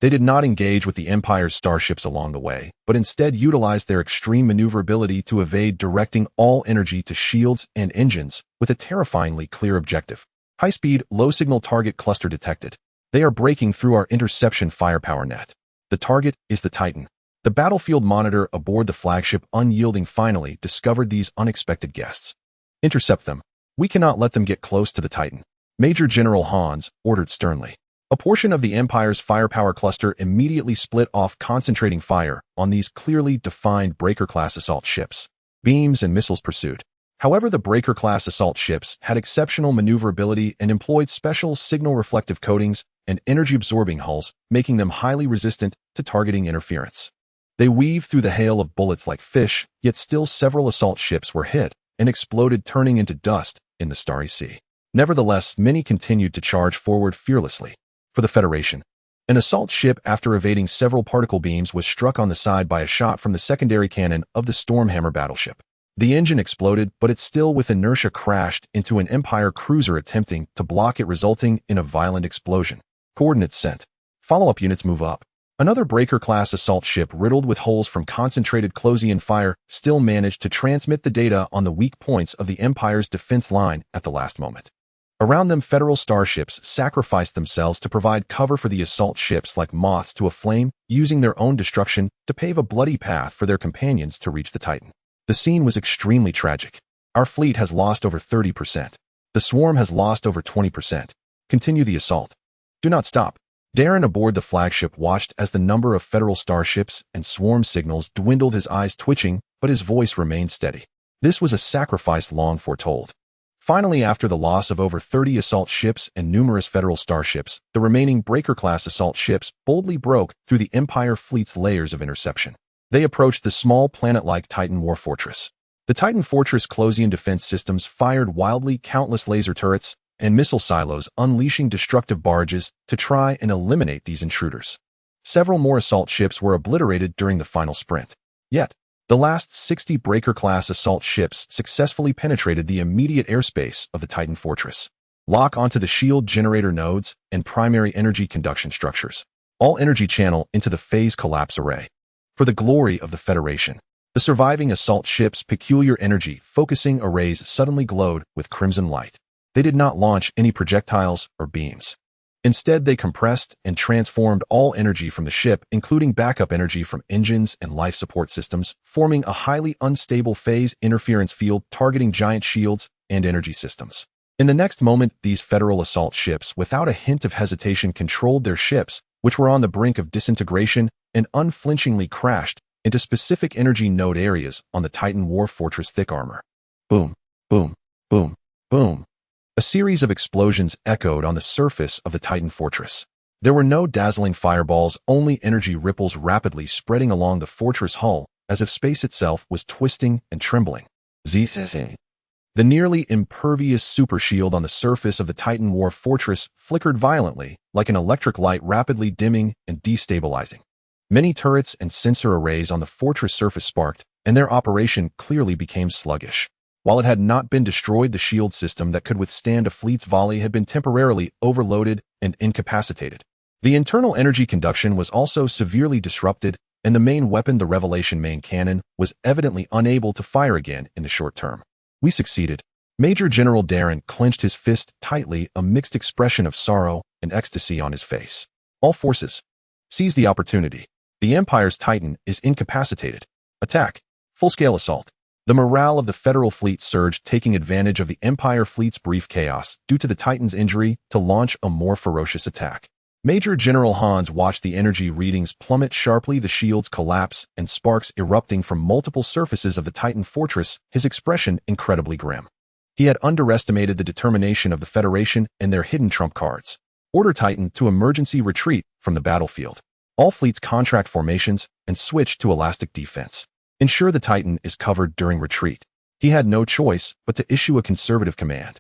They did not engage with the Empire's starships along the way, but instead utilized their extreme maneuverability to evade, directing all energy to shields and engines with a terrifyingly clear objective. High-speed, low-signal target cluster detected. They are breaking through our interception firepower net. The target is the Titan. The battlefield monitor aboard the flagship, unyielding, finally discovered these unexpected guests. Intercept them. We cannot let them get close to the Titan. Major General Hans ordered sternly. A portion of the Empire's firepower cluster immediately split off, concentrating fire on these clearly defined Breaker-class assault ships. Beams and missiles pursued. However, the Breaker-class assault ships had exceptional maneuverability and employed special signal-reflective coatings and energy-absorbing hulls, making them highly resistant to targeting interference. They weaved through the hail of bullets like fish, yet still several assault ships were hit and exploded, turning into dust in the starry sea. Nevertheless, many continued to charge forward fearlessly. For the Federation, an assault ship, after evading several particle beams, was struck on the side by a shot from the secondary cannon of the Stormhammer battleship. The engine exploded, but it still with inertia crashed into an Empire cruiser attempting to block it, resulting in a violent explosion. Coordinates sent. Follow-up units move up. Another Breaker-class assault ship, riddled with holes from concentrated Closian fire, still managed to transmit the data on the weak points of the Empire's defense line at the last moment. Around them, Federal starships sacrificed themselves to provide cover for the assault ships like moths to a flame, using their own destruction to pave a bloody path for their companions to reach the Titan. The scene was extremely tragic. Our fleet has lost over 30%. The swarm has lost over 20%. Continue the assault. Do not stop. Darren aboard the flagship watched as the number of Federal starships and swarm signals dwindled, his eyes twitching, but his voice remained steady. This was a sacrifice long foretold. Finally, after the loss of over 30 assault ships and numerous Federal starships, the remaining Breaker-class assault ships boldly broke through the Empire fleet's layers of interception. They approached the small planet-like Titan War Fortress. The Titan Fortress Closian defense systems fired wildly, countless laser turrets and missile silos, unleashing destructive barrages to try and eliminate these intruders. Several more assault ships were obliterated during the final sprint. Yet, the last 60 Breaker-class assault ships successfully penetrated the immediate airspace of the Titan fortress. Lock onto the shield generator nodes and primary energy conduction structures. All energy channel into the phase collapse array. For the glory of the Federation, the surviving assault ships' peculiar energy focusing arrays suddenly glowed with crimson light. They did not launch any projectiles or beams. Instead, they compressed and transformed all energy from the ship, including backup energy from engines and life support systems, forming a highly unstable phase interference field targeting giant shields and energy systems. In the next moment, these Federal assault ships, without a hint of hesitation, controlled their ships, which were on the brink of disintegration, and unflinchingly crashed into specific energy node areas on the Titan war fortress thick armor. Boom, boom, boom, boom. A series of explosions echoed on the surface of the Titan fortress. There were no dazzling fireballs, only energy ripples rapidly spreading along the fortress hull, as if space itself was twisting and trembling. The nearly impervious super shield on the surface of the Titan war fortress flickered violently, like an electric light rapidly dimming and destabilizing. Many turrets and sensor arrays on the fortress surface sparked, and their operation clearly became sluggish. While it had not been destroyed, the shield system that could withstand a fleet's volley had been temporarily overloaded and incapacitated. The internal energy conduction was also severely disrupted, and the main weapon, the Revelation main cannon, was evidently unable to fire again in the short term. We succeeded. Major General Darren clenched his fist tightly, a mixed expression of sorrow and ecstasy on his face. All forces, seize the opportunity. The Empire's Titan is incapacitated. Attack. Full-scale assault. The morale of the Federal fleet surged, taking advantage of the Empire fleet's brief chaos due to the Titan's injury to launch a more ferocious attack. Major General Hans watched the energy readings plummet sharply, the shields collapse, and sparks erupting from multiple surfaces of the Titan fortress, his expression incredibly grim. He had underestimated the determination of the Federation and their hidden trump cards. Order Titan to emergency retreat from the battlefield. All fleets contract formations and switch to elastic defense. Ensure the Titan is covered during retreat. He had no choice but to issue a conservative command.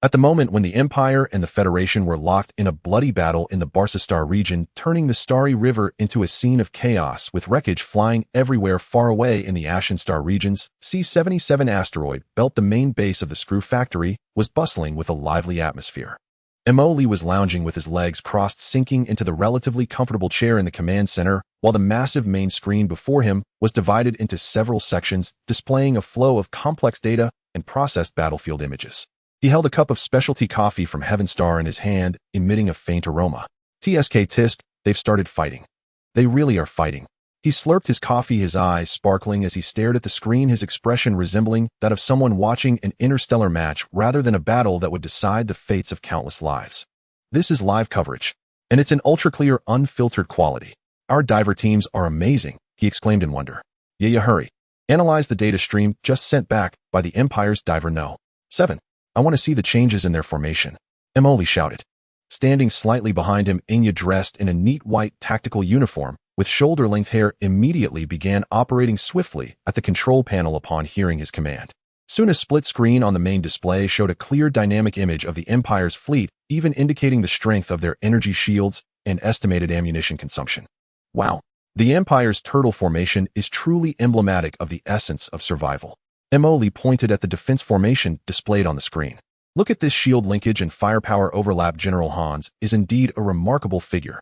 At the moment when the Empire and the Federation were locked in a bloody battle in the Barsastar region, turning the Starry River into a scene of chaos with wreckage flying everywhere far away in the Ashen Star regions, C-77 asteroid belt, the main base of the Screw Factory, was bustling with a lively atmosphere. Emoli was lounging with his legs crossed, sinking into the relatively comfortable chair in the command center, while the massive main screen before him was divided into several sections, displaying a flow of complex data and processed battlefield images. He held a cup of specialty coffee from Heaven Star in his hand, emitting a faint aroma. TSK tisk, they've started fighting. They really are fighting. He slurped his coffee, his eyes sparkling as he stared at the screen, his expression resembling that of someone watching an interstellar match rather than a battle that would decide the fates of countless lives. This is live coverage, and it's an ultra-clear, unfiltered quality. Our diver teams are amazing, he exclaimed in wonder. Yeah, hurry. Analyze the data stream just sent back by the Empire's Diver No. 7. I want to see the changes in their formation. Emoli shouted. Standing slightly behind him, Inya, dressed in a neat white tactical uniform, with shoulder-length hair, immediately began operating swiftly at the control panel upon hearing his command. Soon a split screen on the main display showed a clear dynamic image of the Empire's fleet, even indicating the strength of their energy shields and estimated ammunition consumption. Wow. The Empire's turtle formation is truly emblematic of the essence of survival. Emoli pointed at the defense formation displayed on the screen. Look at this shield linkage and firepower overlap. General Hans is indeed a remarkable figure.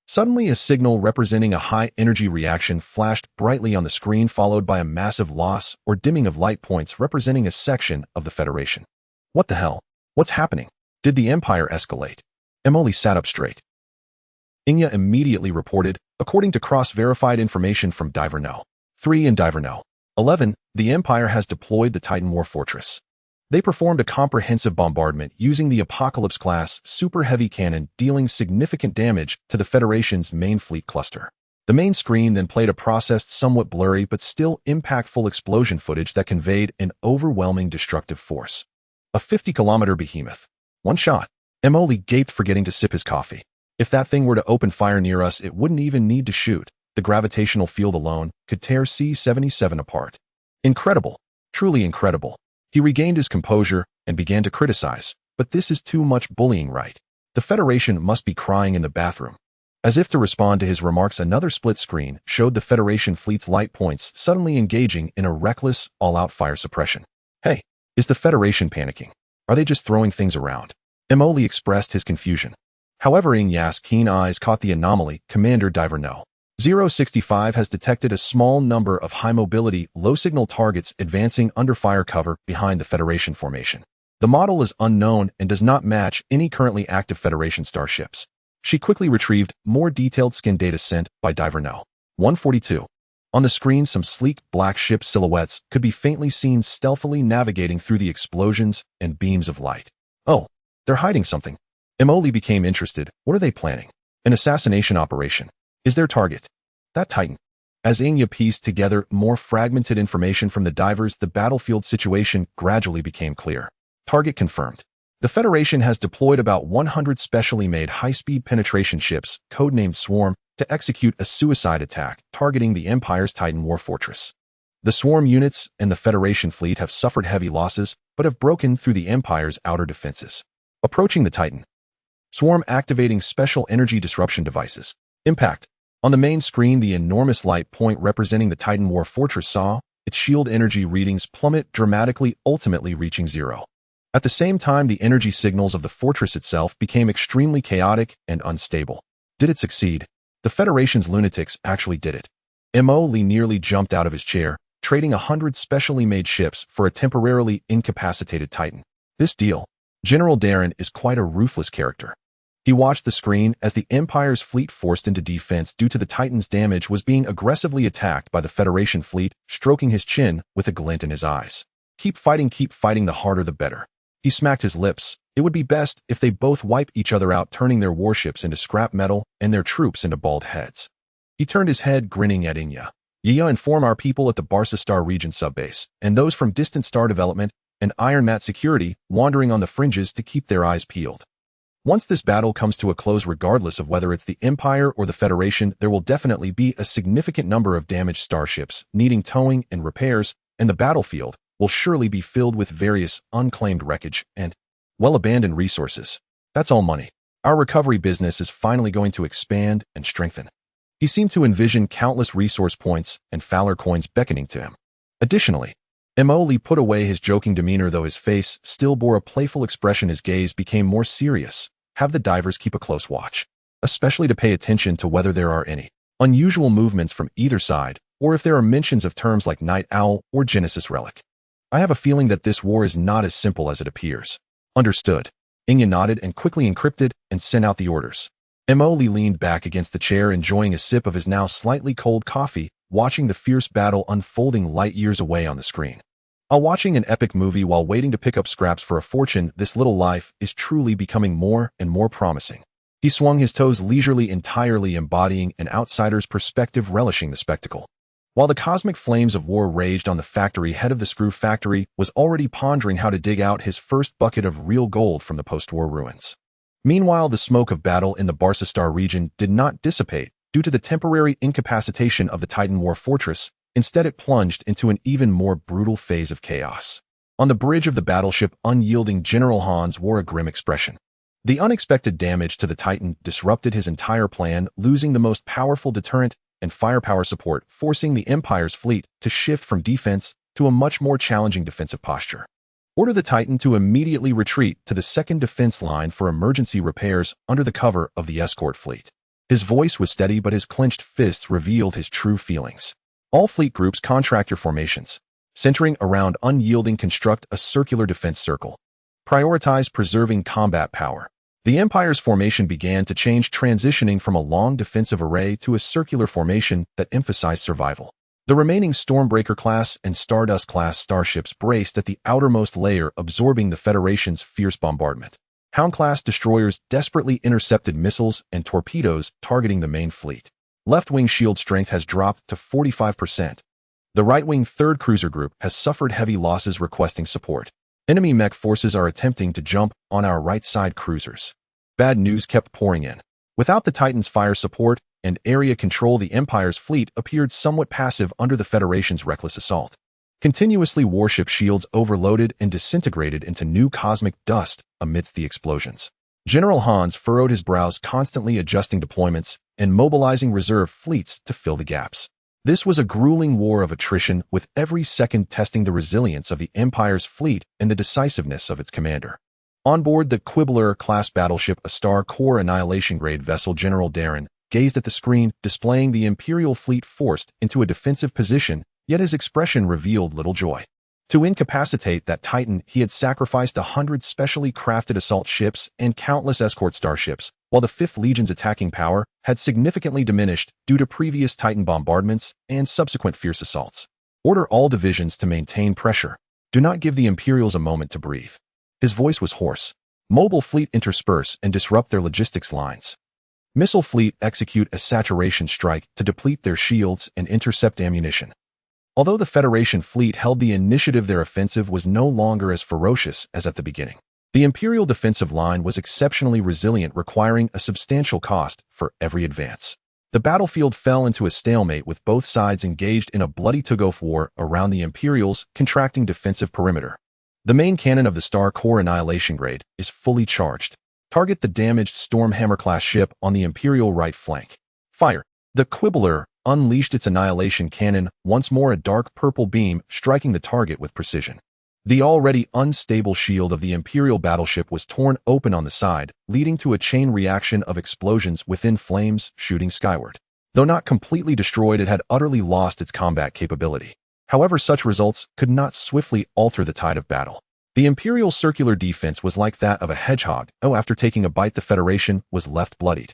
Suddenly, a signal representing a high-energy reaction flashed brightly on the screen, followed by a massive loss or dimming of light points representing a section of the Federation. What the hell? What's happening? Did the Empire escalate? Emoli sat up straight. Inya immediately reported, according to cross-verified information from Diver No. 3 and Diver No. 11, the Empire has deployed the Titan War Fortress. They performed a comprehensive bombardment using the Apocalypse-class super heavy cannon, dealing significant damage to the Federation's main fleet cluster. The main screen then played a processed, somewhat blurry but still impactful explosion footage that conveyed an overwhelming destructive force. A 50-kilometer behemoth. One shot. Emoli gaped, forgetting to sip his coffee. If that thing were to open fire near us, it wouldn't even need to shoot. The gravitational field alone could tear C-77 apart. Incredible. Truly incredible. He regained his composure and began to criticize. But this is too much bullying, right? The Federation must be crying in the bathroom. As if to respond to his remarks, another split screen showed the Federation fleet's light points suddenly engaging in a reckless, all-out fire suppression. Hey, is the Federation panicking? Are they just throwing things around? Emoli expressed his confusion. However, Inyas's keen eyes caught the anomaly. Commander Diver No. 065 has detected a small number of high-mobility, low-signal targets advancing under fire cover behind the Federation formation. The model is unknown and does not match any currently active Federation starships. She quickly retrieved more detailed skin data sent by Diver No. 142. On the screen, some sleek black ship silhouettes could be faintly seen stealthily navigating through the explosions and beams of light. Oh, they're hiding something. Emoli became interested. What are they planning? An assassination operation. Is their target that Titan? As Inya pieced together more fragmented information from the divers, the battlefield situation gradually became clear. Target confirmed. The Federation has deployed about 100 specially made high-speed penetration ships, codenamed Swarm, to execute a suicide attack targeting the Empire's Titan war fortress. The Swarm units and the Federation fleet have suffered heavy losses, but have broken through the Empire's outer defenses. Approaching the Titan. Swarm activating special energy disruption devices. Impact. On the main screen, the enormous light point representing the Titan war fortress saw its shield energy readings plummet dramatically, ultimately reaching zero. At the same time, the energy signals of the fortress itself became extremely chaotic and unstable. Did it succeed? The Federation's lunatics actually did it. Emoli nearly jumped out of his chair, trading 100 specially made ships for a temporarily incapacitated Titan. This deal. General Darren is quite a ruthless character. He watched the screen as the Empire's fleet forced into defense due to the Titan's damage was being aggressively attacked by the Federation fleet, stroking his chin with a glint in his eyes. Keep fighting, the harder the better. He smacked his lips. It would be best if they both wipe each other out, turning their warships into scrap metal and their troops into bald heads. He turned his head, grinning at Inya. Yiya, inform our people at the Barca Star region subbase, and those from distant star development and Iron Mat security wandering on the fringes to keep their eyes peeled. Once this battle comes to a close, regardless of whether it's the Empire or the Federation, there will definitely be a significant number of damaged starships needing towing and repairs, and the battlefield will surely be filled with various unclaimed wreckage and well-abandoned resources. That's all money. Our recovery business is finally going to expand and strengthen. He seemed to envision countless resource points and Fowler coins beckoning to him. Additionally, Emoli put away his joking demeanor, though his face still bore a playful expression. His gaze became more serious. Have the divers keep a close watch, especially to pay attention to whether there are any unusual movements from either side, or if there are mentions of terms like Night Owl or Genesis Relic. I have a feeling that this war is not as simple as it appears. Understood. Inya nodded and quickly encrypted and sent out the orders. Emoli leaned back against the chair, enjoying a sip of his now slightly cold coffee, watching the fierce battle unfolding light years away on the screen. Watching an epic movie while waiting to pick up scraps for a fortune, this little life is truly becoming more and more promising. He swung his toes leisurely, entirely embodying an outsider's perspective, relishing the spectacle. While the cosmic flames of war raged on the factory, head of the screw factory was already pondering how to dig out his first bucket of real gold from the post-war ruins. Meanwhile, the smoke of battle in the Barca Star region did not dissipate due to the temporary incapacitation of the Titan war fortress. Instead, it plunged into an even more brutal phase of chaos. On the bridge of the battleship, unyielding General Hans wore a grim expression. The unexpected damage to the Titan disrupted his entire plan, losing the most powerful deterrent and firepower support, forcing the Empire's fleet to shift from defense to a much more challenging defensive posture. Order the Titan to immediately retreat to the second defense line for emergency repairs under the cover of the escort fleet. His voice was steady, but his clenched fists revealed his true feelings. All fleet groups, contract your formations. Centering around unyielding, construct a circular defense circle. Prioritize preserving combat power. The Empire's formation began to change, transitioning from a long defensive array to a circular formation that emphasized survival. The remaining Stormbreaker-class and Stardust-class starships braced at the outermost layer, absorbing the Federation's fierce bombardment. Hound-class destroyers desperately intercepted missiles and torpedoes targeting the main fleet. Left-wing shield strength has dropped to 45%. The right-wing 3rd Cruiser Group has suffered heavy losses, requesting support. Enemy mech forces are attempting to jump on our right-side cruisers. Bad news kept pouring in. Without the Titan's fire support and area control, the Empire's fleet appeared somewhat passive under the Federation's reckless assault. Continuously, warship shields overloaded and disintegrated into new cosmic dust amidst the explosions. General Hans furrowed his brows, constantly adjusting deployments and mobilizing reserve fleets to fill the gaps. This was a grueling war of attrition, with every second testing the resilience of the Empire's fleet and the decisiveness of its commander. On board the Quibbler-class battleship, a Star Core annihilation-grade vessel, General Darren gazed at the screen displaying the Imperial fleet forced into a defensive position, yet his expression revealed little joy. To incapacitate that Titan, he had sacrificed 100 specially crafted assault ships and countless escort starships, while the 5th Legion's attacking power had significantly diminished due to previous Titan bombardments and subsequent fierce assaults. Order all divisions to maintain pressure. Do not give the Imperials a moment to breathe. His voice was hoarse. Mobile fleet intersperse and disrupt their logistics lines. Missile fleet execute a saturation strike to deplete their shields and intercept ammunition. Although the Federation fleet held the initiative, their offensive was no longer as ferocious as at the beginning. The Imperial defensive line was exceptionally resilient, requiring a substantial cost for every advance. The battlefield fell into a stalemate, with both sides engaged in a bloody tug-of war around the Imperials' contracting defensive perimeter. The main cannon of the Star Core annihilation grade is fully charged. Target the damaged Stormhammer-class ship on the Imperial right flank. Fire. The Quibbler unleashed its annihilation cannon, once more a dark purple beam striking the target with precision. The already unstable shield of the Imperial battleship was torn open on the side, leading to a chain reaction of explosions within flames shooting skyward. Though not completely destroyed, it had utterly lost its combat capability. However, such results could not swiftly alter the tide of battle. The Imperial circular defense was like that of a hedgehog. After taking a bite, the Federation was left bloodied.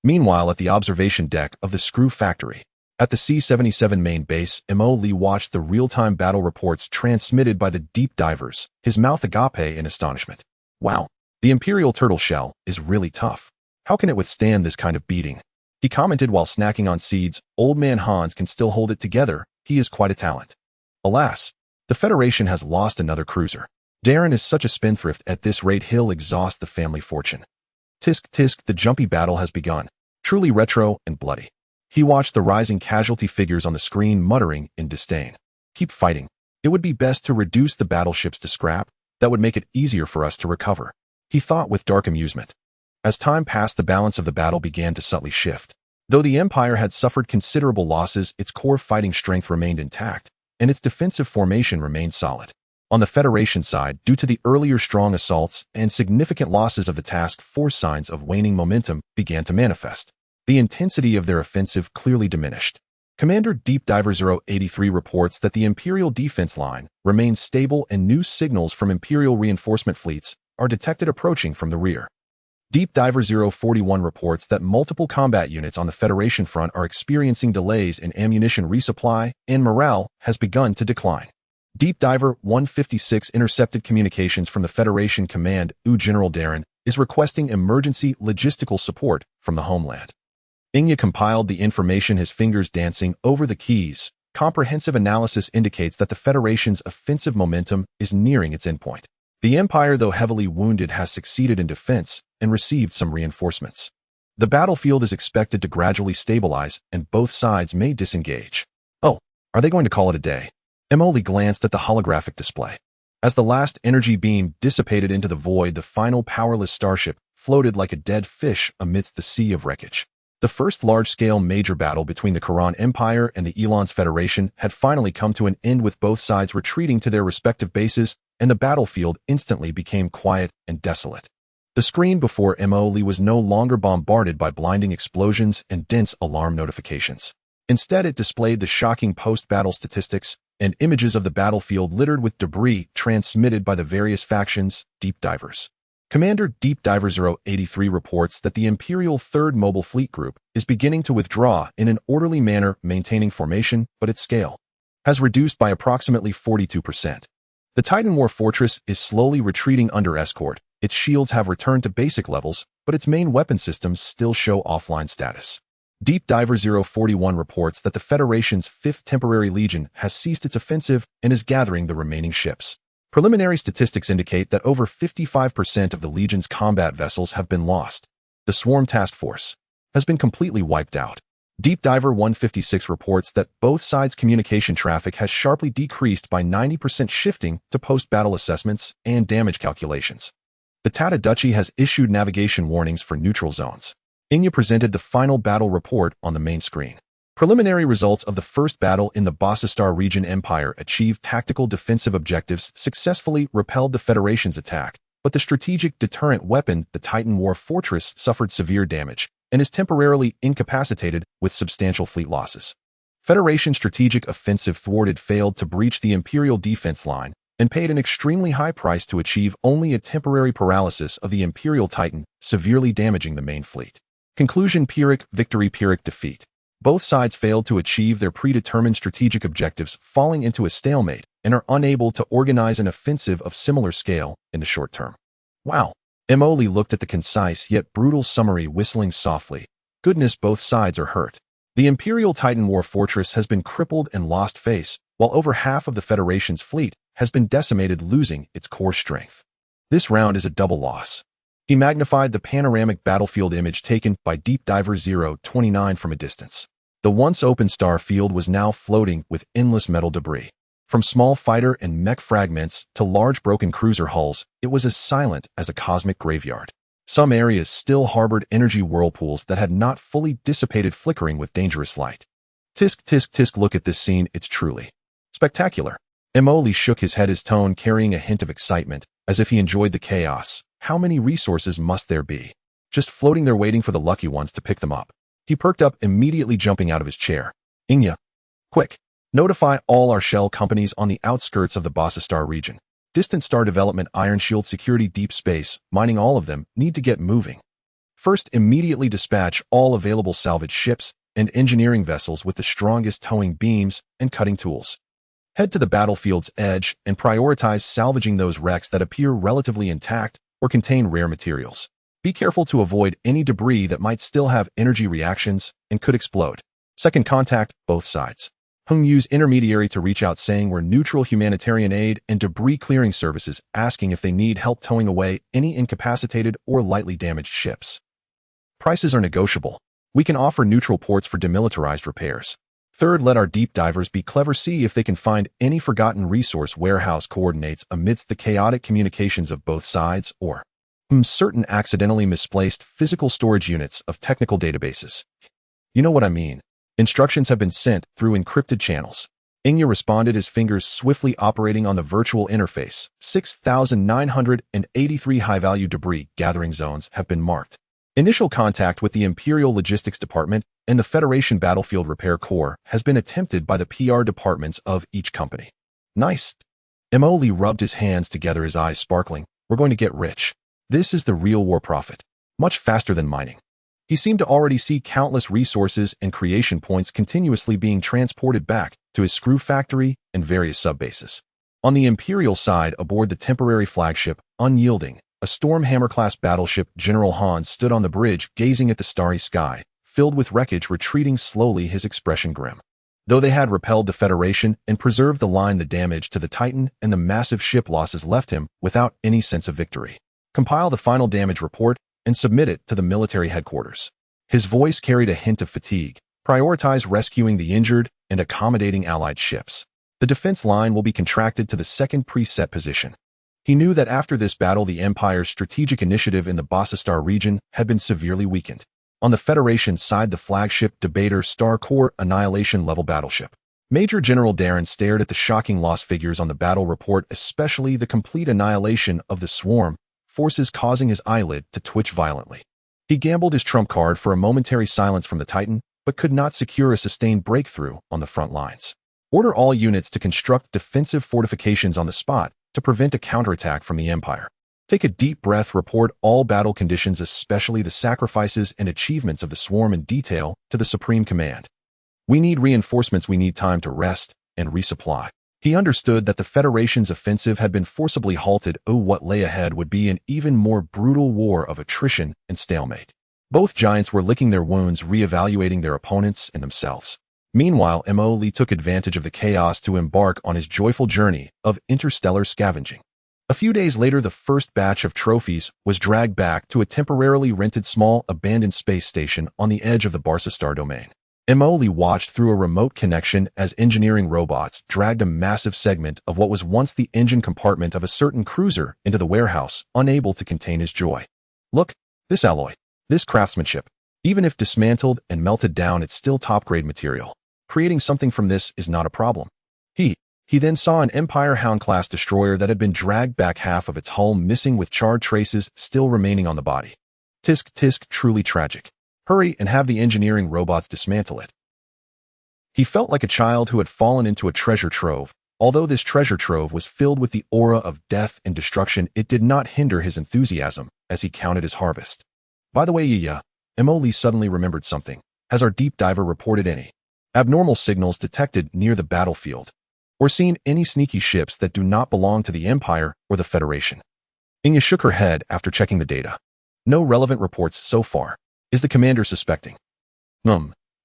Meanwhile, at the observation deck of the Screw Factory, at the C-77 main base, Mo Lee watched the real-time battle reports transmitted by the deep divers, his mouth agape in astonishment. Wow, the Imperial turtle shell is really tough. How can it withstand this kind of beating? He commented while snacking on seeds. Old man Hans can still hold it together. He is quite a talent. Alas, the Federation has lost another cruiser. Darren is such a spendthrift. At this rate, he'll exhaust the family fortune. Tisk tisk, the jumpy battle has begun. Truly retro and bloody. He watched the rising casualty figures on the screen, muttering in disdain. Keep fighting. It would be best to reduce the battleships to scrap. That would make it easier for us to recover, he thought with dark amusement. As time passed, the balance of the battle began to subtly shift. Though the Empire had suffered considerable losses, its core fighting strength remained intact, and its defensive formation remained solid. On the Federation side, due to the earlier strong assaults and significant losses of the task force, signs of waning momentum began to manifest. The intensity of their offensive clearly diminished. Commander Deep Diver 083 reports that the Imperial defense line remains stable and new signals from Imperial reinforcement fleets are detected approaching from the rear. Deep Diver 041 reports that multiple combat units on the Federation front are experiencing delays in ammunition resupply and morale has begun to decline. Deep Diver 156 intercepted communications from the Federation Command. General Darren is requesting emergency logistical support from the homeland. Inya compiled the information, his fingers dancing over the keys. Comprehensive analysis indicates that the Federation's offensive momentum is nearing its endpoint. The Empire, though heavily wounded, has succeeded in defense and received some reinforcements. The battlefield is expected to gradually stabilize, and both sides may disengage. Oh, are they going to call it a day? Emily glanced at the holographic display. As the last energy beam dissipated into the void, the final powerless starship floated like a dead fish amidst the sea of wreckage. The first large-scale major battle between the Quran Empire and the Elon's Federation had finally come to an end, with both sides retreating to their respective bases, and the battlefield instantly became quiet and desolate. The screen before Mo Lee was no longer bombarded by blinding explosions and dense alarm notifications. Instead, it displayed the shocking post-battle statistics and images of the battlefield littered with debris transmitted by the various factions. Deep Divers. Commander Deep Diver 083 reports that the Imperial 3rd Mobile Fleet Group is beginning to withdraw in an orderly manner, maintaining formation, but its scale has reduced by approximately 42%. The Titan War Fortress is slowly retreating under escort. Its shields have returned to basic levels, but its main weapon systems still show offline status. Deep Diver 041 reports that the Federation's 5th Temporary Legion has ceased its offensive and is gathering the remaining ships. Preliminary statistics indicate that over 55% of the Legion's combat vessels have been lost. The Swarm Task Force has been completely wiped out. Deep Diver 156 reports that both sides' communication traffic has sharply decreased by 90%, shifting to post-battle assessments and damage calculations. The Tata Duchy has issued navigation warnings for neutral zones. Inya presented the final battle report on the main screen. Preliminary results of the first battle in the Battlestar region Empire achieved tactical defensive objectives, successfully repelled the Federation's attack, but the strategic deterrent weapon, the Titan War Fortress, suffered severe damage and is temporarily incapacitated with substantial fleet losses. Federation strategic offensive thwarted failed to breach the Imperial defense line and paid an extremely high price to achieve only a temporary paralysis of the Imperial Titan, severely damaging the main fleet. Conclusion: Pyrrhic victory, Pyrrhic defeat. Both sides failed to achieve their predetermined strategic objectives, falling into a stalemate, and are unable to organize an offensive of similar scale in the short term. Wow. Emily looked at the concise yet brutal summary, whistling softly. Goodness, both sides are hurt. The Imperial Titan War Fortress has been crippled and lost face, while over half of the Federation's fleet has been decimated, losing its core strength. This round is a double loss. He magnified the panoramic battlefield image taken by Deep Diver 029 from a distance. The once open star field was now floating with endless metal debris. From small fighter and mech fragments to large broken cruiser hulls, it was as silent as a cosmic graveyard. Some areas still harbored energy whirlpools that had not fully dissipated, flickering with dangerous light. Tisk, tisk, tisk, look at this scene, it's truly spectacular. Emoli shook his head, his tone carrying a hint of excitement, as if he enjoyed the chaos. How many resources must there be, just floating there waiting for the lucky ones to pick them up? He perked up, immediately jumping out of his chair. Inya, quick, notify all our shell companies on the outskirts of the Battlestar region. Distant Star Development, Iron Shield Security, Deep Space, mining, all of them need to get moving. First, immediately dispatch all available salvage ships and engineering vessels with the strongest towing beams and cutting tools. Head to the battlefield's edge and prioritize salvaging those wrecks that appear relatively intact or contain rare materials. Be careful to avoid any debris that might still have energy reactions and could explode. Second, contact both sides. Use intermediary to reach out, saying we're neutral humanitarian aid and debris clearing services, asking if they need help towing away any incapacitated or lightly damaged ships. Prices are negotiable. We can offer neutral ports for demilitarized repairs. Third, let our deep divers be clever, see if they can find any forgotten resource warehouse coordinates amidst the chaotic communications of both sides, or certain accidentally misplaced physical storage units of technical databases. You know what I mean. Instructions have been sent through encrypted channels. Inya responded, his fingers swiftly operating on the virtual interface. 6,983 high-value debris gathering zones have been marked. Initial contact with the Imperial Logistics Department and the Federation Battlefield Repair Corps has been attempted by the PR departments of each company. Nice. Emoli rubbed his hands together, his eyes sparkling. We're going to get rich. This is the real war profit. Much faster than mining. He seemed to already see countless resources and creation points continuously being transported back to his screw factory and various subbases. On the Imperial side, aboard the temporary flagship, unyielding, a Stormhammer-class battleship, General Hans stood on the bridge, gazing at the starry sky, filled with wreckage, retreating slowly, his expression grim. Though they had repelled the Federation and preserved the line, the damage to the Titan and the massive ship losses left him without any sense of victory. Compile the final damage report and submit it to the military headquarters. His voice carried a hint of fatigue. Prioritize rescuing the injured and accommodating Allied ships. The defense line will be contracted to the second preset position. He knew that after this battle, the Empire's strategic initiative in the Battlestar region had been severely weakened. On the Federation side, the flagship Debater Star Corps Annihilation-level battleship. Major General Darren stared at the shocking loss figures on the battle report, especially the complete annihilation of the swarm forces, causing his eyelid to twitch violently. He gambled his trump card for a momentary silence from the Titan, but could not secure a sustained breakthrough on the front lines. Order all units to construct defensive fortifications on the spot to prevent a counterattack from the Empire. Take a deep breath, report all battle conditions, especially the sacrifices and achievements of the swarm, in detail to the Supreme Command. We need reinforcements, we need time to rest and resupply. He understood that the Federation's offensive had been forcibly halted. Oh, what lay ahead would be an even more brutal war of attrition and stalemate. Both giants were licking their wounds, reevaluating their opponents and themselves. Meanwhile, Mo Lee took advantage of the chaos to embark on his joyful journey of interstellar scavenging. A few days later, the first batch of trophies was dragged back to a temporarily rented small abandoned space station on the edge of the Barca Star domain. Emoli watched through a remote connection as engineering robots dragged a massive segment of what was once the engine compartment of a certain cruiser into the warehouse, unable to contain his joy. Look, this alloy, this craftsmanship. Even if dismantled and melted down, it's still top-grade material. Creating something from this is not a problem. He then saw an Empire Hound-class destroyer that had been dragged back, half of its hull missing with charred traces still remaining on the body. Tisk, truly tragic. Hurry and have the engineering robots dismantle it. He felt like a child who had fallen into a treasure trove. Although this treasure trove was filled with the aura of death and destruction, it did not hinder his enthusiasm as he counted his harvest. By the way, Emily suddenly remembered something. Has our deep diver reported any abnormal signals detected near the battlefield, or seen any sneaky ships that do not belong to the Empire or the Federation? Inga shook her head after checking the data. No relevant reports so far. Is the commander suspecting?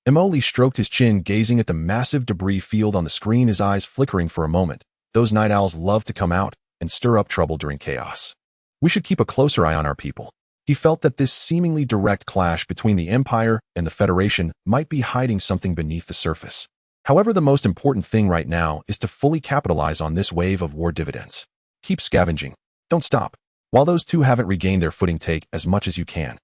Emily stroked his chin, gazing at the massive debris field on the screen, his eyes flickering for a moment. Those night owls love to come out and stir up trouble during chaos. We should keep a closer eye on our people. He felt that this seemingly direct clash between the Empire and the Federation might be hiding something beneath the surface. However, the most important thing right now is to fully capitalize on this wave of war dividends. Keep scavenging. Don't stop. While those two haven't regained their footing, take as much as you can.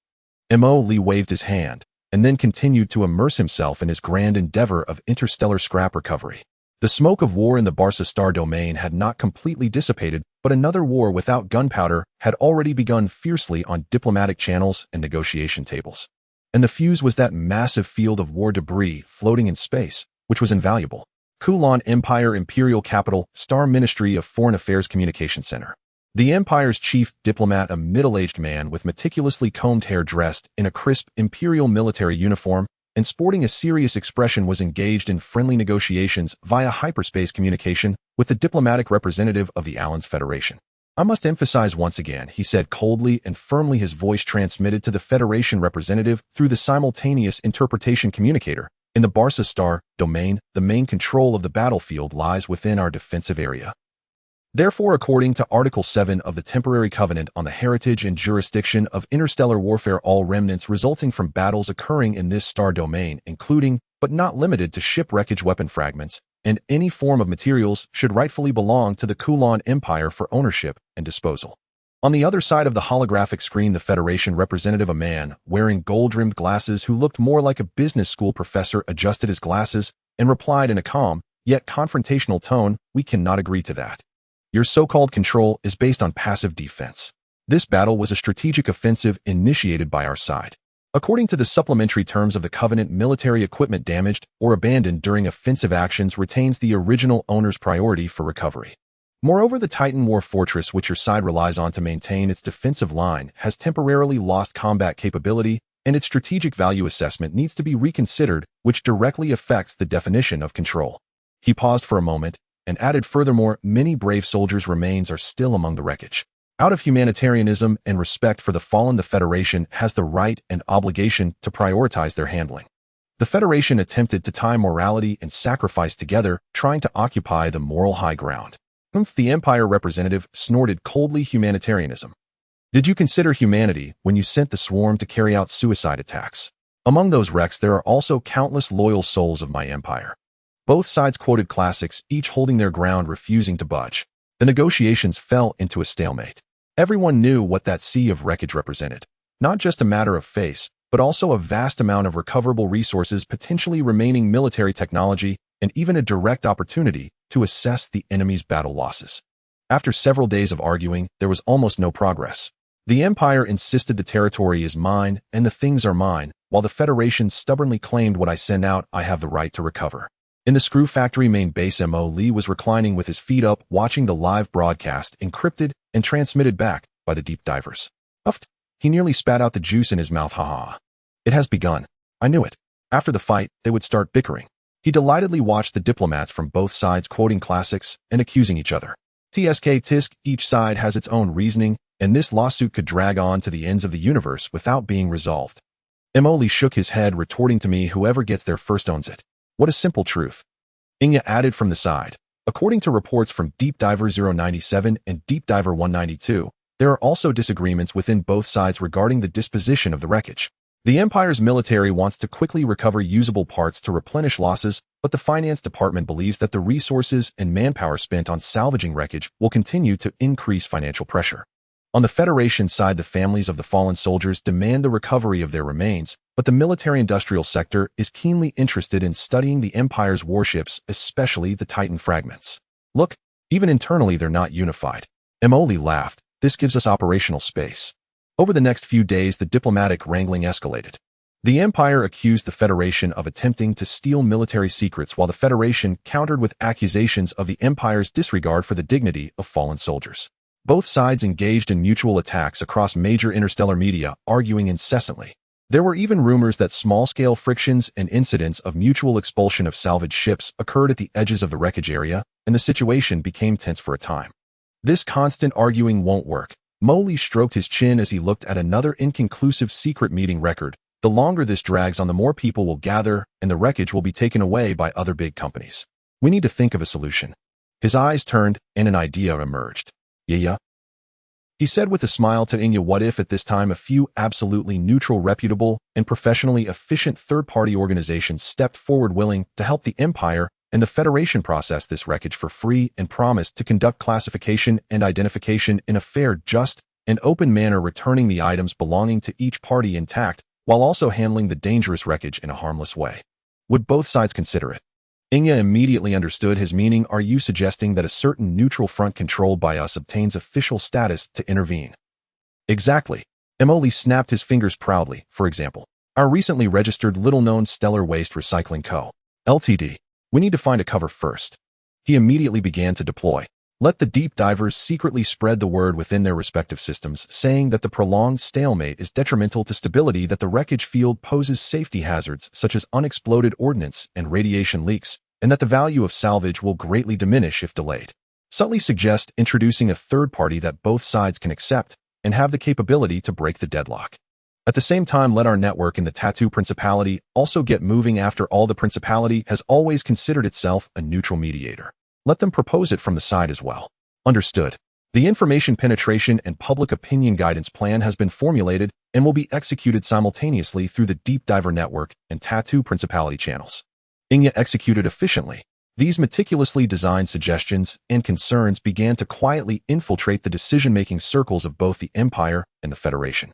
Lee waved his hand, and then continued to immerse himself in his grand endeavor of interstellar scrap recovery. The smoke of war in the Barca star domain had not completely dissipated, but another war without gunpowder had already begun fiercely on diplomatic channels and negotiation tables. And the fuse was that massive field of war debris floating in space, which was invaluable. Kulon Empire Imperial Capital, Star Ministry of Foreign Affairs Communication Center. The Empire's chief diplomat, a middle-aged man with meticulously combed hair, dressed in a crisp imperial military uniform and sporting a serious expression, was engaged in friendly negotiations via hyperspace communication with the diplomatic representative of the Alliance Federation. I must emphasize once again, he said coldly and firmly, his voice transmitted to the Federation representative through the simultaneous interpretation communicator. In the Barca star domain, the main control of the battlefield lies within our defensive area. Therefore, according to Article 7 of the Temporary Covenant on the Heritage and Jurisdiction of Interstellar Warfare, all remnants resulting from battles occurring in this star domain, including, but not limited to, ship wreckage, weapon fragments, and any form of materials, should rightfully belong to the Kulon Empire for ownership and disposal. On the other side of the holographic screen, the Federation representative, a man wearing gold-rimmed glasses who looked more like a business school professor, adjusted his glasses and replied in a calm, yet confrontational tone, "We cannot agree to that. Your so-called control is based on passive defense. This battle was a strategic offensive initiated by our side. According to the supplementary terms of the Covenant, military equipment damaged or abandoned during offensive actions retains the original owner's priority for recovery. Moreover, the Titan War Fortress, which your side relies on to maintain its defensive line, has temporarily lost combat capability, and its strategic value assessment needs to be reconsidered, which directly affects the definition of control." He paused for a moment and added, "Furthermore, many brave soldiers' remains are still among the wreckage. Out of humanitarianism and respect for the fallen, the Federation has the right and obligation to prioritize their handling." The Federation attempted to tie morality and sacrifice together, trying to occupy the moral high ground. The Empire representative snorted coldly, "Humanitarianism? Did you consider humanity when you sent the swarm to carry out suicide attacks? Among those wrecks there are also countless loyal souls of my empire." Both sides quoted classics, each holding their ground, refusing to budge. The negotiations fell into a stalemate. Everyone knew what that sea of wreckage represented. Not just a matter of face, but also a vast amount of recoverable resources, potentially remaining military technology, and even a direct opportunity to assess the enemy's battle losses. After several days of arguing, there was almost no progress. The Empire insisted the territory is mine and the things are mine, while the Federation stubbornly claimed, "What I send out, I have the right to recover." In the screw factory main base, Lee was reclining with his feet up, watching the live broadcast, encrypted and transmitted back by the deep divers. Uffed. He nearly spat out the juice in his mouth. Ha. It has begun. I knew it. After the fight, they would start bickering. He delightedly watched the diplomats from both sides quoting classics and accusing each other. Tisk, each side has its own reasoning, and this lawsuit could drag on to the ends of the universe without being resolved. Lee shook his head, retorting to me, "Whoever gets there first owns it." What a simple truth. Inga added from the side. According to reports from Deep Diver 097 and Deep Diver 192, there are also disagreements within both sides regarding the disposition of the wreckage. The Empire's military wants to quickly recover usable parts to replenish losses, but the finance department believes that the resources and manpower spent on salvaging wreckage will continue to increase financial pressure. On the Federation side, the families of the fallen soldiers demand the recovery of their remains, but the military-industrial sector is keenly interested in studying the Empire's warships, especially the Titan fragments. Look, even internally they're not unified. Emily laughed. This gives us operational space. Over the next few days, the diplomatic wrangling escalated. The Empire accused the Federation of attempting to steal military secrets, while the Federation countered with accusations of the Empire's disregard for the dignity of fallen soldiers. Both sides engaged in mutual attacks across major interstellar media, arguing incessantly. There were even rumors that small-scale frictions and incidents of mutual expulsion of salvaged ships occurred at the edges of the wreckage area, and the situation became tense for a time. This constant arguing won't work. Moley stroked his chin as he looked at another inconclusive secret meeting record. The longer this drags on, the more people will gather, and the wreckage will be taken away by other big companies. We need to think of a solution. His eyes turned, and an idea emerged. Yeah. He said with a smile to Inya, what if at this time a few absolutely neutral, reputable, and professionally efficient third-party organizations stepped forward willing to help the Empire and the Federation process this wreckage for free and promised to conduct classification and identification in a fair, just, and open manner, returning the items belonging to each party intact, while also handling the dangerous wreckage in a harmless way. Would both sides consider it? Inya immediately understood his meaning. Are you suggesting that a certain neutral front controlled by us obtains official status to intervene? Exactly. Emoli snapped his fingers proudly. For example, our recently registered little-known Stellar Waste Recycling Co. Ltd. We need to find a cover first. He immediately began to deploy. Let the deep divers secretly spread the word within their respective systems, saying that the prolonged stalemate is detrimental to stability, that the wreckage field poses safety hazards such as unexploded ordnance and radiation leaks, and that the value of salvage will greatly diminish if delayed. Subtly suggest introducing a third party that both sides can accept and have the capability to break the deadlock. At the same time, let our network in the Tattoo Principality also get moving. After all, the Principality has always considered itself a neutral mediator. Let them propose it from the side as well. Understood. The Information Penetration and Public Opinion Guidance Plan has been formulated and will be executed simultaneously through the Deep Diver Network and Tattoo Principality channels. Inya executed efficiently. These meticulously designed suggestions and concerns began to quietly infiltrate the decision-making circles of both the Empire and the Federation.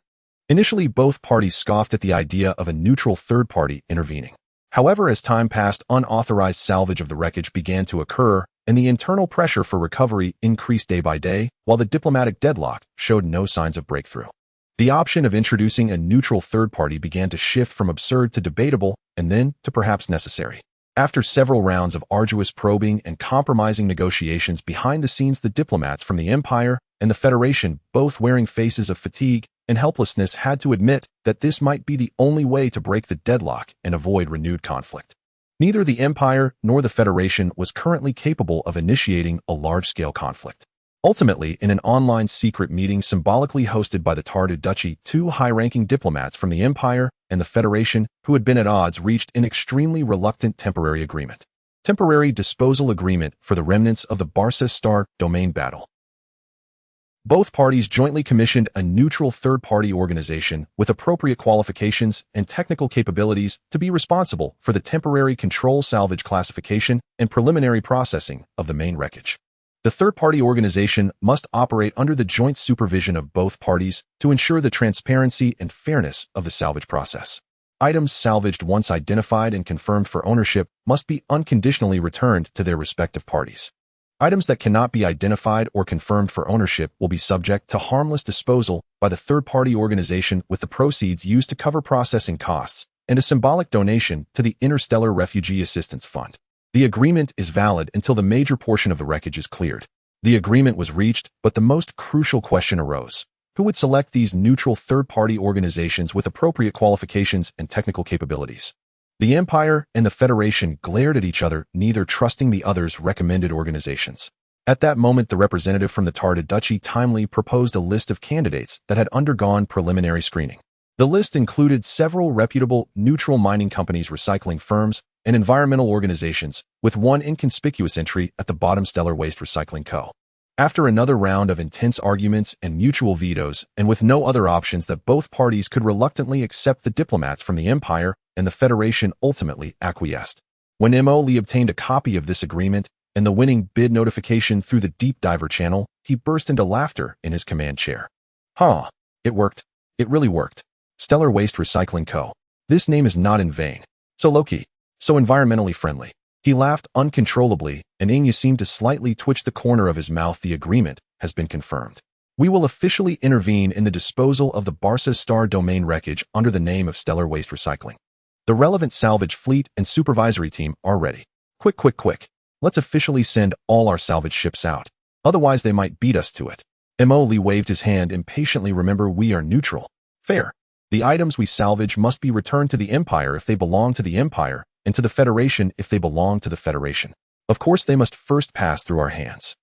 Initially, both parties scoffed at the idea of a neutral third party intervening. However, as time passed, unauthorized salvage of the wreckage began to occur, and the internal pressure for recovery increased day by day, while the diplomatic deadlock showed no signs of breakthrough. The option of introducing a neutral third party began to shift from absurd to debatable, and then to perhaps necessary. After several rounds of arduous probing and compromising negotiations behind the scenes, the diplomats from the Empire and the Federation, both wearing faces of fatigue and helplessness, had to admit that this might be the only way to break the deadlock and avoid renewed conflict. Neither the Empire nor the Federation was currently capable of initiating a large-scale conflict. Ultimately, in an online secret meeting symbolically hosted by the Tardu Duchy, two high-ranking diplomats from the Empire and the Federation, who had been at odds, reached an extremely reluctant temporary agreement. Temporary disposal agreement for the remnants of the Barca Star domain battle. Both parties jointly commissioned a neutral third-party organization with appropriate qualifications and technical capabilities to be responsible for the temporary control, salvage, classification, and preliminary processing of the main wreckage. The third-party organization must operate under the joint supervision of both parties to ensure the transparency and fairness of the salvage process. Items salvaged, once identified and confirmed for ownership, must be unconditionally returned to their respective parties. Items that cannot be identified or confirmed for ownership will be subject to harmless disposal by the third-party organization, with the proceeds used to cover processing costs and a symbolic donation to the Interstellar Refugee Assistance Fund. The agreement is valid until the major portion of the wreckage is cleared. The agreement was reached, but the most crucial question arose. Who would select these neutral third-party organizations with appropriate qualifications and technical capabilities? The Empire and the Federation glared at each other, neither trusting the other's recommended organizations. At that moment, the representative from the Tardu Duchy timely proposed a list of candidates that had undergone preliminary screening. The list included several reputable, neutral mining companies, recycling firms, and environmental organizations, with one inconspicuous entry at the bottom: Stellar Waste Recycling Co. After another round of intense arguments and mutual vetoes, and with no other options, that both parties could reluctantly accept, the diplomats from the Empire and the Federation ultimately acquiesced. When Mo Lee obtained a copy of this agreement and the winning bid notification through the Deep Diver channel, he burst into laughter in his command chair. Huh. It worked. It really worked. Stellar Waste Recycling Co. This name is not in vain. So low-key. So environmentally friendly. He laughed uncontrollably, and Inya seemed to slightly twitch the corner of his mouth. The agreement has been confirmed. We will officially intervene in the disposal of the Barca Star Domain wreckage under the name of Stellar Waste Recycling. The relevant salvage fleet and supervisory team are ready. Quick, quick, quick. Let's officially send all our salvage ships out. Otherwise, they might beat us to it. Emoli waved his hand impatiently. Remember, we are neutral. Fair. The items we salvage must be returned to the Empire if they belong to the Empire, and to the Federation if they belong to the Federation. Of course, they must first pass through our hands.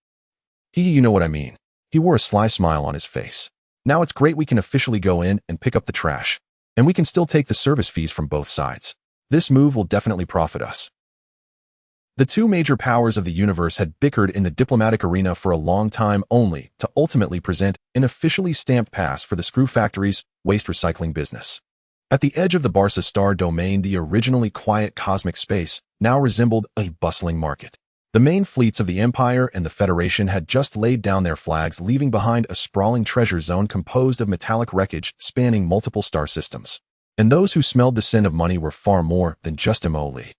You know what I mean. He wore a sly smile on his face. Now it's great we can officially go in and pick up the trash. And we can still take the service fees from both sides. This move will definitely profit us. The two major powers of the universe had bickered in the diplomatic arena for a long time, only to ultimately present an officially stamped pass for the Screw Factory's waste recycling business. At the edge of the Barca Star Domain, the originally quiet cosmic space now resembled a bustling market. The main fleets of the Empire and the Federation had just laid down their flags, leaving behind a sprawling treasure zone composed of metallic wreckage spanning multiple star systems. And those who smelled the scent of money were far more than just Emoli.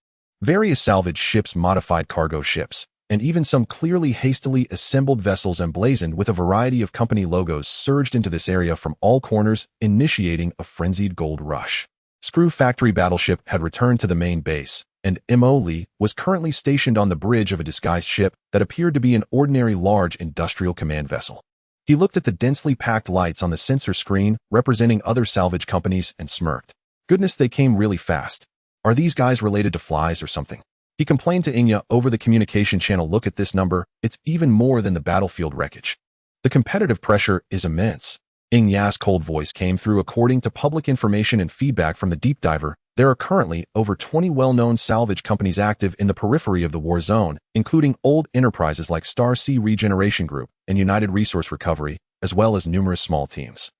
Various salvage ships, modified cargo ships, and even some clearly hastily assembled vessels emblazoned with a variety of company logos surged into this area from all corners, initiating a frenzied gold rush. Screw Factory battleship had returned to the main base, and Emoli was currently stationed on the bridge of a disguised ship that appeared to be an ordinary large industrial command vessel. He looked at the densely packed lights on the sensor screen representing other salvage companies and smirked. Goodness, they came really fast. Are these guys related to flies or something? He complained to Inya over the communication channel. Look at this number. It's even more than the battlefield wreckage. The competitive pressure is immense. Inya's cold voice came through. According to public information and feedback from the deep diver, there are currently over 20 well-known salvage companies active in the periphery of the war zone, including old enterprises like Star Sea Regeneration Group and United Resource Recovery, as well as numerous small teams.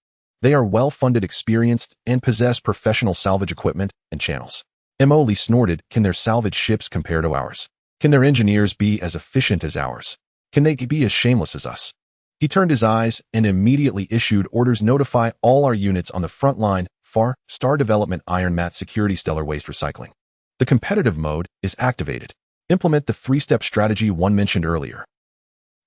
They are well-funded, experienced, and possess professional salvage equipment and channels. Emoli snorted. Can their salvage ships compare to ours? Can their engineers be as efficient as ours? Can they be as shameless as us? He turned his eyes and immediately issued orders. Notify all our units on the front line. FAR, Star Development, Iron Mat Security, Stellar Waste Recycling. The competitive mode is activated. Implement the three-step strategy one mentioned earlier.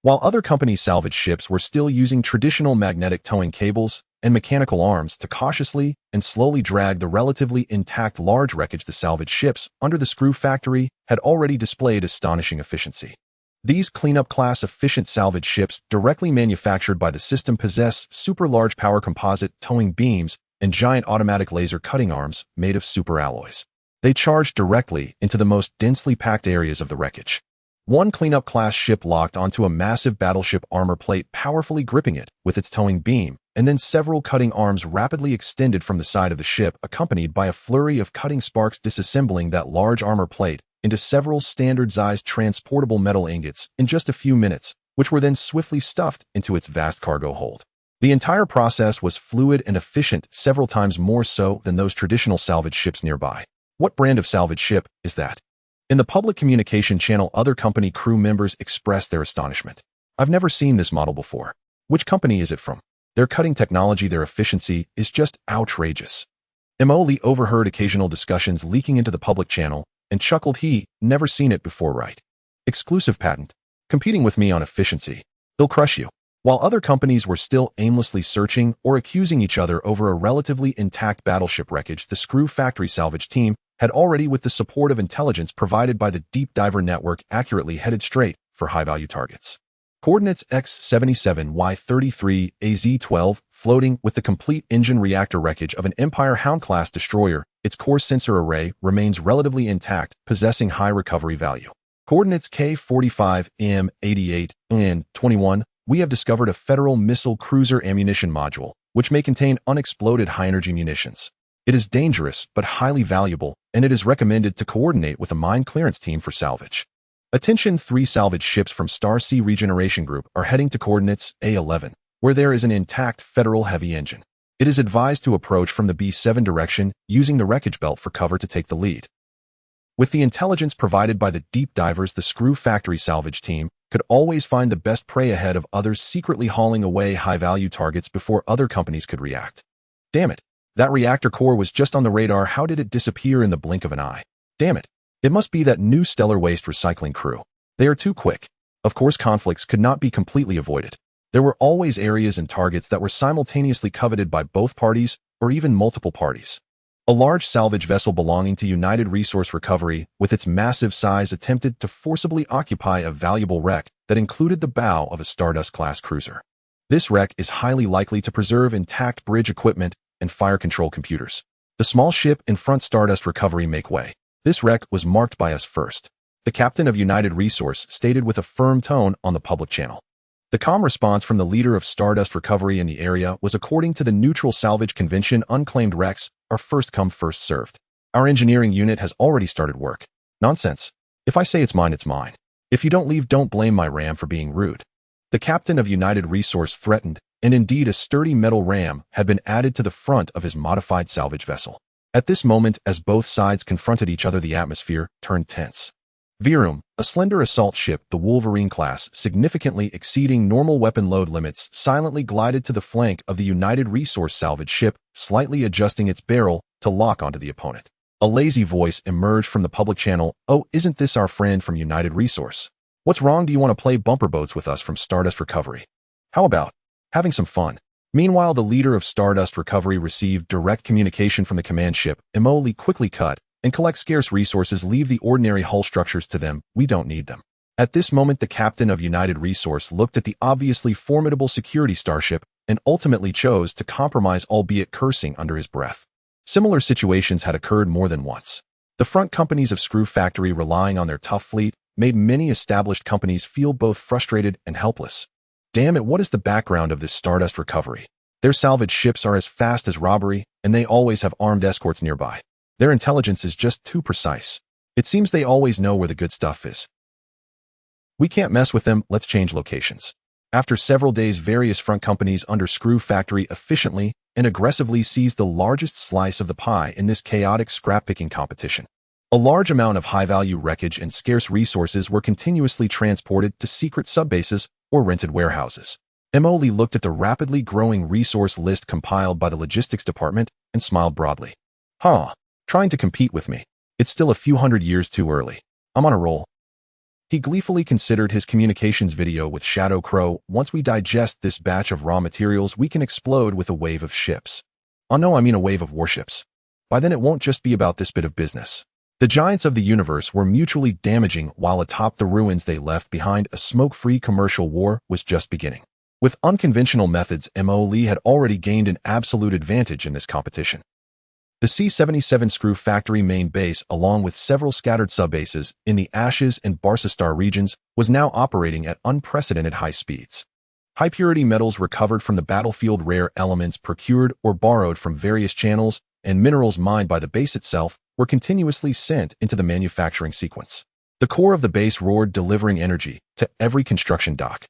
While other companies' salvage ships were still using traditional magnetic towing cables and mechanical arms to cautiously and slowly drag the relatively intact large wreckage, the salvage ships under the Screw Factory had already displayed astonishing efficiency. These cleanup-class efficient salvage ships, directly manufactured by the system, possess super-large power composite towing beams and giant automatic laser cutting arms made of superalloys. They charge directly into the most densely packed areas of the wreckage. One cleanup-class ship locked onto a massive battleship armor plate, powerfully gripping it with its towing beam, and then several cutting arms rapidly extended from the side of the ship, accompanied by a flurry of cutting sparks, disassembling that large armor plate into several standard-sized transportable metal ingots in just a few minutes, which were then swiftly stuffed into its vast cargo hold. The entire process was fluid and efficient, several times more so than those traditional salvage ships nearby. What brand of salvage ship is that? In the public communication channel, other company crew members expressed their astonishment. I've never seen this model before. Which company is it from? Their cutting technology, their efficiency is just outrageous. Emoli overheard occasional discussions leaking into the public channel and chuckled. He never seen it before, right? Exclusive patent. Competing with me on efficiency. They'll crush you. While other companies were still aimlessly searching or accusing each other over a relatively intact battleship wreckage, the Screw Factory salvage team had already, with the support of intelligence provided by the deep diver network, accurately headed straight for high-value targets. Coordinates X77, Y33, AZ12, floating with the complete engine reactor wreckage of an Empire Hound-class destroyer. Its core sensor array remains relatively intact, possessing high recovery value. Coordinates K45, M88, N21. We have discovered a Federal missile cruiser ammunition module, which may contain unexploded high-energy munitions. It is dangerous but highly valuable, and it is recommended to coordinate with a mine clearance team for salvage. Attention, 3 salvage ships from Star Sea Regeneration Group are heading to coordinates A11, where there is an intact Federal heavy engine. It is advised to approach from the B7 direction, using the wreckage belt for cover to take the lead. With the intelligence provided by the deep divers, the Screw Factory salvage team could always find the best prey ahead of others secretly hauling away high-value targets before other companies could react. Damn it. That reactor core was just on the radar. How did it disappear in the blink of an eye? Damn it. It must be that new stellar waste recycling crew. They are too quick. Of course, conflicts could not be completely avoided. There were always areas and targets that were simultaneously coveted by both parties or even multiple parties. A large salvage vessel belonging to United Resource Recovery, with its massive size, attempted to forcibly occupy a valuable wreck that included the bow of a Stardust-class cruiser. This wreck is highly likely to preserve intact bridge equipment and fire control computers. The small ship in front, Stardust Recovery, make way. This wreck was marked by us first, the captain of United Resource stated with a firm tone on the public channel. The calm response from the leader of Stardust Recovery in the area was, according to the Neutral Salvage Convention, unclaimed wrecks are first come, first served. Our engineering unit has already started work. Nonsense. If I say it's mine, it's mine. If you don't leave, don't blame my ram for being rude. The captain of United Resource threatened, and indeed a sturdy metal ram had been added to the front of his modified salvage vessel. At this moment, as both sides confronted each other, the atmosphere turned tense. Virum, a slender assault ship, the Wolverine class, significantly exceeding normal weapon load limits, silently glided to the flank of the United Resource salvage ship, slightly adjusting its barrel to lock onto the opponent. A lazy voice emerged from the public channel. "Oh, isn't this our friend from United Resource? What's wrong? Do you want to play bumper boats with us from Stardust Recovery? How about having some fun?" Meanwhile, the leader of Stardust Recovery received direct communication from the command ship. "Emily, quickly cut and collect scarce resources. Leave the ordinary hull structures to them. We don't need them." At this moment, the captain of United Resource looked at the obviously formidable security starship and ultimately chose to compromise, albeit cursing under his breath. Similar situations had occurred more than once. The front companies of Screw Factory, relying on their tough fleet, made many established companies feel both frustrated and helpless. Damn it, what is the background of this Stardust Recovery? Their salvage ships are as fast as robbery, and they always have armed escorts nearby. Their intelligence is just too precise. It seems they always know where the good stuff is. We can't mess with them. Let's change locations. After several days, various front companies under Screw Factory efficiently and aggressively seized the largest slice of the pie in this chaotic scrap-picking competition. A large amount of high-value wreckage and scarce resources were continuously transported to secret subbases or rented warehouses. Emily looked at the rapidly growing resource list compiled by the logistics department and smiled broadly. "Huh. Trying to compete with me. It's still a few hundred years too early. I'm on a roll." He gleefully considered his communications video with Shadow Crow. "Once we digest this batch of raw materials, we can explode with a wave of ships. Oh no, I mean a wave of warships. By then it won't just be about this bit of business." The giants of the universe were mutually damaging, while atop the ruins they left behind, a smoke-free commercial war was just beginning. With unconventional methods, Emily had already gained an absolute advantage in this competition. The C-77 Screw Factory main base, along with several scattered subbases in the Ashes and Barsastar regions, was now operating at unprecedented high speeds. High-purity metals recovered from the battlefield, rare elements procured or borrowed from various channels, and minerals mined by the base itself were continuously sent into the manufacturing sequence. The core of the base roared, delivering energy to every construction dock.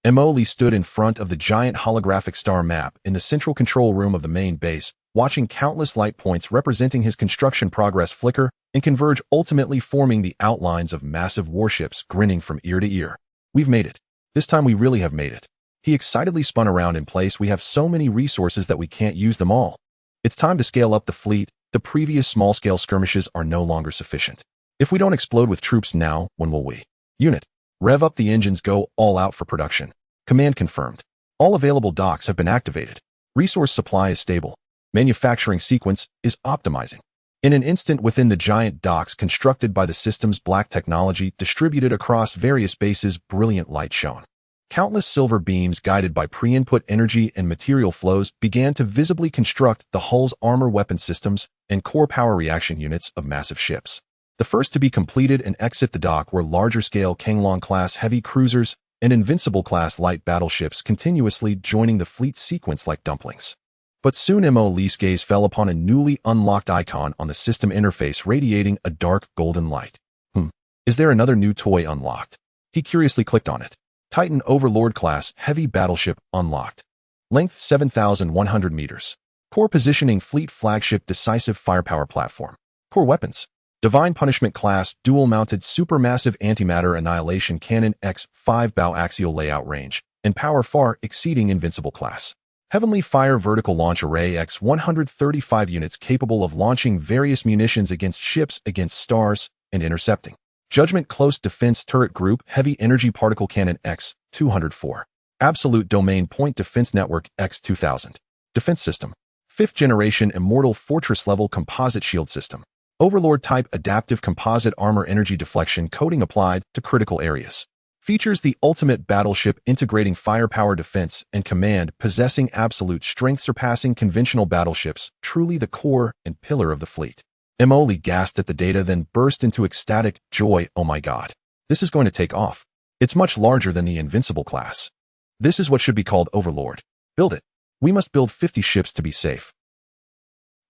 Emily stood in front of the giant holographic star map in the central control room of the main base, watching countless light points representing his construction progress flicker and converge, ultimately forming the outlines of massive warships, grinning from ear to ear. "We've made it. This time we really have made it." He excitedly spun around in place. "We have so many resources that we can't use them all. It's time to scale up the fleet. The previous small-scale skirmishes are no longer sufficient. If we don't explode with troops now, when will we? Unit, rev up the engines, go all out for production." Command confirmed. All available docks have been activated. Resource supply is stable. Manufacturing sequence is optimizing. In an instant, within the giant docks constructed by the system's black technology distributed across various bases, brilliant light shone. Countless silver beams, guided by pre-input energy and material flows, began to visibly construct the hull's armor, weapon systems, and core power reaction units of massive ships. The first to be completed and exit the dock were larger-scale Kanglong-class heavy cruisers and Invincible-class light battleships, continuously joining the fleet sequence like dumplings. But soon Emily's gaze fell upon a newly unlocked icon on the system interface, radiating a dark golden light. Is there another new toy unlocked? He curiously clicked on it. Titan Overlord-class heavy battleship unlocked. Length 7,100 meters. Core positioning, fleet flagship, decisive firepower platform. Core weapons. Divine Punishment class dual-mounted supermassive antimatter annihilation cannon X5 bow axial layout range, and power far exceeding Invincible class. Heavenly Fire vertical launch array X 135 units capable of launching various munitions against ships, against stars, and intercepting. Judgment Close Defense Turret Group Heavy Energy Particle Cannon X 204. Absolute Domain Point Defense Network X 2000. Defense System. 5th Generation Immortal Fortress Level Composite Shield System. Overlord Type Adaptive Composite Armor Energy Deflection Coating applied to critical areas. Features the ultimate battleship integrating firepower defense and command, possessing absolute strength surpassing conventional battleships, truly the core and pillar of the fleet. Emily gasped at the data, then burst into ecstatic joy. Oh my god. This is going to take off. It's much larger than the Invincible class. This is what should be called Overlord. Build it. We must build 50 ships to be safe.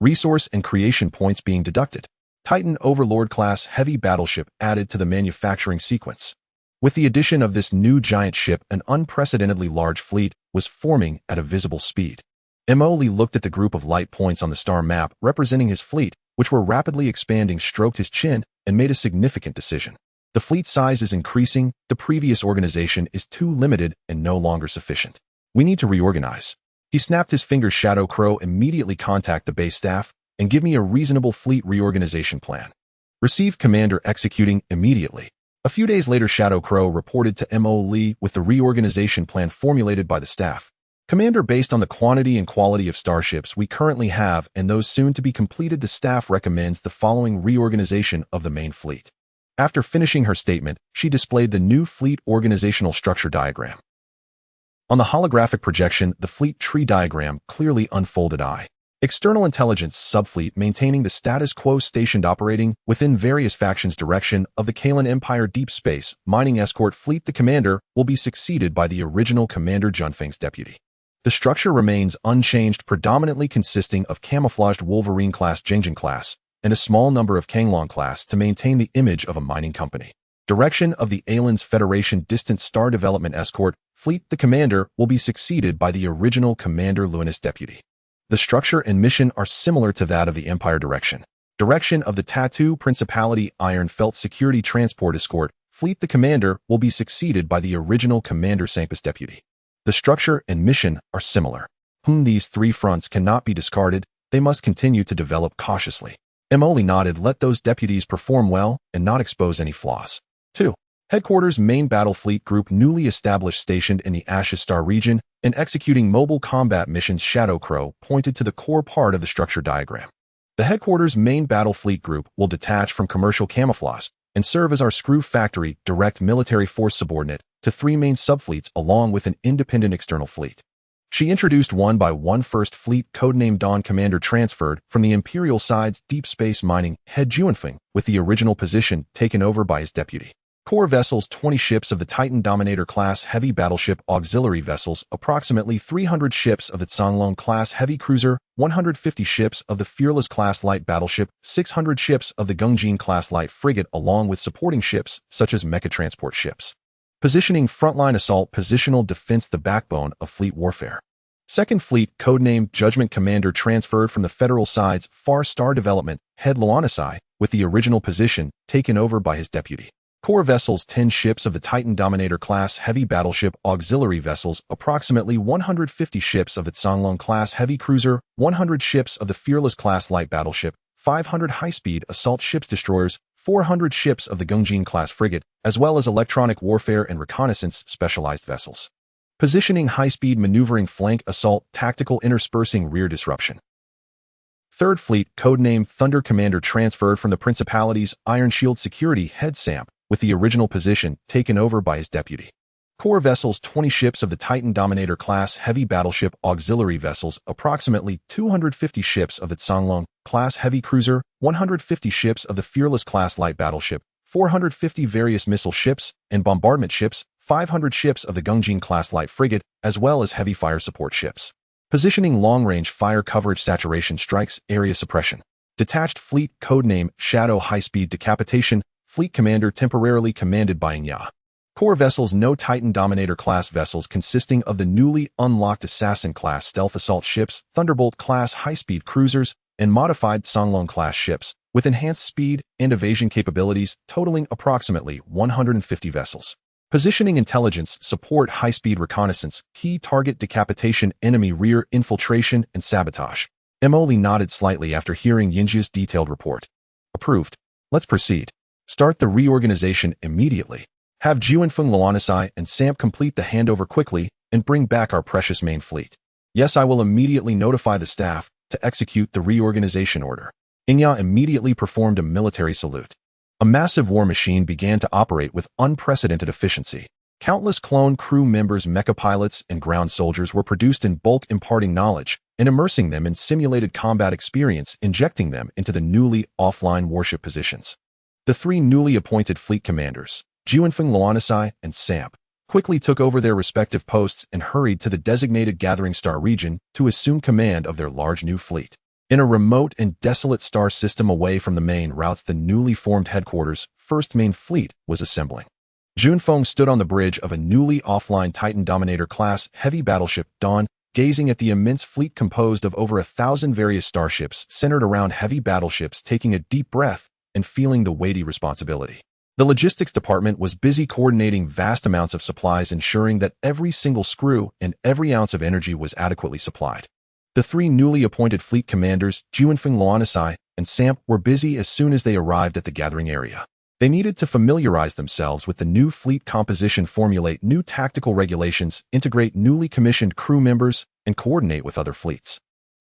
Resource and creation points being deducted. Titan Overlord class heavy battleship added to the manufacturing sequence. With the addition of this new giant ship, an unprecedentedly large fleet was forming at a visible speed. Emily looked at the group of light points on the star map representing his fleet, which were rapidly expanding, stroked his chin, and made a significant decision. The fleet size is increasing, the previous organization is too limited and no longer sufficient. We need to reorganize. He snapped his fingers. Shadow Crow, immediately contact the base staff and give me a reasonable fleet reorganization plan. Receive, Commander. Executing immediately. A few days later, Shadow Crow reported to M.O. Lee with the reorganization plan formulated by the staff. Commander, based on the quantity and quality of starships we currently have and those soon to be completed, the staff recommends the following reorganization of the main fleet. After finishing her statement, she displayed the new fleet organizational structure diagram. On the holographic projection, the fleet tree diagram clearly unfolded. External intelligence subfleet maintaining the status quo, stationed operating within various factions. Direction of the Kalan Empire deep space mining escort fleet. The commander will be succeeded by the original commander Junfeng's deputy. The structure remains unchanged, predominantly consisting of camouflaged Wolverine class, Jingjin class, and a small number of Kanglong class to maintain the image of a mining company. Direction of the Aelan's Federation distant star development escort fleet. The commander will be succeeded by the original commander Luinous deputy. The structure and mission are similar to that of the Empire direction. Direction of the Tattoo Principality Iron Felt Security Transport Escort fleet. The commander will be succeeded by the original commander Sampus deputy. The structure and mission are similar. These three fronts cannot be discarded. They must continue to develop cautiously. Emily nodded. Let those deputies perform well and not expose any flaws. 2. Headquarters Main Battle Fleet Group newly established, stationed in the Ashes Star region and executing mobile combat missions. Shadow Crow pointed to the core part of the structure diagram. The Headquarters Main Battle Fleet Group will detach from commercial camouflage and serve as our screw factory, direct military force subordinate to 3 main subfleets along with an independent external fleet. She introduced one by one. First Fleet, codenamed Dawn, commander transferred from the Imperial side's deep space mining head Juanfeng, with the original position taken over by his deputy. Core vessels 20 ships of the Titan Dominator class heavy battleship, auxiliary vessels approximately 300 ships of the Tsanglong class heavy cruiser, 150 ships of the Fearless class light battleship, 600 ships of the Gungjin class light frigate along with supporting ships such as mecha transport ships. Positioning frontline assault positional defense, the backbone of fleet warfare. Second Fleet, codenamed Judgment, commander transferred from the Federal side's Far Star development head Loanasai, with the original position taken over by his deputy. Core vessels 10 ships of the Titan Dominator class heavy battleship, auxiliary vessels approximately 150 ships of the Tsanglong class heavy cruiser, 100 ships of the Fearless class light battleship, 500 high-speed assault ships destroyers, 400 ships of the Gungjin class frigate, as well as electronic warfare and reconnaissance specialized vessels. Positioning high-speed maneuvering flank assault tactical interspersing rear disruption. Third Fleet, codenamed Thunder, commander transferred from the Principality's Iron Shield security head Samp, with the original position taken over by his deputy. Core vessels 20 ships of the Titan Dominator class heavy battleship, auxiliary vessels approximately 250 ships of the Tsanglong class heavy cruiser, 150 ships of the Fearless class light battleship, 450 various missile ships and bombardment ships, 500 ships of the Gungjin class light frigate, as well as heavy fire support ships. Positioning long-range fire coverage saturation strikes area suppression. Detached Fleet, codename Shadow, high-speed decapitation fleet commander temporarily commanded by Nya. Core vessels no Titan Dominator class vessels consisting of the newly unlocked Assassin class stealth assault ships, Thunderbolt class high-speed cruisers, and modified Tsanglong class ships, with enhanced speed and evasion capabilities totaling approximately 150 vessels. Positioning intelligence, support high-speed reconnaissance, key target decapitation, enemy rear infiltration, and sabotage. Emily nodded slightly after hearing Yinjia's detailed report. Approved. Let's proceed. Start the reorganization immediately. Have Jiuanfeng Luanasai and Samp complete the handover quickly and bring back our precious main fleet. Yes, I will immediately notify the staff to execute the reorganization order. Inya immediately performed a military salute. A massive war machine began to operate with unprecedented efficiency. Countless clone crew members, mecha pilots, and ground soldiers were produced in bulk, imparting knowledge and immersing them in simulated combat experience, injecting them into the newly offline warship positions. The three newly appointed fleet commanders, Jiuanfeng Luanasai and Samp, quickly took over their respective posts and hurried to the designated Gathering Star region to assume command of their large new fleet. In a remote and desolate star system away from the main routes, the newly formed headquarters, First Main Fleet, was assembling. Junfeng stood on the bridge of a newly offline Titan Dominator-class heavy battleship, Dawn, gazing at the immense fleet composed of over 1,000 various starships centered around heavy battleships, taking a deep breath and feeling the weighty responsibility. The logistics department was busy coordinating vast amounts of supplies, ensuring that every single screw and every ounce of energy was adequately supplied. The three newly appointed fleet commanders, Jiuanfeng Luanasai and Samp, were busy as soon as they arrived at the gathering area. They needed to familiarize themselves with the new fleet composition, formulate new tactical regulations, integrate newly commissioned crew members, and coordinate with other fleets.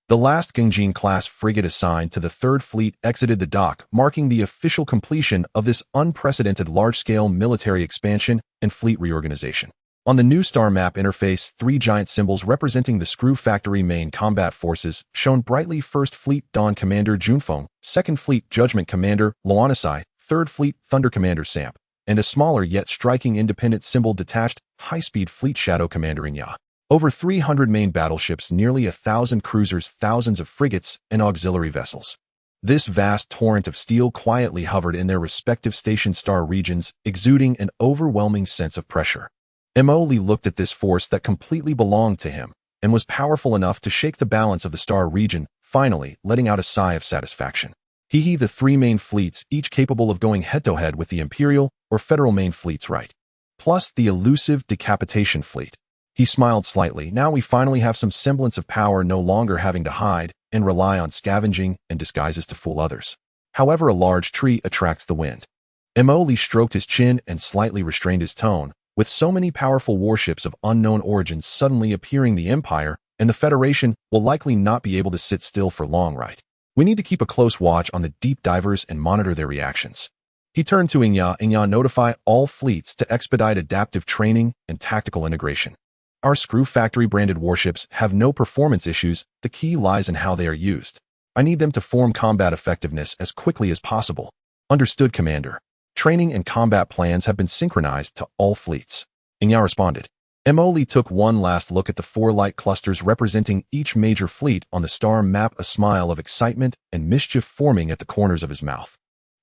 The last Gengjin-class frigate assigned to the Third Fleet exited the dock, marking the official completion of this unprecedented large-scale military expansion and fleet reorganization. On the new star map interface, three giant symbols representing the Screw Factory main combat forces shone brightly: First Fleet Dawn Commander Junfeng, Second Fleet Judgment Commander Luanasai, Third Fleet Thunder Commander Samp, and a smaller yet striking independent symbol, Detached High-Speed Fleet Shadow Commander Inya. Over 300 main battleships, nearly 1,000 cruisers, thousands of frigates, and auxiliary vessels. This vast torrent of steel quietly hovered in their respective station star regions, exuding an overwhelming sense of pressure. Emily looked at this force that completely belonged to him and was powerful enough to shake the balance of the star region, finally letting out a sigh of satisfaction. The three main fleets, each capable of going head-to-head with the Imperial or Federal main fleets, right? Plus the elusive decapitation fleet. He smiled slightly. Now we finally have some semblance of power, no longer having to hide and rely on scavenging and disguises to fool others. However, a large tree attracts the wind. Emily stroked his chin and slightly restrained his tone. With so many powerful warships of unknown origins suddenly appearing, the Empire and the Federation will likely not be able to sit still for long, right? We need to keep a close watch on the deep divers and monitor their reactions. He turned to Inya. Inya, notify all fleets to expedite adaptive training and tactical integration. Our Screw Factory branded warships have no performance issues. The key lies in how they are used. I need them to form combat effectiveness as quickly as possible. Understood, Commander. Training and combat plans have been synchronized to all fleets. Inya responded. Emily took one last look at the four light clusters representing each major fleet on the star map, a smile of excitement and mischief forming at the corners of his mouth.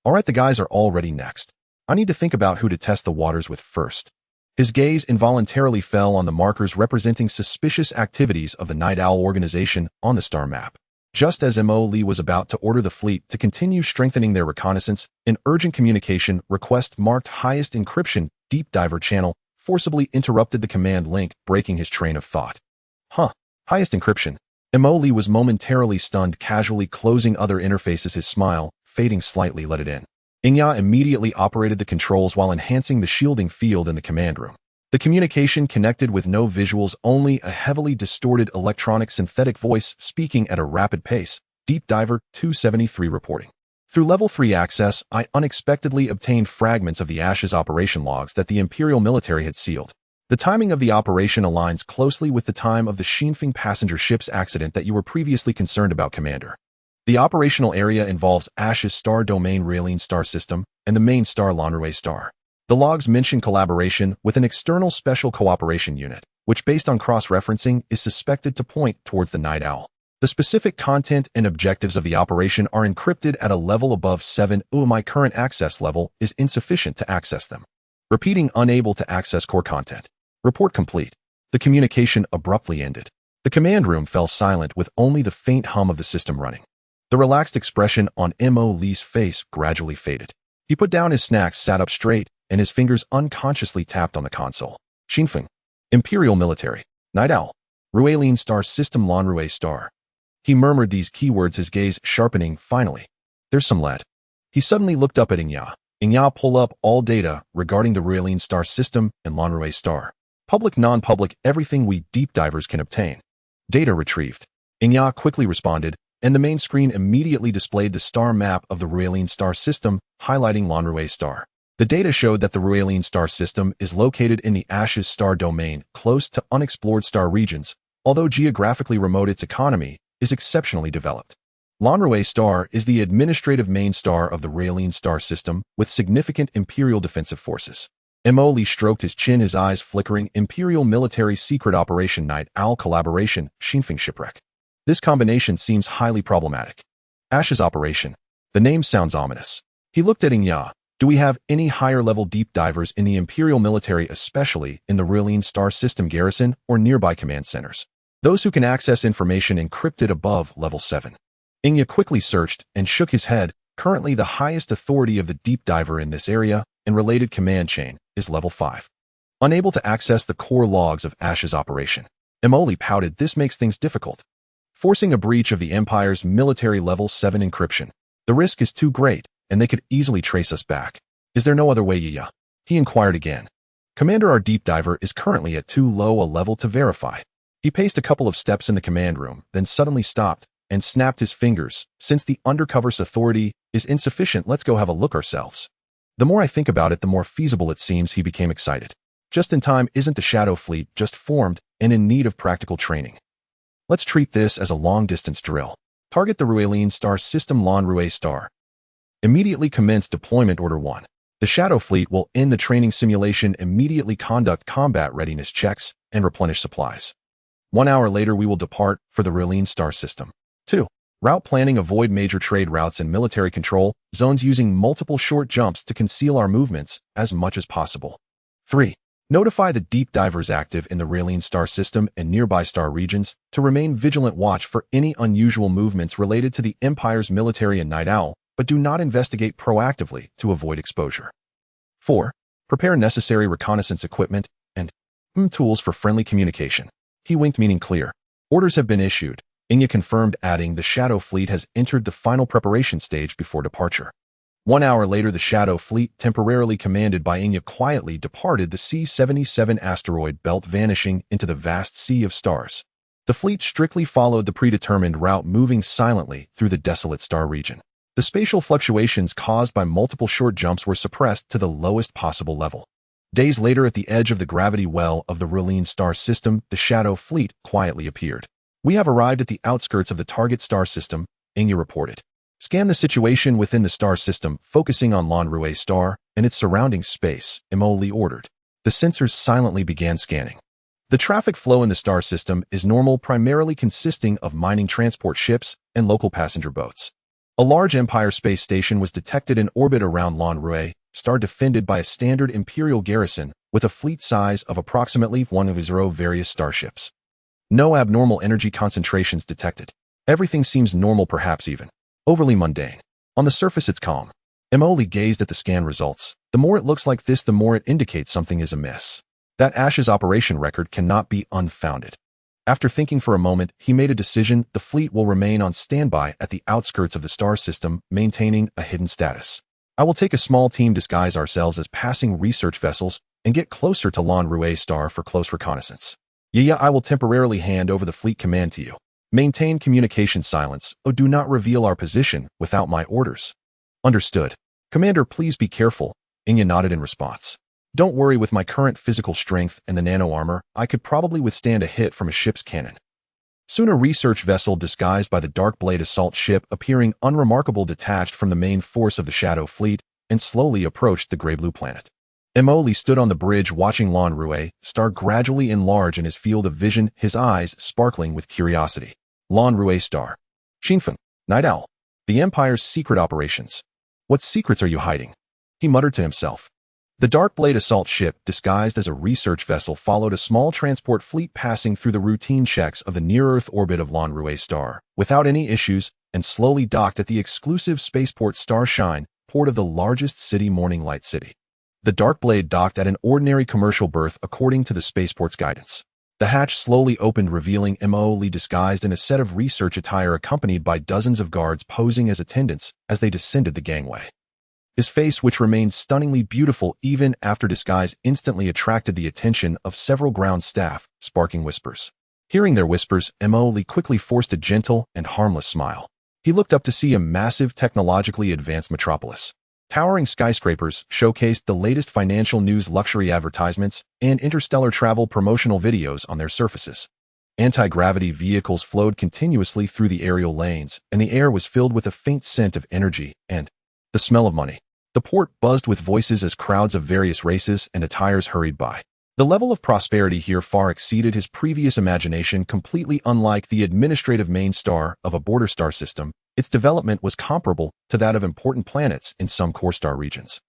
All right, the guys are all ready. Next, I need to think about who to test the waters with first. His gaze involuntarily fell on the markers representing suspicious activities of the Night Owl organization on the star map. Just as Emily was about to order the fleet to continue strengthening their reconnaissance, an urgent communication request marked highest encryption deep diver channel forcibly interrupted the command link, breaking his train of thought. Highest encryption. Emily was momentarily stunned, casually closing other interfaces. His smile, fading slightly, let it in. Inya immediately operated the controls while enhancing the shielding field in the command room. The communication connected with no visuals, only a heavily distorted electronic synthetic voice speaking at a rapid pace. Deep Diver 273 reporting. Through Level 3 access, I unexpectedly obtained fragments of the Ashes operation logs that the Imperial military had sealed. The timing of the operation aligns closely with the time of the Xinfeng passenger ship's accident that you were previously concerned about, Commander. The operational area involves Ashes Star Domain Raylene Star System and the main star Lonrue Star. The logs mention collaboration with an external special cooperation unit, which based on cross-referencing is suspected to point towards the Night Owl. The specific content and objectives of the operation are encrypted at a level above 7. My current access level is insufficient to access them. Repeating, unable to access core content. Report complete. The communication abruptly ended. The command room fell silent with only the faint hum of the system running. The relaxed expression on Mo Lee's face gradually faded. He put down his snacks, sat up straight, and his fingers unconsciously tapped on the console. Xinfeng. Imperial Military. Night Owl. Rualene Star System Lanrue Star. He murmured these keywords, his gaze sharpening. Finally. There's some lead. He suddenly looked up at Inya. Inya, pull up all data regarding the Rualene Star System and Lanrue Star. Public, non-public, everything we deep divers can obtain. Data retrieved. Inya quickly responded, and the main screen immediately displayed the star map of the Rualene Star System, highlighting Lanrue Star. The data showed that the Rualene Star System is located in the Ashes Star domain, close to unexplored star regions, although geographically remote. Its economy is exceptionally developed. Lanrue Star is the administrative main star of the Rualene Star System, with significant Imperial defensive forces. Mo Lee stroked his chin, his eyes flickering. Imperial Military Secret Operation Night Owl Collaboration, Xinfeng Shipwreck. This combination seems highly problematic. Ash's Operation. The name sounds ominous. He looked at Inya. Do we have any higher-level deep divers in the Imperial military, especially in the Rualene Star System garrison or nearby command centers? Those who can access information encrypted above level 7. Inya quickly searched and shook his head. Currently, the highest authority of the deep diver in this area and related command chain is level 5. Unable to access the core logs of Ash's operation. Emoli pouted. This makes things difficult. Forcing a breach of the Empire's military level 7 encryption. The risk is too great, and they could easily trace us back. Is there no other way, Yiya? He inquired again. Commander, our deep diver is currently at too low a level to verify. He paced a couple of steps in the command room, then suddenly stopped and snapped his fingers. Since the undercover's authority is insufficient, let's go have a look ourselves. The more I think about it, the more feasible it seems. He became excited. Just in time. Isn't the Shadow Fleet just formed and in need of practical training? Let's treat this as a long-distance drill. Target the Rualene Star System Lanrue Star. Immediately commence deployment. Order 1. The Shadow Fleet will end the training simulation, immediately conduct combat readiness checks, and replenish supplies. 1 hour later, we will depart for the Rualene Star System. 2. Route planning. Avoid major trade routes and military control zones using multiple short jumps to conceal our movements as much as possible. 3. Notify the deep divers active in the Rualene Star System and nearby star regions to remain vigilant. Watch for any unusual movements related to the Empire's military and Night Owl, but do not investigate proactively to avoid exposure. 4. Prepare necessary reconnaissance equipment and tools for friendly communication. He winked, meaning clear. Orders have been issued. Inya confirmed, adding, the Shadow Fleet has entered the final preparation stage before departure. 1 hour later, the Shadow Fleet, temporarily commanded by Inya, quietly departed the C-77 asteroid belt, vanishing into the vast sea of stars. The fleet strictly followed the predetermined route, moving silently through the desolate star region. The spatial fluctuations caused by multiple short jumps were suppressed to the lowest possible level. Days later, at the edge of the gravity well of the Rualene Star System, the Shadow Fleet quietly appeared. We have arrived at the outskirts of the target star system, Inya reported. Scan the situation within the star system, focusing on Lanrue Star and its surrounding space, Emoli ordered. The sensors silently began scanning. The traffic flow in the star system is normal, primarily consisting of mining transport ships and local passenger boats. A large Empire space station was detected in orbit around Lanrue Star, defended by a standard Imperial garrison with a fleet size of approximately 1 of various starships. No abnormal energy concentrations detected. Everything seems normal, perhaps even overly mundane. On the surface, it's calm. Emoli gazed at the scan results. The more it looks like this, the more it indicates something is amiss. That Ash's operation record cannot be unfounded. After thinking for a moment, he made a decision. The fleet will remain on standby at the outskirts of the star system, maintaining a hidden status. I will take a small team, disguise ourselves as passing research vessels, and get closer to Lanrue Star for close reconnaissance. Yiya, I will temporarily hand over the fleet command to you. Maintain communication silence, or do not reveal our position without my orders. Understood. Commander, please be careful. Inya nodded in response. Don't worry, with my current physical strength and the nano armor, I could probably withstand a hit from a ship's cannon. Soon a research vessel disguised by the Dark Blade assault ship, appearing unremarkable, detached from the main force of the Shadow Fleet and slowly approached the gray-blue planet. Emoli stood on the bridge, watching Lanrue Star gradually enlarge in his field of vision, his eyes sparkling with curiosity. Lanrue Star. Xinfeng. Night Owl. The Empire's secret operations. What secrets are you hiding? He muttered to himself. The Dark Blade assault ship, disguised as a research vessel, followed a small transport fleet, passing through the routine checks of the near-Earth orbit of Lanrue Star without any issues. and slowly docked at the exclusive spaceport Starshine, port of the largest city Morning Light City. The dark blade docked at an ordinary commercial berth according to the spaceport's guidance. The hatch slowly opened, revealing Mo Lee disguised in a set of research attire accompanied by dozens of guards posing as attendants as they descended the gangway. His face, which remained stunningly beautiful even after disguise, instantly attracted the attention of several ground staff, sparking whispers. Hearing their whispers, Mo Lee quickly forced a gentle and harmless smile. He looked up to see a massive, technologically advanced metropolis. Towering skyscrapers showcased the latest financial news, luxury advertisements, and interstellar travel promotional videos on their surfaces. Anti-gravity vehicles flowed continuously through the aerial lanes, and the air was filled with a faint scent of energy and the smell of money. The port buzzed with voices as crowds of various races and attires hurried by. The level of prosperity here far exceeded his previous imagination, completely unlike the administrative main star of a border star system. Its development was comparable to that of important planets in some core star regions.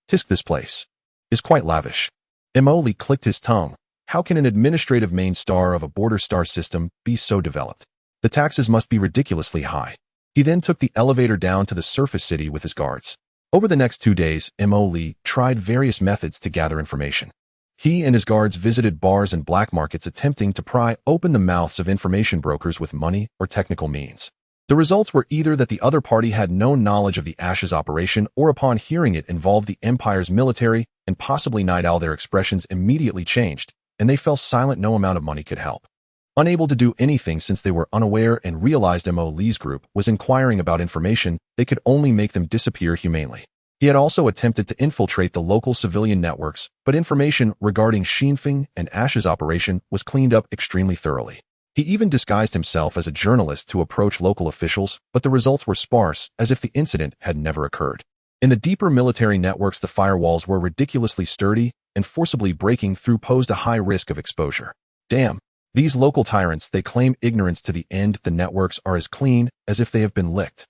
This place is quite lavish. Mo Lee clicked his tongue. How can an administrative main star of a border star system be so developed? The taxes must be ridiculously high. He then took the elevator down to the surface city with his guards. Over the next 2 days, Mo Lee tried various methods to gather information. He and his guards visited bars and black markets, attempting to pry open the mouths of information brokers with money or technical means. The results were either that the other party had no knowledge of the Ashes operation, or upon hearing it involved the Empire's military and possibly Night Owl, their expressions immediately changed, and they fell silent. No amount of money could help. Unable to do anything since they were unaware and realized Mo Lee's group was inquiring about information, they could only make them disappear humanely. He had also attempted to infiltrate the local civilian networks, but information regarding Xinfeng and Ashes operation was cleaned up extremely thoroughly. He even disguised himself as a journalist to approach local officials, but the results were sparse, as if the incident had never occurred. In the deeper military networks, the firewalls were ridiculously sturdy, and forcibly breaking through posed a high risk of exposure. Damn. These local tyrants, they claim ignorance to the end the networks are as clean as if they have been licked.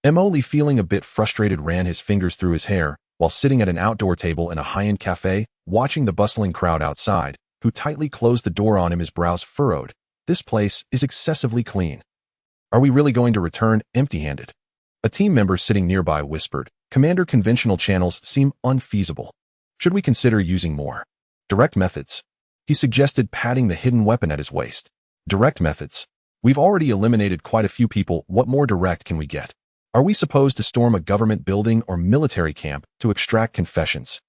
Mo Lee, feeling a bit frustrated, ran his fingers through his hair while sitting at an outdoor table in a high-end cafe, watching the bustling crowd outside, who tightly closed the door on him, his brows furrowed. This place is excessively clean. Are we really going to return empty-handed? A team member sitting nearby whispered, Commander, conventional channels seem unfeasible. Should we consider using more direct methods? He suggested, patting the hidden weapon at his waist. Direct methods? We've already eliminated quite a few people. What more direct can we get? Are we supposed to storm a government building or military camp to extract confessions?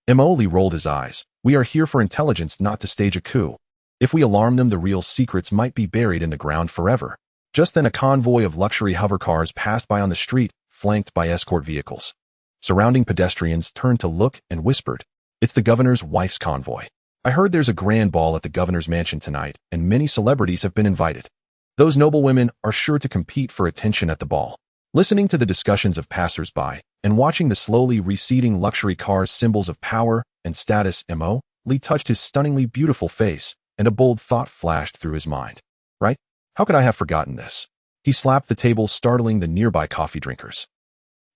Mo Lee rolled his eyes. We are here for intelligence, not to stage a coup. If we alarm them, the real secrets might be buried in the ground forever. Just then, a convoy of luxury hover cars passed by on the street, flanked by escort vehicles. Surrounding pedestrians turned to look and whispered, It's the governor's wife's convoy. I heard there's a grand ball at the governor's mansion tonight, and many celebrities have been invited. Those noble women are sure to compete for attention at the ball. Listening to the discussions of passers-by and watching the slowly receding luxury cars, symbols of power and status, Mo Lee touched his stunningly beautiful face, and a bold thought flashed through his mind. Right? How could I have forgotten this? He slapped the table, startling the nearby coffee drinkers.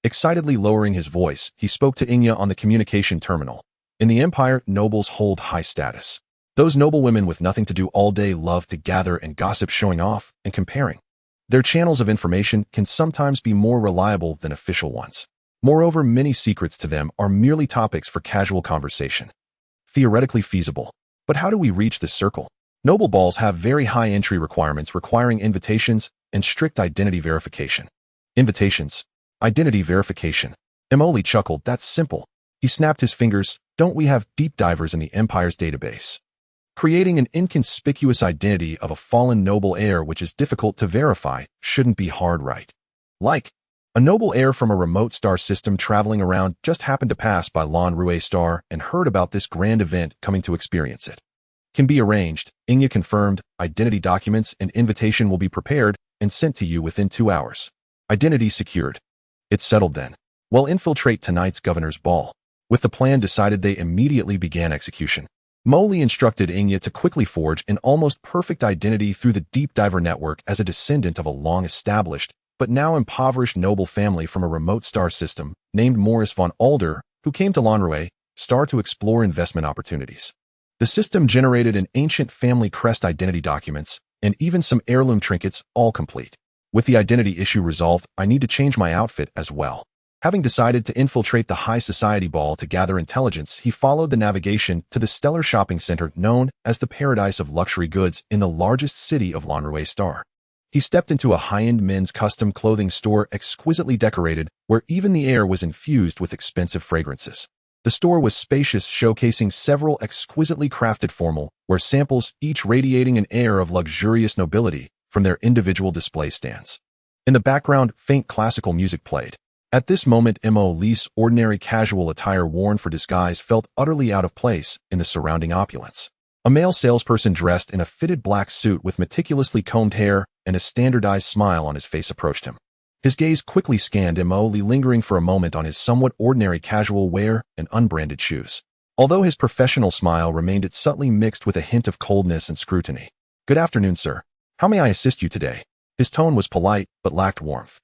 Excitedly lowering his voice, he spoke to Inya on the communication terminal. In the Empire, nobles hold high status. Those noble women with nothing to do all day love to gather and gossip, showing off and comparing. Their channels of information can sometimes be more reliable than official ones. Moreover, many secrets to them are merely topics for casual conversation. Theoretically feasible. But how do we reach this circle? Noble balls have very high entry requirements, requiring invitations and strict identity verification. Invitations. Identity verification. Mo Lee chuckled. That's simple. He snapped his fingers. Don't we have deep divers in the Empire's database? Creating an inconspicuous identity of a fallen noble heir which is difficult to verify shouldn't be hard, right? Like, a noble heir from a remote star system traveling around just happened to pass by Lan Rue star and heard about this grand event, coming to experience it. Can be arranged. Inya confirmed. Identity documents and invitation will be prepared and sent to you within 2 hours. Identity secured. It's settled then. Well, infiltrate tonight's governor's ball. With the plan decided, they immediately began execution. Mo Lee instructed Inya to quickly forge an almost perfect identity through the deep diver network as a descendant of a long-established, but now impoverished noble family from a remote star system named Morris von Alder, who came to Lan Rue star to explore investment opportunities. The system generated an ancient family crest, identity documents, and even some heirloom trinkets, all complete. With the identity issue resolved, I need to change my outfit as well. Having decided to infiltrate the high society ball to gather intelligence, he followed the navigation to the stellar shopping center known as the paradise of luxury goods in the largest city of Lonrue Star. He stepped into a high-end men's custom clothing store exquisitely decorated, where even the air was infused with expensive fragrances. The store was spacious, showcasing several exquisitely crafted formal wear samples, each radiating an air of luxurious nobility from their individual display stands. In the background, faint classical music played. At this moment, Mo Lee's ordinary casual attire worn for disguise felt utterly out of place in the surrounding opulence. A male salesperson dressed in a fitted black suit with meticulously combed hair and a standardized smile on his face approached him. His gaze quickly scanned Mo Lee, lingering for a moment on his somewhat ordinary casual wear and unbranded shoes. Although his professional smile remained, it subtly mixed with a hint of coldness and scrutiny. "Good afternoon, sir. How may I assist you today?" His tone was polite, but lacked warmth.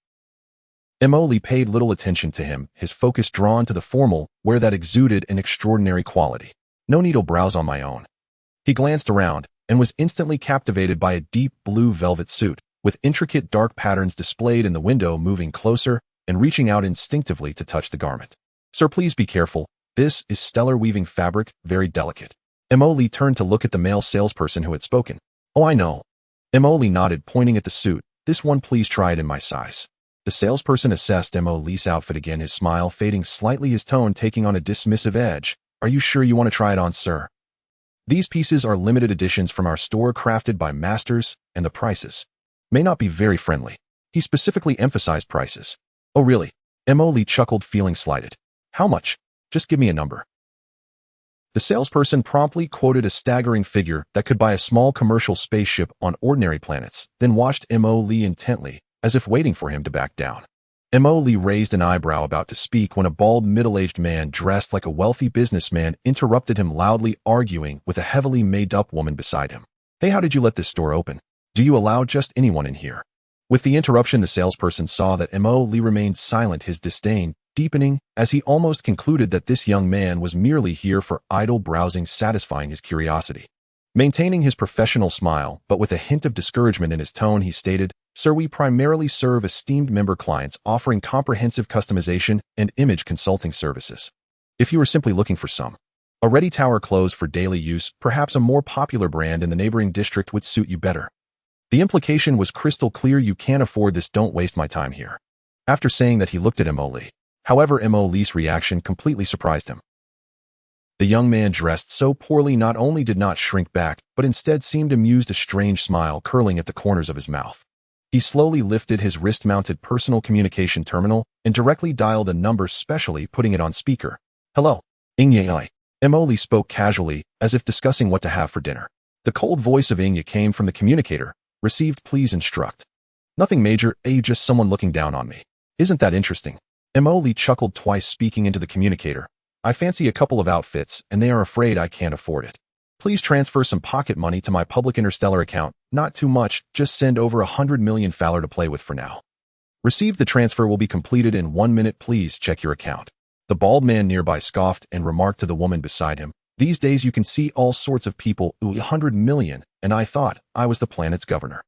Mo Lee paid little attention to him, his focus drawn to the formal wear that exuded an extraordinary quality. "No need to browse on my own." He glanced around and was instantly captivated by a deep blue velvet suit, with intricate dark patterns displayed in the window, moving closer and reaching out instinctively to touch the garment. "Sir, please be careful. This is stellar weaving fabric, very delicate." Mo Lee turned to look at the male salesperson who had spoken. "Oh, I know." Mo Lee nodded, pointing at the suit. "This one, please try it in my size." The salesperson assessed Mo Lee's outfit again, his smile fading slightly, his tone taking on a dismissive edge. "Are you sure you want to try it on, sir? These pieces are limited editions from our store, crafted by masters, and the prices may not be very friendly." He specifically emphasized prices. "Oh, really?" Mo Lee chuckled, feeling slighted. "How much? Just give me a number." The salesperson promptly quoted a staggering figure that could buy a small commercial spaceship on ordinary planets, then watched Mo Lee intently, as if waiting for him to back down. Mo Lee raised an eyebrow, about to speak, when a bald, middle-aged man dressed like a wealthy businessman interrupted him, loudly arguing with a heavily made-up woman beside him. "Hey, how did you let this store open? Do you allow just anyone in here?" With the interruption, the salesperson saw that Mo Lee remained silent, his disdain deepening as he almost concluded that this young man was merely here for idle browsing, satisfying his curiosity. Maintaining his professional smile, but with a hint of discouragement in his tone, he stated, "Sir, we primarily serve esteemed member clients, offering comprehensive customization and image consulting services. If you are simply looking for some ready tower clothes for daily use, perhaps a more popular brand in the neighboring district would suit you better." The implication was crystal clear: "You can't afford this, don't waste my time here." After saying that, he looked at Mo Lee. However, Mo Lee's reaction completely surprised him. The young man, dressed so poorly, not only did not shrink back, but instead seemed amused, a strange smile curling at the corners of his mouth. He slowly lifted his wrist-mounted personal communication terminal and directly dialed a number, specially putting it on speaker. "Hello, Inye." Mo Lee spoke casually, as if discussing what to have for dinner. The cold voice of Inye came from the communicator. "Received, please instruct." "Nothing major, just someone looking down on me." "Isn't that interesting?" Mo Lee chuckled twice, speaking into the communicator. "I fancy a couple of outfits, and they are afraid I can't afford it. Please transfer some pocket money to my public Interstellar account. Not too much, just send over 100 million Faller to play with for now." "Received, the transfer will be completed in 1 minute, please check your account." The bald man nearby scoffed and remarked to the woman beside him, "These days you can see all sorts of people. 100 million, and I thought I was the planet's governor."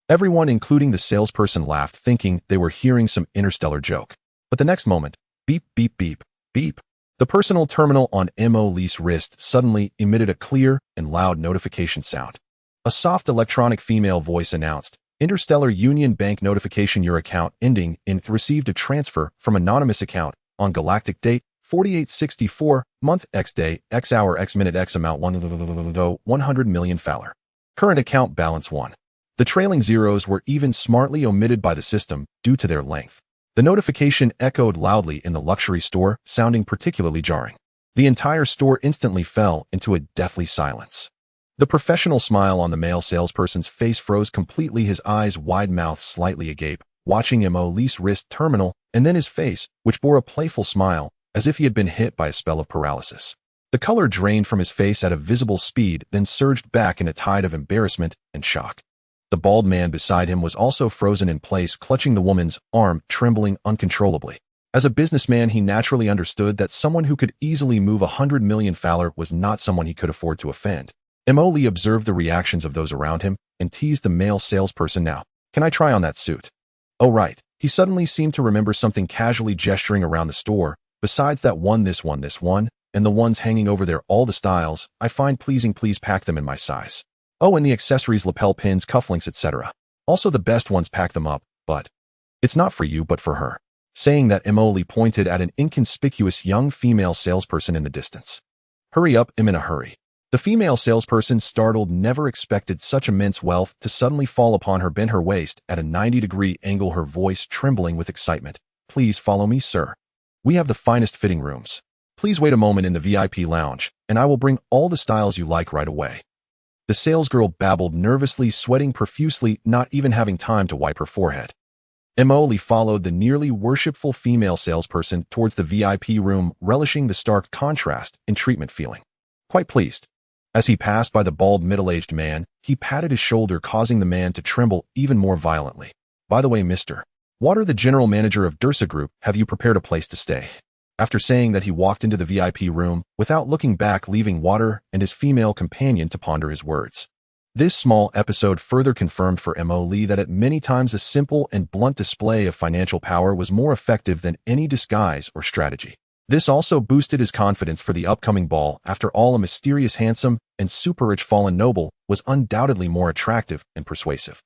Everyone, including the salesperson, laughed, thinking they were hearing some interstellar joke. But the next moment, beep, beep, beep, beep. The personal terminal on Mo Lee's wrist suddenly emitted a clear and loud notification sound. A soft electronic female voice announced, "Interstellar Union Bank notification, your account ending in received a transfer from anonymous account on galactic date 4864, month X day, X hour, X minute, X amount 100 million Faller. Current account balance 1." The trailing zeros were even smartly omitted by the system due to their length. The notification echoed loudly in the luxury store, sounding particularly jarring. The entire store instantly fell into a deathly silence. The professional smile on the male salesperson's face froze completely, his eyes wide, mouth slightly agape, watching Mo Lee's wrist terminal, and then his face, which bore a playful smile, as if he had been hit by a spell of paralysis. The color drained from his face at a visible speed, then surged back in a tide of embarrassment and shock. The bald man beside him was also frozen in place, clutching the woman's arm, trembling uncontrollably. As a businessman, he naturally understood that someone who could easily move 100 million Faller was not someone he could afford to offend. Mo Lee observed the reactions of those around him and teased the male salesperson, "Now, can I try on that suit?" Oh right, he suddenly seemed to remember something, casually gesturing around the store. Besides that one, this one, and the ones hanging over there, all the styles I find pleasing, please pack them in my size. Oh, and the accessories, lapel pins, cufflinks, etc. Also the best ones, pack them up, but it's not for you but for her. Saying that, Emily pointed at an inconspicuous young female salesperson in the distance. Hurry up, I'm in a hurry. The female salesperson, startled, never expected such immense wealth to suddenly fall upon her, bent her waist at a 90-degree angle, her voice trembling with excitement. Please follow me, sir. We have the finest fitting rooms. Please wait a moment in the VIP lounge, and I will bring all the styles you like right away. The salesgirl babbled nervously, sweating profusely, not even having time to wipe her forehead. Emily followed the nearly worshipful female salesperson towards the VIP room, relishing the stark contrast and treatment, feeling quite pleased. As he passed by the bald, middle-aged man, he patted his shoulder, causing the man to tremble even more violently. By the way, Mr. Water, the general manager of Dursa Group, have you prepared a place to stay? After saying that, he walked into the VIP room without looking back, leaving Water and his female companion to ponder his words. This small episode further confirmed for Emily that at many times a simple and blunt display of financial power was more effective than any disguise or strategy. This also boosted his confidence for the upcoming ball. After all, a mysterious, handsome, and super-rich fallen noble was undoubtedly more attractive and persuasive.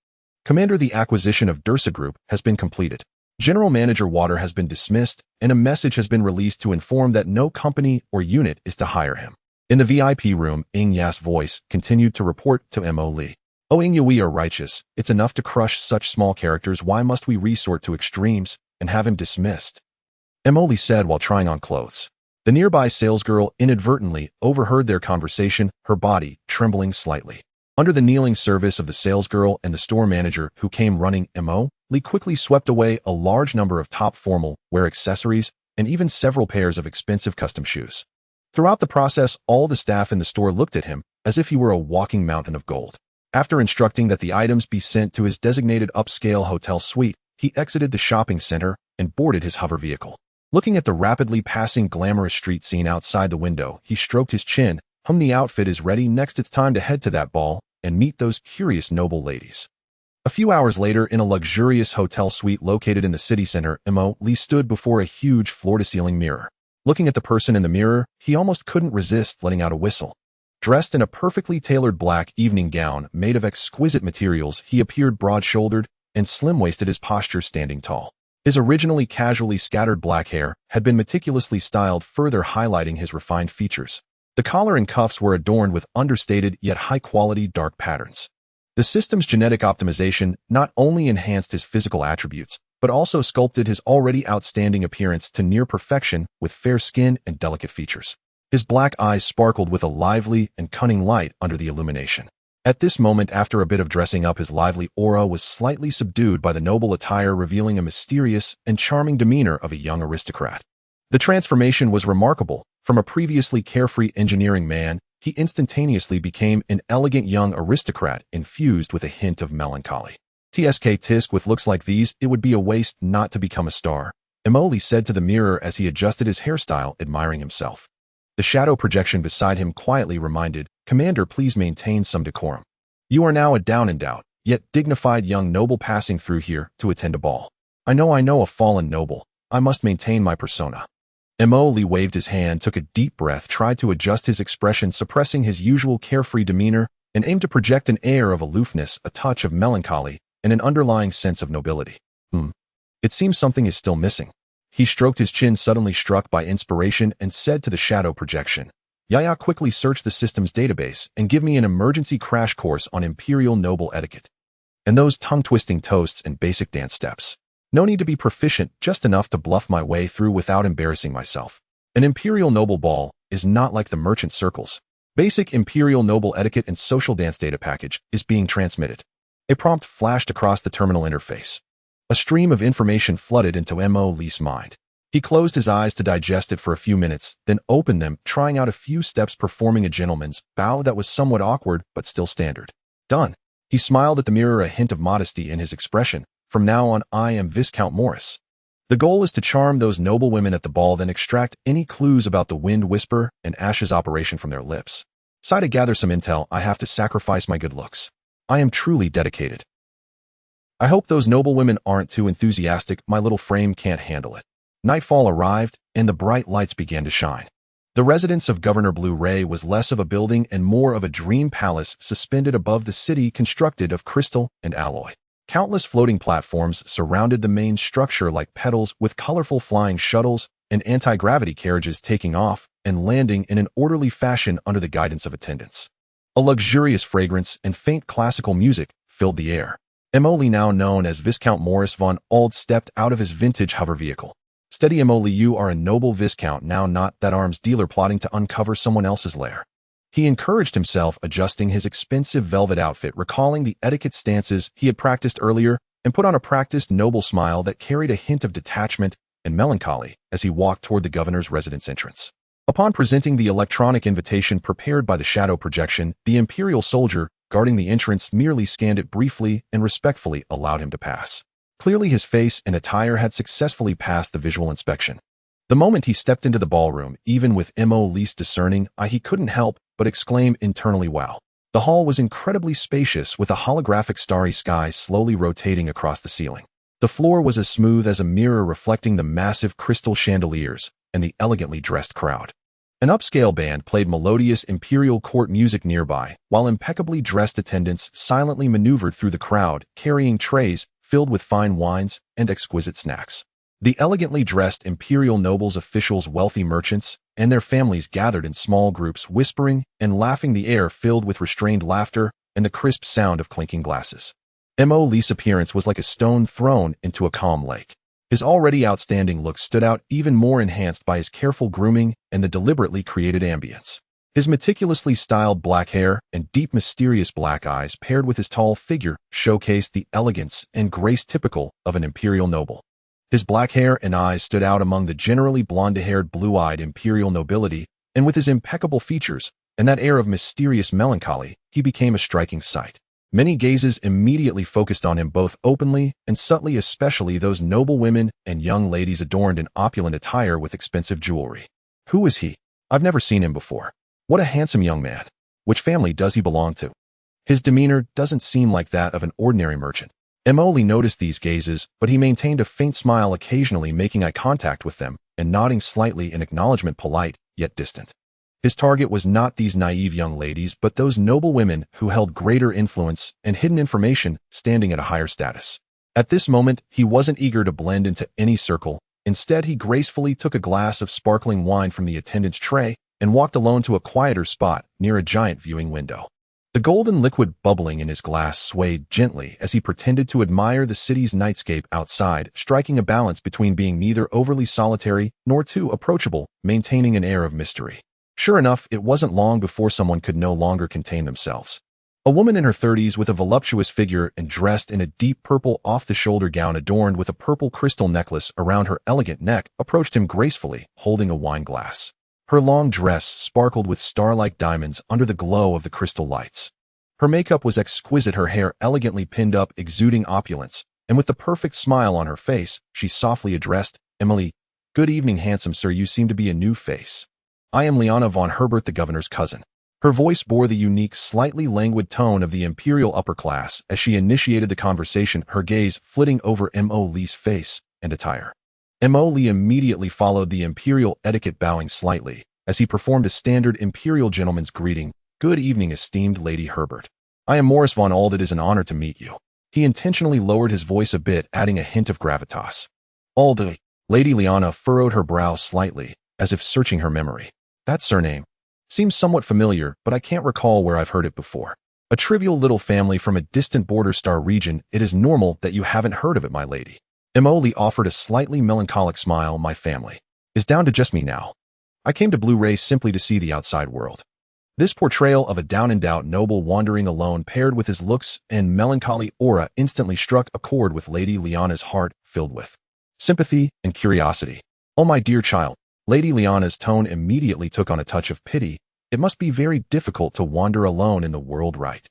Commander, the acquisition of Dursa Group has been completed. General Manager Water has been dismissed, and a message has been released to inform that no company or unit is to hire him. In the VIP room, Ing Ya's voice continued to report to Emily. Oh, Ing Ya, we are righteous. It's enough to crush such small characters. Why must we resort to extremes and have him dismissed? Emily said while trying on clothes. The nearby salesgirl inadvertently overheard their conversation, her body trembling slightly. Under the kneeling service of the salesgirl and the store manager who came running, Emily quickly swept away a large number of top formal wear accessories and even several pairs of expensive custom shoes. Throughout the process, all the staff in the store looked at him as if he were a walking mountain of gold. After instructing that the items be sent to his designated upscale hotel suite, he exited the shopping center and boarded his hover vehicle. Looking at the rapidly passing glamorous street scene outside the window, he stroked his chin. The outfit is ready. Next, it's time to head to that ball and meet those curious noble ladies. A few hours later, in a luxurious hotel suite located in the city center, Emily stood before a huge floor-to-ceiling mirror. Looking at the person in the mirror, he almost couldn't resist letting out a whistle. Dressed in a perfectly tailored black evening gown made of exquisite materials, he appeared broad-shouldered and slim-waisted, his posture standing tall. His originally casually scattered black hair had been meticulously styled, further highlighting his refined features. The collar and cuffs were adorned with understated yet high-quality dark patterns. The system's genetic optimization not only enhanced his physical attributes, but also sculpted his already outstanding appearance to near perfection with fair skin and delicate features. His black eyes sparkled with a lively and cunning light under the illumination. At this moment, after a bit of dressing up, his lively aura was slightly subdued by the noble attire, revealing a mysterious and charming demeanor of a young aristocrat. The transformation was remarkable. From a previously carefree engineering man, he instantaneously became an elegant young aristocrat infused with a hint of melancholy. Tisk with looks like these, it would be a waste not to become a star, Emily said to the mirror as he adjusted his hairstyle, admiring himself. The shadow projection beside him quietly reminded, Commander, please maintain some decorum. You are now a down-and-out, yet dignified young noble passing through here to attend a ball. I know a fallen noble. I must maintain my persona. Emily waved his hand, took a deep breath, tried to adjust his expression, suppressing his usual carefree demeanor, and aimed to project an air of aloofness, a touch of melancholy, and an underlying sense of nobility. It seems something is still missing. He stroked his chin, suddenly struck by inspiration, and said to the shadow projection, Yaya, quickly search the system's database and give me an emergency crash course on imperial noble etiquette. And those tongue-twisting toasts and basic dance steps. No need to be proficient, just enough to bluff my way through without embarrassing myself. An imperial noble ball is not like the merchant circles. Basic imperial noble etiquette and social dance data package is being transmitted. A prompt flashed across the terminal interface. A stream of information flooded into Emily's mind. He closed his eyes to digest it for a few minutes, then opened them, trying out a few steps, performing a gentleman's bow that was somewhat awkward but still standard. Done. He smiled at the mirror, a hint of modesty in his expression. From now on, I am Viscount Morris. The goal is to charm those noble women at the ball, then extract any clues about the Wind Whisper and Ash's operation from their lips. To gather some intel, I have to sacrifice my good looks. I am truly dedicated. I hope those noble women aren't too enthusiastic. My little frame can't handle it. Nightfall arrived, and the bright lights began to shine. The residence of Governor Blu-ray was less of a building and more of a dream palace suspended above the city, constructed of crystal and alloy. Countless floating platforms surrounded the main structure like petals, with colorful flying shuttles and anti-gravity carriages taking off and landing in an orderly fashion under the guidance of attendants. A luxurious fragrance and faint classical music filled the air. Emily, now known as Viscount Morris von Ald, stepped out of his vintage hover vehicle. Steady, Emily, you are a noble Viscount now, not that arms dealer plotting to uncover someone else's lair. He encouraged himself, adjusting his expensive velvet outfit, recalling the etiquette stances he had practiced earlier, and put on a practiced noble smile that carried a hint of detachment and melancholy as he walked toward the governor's residence entrance. Upon presenting the electronic invitation prepared by the shadow projection, the imperial soldier guarding the entrance merely scanned it briefly and respectfully allowed him to pass. Clearly his face and attire had successfully passed the visual inspection. The moment he stepped into the ballroom, even with Emily's discerning eye, he couldn't help but exclaim internally, wow. The hall was incredibly spacious, with a holographic starry sky slowly rotating across the ceiling. The floor was as smooth as a mirror, reflecting the massive crystal chandeliers and the elegantly dressed crowd. An upscale band played melodious imperial court music nearby, while impeccably dressed attendants silently maneuvered through the crowd, carrying trays filled with fine wines and exquisite snacks. The elegantly dressed imperial nobles, officials, wealthy merchants, and their families gathered in small groups, whispering and laughing, the air filled with restrained laughter and the crisp sound of clinking glasses. Emily's appearance was like a stone thrown into a calm lake. His already outstanding look stood out, even more enhanced by his careful grooming and the deliberately created ambience. His meticulously styled black hair and deep, mysterious black eyes, paired with his tall figure, showcased the elegance and grace typical of an imperial noble. His black hair and eyes stood out among the generally blonde-haired, blue-eyed imperial nobility, and with his impeccable features and that air of mysterious melancholy, he became a striking sight. Many gazes immediately focused on him, both openly and subtly, especially those noble women and young ladies adorned in opulent attire with expensive jewelry. Who is he? I've never seen him before. What a handsome young man. Which family does he belong to? His demeanor doesn't seem like that of an ordinary merchant. Emily noticed these gazes, but he maintained a faint smile, occasionally making eye contact with them and nodding slightly in acknowledgement, polite yet distant. His target was not these naive young ladies, but those noble women who held greater influence and hidden information, standing at a higher status. At this moment, he wasn't eager to blend into any circle. Instead, he gracefully took a glass of sparkling wine from the attendant's tray and walked alone to a quieter spot near a giant viewing window. The golden liquid bubbling in his glass swayed gently as he pretended to admire the city's nightscape outside, striking a balance between being neither overly solitary nor too approachable, maintaining an air of mystery. Sure enough, it wasn't long before someone could no longer contain themselves. A woman in her 30s with a voluptuous figure and dressed in a deep purple off-the-shoulder gown adorned with a purple crystal necklace around her elegant neck approached him gracefully, holding a wine glass. Her long dress sparkled with star-like diamonds under the glow of the crystal lights. Her makeup was exquisite, her hair elegantly pinned up, exuding opulence, and with the perfect smile on her face, she softly addressed Emily. Good evening, handsome sir, you seem to be a new face. I am Liana von Herbert, the governor's cousin. Her voice bore the unique, slightly languid tone of the imperial upper class as she initiated the conversation, her gaze flitting over Emily's face and attire. Emily immediately followed the imperial etiquette, bowing slightly as he performed a standard imperial gentleman's greeting. Good evening, esteemed Lady Herbert. I am Morris von Ald. It is an honor to meet you. He intentionally lowered his voice a bit, adding a hint of gravitas. Ald. Lady Liana furrowed her brow slightly, as if searching her memory. That surname seems somewhat familiar, but I can't recall where I've heard it before. A trivial little family from a distant border star region. It is normal that you haven't heard of it, my lady. Emily offered a slightly melancholic smile. My family is down to just me now. I came to Blu-ray simply to see the outside world. This portrayal of a down-and-out noble wandering alone, paired with his looks and melancholy aura, instantly struck a chord with Lady Liana's heart, filled with sympathy and curiosity. Oh, my dear child. Lady Liana's tone immediately took on a touch of pity. It must be very difficult to wander alone in the world, right?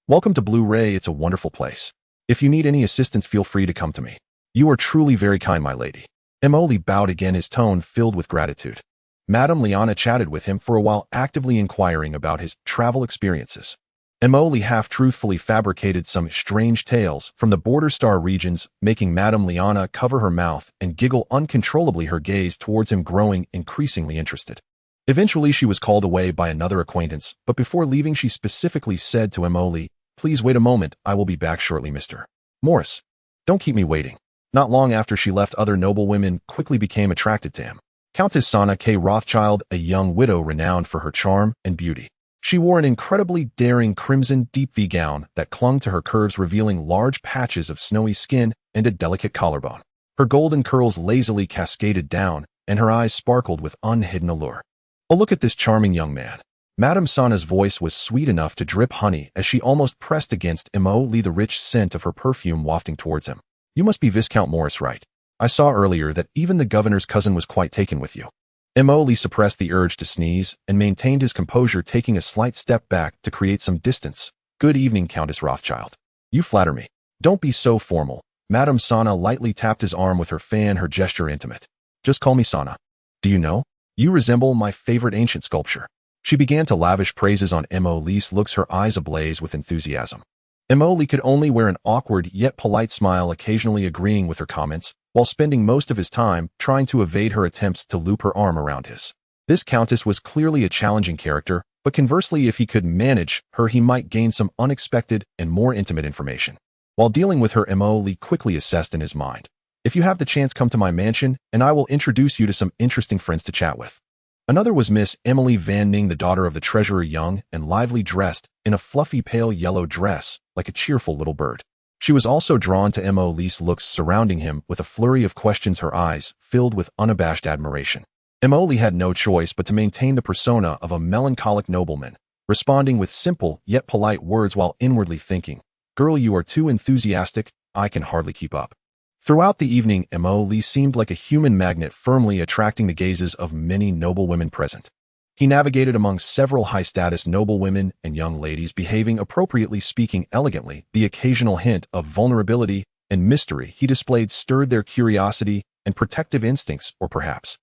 Welcome to Blu-ray. It's a wonderful place. If you need any assistance, feel free to come to me. You are truly very kind, my lady. Emily bowed again, his tone filled with gratitude. Madame Liana chatted with him for a while, actively inquiring about his travel experiences. Emily half-truthfully fabricated some strange tales from the border star regions, making Madame Liana cover her mouth and giggle uncontrollably, her gaze towards him growing increasingly interested. Eventually she was called away by another acquaintance, but before leaving she specifically said to Emily, "Please wait a moment, I will be back shortly, Mr. Morris. Don't keep me waiting." Not long after she left, other noblewomen quickly became attracted to him. Countess Sanna K. Rothschild, a young widow renowned for her charm and beauty. She wore an incredibly daring crimson deep V gown that clung to her curves, revealing large patches of snowy skin and a delicate collarbone. Her golden curls lazily cascaded down, and her eyes sparkled with unhidden allure. "Oh, look at this charming young man." Madame Sanna's voice was sweet enough to drip honey as she almost pressed against Emily, the rich scent of her perfume wafting towards him. "You must be Viscount Morris, right? I saw earlier that even the governor's cousin was quite taken with you." Emily suppressed the urge to sneeze and maintained his composure, taking a slight step back to create some distance. "Good evening, Countess Rothschild. You flatter me." "Don't be so formal." Madame Sanna lightly tapped his arm with her fan, her gesture intimate. "Just call me Sanna. Do you know? You resemble my favorite ancient sculpture." She began to lavish praises on Emily's looks, her eyes ablaze with enthusiasm. Emily could only wear an awkward yet polite smile, occasionally agreeing with her comments, while spending most of his time trying to evade her attempts to loop her arm around his. This countess was clearly a challenging character, but conversely, if he could manage her, he might gain some unexpected and more intimate information. While dealing with her, Emily quickly assessed in his mind, "If you have the chance, come to my mansion, and I will introduce you to some interesting friends to chat with." Another was Miss Emily Van Ning, the daughter of the treasurer, young and lively, dressed in a fluffy pale yellow dress, like a cheerful little bird. She was also drawn to Emily's looks, surrounding him with a flurry of questions, her eyes filled with unabashed admiration. Emily had no choice but to maintain the persona of a melancholic nobleman, responding with simple yet polite words while inwardly thinking, "Girl, you are too enthusiastic, I can hardly keep up." Throughout the evening, Emily seemed like a human magnet, firmly attracting the gazes of many noblewomen present. He navigated among several high-status noblewomen and young ladies, behaving appropriately, speaking elegantly. The occasional hint of vulnerability and mystery he displayed stirred their curiosity and protective instincts, or perhaps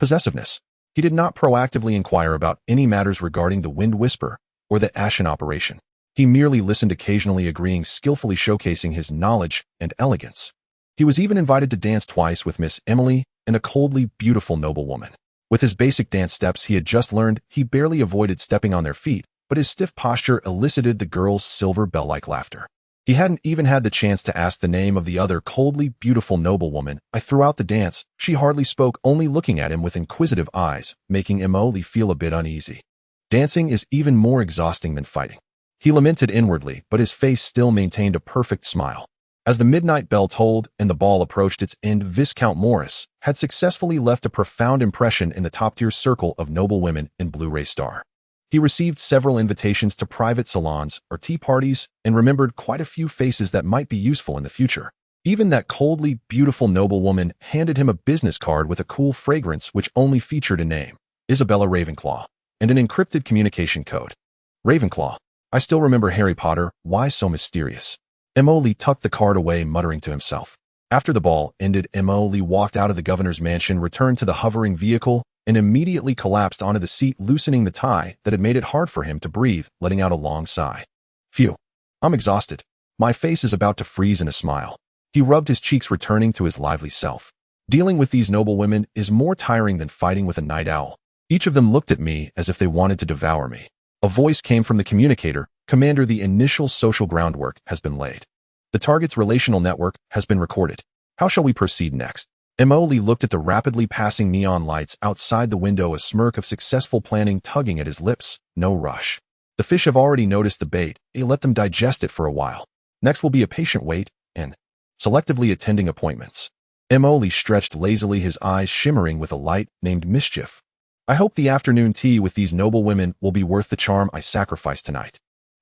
possessiveness. He did not proactively inquire about any matters regarding the Wind Whisper or the Ashen operation. He merely listened, occasionally agreeing, skillfully showcasing his knowledge and elegance. He was even invited to dance twice with Miss Emily and a coldly beautiful noblewoman. With his basic dance steps he had just learned, he barely avoided stepping on their feet, but his stiff posture elicited the girls' silver bell-like laughter. He hadn't even had the chance to ask the name of the other coldly beautiful noblewoman. Throughout the dance, she hardly spoke, only looking at him with inquisitive eyes, making Emily feel a bit uneasy. Dancing is even more exhausting than fighting. He lamented inwardly, but his face still maintained a perfect smile. As the midnight bell tolled and the ball approached its end, Viscount Morris had successfully left a profound impression in the top-tier circle of noblewomen in Blue-Ray Star. He received several invitations to private salons or tea parties and remembered quite a few faces that might be useful in the future. Even that coldly beautiful noblewoman handed him a business card with a cool fragrance which only featured a name, Isabella Ravenclaw, and an encrypted communication code. Ravenclaw. I still remember Harry Potter, why so mysterious? Emily tucked the card away, muttering to himself. After the ball ended, Emily walked out of the governor's mansion, returned to the hovering vehicle, and immediately collapsed onto the seat, loosening the tie that had made it hard for him to breathe, letting out a long sigh. Phew. I'm exhausted. My face is about to freeze in a smile. He rubbed his cheeks, returning to his lively self. Dealing with these noblewomen is more tiring than fighting with a night owl. Each of them looked at me as if they wanted to devour me. A voice came from the communicator. Commander, the initial social groundwork has been laid. The target's relational network has been recorded. How shall we proceed next? Emily looked at the rapidly passing neon lights outside the window, a smirk of successful planning tugging at his lips. No rush. The fish have already noticed the bait. Let them digest it for a while. Next will be a patient wait and selectively attending appointments. Emily stretched lazily, his eyes shimmering with a light named mischief. I hope the afternoon tea with these noblewomen will be worth the charm I sacrificed tonight.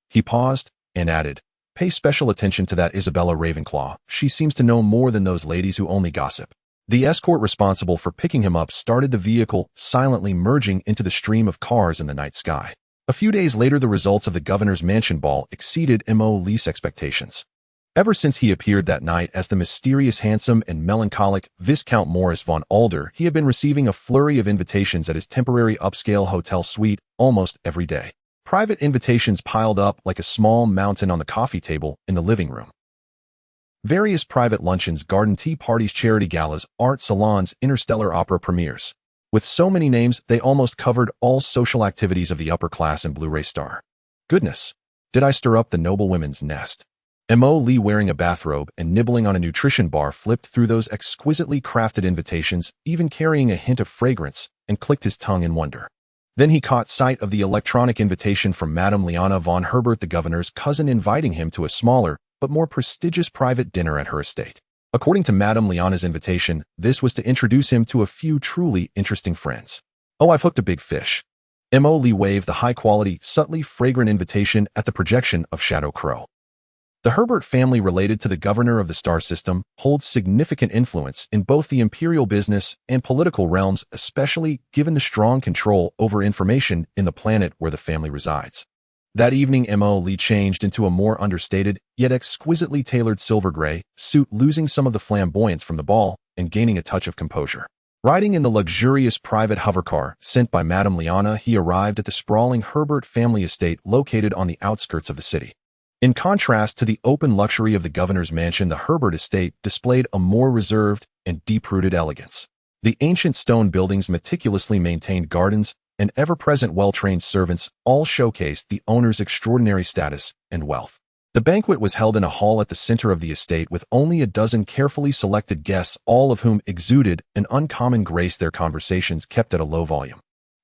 He paused and added, pay special attention to that Isabella Ravenclaw. She seems to know more than those ladies who only gossip. The escort responsible for picking him up started the vehicle, silently merging into the stream of cars in the night sky. A few days later, the results of the governor's mansion ball exceeded Emily's expectations. Ever since he appeared that night as the mysterious, handsome, and melancholic Viscount Morris von Alder, he had been receiving a flurry of invitations at his temporary upscale hotel suite almost every day. Private invitations piled up like a small mountain on the coffee table in the living room. Various private luncheons, garden tea parties, charity galas, art salons, interstellar opera premieres. With so many names, they almost covered all social activities of the upper class and Blu-ray star. Goodness, did I stir up the noble women's nest? Mo Lee, wearing a bathrobe and nibbling on a nutrition bar, flipped through those exquisitely crafted invitations, even carrying a hint of fragrance, and clicked his tongue in wonder. Then he caught sight of the electronic invitation from Madame Liana von Herbert, the governor's cousin, inviting him to a smaller, but more prestigious private dinner at her estate. According to Madame Liana's invitation, this was to introduce him to a few truly interesting friends. Oh, I've hooked a big fish. Mo Lee waved the high-quality, subtly fragrant invitation at the projection of Shadow Crow. The Herbert family, related to the governor of the star system, holds significant influence in both the imperial business and political realms, especially given the strong control over information in the planet where the family resides. That evening, Mo Lee changed into a more understated, yet exquisitely tailored silver gray suit, losing some of the flamboyance from the ball and gaining a touch of composure. Riding in the luxurious private hovercar sent by Madame Liana, he arrived at the sprawling Herbert family estate located on the outskirts of the city. In contrast to the open luxury of the governor's mansion, the Herbert estate displayed a more reserved and deep-rooted elegance. The ancient stone buildings, meticulously maintained gardens, and ever-present well-trained servants all showcased the owner's extraordinary status and wealth. The banquet was held in a hall at the center of the estate with only a dozen carefully selected guests, all of whom exuded an uncommon grace, their conversations kept at a low volume.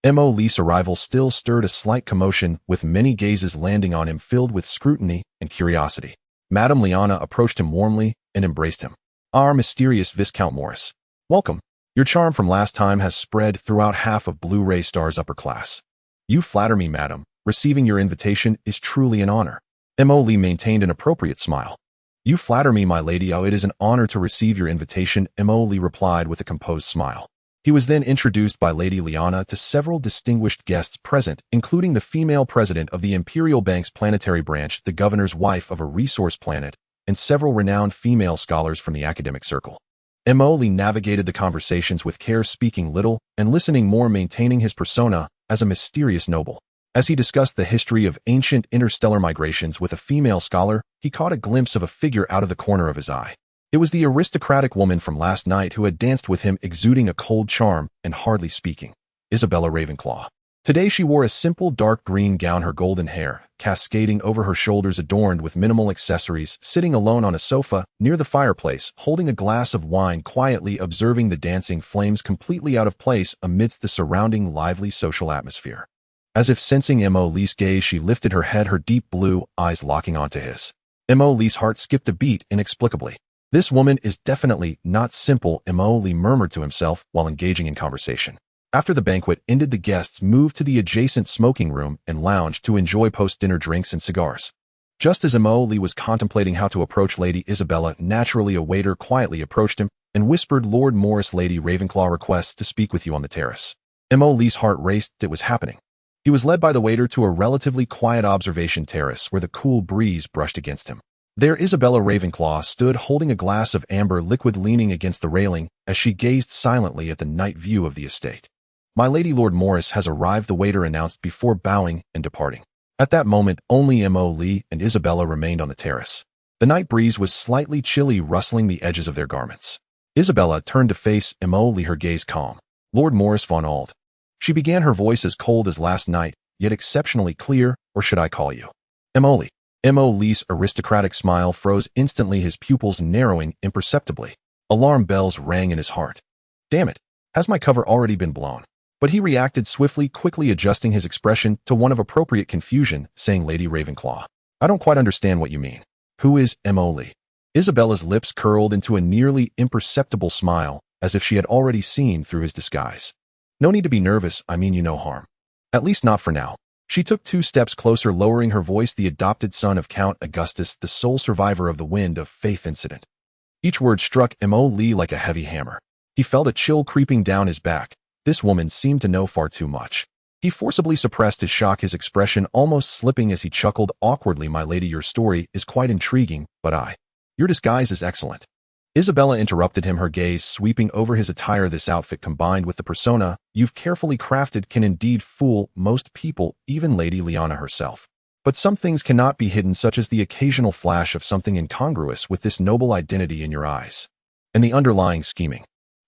Mo Lee's arrival still stirred a slight commotion, with many gazes landing on him filled with scrutiny and curiosity. Madame Liana approached him warmly and embraced him. "Our mysterious Viscount Morris. Welcome. Your charm from last time has spread throughout half of Blu-ray Star's upper class." "You flatter me, madam. Receiving your invitation is truly an honor." Mo Lee maintained an appropriate smile. "You flatter me, my lady. Oh, it is an honor to receive your invitation," Mo Lee replied with a composed smile. He was then introduced by Lady Liana to several distinguished guests present, including the female president of the Imperial Bank's planetary branch, the governor's wife of a resource planet, and several renowned female scholars from the academic circle. Mo Lee navigated the conversations with care, speaking little and listening more, maintaining his persona as a mysterious noble. As he discussed the history of ancient interstellar migrations with a female scholar, he caught a glimpse of a figure out of the corner of his eye. It was the aristocratic woman from last night who had danced with him, exuding a cold charm and hardly speaking. Isabella Ravenclaw. Today she wore a simple dark green gown, her golden hair cascading over her shoulders, adorned with minimal accessories, sitting alone on a sofa near the fireplace, holding a glass of wine, quietly observing the dancing flames, completely out of place amidst the surrounding lively social atmosphere. As if sensing Mo Lee's gaze, she lifted her head, her deep blue eyes locking onto his. Mo Lee's heart skipped a beat inexplicably. "This woman is definitely not simple," Mo Lee murmured to himself while engaging in conversation. After the banquet ended, the guests moved to the adjacent smoking room and lounge to enjoy post-dinner drinks and cigars. Just as Mo Lee was contemplating how to approach Lady Isabella, naturally a waiter quietly approached him and whispered, "Lord Morris, Lady Ravenclaw requests to speak with you on the terrace." Mo Lee's heart raced. It was happening. He was led by the waiter to a relatively quiet observation terrace where the cool breeze brushed against him. There Isabella Ravenclaw stood, holding a glass of amber liquid, leaning against the railing as she gazed silently at the night view of the estate. "My lady, Lord Morris has arrived," the waiter announced before bowing and departing. At that moment, only Mo Lee and Isabella remained on the terrace. The night breeze was slightly chilly, rustling the edges of their garments. Isabella turned to face Mo Lee, her gaze calm. "Lord Morris von Ald." She began, her voice as cold as last night, yet exceptionally clear. "Or should I call you Mo Lee?" Mo Lee's aristocratic smile froze instantly, his pupils narrowing imperceptibly. Alarm bells rang in his heart. "Damn it, has my cover already been blown?" But he reacted swiftly, quickly adjusting his expression to one of appropriate confusion, saying, "Lady Ravenclaw, I don't quite understand what you mean. Who is Mo Lee?" Isabella's lips curled into a nearly imperceptible smile, as if she had already seen through his disguise. "No need to be nervous, I mean you no harm. At least not for now." She took 2 steps closer, lowering her voice. "The adopted son of Count Augustus, the sole survivor of the Wind of Faith incident." Each word struck Mo Lee like a heavy hammer. He felt a chill creeping down his back. This woman seemed to know far too much. He forcibly suppressed his shock, his expression almost slipping as he chuckled awkwardly. "My lady, your story is quite intriguing, but your disguise is excellent." Isabella interrupted him, her gaze sweeping over his attire. This outfit combined with the persona you've carefully crafted can indeed fool most people, even Lady Liana herself. But some things cannot be hidden, such as the occasional flash of something incongruous with this noble identity in your eyes. And the underlying scheming.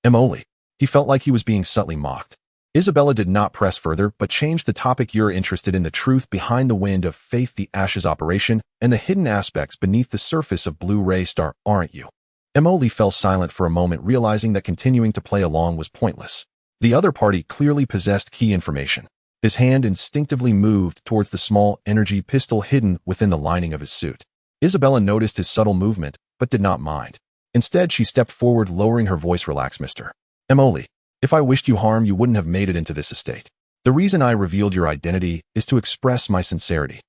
Emoli. He felt like he was being subtly mocked. Isabella did not press further, but changed the topic. You're interested in the truth behind the wind of faith, the Ashes operation, and the hidden aspects beneath the surface of Blue-ray Star, aren't you? Emoli fell silent for a moment, realizing that continuing to play along was pointless. The other party clearly possessed key information. His hand instinctively moved towards the small energy pistol hidden within the lining of his suit. Isabella noticed his subtle movement, but did not mind. Instead, she stepped forward, lowering her voice. Relax, Mr. Emoli. If I wished you harm, you wouldn't have made it into this estate. The reason I revealed your identity is to express my sincerity.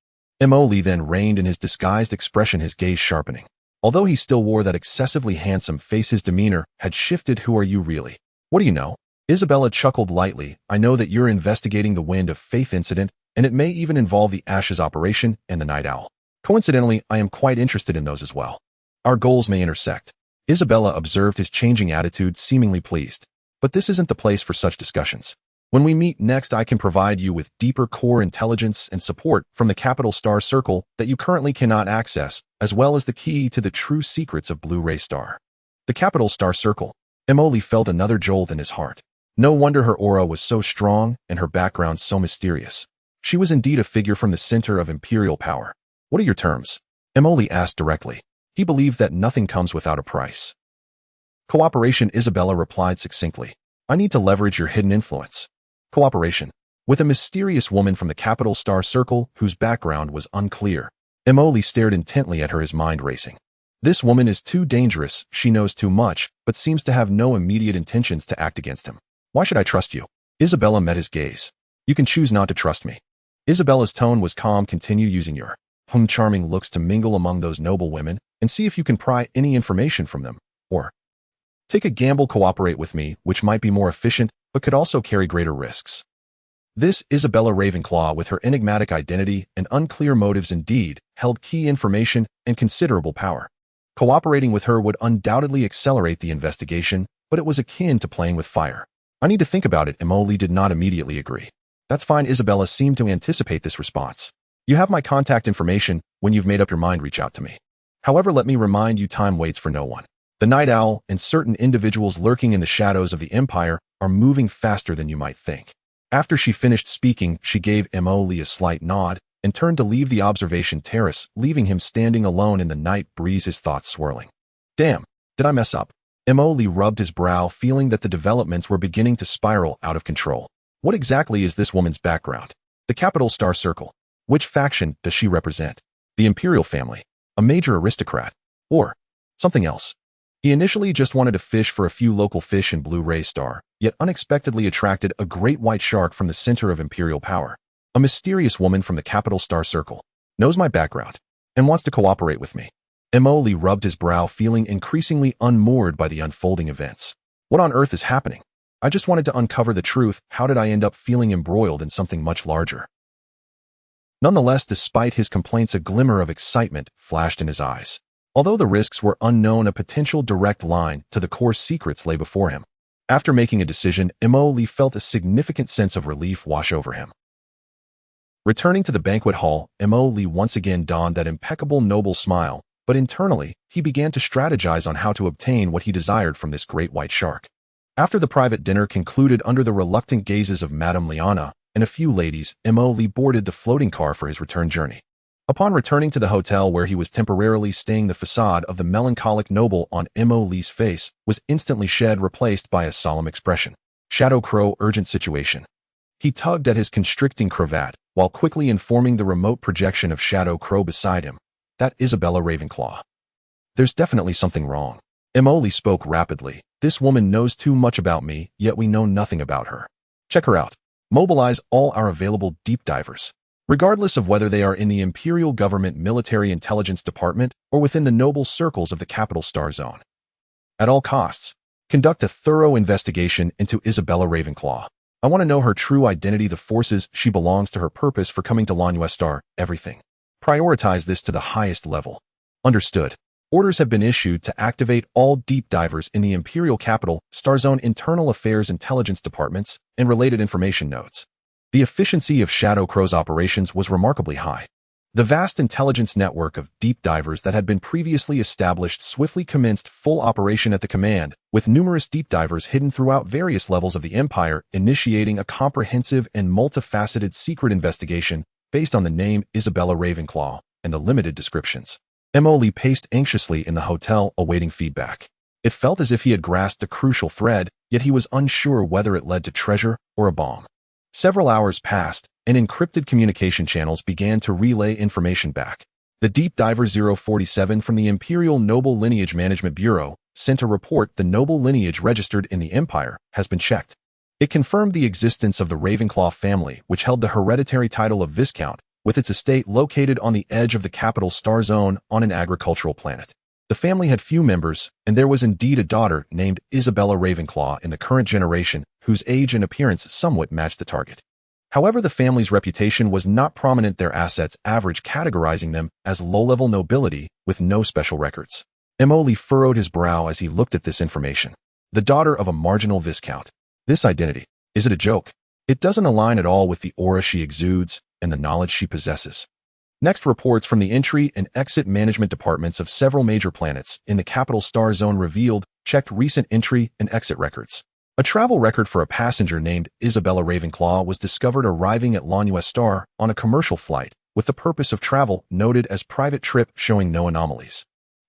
Emoli then reined in his disguised expression, his gaze sharpening. Although he still wore that excessively handsome face, his demeanor had shifted. Who are you really? What do you know? Isabella chuckled lightly. I know that you're investigating the Wind of Faith incident, and it may even involve the Ashes operation and the Night Owl. Coincidentally, I am quite interested in those as well. Our goals may intersect. Isabella observed his changing attitude, seemingly pleased. But this isn't the place for such discussions. When we meet next, I can provide you with deeper core intelligence and support from the Capital Star Circle that you currently cannot access, as well as the key to the true secrets of Blue-ray Star. The Capital Star Circle. Emoli felt another jolt in his heart. No wonder her aura was so strong and her background so mysterious. She was indeed a figure from the center of imperial power. What are your terms? Emoli asked directly. He believed that nothing comes without a price. Cooperation, Isabella replied succinctly. I need to leverage your hidden influence. Cooperation. With a mysterious woman from the Capital Star Circle whose background was unclear. Emoli stared intently at her, his mind racing. This woman is too dangerous, she knows too much, but seems to have no immediate intentions to act against him. Why should I trust you? Isabella met his gaze. You can choose not to trust me. Isabella's tone was calm. Continue using your charming looks to mingle among those noble women and see if you can pry any information from them. Or take a gamble, cooperate with me, which might be more efficient, but could also carry greater risks. This Isabella Ravenclaw, with her enigmatic identity and unclear motives, indeed held key information and considerable power. Cooperating with her would undoubtedly accelerate the investigation, but it was akin to playing with fire. I need to think about it. Emoli did not immediately agree. That's fine. Isabella seemed to anticipate this response. You have my contact information. When you've made up your mind, reach out to me. However, let me remind you, time waits for no one. The Night Owl and certain individuals lurking in the shadows of the Empire are moving faster than you might think. After she finished speaking, she gave Emoli a slight nod and turned to leave the observation terrace, leaving him standing alone in the night breeze, his thoughts swirling. Damn, did I mess up? Emoli rubbed his brow, feeling that the developments were beginning to spiral out of control. What exactly is this woman's background? The Capital Star Circle. Which faction does she represent? The Imperial family? A major aristocrat? Or something else? He initially just wanted to fish for a few local fish in Blue-ray Star, yet unexpectedly attracted a great white shark from the center of imperial power. A mysterious woman from the Capital Star Circle. Knows my background and wants to cooperate with me. Emoli rubbed his brow, feeling increasingly unmoored by the unfolding events. What on earth is happening? I just wanted to uncover the truth. How did I end up feeling embroiled in something much larger? Nonetheless, despite his complaints, a glimmer of excitement flashed in his eyes. Although the risks were unknown, a potential direct line to the core secrets lay before him. After making a decision, Emoli felt a significant sense of relief wash over him. Returning to the banquet hall, Emoli once again donned that impeccable noble smile, but internally, he began to strategize on how to obtain what he desired from this great white shark. After the private dinner concluded under the reluctant gazes of Madame Liana and a few ladies, Emoli boarded the floating car for his return journey. Upon returning to the hotel where he was temporarily staying, the facade of the melancholic noble on Emoli's face was instantly shed, replaced by a solemn expression. Shadow Crow, urgent situation. He tugged at his constricting cravat, while quickly informing the remote projection of Shadow Crow beside him. That Isabella Ravenclaw. There's definitely something wrong. Emoli spoke rapidly. This woman knows too much about me, yet we know nothing about her. Check her out. Mobilize all our available deep divers. Regardless of whether they are in the Imperial Government Military Intelligence Department or within the noble circles of the Capital Star Zone. At all costs, conduct a thorough investigation into Isabella Ravenclaw. I want to know her true identity, the forces she belongs to, her purpose for coming to Lanua Star, everything. Prioritize this to the highest level. Understood. Orders have been issued to activate all deep divers in the Imperial Capital, Starzone Internal Affairs Intelligence Departments, and related information nodes. The efficiency of Shadow Crow's operations was remarkably high. The vast intelligence network of deep divers that had been previously established swiftly commenced full operation at the command, with numerous deep divers hidden throughout various levels of the Empire, initiating a comprehensive and multifaceted secret investigation based on the name Isabella Ravenclaw and the limited descriptions. Emily paced anxiously in the hotel, awaiting feedback. It felt as if he had grasped a crucial thread, yet he was unsure whether it led to treasure or a bomb. Several hours passed, and encrypted communication channels began to relay information back. The deep diver 047 from the Imperial Noble Lineage Management Bureau sent a report the noble lineage registered in the Empire has been checked. It confirmed the existence of the Ravenclaw family, which held the hereditary title of Viscount, with its estate located on the edge of the capital star zone on an agricultural planet. The family had few members, and there was indeed a daughter named Isabella Ravenclaw in the current generation, whose age and appearance somewhat matched the target. However, the family's reputation was not prominent, their assets average, categorizing them as low-level nobility with no special records. Emily furrowed his brow as he looked at this information. The daughter of a marginal viscount. This identity, is it a joke? It doesn't align at all with the aura she exudes and the knowledge she possesses. Next, reports from the entry and exit management departments of several major planets in the capital star zone revealed checked recent entry and exit records. A travel record for a passenger named Isabella Ravenclaw was discovered arriving at Lanua Star on a commercial flight with the purpose of travel, noted as private trip, showing no anomalies.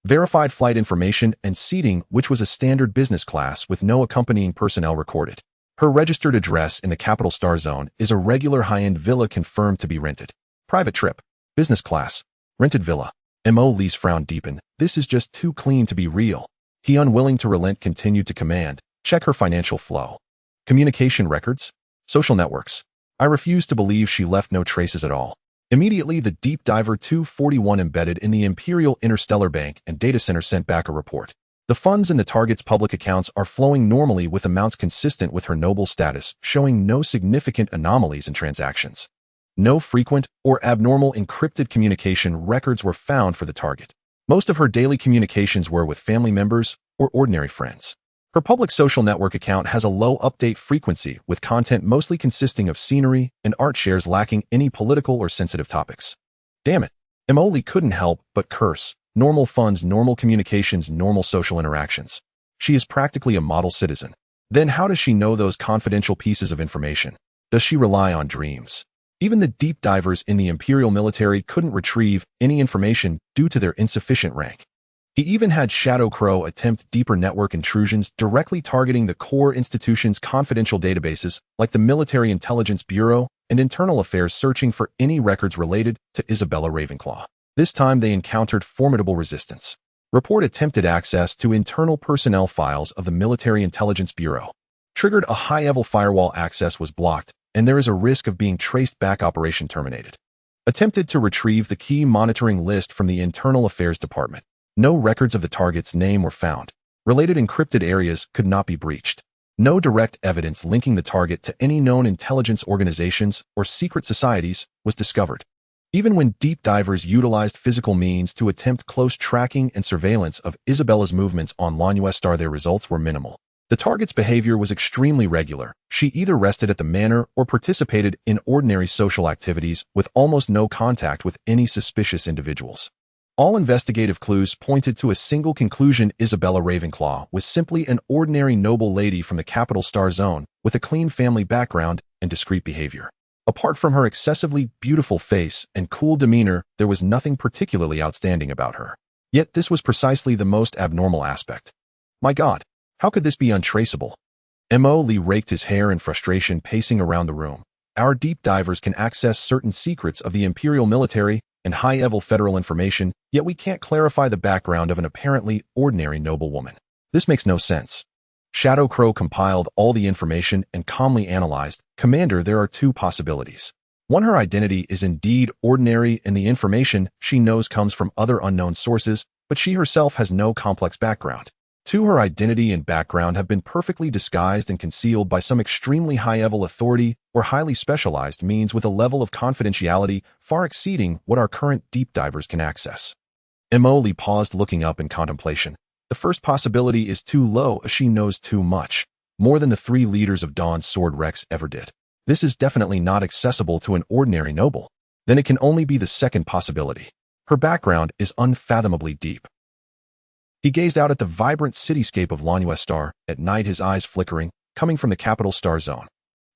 Verified flight information and seating, which was a standard business class with no accompanying personnel, recorded. Her registered address in the capital star zone is a regular high-end villa confirmed to be rented. Private trip. Business class. Rented villa. Emily's frown deepened. This is just too clean to be real. He, unwilling to relent, continued to command. Check her financial flow. Communication records. Social networks. I refuse to believe she left no traces at all. Immediately, the deep diver 241 embedded in the Imperial Interstellar Bank and Data Center sent back a report. The funds in the target's public accounts are flowing normally with amounts consistent with her noble status, showing no significant anomalies in transactions. No frequent or abnormal encrypted communication records were found for the target. Most of her daily communications were with family members or ordinary friends. Her public social network account has a low update frequency, with content mostly consisting of scenery and art shares lacking any political or sensitive topics. Damn it. Emily couldn't help but curse. Normal funds, normal communications, normal social interactions. She is practically a model citizen. Then how does she know those confidential pieces of information? Does she rely on dreams? Even the deep divers in the Imperial military couldn't retrieve any information due to their insufficient rank. He even had Shadow Crow attempt deeper network intrusions directly targeting the core institution's confidential databases, like the Military Intelligence Bureau and Internal Affairs, searching for any records related to Isabella Ravenclaw. This time they encountered formidable resistance. Report attempted access to internal personnel files of the Military Intelligence Bureau. Triggered, a high-level firewall access was blocked, and there is a risk of being traced back, operation terminated. Attempted to retrieve the key monitoring list from the Internal Affairs Department. No records of the target's name were found. Related encrypted areas could not be breached. No direct evidence linking the target to any known intelligence organizations or secret societies was discovered. Even when deep divers utilized physical means to attempt close tracking and surveillance of Isabella's movements on Lanua Star, their results were minimal. The target's behavior was extremely regular. She either rested at the manor or participated in ordinary social activities with almost no contact with any suspicious individuals. All investigative clues pointed to a single conclusion: Isabella Ravenclaw was simply an ordinary noble lady from the capital star zone with a clean family background and discreet behavior. Apart from her excessively beautiful face and cool demeanor, there was nothing particularly outstanding about her. Yet this was precisely the most abnormal aspect. My God, how could this be untraceable? Emily raked his hair in frustration, pacing around the room. Our deep divers can access certain secrets of the Imperial military and high-level federal information, yet we can't clarify the background of an apparently ordinary noblewoman. This makes no sense. Shadow Crow compiled all the information and calmly analyzed. Commander, there are two possibilities. One, her identity is indeed ordinary and the information she knows comes from other unknown sources, but she herself has no complex background. Two, her identity and background have been perfectly disguised and concealed by some extremely high-level authority or highly specialized means with a level of confidentiality far exceeding what our current deep divers can access. Emily paused, looking up in contemplation. The first possibility is too low, as she knows too much, more than the 3 leaders of Dawn's Sword Rex ever did. This is definitely not accessible to an ordinary noble. Then it can only be the second possibility. Her background is unfathomably deep. He gazed out at the vibrant cityscape of Lanua Star, at night, his eyes flickering, coming from the capital star zone.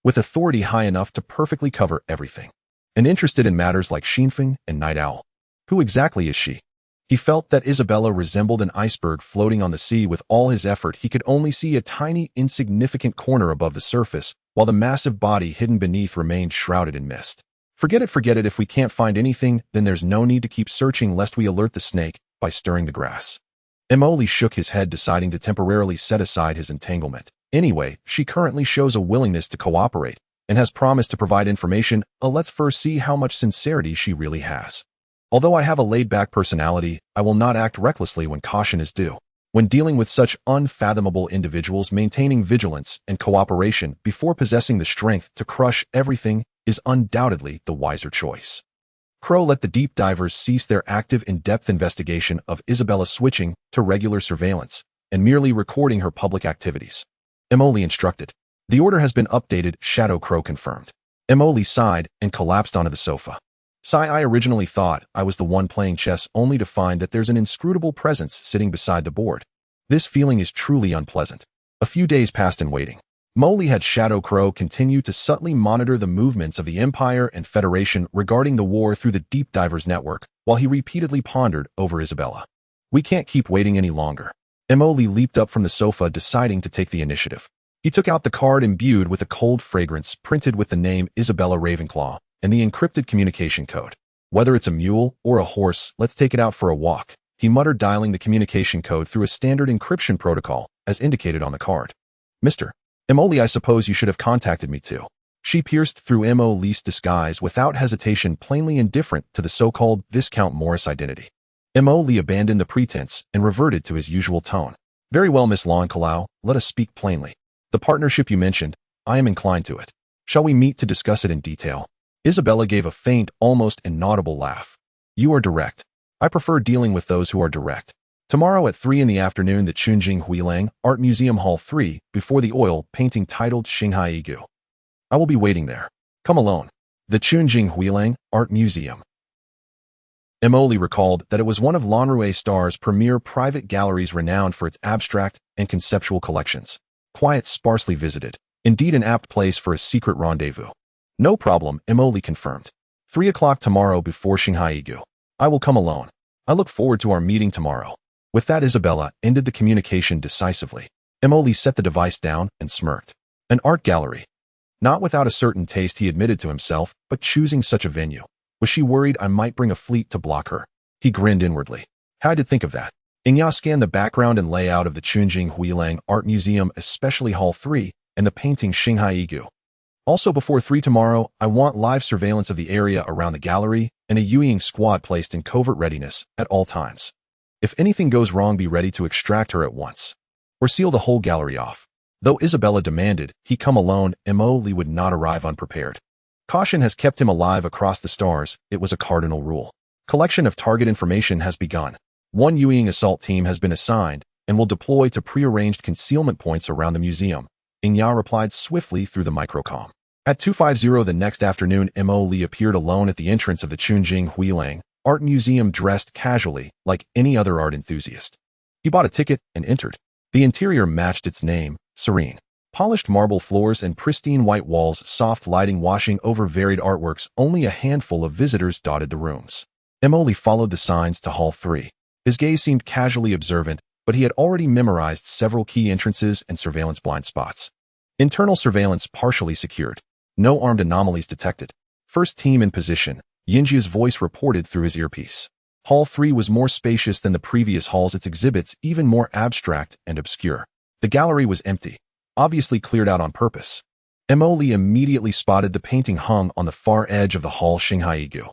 With authority high enough to perfectly cover everything. And interested in matters like Shinfeng and Night Owl. Who exactly is she? He felt that Isabella resembled an iceberg floating on the sea. With all his effort, he could only see a tiny, insignificant corner above the surface, while the massive body hidden beneath remained shrouded in mist. Forget it. If we can't find anything, then there's no need to keep searching, lest we alert the snake by stirring the grass. Emily shook his head, deciding to temporarily set aside his entanglement. Anyway, she currently shows a willingness to cooperate, and has promised to provide information. Let's first see how much sincerity she really has. Although I have a laid-back personality, I will not act recklessly when caution is due. When dealing with such unfathomable individuals, maintaining vigilance and cooperation before possessing the strength to crush everything is undoubtedly the wiser choice. Crow let the deep divers cease their active, in-depth investigation of Isabella, switching to regular surveillance and merely recording her public activities. Emily instructed. The order has been updated, Shadow Crow confirmed. Emily sighed and collapsed onto the sofa. I originally thought I was the one playing chess, only to find that there's an inscrutable presence sitting beside the board. This feeling is truly unpleasant. A few days passed in waiting. Molly had Shadow Crow continue to subtly monitor the movements of the Empire and Federation regarding the war through the Deep Divers network, while he repeatedly pondered over Isabella. We can't keep waiting any longer. Emily leaped up from the sofa, deciding to take the initiative. He took out the card imbued with a cold fragrance printed with the name Isabella Ravenclaw and the encrypted communication code. Whether it's a mule or a horse, let's take it out for a walk, he muttered, dialing the communication code through a standard encryption protocol, as indicated on the card. Mr. Emily, I suppose you should have contacted me too. She pierced through Emily's disguise without hesitation, plainly indifferent to the so-called Viscount Morris identity. Emily abandoned the pretense and reverted to his usual tone. Very well, Miss Lancalau, let us speak plainly. The partnership you mentioned, I am inclined to it. Shall we meet to discuss it in detail? Isabella gave a faint, almost inaudible laugh. You are direct. I prefer dealing with those who are direct. Tomorrow at 3 in the afternoon, the Chunjing Huilang Art Museum Hall 3, before the oil painting titled Xinghai Igu. I will be waiting there. Come alone. The Chunjing Huilang Art Museum. Emily recalled that it was one of Lanrue Star's premier private galleries, renowned for its abstract and conceptual collections. Quiet, sparsely visited. Indeed, an apt place for a secret rendezvous. No problem, Emily confirmed. 3 o'clock tomorrow before Xinghai Igu. I will come alone. I look forward to our meeting tomorrow. With that, Isabella ended the communication decisively. Emily set the device down and smirked. An art gallery. Not without a certain taste, he admitted to himself, but choosing such a venue. Was she worried I might bring a fleet to block her? He grinned inwardly. How did think of that? Inya scanned the background and layout of the Chunjing Huilang Art Museum, especially Hall 3, and the painting Xinghai Igu. Also, before 3 tomorrow, I want live surveillance of the area around the gallery and a Yueying squad placed in covert readiness at all times. If anything goes wrong, be ready to extract her at once. Or seal the whole gallery off. Though Isabella demanded he come alone, Emily would not arrive unprepared. Caution has kept him alive across the stars, it was a cardinal rule. Collection of target information has begun. One Yueying assault team has been assigned, and will deploy to prearranged concealment points around the museum. Inya replied swiftly through the microcom. At 2:50 the next afternoon, Emily appeared alone at the entrance of the Chunjing Huilang Art Museum, dressed casually, like any other art enthusiast. He bought a ticket and entered. The interior matched its name, serene. Polished marble floors and pristine white walls, soft lighting washing over varied artworks. Only a handful of visitors dotted the rooms. Emily followed the signs to Hall 3. His gaze seemed casually observant, but he had already memorized several key entrances and surveillance blind spots. Internal surveillance partially secured. No armed anomalies detected. First team in position, Yinji's voice reported through his earpiece. Hall 3 was more spacious than the previous halls, its exhibits even more abstract and obscure. The gallery was empty, obviously cleared out on purpose. Emily immediately spotted the painting hung on the far edge of the hall, Xinghai Igu.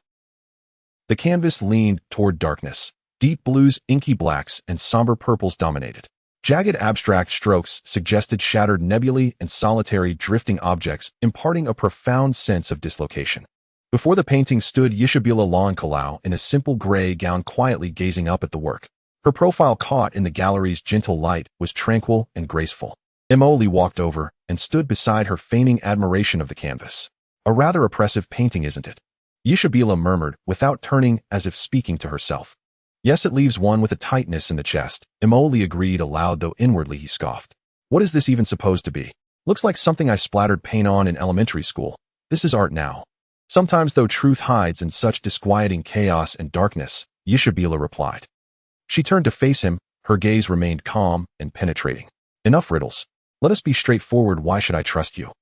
The canvas leaned toward darkness. Deep blues, inky blacks, and somber purples dominated. Jagged abstract strokes suggested shattered nebulae and solitary drifting objects, imparting a profound sense of dislocation. Before the painting stood Yishabila Kalau in a simple gray gown quietly gazing up at the work. Her profile caught in the gallery's gentle light was tranquil and graceful. Emily walked over and stood beside her feigning admiration of the canvas. A rather oppressive painting, isn't it? Yishabila murmured without turning as if speaking to herself. Yes, it leaves one with a tightness in the chest. Emily agreed aloud though inwardly he scoffed. What is this even supposed to be? Looks like something I splattered paint on in elementary school. This is art now. Sometimes though truth hides in such disquieting chaos and darkness, Yishabila replied. She turned to face him, her gaze remained calm and penetrating. Enough riddles. Let us be straightforward. Why should I trust you?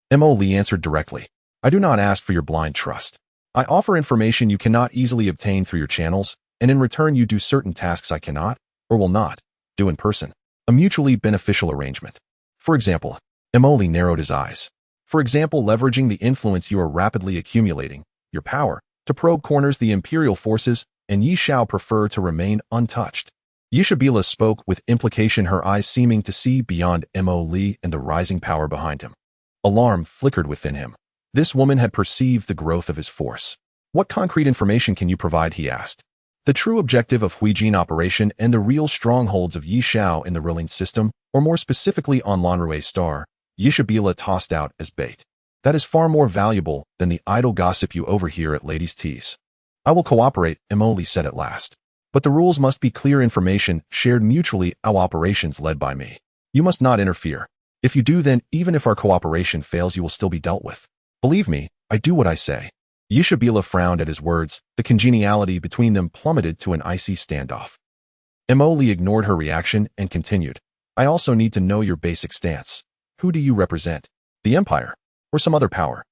Emily answered directly. I do not ask for your blind trust. I offer information you cannot easily obtain through your channels, and in return you do certain tasks I cannot, or will not, do in person. A mutually beneficial arrangement. For example, Emily narrowed his eyes. For example, leveraging the influence you are rapidly accumulating, your power, to probe corners the imperial forces, and ye shall prefer to remain untouched. Yishabila spoke with implication, her eyes seeming to see beyond Emily and the rising power behind him. Alarm flickered within him. This woman had perceived the growth of his force. What concrete information can you provide, he asked. The true objective of Huijin operation and the real strongholds of Yi Shao in the Rilling system, or more specifically on Lanrue Star, Yishabila tossed out as bait. That is far more valuable than the idle gossip you overhear at ladies' teas. I will cooperate, Emily said at last. But the rules must be clear, information shared mutually, our operations led by me. You must not interfere. If you do, then even if our cooperation fails, you will still be dealt with. Believe me, I do what I say. Yishabila frowned at his words. The congeniality between them plummeted to an icy standoff. Emily ignored her reaction and continued. I also need to know your basic stance. Who do you represent? The Empire? Or some other power?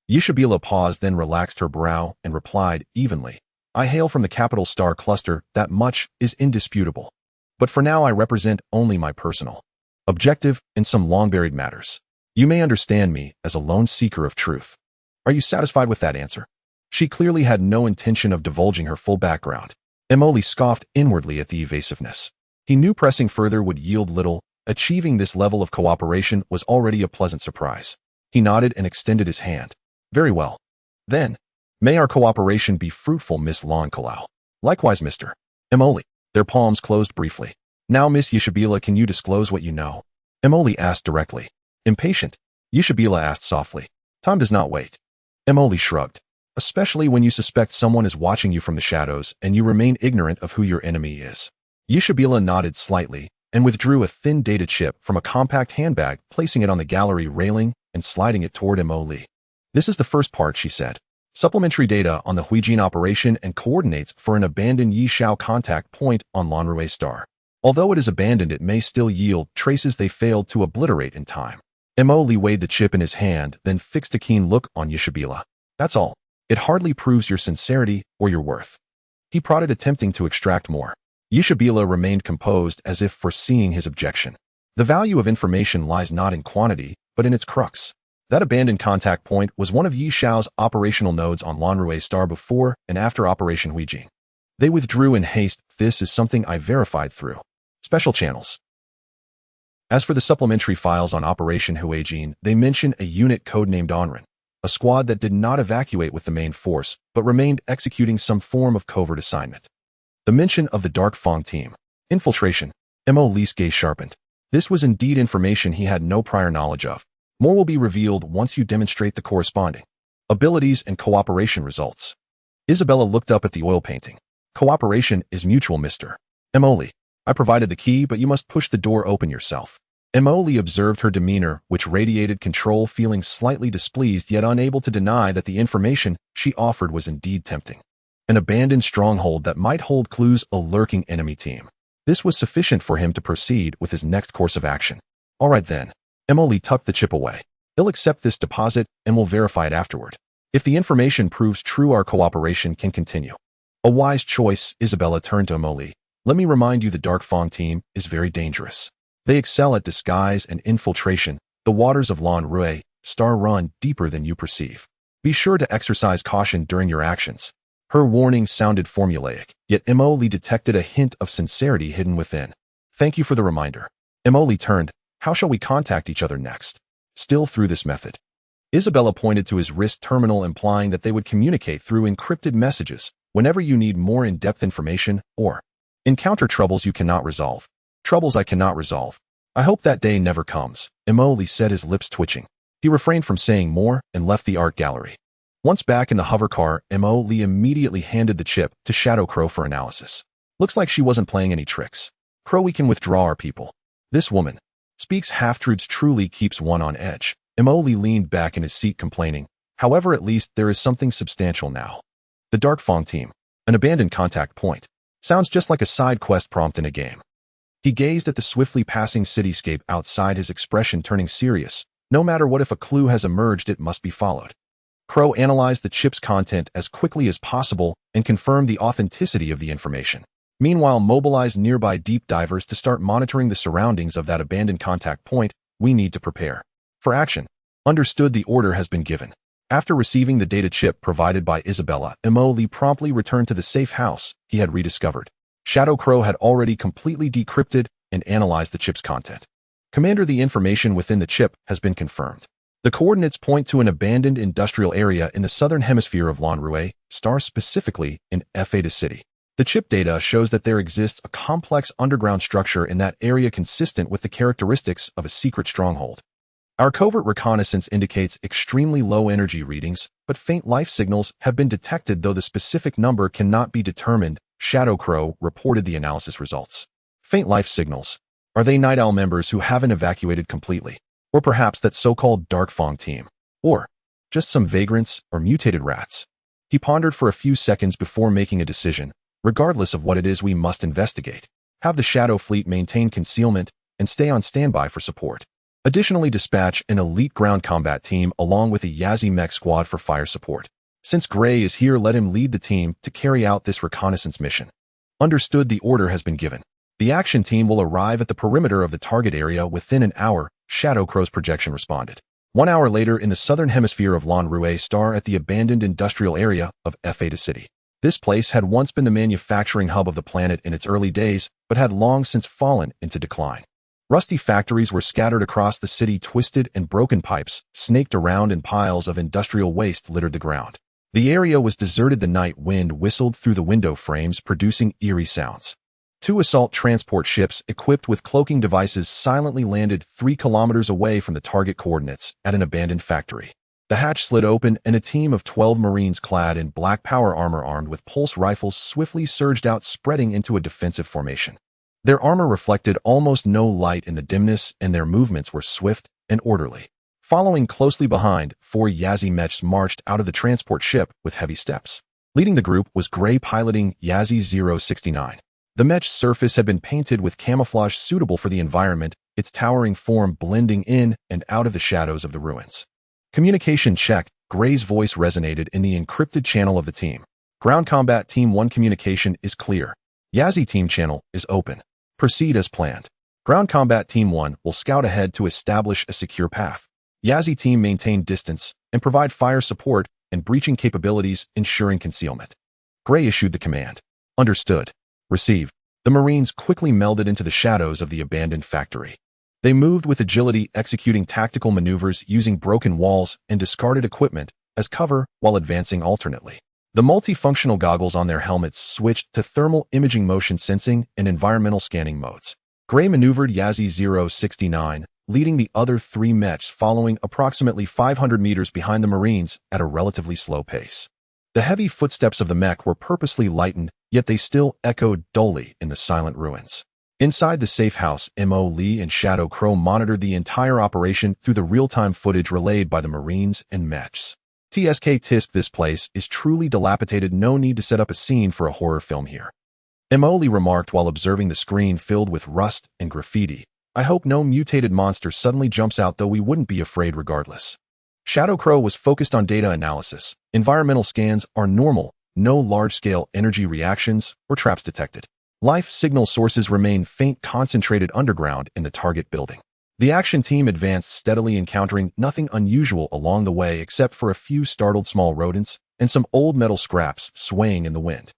Yishabila paused, then relaxed her brow and replied evenly. I hail from the capital star cluster, that much is indisputable. But for now I represent only my personal objective in some long-buried matters. You may understand me as a lone seeker of truth. Are you satisfied with that answer? She clearly had no intention of divulging her full background. Emily scoffed inwardly at the evasiveness. He knew pressing further would yield little. Achieving this level of cooperation was already a pleasant surprise. He nodded and extended his hand. Very well. Then, may our cooperation be fruitful, Miss Kalau. Likewise, Mr. Emily. Their palms closed briefly. Now, Miss Yishabila, can you disclose what you know? Emily asked directly. Impatient, Yishabila asked softly. Time does not wait. Emily shrugged. Especially when you suspect someone is watching you from the shadows and you remain ignorant of who your enemy is. Yishabila nodded slightly and withdrew a thin data chip from a compact handbag, placing it on the gallery railing and sliding it toward Emily. This is the first part, she said. Supplementary data on the Huijin operation and coordinates for an abandoned Yi Shao contact point on Lanrue Star. Although it is abandoned, it may still yield traces they failed to obliterate in time. Emily weighed the chip in his hand, then fixed a keen look on Yishabila. That's all. It hardly proves your sincerity or your worth. He prodded, attempting to extract more. Yishabila remained composed as if foreseeing his objection. The value of information lies not in quantity, but in its crux. That abandoned contact point was one of Yi Shao's operational nodes on Lanrue Star before and after Operation Huijin. They withdrew in haste. This is something I verified through special channels. As for the supplementary files on Operation Huijin, they mention a unit codenamed Onran, a squad that did not evacuate with the main force, but remained executing some form of covert assignment. The mention of the Dark Fong team. Infiltration. Emily's gaze sharpened. This was indeed information he had no prior knowledge of. More will be revealed once you demonstrate the corresponding abilities and cooperation results. Isabella looked up at the oil painting. Cooperation is mutual, Mr. Emily. I provided the key, but you must push the door open yourself. Emily observed her demeanor, which radiated control, feeling slightly displeased yet unable to deny that the information she offered was indeed tempting. An abandoned stronghold that might hold clues, a lurking enemy team. This was sufficient for him to proceed with his next course of action. All right then. Emily tucked the chip away. They'll accept this deposit and will verify it afterward. If the information proves true, our cooperation can continue. A wise choice, Isabella turned to Emily. Let me remind you, the Dark Fong team is very dangerous. They excel at disguise and infiltration. The waters of Lanrue Star run deeper than you perceive. Be sure to exercise caution during your actions. Her warning sounded formulaic, yet Emily detected a hint of sincerity hidden within. Thank you for the reminder. Emily turned. How shall we contact each other next? Still through this method. Isabella pointed to his wrist terminal, implying that they would communicate through encrypted messages whenever you need more in-depth information or encounter troubles you cannot resolve. Troubles I cannot resolve. I hope that day never comes, Emily said, his lips twitching. He refrained from saying more and left the art gallery. Once back in the hover car, Emily immediately handed the chip to Shadow Crow for analysis. Looks like she wasn't playing any tricks. Crow, we can withdraw our people. This woman speaks half-truths, truly keeps one on edge. Emily leaned back in his seat complaining. However, at least there is something substantial now. The Dark Fong team. An abandoned contact point. Sounds just like a side quest prompt in a game. He gazed at the swiftly passing cityscape outside, his expression turning serious. No matter what, if a clue has emerged, it must be followed. Crow analyzed the chip's content as quickly as possible and confirmed the authenticity of the information. Meanwhile, mobilized nearby deep divers to start monitoring the surroundings of that abandoned contact point. We need to prepare for action. Understood, the order has been given. After receiving the data chip provided by Isabella, Emily promptly returned to the safe house he had rediscovered. Shadow Crow had already completely decrypted and analyzed the chip's content. Commander, the information within the chip has been confirmed. The coordinates point to an abandoned industrial area in the southern hemisphere of Lanrue, star specifically in Feta City. The chip data shows that there exists a complex underground structure in that area consistent with the characteristics of a secret stronghold. Our covert reconnaissance indicates extremely low energy readings, but faint life signals have been detected, though the specific number cannot be determined. Shadow Crow reported the analysis results. Faint life signals. Are they Night Owl members who haven't evacuated completely? Or perhaps that so-called Dark Fong team? Or just some vagrants or mutated rats? He pondered for a few seconds before making a decision. Regardless of what it is, we must investigate. Have the Shadow Fleet maintain concealment and stay on standby for support. Additionally, dispatch an elite ground combat team along with a Yazzie mech squad for fire support. Since Gray is here, let him lead the team to carry out this reconnaissance mission. Understood, the order has been given. The action team will arrive at the perimeter of the target area within an hour, Shadow Crow's projection responded. 1 hour later, in the southern hemisphere of Lanrue, star at the abandoned industrial area of Feta City. This place had once been the manufacturing hub of the planet in its early days, but had long since fallen into decline. Rusty factories were scattered across the city, twisted and broken pipes snaked around, and piles of industrial waste littered the ground. The area was deserted. The night wind whistled through the window frames, producing eerie sounds. 2 assault transport ships equipped with cloaking devices silently landed 3 kilometers away from the target coordinates at an abandoned factory. The hatch slid open, and a team of 12 Marines clad in black power armor armed with pulse rifles swiftly surged out, spreading into a defensive formation. Their armor reflected almost no light in the dimness, and their movements were swift and orderly. Following closely behind, 4 Yazzie mechs marched out of the transport ship with heavy steps. Leading the group was Gray, piloting Yazzie 069. The mech's surface had been painted with camouflage suitable for the environment, its towering form blending in and out of the shadows of the ruins. Communication check. Gray's voice resonated in the encrypted channel of the team. Ground Combat Team 1, communication is clear. Yazzie team channel is open. Proceed as planned. Ground Combat Team 1 will scout ahead to establish a secure path. Yazzie team maintain distance and provide fire support and breaching capabilities, ensuring concealment. Gray issued the command. Understood. Receive. The Marines quickly melded into the shadows of the abandoned factory. They moved with agility, executing tactical maneuvers using broken walls and discarded equipment as cover while advancing alternately. The multifunctional goggles on their helmets switched to thermal imaging, motion sensing, and environmental scanning modes. Gray maneuvered Yazzie 069, leading the other 3 mechs, following approximately 500 meters behind the Marines at a relatively slow pace. The heavy footsteps of the mech were purposely lightened, yet they still echoed dully in the silent ruins. Inside the safe house, Mo Lee and Shadow Crow monitored the entire operation through the real-time footage relayed by the Marines and mechs. Tisk, this place is truly dilapidated. No need to set up a scene for a horror film here. Emily remarked while observing the screen filled with rust and graffiti. I hope no mutated monster suddenly jumps out, though we wouldn't be afraid regardless. Shadow Crow was focused on data analysis. Environmental scans are normal, no large-scale energy reactions or traps detected. Life signal sources remain faint, concentrated underground in the target building. The action team advanced steadily, encountering nothing unusual along the way except for a few startled small rodents and some old metal scraps swaying in the wind.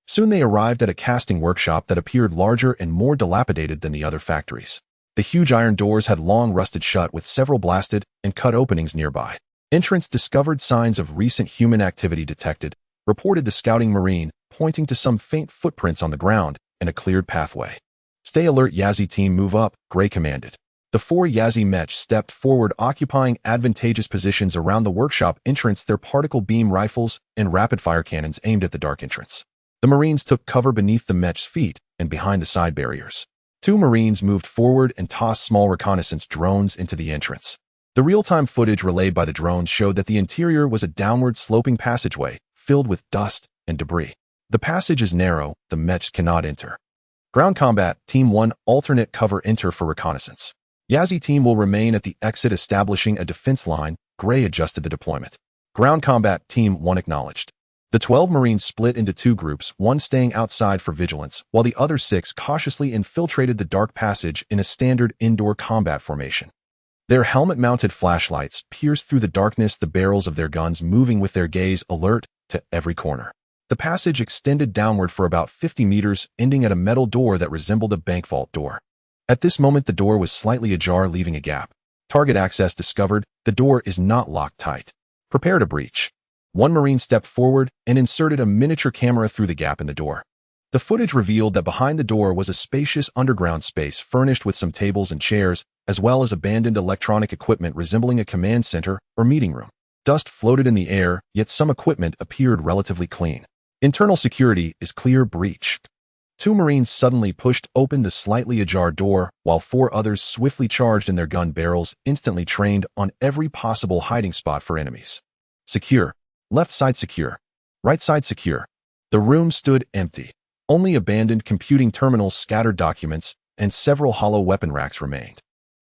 Soon they arrived at a casting workshop that appeared larger and more dilapidated than the other factories. The huge iron doors had long rusted shut, with several blasted and cut openings nearby. Entrance discovered signs of recent human activity detected, reported the scouting Marine, pointing to some faint footprints on the ground and a cleared pathway. Stay alert, Yazzie team, move up, Gray commanded. The 4 Yazzie mech stepped forward, occupying advantageous positions around the workshop entrance, their particle beam rifles and rapid-fire cannons aimed at the dark entrance. The Marines took cover beneath the mech's feet and behind the side barriers. 2 Marines moved forward and tossed small reconnaissance drones into the entrance. The real-time footage relayed by the drones showed that the interior was a downward-sloping passageway filled with dust and debris. The passage is narrow, the mechs cannot enter. Ground Combat, Team 1, alternate cover, enter for reconnaissance. Yazzie team will remain at the exit, establishing a defense line. Gray adjusted the deployment. Ground Combat, Team 1 acknowledged. The 12 Marines split into 2 groups, one staying outside for vigilance, while the other 6 cautiously infiltrated the dark passage in a standard indoor combat formation. Their helmet-mounted flashlights pierced through the darkness, the barrels of their guns moving with their gaze alert to every corner. The passage extended downward for about 50 meters, ending at a metal door that resembled a bank vault door. At this moment, the door was slightly ajar, leaving a gap. Target access discovered. The door is not locked tight. Prepare to breach. 1 Marine stepped forward and inserted a miniature camera through the gap in the door. The footage revealed that behind the door was a spacious underground space furnished with some tables and chairs, as well as abandoned electronic equipment resembling a command center or meeting room. Dust floated in the air, yet some equipment appeared relatively clean. Internal security is clear. Breach. 2 Marines suddenly pushed open the slightly ajar door, while 4 others swiftly charged in their gun barrels, instantly trained on every possible hiding spot for enemies. Secure. Left side secure. Right side secure. The room stood empty. Only abandoned computing terminals, scattered documents, and several hollow weapon racks remained.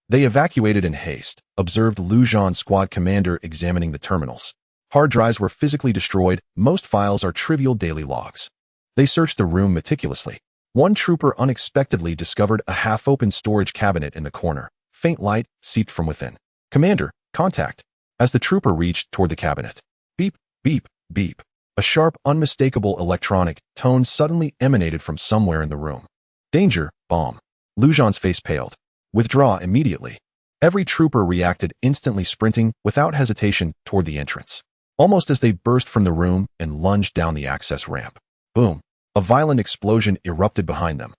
They evacuated in haste, observed Lujan squad commander examining the terminals. Hard drives were physically destroyed. Most files are trivial daily logs. They searched the room meticulously. 1 trooper unexpectedly discovered a half-open storage cabinet in the corner. Faint light seeped from within. Commander, contact. As the trooper reached toward the cabinet. Beep, beep, beep. A sharp, unmistakable electronic tone suddenly emanated from somewhere in the room. Danger, bomb. Lujan's face paled. Withdraw immediately. Every trooper reacted, instantly sprinting, without hesitation, toward the entrance. Almost as they burst from the room and lunged down the access ramp. Boom. A violent explosion erupted behind them.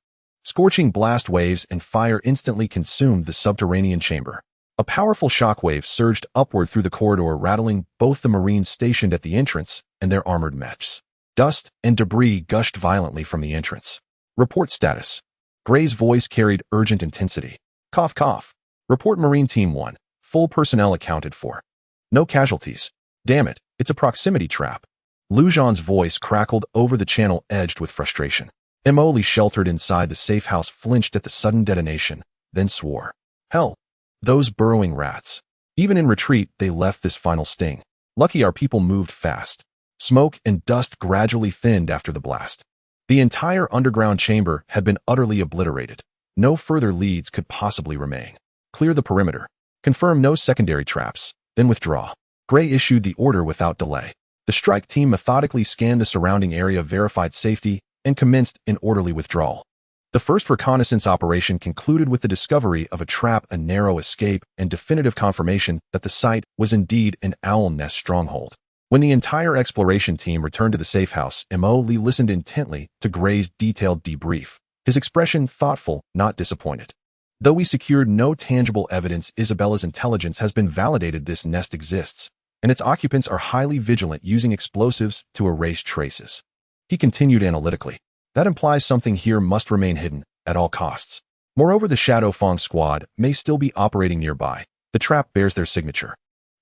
Scorching blast waves and fire instantly consumed the subterranean chamber. A powerful shockwave surged upward through the corridor, rattling both the Marines stationed at the entrance and their armored mechs. Dust and debris gushed violently from the entrance. Report status. Gray's voice carried urgent intensity. Cough, cough. Report Marine Team 1. Full personnel accounted for. No casualties. Damn it, it's a proximity trap. Lujan's voice crackled over the channel, edged with frustration. Emily, sheltered inside the safe house, flinched at the sudden detonation, then swore. Hell, those burrowing rats. Even in retreat, they left this final sting. Lucky our people moved fast. Smoke and dust gradually thinned after the blast. The entire underground chamber had been utterly obliterated. No further leads could possibly remain. Clear the perimeter. Confirm no secondary traps, then withdraw. Gray issued the order without delay. The strike team methodically scanned the surrounding area, verified safety, and commenced an orderly withdrawal. The first reconnaissance operation concluded with the discovery of a trap, a narrow escape, and definitive confirmation that the site was indeed an owl nest stronghold. When the entire exploration team returned to the safe house, Emily listened intently to Gray's detailed debrief, his expression thoughtful, not disappointed. Though we secured no tangible evidence, Isabella's intelligence has been validated. This nest exists, and its occupants are highly vigilant, using explosives to erase traces. He continued analytically. That implies something here must remain hidden at all costs. Moreover, the Shadow Fong squad may still be operating nearby. The trap bears their signature.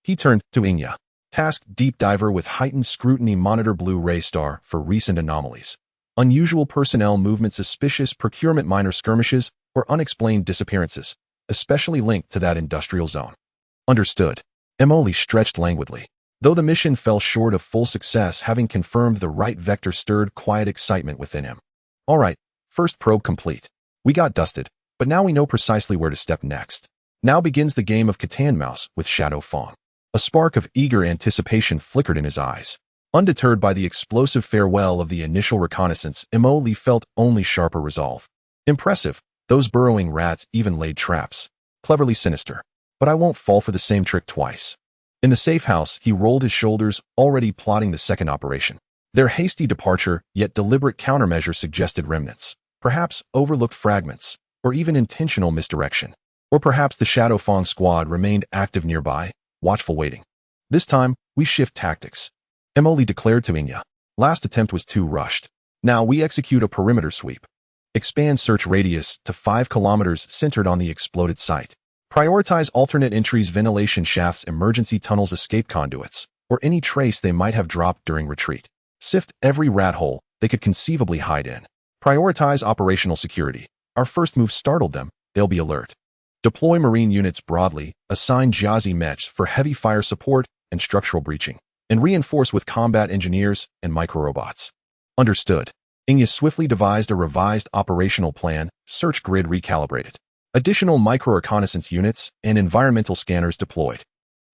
He turned to Inya. Task deep diver with heightened scrutiny, monitor Blue-ray star for recent anomalies. Unusual personnel movement, suspicious procurement, minor skirmishes, or unexplained disappearances, especially linked to that industrial zone. Understood. Emily stretched languidly. Though the mission fell short of full success, having confirmed the right vector stirred quiet excitement within him. All right, first probe complete. We got dusted, but now we know precisely where to step next. Now begins the game of cat and mouse with Shadow Fong. A spark of eager anticipation flickered in his eyes. Undeterred by the explosive farewell of the initial reconnaissance, Emily felt only sharper resolve. Impressive, those burrowing rats even laid traps. Cleverly sinister. But I won't fall for the same trick twice. In the safe house, he rolled his shoulders, already plotting the second operation. Their hasty departure, yet deliberate countermeasure suggested remnants, perhaps overlooked fragments, or even intentional misdirection. Or perhaps the Shadow Fong squad remained active nearby, watchful waiting. This time, we shift tactics. Emily declared to Inya. Last attempt was too rushed. Now we execute a perimeter sweep. Expand search radius to 5 kilometers centered on the exploded site. Prioritize alternate entries, ventilation shafts, emergency tunnels, escape conduits, or any trace they might have dropped during retreat. Sift every rat hole they could conceivably hide in. Prioritize operational security. Our first move startled them. They'll be alert. Deploy Marine units broadly, assign Jazzy mechs for heavy fire support and structural breaching, and reinforce with combat engineers and microrobots. Understood. Inya swiftly devised a revised operational plan, search grid recalibrated. Additional micro-reconnaissance units and environmental scanners deployed.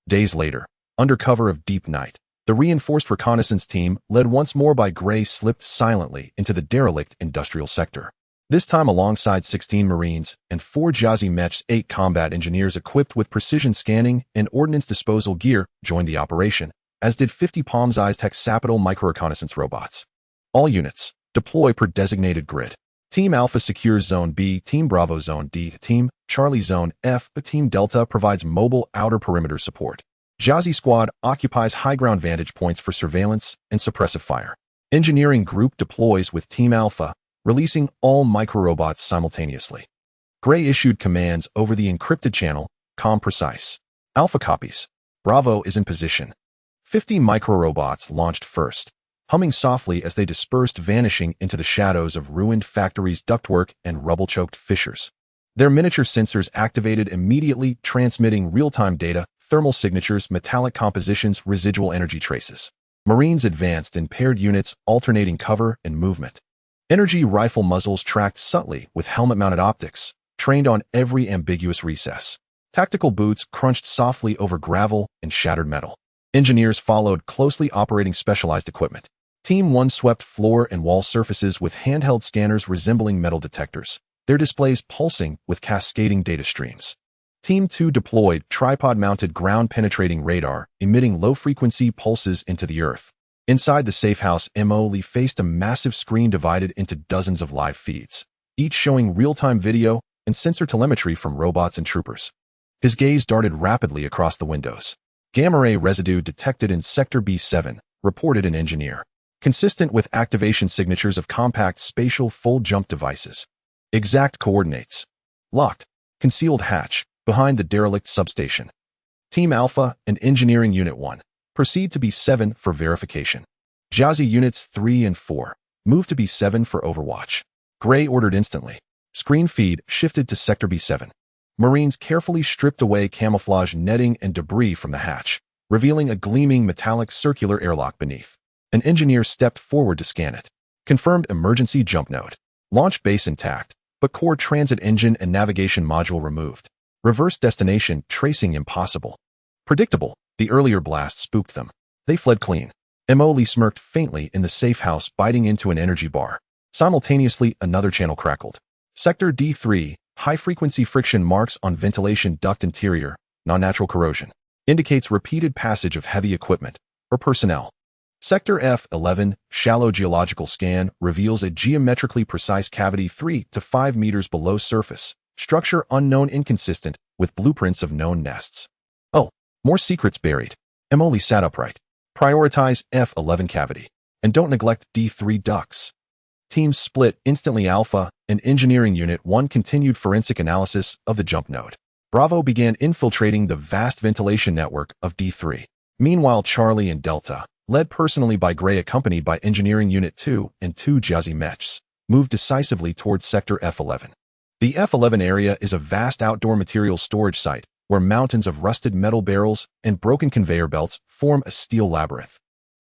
Days later, under cover of deep night, the reinforced reconnaissance team, led once more by Gray, slipped silently into the derelict industrial sector. This time alongside 16 Marines and 4 Jazzy mechs, 8 combat engineers equipped with precision scanning and ordnance disposal gear joined the operation, as did 50 palm-sized hexapadal micro-reconnaissance robots. All units, deploy per designated grid. Team Alpha secures Zone B, Team Bravo Zone D, Team Charlie Zone F, Team Delta provides mobile outer perimeter support. Jazzy Squad occupies high ground vantage points for surveillance and suppressive fire. Engineering Group deploys with Team Alpha, releasing all microrobots simultaneously. Gray issued commands over the encrypted channel, com precise. Alpha copies. Bravo is in position. 50 microrobots launched first, humming softly as they dispersed, vanishing into the shadows of ruined factories, ductwork, and rubble-choked fissures. Their miniature sensors activated immediately, transmitting real-time data, thermal signatures, metallic compositions, residual energy traces. Marines advanced in paired units, alternating cover and movement. Energy rifle muzzles tracked subtly with helmet-mounted optics, trained on every ambiguous recess. Tactical boots crunched softly over gravel and shattered metal. Engineers followed closely, operating specialized equipment. Team 1 swept floor and wall surfaces with handheld scanners resembling metal detectors, their displays pulsing with cascading data streams. Team 2 deployed tripod-mounted ground-penetrating radar, emitting low-frequency pulses into the earth. Inside the safe house, Emily faced a massive screen divided into dozens of live feeds, each showing real-time video and sensor telemetry from robots and troopers. His gaze darted rapidly across the windows. Gamma-ray residue detected in Sector B7, reported an engineer. Consistent with activation signatures of compact spatial full-jump devices. Exact coordinates. Locked. Concealed hatch, behind the derelict substation. Team Alpha and Engineering Unit 1. Proceed to B7 for verification. Jazzy Units 3 and 4. Move to B7 for overwatch. Gray ordered instantly. Screen feed shifted to Sector B7. Marines carefully stripped away camouflage netting and debris from the hatch, revealing a gleaming metallic circular airlock beneath. An engineer stepped forward to scan it. Confirmed emergency jump node. Launch base intact, but core transit engine and navigation module removed. Reverse destination tracing impossible. Predictable, the earlier blast spooked them. They fled clean. Emily smirked faintly in the safe house, biting into an energy bar. Simultaneously, another channel crackled. Sector D3, high-frequency friction marks on ventilation duct interior, non-natural corrosion. Indicates repeated passage of heavy equipment or personnel. Sector F11, shallow geological scan, reveals a geometrically precise cavity 3 to 5 meters below surface. Structure unknown, inconsistent with blueprints of known nests. Oh, more secrets buried. Emily sat upright. Prioritize F11 cavity. And don't neglect D3 ducts. Teams split instantly. Alpha and Engineering Unit 1 continued forensic analysis of the jump node. Bravo began infiltrating the vast ventilation network of D3. Meanwhile, Charlie and Delta, led personally by Gray, accompanied by Engineering Unit 2 and 2 Jazzy mechs, moved decisively towards Sector F11. The F11 area is a vast outdoor materials storage site where mountains of rusted metal barrels and broken conveyor belts form a steel labyrinth.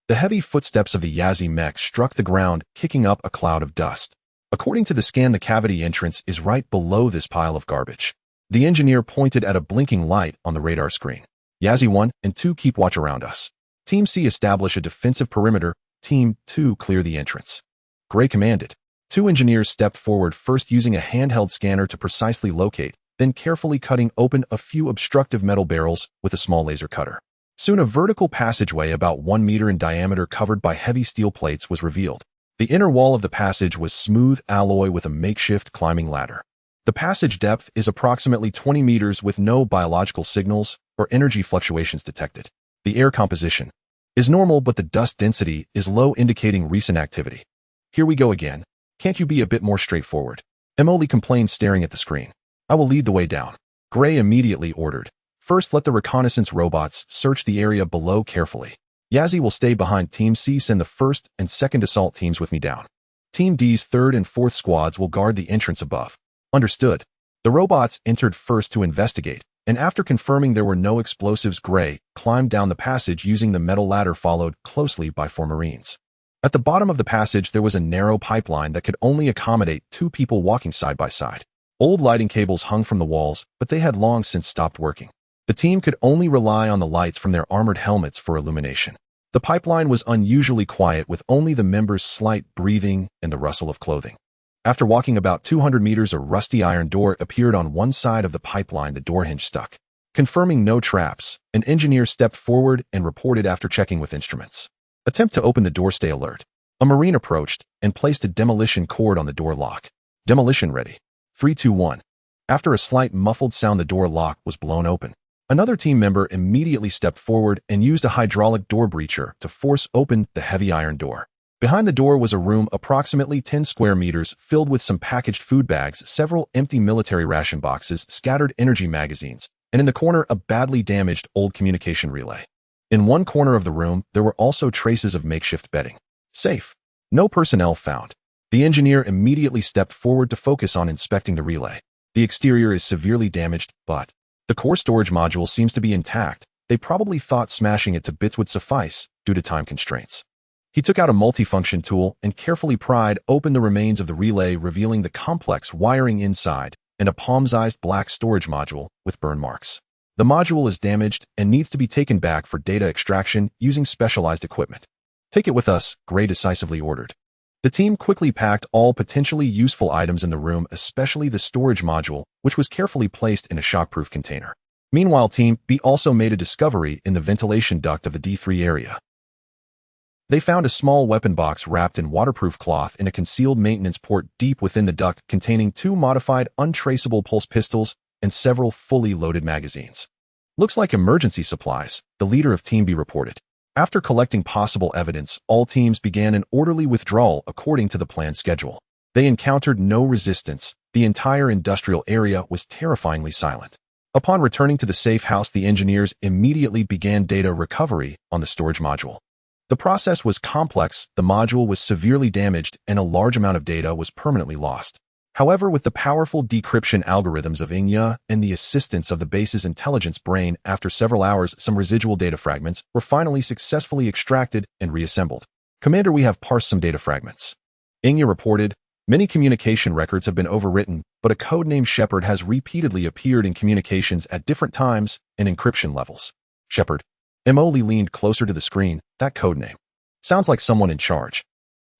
The heavy footsteps of the Jazzy mech struck the ground, kicking up a cloud of dust. According to the scan, the cavity entrance is right below this pile of garbage. The engineer pointed at a blinking light on the radar screen. Jazzy 1 and 2 keep watch around us. Team C establish a defensive perimeter. Team 2 clear the entrance. Gray commanded. 2 engineers stepped forward, first using a handheld scanner to precisely locate, then carefully cutting open a few obstructive metal barrels with a small laser cutter. Soon a vertical passageway about 1 meter in diameter covered by heavy steel plates was revealed. The inner wall of the passage was smooth alloy with a makeshift climbing ladder. The passage depth is approximately 20 meters with no biological signals or energy fluctuations detected. The air composition is normal, but the dust density is low, indicating recent activity. Here we go again. Can't you be a bit more straightforward? Emily complained, staring at the screen. I will lead the way down. Gray immediately ordered. First, let the reconnaissance robots search the area below carefully. Yazzie will stay behind. Team C, send the first and second assault teams with me down. Team D's third and fourth squads will guard the entrance above. Understood. The robots entered first to investigate, and after confirming there were no explosives, Gray climbed down the passage using the metal ladder, followed closely by 4 Marines. At the bottom of the passage there was a narrow pipeline that could only accommodate 2 people walking side by side. Old lighting cables hung from the walls, but they had long since stopped working. The team could only rely on the lights from their armored helmets for illumination. The pipeline was unusually quiet, with only the members' slight breathing and the rustle of clothing. After walking about 200 meters, a rusty iron door appeared on one side of the pipeline. The door hinge stuck. Confirming no traps, an engineer stepped forward and reported after checking with instruments. Attempt to open the door, stay alert. A Marine approached and placed a demolition cord on the door lock. Demolition ready. 3, 2, 1. After a slight muffled sound, the door lock was blown open. Another team member immediately stepped forward and used a hydraulic door breacher to force open the heavy iron door. Behind the door was a room approximately 10 square meters filled with some packaged food bags, several empty military ration boxes, scattered energy magazines, and in the corner a badly damaged old communication relay. In one corner of the room, there were also traces of makeshift bedding. Safe. No personnel found. The engineer immediately stepped forward to focus on inspecting the relay. The exterior is severely damaged, but the core storage module seems to be intact. They probably thought smashing it to bits would suffice due to time constraints. He took out a multifunction tool and carefully pried open the remains of the relay, revealing the complex wiring inside and a palm-sized black storage module with burn marks. The module is damaged and needs to be taken back for data extraction using specialized equipment. Take it with us, Gray decisively ordered. The team quickly packed all potentially useful items in the room, especially the storage module, which was carefully placed in a shockproof container. Meanwhile, Team B also made a discovery in the ventilation duct of the D3 area. They found a small weapon box wrapped in waterproof cloth in a concealed maintenance port deep within the duct, containing 2 modified untraceable pulse pistols and several fully loaded magazines. Looks like emergency supplies, the leader of Team B reported. After collecting possible evidence, all teams began an orderly withdrawal according to the planned schedule. They encountered no resistance. The entire industrial area was terrifyingly silent. Upon returning to the safe house, the engineers immediately began data recovery on the storage module. The process was complex, the module was severely damaged, and a large amount of data was permanently lost. However, with the powerful decryption algorithms of Inya and the assistance of the base's intelligence brain, after several hours, some residual data fragments were finally successfully extracted and reassembled. Commander, we have parsed some data fragments. Inya reported, many communication records have been overwritten, but a code named Shepard has repeatedly appeared in communications at different times and encryption levels. Shepard. Emily leaned closer to the screen. That code name sounds like someone in charge.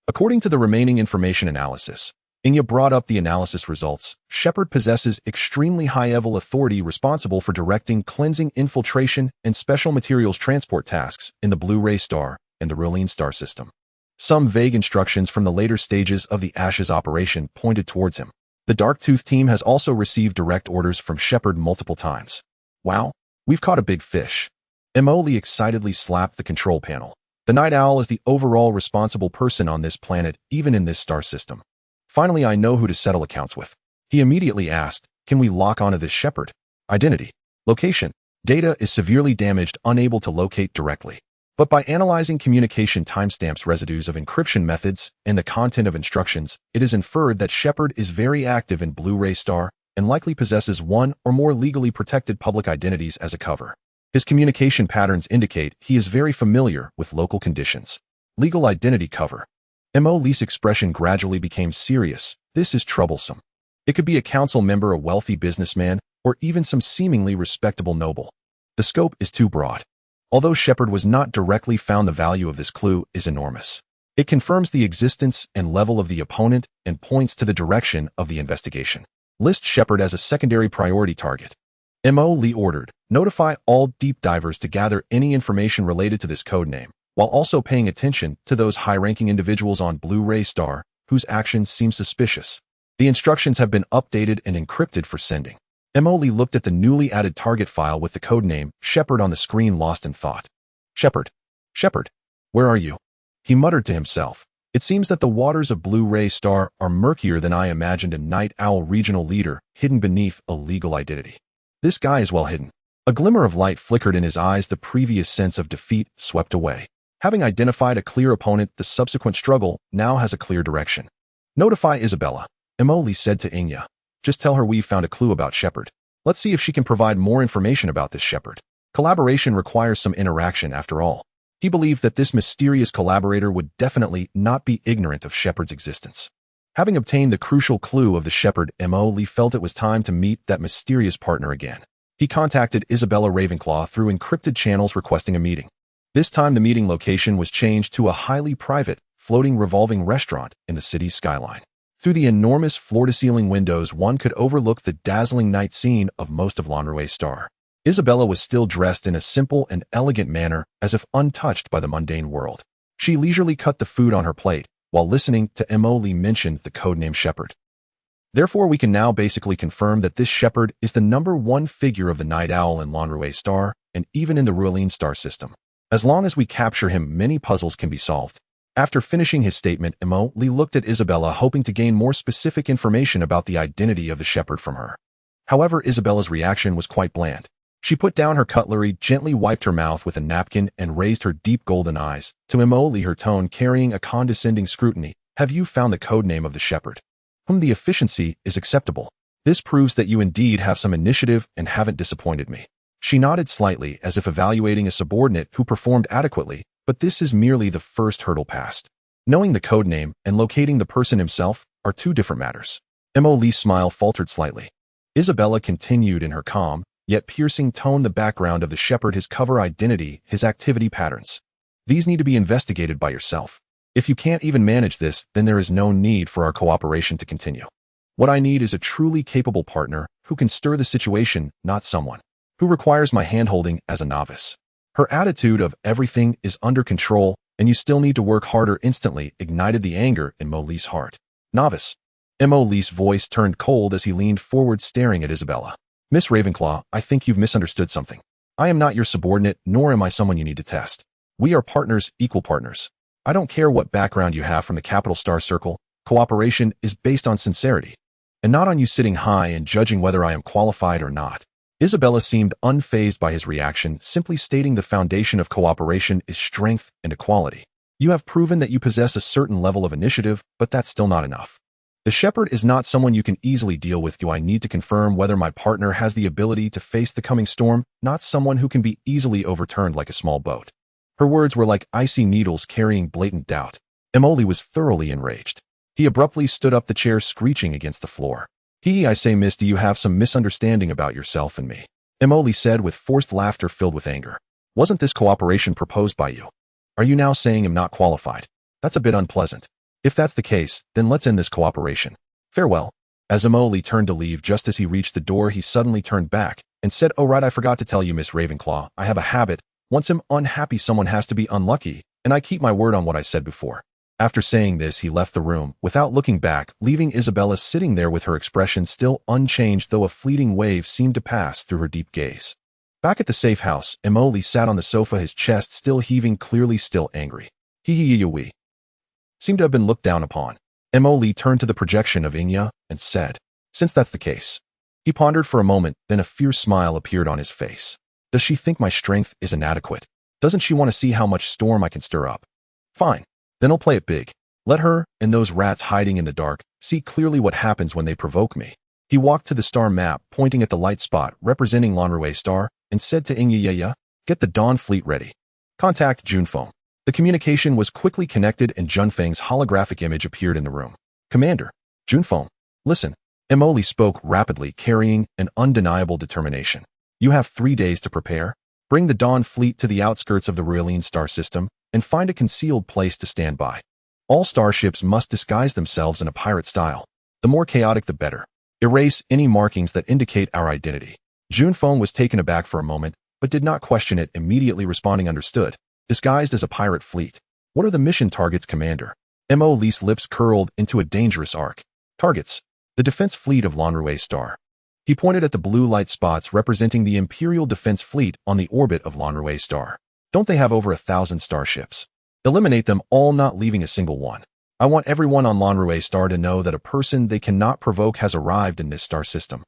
According to the remaining information analysis, Inya brought up the analysis results. Shepard possesses extremely high-level authority responsible for directing cleansing, infiltration, and special materials transport tasks in the Blue-Ray Star and the Rilene Star system. Some vague instructions from the later stages of the Ashes operation pointed towards him. The Darktooth team has also received direct orders from Shepard multiple times. Wow, we've caught a big fish. Emily excitedly slapped the control panel. The Night Owl is the overall responsible person on this planet, even in this star system. Finally, I know who to settle accounts with. He immediately asked, can we lock onto this Shepard? Identity. Location. Data is severely damaged, unable to locate directly. But by analyzing communication timestamps, residues of encryption methods, and the content of instructions, it is inferred that Shepard is very active in Blue-Ray Star and likely possesses one or more legally protected public identities as a cover. His communication patterns indicate he is very familiar with local conditions. Legal identity cover. Emily's expression gradually became serious. This is troublesome. It could be a council member, a wealthy businessman, or even some seemingly respectable noble. The scope is too broad. Although Shepard was not directly found, the value of this clue is enormous. It confirms the existence and level of the opponent and points to the direction of the investigation. List Shepard as a secondary priority target. Mo Lee ordered, notify all deep divers to gather any information related to this codename, while also paying attention to those high-ranking individuals on Blue Ray Star whose actions seem suspicious. The instructions have been updated and encrypted for sending. Mo Lee looked at the newly added target file with the codename Shepard on the screen, lost in thought. Shepard. Shepard. Where are you? He muttered to himself. It seems that the waters of Blue Ray Star are murkier than I imagined. A Night Owl regional leader hidden beneath a legal identity. This guy is well hidden. A glimmer of light flickered in his eyes. The previous sense of defeat swept away. Having identified a clear opponent, the subsequent struggle now has a clear direction. Notify Isabella, Mo Lee said to Inya. Just tell her we've found a clue about Shepard. Let's see if she can provide more information about this Shepard. Collaboration requires some interaction after all. He believed that this mysterious collaborator would definitely not be ignorant of Shepard's existence. Having obtained the crucial clue of the Shepard, Mo Lee felt it was time to meet that mysterious partner again. He contacted Isabella Ravenclaw through encrypted channels requesting a meeting. This time the meeting location was changed to a highly private, floating revolving restaurant in the city's skyline. Through the enormous floor-to-ceiling windows, one could overlook the dazzling night scene of most of Blue Star. Isabella was still dressed in a simple and elegant manner, as if untouched by the mundane world. She leisurely cut the food on her plate, while listening to Mo Lee mention the codename Shepard. Therefore, we can now basically confirm that this Shepard is the #1 figure of the Night Owl in Blue Star, and even in the Rueline star system. As long as we capture him, many puzzles can be solved. After finishing his statement, Mo Lee looked at Isabella, hoping to gain more specific information about the identity of the Shepard from her. However, Isabella's reaction was quite bland. She put down her cutlery, gently wiped her mouth with a napkin, and raised her deep golden eyes to Mo Lee, her tone carrying a condescending scrutiny. Have you found the codename of the Shepard? The efficiency is acceptable. This proves that you indeed have some initiative and haven't disappointed me. She nodded slightly, as if evaluating a subordinate who performed adequately, but this is merely the first hurdle passed. Knowing the codename and locating the person himself are two different matters. Mo Lee's smile faltered slightly. Isabella continued in her calm, yet piercing tone, the background of the Shepard, his cover identity, his activity patterns. These need to be investigated by yourself. If you can't even manage this, then there is no need for our cooperation to continue. What I need is a truly capable partner who can stir the situation, not someone who requires my handholding as a novice. Her attitude of everything is under control and you still need to work harder instantly ignited the anger in Mo Lee's heart. Novice. Mo Lee's voice turned cold as he leaned forward, staring at Isabella. Miss Ravenclaw, I think you've misunderstood something. I am not your subordinate, nor am I someone you need to test. We are partners, equal partners. I don't care what background you have from the Capital Star Circle. Cooperation is based on sincerity, and not on you sitting high and judging whether I am qualified or not. Isabella seemed unfazed by his reaction, simply stating the foundation of cooperation is strength and equality. You have proven that you possess a certain level of initiative, but that's still not enough. The Shepard is not someone you can easily deal with. I need to confirm whether my partner has the ability to face the coming storm, not someone who can be easily overturned like a small boat. Her words were like icy needles carrying blatant doubt. Mo Lee was thoroughly enraged. He abruptly stood up, the chair screeching against the floor. I say, miss, do you have some misunderstanding about yourself and me? Mo Lee said with forced laughter filled with anger. Wasn't this cooperation proposed by you? Are you now saying I'm not qualified? That's a bit unpleasant. If that's the case, then let's end this cooperation. Farewell. As Mo Lee turned to leave, just as he reached the door, he suddenly turned back and said, oh right, I forgot to tell you, Miss Ravenclaw, I have a habit. Once I'm unhappy, someone has to be unlucky, and I keep my word on what I said before. After saying this, he left the room, without looking back, leaving Isabella sitting there with her expression still unchanged, though a fleeting wave seemed to pass through her deep gaze. Back at the safe house, Mo Lee sat on the sofa, his chest still heaving, clearly still angry. We seem to have been looked down upon. Mo Lee turned to the projection of Inya and said, since that's the case. He pondered for a moment, then a fierce smile appeared on his face. Does she think my strength is inadequate? Doesn't she want to see how much storm I can stir up? Fine. Then I'll play it big. Let her, and those rats hiding in the dark, see clearly what happens when they provoke me. He walked to the star map, pointing at the light spot representing Blue Star, and said to Inya, get the Dawn Fleet ready. Contact Junfeng. The communication was quickly connected and Junfeng's holographic image appeared in the room. Commander, Junfeng, listen. Mo Lee spoke rapidly, carrying an undeniable determination. You have 3 days to prepare. Bring the Dawn Fleet to the outskirts of the Rueline star system, and find a concealed place to stand by. All starships must disguise themselves in a pirate style. The more chaotic, the better. Erase any markings that indicate our identity. Junfeng was taken aback for a moment, but did not question it, immediately responding understood. Disguised as a pirate fleet. What are the mission targets, Commander? Mo Lee's lips curled into a dangerous arc. Targets. The defense fleet of Lanrue Star. He pointed at the blue light spots representing the Imperial Defense Fleet on the orbit of Lanrue Star. Don't they have over 1,000 starships? Eliminate them all, not leaving a single one. I want everyone on Lanrue Star to know that a person they cannot provoke has arrived in this star system.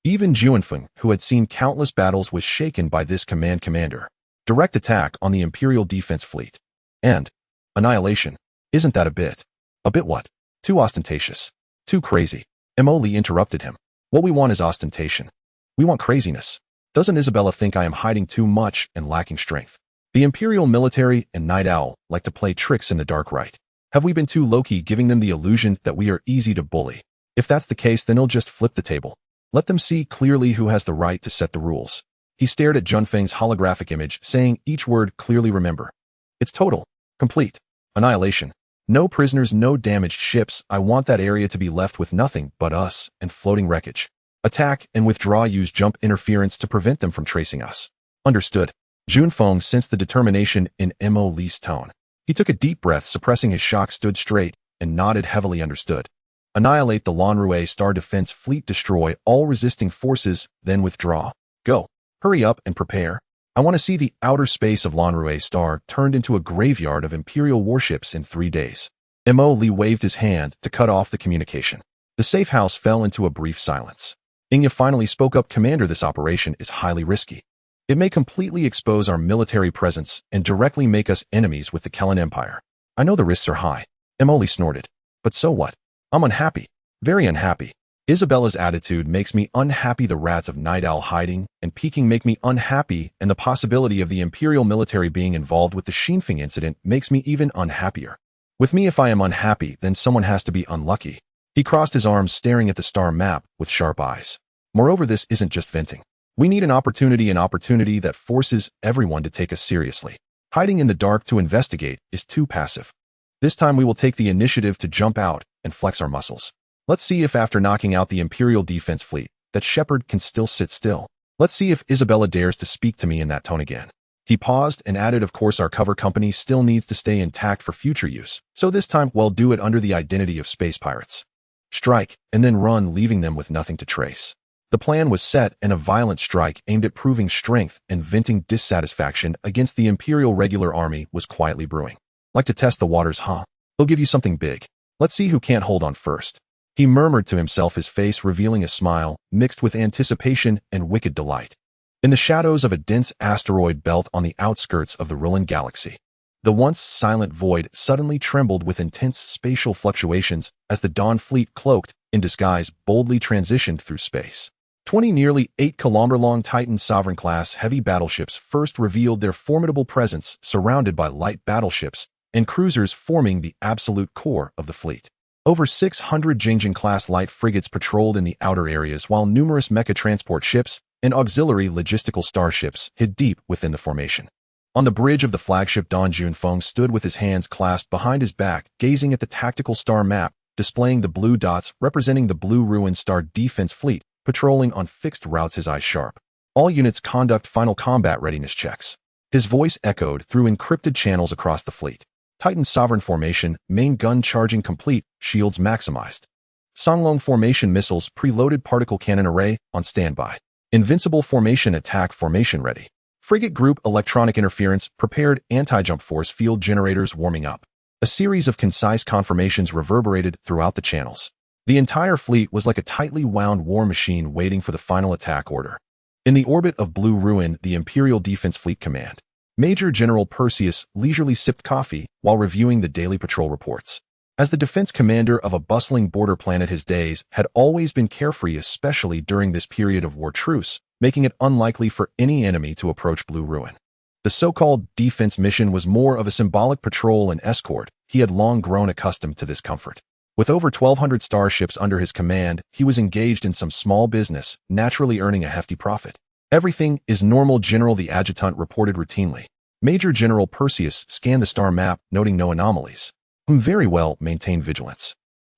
Even Junfeng, who had seen countless battles, was shaken by this command. Commander. Direct attack on the Imperial Defense Fleet. And annihilation. Isn't that a bit? A bit what? Too ostentatious. Too crazy. Mo Lee interrupted him. What we want is ostentation. We want craziness. Doesn't Isabella think I am hiding too much and lacking strength? The Imperial military and Night Owl like to play tricks in the dark, right? Have we been too low-key, giving them the illusion that we are easy to bully? If that's the case, then he'll just flip the table. Let them see clearly who has the right to set the rules. He stared at Junfeng's holographic image, saying each word clearly. Remember. It's total, complete annihilation. No prisoners, no damaged ships. I want that area to be left with nothing but us and floating wreckage. Attack and withdraw. Use jump interference to prevent them from tracing us. Understood. Junfeng sensed the determination in Mo Lee's tone. He took a deep breath, suppressing his shock, stood straight, and nodded heavily. Understood. Annihilate the Lanrue Star Defense Fleet. Destroy all resisting forces, then withdraw. Go. Hurry up and prepare. I want to see the outer space of Lanrue Star turned into a graveyard of Imperial warships in 3 days. Mo Lee waved his hand to cut off the communication. The safe house fell into a brief silence. Ingya finally spoke up. Commander, this operation is highly risky. It may completely expose our military presence and directly make us enemies with the Kellan Empire. I know the risks are high. Mo Lee snorted. But so what? I'm unhappy. Very unhappy. Isabella's attitude makes me unhappy. The rats of Night Owl hiding and peeking make me unhappy, and the possibility of the Imperial military being involved with the Xinfeng incident makes me even unhappier. With me, if I am unhappy, then someone has to be unlucky. He crossed his arms, staring at the star map with sharp eyes. Moreover, this isn't just venting. We need an opportunity that forces everyone to take us seriously. Hiding in the dark to investigate is too passive. This time we will take the initiative to jump out and flex our muscles. Let's see if after knocking out the Imperial Defense Fleet, that Shepard can still sit still. Let's see if Isabella dares to speak to me in that tone again. He paused and added, of course our cover company still needs to stay intact for future use, so this time we'll do it under the identity of space pirates. Strike, and then run, leaving them with nothing to trace. The plan was set, and a violent strike aimed at proving strength and venting dissatisfaction against the Imperial regular army was quietly brewing. Like to test the waters, huh? They'll give you something big. Let's see who can't hold on first. He murmured to himself, his face revealing a smile mixed with anticipation and wicked delight. In the shadows of a dense asteroid belt on the outskirts of the Rillan galaxy, the once silent void suddenly trembled with intense spatial fluctuations as the Dawn fleet, cloaked in disguise, boldly transitioned through space. 20 nearly 8-kilometer-long Titan Sovereign-class heavy battleships first revealed their formidable presence, surrounded by light battleships and cruisers forming the absolute core of the fleet. Over 600 Jingjing-class light frigates patrolled in the outer areas, while numerous mecha transport ships and auxiliary logistical starships hid deep within the formation. On the bridge of the flagship Dawn, Junfeng stood with his hands clasped behind his back, gazing at the tactical star map, displaying the blue dots representing the Blue Ruin Star Defense Fleet, patrolling on fixed routes, his eyes sharp. All units conduct final combat readiness checks. His voice echoed through encrypted channels across the fleet. Titan Sovereign formation, main gun charging complete, shields maximized. Songlong formation, missiles preloaded, particle cannon array on standby. Invincible formation, attack formation ready. Frigate group electronic interference prepared, anti-jump force field generators warming up. A series of concise confirmations reverberated throughout the channels. The entire fleet was like a tightly wound war machine waiting for the final attack order. In the orbit of Blue Ruin, the Imperial Defense Fleet Command, Major General Perseus leisurely sipped coffee while reviewing the daily patrol reports. As the defense commander of a bustling border planet, his days had always been carefree, especially during this period of war truce, making it unlikely for any enemy to approach Blue Ruin. The so-called defense mission was more of a symbolic patrol and escort. He had long grown accustomed to this comfort. With over 1,200 starships under his command, he was engaged in some small business, naturally earning a hefty profit. Everything is normal, General, the adjutant reported routinely. Major General Perseus scanned the star map, noting no anomalies. Very well, maintain vigilance.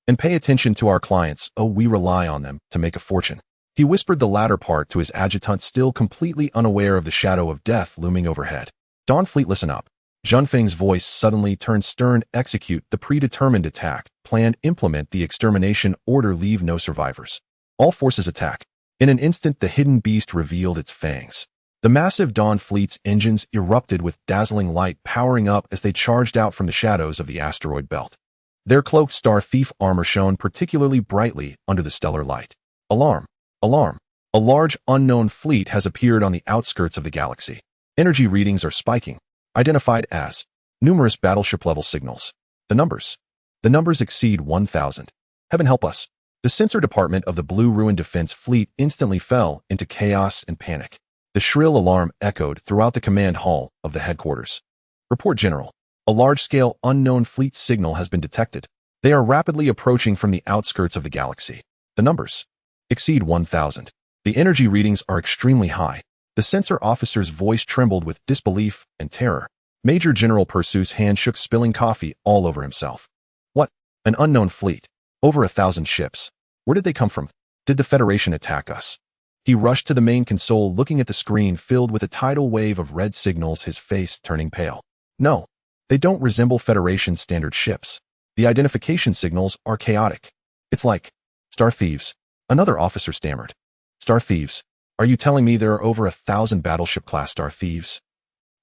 And pay attention to our clients. Oh, we rely on them to make a fortune. He whispered the latter part to his adjutant, still completely unaware of the shadow of death looming overhead. Dawn Fleet, listen up. Junfeng's voice suddenly turned stern. Execute the predetermined attack. Plan. Implement the extermination order. Leave no survivors. All forces attack. In an instant, the hidden beast revealed its fangs. The massive Dawn Fleet's engines erupted with dazzling light, powering up as they charged out from the shadows of the asteroid belt. Their cloaked Star Thief armor shone particularly brightly under the stellar light. Alarm! Alarm! A large, unknown fleet has appeared on the outskirts of the galaxy. Energy readings are spiking. Identified as numerous battleship-level signals. The numbers exceed 1,000. Heaven help us. The sensor department of the Blue Ruin Defense Fleet instantly fell into chaos and panic. The shrill alarm echoed throughout the command hall of the headquarters. Report, General. A large-scale unknown fleet signal has been detected. They are rapidly approaching from the outskirts of the galaxy. The numbers exceed 1,000. The energy readings are extremely high. The sensor officer's voice trembled with disbelief and terror. Major General Perseus' hand shook, spilling coffee all over himself. What? An unknown fleet? Over 1,000 ships. Where did they come from? Did the Federation attack us? He rushed to the main console, looking at the screen filled with a tidal wave of red signals, his face turning pale. No, they don't resemble Federation standard ships. The identification signals are chaotic. It's like Star Thieves. Another officer stammered. Star Thieves? Are you telling me there are over 1,000 battleship-class Star Thieves?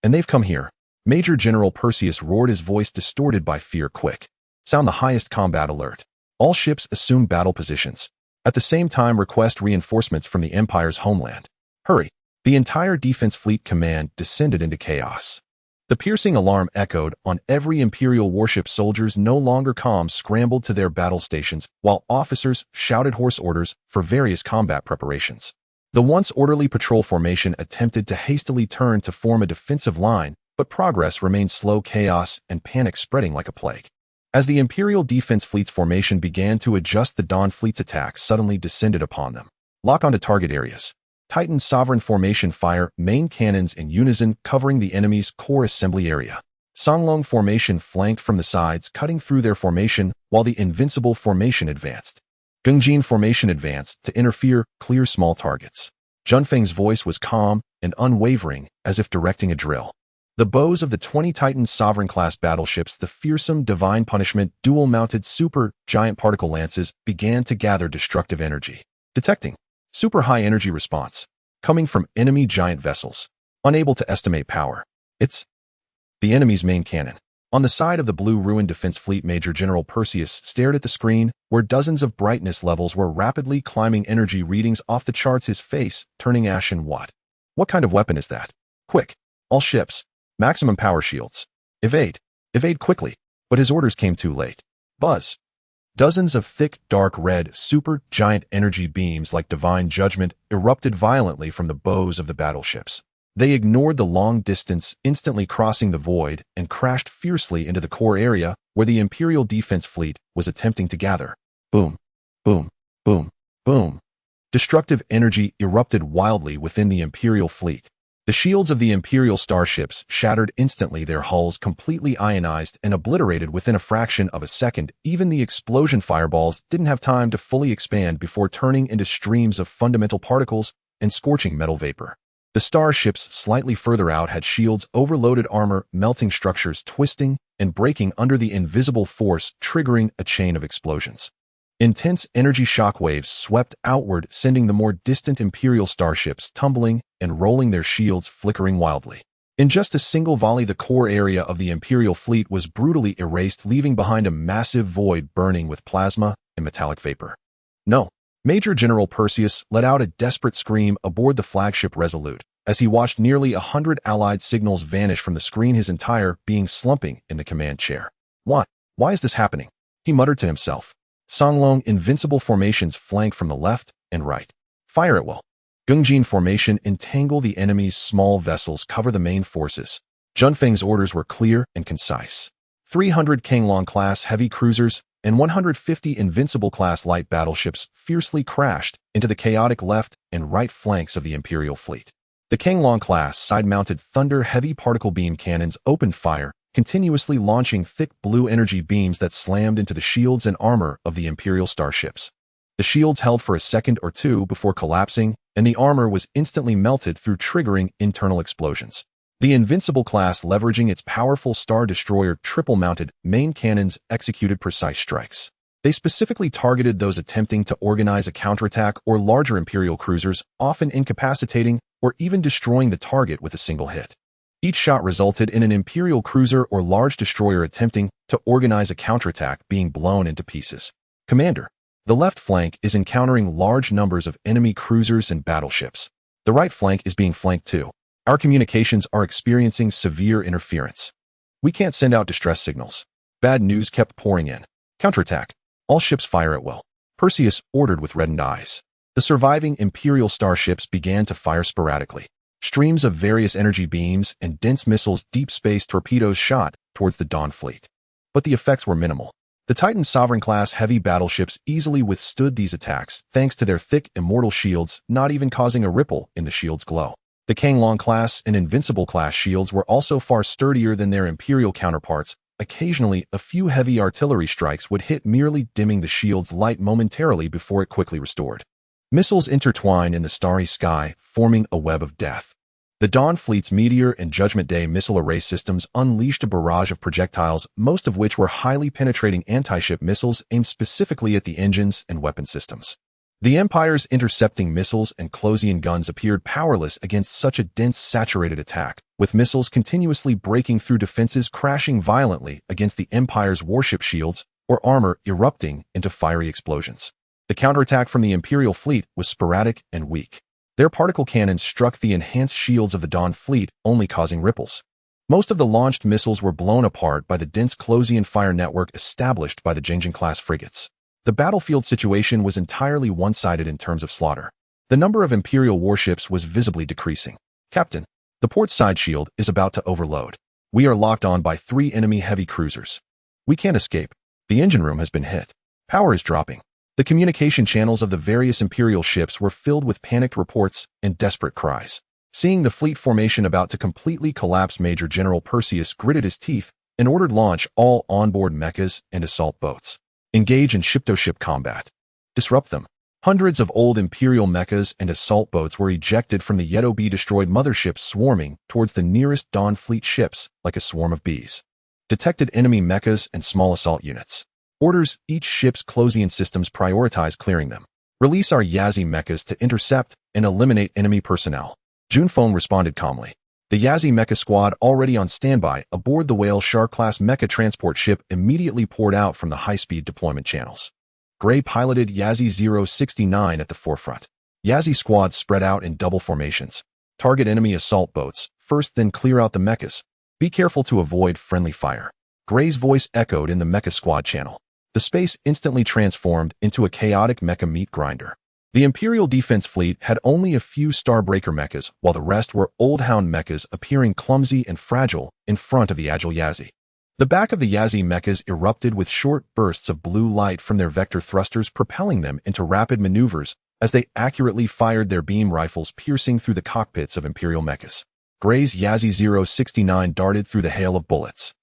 And they've come here? Major General Perseus roared, his voice distorted by fear. Quick. Sound the highest combat alert. All ships assume battle positions. At the same time, request reinforcements from the Empire's homeland. Hurry. The entire Defense Fleet command descended into chaos. The piercing alarm echoed on every Imperial warship. Soldiers, no longer calm, scrambled to their battle stations, while officers shouted hoarse orders for various combat preparations. The once orderly patrol formation attempted to hastily turn to form a defensive line, but progress remained slow, chaos and panic spreading like a plague. As the Imperial Defense Fleet's formation began to adjust, the Dawn Fleet's attack suddenly descended upon them. Lock onto target areas. Titan Sovereign Formation, fire main cannons in unison, covering the enemy's core assembly area. Songlong Formation flanked from the sides, cutting through their formation, while the Invincible Formation advanced. Gungjin Formation advanced to interfere, clear small targets. Junfeng's voice was calm and unwavering, as if directing a drill. The bows of the 20 Titan Sovereign-class battleships, the fearsome Divine Punishment dual-mounted super giant particle lances, began to gather destructive energy. Detecting super high energy response coming from enemy giant vessels. Unable to estimate power. It's the enemy's main cannon. On the side of the Blue Ruin Defense Fleet, Major General Perseus stared at the screen, where dozens of brightness levels were rapidly climbing, energy readings off the charts, his face turning ashen. What kind of weapon is that? Quick. All ships. Maximum power shields. Evade. Evade quickly. But his orders came too late. Buzz. Dozens of thick, dark red, super giant energy beams like divine judgment erupted violently from the bows of the battleships. They ignored the long distance, instantly crossing the void, and crashed fiercely into the core area where the Imperial Defense Fleet was attempting to gather. Boom. Boom. Boom. Boom. Destructive energy erupted wildly within the Imperial fleet. The shields of the Imperial starships shattered instantly, their hulls completely ionized and obliterated within a fraction of a second. Even the explosion fireballs didn't have time to fully expand before turning into streams of fundamental particles and scorching metal vapor. The starships slightly further out had shields, overloaded armor, melting structures twisting and breaking under the invisible force, triggering a chain of explosions. Intense energy shockwaves swept outward, sending the more distant Imperial starships tumbling and rolling, their shields flickering wildly. In just a single volley, the core area of the Imperial fleet was brutally erased, leaving behind a massive void burning with plasma and metallic vapor. No. Major General Perseus let out a desperate scream aboard the flagship Resolute as he watched nearly 100 Allied signals vanish from the screen, his entire being slumping in the command chair. Why is this happening? He muttered to himself. Songlong Invincible Formations flank from the left and right. Fire at will. Gungjin Formation entangle the enemy's small vessels, cover the main forces. Junfeng's orders were clear and concise. 300 Kanglong-class heavy cruisers and 150 Invincible-class light battleships fiercely crashed into the chaotic left and right flanks of the Imperial fleet. The Kanglong-class side-mounted Thunder heavy particle beam cannons opened fire, continuously launching thick blue energy beams that slammed into the shields and armor of the Imperial starships. The shields held for a second or two before collapsing, and the armor was instantly melted through triggering internal explosions. The Invincible class, leveraging its powerful Star Destroyer triple-mounted main cannons, executed precise strikes. They specifically targeted those attempting to organize a counterattack or larger Imperial cruisers, often incapacitating or even destroying the target with a single hit. Each shot resulted in an Imperial cruiser or large destroyer attempting to organize a counterattack being blown into pieces. Commander, the left flank is encountering large numbers of enemy cruisers and battleships. The right flank is being flanked too. Our communications are experiencing severe interference. We can't send out distress signals. Bad news kept pouring in. Counterattack. All ships fire at will. Perseus ordered with reddened eyes. The surviving Imperial starships began to fire sporadically. Streams of various energy beams and dense missiles, deep space torpedoes shot towards the Dawn fleet. But the effects were minimal. The Titan Sovereign-class heavy battleships easily withstood these attacks thanks to their thick, immortal shields, not even causing a ripple in the shield's glow. The Kanglong-class and Invincible-class shields were also far sturdier than their Imperial counterparts. Occasionally, a few heavy artillery strikes would hit, merely dimming the shield's light momentarily before it quickly restored. Missiles intertwined in the starry sky, forming a web of death. The Dawn fleet's Meteor and Judgment Day missile array systems unleashed a barrage of projectiles, most of which were highly penetrating anti-ship missiles aimed specifically at the engines and weapon systems. The Empire's intercepting missiles and Closian guns appeared powerless against such a dense, saturated attack, with missiles continuously breaking through defenses, crashing violently against the Empire's warship shields or armor, erupting into fiery explosions. The counterattack from the Imperial fleet was sporadic and weak. Their particle cannons struck the enhanced shields of the Dawn fleet, only causing ripples. Most of the launched missiles were blown apart by the dense Closian fire network established by the Jingjing-class frigates. The battlefield situation was entirely one-sided in terms of slaughter. The number of Imperial warships was visibly decreasing. Captain, the port side shield is about to overload. We are locked on by 3 enemy heavy cruisers. We can't escape. The engine room has been hit. Power is dropping. The communication channels of the various Imperial ships were filled with panicked reports and desperate cries. Seeing the fleet formation about to completely collapse, Major General Perseus gritted his teeth and ordered launch all onboard mechas and assault boats. Engage in ship-to-ship combat. Disrupt them. Hundreds of old Imperial mechas and assault boats were ejected from the yet-to-be-destroyed motherships, swarming towards the nearest Dawn fleet ships like a swarm of bees. Detected enemy mechas and small assault units. Orders: each ship's Closian systems prioritize clearing them. Release our Yazi mechas to intercept and eliminate enemy personnel. Junfone responded calmly. The Yazi mecha squad, already on standby aboard the Whale Shark-class mecha transport ship, immediately poured out from the high-speed deployment channels. Gray piloted Yazi 069 at the forefront. Yazi squads spread out in double formations. Target enemy assault boats first, then clear out the mechas. Be careful to avoid friendly fire. Gray's voice echoed in the mecha squad channel. The space instantly transformed into a chaotic mecha meat grinder. The Imperial Defense Fleet had only a few Starbreaker mechas, while the rest were Old Hound mechas, appearing clumsy and fragile in front of the agile Yazi. The back of the Yazi mechas erupted with short bursts of blue light from their vector thrusters, propelling them into rapid maneuvers as they accurately fired their beam rifles, piercing through the cockpits of Imperial mechas. Gray's Yazi 069 darted through the hail of bullets.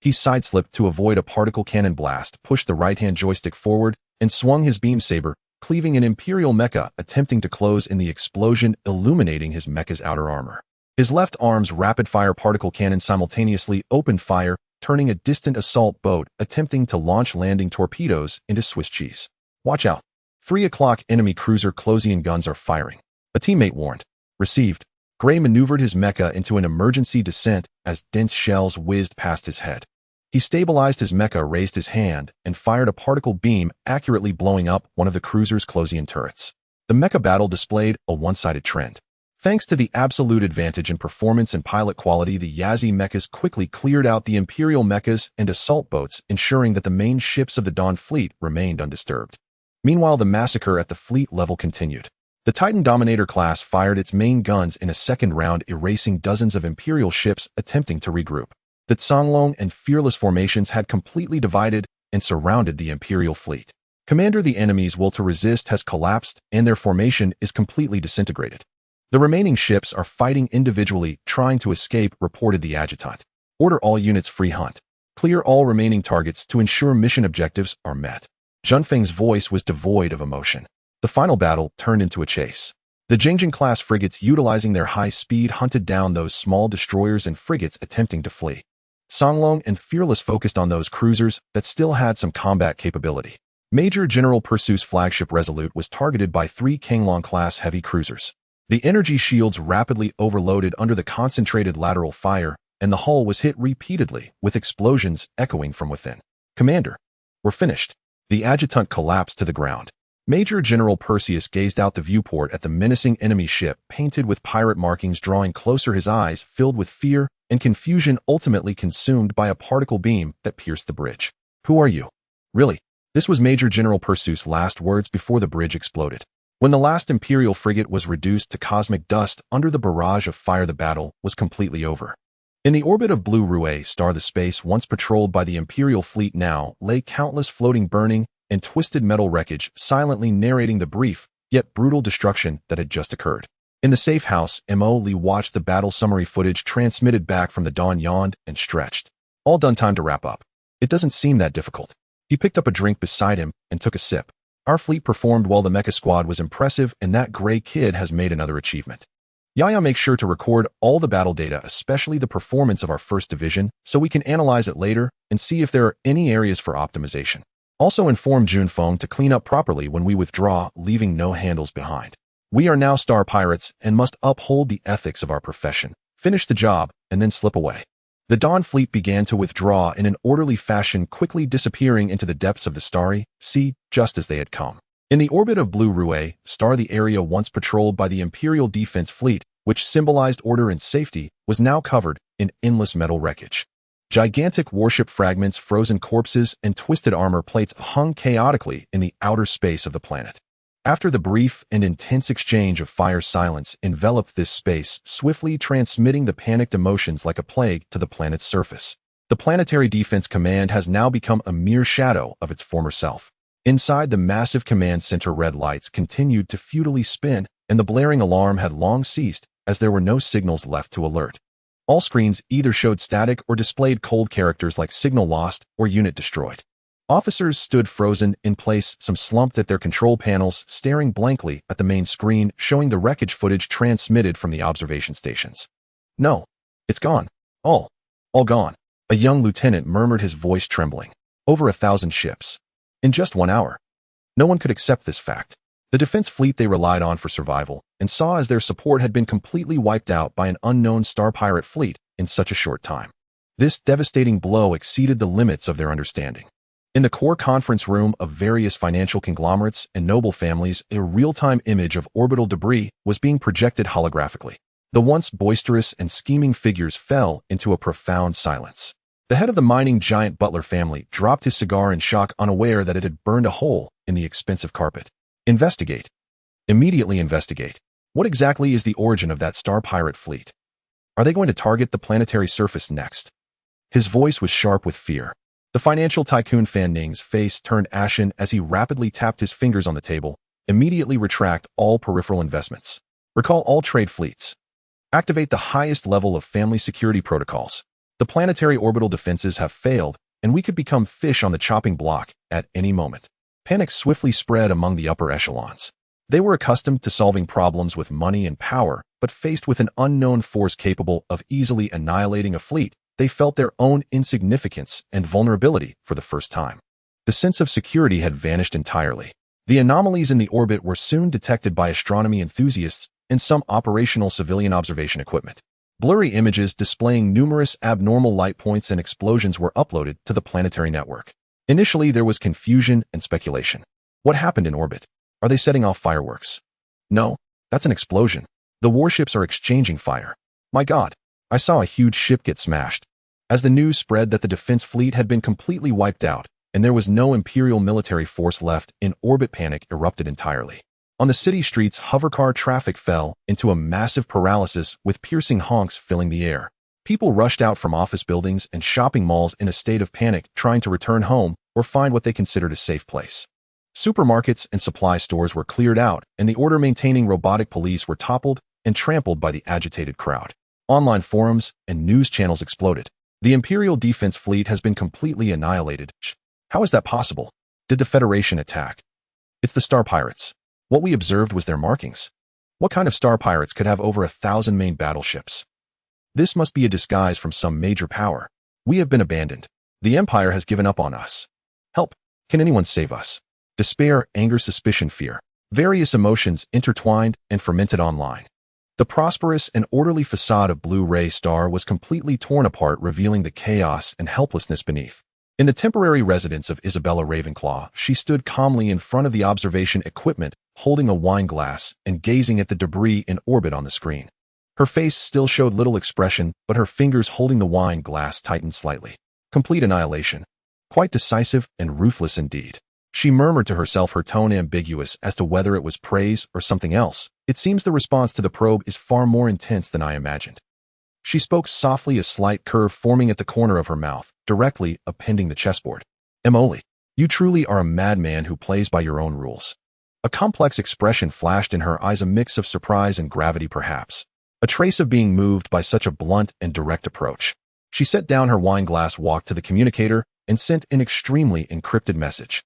He sideslipped to avoid a particle cannon blast, pushed the right-hand joystick forward, and swung his beam saber, cleaving an Imperial mecha attempting to close in the explosion, illuminating his mecha's outer armor. His left arm's rapid-fire particle cannon simultaneously opened fire, turning a distant assault boat attempting to launch landing torpedoes into Swiss cheese. Watch out. 3 o'clock enemy cruiser Closian guns are firing. A teammate warned. Received. Gray maneuvered his mecha into an emergency descent as dense shells whizzed past his head. He stabilized his mecha, raised his hand, and fired a particle beam, accurately blowing up one of the cruiser's Closian turrets. The mecha battle displayed a one-sided trend. Thanks to the absolute advantage in performance and pilot quality, the Yazi mechas quickly cleared out the Imperial mechas and assault boats, ensuring that the main ships of the Dawn fleet remained undisturbed. Meanwhile, the massacre at the fleet level continued. The Titan Dominator class fired its main guns in a second round, erasing dozens of Imperial ships attempting to regroup. The Zonglong and Fearless formations had completely divided and surrounded the Imperial fleet. Commander, the enemy's will to resist has collapsed, and their formation is completely disintegrated. The remaining ships are fighting individually, trying to escape, reported the adjutant. Order all units free hunt. Clear all remaining targets to ensure mission objectives are met. Junfeng's voice was devoid of emotion. The final battle turned into a chase. The Jingjing-class frigates utilizing their high speed hunted down those small destroyers and frigates attempting to flee. Songlong and Fearless focused on those cruisers that still had some combat capability. Major General Perseus' flagship Resolute was targeted by 3 Kanglong-class heavy cruisers. The energy shields rapidly overloaded under the concentrated lateral fire, and the hull was hit repeatedly, with explosions echoing from within. "Commander, we're finished." The adjutant collapsed to the ground. Major General Perseus gazed out the viewport at the menacing enemy ship painted with pirate markings drawing closer, his eyes filled with fear and confusion, ultimately consumed by a particle beam that pierced the bridge. "Who are you?" "Really?" This was Major General Perseus' last words before the bridge exploded. When the last Imperial frigate was reduced to cosmic dust under the barrage of fire, the battle was completely over. In the orbit of Blue Rue star, the space once patrolled by the Imperial fleet now lay countless floating, burning, and twisted metal wreckage, silently narrating the brief, yet brutal destruction that had just occurred. In the safe house, Mo Li watched the battle summary footage transmitted back from the Dawn, yawned and stretched. "All done, time to wrap up." "It doesn't seem that difficult." He picked up a drink beside him and took a sip. "Our fleet performed well, the mecha squad was impressive, and that gray kid has made another achievement. Yaya, make sure to record all the battle data, especially the performance of our first division, so we can analyze it later and see if there are any areas for optimization. Also inform Junfeng to clean up properly when we withdraw, leaving no handles behind. We are now star pirates and must uphold the ethics of our profession. Finish the job and then slip away." The Dawn fleet began to withdraw in an orderly fashion, quickly disappearing into the depths of the starry sea, just as they had come. In the orbit of Blue Rue star, the area once patrolled by the Imperial Defense Fleet, which symbolized order and safety, was now covered in endless metal wreckage. Gigantic warship fragments, frozen corpses, and twisted armor plates hung chaotically in the outer space of the planet. After the brief and intense exchange of fire, silence enveloped this space, swiftly transmitting the panicked emotions like a plague to the planet's surface. The Planetary Defense Command has now become a mere shadow of its former self. Inside the massive command center, red lights continued to futilely spin, and the blaring alarm had long ceased, as there were no signals left to alert. All screens either showed static or displayed cold characters like "signal lost" or "unit destroyed." Officers stood frozen in place, some slumped at their control panels, staring blankly at the main screen, showing the wreckage footage transmitted from the observation stations. "No, it's gone. All gone." A young lieutenant murmured, his voice trembling. "Over 1,000 ships. In just 1 hour." No one could accept this fact. The defense fleet they relied on for survival, and saw as their support had been completely wiped out by an unknown star pirate fleet in such a short time. This devastating blow exceeded the limits of their understanding. In the core conference room of various financial conglomerates and noble families, a real-time image of orbital debris was being projected holographically. The once boisterous and scheming figures fell into a profound silence. The head of the mining giant Butler family dropped his cigar in shock, unaware that it had burned a hole in the expensive carpet. "Investigate. Immediately investigate. What exactly is the origin of that star pirate fleet? Are they going to target the planetary surface next?" His voice was sharp with fear. The financial tycoon Fan Ning's face turned ashen as he rapidly tapped his fingers on the table. "Immediately retract all peripheral investments. Recall all trade fleets. Activate the highest level of family security protocols. The planetary orbital defenses have failed, and we could become fish on the chopping block at any moment." Panic swiftly spread among the upper echelons. They were accustomed to solving problems with money and power, but faced with an unknown force capable of easily annihilating a fleet, they felt their own insignificance and vulnerability for the first time. The sense of security had vanished entirely. The anomalies in the orbit were soon detected by astronomy enthusiasts and some operational civilian observation equipment. Blurry images displaying numerous abnormal light points and explosions were uploaded to the planetary network. Initially, there was confusion and speculation. What happened in orbit? Are they setting off fireworks? No, that's an explosion. The warships are exchanging fire. My God, I saw a huge ship get smashed. As the news spread that the defense fleet had been completely wiped out and there was no Imperial military force left in orbit, panic erupted entirely. On the city streets, hovercar traffic fell into a massive paralysis with piercing honks filling the air. People rushed out from office buildings and shopping malls in a state of panic, trying to return home or find what they considered a safe place. Supermarkets and supply stores were cleared out, and the order-maintaining robotic police were toppled and trampled by the agitated crowd. Online forums and news channels exploded. The Imperial Defense Fleet has been completely annihilated. How is that possible? Did the Federation attack? It's the Star Pirates. What we observed was their markings. What kind of Star Pirates could have over 1,000 main battleships? This must be a disguise from some major power. We have been abandoned. The Empire has given up on us. Help! Can anyone save us? Despair, anger, suspicion, fear. Various emotions intertwined and fermented online. The prosperous and orderly facade of Blue-ray Star was completely torn apart, revealing the chaos and helplessness beneath. In the temporary residence of Isabella Ravenclaw, she stood calmly in front of the observation equipment, holding a wine glass and gazing at the debris in orbit on the screen. Her face still showed little expression, but her fingers holding the wine glass tightened slightly. Complete annihilation. Quite decisive and ruthless indeed. She murmured to herself, her tone ambiguous as to whether it was praise or something else. It seems the response to the probe is far more intense than I imagined. She spoke softly, a slight curve forming at the corner of her mouth, directly appending the chessboard. Emily, you truly are a madman who plays by your own rules. A complex expression flashed in her eyes, a mix of surprise and gravity perhaps. A trace of being moved by such a blunt and direct approach. She set down her wine glass, walked to the communicator, and sent an extremely encrypted message.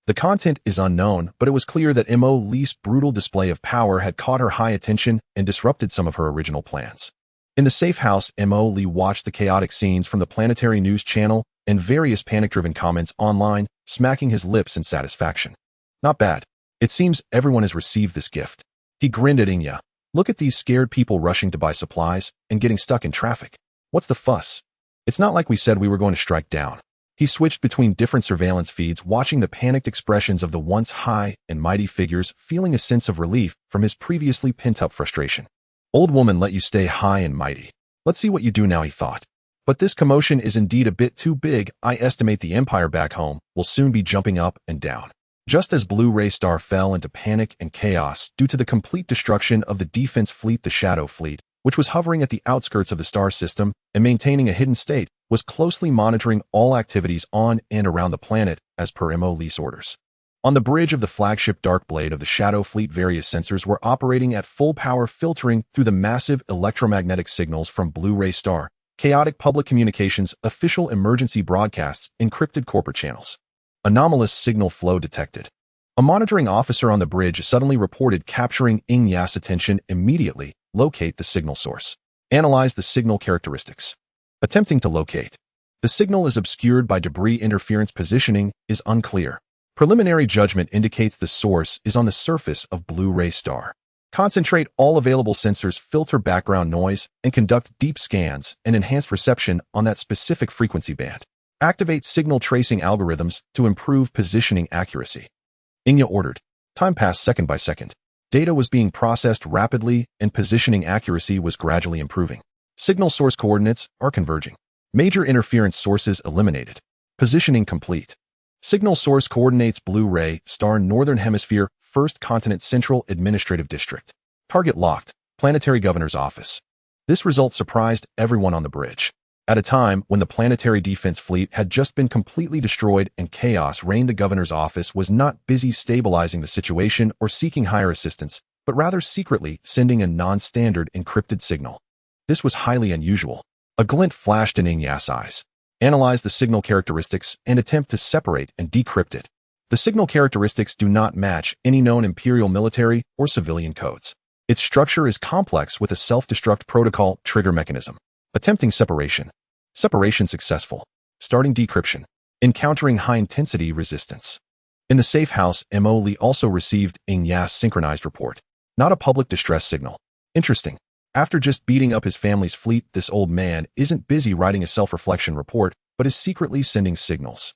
The content is unknown, but it was clear that Emily's brutal display of power had caught her high attention and disrupted some of her original plans. In the safe house, Emily watched the chaotic scenes from the planetary news channel and various panic-driven comments online, smacking his lips in satisfaction. Not bad. It seems everyone has received this gift. He grinned at Inya. Look at these scared people rushing to buy supplies and getting stuck in traffic. What's the fuss? It's not like we said we were going to strike down. He switched between different surveillance feeds, watching the panicked expressions of the once high and mighty figures, feeling a sense of relief from his previously pent-up frustration. Old woman let you stay high and mighty. Let's see what you do now, he thought. But this commotion is indeed a bit too big. I estimate the Empire back home will soon be jumping up and down. Just as Blue-ray Star fell into panic and chaos due to the complete destruction of the defense fleet, the Shadow Fleet, which was hovering at the outskirts of the star system and maintaining a hidden state, was closely monitoring all activities on and around the planet as per Emily's orders. On the bridge of the flagship Darkblade of the Shadow Fleet, various sensors were operating at full power, filtering through the massive electromagnetic signals from Blue-ray Star, chaotic public communications, official emergency broadcasts, encrypted corporate channels. Anomalous signal flow detected. A monitoring officer on the bridge suddenly reported capturing Inya's attention. Immediately locate the signal source. Analyze the signal characteristics. Attempting to locate. The signal is obscured by debris interference. Positioning is unclear. Preliminary judgment indicates the source is on the surface of Blue-ray Star. Concentrate all available sensors, filter background noise, and conduct deep scans and enhance reception on that specific frequency band. Activate signal tracing algorithms to improve positioning accuracy. Inya ordered. Time passed second by second. Data was being processed rapidly, and positioning accuracy was gradually improving. Signal source coordinates are converging. Major interference sources eliminated. Positioning complete. Signal source coordinates Blue-ray Star, Northern Hemisphere, First Continent, Central Administrative District. Target locked. Planetary Governor's Office. This result surprised everyone on the bridge. At a time when the planetary defense fleet had just been completely destroyed and chaos reigned, the governor's office was not busy stabilizing the situation or seeking higher assistance, but rather secretly sending a non-standard encrypted signal. This was highly unusual. A glint flashed in Inya's eyes. Analyze the signal characteristics and attempt to separate and decrypt it. The signal characteristics do not match any known Imperial military or civilian codes. Its structure is complex with a self-destruct protocol trigger mechanism. Attempting separation. Separation successful. Starting decryption. Encountering high-intensity resistance. In the safe house, Emily also received Inya's synchronized report. Not a public distress signal. Interesting. After just beating up his family's fleet, this old man isn't busy writing a self-reflection report, but is secretly sending signals.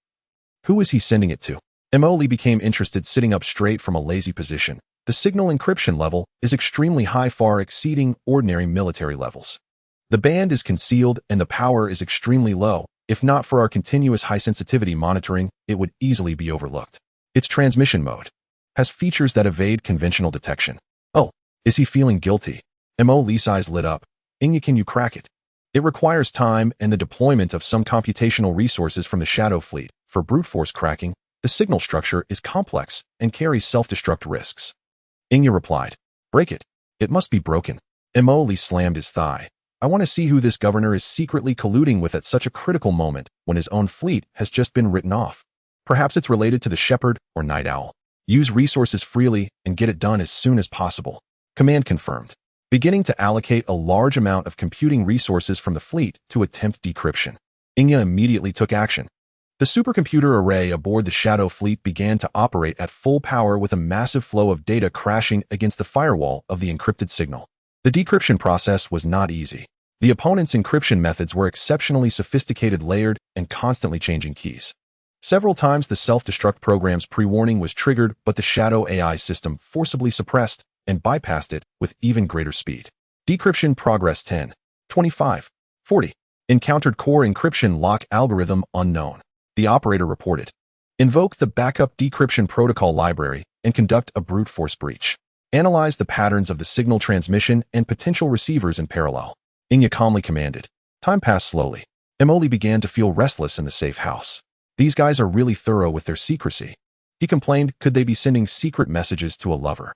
Who is he sending it to? Emily became interested, sitting up straight from a lazy position. The signal encryption level is extremely high, far exceeding ordinary military levels. The band is concealed and the power is extremely low. If not for our continuous high-sensitivity monitoring, it would easily be overlooked. Its transmission mode has features that evade conventional detection. Oh, is he feeling guilty? Emily's eyes lit up. Inya, can you crack it? It requires time and the deployment of some computational resources from the Shadow Fleet. For brute force cracking, the signal structure is complex and carries self-destruct risks. Inya replied. Break it. It must be broken. Emily slammed his thigh. I want to see who this governor is secretly colluding with at such a critical moment when his own fleet has just been written off. Perhaps it's related to the Shepherd or Night Owl. Use resources freely and get it done as soon as possible. Command confirmed. Beginning to allocate a large amount of computing resources from the fleet to attempt decryption. Inya immediately took action. The supercomputer array aboard the Shadow fleet began to operate at full power with a massive flow of data crashing against the firewall of the encrypted signal. The decryption process was not easy. The opponent's encryption methods were exceptionally sophisticated, layered, and constantly changing keys. Several times the self-destruct program's pre-warning was triggered, but the Shadow AI system forcibly suppressed and bypassed it with even greater speed. Decryption progress 10, 25, 40. Encountered core encryption lock algorithm unknown. The operator reported. Invoke the backup decryption protocol library and conduct a brute force breach. Analyze the patterns of the signal transmission and potential receivers in parallel. Inya calmly commanded. Time passed slowly. Emoli began to feel restless in the safe house. These guys are really thorough with their secrecy. He complained, could they be sending secret messages to a lover?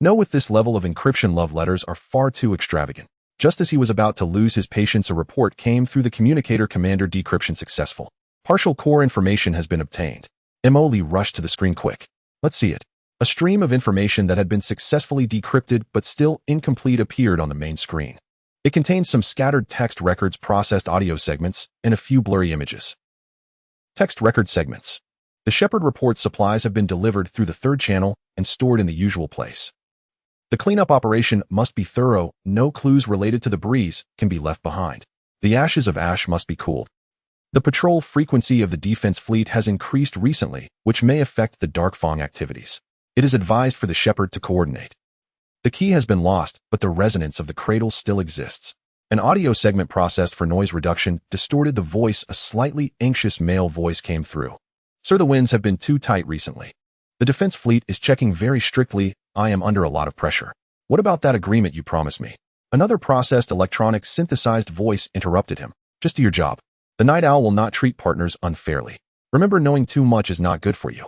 No, with this level of encryption, love letters are far too extravagant. Just as he was about to lose his patience, a report came through the communicator. Commander, decryption successful. Partial core information has been obtained. Emoli rushed to the screen quick. Let's see it. A stream of information that had been successfully decrypted but still incomplete appeared on the main screen. It contained some scattered text records, processed audio segments, and a few blurry images. Text record segments. The Shepherd report supplies have been delivered through the third channel and stored in the usual place. The cleanup operation must be thorough. No clues related to the breeze can be left behind. The ashes of ash must be cooled. The patrol frequency of the defense fleet has increased recently, which may affect the Dark Fang activities. It is advised for the Shepherd to coordinate. The key has been lost, but the resonance of the cradle still exists. An audio segment processed for noise reduction distorted the voice. A slightly anxious male voice came through. Sir, the winds have been too tight recently. The defense fleet is checking very strictly. I am under a lot of pressure. What about that agreement you promised me? Another processed electronic synthesized voice interrupted him. Just do your job. The Night Owl will not treat partners unfairly. Remember, knowing too much is not good for you.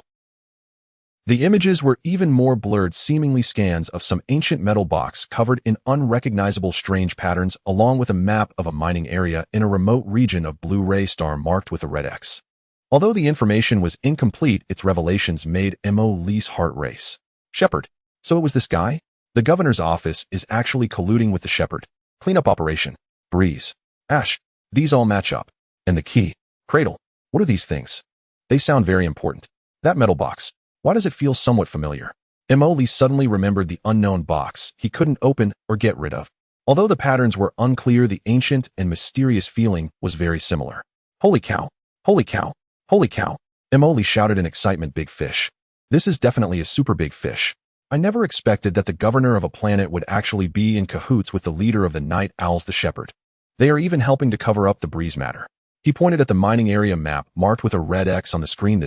The images were even more blurred, seemingly scans of some ancient metal box covered in unrecognizable strange patterns, along with a map of a mining area in a remote region of blue ray star marked with a red X. Although the information was incomplete, its revelations made Emo-Lee's heart race. Shepherd. So it was this guy? The governor's office is actually colluding with the Shepherd. Cleanup operation. Breeze. Ash. These all match up. And the key. Cradle. What are these things? They sound very important. That metal box. Why does it feel somewhat familiar? Emoli suddenly remembered the unknown box he couldn't open or get rid of. Although the patterns were unclear, the ancient and mysterious feeling was very similar. Holy cow! Holy cow! Holy cow! Emoli shouted in excitement. Big fish. This is definitely a super big fish. I never expected that the governor of a planet would actually be in cahoots with the leader of the Night Owls, the Shepherd. They are even helping to cover up the breeze matter. He pointed at the mining area map marked with a red X on the screen.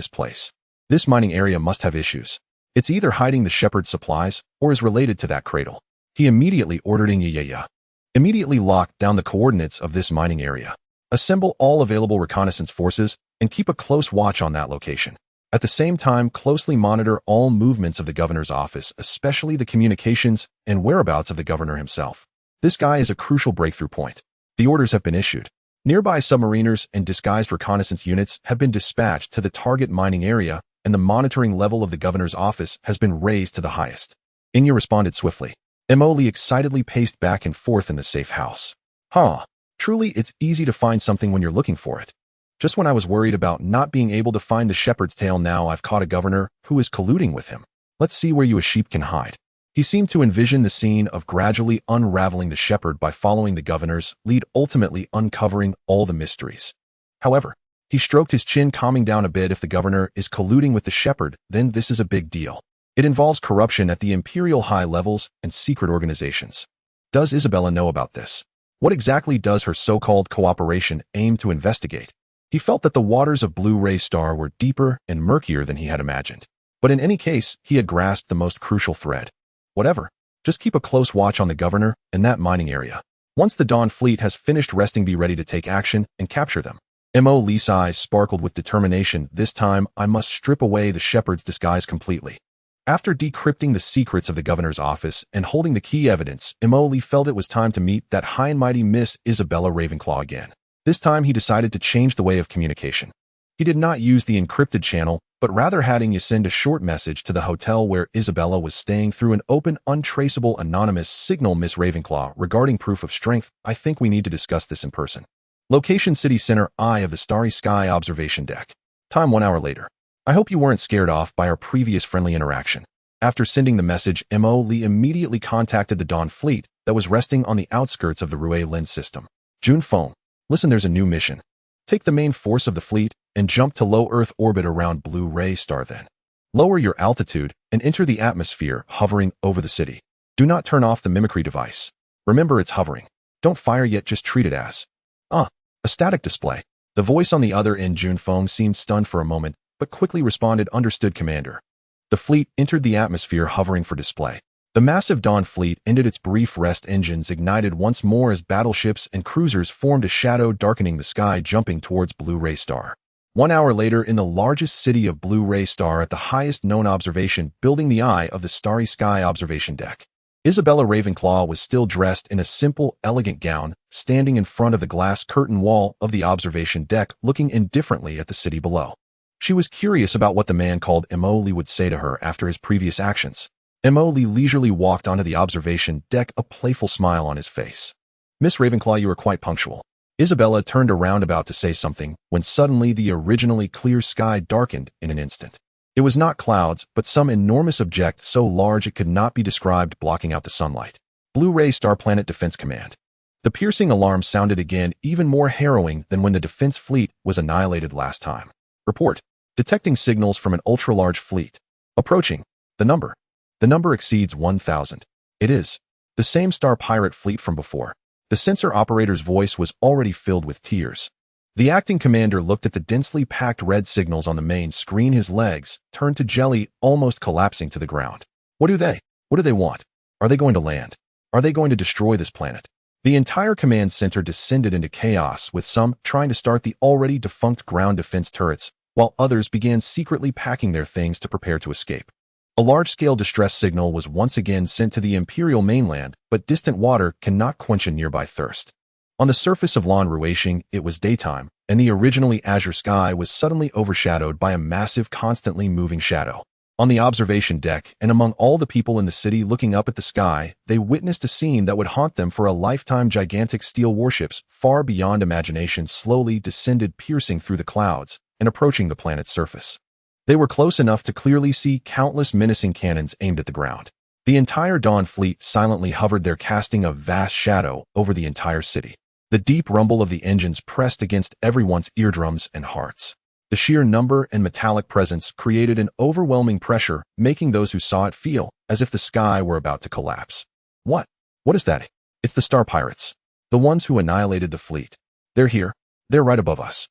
This mining area must have issues. It's either hiding the Shepherd's supplies or is related to that cradle. He immediately ordered Inya. Immediately locked down the coordinates of this mining area. Assemble all available reconnaissance forces and keep a close watch on that location. At the same time, closely monitor all movements of the governor's office, especially the communications and whereabouts of the governor himself. This guy is a crucial breakthrough point. The orders have been issued. Nearby submariners and disguised reconnaissance units have been dispatched to the target mining area, and the monitoring level of the governor's office has been raised to the highest. Inya responded swiftly. Emoli excitedly paced back and forth in the safe house. Truly, it's easy to find something when you're looking for it. Just when I was worried about not being able to find the Shepherd's tail, now I've caught a governor who is colluding with him. Let's see where you a sheep can hide. He seemed to envision the scene of gradually unraveling the Shepherd by following the governor's lead, ultimately uncovering all the mysteries. However, he stroked his chin, calming down a bit. If the governor is colluding with the Shepherd, then this is a big deal. It involves corruption at the imperial high levels and secret organizations. Does Isabella know about this? What exactly does her so-called cooperation aim to investigate? He felt that the waters of Blue Ray Star were deeper and murkier than he had imagined. But in any case, he had grasped the most crucial thread. Whatever. Just keep a close watch on the governor and that mining area. Once the Dawn fleet has finished resting, be ready to take action and capture them. Lee's eyes sparkled with determination. This time, I must strip away the Shepherd's disguise completely. After decrypting the secrets of the governor's office and holding the key evidence, Lee felt it was time to meet that high and mighty Miss Isabella Ravenclaw again. This time he decided to change the way of communication. He did not use the encrypted channel, but rather having you send a short message to the hotel where Isabella was staying through an open, untraceable, anonymous signal. Miss Ravenclaw, regarding proof of strength, I think we need to discuss this in person. Location: City Center, eye of the starry sky observation deck. Time 1 hour later. I hope you weren't scared off by our previous friendly interaction. After sending the message, Mo Lee immediately contacted the Dawn fleet that was resting on the outskirts of the Rue Lens system. June phone. Listen, there's a new mission. Take the main force of the fleet and jump to low Earth orbit around Blue Ray Star, then lower your altitude and enter the atmosphere hovering over the city. Do not turn off the mimicry device. Remember, it's hovering. Don't fire yet, just treat it as a static display. The voice on the other end June phone seemed stunned for a moment, but quickly responded, understood, Commander. The fleet entered the atmosphere hovering for display. The massive Dawn fleet ended its brief rest. Engines ignited once more as battleships and cruisers formed a shadow darkening the sky, jumping towards Blue Ray Star. 1 hour later, in the largest city of Blue Ray Star at the highest known observation building, the eye of the starry sky observation deck. Isabella Ravenclaw was still dressed in a simple, elegant gown, standing in front of the glass curtain wall of the observation deck, looking indifferently at the city below. She was curious about what the man called Mo Lee would say to her after his previous actions. Mo Lee leisurely walked onto the observation deck, a playful smile on his face. Miss Ravenclaw, you are quite punctual. Isabella turned around about to say something, when suddenly the originally clear sky darkened in an instant. It was not clouds, but some enormous object so large it could not be described, blocking out the sunlight. Blue Ray Star Planet Defense Command. The piercing alarm sounded again, even more harrowing than when the defense fleet was annihilated last time. Report. Detecting signals from an ultra-large fleet. Approaching. The number exceeds 1,000. It is the same star pirate fleet from before. The sensor operator's voice was already filled with tears. The acting commander looked at the densely packed red signals on the main screen. His legs turned to jelly, almost collapsing to the ground. What do they want? Are they going to land? Are they going to destroy this planet? The entire command center descended into chaos, with some trying to start the already defunct ground defense turrets, while others began secretly packing their things to prepare to escape. A large-scale distress signal was once again sent to the Imperial mainland, but distant water cannot quench a nearby thirst. On the surface of Lan Ruishing, it was daytime, and the originally azure sky was suddenly overshadowed by a massive, constantly moving shadow. On the observation deck, and among all the people in the city looking up at the sky, they witnessed a scene that would haunt them for a lifetime. Gigantic steel warships, far beyond imagination, slowly descended, piercing through the clouds and approaching the planet's surface. They were close enough to clearly see countless menacing cannons aimed at the ground. The entire Dawn fleet silently hovered there, casting a vast shadow over the entire city. The deep rumble of the engines pressed against everyone's eardrums and hearts. The sheer number and metallic presence created an overwhelming pressure, making those who saw it feel as if the sky were about to collapse. What is that? It's the Star Pirates. The ones who annihilated the fleet. They're here. They're right above us.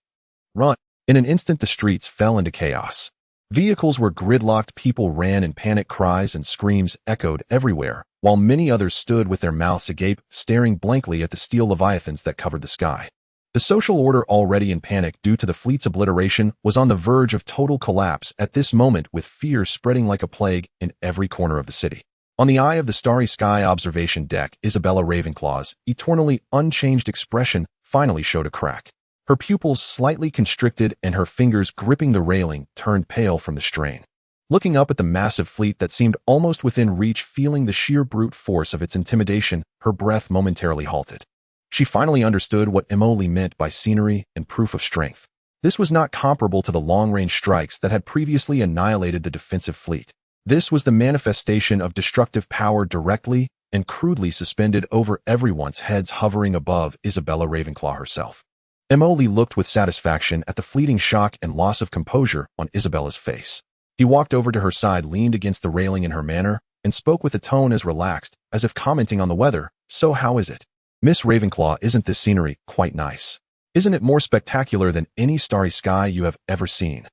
Run. In an instant, the streets fell into chaos. Vehicles were gridlocked, people ran, and panic cries and screams echoed everywhere, while many others stood with their mouths agape, staring blankly at the steel leviathans that covered the sky. The social order, already in panic due to the fleet's obliteration, was on the verge of total collapse at this moment, with fear spreading like a plague in every corner of the city. On the eye of the starry sky observation deck, Isabella Ravenclaw's eternally unchanged expression finally showed a crack. Her pupils slightly constricted and her fingers gripping the railing turned pale from the strain. Looking up at the massive fleet that seemed almost within reach, feeling the sheer brute force of its intimidation, her breath momentarily halted. She finally understood what Mo Lee meant by scenery and proof of strength. This was not comparable to the long-range strikes that had previously annihilated the defensive fleet. This was the manifestation of destructive power, directly and crudely suspended over everyone's heads, hovering above Isabella Ravenclaw herself. Mo Lee looked with satisfaction at the fleeting shock and loss of composure on Isabella's face. He walked over to her side, leaned against the railing in her manner, and spoke with a tone as relaxed, as if commenting on the weather. So how is it? Miss Ravenclaw, isn't this scenery quite nice? Isn't it more spectacular than any starry sky you have ever seen?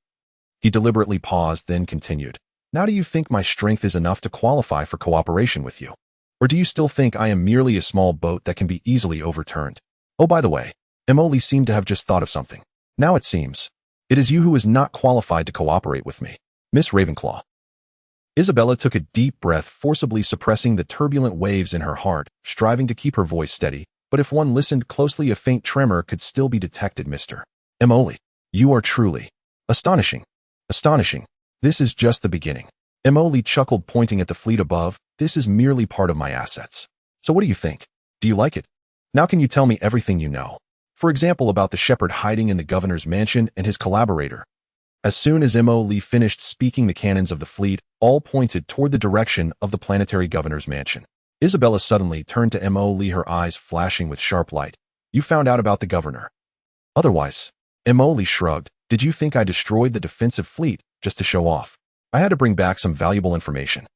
He deliberately paused, then continued. Now do you think my strength is enough to qualify for cooperation with you? Or do you still think I am merely a small boat that can be easily overturned? Oh, by the way, Mo Lee seemed to have just thought of something. Now it seems it is you who is not qualified to cooperate with me, Miss Ravenclaw. Isabella took a deep breath, forcibly suppressing the turbulent waves in her heart, striving to keep her voice steady, but if one listened closely, a faint tremor could still be detected. Mr. Mo Lee, you are truly astonishing. Astonishing. This is just the beginning. Emily chuckled, pointing at the fleet above. This is merely part of my assets. So what do you think? Do you like it? Now can you tell me everything you know? For example, about the shepherd hiding in the governor's mansion and his collaborator. As soon as Emily finished speaking, the cannons of the fleet all pointed toward the direction of the planetary governor's mansion. Isabella suddenly turned to Emily, her eyes flashing with sharp light. You found out about the governor. Otherwise, Emily shrugged. Did you think I destroyed the defensive fleet just to show off? I had to bring back some valuable information.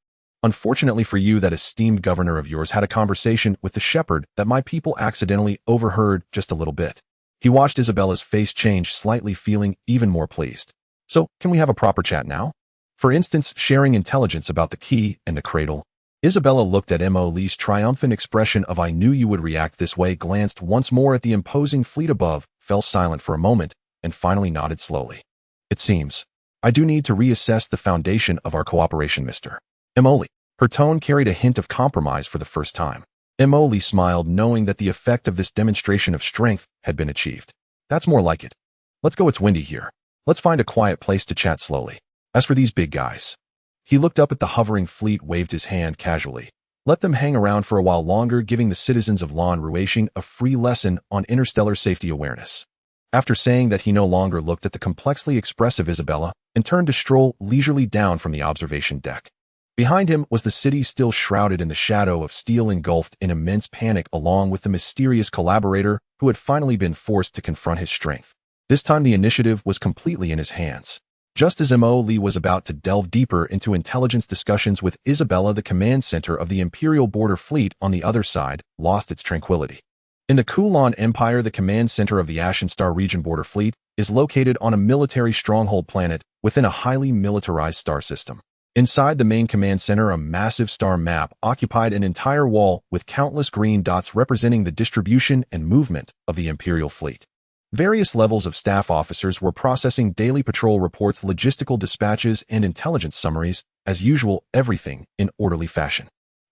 Unfortunately for you, that esteemed governor of yours had a conversation with the shepherd that my people accidentally overheard just a little bit. He watched Isabella's face change slightly, feeling even more pleased. So, can we have a proper chat now? For instance, sharing intelligence about the key and the cradle. Isabella looked at Emily's triumphant expression of "I knew you would react this way," glanced once more at the imposing fleet above, fell silent for a moment, and finally nodded slowly. It seems I do need to reassess the foundation of our cooperation, Mr. Emily. Her tone carried a hint of compromise for the first time. Emily smiled, knowing that the effect of this demonstration of strength had been achieved. That's more like it. Let's go, it's windy here. Let's find a quiet place to chat slowly. As for these big guys. He looked up at the hovering fleet, waved his hand casually. Let them hang around for a while longer, giving the citizens of Lan Ruishing a free lesson on interstellar safety awareness. After saying that, he no longer looked at the complexly expressive Isabella and turned to stroll leisurely down from the observation deck. Behind him was the city, still shrouded in the shadow of steel, engulfed in immense panic, along with the mysterious collaborator who had finally been forced to confront his strength. This time the initiative was completely in his hands. Just as Emily was about to delve deeper into intelligence discussions with Isabella, the command center of the Imperial Border Fleet on the other side lost its tranquility. In the Kulan Empire, the command center of the Ashen Star Region Border Fleet is located on a military stronghold planet within a highly militarized star system. Inside the main command center, a massive star map occupied an entire wall with countless green dots representing the distribution and movement of the Imperial fleet. Various levels of staff officers were processing daily patrol reports, logistical dispatches, and intelligence summaries, as usual, everything in orderly fashion.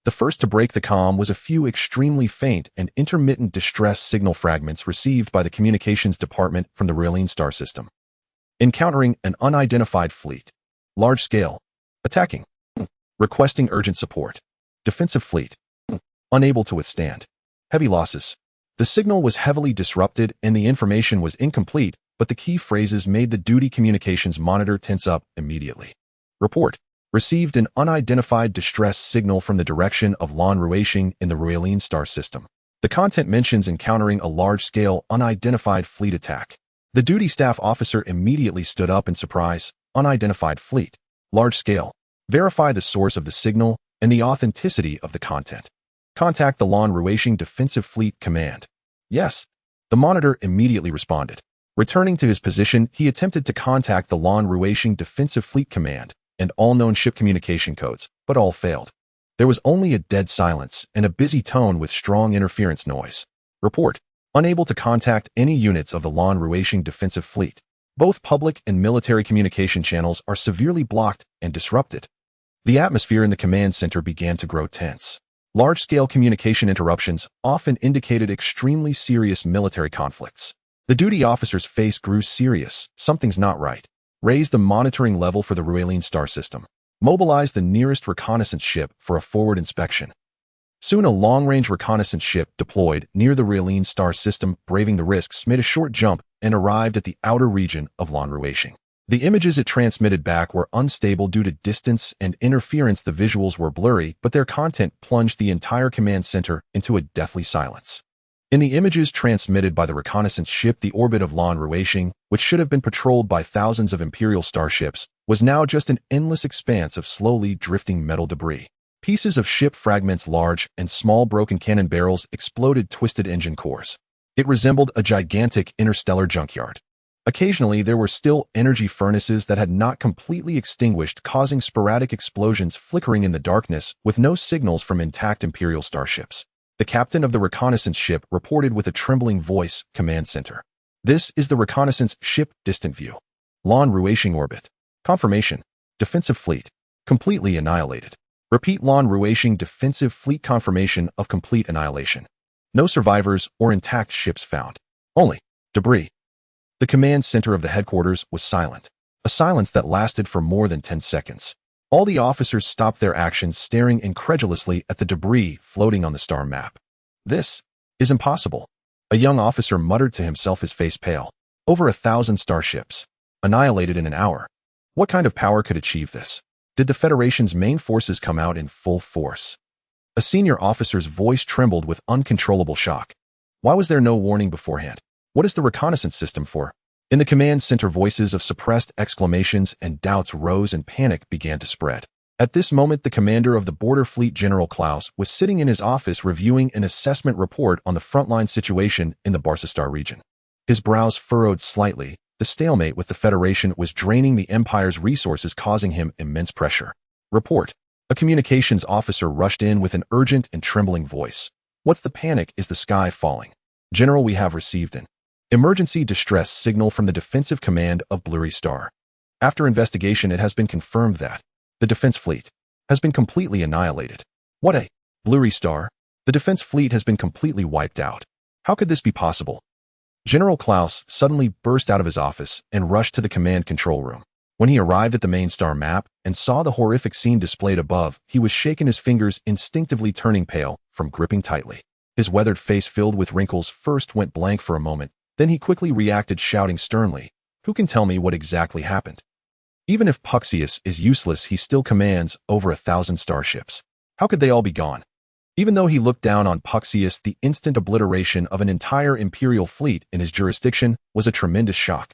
The first to break the calm was a few extremely faint and intermittent distress signal fragments received by the communications department from the Raylene star system. Encountering an unidentified fleet. Large scale. Attacking. Requesting urgent support. Defensive fleet. Unable to withstand. Heavy losses. The signal was heavily disrupted and the information was incomplete, but the key phrases made the duty communications monitor tense up immediately. Report. Received an unidentified distress signal from the direction of Lan Ruishing in the Raylene star system. The content mentions encountering a large-scale, unidentified fleet attack. The duty staff officer immediately stood up in surprise. Unidentified fleet. Large scale. Verify the source of the signal and the authenticity of the content. Contact the Lan Ruishing Defensive Fleet Command. Yes. The monitor immediately responded. Returning to his position, he attempted to contact the Lan Ruishing Defensive Fleet Command and all known ship communication codes, but all failed. There was only a dead silence and a busy tone with strong interference noise. Report. Unable to contact any units of the Lan Ruishing Defensive Fleet. Both public and military communication channels are severely blocked and disrupted. The atmosphere in the command center began to grow tense. Large-scale communication interruptions often indicated extremely serious military conflicts. The duty officer's face grew serious. Something's not right. Raise the monitoring level for the Raylene star system. Mobilize the nearest reconnaissance ship for a forward inspection. Soon a long-range reconnaissance ship deployed near the Raylene star system, braving the risks, made a short jump and arrived at the outer region of Lan Ruishing. The images it transmitted back were unstable due to distance and interference. The visuals were blurry, but their content plunged the entire command center into a deathly silence. In the images transmitted by the reconnaissance ship, the orbit of Lan Ruishing, which should have been patrolled by thousands of Imperial starships, was now just an endless expanse of slowly drifting metal debris. Pieces of ship fragments, large and small broken cannon barrels, exploded twisted engine cores. It resembled a gigantic interstellar junkyard. Occasionally, there were still energy furnaces that had not completely extinguished, causing sporadic explosions flickering in the darkness with no signals from intact Imperial starships. The captain of the reconnaissance ship reported with a trembling voice, Command Center. This is the reconnaissance ship, distant view. Lan Ruishing orbit. Confirmation. Defensive fleet. Completely annihilated. Repeat. Lan Ruishing defensive fleet confirmation of complete annihilation. No survivors or intact ships found. Only debris. The command center of the headquarters was silent. A A silence that lasted for more than 10 seconds. All the officers stopped their actions, staring incredulously at the debris floating on the star map. This is impossible. A young officer muttered to himself, his face pale. Over 1,000 starships. Annihilated in an hour. What kind of power could achieve this? Did the Federation's main forces come out in full force? A senior officer's voice trembled with uncontrollable shock. Why was there no warning beforehand? What is the reconnaissance system for? In the command center, voices of suppressed exclamations and doubts rose and panic began to spread. At this moment, the commander of the border fleet, General Klaus, was sitting in his office reviewing an assessment report on the frontline situation in the Barsastar region. His brows furrowed slightly. The stalemate with the Federation was draining the Empire's resources, causing him immense pressure. Report. A communications officer rushed in with an urgent and trembling voice. What's the panic? Is the sky falling? General, we have received an emergency distress signal from the defensive command of Blurry Star. After investigation, it has been confirmed that the defense fleet has been completely annihilated. What a Blurry Star? The defense fleet has been completely wiped out. How could this be possible? General Klaus suddenly burst out of his office and rushed to the command control room. When he arrived at the main star map and saw the horrific scene displayed above, he was shaken, his fingers instinctively turning pale from gripping tightly. His weathered face, filled with wrinkles, first went blank for a moment. Then he quickly reacted, shouting sternly, "Who can tell me what exactly happened?" Even if Puxius is useless, he still commands over 1,000 starships. How could they all be gone? Even though he looked down on Puxius, the instant obliteration of an entire Imperial fleet in his jurisdiction was a tremendous shock.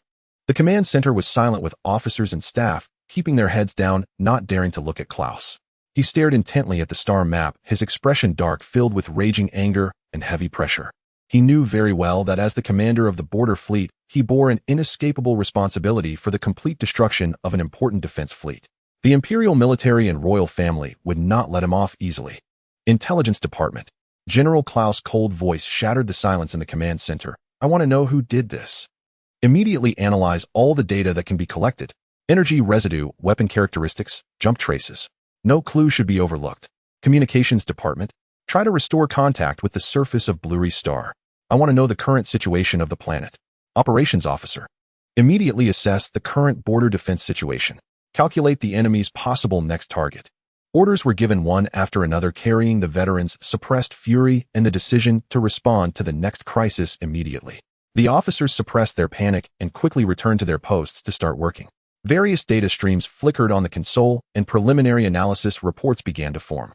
The command center was silent, with officers and staff keeping their heads down, not daring to look at Klaus. He stared intently at the star map, his expression dark, filled with raging anger and heavy pressure. He knew very well that as the commander of the border fleet, he bore an inescapable responsibility for the complete destruction of an important defense fleet. The Imperial military and royal family would not let him off easily. Intelligence Department. General Klaus' cold voice shattered the silence in the command center. I want to know who did this. Immediately analyze all the data that can be collected. Energy residue, weapon characteristics, jump traces. No clue should be overlooked. Communications Department. Try to restore contact with the surface of Blurry Star. I want to know the current situation of the planet. Operations Officer. Immediately assess the current border defense situation. Calculate the enemy's possible next target. Orders were given one after another, carrying the veterans' suppressed fury and the decision to respond to the next crisis immediately. The officers suppressed their panic and quickly returned to their posts to start working. Various data streams flickered on the console, and preliminary analysis reports began to form.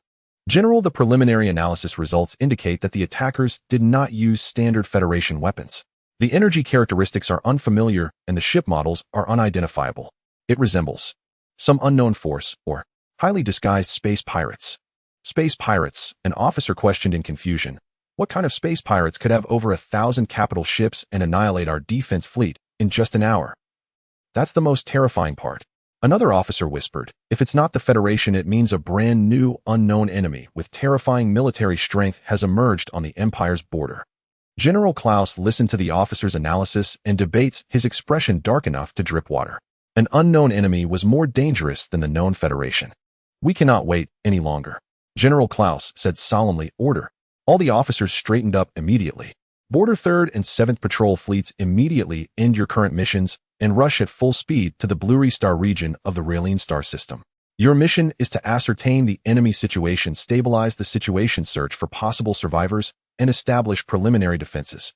General, the preliminary analysis results indicate that the attackers did not use standard Federation weapons. The energy characteristics are unfamiliar and the ship models are unidentifiable. It resembles some unknown force or highly disguised space pirates. Space pirates, an officer questioned in confusion. What kind of space pirates could have over 1,000 capital ships and annihilate our defense fleet in just an hour? That's the most terrifying part. Another officer whispered, if it's not the Federation, it means a brand new, unknown enemy with terrifying military strength has emerged on the Empire's border. General Klaus listened to the officer's analysis and debates, his expression dark enough to drip water. An unknown enemy was more dangerous than the known Federation. We cannot wait any longer. General Klaus said solemnly, order. All the officers straightened up immediately. Border 3rd and 7th Patrol Fleets, immediately end your current missions and rush at full speed to the Blurry Star region of the Raylene star system. Your mission is to ascertain the enemy situation, stabilize the situation, search for possible survivors, and establish preliminary defenses.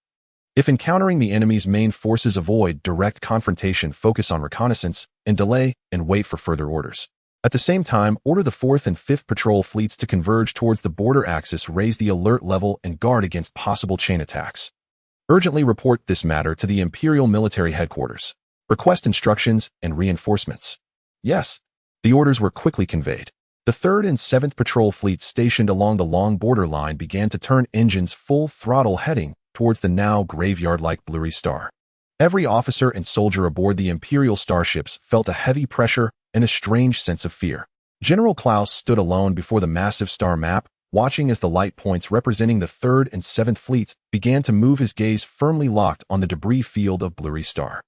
If encountering the enemy's main forces, avoid direct confrontation, focus on reconnaissance, and delay and wait for further orders. At the same time, order the 4th and 5th Patrol Fleets to converge towards the border axis, raise the alert level, and guard against possible chain attacks. Urgently report this matter to the Imperial Military Headquarters. Request instructions and reinforcements. Yes, the orders were quickly conveyed. The 3rd and 7th Patrol Fleets stationed along the long border line began to turn engines full throttle, heading towards the now graveyard-like Blurry Star. Every officer and soldier aboard the Imperial starships felt a heavy pressure and a strange sense of fear. General Klaus stood alone before the massive star map, watching as the light points representing the 3rd and 7th Fleets began to move, his gaze firmly locked on the debris field of Blurry Star.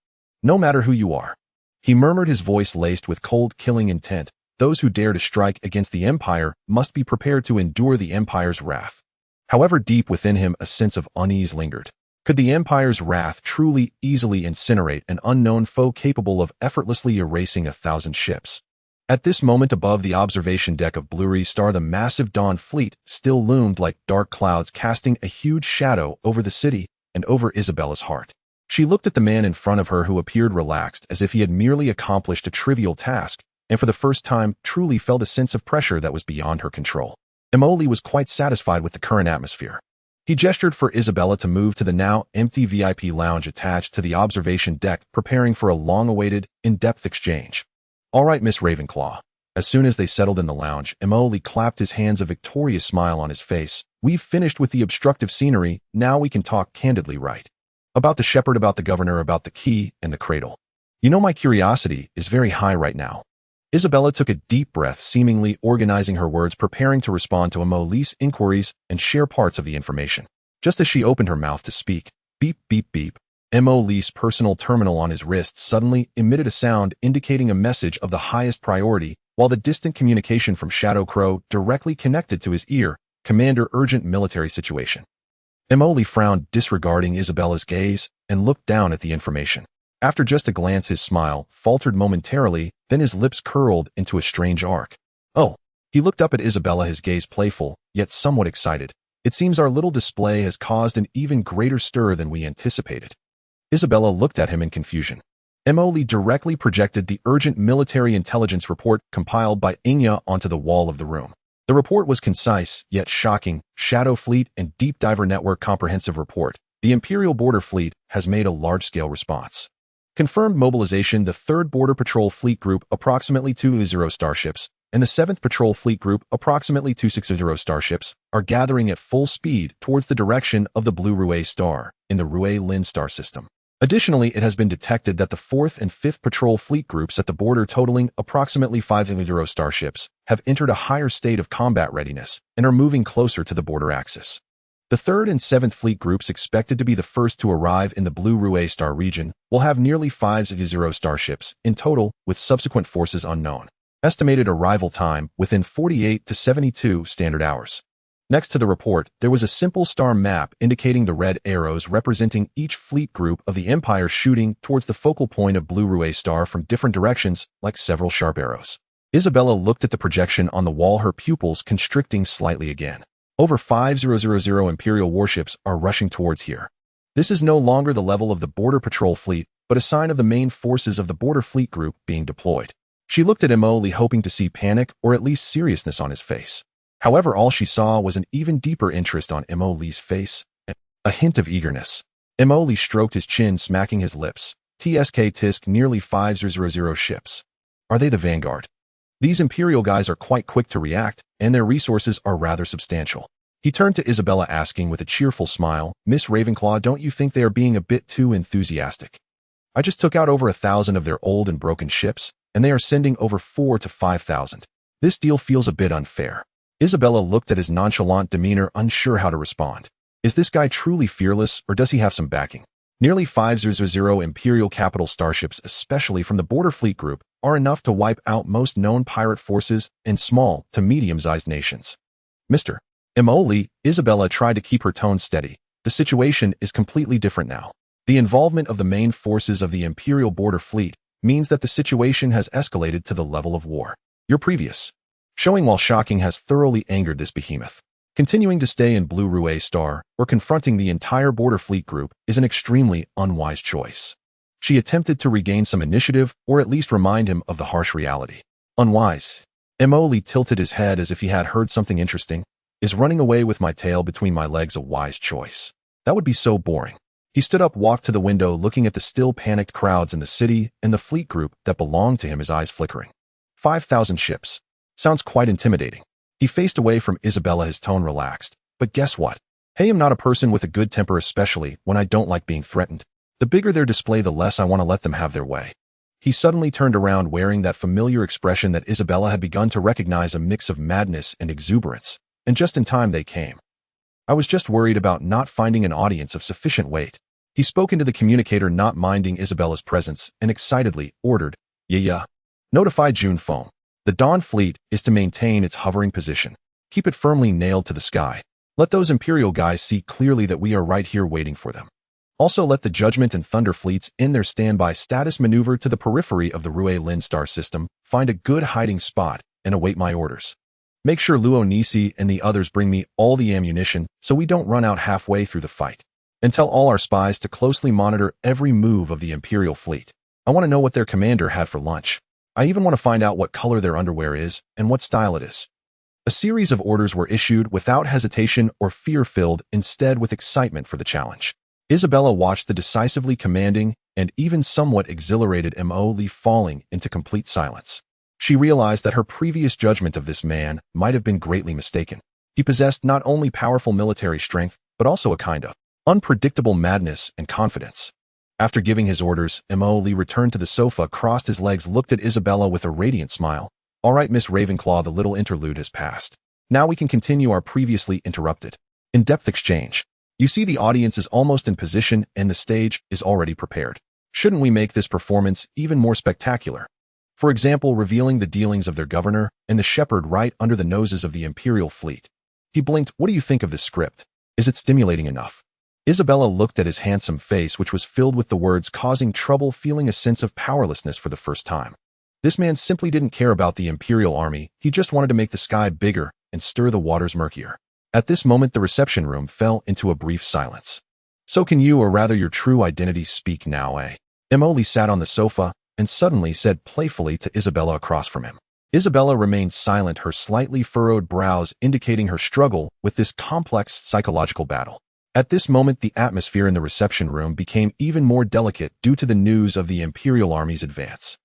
No matter who you are, he murmured, his voice laced with cold, killing intent, those who dare to strike against the Empire must be prepared to endure the Empire's wrath. However, deep within him a sense of unease lingered. Could the Empire's wrath truly easily incinerate an unknown foe capable of effortlessly erasing 1,000 ships? At this moment above the observation deck of Blue Star, the massive Dawn fleet still loomed like dark clouds, casting a huge shadow over the city and over Isabella's heart. She looked at the man in front of her, who appeared relaxed, as if he had merely accomplished a trivial task, and for the first time truly felt a sense of pressure that was beyond her control. Emily was quite satisfied with the current atmosphere. He gestured for Isabella to move to the now empty VIP lounge attached to the observation deck, preparing for a long-awaited, in-depth exchange. "All right, Miss Ravenclaw." As soon as they settled in the lounge, Emily clapped his hands, a victorious smile on his face. "We've finished with the obstructive scenery, now we can talk candidly, right? About the shepherd, about the governor, about the key and the cradle. You know, my curiosity is very high right now." Isabella took a deep breath, seemingly organizing her words, preparing to respond to Emily's inquiries and share parts of the information. Just as she opened her mouth to speak, beep, beep, beep, Emily's personal terminal on his wrist suddenly emitted a sound indicating a message of the highest priority, while the distant communication from Shadow Crow directly connected to his ear. "Commander, urgent military situation." Emily frowned, disregarding Isabella's gaze, and looked down at the information. After just a glance, his smile faltered momentarily, then his lips curled into a strange arc. "Oh." He looked up at Isabella, his gaze playful, yet somewhat excited. "It seems our little display has caused an even greater stir than we anticipated." Isabella looked at him in confusion. Emily directly projected the urgent military intelligence report compiled by Inya onto the wall of the room. The report was concise, yet shocking. "Shadow Fleet and Deep Diver Network Comprehensive Report. The Imperial Border Fleet has made a large-scale response. Confirmed mobilization: the 3rd Border Patrol Fleet Group, approximately 20 starships, and the 7th Patrol Fleet Group, approximately 260 starships, are gathering at full speed towards the direction of the Blue Rue Star in the Rue Lin star system. Additionally, it has been detected that the 4th and 5th Patrol Fleet Groups at the border, totaling approximately 50 starships, have entered a higher state of combat readiness and are moving closer to the border axis. The 3rd and 7th Fleet Groups, expected to be the first to arrive in the Blue Rue Star region, will have nearly 50 starships in total, with subsequent forces unknown. Estimated arrival time within 48 to 72 standard hours. Next to the report, there was a simple star map indicating the red arrows representing each fleet group of the Empire, shooting towards the focal point of Blue Rue Star from different directions, like several sharp arrows. Isabella looked at the projection on the wall, her pupils constricting slightly again. Over 5000 Imperial warships are rushing towards here. This is no longer the level of the Border Patrol Fleet, but a sign of the main forces of the Border Fleet Group being deployed. She looked at Emily, hoping to see panic or at least seriousness on his face. However, all she saw was an even deeper interest on Emily's face, a hint of eagerness. Emily stroked his chin, smacking his lips. "TSK Tisk, nearly 500 ships. Are they the vanguard? These Imperial guys are quite quick to react, and their resources are rather substantial." He turned to Isabella, asking with a cheerful smile, "Miss Ravenclaw, don't you think they are being a bit too enthusiastic? I just took out over 1,000 of their old and broken ships, and they are sending over 4,000 to 5,000. This deal feels a bit unfair." Isabella looked at his nonchalant demeanor, unsure how to respond. Is this guy truly fearless, or does he have some backing? Nearly 500 Imperial capital starships, especially from the Border Fleet Group, are enough to wipe out most known pirate forces in small to medium-sized nations. "Mr. Emily," Isabella tried to keep her tone steady. "The situation is completely different now. The involvement of the main forces of the Imperial Border Fleet means that the situation has escalated to the level of war. Your previous showing, while shocking, has thoroughly angered this behemoth. Continuing to stay in Blue Rue Star or confronting the entire Border Fleet Group is an extremely unwise choice." She attempted to regain some initiative, or at least remind him of the harsh reality. "Unwise?" Emily tilted his head as if he had heard something interesting. "Is running away with my tail between my legs a wise choice? That would be so boring." He stood up, walked to the window, looking at the still panicked crowds in the city and the fleet group that belonged to him, his eyes flickering. 5,000 ships. Sounds quite intimidating. He faced away from Isabella, his tone relaxed. "But guess what? Hey, I'm not a person with a good temper, especially when I don't like being threatened. The bigger their display, the less I want to let them have their way." He suddenly turned around, wearing that familiar expression that Isabella had begun to recognize, a mix of madness and exuberance. And just in time they came. "I was just worried about not finding an audience of sufficient weight." He spoke into the communicator, not minding Isabella's presence, and excitedly ordered, "Yeah. Notify June Foam. The Dawn Fleet is to maintain its hovering position. Keep it firmly nailed to the sky. Let those Imperial guys see clearly that we are right here waiting for them." Also let the Judgment and Thunder fleets in their standby status maneuver to the periphery of the Rue-Lin star system, find a good hiding spot, and await my orders. Make sure Luo Nisi and the others bring me all the ammunition so we don't run out halfway through the fight. And tell all our spies to closely monitor every move of the Imperial fleet. I want to know what their commander had for lunch. I even want to find out what color their underwear is and what style it is. A series of orders were issued without hesitation or fear-filled, instead with excitement for the challenge. Isabella watched the decisively commanding and even somewhat exhilarated Mo Li falling into complete silence. She realized that her previous judgment of this man might have been greatly mistaken. He possessed not only powerful military strength, but also a kind of unpredictable madness and confidence. After giving his orders, Mo Li returned to the sofa, crossed his legs, looked at Isabella with a radiant smile. All right, Miss Ravenclaw, the little interlude has passed. Now we can continue our previously interrupted in-depth exchange. You see, the audience is almost in position and the stage is already prepared. Shouldn't we make this performance even more spectacular? For example, revealing the dealings of their governor and the shepherd right under the noses of the Imperial fleet. He blinked. What do you think of this script? Is it stimulating enough? Isabella looked at his handsome face, which was filled with the words, causing trouble feeling a sense of powerlessness for the first time. This man simply didn't care about the Imperial army, he just wanted to make the sky bigger and stir the waters murkier. At this moment, the reception room fell into a brief silence. So can you, or rather your true identity, speak now, eh? Mo Li sat on the sofa and suddenly said playfully to Isabella across from him. Isabella remained silent, her slightly furrowed brows indicating her struggle with this complex psychological battle. At this moment, the atmosphere in the reception room became even more delicate due to the news of the Imperial Army's advance.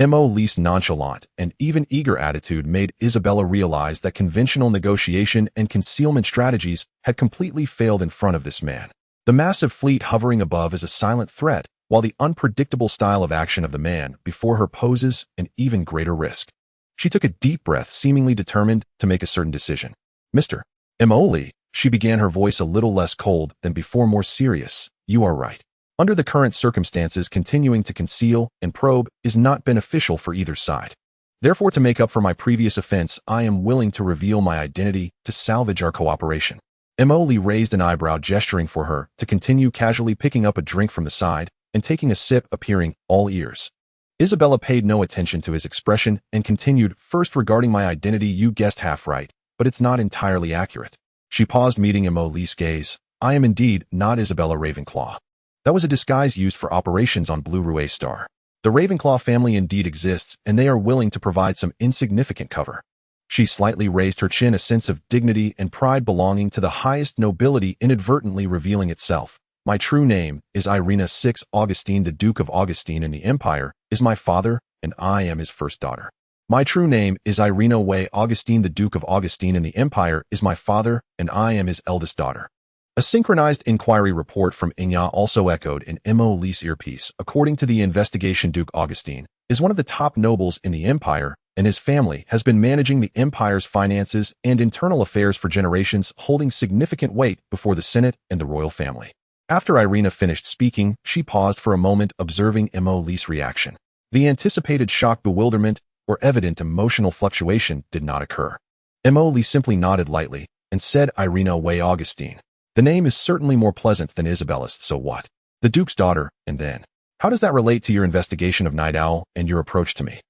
Mo Li's nonchalant and even eager attitude made Isabella realize that conventional negotiation and concealment strategies had completely failed in front of this man. The massive fleet hovering above is a silent threat, while the unpredictable style of action of the man before her poses an even greater risk. She took a deep breath, seemingly determined to make a certain decision. Mr. Mo Li, she began, her voice a little less cold than before, more serious. You are right. Under the current circumstances, continuing to conceal and probe is not beneficial for either side. Therefore, to make up for my previous offense, I am willing to reveal my identity to salvage our cooperation. Mo Li raised an eyebrow, gesturing for her to continue, casually picking up a drink from the side and taking a sip, appearing all ears. Isabella paid no attention to his expression and continued, first, regarding my identity, you guessed half right, but it's not entirely accurate. She paused, meeting Mo Li's gaze. I am indeed not Isabella Ravenclaw. That was a disguise used for operations on Blue Rue Star. The Ravenclaw family indeed exists, and they are willing to provide some insignificant cover. She slightly raised her chin, a sense of dignity and pride belonging to the highest nobility inadvertently revealing itself. My true name is Irina VI Augustine. The Duke of Augustine in the Empire is my father, and I am his first daughter. My true name is Irina Wei Augustine. The Duke of Augustine in the Empire is my father, and I am his eldest daughter. A synchronized inquiry report from Inya also echoed in Mo Li's earpiece. According to the investigation, Duke Augustine is one of the top nobles in the Empire, and his family has been managing the Empire's finances and internal affairs for generations, holding significant weight before the Senate and the royal family. After Irina finished speaking, she paused for a moment, observing Mo Li's reaction. The anticipated shock, bewilderment, or evident emotional fluctuation did not occur. Mo Li simply nodded lightly and said, Irina Wei Augustine. The name is certainly more pleasant than Isabella's, so what? The Duke's daughter, and then? How does that relate to your investigation of Night Owl and your approach to me?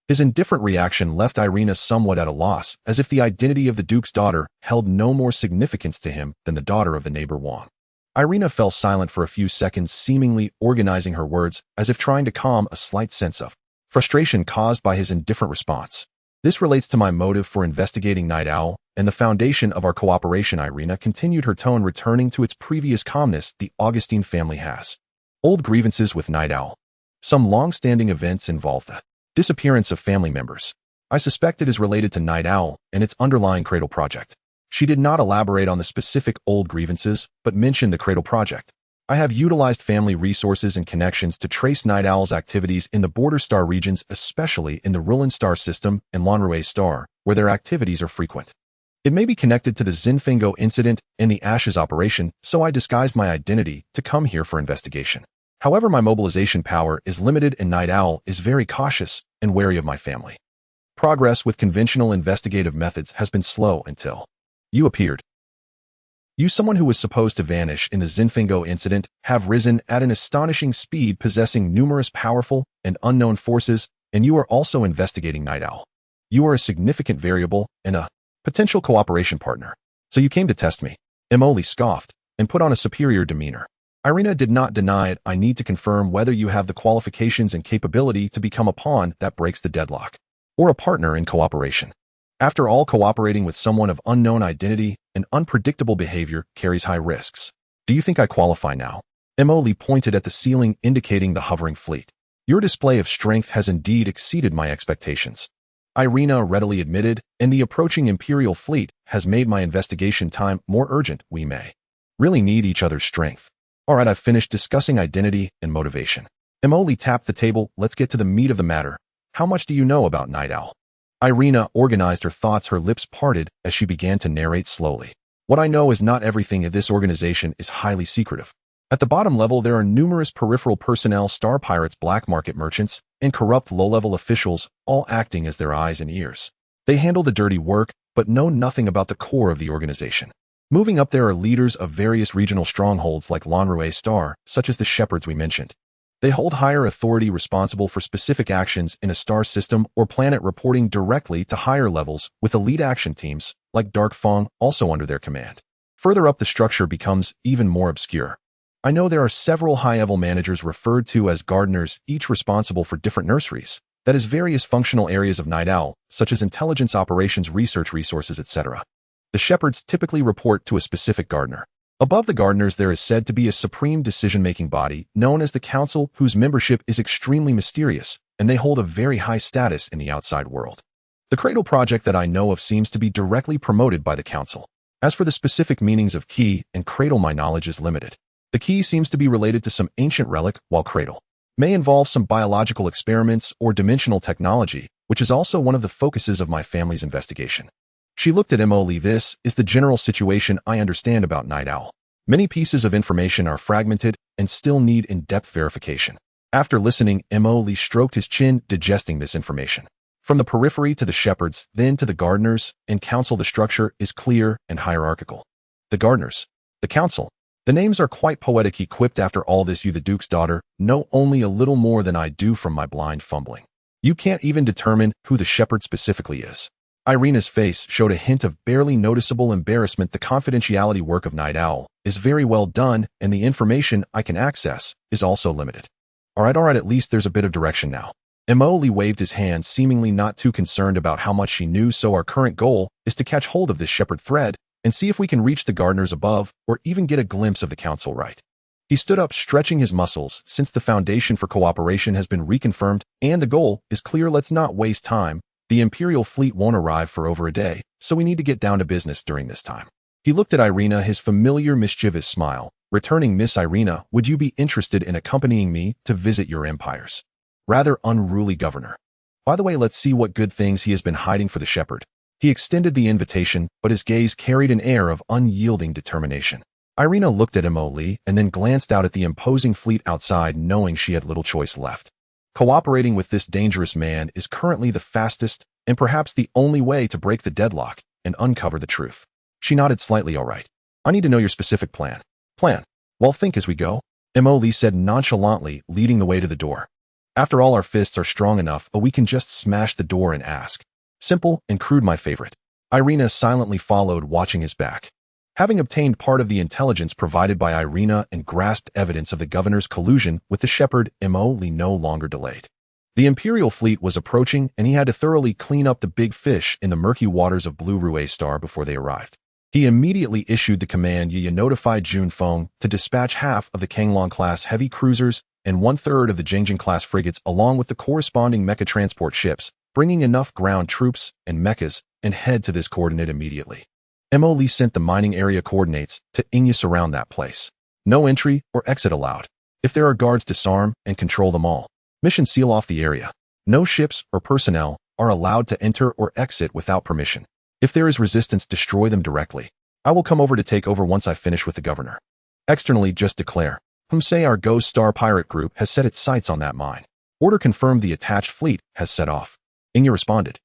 His indifferent reaction left Irina somewhat at a loss, as if the identity of the Duke's daughter held no more significance to him than the daughter of the neighbor Wang. Irina fell silent for a few seconds, seemingly organizing her words as if trying to calm a slight sense of frustration caused by his indifferent response. This relates to my motive for investigating Night Owl and the foundation of our cooperation. Irina continued, her tone returning to its previous calmness. The Augustine family has old grievances with Night Owl. Some long-standing events involve the disappearance of family members. I suspect it is related to Night Owl and its underlying Cradle project. She did not elaborate on the specific old grievances, but mentioned the Cradle project. I have utilized family resources and connections to trace Night Owl's activities in the border star regions, especially in the Rue-Lin star system and Lanrue star, where their activities are frequent. It may be connected to the Zinfingo incident and the Ashes operation, so I disguised my identity to come here for investigation. However, my mobilization power is limited and Night Owl is very cautious and wary of my family. Progress with conventional investigative methods has been slow until you appeared. You, someone who was supposed to vanish in the Zinfingo incident, have risen at an astonishing speed, possessing numerous powerful and unknown forces, and you are also investigating Night Owl. You are a significant variable and a potential cooperation partner. So you came to test me. Emily scoffed and put on a superior demeanor. Irina did not deny it. I need to confirm whether you have the qualifications and capability to become a pawn that breaks the deadlock, or a partner in cooperation. After all, cooperating with someone of unknown identity and unpredictable behavior carries high risks. Do you think I qualify now? Emily pointed at the ceiling, indicating the hovering fleet. Your display of strength has indeed exceeded my expectations, Irina readily admitted, and the approaching Imperial fleet has made my investigation time more urgent. We may really need each other's strength. All right, I've finished discussing identity and motivation. Emily tapped the table. Let's get to the meat of the matter. How much do you know about Night Owl? Irina organized her thoughts. Her lips parted as she began to narrate slowly. What I know is not everything. This organization is highly secretive. At the bottom level, there are numerous peripheral personnel, star pirates, black market merchants, and corrupt low-level officials, all acting as their eyes and ears. They handle the dirty work, but know nothing about the core of the organization. Moving up, there are leaders of various regional strongholds like Lonrue Star, such as the shepherds we mentioned. They hold higher authority, responsible for specific actions in a star system or planet, reporting directly to higher levels, with elite action teams, like Dark Fong, also under their command. Further up, the structure becomes even more obscure. I know there are several high-level managers referred to as gardeners, each responsible for different nurseries, that is, various functional areas of Night Owl, such as intelligence, operations, research, resources, etc. The shepherds typically report to a specific gardener. Above the gardeners, there is said to be a supreme decision-making body known as the Council, whose membership is extremely mysterious, and they hold a very high status in the outside world. The Cradle project that I know of seems to be directly promoted by the Council. As for the specific meanings of key and cradle, my knowledge is limited. The key seems to be related to some ancient relic, while cradle may involve some biological experiments or dimensional technology, which is also one of the focuses of my family's investigation. She looked at Emily. This is the general situation I understand about Night Owl. Many pieces of information are fragmented and still need in-depth verification. After listening, Emily stroked his chin, digesting this information. From the periphery to the shepherds, then to the gardeners and council, the structure is clear and hierarchical. The gardeners, the council. The names are quite poetic. Equipped. After all this, you, the Duke's daughter, know only a little more than I do from my blind fumbling. You can't even determine who the shepherd specifically is. Irina's face showed a hint of barely noticeable embarrassment. The confidentiality work of Night Owl is very well done, and the information I can access is also limited. All right, at least there's a bit of direction now. Emily waved his hand, seemingly not too concerned about how much she knew. So our current goal is to catch hold of this shepherd thread and see if we can reach the gardeners above or even get a glimpse of the council. Right. He stood up, stretching his muscles. Since the foundation for cooperation has been reconfirmed and the goal is clear, let's not waste time. The Imperial fleet won't arrive for over a day, so we need to get down to business during this time. He looked at Irina, his familiar mischievous smile, returning. Miss Irina, would you be interested in accompanying me to visit your empire's rather unruly governor? By the way, let's see what good things he has been hiding for the shepherd. He extended the invitation, but his gaze carried an air of unyielding determination. Irina looked at Emily and then glanced out at the imposing fleet outside, knowing she had little choice left. Cooperating with this dangerous man is currently the fastest and perhaps the only way to break the deadlock and uncover the truth. She nodded slightly. All right. I need to know your specific plan. Plan? Well, think as we go, Emily said nonchalantly, leading the way to the door. After all, our fists are strong enough, but we can just smash the door and ask. Simple and crude, my favorite. Irina silently followed, watching his back. Having obtained part of the intelligence provided by Irina and grasped evidence of the governor's collusion with the shepherd, Emily no longer delayed. The Imperial fleet was approaching, and he had to thoroughly clean up the big fish in the murky waters of Blue Rue Star before they arrived. He immediately issued the command Yi notified Jun Feng to dispatch half of the Kanglong-class heavy cruisers and one-third of the Jingjing-class frigates along with the corresponding mecha transport ships, bringing enough ground troops and mechas, and head to this coordinate immediately. Emily sent the mining area coordinates to Ingus around that place. No entry or exit allowed. If there are guards, disarm and control them all. Mission: seal off the area. No ships or personnel are allowed to enter or exit without permission. If there is resistance, destroy them directly. I will come over to take over once I finish with the governor. Externally, just declare, say our Ghost Star pirate group has set its sights on that mine. Order confirmed. The attached fleet has set off. Inge responded.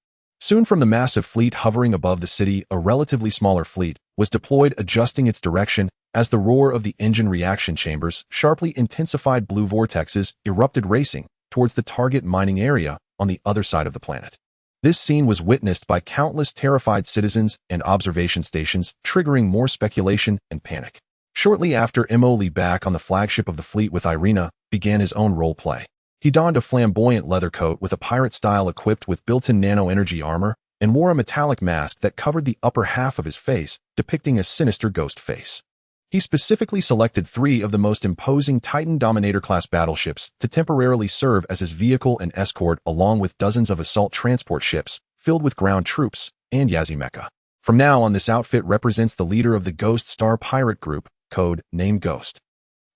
Soon from the massive fleet hovering above the city, a relatively smaller fleet was deployed, adjusting its direction as the roar of the engine reaction chambers, sharply intensified blue vortexes, erupted, racing towards the target mining area on the other side of the planet. This scene was witnessed by countless terrified citizens and observation stations, triggering more speculation and panic. Shortly after, Emily, back on the flagship of the fleet with Irina, began his own role play. He donned a flamboyant leather coat with a pirate style equipped with built-in nano-energy armor and wore a metallic mask that covered the upper half of his face, depicting a sinister ghost face. He specifically selected 3 of the most imposing Titan Dominator-class battleships to temporarily serve as his vehicle and escort, along with dozens of assault transport ships filled with ground troops and Yazi mecha. From now on, this outfit represents the leader of the Ghost Star pirate group, code name Ghost.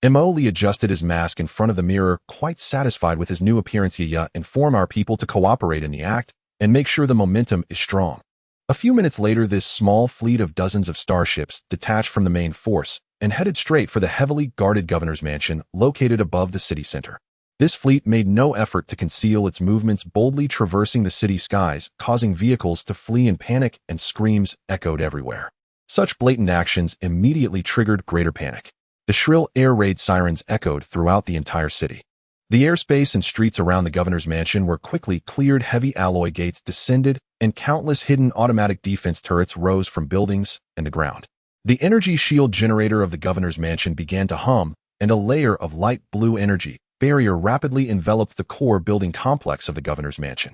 Emily adjusted his mask in front of the mirror, quite satisfied with his new appearance. "Yeah, inform our people to cooperate in the act and make sure the momentum is strong." A few minutes later, this small fleet of dozens of starships detached from the main force and headed straight for the heavily guarded governor's mansion located above the city center. This fleet made no effort to conceal its movements, boldly traversing the city skies, causing vehicles to flee in panic, and screams echoed everywhere. Such blatant actions immediately triggered greater panic. The shrill air raid sirens echoed throughout the entire city. The airspace and streets around the governor's mansion were quickly cleared, heavy alloy gates descended, and countless hidden automatic defense turrets rose from buildings and the ground. The energy shield generator of the governor's mansion began to hum, and a layer of light blue energy barrier rapidly enveloped the core building complex of the governor's mansion.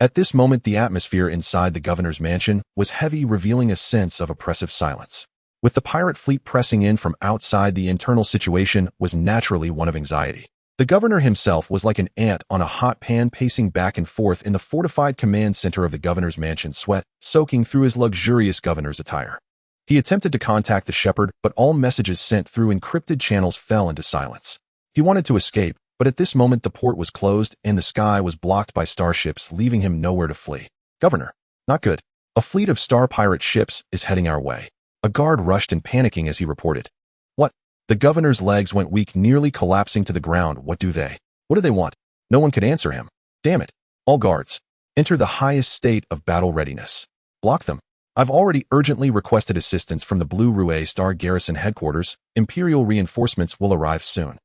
At this moment, the atmosphere inside the governor's mansion was heavy, revealing a sense of oppressive silence. With the pirate fleet pressing in from outside, the internal situation was naturally one of anxiety. The governor himself was like an ant on a hot pan, pacing back and forth in the fortified command center of the governor's mansion, sweat soaking through his luxurious governor's attire. He attempted to contact the shepherd, but all messages sent through encrypted channels fell into silence. He wanted to escape, but at this moment the port was closed and the sky was blocked by starships, leaving him nowhere to flee. "Governor, not good. A fleet of star pirate ships is heading our way." A guard rushed in, panicking as he reported. "What?" The governor's legs went weak, nearly collapsing to the ground. What do they want?" No one could answer him. "Damn it. All guards, enter the highest state of battle readiness. Block them. I've already urgently requested assistance from the Blue Rue Star Garrison headquarters. Imperial reinforcements will arrive soon."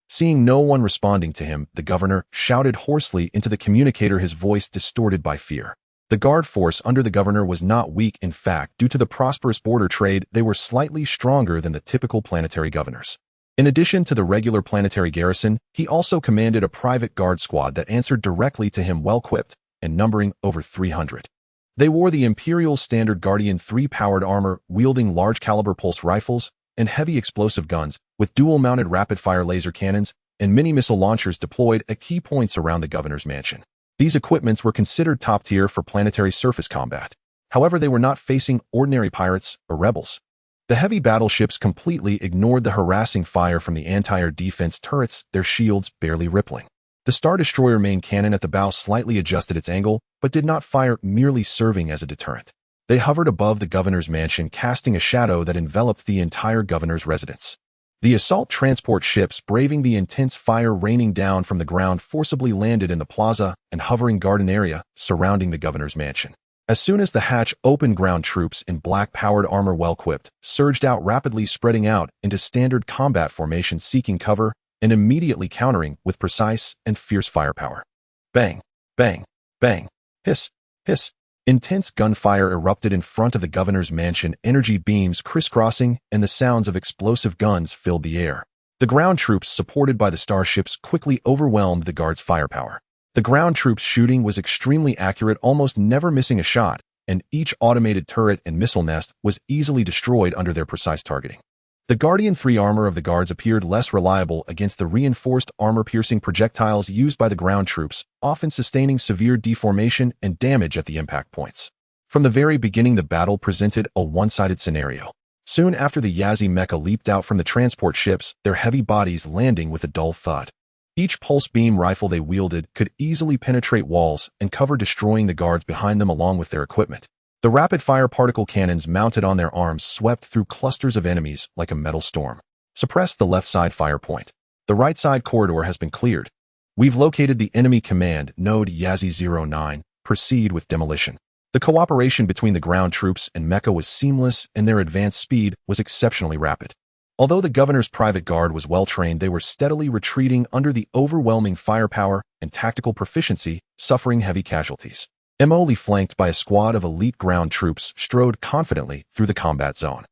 Seeing no one responding to him, the governor shouted hoarsely into the communicator, his voice distorted by fear. The guard force under the governor was not weak. In fact, due to the prosperous border trade, they were slightly stronger than the typical planetary governors. In addition to the regular planetary garrison, he also commanded a private guard squad that answered directly to him, well-equipped and numbering over 300. They wore the Imperial Standard Guardian 3 powered armor, wielding large-caliber pulse rifles and heavy explosive guns, with dual-mounted rapid-fire laser cannons and mini-missile launchers deployed at key points around the governor's mansion. These equipments were considered top-tier for planetary surface combat. However, they were not facing ordinary pirates or rebels. The heavy battleships completely ignored the harassing fire from the anti-air defense turrets, their shields barely rippling. The Star Destroyer main cannon at the bow slightly adjusted its angle, but did not fire, merely serving as a deterrent. They hovered above the governor's mansion, casting a shadow that enveloped the entire governor's residence. The assault transport ships, braving the intense fire raining down from the ground, forcibly landed in the plaza and hovering garden area surrounding the governor's mansion. As soon as the hatch opened, ground troops in black-powered armor, well-equipped, surged out, rapidly spreading out into standard combat formation, seeking cover and immediately countering with precise and fierce firepower. Bang, bang, bang, hiss, hiss. Intense gunfire erupted in front of the governor's mansion, energy beams crisscrossing, and the sounds of explosive guns filled the air. The ground troops, supported by the starships, quickly overwhelmed the guards' firepower. The ground troops' shooting was extremely accurate, almost never missing a shot, and each automated turret and missile nest was easily destroyed under their precise targeting. The Guardian 3 armor of the guards appeared less reliable against the reinforced armor-piercing projectiles used by the ground troops, often sustaining severe deformation and damage at the impact points. From the very beginning, the battle presented a one-sided scenario. Soon after, the Yazi mecha leaped out from the transport ships, their heavy bodies landing with a dull thud. Each pulse beam rifle they wielded could easily penetrate walls and cover, destroying the guards behind them along with their equipment. The rapid-fire particle cannons mounted on their arms swept through clusters of enemies like a metal storm. Suppress the left side fire point. The right side corridor has been cleared. We've located the enemy command node Yazi 09. Proceed with demolition. The cooperation between the ground troops and mecha was seamless, and their advance speed was exceptionally rapid. Although the governor's private guard was well-trained, they were steadily retreating under the overwhelming firepower and tactical proficiency, suffering heavy casualties. Emoli, flanked by a squad of elite ground troops, strode confidently through the combat zone.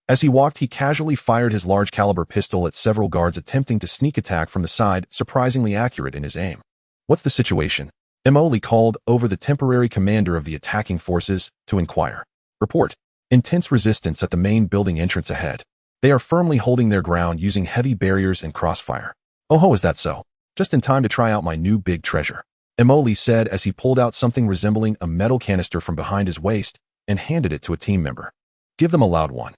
As he walked, he casually fired his large-caliber pistol at several guards attempting to sneak attack from the side, surprisingly accurate in his aim. "What's the situation?" Emoli called over the temporary commander of the attacking forces to inquire. "Report. Intense resistance at the main building entrance ahead. They are firmly holding their ground using heavy barriers and crossfire." "Oh ho, is that so? Just in time to try out my new big treasure," Emoli said as he pulled out something resembling a metal canister from behind his waist and handed it to a team member. "Give them a loud one."